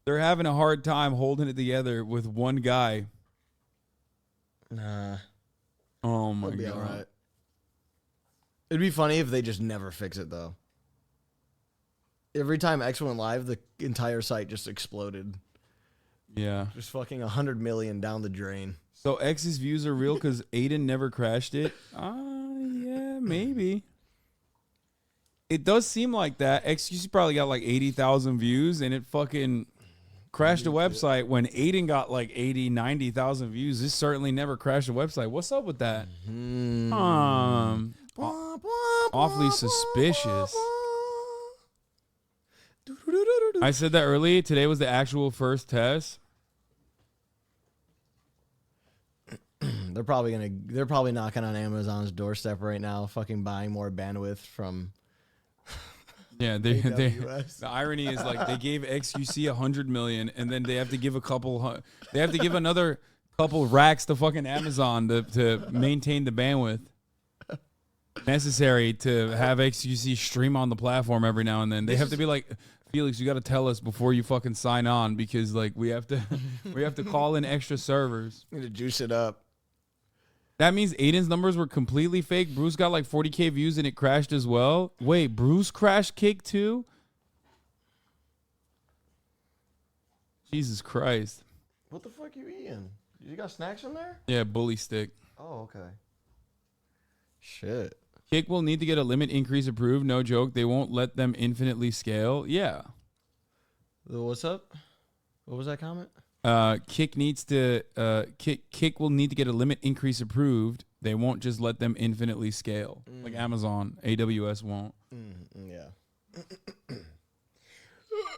having a hard time holding it together with one guy. Nah. Oh my It'll be god. all right. It'd be funny if they just never fix it though. Every time X went live, the entire site just exploded. Yeah. Just fucking 100 million down the drain. So X's views are real because Aiden never crashed it? Yeah, maybe. It does seem like that. XQC probably got like 80,000 views and it fucking crashed a website when Aiden got like 80, 90,000 views. This certainly never crashed a website. What's up with that? Awfully suspicious. I said that earlier. Today was the actual first test. They're probably knocking on Amazon's doorstep right now, fucking buying more bandwidth from. Yeah, the irony is like they gave xQc 100 million, and then they have to give another couple racks to fucking Amazon to maintain the bandwidth necessary to have xQc stream on the platform every now and then. They have to be like, Felix, you got to tell us before you fucking sign on because like we have to call in extra servers. Need to juice it up. That means Aiden's numbers were completely fake. Bruce got like 40K views and it crashed as well. Wait, Bruce crashed Kick too? Jesus Christ. What the fuck you eating? You got snacks in there? Yeah, bully stick. Oh, okay. Shit. Kick will need to get a limit increase approved. No joke. They won't let them infinitely scale. Yeah. What's up? What was that comment? Kick needs to Kick will need to get a limit increase approved. They won't just let them infinitely scale like Amazon. AWS won't. Yeah.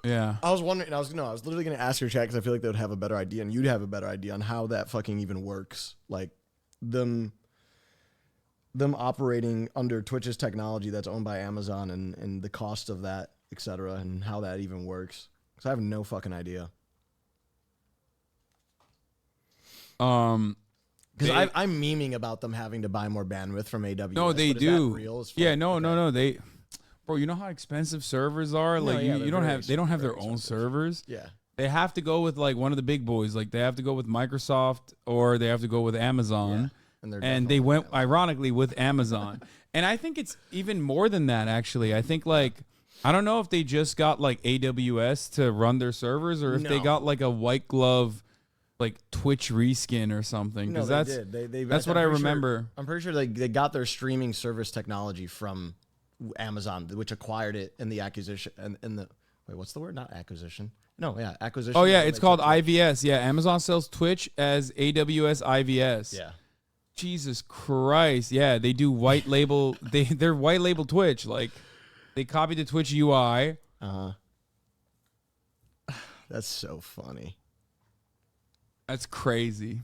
Yeah. I was wondering. I was literally gonna ask your chat because I feel like they would have a better idea, and you'd have a better idea on how that fucking even works. Like them operating under Twitch's technology that's owned by Amazon and the cost of that, etc., and how that even works. Because I have no fucking idea. Because I'm memeing about them having to buy more bandwidth from AWS. No, they but do. Is that real as fuck? Yeah, no. Bro, you know how expensive servers are? No, Like yeah, you don't have they don't have their own servers. Yeah. They have to go with like one of the big boys. Like they have to go with Microsoft or they have to go with Amazon. Yeah. And they went ironically with Amazon. And I think it's even more than that actually. I think like I don't know if they just got like AWS to run their servers or if they got like a white glove like Twitch reskin or something. No, that's they did. that's what I remember. I'm pretty sure they got their streaming service technology from Amazon, which acquired it in the acquisition and in the wait, what's the word? Not acquisition. No, yeah, acquisition. Oh yeah, it's called IVS. Yeah, Amazon sells Twitch as AWS IVS. Yeah. Jesus Christ. Yeah, they do white label. They're white label Twitch. Like they copied the Twitch UI. That's so funny. That's crazy.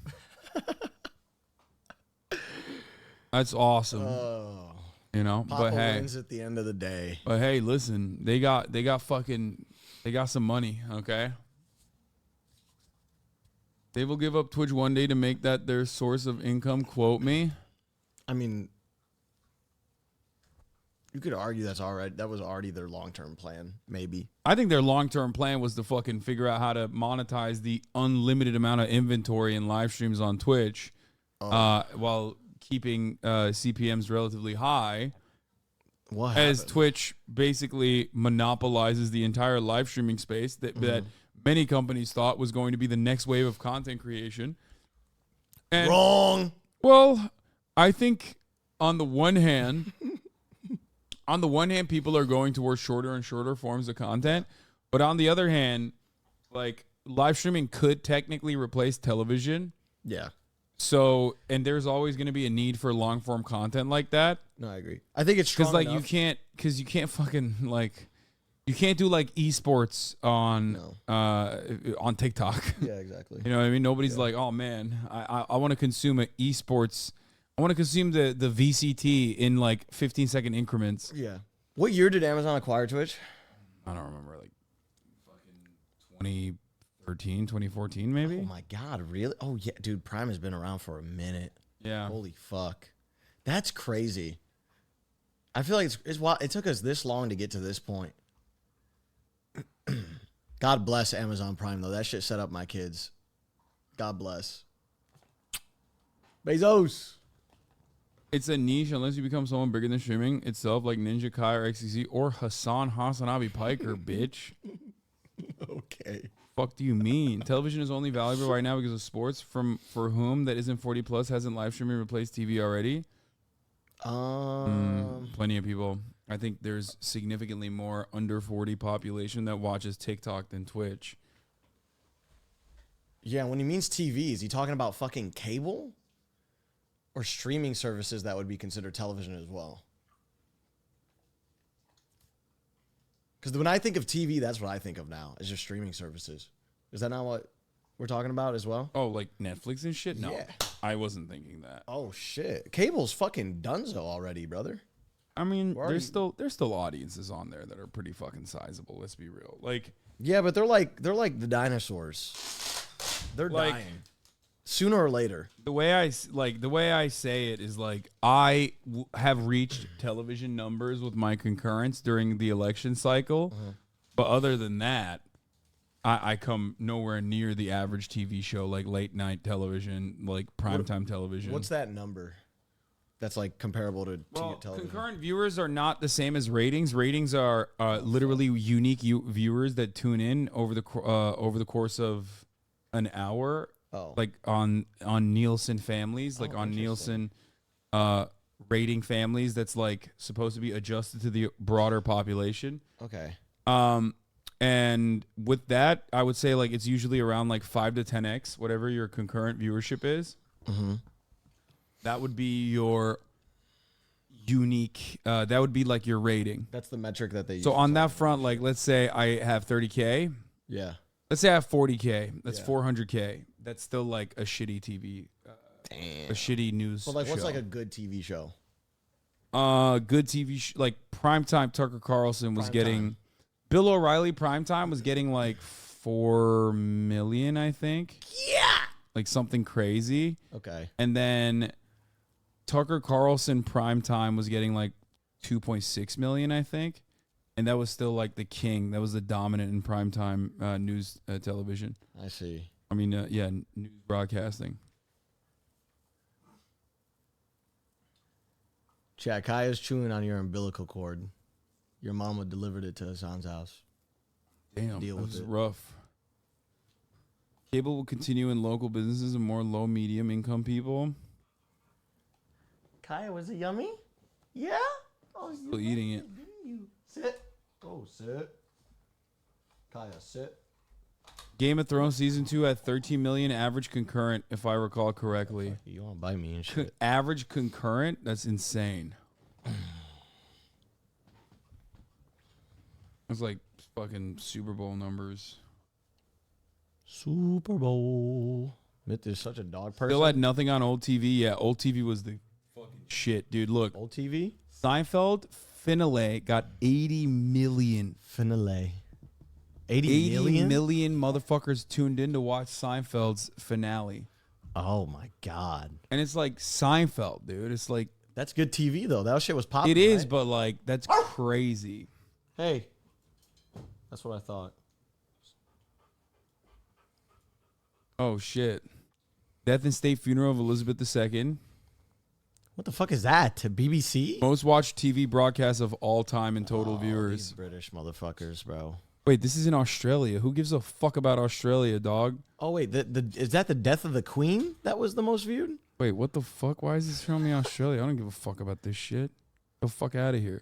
That's awesome. You know, Papa but hey, wins at the end of the day. But hey, listen, they got some money, okay? They will give up Twitch one day to make that their source of income, quote me. I mean, you could argue that was already their long-term plan, maybe. I think their long-term plan was to fucking figure out how to monetize the unlimited amount of inventory and live streams on Twitch while keeping CPMs relatively high. What as happened? Twitch basically monopolizes the entire live streaming space that many companies thought was going to be the next wave of content creation. And, Wrong. Well, I think on the one hand, people are going towards shorter and shorter forms of content, but on the other hand, like live streaming could technically replace television. Yeah. So, and there's always going to be a need for long form content like that. No, I agree. I think it's strong like enough. you can't fucking like, you can't do like esports on TikTok. Yeah, exactly. You know what I mean? Nobody's like, oh man, I want to consume an esports. I want to consume the VCT in like 15-second increments. Yeah. What year did Amazon acquire Twitch? I don't remember, like fucking 2013, 2014 maybe. Oh my God, really? Oh yeah, dude, Prime has been around for a minute. Yeah. Holy fuck. That's crazy. I feel like it's wild. It took us this long to get to this point. God bless Amazon Prime though. That shit set up my kids. God bless. Bezos. It's a niche unless you become someone bigger than streaming itself, like Ninja Kai or xQc or HasanAbi Piker, bitch. Okay. Fuck do you mean? Television is only valuable right now because of sports. For whom that isn't 40 plus hasn't live streaming replaced TV already? Plenty of people. I think there's significantly more under 40 population that watches TikTok than Twitch. Yeah, when he means TV, is he talking about fucking cable? Or streaming services that would be considered television as well? Because when I think of TV, that's what I think of now, is just streaming services. Is that not what we're talking about as well? Oh, like Netflix and shit? No, Yeah. I wasn't thinking that. Oh, shit. Cable's fucking donezo already, brother. I mean, there's still audiences on there that are pretty fucking sizable. Let's be real. Like, yeah, but they're like the dinosaurs. They're like, dying. Sooner or later. The way I say it is like I have reached television numbers with my concurrence during the election cycle, but other than that, I come nowhere near the average TV show like late night television, like primetime television. What's that number? That's like comparable to television. Concurrent viewers are not the same as ratings. Ratings are literally unique viewers that tune in over the course of an hour. Oh. Like on Nielsen families, like on Nielsen rating families, that's like supposed to be adjusted to the broader population. Okay. And with that, I would say like it's usually around like 5 to 10x, whatever your concurrent viewership is. Mm-hmm. That would be your unique. That would be like your rating. That's the metric that they use. So on that front, like let's say I have 30K. Yeah. Let's say I have 40K. That's 400K. That's still like a shitty TV, a shitty news. But like, what's show. like a good TV show? Good TV like primetime. Tucker Carlson was getting, Bill O'Reilly primetime was getting like 4 million, I think. Yeah. Like something crazy. Okay. And then Tucker Carlson primetime was getting like 2.6 million, I think. And that was still like the king. That was the dominant in primetime news television. I see. I mean, news broadcasting. Chat, Kaya's chewing on your umbilical cord. Your mama delivered it to Hasan's house. Damn, Deal with that's it. rough. Cable will continue in local businesses and more low, medium income people. Kaya, was it yummy? Yeah? Oh, Still eating it. Sit. Oh, sit. Kaya, sit. Game of Thrones season 2 had 13 million average concurrent, if I recall correctly. You want to buy me and shit. Average concurrent? That's insane. It's like fucking Super Bowl numbers. Super Bowl. Myth is such a dog person. Still had nothing on old TV. Yeah, old TV was the fucking shit, dude. Look. Old TV? Seinfeld finale got 80 million. Finale. 80 million motherfuckers tuned in to watch Seinfeld's finale. Oh my God. And it's like Seinfeld, dude. It's like. That's good TV, though. That shit was popular. It is, right? but like, that's crazy. Hey. That's what I thought. Oh, shit. Death and State Funeral of Elizabeth II. What the fuck is that? To BBC? Most watched TV broadcast of all time in total viewers. These British motherfuckers, bro. Wait, this is in Australia. Who gives a fuck about Australia, dog? Oh, wait. Is that the death of the Queen that was the most viewed? Wait, what the fuck? Why is this showing me Australia? I don't give a fuck about this shit. Get the fuck out of here.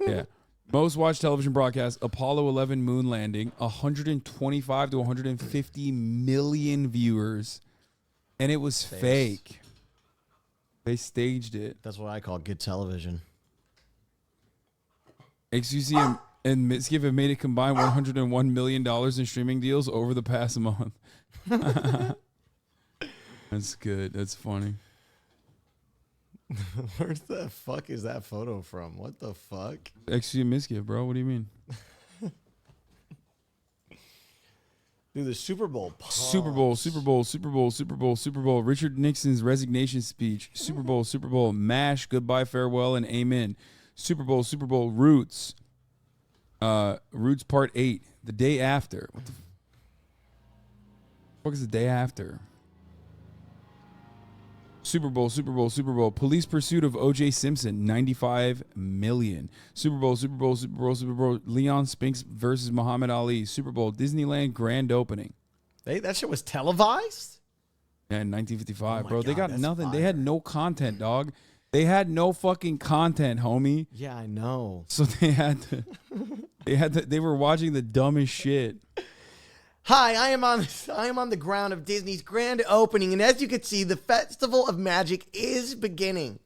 Yeah. Most watched television broadcast, Apollo 11 moon landing, 125 to 150 million viewers. And it was fake. They staged it. That's what I call good television. XQC and Mitskiff have made a combined $101 million in streaming deals over the past month. That's good. That's funny. Where the fuck is that photo from? What the fuck? XQC and Mitskiff, bro. What do you mean? Dude, the Super Bowl. Super Bowl, Super Bowl, Super Bowl, Super Bowl, Super Bowl. Richard Nixon's resignation speech. Super Bowl, Super Bowl. MASH, goodbye, farewell, and amen. Super Bowl, Super Bowl. Roots. Roots Part 8. The day after. What the fuck is the day after? Super Bowl, Super Bowl, Super Bowl. Police pursuit of O.J. Simpson, 95 million. Super Bowl, Super Bowl, Super Bowl, Super Bowl. Leon Spinks versus Muhammad Ali. Super Bowl, Disneyland grand opening. That shit was televised? Yeah, in 1955, Oh bro. They God, got nothing. They had no content, dog. They had no fucking content, homie. Yeah, I know. So they were watching the dumbest shit. Hi, I am on the ground of Disney's grand opening, and as you can see, the Festival of Magic is beginning.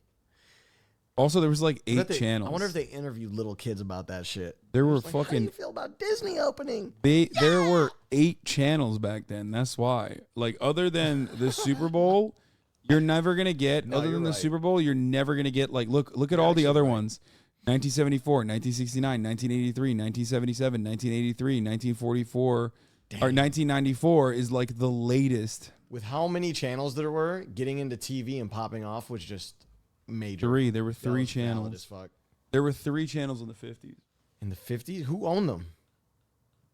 Also, there was like 8 channels. I wonder if they interviewed little kids about that shit. There were Like, how do fucking. you feel about Disney opening? There were 8 channels back then. That's why. Like, other than the Super Bowl, you're never gonna get. No, other than you're the right. Super Bowl, you're never gonna get. Like, look at all the other ones. 1974, 1969, 1983, 1977, 1983, 1944. Or 1994 is like the latest. With how many channels there were, getting into TV and popping off was just major. 3. There were 3 Valid channels. as fuck. There were 3 channels in the 50s. In the 50s? Who owned them?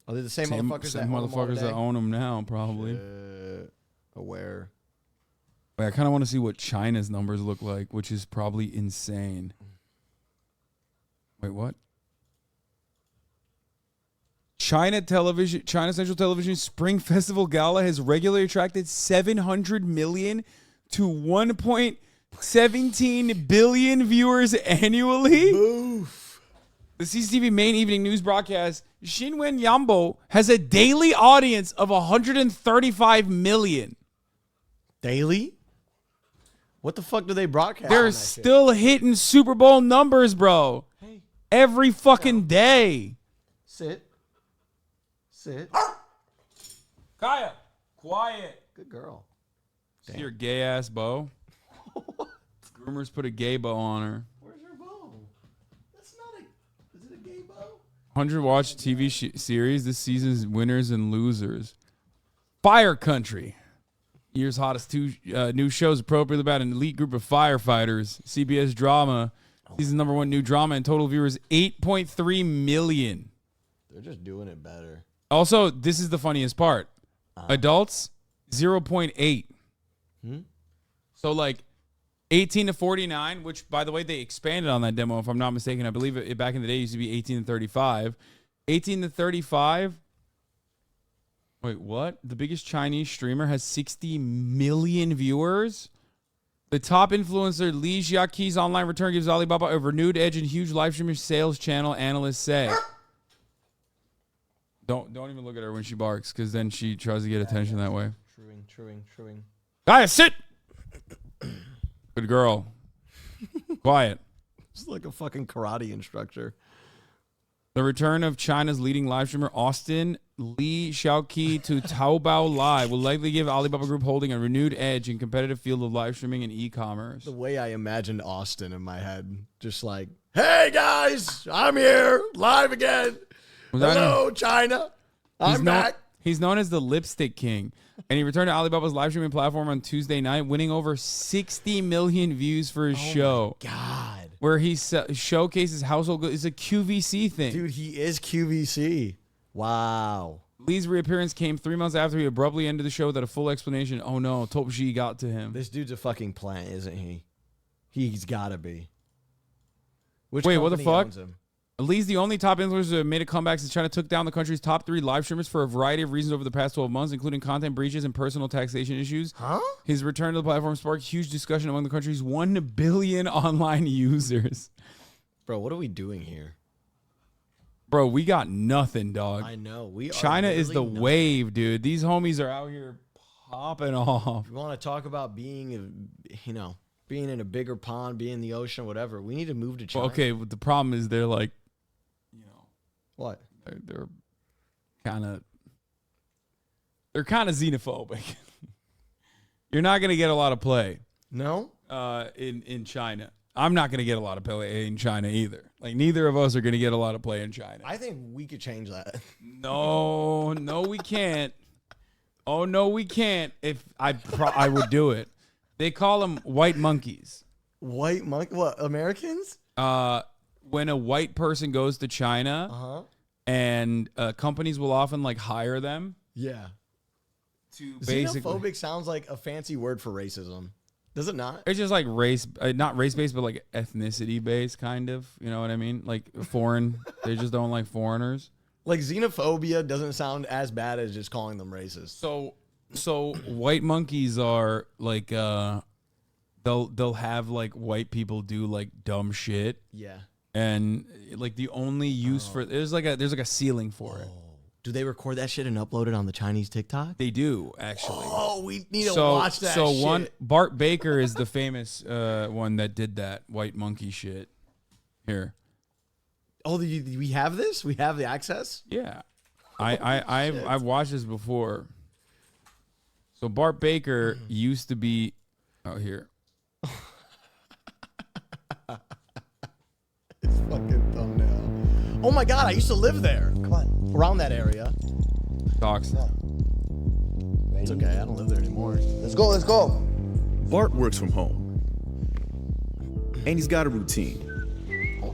Are they the same motherfuckers Same motherfuckers that own them now, probably. Aware. Wait, I kind of want to see what China's numbers look like, which is probably insane. Wait, what? China Central Television Spring Festival Gala has regularly attracted 700 million to 1.17 billion viewers annually. Oof. The CCTV main evening news broadcast, Xinwen Yambo, has a daily audience of 135 million. Daily? What the fuck do they broadcast? They're still hitting Super Bowl numbers, bro. Hey. Every fucking day. Sit. Kaya, quiet. Good girl. See your gay ass bow? Groomers put a gay bow on her. Where's your bow? That's not a... Is it a gay bow? 100 watch TV series this season's winners and losers. Fire Country. Year's hottest 2 new shows appropriately about an elite group of firefighters. CBS drama Season number 1 new drama and total viewers 8.3 million. They're just doing it better. Also, this is the funniest part. Adults 0.8. So like 18 to 49, which by the way they expanded on that demo if I'm not mistaken. I believe it back in the day used to be 18 to 35. 18 to 35. Wait, what? The biggest Chinese streamer has 60 million viewers. The top influencer Li Jiaqi's online return gives Alibaba a renewed edge in huge live streaming sales channel, analysts say. Don't even look at her when she barks, because then she tries to get attention that way. Truing. Guys, sit! Good girl. Quiet. It's like a fucking karate instructor. The return of China's leading live streamer Austin Li Xiaoqi to Taobao Live will likely give Alibaba Group holding a renewed edge in competitive field of live streaming and e-commerce. The way I imagined Austin in my head, just like, hey guys, I'm here, live again. Hello, China. I'm back. He's known as the Lipstick King, and he returned to Alibaba's live streaming platform on Tuesday night, winning over 60 million views for his show. My God. Where he showcases household goods. It's a QVC thing. Dude, he is QVC. Wow. Lee's reappearance came 3 months after he abruptly ended the show without a full explanation. Oh no, Top G got to him. This dude's a fucking plant, isn't he? He's gotta be. Wait, what the fuck? Lee's the only top influencer to have made a comeback since China took down the country's top 3 live streamers for a variety of reasons over the past 12 months, including content breaches and personal taxation issues. Huh? His return to the platform sparked huge discussion among the country's 1 billion online users. Bro, what are we doing here? Bro, we got nothing, dog. I know. China is the wave, dude. These homies are out here popping off. We want to talk about being, being in a bigger pond, being in the ocean, whatever. We need to move to China. Well, okay, but the problem is they're like, what? They're kind of xenophobic. You're not gonna get a lot of play. No. In China, I'm not gonna get a lot of play in China either. Like neither of us are gonna get a lot of play in China. I think we could change that. No, we can't. Oh no, we can't. If I would do it. They call them white monkeys. White monkey? What? Americans? When a white person goes to China, and companies will often like hire them. Yeah. To basically, xenophobic sounds like a fancy word for racism. Does it not? It's just like race, not race based, but like ethnicity based, kind of. You know what I mean? Like foreign. They just don't like foreigners. Like xenophobia doesn't sound as bad as just calling them racist. So white monkeys are like they'll have like white people do like dumb shit. Yeah. And like the only use for there's like a ceiling for it. Do they record that shit and upload it on the Chinese TikTok? They do actually. Oh, we need to watch that. So shit. Bart Baker is the famous one that did that white monkey shit. Here. Oh, we have this? We have the access? Yeah. I've watched this before. So Bart Baker used to be out here. It's fucking thumbnail. Oh my God, I used to live there. Come on. Around that area. Talks. It's okay, I don't live there anymore. Let's go. Bart works from home. And he's got a routine.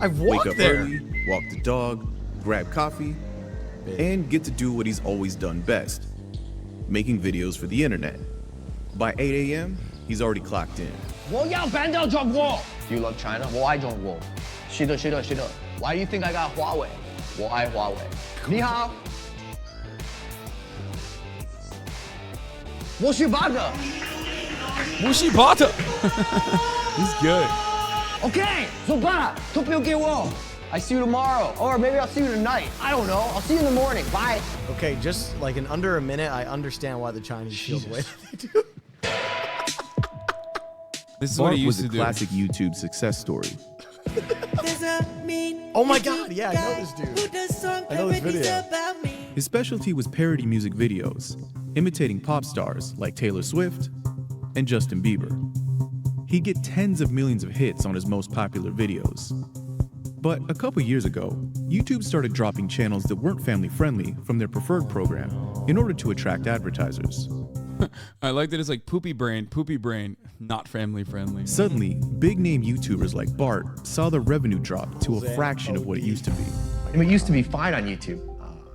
I've walked Wake up there. early, walk the dog, grab coffee, and get to do what he's always done best, making videos for the internet. By 8 a.m., he's already clocked in. 我要搬到中国. Do you love China? 我爱中国. 是的. Why do you think I got Huawei? 我爱华为. 你好. 我是 Butter. Mushi Butter. He's good. Okay, so bye. 투표给我. I see you tomorrow, or maybe I'll see you tonight. I don't know. I'll see you in the morning. Bye. Okay, just like in under a minute, I understand why the Chinese feel the way that they do. This is Bart what he used was to a do. classic YouTube success story. Oh my God, yeah, I know this dude. I know this video. His specialty was parody music videos, imitating pop stars like Taylor Swift and Justin Bieber. He'd get tens of millions of hits on his most popular videos. But a couple years ago, YouTube started dropping channels that weren't family friendly from their preferred program in order to attract advertisers. I like that it's like poopy brain, not family friendly. Suddenly, big name YouTubers like Bart saw the revenue drop to a fraction of what it used to be. It used to be fine on YouTube.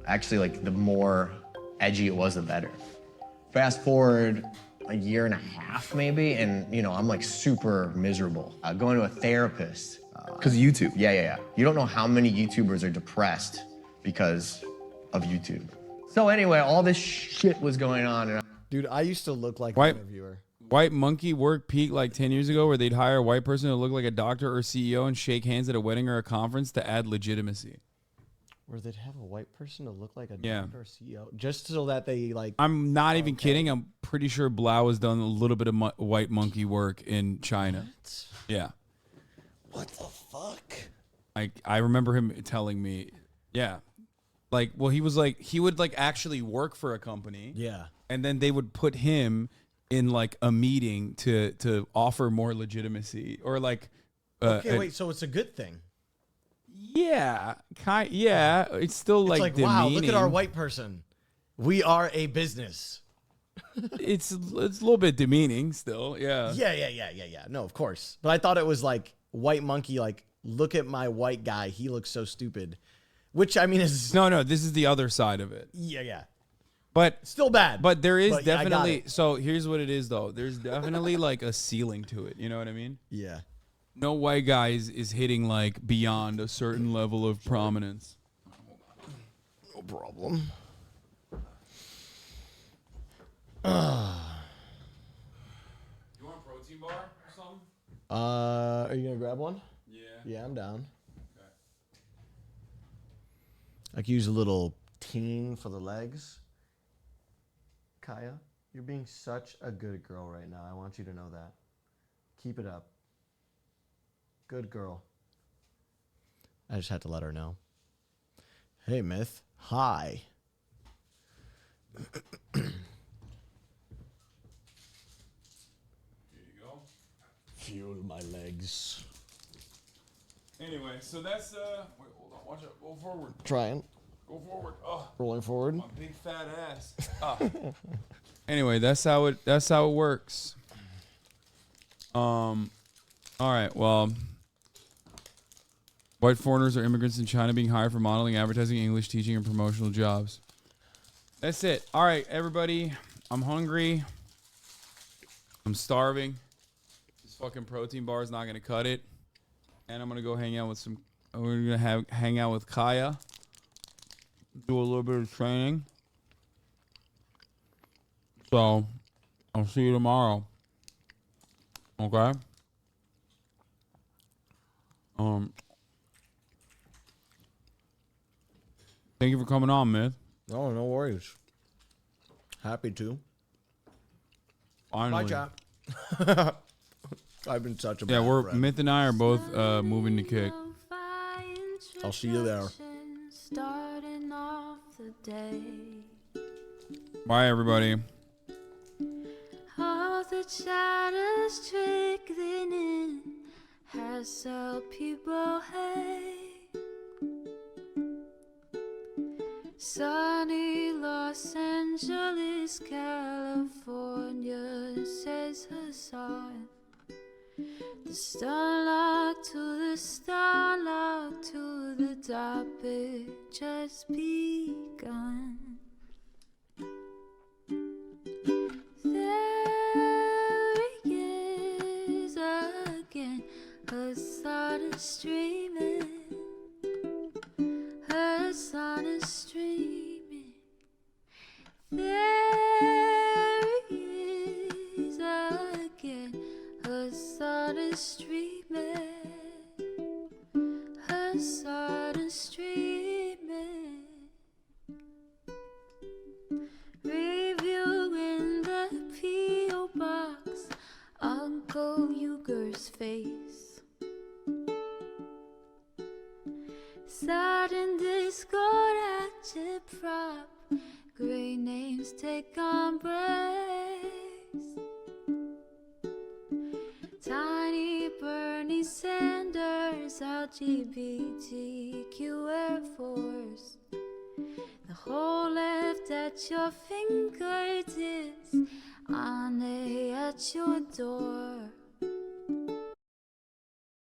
Actually, like the more edgy it was, the better. Fast forward a year and a half maybe, and I'm like super miserable. Going to a therapist. Because of YouTube? Yeah. You don't know how many YouTubers are depressed because of YouTube. So anyway, all this shit was going on. And Dude, I used to look like White- an interviewer. White monkey work peaked like 10 years ago where they'd hire a white person to look like a doctor or CEO and shake hands at a wedding or a conference to add legitimacy. Where they'd have a white person to look like a Yeah. doctor or CEO, just so that they like. I'm not even kidding. I'm pretty sure Blau has done a little bit of white monkey work in China. What? Yeah. What the fuck? I remember him telling me, yeah. Like, well, he would like actually work for a company. Yeah. And then they would put him in like a meeting to offer more legitimacy or like. Okay, wait. So it's a good thing. Yeah, yeah. It's still It's like wow, demeaning. look at our white person. We are a business. It's a little bit demeaning still. Yeah. Yeah. No, of course. But I thought it was like white monkey. Like, look at my white guy. He looks so stupid. Which I mean is no. This is the other side of it. Yeah. But still bad. But there is But yeah, I got definitely. it. So here's what it is though. There's definitely like a ceiling to it. You know what I mean? Yeah. No white guy is hitting like beyond a certain level of prominence. No problem. You want a protein bar or something? Are you gonna grab one? Yeah. Yeah, I'm down. Okay. I could use a little teen for the legs. Kaya, you're being such a good girl right now. I want you to know that. Keep it up. Good girl. I just had to let her know. Hey, Myth. Hi. Here you go. Fuel my legs. Anyway, so that's wait, hold on, watch out, go forward. Trying. Go forward. Oh, Rolling forward. my big fat ass. Anyway, that's how it works. All right, well, white foreigners or immigrants in China being hired for modeling, advertising, English teaching, and promotional jobs. That's it. All right, everybody. I'm hungry. I'm starving. This fucking protein bar is not gonna cut it. And I'm gonna go hang out with we're gonna hang out with Kaya. Do a little bit of training. So, I'll see you tomorrow. Okay? Thank you for coming on, Myth. Oh, no worries. Happy to. Finally. Bye, chat. I've been such a Yeah, bad friend. Myth and I are both moving to Kick. I'll see you there. Starting off the day. Bye, everybody. All the chatters trickling in has helped people hate. Sunny Los Angeles, California, says Hasan. The starlock to the starlock to the topic just begun. There he is again, Hasan is streaming. Hasan is streaming. There he is again, Hasan is streaming. Hasan is streaming. Reviewing the P.O. box, Uncle Uger's face. Sudden Discord agitprop, great names take embrace. Tiny Bernie Sanders, LGBTQ Air Force. The whole left at your fingertips. Ane at your door.